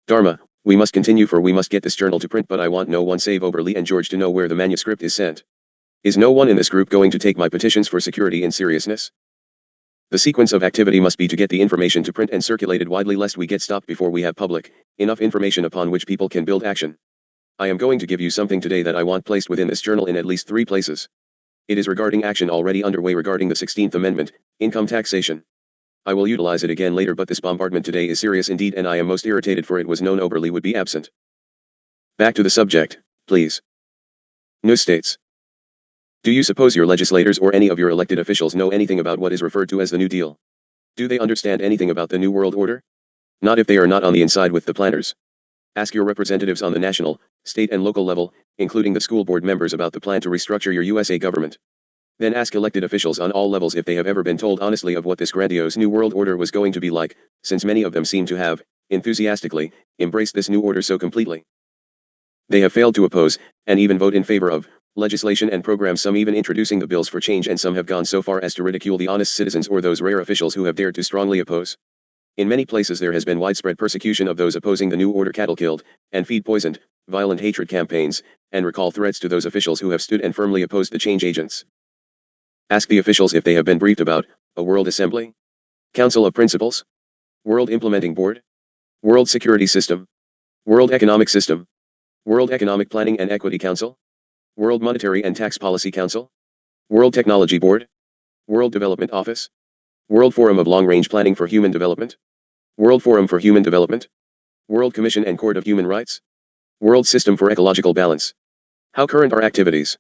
Dharma, we must continue for we must get this journal to print, but I want no one save Oberly and George to know where the manuscript is sent. Is no one in this group going to take my petitions for security in seriousness? The sequence of activity must be to get the information to print and circulated widely lest we get stopped before we have enough information upon which people can build action. I am going to give you something today that I want placed within this journal in at least 3 places. It is regarding action already underway regarding the 16th Amendment, income taxation. I will utilize it again later, but this bombardment today is serious indeed and I am most irritated, for it was known Oberly would be absent. Back to the subject, please. News states. Do you suppose your legislators or any of your elected officials know anything about what is referred to as the New Deal? Do they understand anything about the New World Order? Not if they are not on the inside with the planners. Ask your representatives on the national, state and local level, including the school board members, about the plan to restructure your USA government. Then ask elected officials on all levels if they have ever been told honestly of what this grandiose New World Order was going to be like, since many of them seem to have, enthusiastically, embraced this new order so completely. They have failed to oppose, and even vote in favor of, legislation and programs, some even introducing the bills for change, and some have gone so far as to ridicule the honest citizens or those rare officials who have dared to strongly oppose. In many places there has been widespread persecution of those opposing the new order, cattle killed, and feed poisoned, violent hatred campaigns, and recall threats to those officials who have stood and firmly opposed the change agents. Ask the officials if they have been briefed about a World Assembly, Council of Principals, World Implementing Board, World Security System, World Economic System, World Economic Planning and Equity Council, World Monetary and Tax Policy Council, World Technology Board, World Development Office, World Forum of Long-Range Planning for Human Development, World Forum for Human Development, World Commission and Court of Human Rights, World System for Ecological Balance. How current are activities?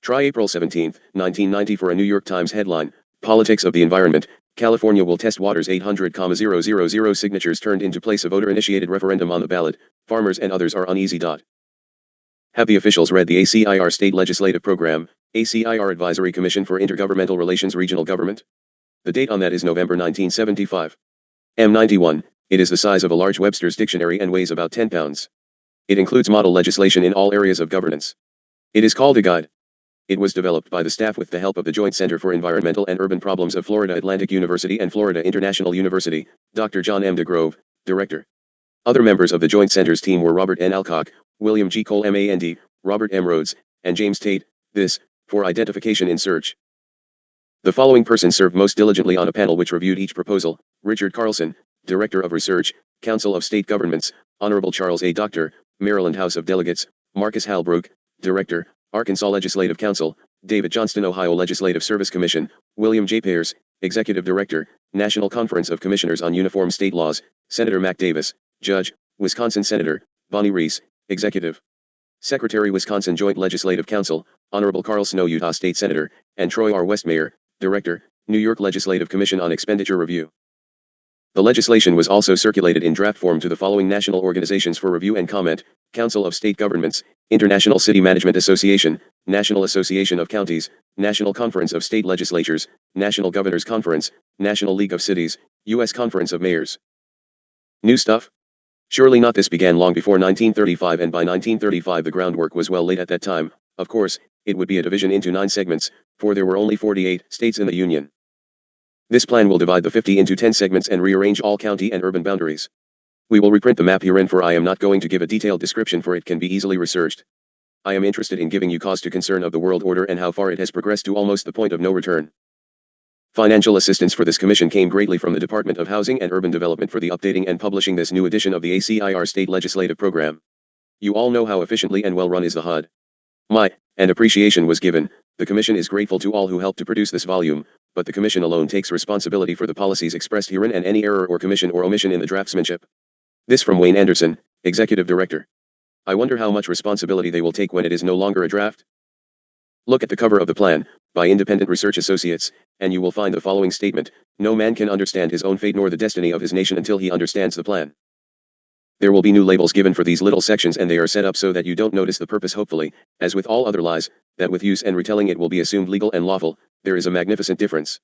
Try April 17, 1990 for a New York Times headline, Politics of the Environment, California will test waters. 800,000 signatures turned into place a voter-initiated referendum on the ballot, farmers and others are uneasy. Have the officials read the ACIR State Legislative Program, ACIR Advisory Commission for Intergovernmental Relations Regional Government? The date on that is November 1975. M91, it is the size of a large Webster's dictionary and weighs about 10 pounds. It includes model legislation in all areas of governance. It is called a guide. It was developed by the staff with the help of the Joint Center for Environmental and Urban Problems of Florida Atlantic University and Florida International University, Dr. John M. DeGrove, Director. Other members of the Joint Center's team were Robert N. Alcock, William G. Cole MAND, Robert M. Rhodes, and James Tate, this, for identification in search. The following persons served most diligently on a panel which reviewed each proposal: Richard Carlson, Director of Research, Council of State Governments; Honorable Charles A. Doctor, Maryland House of Delegates; Marcus Halbrook, Director, Arkansas Legislative Council; David Johnston, Ohio Legislative Service Commission; William J. Pears, Executive Director, National Conference of Commissioners on Uniform State Laws; Senator Mac Davis, Judge, Wisconsin Senator, Bonnie Reese, Executive Secretary, Wisconsin Joint Legislative Council; Honorable Carl Snow, Utah State Senator, and Troy R. Westmayer, Director, New York Legislative Commission on Expenditure Review. The legislation was also circulated in draft form to the following national organizations for review and comment: Council of State Governments, International City Management Association, National Association of Counties, National Conference of State Legislatures, National Governors Conference, National League of Cities, U.S. Conference of Mayors. New stuff? Surely not. This began long before 1935, and by 1935 the groundwork was well laid at that time. Of course, it would be a division into 9 segments, for there were only 48 states in the Union. This plan will divide the 50 into 10 segments and rearrange all county and urban boundaries. We will reprint the map herein, for I am not going to give a detailed description, for it can be easily researched. I am interested in giving you cause to concern of the world order and how far it has progressed to almost the point of no return. Financial assistance for this commission came greatly from the Department of Housing and Urban Development for the updating and publishing this new edition of the ACIR State Legislative Program. You all know how efficiently and well run is the HUD. And appreciation was given. The Commission is grateful to all who helped to produce this volume, but the Commission alone takes responsibility for the policies expressed herein and any error or commission or omission in the draftsmanship. This from Wayne Anderson, Executive Director. I wonder how much responsibility they will take when it is no longer a draft? Look at the cover of the plan, by Independent Research Associates, and you will find the following statement: no man can understand his own fate nor the destiny of his nation until he understands the plan. There will be new labels given for these little sections, and they are set up so that you don't notice the purpose, hopefully, as with all other lies, that with use and retelling it will be assumed legal and lawful. There is a magnificent difference.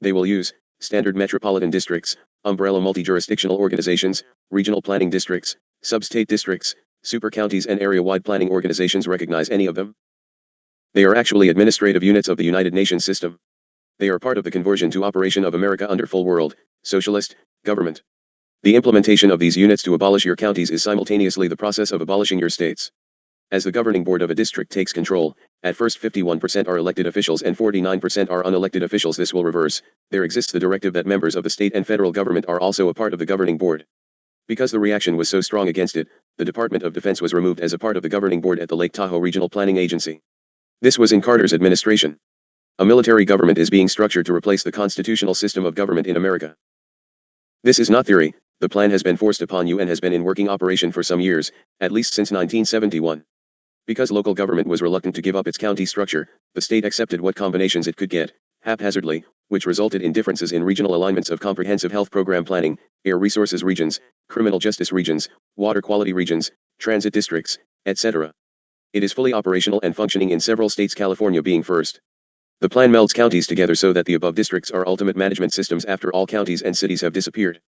They will use standard metropolitan districts, umbrella multi-jurisdictional organizations, regional planning districts, sub-state districts, super counties, and area-wide planning organizations. Recognize any of them? They are actually administrative units of the United Nations system. They are part of the conversion to operation of America under full world socialist government. The implementation of these units to abolish your counties is simultaneously the process of abolishing your states. As the governing board of a district takes control, at first 51% are elected officials and 49% are unelected officials. This will reverse. There exists the directive that members of the state and federal government are also a part of the governing board. Because the reaction was so strong against it, the Department of Defense was removed as a part of the governing board at the Lake Tahoe Regional Planning Agency. This was in Carter's administration. A military government is being structured to replace the constitutional system of government in America. This is not theory. The plan has been forced upon you and has been in working operation for some years, at least since 1971. Because local government was reluctant to give up its county structure, the state accepted what combinations it could get, haphazardly, which resulted in differences in regional alignments of comprehensive health program planning, air resources regions, criminal justice regions, water quality regions, transit districts, etc. It is fully operational and functioning in several states, California being first. The plan melds counties together so that the above districts are ultimate management systems after all counties and cities have disappeared.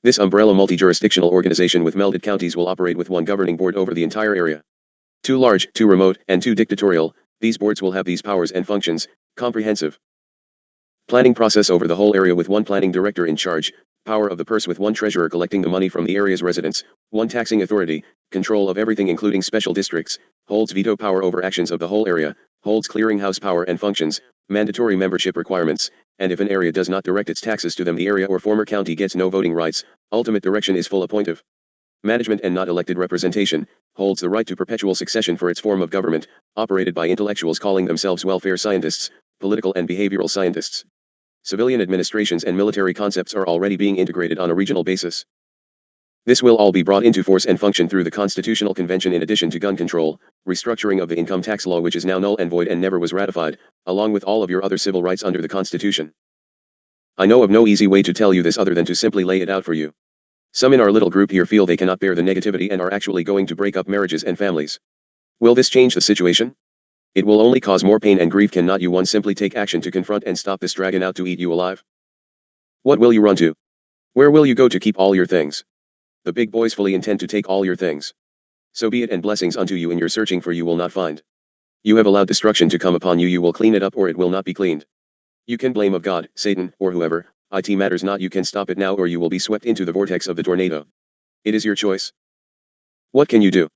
This umbrella multi-jurisdictional organization with melded counties will operate with one governing board over the entire area. Too large, too remote, and too dictatorial, these boards will have these powers and functions: comprehensive planning process over the whole area with one planning director in charge, power of the purse with one treasurer collecting the money from the area's residents, one taxing authority, control of everything including special districts, holds veto power over actions of the whole area, holds clearinghouse power and functions, mandatory membership requirements, and if an area does not direct its taxes to them, the area or former county gets no voting rights. Ultimate direction is full appointive management and not elected representation, holds the right to perpetual succession for its form of government, operated by intellectuals calling themselves welfare scientists, political and behavioral scientists. Civilian administrations and military concepts are already being integrated on a regional basis. This will all be brought into force and function through the Constitutional Convention, in addition to gun control, restructuring of the income tax law, which is now null and void and never was ratified, along with all of your other civil rights under the Constitution. I know of no easy way to tell you this other than to simply lay it out for you. Some in our little group here feel they cannot bear the negativity and are actually going to break up marriages and families. Will this change the situation? It will only cause more pain and grief. Cannot you one simply take action to confront and stop this dragon out to eat you alive? What will you run to? Where will you go to keep all your things? The big boys fully intend to take all your things. So be it, and blessings unto you in your searching, for you will not find. You have allowed destruction to come upon you. You will clean it up or it will not be cleaned. You can blame of God, Satan, or whoever. It matters not. You can stop it now or you will be swept into the vortex of the tornado. It is your choice. What can you do?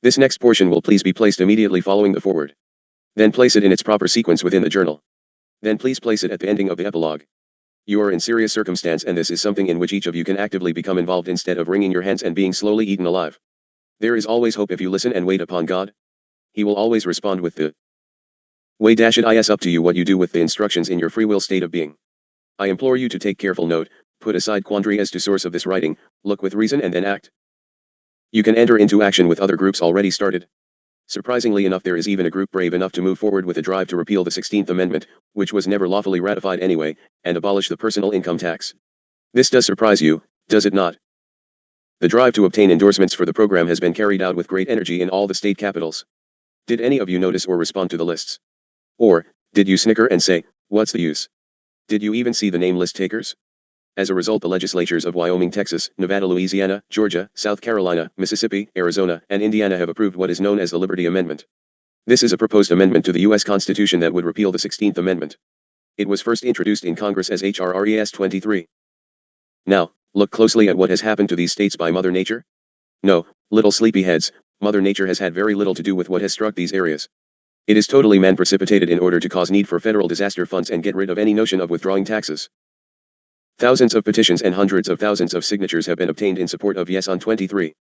This next portion will please be placed immediately following the foreword. Then place it in its proper sequence within the journal. Then please place it at the ending of the epilogue. You are in serious circumstance, and this is something in which each of you can actively become involved instead of wringing your hands and being slowly eaten alive. There is always hope if you listen and wait upon God. He will always respond with the way. It is up to you what you do with the instructions in your free will state of being. I implore you to take careful note, put aside quandary as to source of this writing, look with reason and then act. You can enter into action with other groups already started. Surprisingly enough, there is even a group brave enough to move forward with a drive to repeal the 16th Amendment, which was never lawfully ratified anyway, and abolish the personal income tax. This does surprise you, does it not? The drive to obtain endorsements for the program has been carried out with great energy in all the state capitals. Did any of you notice or respond to the lists? Or, did you snicker and say, what's the use? Did you even see the name list takers? As a result, the legislatures of Wyoming, Texas, Nevada, Louisiana, Georgia, South Carolina, Mississippi, Arizona, and Indiana have approved what is known as the Liberty Amendment. This is a proposed amendment to the U.S. Constitution that would repeal the 16th Amendment. It was first introduced in Congress as H.R. RES 23. Now, look closely at what has happened to these states by Mother Nature. No, little sleepyheads, Mother Nature has had very little to do with what has struck these areas. It is totally man-precipitated in order to cause need for federal disaster funds and get rid of any notion of withdrawing taxes. Thousands of petitions and hundreds of thousands of signatures have been obtained in support of Yes on 23.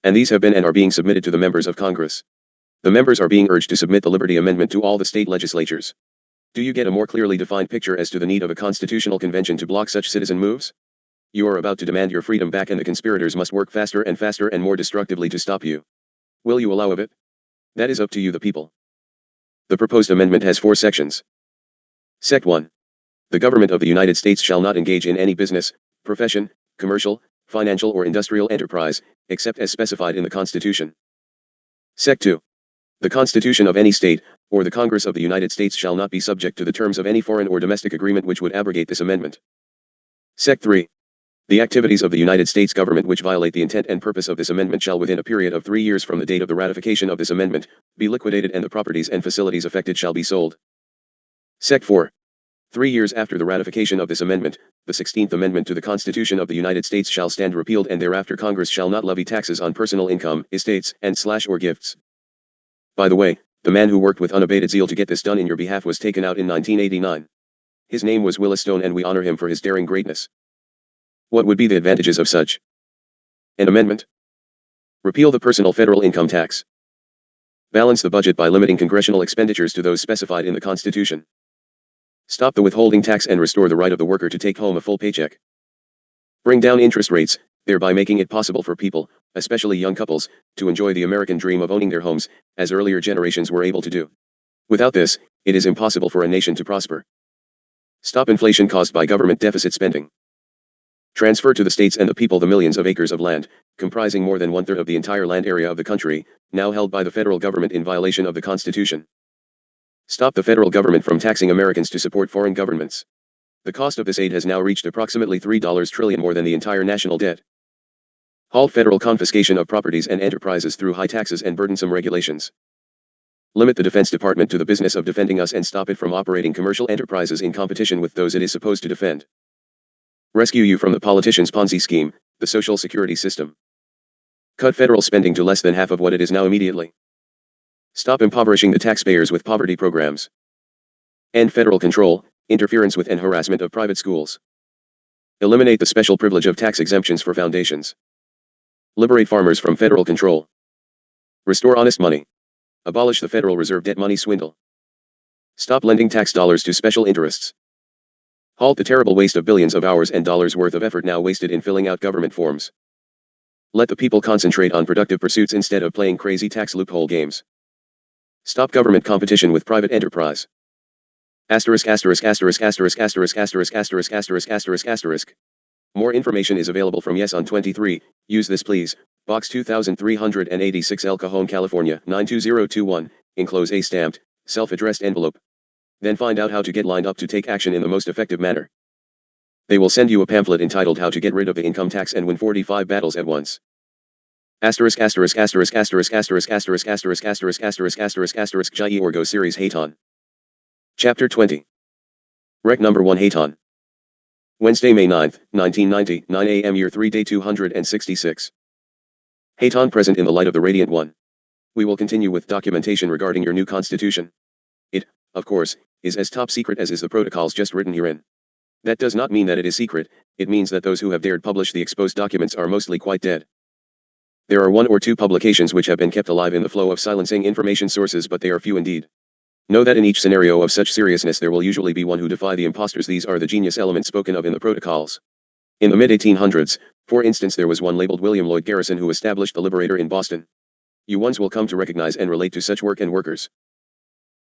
And these have been and are being submitted to the members of Congress. The members are being urged to submit the Liberty Amendment to all the state legislatures. Do you get a more clearly defined picture as to the need of a constitutional convention to block such citizen moves? You are about to demand your freedom back and the conspirators must work faster and more destructively to stop you. Will you allow of it? That is up to you the people. The proposed amendment has 4 sections. Sect 1. The government of the United States shall not engage in any business, profession, commercial, financial or industrial enterprise, except as specified in the Constitution. Sect 2. The Constitution of any state, or the Congress of the United States shall not be subject to the terms of any foreign or domestic agreement which would abrogate this amendment. Sect 3. The activities of the United States government which violate the intent and purpose of this amendment shall within a period of 3 years from the date of the ratification of this amendment, be liquidated and the properties and facilities affected shall be sold. Sect 4. 3 years after the ratification of this amendment, the 16th Amendment to the Constitution of the United States shall stand repealed and thereafter Congress shall not levy taxes on personal income, estates, and/or gifts. By the way, the man who worked with unabated zeal to get this done in your behalf was taken out in 1989. His name was Willis Stone and we honor him for his daring greatness. What would be the advantages of such an amendment? Repeal the personal federal income tax. Balance the budget by limiting congressional expenditures to those specified in the Constitution. Stop the withholding tax and restore the right of the worker to take home a full paycheck. Bring down interest rates, thereby making it possible for people, especially young couples, to enjoy the American dream of owning their homes, as earlier generations were able to do. Without this, it is impossible for a nation to prosper. Stop inflation caused by government deficit spending. Transfer to the states and the people the millions of acres of land, comprising more than 1/3 of the entire land area of the country, now held by the federal government in violation of the Constitution. Stop the federal government from taxing Americans to support foreign governments. The cost of this aid has now reached approximately $3 trillion, more than the entire national debt. Halt federal confiscation of properties and enterprises through high taxes and burdensome regulations. Limit the Defense Department to the business of defending us and stop it from operating commercial enterprises in competition with those it is supposed to defend. Rescue you from the politicians' Ponzi scheme, the Social Security system. Cut federal spending to less than half of what it is now immediately. Stop impoverishing the taxpayers with poverty programs. End federal control, interference with and harassment of private schools. Eliminate the special privilege of tax exemptions for foundations. Liberate farmers from federal control. Restore honest money. Abolish the Federal Reserve debt money swindle. Stop lending tax dollars to special interests. Halt the terrible waste of billions of hours and dollars worth of effort now wasted in filling out government forms. Let the people concentrate on productive pursuits instead of playing crazy tax loophole games. Stop government competition with private enterprise. Asterisk asterisk asterisk asterisk asterisk asterisk asterisk asterisk asterisk asterisk. More information is available from Yes on 23. Use this please. Box 2386 El Cajon, California 92021. Enclose a stamped, self-addressed envelope. Then find out how to get lined up to take action in the most effective manner. They will send you a pamphlet entitled How to Get Rid of the Income Tax and Win 45 Battles at Once. Asterisk asterisk asterisk asterisk asterisk asterisk asterisk asterisk asterisk asterisk asterisk Jai Orgo Series Hayton. Chapter 20. Rec number 1 Hayton. Wednesday, May 9, 1990, 9 a.m. Year 3 Day 266. Hayton present in the light of the Radiant One. We will continue with documentation regarding your new constitution. It, of course, is as top secret as is the protocols just written herein. That does not mean that it is secret, it means that those who have dared publish the exposed documents are mostly quite dead. There are 1 or 2 publications which have been kept alive in the flow of silencing information sources, but they are few indeed. Know that in each scenario of such seriousness there will usually be one who defy the imposters. These are the genius elements spoken of in the protocols. In the mid-1800s, for instance, there was one labeled William Lloyd Garrison who established the Liberator in Boston. You ones will come to recognize and relate to such work and workers.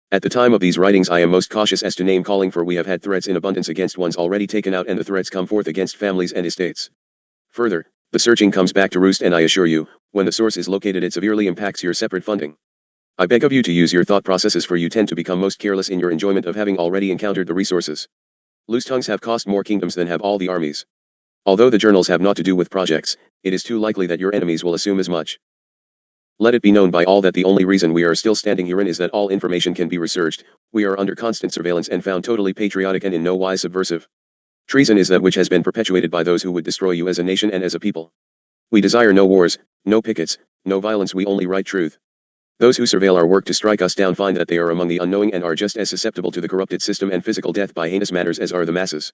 At the time of these writings I am most cautious as to name calling, for we have had threats in abundance against ones already taken out, and the threats come forth against families and estates. Further, the searching comes back to roost, and I assure you, when the source is located it severely impacts your separate funding. I beg of you to use your thought processes, for you tend to become most careless in your enjoyment of having already encountered the resources. Loose tongues have cost more kingdoms than have all the armies. Although the journals have naught to do with projects, it is too likely that your enemies will assume as much. Let it be known by all that the only reason we are still standing herein is that all information can be researched, we are under constant surveillance and found totally patriotic and in no wise subversive. Treason is that which has been perpetuated by those who would destroy you as a nation and as a people. We desire no wars, no pickets, no violence, we only write truth. Those who surveil our work to strike us down find that they are among the unknowing and are just as susceptible to the corrupted system and physical death by heinous manners as are the masses.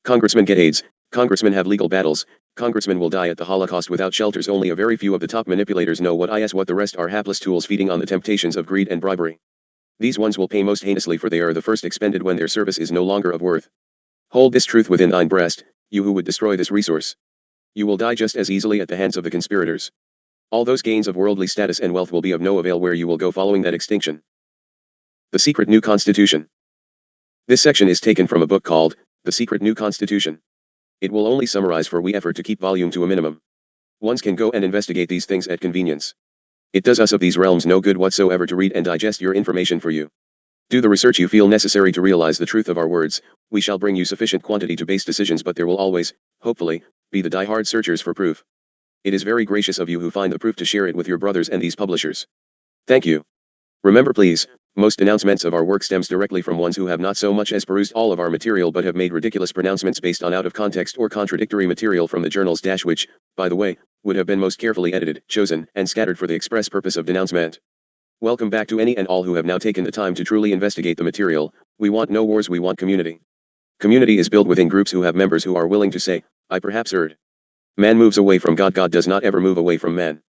Congressmen get AIDS, congressmen have legal battles, congressmen will die at the Holocaust without shelters. Only a very few of the top manipulators know what the rest are hapless tools feeding on the temptations of greed and bribery. These ones will pay most heinously, for they are the first expended when their service is no longer of worth. Hold this truth within thine breast, you who would destroy this resource. You will die just as easily at the hands of the conspirators. All those gains of worldly status and wealth will be of no avail where you will go following that extinction. The Secret New Constitution. This section is taken from a book called The Secret New Constitution. It will only summarize, for we effort to keep volume to a minimum. Ones can go and investigate these things at convenience. It does us of these realms no good whatsoever to read and digest your information for you. Do the research you feel necessary to realize the truth of our words. We shall bring you sufficient quantity to base decisions, but there will always, hopefully, be the die-hard searchers for proof. It is very gracious of you who find the proof to share it with your brothers and these publishers. Thank you. Remember please, most announcements of our work stems directly from ones who have not so much as perused all of our material but have made ridiculous pronouncements based on out of context or contradictory material from the journals which, by the way, would have been most carefully edited, chosen, and scattered for the express purpose of denouncement. Welcome back to any and all who have now taken the time to truly investigate the material. We want no wars, we want community. Community is built within groups who have members who are willing to say, I perhaps erred. Man moves away from God, God does not ever move away from man.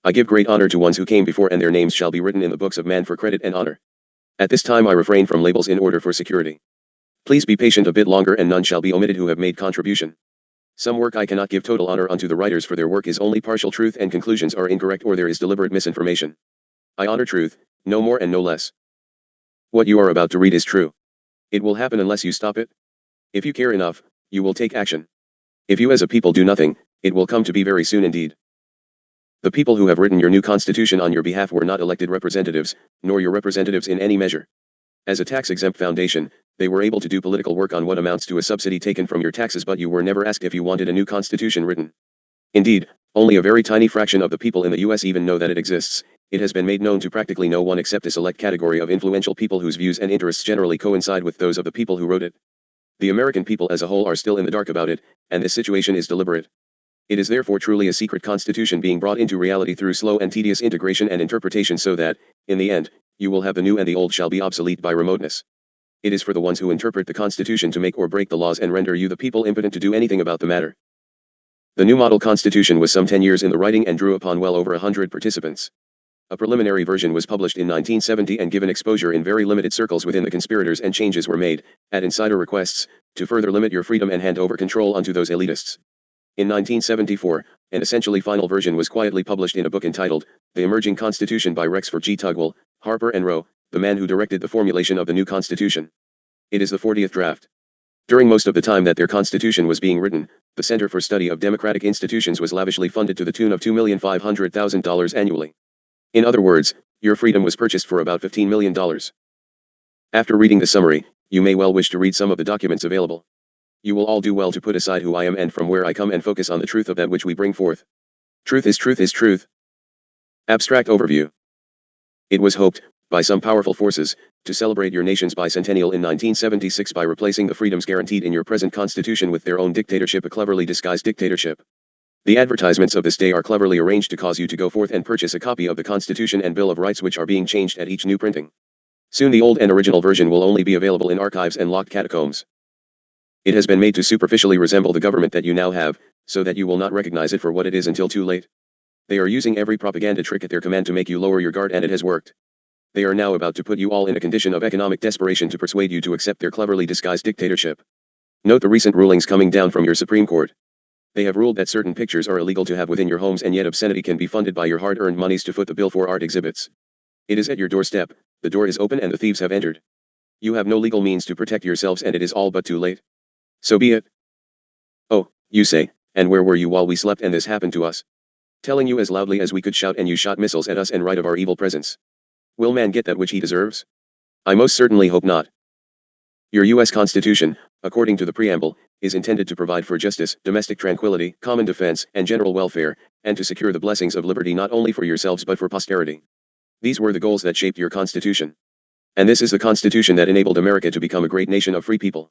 I give great honor to ones who came before, and their names shall be written in the books of man for credit and honor. At this time I refrain from labels in order for security. Please be patient a bit longer, and none shall be omitted who have made contribution. Some work I cannot give total honor unto the writers, for their work is only partial truth and conclusions are incorrect or there is deliberate misinformation. I honor truth, no more and no less. What you are about to read is true. It will happen unless you stop it. If you care enough, you will take action. If you as a people do nothing, it will come to be very soon indeed. The people who have written your new constitution on your behalf were not elected representatives, nor your representatives in any measure. As a tax-exempt foundation, they were able to do political work on what amounts to a subsidy taken from your taxes, but you were never asked if you wanted a new constitution written. Indeed, only a very tiny fraction of the people in the US even know that it exists. It has been made known to practically no one except a select category of influential people whose views and interests generally coincide with those of the people who wrote it. The American people as a whole are still in the dark about it, and this situation is deliberate. It is therefore truly a secret constitution being brought into reality through slow and tedious integration and interpretation, so that, in the end, you will have the new and the old shall be obsolete by remoteness. It is for the ones who interpret the constitution to make or break the laws and render you the people impotent to do anything about the matter. The new model constitution was some 10 years in the writing and drew upon well over 100 participants. A preliminary version was published in 1970 and given exposure in very limited circles within the conspirators, and changes were made, at insider requests, to further limit your freedom and hand over control unto those elitists. In 1974, an essentially final version was quietly published in a book entitled, The Emerging Constitution by Rexford G. Tugwell, Harper and Row, the man who directed the formulation of the new constitution. It is the 40th draft. During most of the time that their constitution was being written, the Center for Study of Democratic Institutions was lavishly funded to the tune of $2,500,000 annually. In other words, your freedom was purchased for about $15 million. After reading the summary, you may well wish to read some of the documents available. You will all do well to put aside who I am and from where I come and focus on the truth of that which we bring forth. Truth is truth is truth. Abstract overview. It was hoped, by some powerful forces, to celebrate your nation's bicentennial in 1976 by replacing the freedoms guaranteed in your present constitution with their own dictatorship, a cleverly disguised dictatorship. The advertisements of this day are cleverly arranged to cause you to go forth and purchase a copy of the Constitution and Bill of Rights, which are being changed at each new printing. Soon the old and original version will only be available in archives and locked catacombs. It has been made to superficially resemble the government that you now have, so that you will not recognize it for what it is until too late. They are using every propaganda trick at their command to make you lower your guard, and it has worked. They are now about to put you all in a condition of economic desperation to persuade you to accept their cleverly disguised dictatorship. Note the recent rulings coming down from your Supreme Court. They have ruled that certain pictures are illegal to have within your homes, and yet obscenity can be funded by your hard-earned monies to foot the bill for art exhibits. It is at your doorstep, the door is open and the thieves have entered. You have no legal means to protect yourselves and it is all but too late. So be it. Oh, you say, and where were you while we slept and this happened to us? Telling you as loudly as we could shout and you shot missiles at us and right of our evil presence. Will man get that which he deserves? I most certainly hope not. Your U.S. Constitution, according to the preamble, is intended to provide for justice, domestic tranquility, common defense, and general welfare, and to secure the blessings of liberty not only for yourselves but for posterity. These were the goals that shaped your Constitution. And this is the Constitution that enabled America to become a great nation of free people.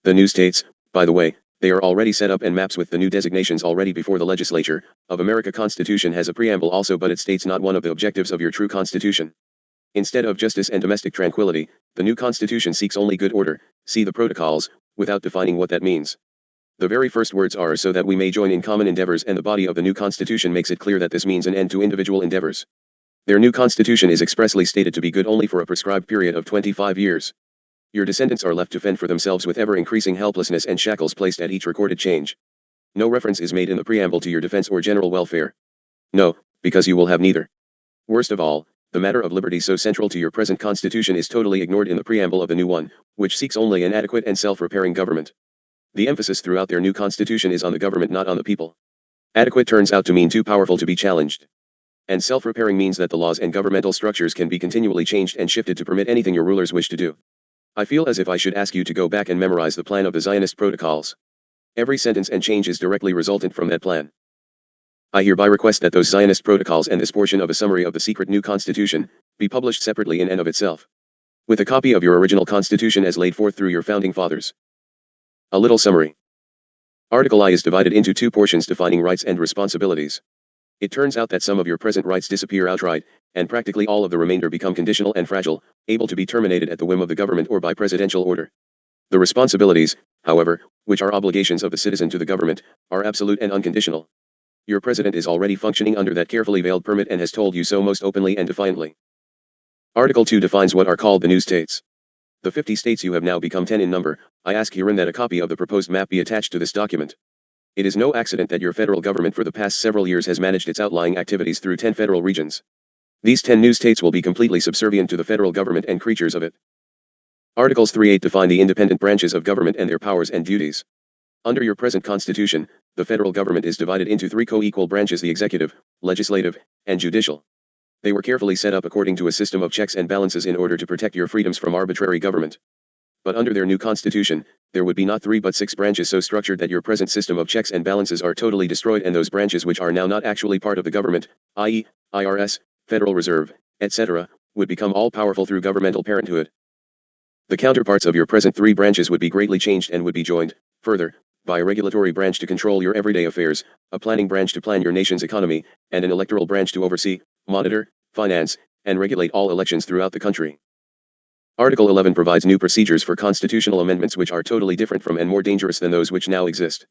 The new states, by the way, they are already set up and maps with the new designations already before the legislature of America. Constitution has a preamble also, but it states not one of the objectives of your true Constitution. Instead of justice and domestic tranquility, the new Constitution seeks only good order, see the protocols, without defining what that means. The very first words are so that we may join in common endeavors, and the body of the new Constitution makes it clear that this means an end to individual endeavors. Their new Constitution is expressly stated to be good only for a prescribed period of 25 years. Your descendants are left to fend for themselves with ever-increasing helplessness and shackles placed at each recorded change. No reference is made in the preamble to your defense or general welfare. No, because you will have neither. Worst of all, the matter of liberty so central to your present Constitution is totally ignored in the preamble of the new one, which seeks only an adequate and self-repairing government. The emphasis throughout their new Constitution is on the government, not on the people. Adequate turns out to mean too powerful to be challenged. And self-repairing means that the laws and governmental structures can be continually changed and shifted to permit anything your rulers wish to do. I feel as if I should ask you to go back and memorize the plan of the Zionist protocols. Every sentence and change is directly resultant from that plan. I hereby request that those Zionist protocols and this portion of a summary of the secret new Constitution be published separately in and of itself, with a copy of your original Constitution as laid forth through your founding fathers. A little summary. Article I is divided into two portions defining rights and responsibilities. It turns out that some of your present rights disappear outright, and practically all of the remainder become conditional and fragile, able to be terminated at the whim of the government or by presidential order. The responsibilities, however, which are obligations of the citizen to the government, are absolute and unconditional. Your president is already functioning under that carefully veiled permit and has told you so most openly and defiantly. Article 2 defines what are called the new states. The 50 states you have now become 10 in number. I ask herein that a copy of the proposed map be attached to this document. It is no accident that your federal government for the past several years has managed its outlying activities through 10 federal regions. These 10 new states will be completely subservient to the federal government and creatures of it. Articles 3-8 define the independent branches of government and their powers and duties. Under your present Constitution, the federal government is divided into 3 co-equal branches: the executive, legislative, and judicial. They were carefully set up according to a system of checks and balances in order to protect your freedoms from arbitrary government. But under their new Constitution, there would be not 3 but 6 branches so structured that your present system of checks and balances are totally destroyed, and those branches which are now not actually part of the government, i.e., IRS, Federal Reserve, etc., would become all-powerful through governmental parenthood. The counterparts of your present 3 branches would be greatly changed and would be joined, further, by a regulatory branch to control your everyday affairs, a planning branch to plan your nation's economy, and an electoral branch to oversee, monitor, finance, and regulate all elections throughout the country. Article 11 provides new procedures for constitutional amendments which are totally different from and more dangerous than those which now exist.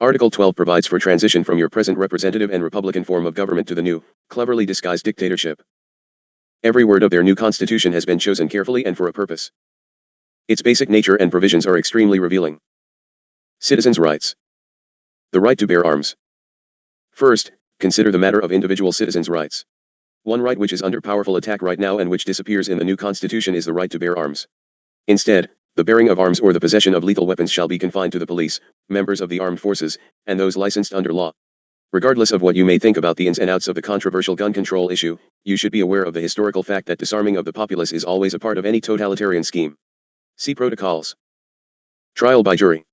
Article 12 provides for transition from your present representative and republican form of government to the new, cleverly disguised dictatorship. Every word of their new Constitution has been chosen carefully and for a purpose. Its basic nature and provisions are extremely revealing. Citizens' rights. The right to bear arms. First, consider the matter of individual citizens' rights. One right which is under powerful attack right now and which disappears in the new Constitution is the right to bear arms. Instead, the bearing of arms or the possession of lethal weapons shall be confined to the police, members of the armed forces, and those licensed under law. Regardless of what you may think about the ins and outs of the controversial gun control issue, you should be aware of the historical fact that disarming of the populace is always a part of any totalitarian scheme. See protocols. Trial by jury.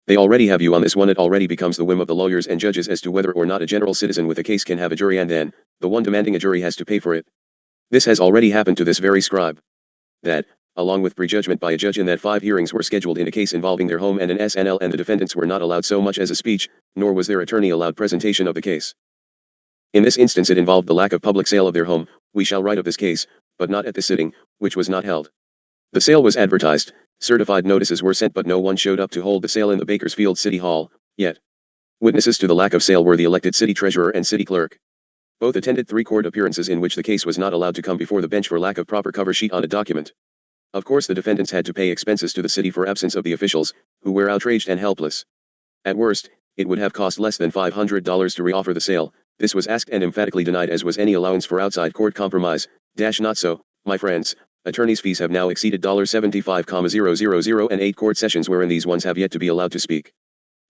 They already have you on this one. It already becomes the whim of the lawyers and judges as to whether or not a general citizen with a case can have a jury, and then, the one demanding a jury has to pay for it. This has already happened to this very scribe. That, along with prejudgment by a judge in that 5 hearings were scheduled in a case involving their home and an SNL, and the defendants were not allowed so much as a speech, nor was their attorney allowed presentation of the case. In this instance it involved the lack of public sale of their home. We shall write of this case, but not at the sitting, which was not held. The sale was advertised, certified notices were sent, but no one showed up to hold the sale in the Bakersfield City Hall, yet. Witnesses to the lack of sale were the elected city treasurer and city clerk. Both attended 3 court appearances in which the case was not allowed to come before the bench for lack of proper cover sheet on a document. Of course the defendants had to pay expenses to the city for absence of the officials, who were outraged and helpless. At worst, it would have cost less than $500 to reoffer the sale, This was asked and emphatically denied, as was any allowance for outside court compromise. Not so, my friends. Attorneys' fees have now exceeded $75,000 and 8 court sessions wherein these ones have yet to be allowed to speak.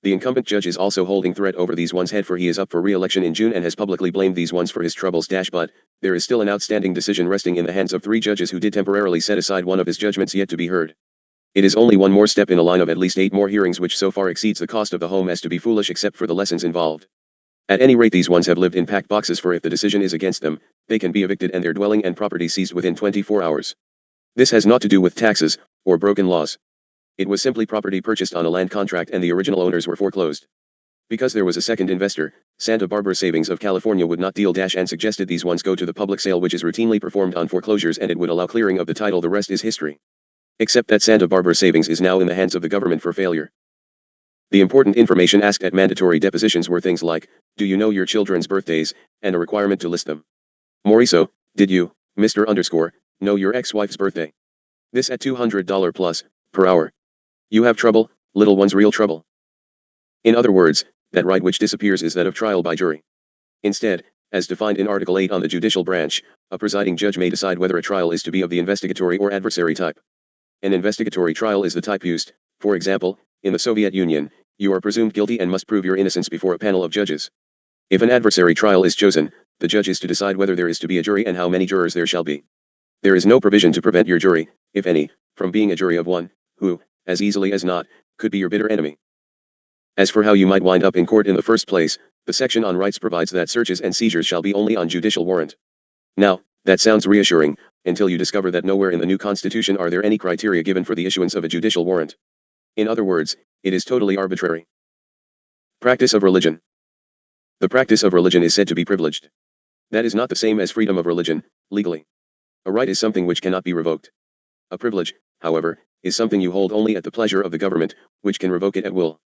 The incumbent judge is also holding threat over these ones' head, for he is up for re-election in June and has publicly blamed these ones for his troubles. But there is still an outstanding decision resting in the hands of 3 judges who did temporarily set aside one of his judgments yet to be heard. It is only one more step in a line of at least 8 more hearings, which so far exceeds the cost of the home as to be foolish except for the lessons involved. At any rate, these ones have lived in packed boxes, for if the decision is against them, they can be evicted and their dwelling and property seized within 24 hours. This has naught to do with taxes, or broken laws. It was simply property purchased on a land contract and the original owners were foreclosed. Because there was a second investor, Santa Barbara Savings of California would not deal and suggested these ones go to the public sale, which is routinely performed on foreclosures, and it would allow clearing of the title. The rest is history. Except that Santa Barbara Savings is now in the hands of the government for failure. The important information asked at mandatory depositions were things like, do you know your children's birthdays, and a requirement to list them. Mauricio, did you, Mr. know your ex-wife's birthday? This at $200 plus, per hour. You have trouble, little one's real trouble. In other words, that right which disappears is that of trial by jury. Instead, as defined in Article 8 on the judicial branch, a presiding judge may decide whether a trial is to be of the investigatory or adversary type. An investigatory trial is the type used, for example, in the Soviet Union. You are presumed guilty and must prove your innocence before a panel of judges. If an adversary trial is chosen, the judge is to decide whether there is to be a jury and how many jurors there shall be. There is no provision to prevent your jury, if any, from being a jury of one, who, as easily as not, could be your bitter enemy. As for how you might wind up in court in the first place, the section on rights provides that searches and seizures shall be only on judicial warrant. Now, that sounds reassuring, until you discover that nowhere in the new Constitution are there any criteria given for the issuance of a judicial warrant. In other words, it is totally arbitrary. Practice of religion. The practice of religion is said to be privileged. That is not the same as freedom of religion, legally. A right is something which cannot be revoked. A privilege, however, is something you hold only at the pleasure of the government, which can revoke it at will.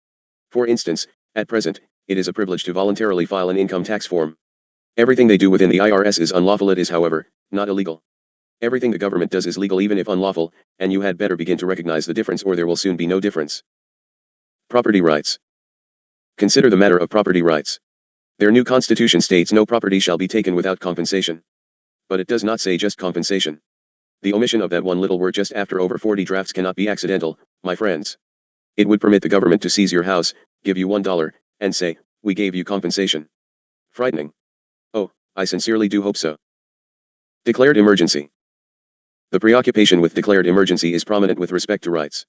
For instance, at present, it is a privilege to voluntarily file an income tax form. Everything they do within the IRS is unlawful. It is, however, not illegal. Everything the government does is legal even if unlawful, and you had better begin to recognize the difference or there will soon be no difference. Property rights. Consider the matter of property rights. Their new constitution states no property shall be taken without compensation. But it does not say just compensation. The omission of that one little word just after over 40 drafts cannot be accidental, my friends. It would permit the government to seize your house, give you $1, and say, we gave you compensation. Frightening. Oh, I sincerely do hope so. Declared emergency. The preoccupation with declared emergency is prominent with respect to rights.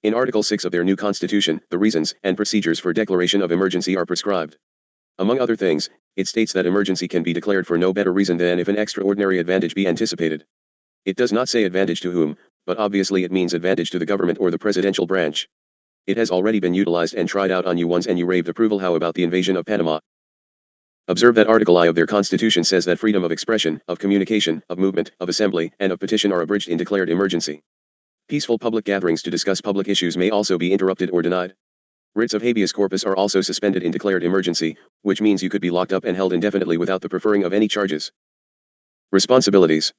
In Article 6 of their new constitution, the reasons and procedures for declaration of emergency are prescribed. Among other things, it states that emergency can be declared for no better reason than if an extraordinary advantage be anticipated. It does not say advantage to whom, but obviously it means advantage to the government or the presidential branch. It has already been utilized and tried out on you once and you raved approval. How about the invasion of Panama? Observe that Article I of their constitution says that freedom of expression, of communication, of movement, of assembly, and of petition are abridged in declared emergency. Peaceful public gatherings to discuss public issues may also be interrupted or denied. Writs of habeas corpus are also suspended in declared emergency, which means you could be locked up and held indefinitely without the preferring of any charges. Responsibilities.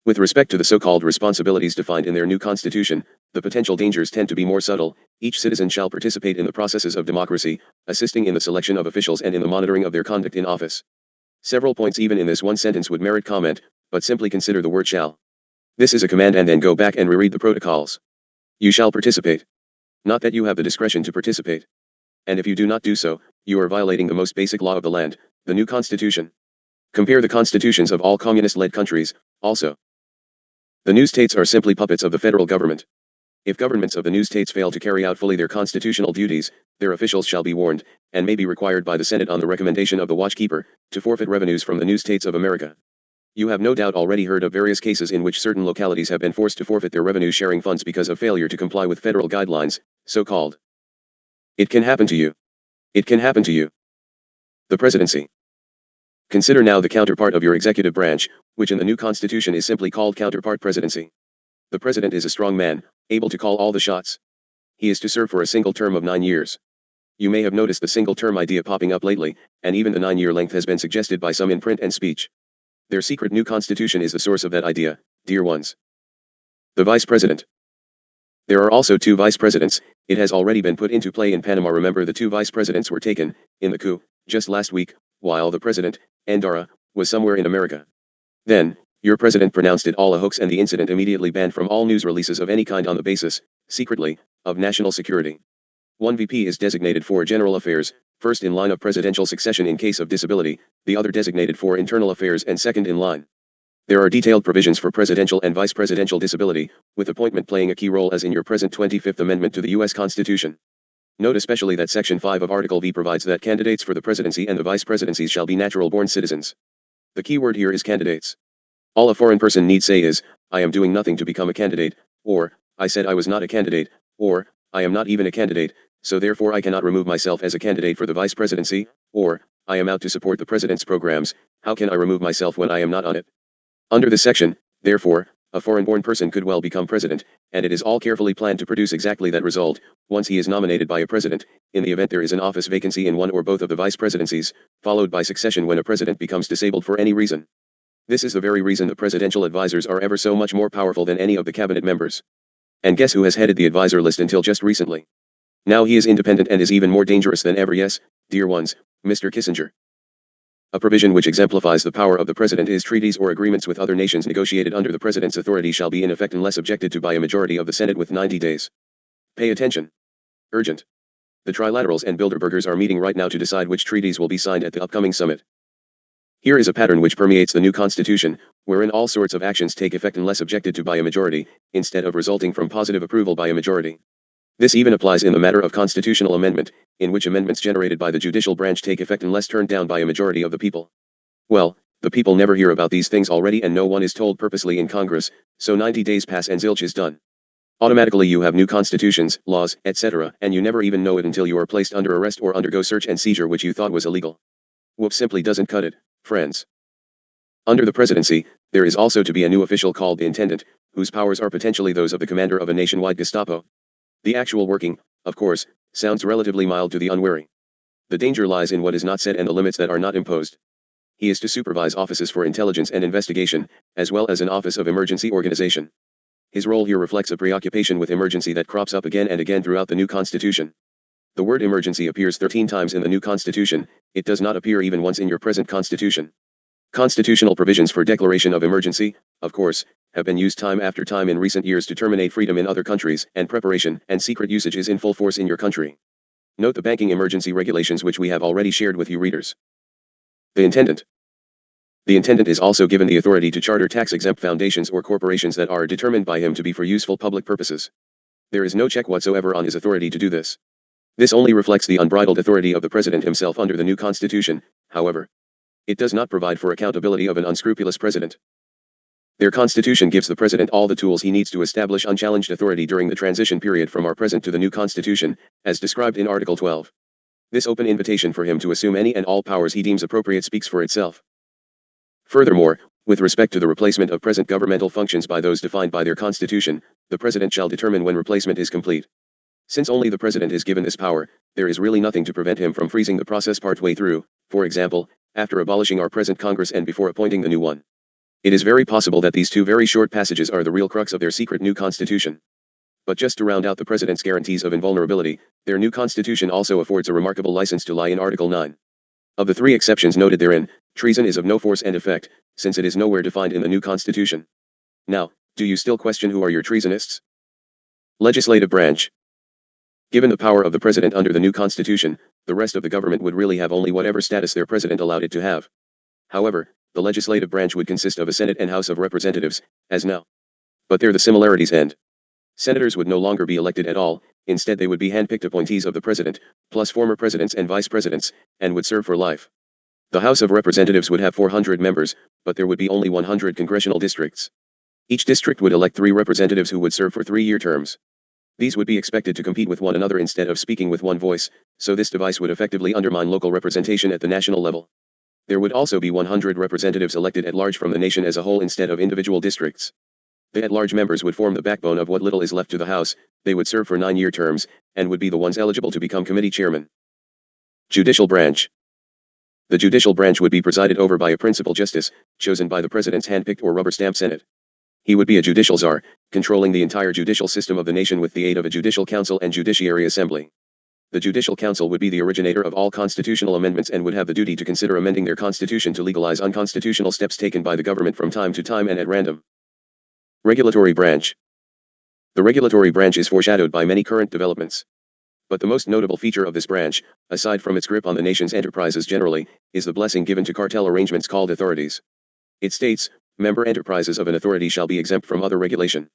With respect to the so-called responsibilities defined in their new constitution, the potential dangers tend to be more subtle. Each citizen shall participate in the processes of democracy, assisting in the selection of officials and in the monitoring of their conduct in office. Several points even in this one sentence would merit comment, but simply consider the word shall. This is a command, and then go back and reread the protocols. You shall participate. Not that you have the discretion to participate. And if you do not do so, you are violating the most basic law of the land, the new constitution. Compare the constitutions of all communist-led countries, also. The new states are simply puppets of the federal government. If governments of the new states fail to carry out fully their constitutional duties, their officials shall be warned, and may be required by the Senate on the recommendation of the watchkeeper, to forfeit revenues from the new states of America. You have no doubt already heard of various cases in which certain localities have been forced to forfeit their revenue-sharing funds because of failure to comply with federal guidelines, so-called. It can happen to you. It can happen to you. The presidency. Consider now the counterpart of your executive branch, which in the new constitution is simply called counterpart presidency. The president is a strong man, able to call all the shots. He is to serve for a single term of 9 years. You may have noticed the single-term idea popping up lately, and even the 9-year length has been suggested by some in print and speech. Their secret new constitution is the source of that idea, dear ones. The vice president. There are also 2 vice presidents. It has already been put into play in Panama. Remember, the 2 vice presidents were taken, in the coup, just last week, while the president, Andorra, was somewhere in America. Then, your president pronounced it all a hoax and the incident immediately banned from all news releases of any kind on the basis, secretly, of national security. One VP is designated for general affairs, first in line of presidential succession in case of disability, the other designated for internal affairs and second in line. There are detailed provisions for presidential and vice presidential disability, with appointment playing a key role as in your present 25th Amendment to the U.S. Constitution. Note especially that Section 5 of Article V provides that candidates for the presidency and the vice presidencies shall be natural-born citizens. The key word here is candidates. All a foreign person need say is, I am doing nothing to become a candidate, or, I said I was not a candidate, or, I am not even a candidate, so therefore I cannot remove myself as a candidate for the vice presidency, or, I am out to support the president's programs, how can I remove myself when I am not on it? Under this section, therefore, a foreign-born person could well become president, and it is all carefully planned to produce exactly that result, once he is nominated by a president, in the event there is an office vacancy in one or both of the vice presidencies, followed by succession when a president becomes disabled for any reason. This is the very reason the presidential advisors are ever so much more powerful than any of the cabinet members. And guess who has headed the advisor list until just recently? Now he is independent and is even more dangerous than ever. Yes, dear ones, Mr. Kissinger. A provision which exemplifies the power of the president is treaties or agreements with other nations negotiated under the president's authority shall be in effect unless objected to by a majority of the Senate with 90 days. Pay attention. Urgent. The trilaterals and Bilderbergers are meeting right now to decide which treaties will be signed at the upcoming summit. Here is a pattern which permeates the new constitution, wherein all sorts of actions take effect unless objected to by a majority, instead of resulting from positive approval by a majority. This even applies in the matter of constitutional amendment, in which amendments generated by the judicial branch take effect unless turned down by a majority of the people. Well, the people never hear about these things already and no one is told purposely in Congress, so 90 days pass and zilch is done. Automatically you have new constitutions, laws, etc., and you never even know it until you are placed under arrest or undergo search and seizure which you thought was illegal. Whoop simply doesn't cut it, friends. Under the presidency, there is also to be a new official called the intendant, whose powers are potentially those of the commander of a nationwide Gestapo. The actual working, of course, sounds relatively mild to the unwary. The danger lies in what is not said and the limits that are not imposed. He is to supervise offices for intelligence and investigation, as well as an office of emergency organization. His role here reflects a preoccupation with emergency that crops up again and again throughout the new constitution. The word emergency appears 13 times in the new constitution, it does not appear even once in your present constitution. Constitutional provisions for declaration of emergency, of course, have been used time after time in recent years to terminate freedom in other countries, and preparation and secret usage is in full force in your country. Note the banking emergency regulations which we have already shared with you readers. The intendant. The intendant is also given the authority to charter tax-exempt foundations or corporations that are determined by him to be for useful public purposes. There is no check whatsoever on his authority to do this. This only reflects the unbridled authority of the president himself under the new constitution, however. It does not provide for accountability of an unscrupulous president. Their constitution gives the president all the tools he needs to establish unchallenged authority during the transition period from our present to the new constitution, as described in Article 12. This open invitation for him to assume any and all powers he deems appropriate speaks for itself. Furthermore, with respect to the replacement of present governmental functions by those defined by their constitution, the president shall determine when replacement is complete. Since only the president is given this power, there is really nothing to prevent him from freezing the process partway through, for example, after abolishing our present Congress and before appointing the new one. It is very possible that these two very short passages are the real crux of their secret new constitution. But just to round out the president's guarantees of invulnerability, their new constitution also affords a remarkable license to lie in Article 9. Of the three exceptions noted therein, treason is of no force and effect, since it is nowhere defined in the new constitution. Now, do you still question who are your treasonists? Legislative branch. Given the power of the president under the new constitution, the rest of the government would really have only whatever status their president allowed it to have. However, the legislative branch would consist of a Senate and House of Representatives, as now. But there the similarities end. Senators would no longer be elected at all, instead they would be hand-picked appointees of the president, plus former presidents and vice presidents, and would serve for life. The House of Representatives would have 400 members, but there would be only 100 congressional districts. Each district would elect 3 representatives who would serve for 3-year terms. These would be expected to compete with one another instead of speaking with one voice, so this device would effectively undermine local representation at the national level. There would also be 100 representatives elected at large from the nation as a whole instead of individual districts. The at-large members would form the backbone of what little is left to the House, they would serve for 9-year terms, and would be the ones eligible to become committee chairmen. Judicial branch. The judicial branch would be presided over by a principal justice, chosen by the president's hand-picked or rubber-stamp Senate. He would be a judicial czar, controlling the entire judicial system of the nation with the aid of a judicial council and judiciary assembly. The Judicial Council would be the originator of all constitutional amendments and would have the duty to consider amending their constitution to legalize unconstitutional steps taken by the government from time to time and at random. Regulatory branch. The regulatory branch is foreshadowed by many current developments. But the most notable feature of this branch, aside from its grip on the nation's enterprises generally, is the blessing given to cartel arrangements called authorities. It states, member enterprises of an authority shall be exempt from other regulation.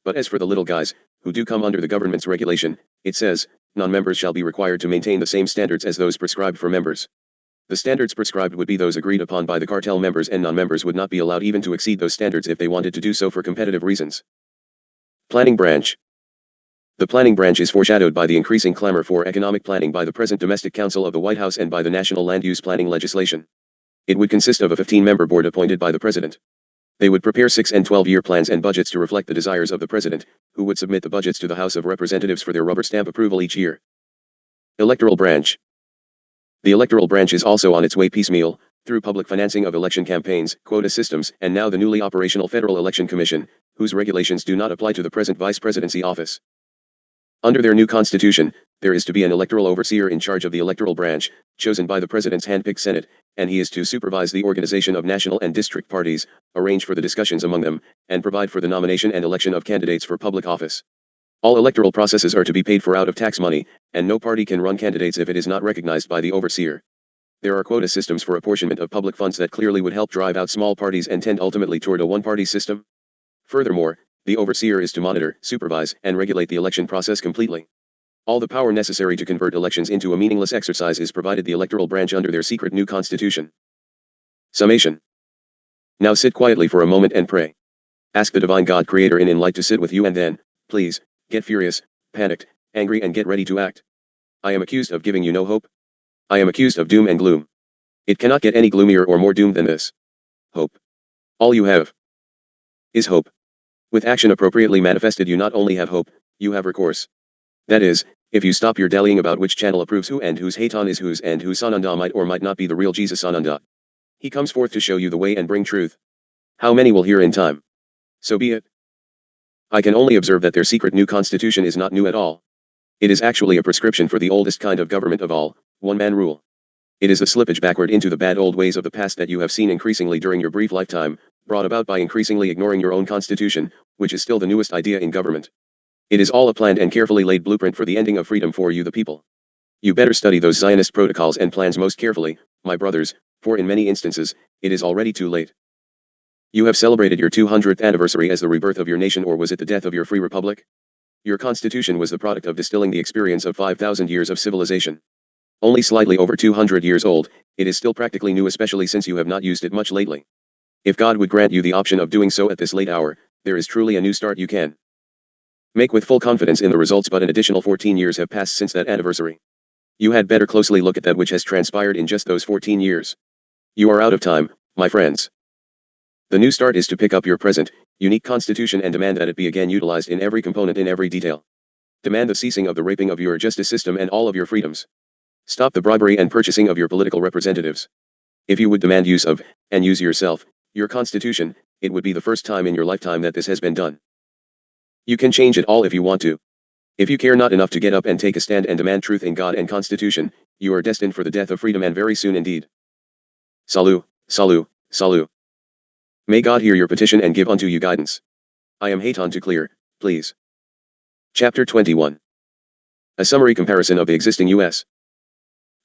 But as for the little guys, who do come under the government's regulation, it says, non-members shall be required to maintain the same standards as those prescribed for members. The standards prescribed would be those agreed upon by the cartel members, and non-members would not be allowed even to exceed those standards if they wanted to do so for competitive reasons. Planning branch. The planning branch is foreshadowed by the increasing clamor for economic planning by the present Domestic Council of the White House and by the National Land Use Planning legislation. It would consist of a 15-member board appointed by the President. They would prepare 6- and 12-year plans and budgets to reflect the desires of the President, who would submit the budgets to the House of Representatives for their rubber stamp approval each year. Electoral branch. The electoral branch is also on its way piecemeal, through public financing of election campaigns, quota systems, and now the newly operational Federal Election Commission, whose regulations do not apply to the present vice presidency office. Under their new constitution, there is to be an electoral overseer in charge of the electoral branch, chosen by the President's handpicked Senate, and he is to supervise the organization of national and district parties, arrange for the discussions among them, and provide for the nomination and election of candidates for public office. All electoral processes are to be paid for out of tax money, and no party can run candidates if it is not recognized by the overseer. There are quota systems for apportionment of public funds that clearly would help drive out small parties and tend ultimately toward a one-party system. Furthermore, the overseer is to monitor, supervise, and regulate the election process completely. All the power necessary to convert elections into a meaningless exercise is provided the electoral branch under their secret new constitution. Summation. Now sit quietly for a moment and pray. Ask the divine God creator in light to sit with you, and then, please, get furious, panicked, angry, and get ready to act. I am accused of giving you no hope. I am accused of doom and gloom. It cannot get any gloomier or more doomed than this. Hope. All you have is hope. With action appropriately manifested, you not only have hope, you have recourse. That is, if you stop your dallying about which channel approves who and whose Haton is whose and whose Sananda might or might not be the real Jesus Sananda. He comes forth to show you the way and bring truth. How many will hear in time? So be it. I can only observe that their secret new constitution is not new at all. It is actually a prescription for the oldest kind of government of all, one-man rule. It is a slippage backward into the bad old ways of the past that you have seen increasingly during your brief lifetime, brought about by increasingly ignoring your own constitution, which is still the newest idea in government. It is all a planned and carefully laid blueprint for the ending of freedom for you the people. You better study those Zionist protocols and plans most carefully, my brothers, for in many instances, it is already too late. You have celebrated your 200th anniversary as the rebirth of your nation, or was it the death of your free republic? Your constitution was the product of distilling the experience of 5,000 years of civilization. Only slightly over 200 years old, it is still practically new, especially since you have not used it much lately. If God would grant you the option of doing so at this late hour, there is truly a new start you can make with full confidence in the results, but an additional 14 years have passed since that anniversary. You had better closely look at that which has transpired in just those 14 years. You are out of time, my friends. The new start is to pick up your present, unique constitution and demand that it be again utilized in every component, in every detail. Demand the ceasing of the raping of your justice system and all of your freedoms. Stop the bribery and purchasing of your political representatives. If you would demand use of, and use yourself, your constitution, it would be the first time in your lifetime that this has been done. You can change it all if you want to. If you care not enough to get up and take a stand and demand truth in God and Constitution, you are destined for the death of freedom, and very soon indeed. Salut, salut, salut. May God hear your petition and give unto you guidance. I am Haton to clear, please. Chapter 21. A summary comparison of the existing U.S.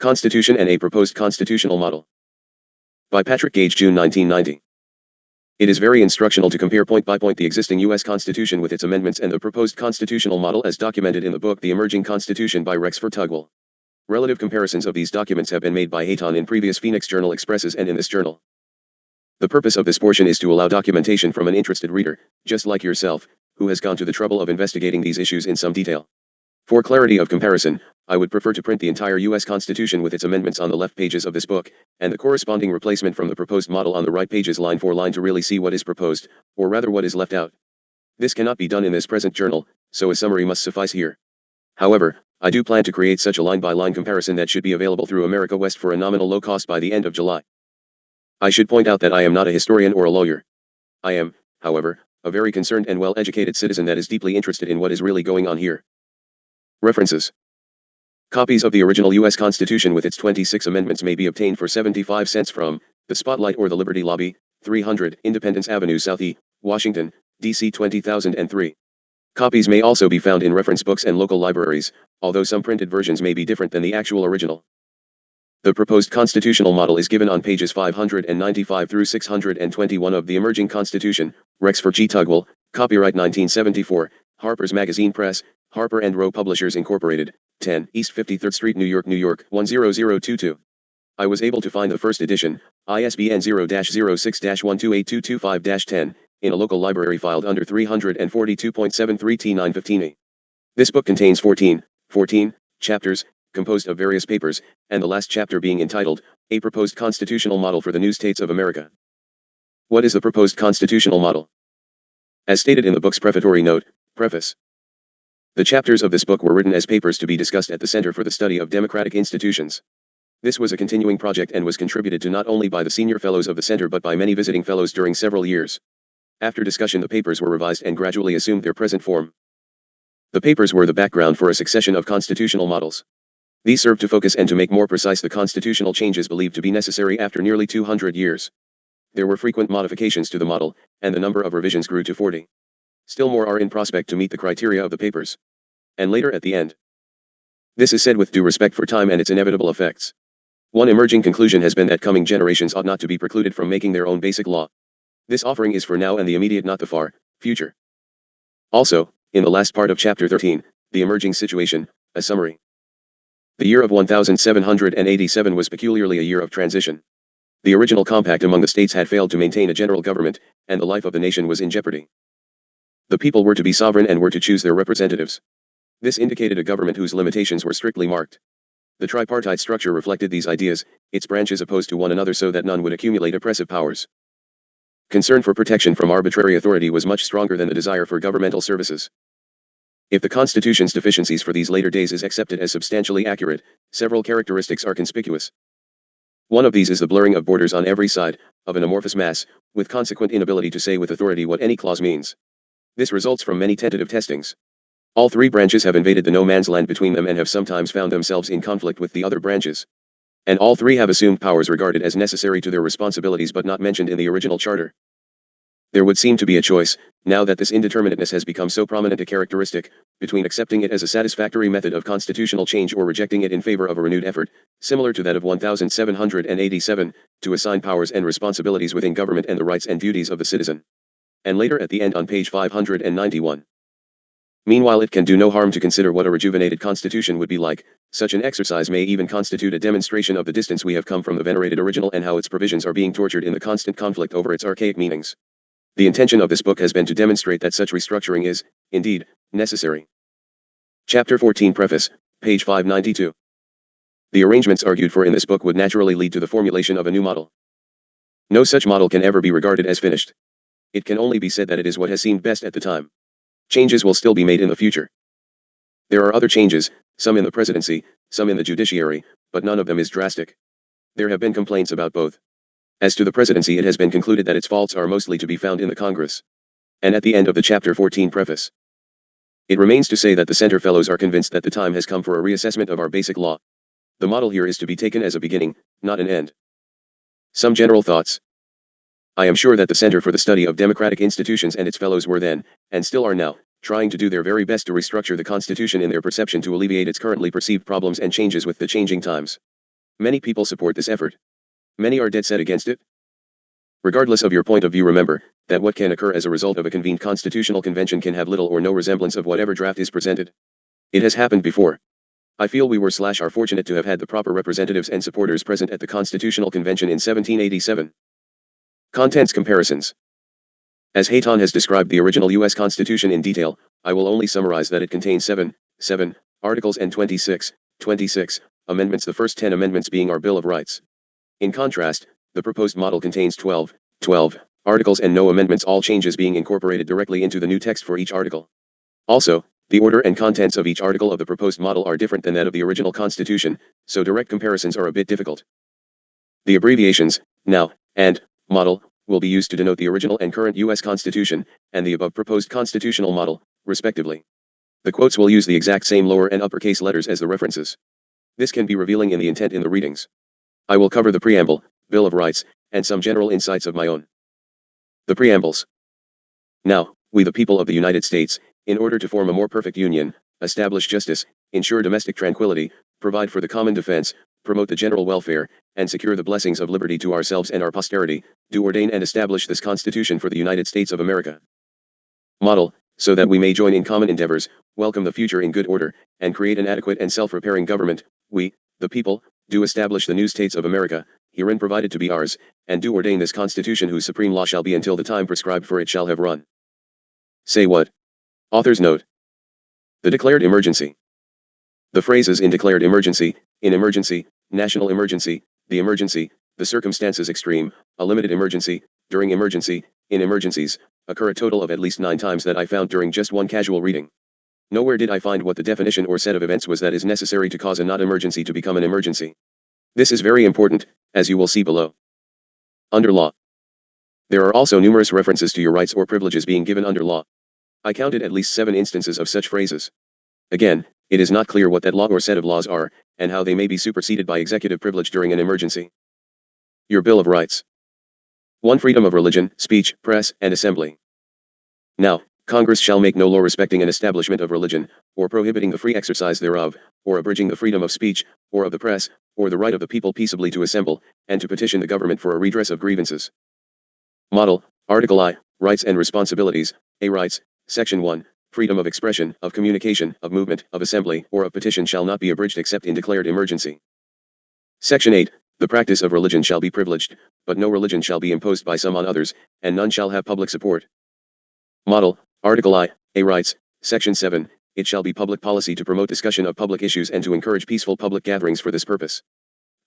Constitution and a proposed constitutional model. By Patrick Gage, June 1990. It is very instructional to compare point by point the existing U.S. Constitution with its amendments and the proposed constitutional model as documented in the book The Emerging Constitution by Rexford Tugwell. Relative comparisons of these documents have been made by Haton in previous Phoenix Journal Expresses and in this journal. The purpose of this portion is to allow documentation from an interested reader, just like yourself, who has gone to the trouble of investigating these issues in some detail. For clarity of comparison, I would prefer to print the entire U.S. Constitution with its amendments on the left pages of this book, and the corresponding replacement from the proposed model on the right pages line for line to really see what is proposed, or rather what is left out. This cannot be done in this present journal, so a summary must suffice here. However, I do plan to create such a line-by-line comparison that should be available through America West for a nominal low cost by the end of July. I should point out that I am not a historian or a lawyer. I am, however, a very concerned and well-educated citizen that is deeply interested in what is really going on here. References. Copies of the original U.S. Constitution with its 26 amendments may be obtained for 75 cents from the Spotlight or the Liberty Lobby, 300 Independence Avenue South, Washington, D.C. 20003. Copies may also be found in reference books and local libraries, although some printed versions may be different than the actual original. The proposed constitutional model is given on pages 595 through 621 of the Emerging Constitution, Rexford G. Tugwell, copyright 1974, Harper's Magazine Press, Harper & Row Publishers Incorporated, 10 East 53rd Street, New York, New York, 10022. I was able to find the first edition, ISBN 0-06-128225-10, in a local library filed under 342.73 T915E. This book contains 14 chapters, composed of various papers, and the last chapter being entitled, A Proposed Constitutional Model for the New States of America. What is the proposed constitutional model? As stated in the book's prefatory note, preface. The chapters of this book were written as papers to be discussed at the Center for the Study of Democratic Institutions. This was a continuing project and was contributed to not only by the senior fellows of the center but by many visiting fellows during several years. After discussion, the papers were revised and gradually assumed their present form. The papers were the background for a succession of constitutional models. These served to focus and to make more precise the constitutional changes believed to be necessary after nearly 200 years. There were frequent modifications to the model, and the number of revisions grew to 40. Still more are in prospect to meet the criteria of the papers. And later at the end. This is said with due respect for time and its inevitable effects. One emerging conclusion has been that coming generations ought not to be precluded from making their own basic law. This offering is for now and the immediate, not the far future. Also, in the last part of Chapter 13, the emerging situation, a summary. The year of 1787 was peculiarly a year of transition. The original compact among the states had failed to maintain a general government, and the life of the nation was in jeopardy. The people were to be sovereign and were to choose their representatives. This indicated a government whose limitations were strictly marked. The tripartite structure reflected these ideas, its branches opposed to one another so that none would accumulate oppressive powers. Concern for protection from arbitrary authority was much stronger than the desire for governmental services. If the Constitution's deficiencies for these later days is accepted as substantially accurate, several characteristics are conspicuous. One of these is the blurring of borders on every side, of an amorphous mass, with consequent inability to say with authority what any clause means. This results from many tentative testings. All three branches have invaded the no-man's land between them and have sometimes found themselves in conflict with the other branches. And all three have assumed powers regarded as necessary to their responsibilities but not mentioned in the original charter. There would seem to be a choice, now that this indeterminateness has become so prominent a characteristic, between accepting it as a satisfactory method of constitutional change or rejecting it in favor of a renewed effort, similar to that of 1787, to assign powers and responsibilities within government and the rights and duties of the citizen. And later at the end on page 591. Meanwhile, it can do no harm to consider what a rejuvenated constitution would be like. Such an exercise may even constitute a demonstration of the distance we have come from the venerated original and how its provisions are being tortured in the constant conflict over its archaic meanings. The intention of this book has been to demonstrate that such restructuring is, indeed, necessary. Chapter 14 Preface, page 592. The arrangements argued for in this book would naturally lead to the formulation of a new model. No such model can ever be regarded as finished. It can only be said that it is what has seemed best at the time. Changes will still be made in the future. There are other changes, some in the presidency, some in the judiciary, but none of them is drastic. There have been complaints about both. As to the presidency, it has been concluded that its faults are mostly to be found in the Congress. And at the end of the Chapter 14 preface. It remains to say that the Center Fellows are convinced that the time has come for a reassessment of our basic law. The model here is to be taken as a beginning, not an end. Some general thoughts. I am sure that the Center for the Study of Democratic Institutions and its fellows were then, and still are now, trying to do their very best to restructure the Constitution in their perception to alleviate its currently perceived problems and changes with the changing times. Many people support this effort. Many are dead set against it. Regardless of your point of view, remember that what can occur as a result of a convened constitutional convention can have little or no resemblance of whatever draft is presented. It has happened before. I feel we are fortunate to have had the proper representatives and supporters present at the Constitutional Convention in 1787. Contents comparisons. As Hayton has described the original U.S. Constitution in detail, I will only summarize that it contains 7 articles and 26 amendments, the first 10 amendments being our Bill of Rights. In contrast, the proposed model contains 12 articles and no amendments, all changes being incorporated directly into the new text for each article. Also, the order and contents of each article of the proposed model are different than that of the original Constitution, so direct comparisons are a bit difficult. The abbreviations, now, and, model, will be used to denote the original and current U.S. Constitution, and the above proposed constitutional model, respectively. The quotes will use the exact same lower and uppercase letters as the references. This can be revealing in the intent in the readings. I will cover the preamble, Bill of Rights, and some general insights of my own. The preambles. Now, we the people of the United States, in order to form a more perfect union, establish justice, ensure domestic tranquility, provide for the common defense, promote the general welfare, and secure the blessings of liberty to ourselves and our posterity, do ordain and establish this Constitution for the United States of America. Model, so that we may join in common endeavors, welcome the future in good order, and create an adequate and self-repairing government, we, the people, do establish the new states of America, herein provided to be ours, and do ordain this Constitution whose supreme law shall be until the time prescribed for it shall have run. Say what? Author's note. The declared emergency. The phrases in declared emergency, in emergency, national emergency, the circumstances extreme, a limited emergency, during emergency, in emergencies, occur a total of at least 9 times that I found during just one casual reading. Nowhere did I find what the definition or set of events was that is necessary to cause a not emergency to become an emergency. This is very important, as you will see below. Under law. There are also numerous references to your rights or privileges being given under law. I counted at least 7 instances of such phrases. Again, it is not clear what that law or set of laws are, and how they may be superseded by executive privilege during an emergency. Your Bill of Rights. 1. Freedom of religion, speech, press, and assembly. Now, Congress shall make no law respecting an establishment of religion, or prohibiting the free exercise thereof, or abridging the freedom of speech, or of the press, or the right of the people peaceably to assemble, and to petition the government for a redress of grievances. Model, Article I, Rights and Responsibilities, A. Rights, Section 1, freedom of expression, of communication, of movement, of assembly, or of petition shall not be abridged except in declared emergency. Section 8, the practice of religion shall be privileged, but no religion shall be imposed by some on others, and none shall have public support. Model, Article I, A. Rights, Section 7, it shall be public policy to promote discussion of public issues and to encourage peaceful public gatherings for this purpose.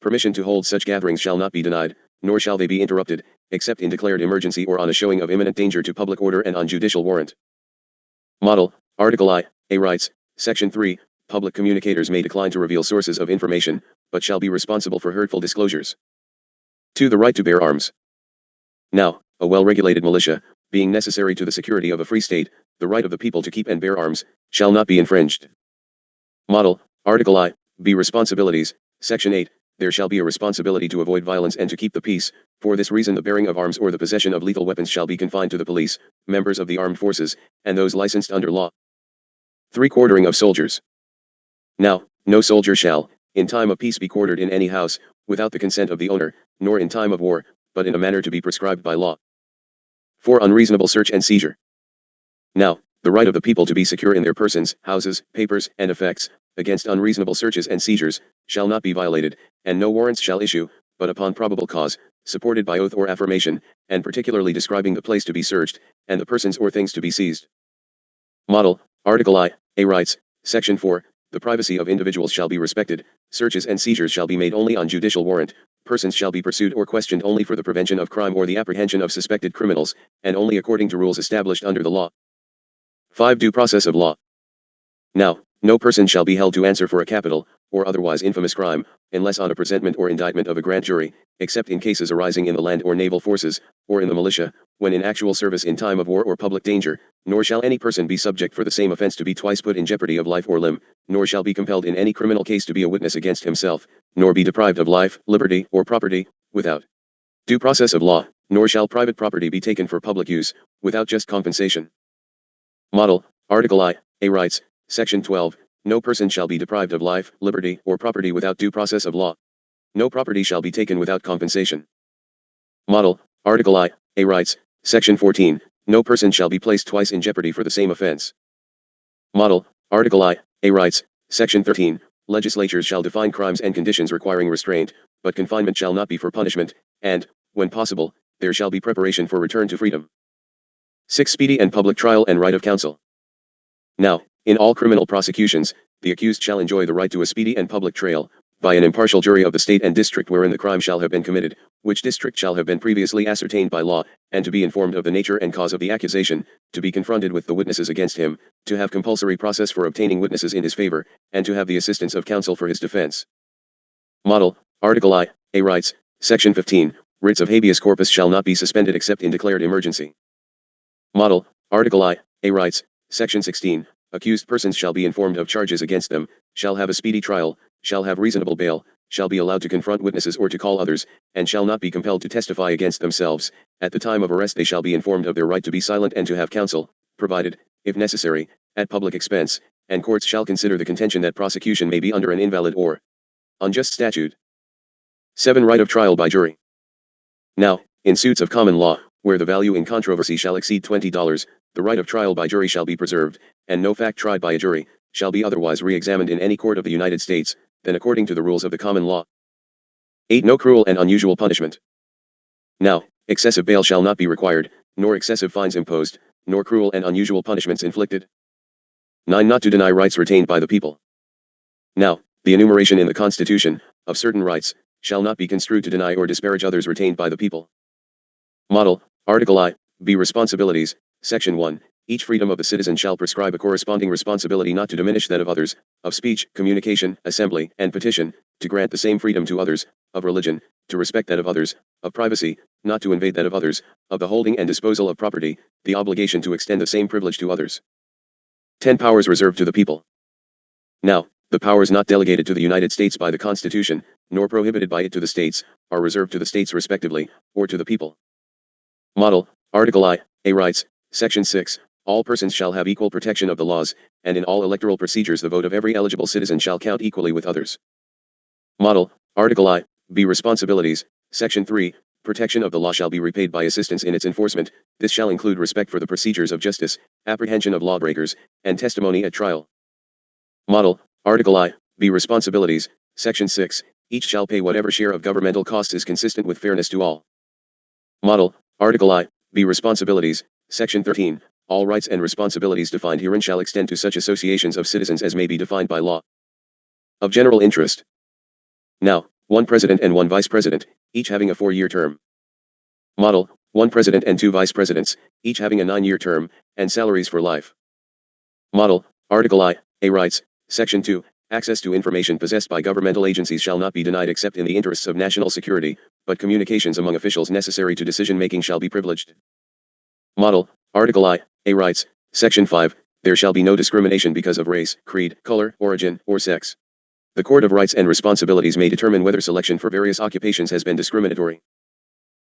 Permission to hold such gatherings shall not be denied, nor shall they be interrupted, except in declared emergency or on a showing of imminent danger to public order and on judicial warrant. Model, Article I, A. Rights, Section 3, public communicators may decline to reveal sources of information, but shall be responsible for hurtful disclosures. 2. The right to bear arms. Now, a well-regulated militia, being necessary to the security of a free state, the right of the people to keep and bear arms, shall not be infringed. Model, Article I, B. Responsibilities, Section 8, there shall be a responsibility to avoid violence and to keep the peace. For this reason the bearing of arms or the possession of lethal weapons shall be confined to the police, members of the armed forces, and those licensed under law. 3. Quartering of soldiers. Now, no soldier shall, in time of peace be quartered in any house, without the consent of the owner, nor in time of war, but in a manner to be prescribed by law. 4. Unreasonable search and seizure. Now, the right of the people to be secure in their persons, houses, papers, and effects, against unreasonable searches and seizures, shall not be violated, and no warrants shall issue, but upon probable cause, supported by oath or affirmation, and particularly describing the place to be searched, and the persons or things to be seized. Model, Article I, A. Rights, Section 4, the privacy of individuals shall be respected, searches and seizures shall be made only on judicial warrant, persons shall be pursued or questioned only for the prevention of crime or the apprehension of suspected criminals, and only according to rules established under the law. 5. Due process of law. Now, no person shall be held to answer for a capital, or otherwise infamous crime, unless on a presentment or indictment of a grand jury, except in cases arising in the land or naval forces, or in the militia, when in actual service in time of war or public danger, nor shall any person be subject for the same offense to be twice put in jeopardy of life or limb, nor shall be compelled in any criminal case to be a witness against himself, nor be deprived of life, liberty, or property, without due process of law, nor shall private property be taken for public use, without just compensation. Model, Article I, A. Rights, Section 12, no person shall be deprived of life, liberty, or property without due process of law. No property shall be taken without compensation. Model, Article I, A. Rights, Section 14, no person shall be placed twice in jeopardy for the same offense. Model, Article I, A. Rights, Section 13, legislatures shall define crimes and conditions requiring restraint, but confinement shall not be for punishment, and, when possible, there shall be preparation for return to freedom. 6. Speedy and public trial and right of counsel. Now, in all criminal prosecutions, the accused shall enjoy the right to a speedy and public trial, by an impartial jury of the state and district wherein the crime shall have been committed, which district shall have been previously ascertained by law, and to be informed of the nature and cause of the accusation, to be confronted with the witnesses against him, to have compulsory process for obtaining witnesses in his favor, and to have the assistance of counsel for his defense. Model, Article I, A. Rights, Section 15, writs of habeas corpus shall not be suspended except in declared emergency. Model, Article I, A. Rights, Section 16, accused persons shall be informed of charges against them, shall have a speedy trial, shall have reasonable bail, shall be allowed to confront witnesses or to call others, and shall not be compelled to testify against themselves. At the time of arrest they shall be informed of their right to be silent and to have counsel, provided, if necessary, at public expense, and courts shall consider the contention that prosecution may be under an invalid or unjust statute. 7. Right of trial by jury. Now, in suits of common law, where the value in controversy shall exceed $20, the right of trial by jury shall be preserved, and no fact tried by a jury shall be otherwise re-examined in any court of the United States than according to the rules of the common law. 8. No cruel and unusual punishment. Now, excessive bail shall not be required, nor excessive fines imposed, nor cruel and unusual punishments inflicted. 9. Not to deny rights retained by the people. Now, the enumeration in the Constitution of certain rights shall not be construed to deny or disparage others retained by the people. Model, Article I.B. Responsibilities, Section 1. Each freedom of the citizen shall prescribe a corresponding responsibility not to diminish that of others, of speech, communication, assembly, and petition, to grant the same freedom to others, of religion, to respect that of others, of privacy, not to invade that of others, of the holding and disposal of property, the obligation to extend the same privilege to others. 10. Powers reserved to the people. Now, the powers not delegated to the United States by the Constitution, nor prohibited by it to the states, are reserved to the states respectively, or to the people. Model, Article I.A. Rights, Section 6. All persons shall have equal protection of the laws, and in all electoral procedures the vote of every eligible citizen shall count equally with others. Model, Article I.B. Responsibilities, Section 3. Protection of the law shall be repaid by assistance in its enforcement. This shall include respect for the procedures of justice, apprehension of lawbreakers, and testimony at trial. Model, Article I.B. Responsibilities, Section 6. Each shall pay whatever share of governmental costs is consistent with fairness to all. Model, Article I.B. Responsibilities, Section 13. All rights and responsibilities defined herein shall extend to such associations of citizens as may be defined by law. Of general interest. Now, 1 president and 1 vice president, each having a 4-year term. Model, 1 president and 2 vice presidents, each having a 9-year term, and salaries for life. Model, Article I.A. Rights, Section 2. Access to information possessed by governmental agencies shall not be denied except in the interests of national security, but communications among officials necessary to decision-making shall be privileged. Model, Article I.A. Rights, Section 5. There shall be no discrimination because of race, creed, color, origin, or sex. The Court of Rights and Responsibilities may determine whether selection for various occupations has been discriminatory.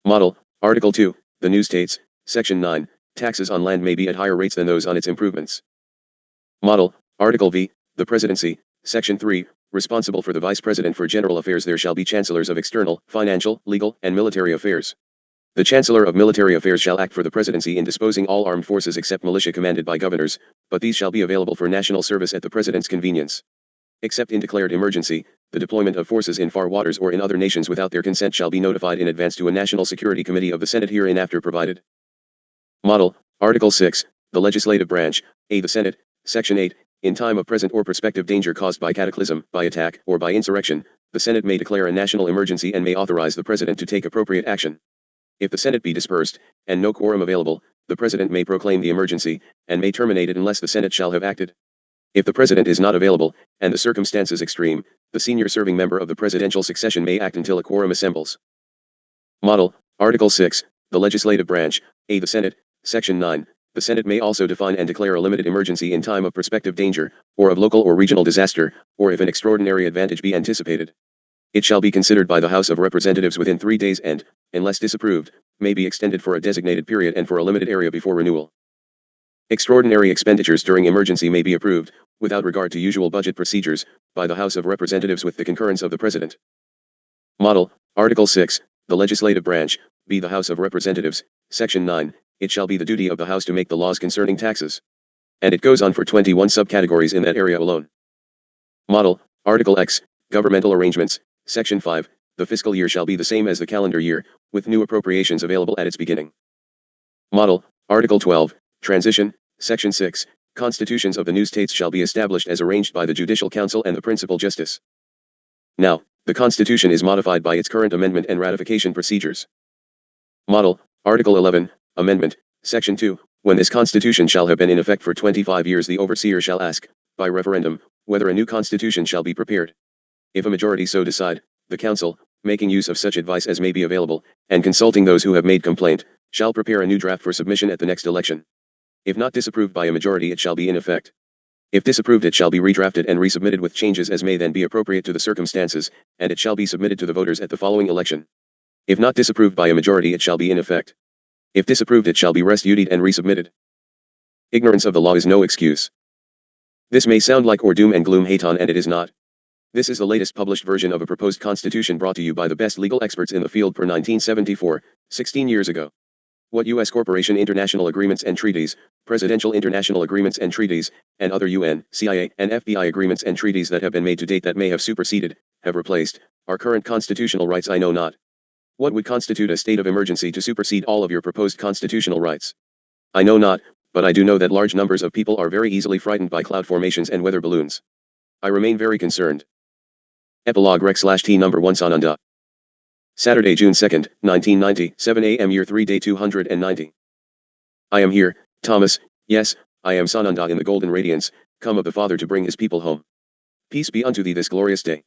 Model, Article 2. The new states, Section 9. Taxes on land may be at higher rates than those on its improvements. Model, Article V. The Presidency, Section 3. Responsible for the Vice President for General Affairs there shall be Chancellors of External, Financial, Legal, and Military Affairs. The Chancellor of Military Affairs shall act for the Presidency in disposing all armed forces except militia commanded by governors, but these shall be available for national service at the President's convenience. Except in declared emergency, the deployment of forces in far waters or in other nations without their consent shall be notified in advance to a National Security Committee of the Senate hereinafter provided. Model, Article 6. The Legislative Branch, A. The Senate, Section 8. In time of present or prospective danger caused by cataclysm, by attack, or by insurrection, the Senate may declare a national emergency and may authorize the President to take appropriate action. If the Senate be dispersed, and no quorum available, the President may proclaim the emergency, and may terminate it unless the Senate shall have acted. If the President is not available, and the circumstances extreme, the senior serving member of the presidential succession may act until a quorum assembles. Model, Article 6. The Legislative Branch, A. The Senate, Section 9. The Senate may also define and declare a limited emergency in time of prospective danger, or of local or regional disaster, or if an extraordinary advantage be anticipated. It shall be considered by the House of Representatives within 3 days and, unless disapproved, may be extended for a designated period and for a limited area before renewal. Extraordinary expenditures during emergency may be approved, without regard to usual budget procedures, by the House of Representatives with the concurrence of the President. Model, Article 6. The Legislative Branch, B. The House of Representatives, Section 9. It shall be the duty of the House to make the laws concerning taxes. And it goes on for 21 subcategories in that area alone. Model, Article X. Governmental Arrangements, Section 5. The fiscal year shall be the same as the calendar year, with new appropriations available at its beginning. Model, Article 12. Transition, Section 6. Constitutions of the new states shall be established as arranged by the Judicial Council and the Principal Justice. Now, the Constitution is modified by its current amendment and ratification procedures. Model, Article 11. Amendment, Section 2. When this Constitution shall have been in effect for 25 years the overseer shall ask, by referendum, whether a new Constitution shall be prepared. If a majority so decide, the Council, making use of such advice as may be available, and consulting those who have made complaint, shall prepare a new draft for submission at the next election. If not disapproved by a majority it shall be in effect. If disapproved, it shall be redrafted and resubmitted with changes as may then be appropriate to the circumstances, and it shall be submitted to the voters at the following election. If not disapproved by a majority, it shall be in effect. If disapproved, it shall be restudied and resubmitted. Ignorance of the law is no excuse. This may sound like or doom and gloom Hayton, and it is not. This is the latest published version of a proposed constitution brought to you by the best legal experts in the field per 1974, 16 years ago. What U.S. corporation international agreements and treaties, presidential international agreements and treaties, and other UN, CIA, and FBI agreements and treaties that have been made to date that may have superseded, have replaced, our current constitutional rights I know not. What would constitute a state of emergency to supersede all of your proposed constitutional rights? I know not, but I do know that large numbers of people are very easily frightened by cloud formations and weather balloons. I remain very concerned. Epilogue Rec/T number 1 Sananda. Saturday, June 2, 1990, 7 a.m. year 3 day 290. I am here, Thomas, yes, I am Sananda in the golden radiance, come of the Father to bring his people home. Peace be unto thee this glorious day.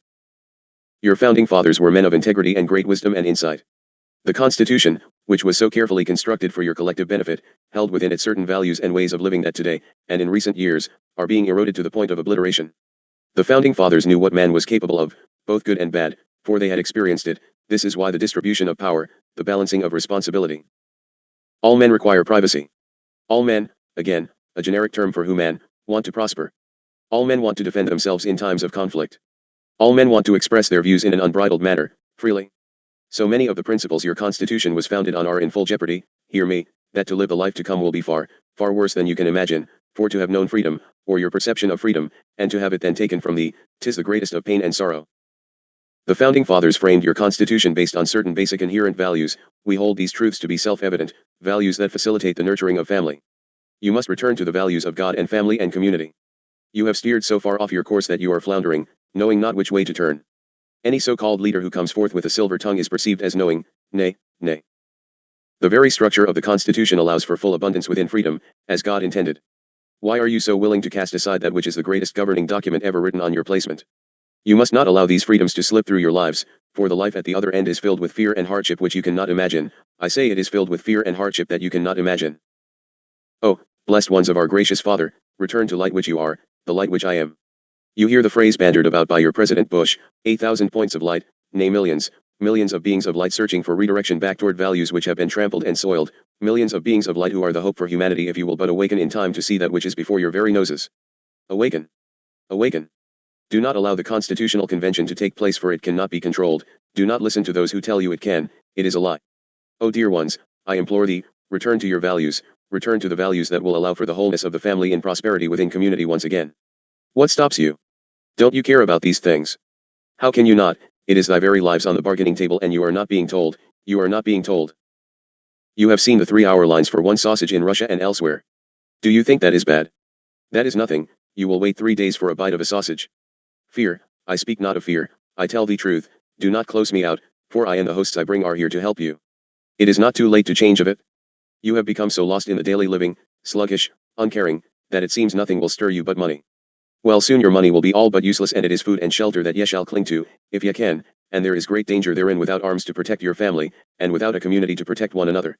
Your founding fathers were men of integrity and great wisdom and insight. The Constitution, which was so carefully constructed for your collective benefit, held within it certain values and ways of living that today, and in recent years, are being eroded to the point of obliteration. The founding fathers knew what man was capable of, both good and bad, for they had experienced it. This is why the distribution of power, the balancing of responsibility. All men require privacy. All men, again, a generic term for who man, want to prosper. All men want to defend themselves in times of conflict. All men want to express their views in an unbridled manner, freely. So many of the principles your Constitution was founded on are in full jeopardy, hear me, that to live the life to come will be far, far worse than you can imagine, for to have known freedom, or your perception of freedom, and to have it then taken from thee, 'tis the greatest of pain and sorrow. The founding fathers framed your Constitution based on certain basic inherent values. We hold these truths to be self-evident, values that facilitate the nurturing of family. You must return to the values of God and family and community. You have steered so far off your course that you are floundering, knowing not which way to turn. Any so-called leader who comes forth with a silver tongue is perceived as knowing, nay, nay. The very structure of the Constitution allows for full abundance within freedom, as God intended. Why are you so willing to cast aside that which is the greatest governing document ever written on your placement? You must not allow these freedoms to slip through your lives, for the life at the other end is filled with fear and hardship which you cannot imagine. I say it is filled with fear and hardship that you cannot imagine. Oh, blessed ones of our gracious Father, return to light which you are, the light which I am. You hear the phrase bandied about by your President Bush, 8,000 points of light, nay millions, millions of beings of light searching for redirection back toward values which have been trampled and soiled, millions of beings of light who are the hope for humanity if you will but awaken in time to see that which is before your very noses. Awaken. Awaken. Do not allow the Constitutional Convention to take place, for it cannot be controlled. Do not listen to those who tell you it can, it is a lie. Oh dear ones, I implore thee, return to your values, return to the values that will allow for the wholeness of the family and prosperity within community once again. What stops you? Don't you care about these things? How can you not? It is thy very lives on the bargaining table and you are not being told, you are not being told. You have seen the 3-hour lines for one sausage in Russia and elsewhere. Do you think that is bad? That is nothing, you will wait 3 days for a bite of a sausage. Fear, I speak not of fear, I tell thee truth, do not close me out, for I and the hosts I bring are here to help you. It is not too late to change of it. You have become so lost in the daily living, sluggish, uncaring, that it seems nothing will stir you but money. Well, soon your money will be all but useless, and it is food and shelter that ye shall cling to, if ye can, and there is great danger therein without arms to protect your family, and without a community to protect one another.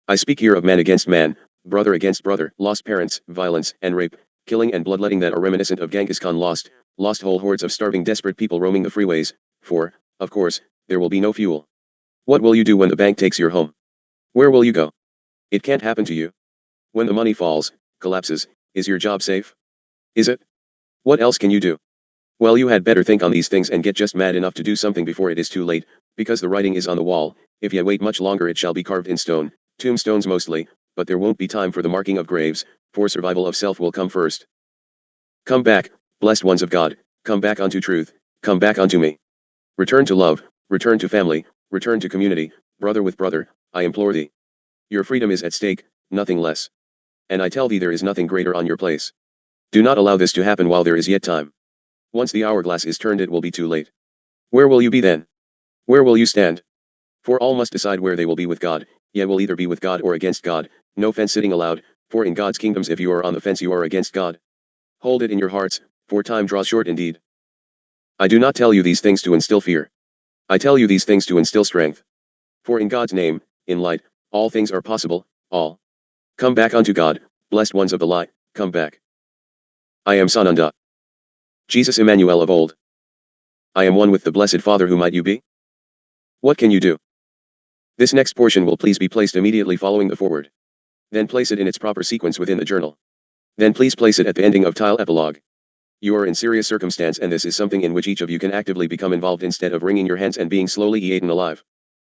I speak here of man against man, brother against brother, lost parents, violence and rape, killing and bloodletting that are reminiscent of Genghis Khan, lost whole hordes of starving desperate people roaming the freeways, for, of course, there will be no fuel. What will you do when the bank takes your home? Where will you go? It can't happen to you. When the money falls, collapses, is your job safe? Is it? What else can you do? Well, you had better think on these things and get just mad enough to do something before it is too late, because the writing is on the wall. If ye wait much longer it shall be carved in stone, tombstones mostly, but there won't be time for the marking of graves, for survival of self will come first. Come back, blessed ones of God, come back unto truth, come back unto me. Return to love, return to family, return to community, brother with brother, I implore thee. Your freedom is at stake, nothing less. And I tell thee there is nothing greater on your place. Do not allow this to happen while there is yet time. Once the hourglass is turned it will be too late. Where will you be then? Where will you stand? For all must decide where they will be with God. Ye will either be with God or against God, no fence sitting allowed, for in God's kingdoms if you are on the fence you are against God. Hold it in your hearts, for time draws short indeed. I do not tell you these things to instill fear. I tell you these things to instill strength. For in God's name, in light, all things are possible, all. Come back unto God, blessed ones of the light, come back. I am Sananda. Jesus Emmanuel of old. I am one with the Blessed Father. Who might you be? What can you do? This next portion will please be placed immediately following the foreword. Then place it in its proper sequence within the journal. Then please place it at the ending of tile epilogue. You are in serious circumstance, and this is something in which each of you can actively become involved instead of wringing your hands and being slowly eaten alive.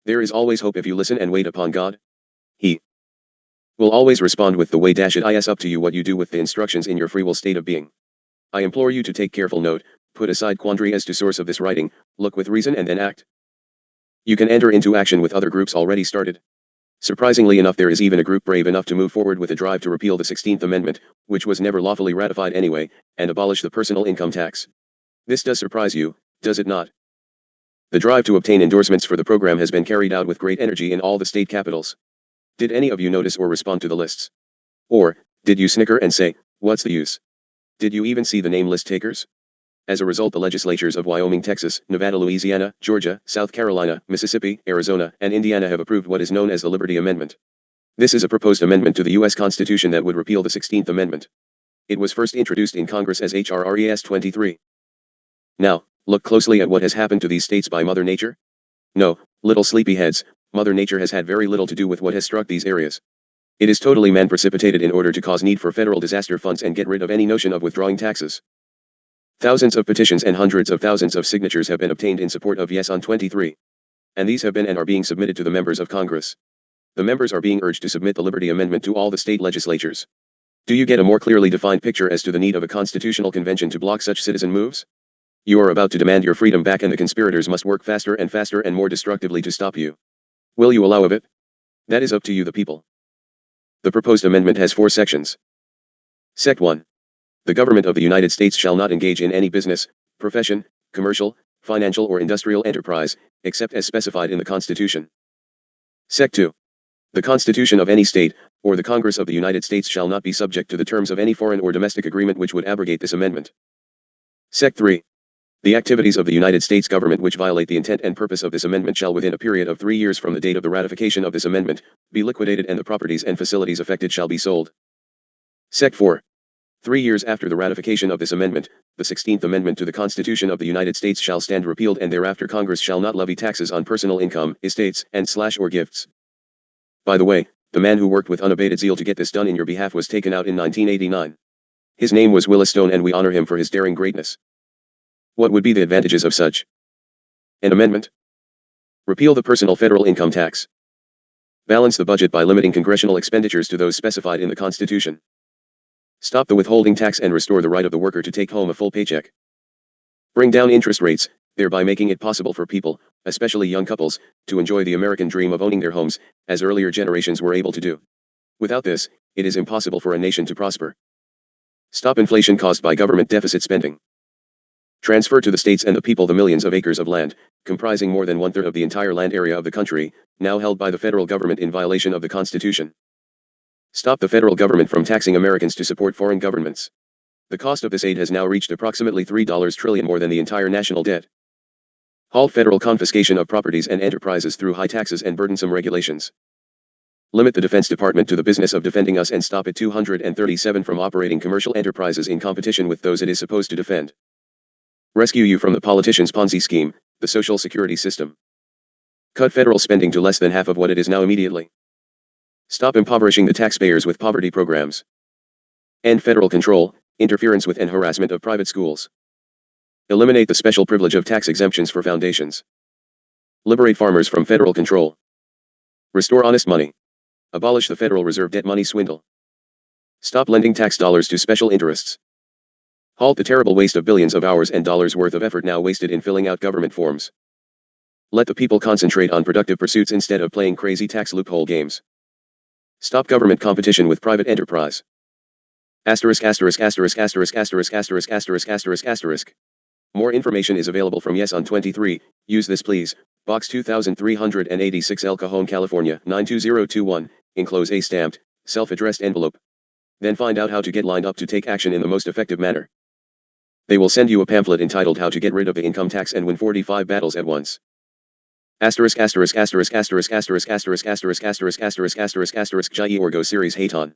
There is always hope if you listen and wait upon God. He will always respond with the way it is up to you what you do with the instructions in your free will state of being. I implore you to take careful note, put aside quandary as to source of this writing, look with reason and then act. You can enter into action with other groups already started. Surprisingly enough, there is even a group brave enough to move forward with a drive to repeal the 16th Amendment, which was never lawfully ratified anyway, and abolish the personal income tax. This does surprise you, does it not? The drive to obtain endorsements for the program has been carried out with great energy in all the state capitals. Did any of you notice or respond to the lists? Or, did you snicker and say, what's the use? Did you even see the name list takers? As a result, the legislatures of Wyoming, Texas, Nevada, Louisiana, Georgia, South Carolina, Mississippi, Arizona, and Indiana have approved what is known as the Liberty Amendment. This is a proposed amendment to the U.S. Constitution that would repeal the 16th Amendment. It was first introduced in Congress as H.R. RES-23. Now, look closely at what has happened to these states by Mother Nature. No, little sleepyheads, Mother Nature has had very little to do with what has struck these areas. It is totally man-precipitated in order to cause need for federal disaster funds and get rid of any notion of withdrawing taxes. Thousands of petitions and hundreds of thousands of signatures have been obtained in support of Yes on 23. And these have been and are being submitted to the members of Congress. The members are being urged to submit the Liberty Amendment to all the state legislatures. Do you get a more clearly defined picture as to the need of a constitutional convention to block such citizen moves? You are about to demand your freedom back, and the conspirators must work faster and faster and more destructively to stop you. Will you allow of it? That is up to you, the people. The proposed amendment has 4 sections. Sect 1. The government of the United States shall not engage in any business, profession, commercial, financial or industrial enterprise, except as specified in the Constitution. Sect 2. The Constitution of any state, or the Congress of the United States shall not be subject to the terms of any foreign or domestic agreement which would abrogate this amendment. Sect 3. The activities of the United States government which violate the intent and purpose of this amendment shall within a period of 3 years from the date of the ratification of this amendment, be liquidated, and the properties and facilities affected shall be sold. Sect 4. 3 years after the ratification of this amendment, the 16th Amendment to the Constitution of the United States shall stand repealed, and thereafter Congress shall not levy taxes on personal income, estates, and/or gifts. By the way, the man who worked with unabated zeal to get this done in your behalf was taken out in 1989. His name was Willis Stone, and we honor him for his daring greatness. What would be the advantages of such an amendment? Repeal the personal federal income tax. Balance the budget by limiting congressional expenditures to those specified in the Constitution. Stop the withholding tax and restore the right of the worker to take home a full paycheck. Bring down interest rates, thereby making it possible for people, especially young couples, to enjoy the American dream of owning their homes, as earlier generations were able to do. Without this, it is impossible for a nation to prosper. Stop inflation caused by government deficit spending. Transfer to the states and the people the millions of acres of land, comprising more than 1/3 of the entire land area of the country, now held by the federal government in violation of the Constitution. Stop the federal government from taxing Americans to support foreign governments. The cost of this aid has now reached approximately $3 trillion, more than the entire national debt. Halt federal confiscation of properties and enterprises through high taxes and burdensome regulations. Limit the Defense Department to the business of defending us, and stop it 237 from operating commercial enterprises in competition with those it is supposed to defend. Rescue you from the politicians' Ponzi scheme, the Social Security system. Cut federal spending to less than half of what it is now immediately. Stop impoverishing the taxpayers with poverty programs. End federal control, interference with, and harassment of private schools. Eliminate the special privilege of tax exemptions for foundations. Liberate farmers from federal control. Restore honest money. Abolish the Federal Reserve debt money swindle. Stop lending tax dollars to special interests. Halt the terrible waste of billions of hours and dollars worth of effort now wasted in filling out government forms. Let the people concentrate on productive pursuits instead of playing crazy tax loophole games. Stop government competition with private enterprise. More information is available from Yes on 23. Use this please. Box 2386, El Cajon, California 92021. Enclose a stamped, self-addressed envelope. Then find out how to get lined up to take action in the most effective manner. They will send you a pamphlet entitled How to Get Rid of the Income Tax and Win 45 Battles at Once. Jai Orgo Series Haton.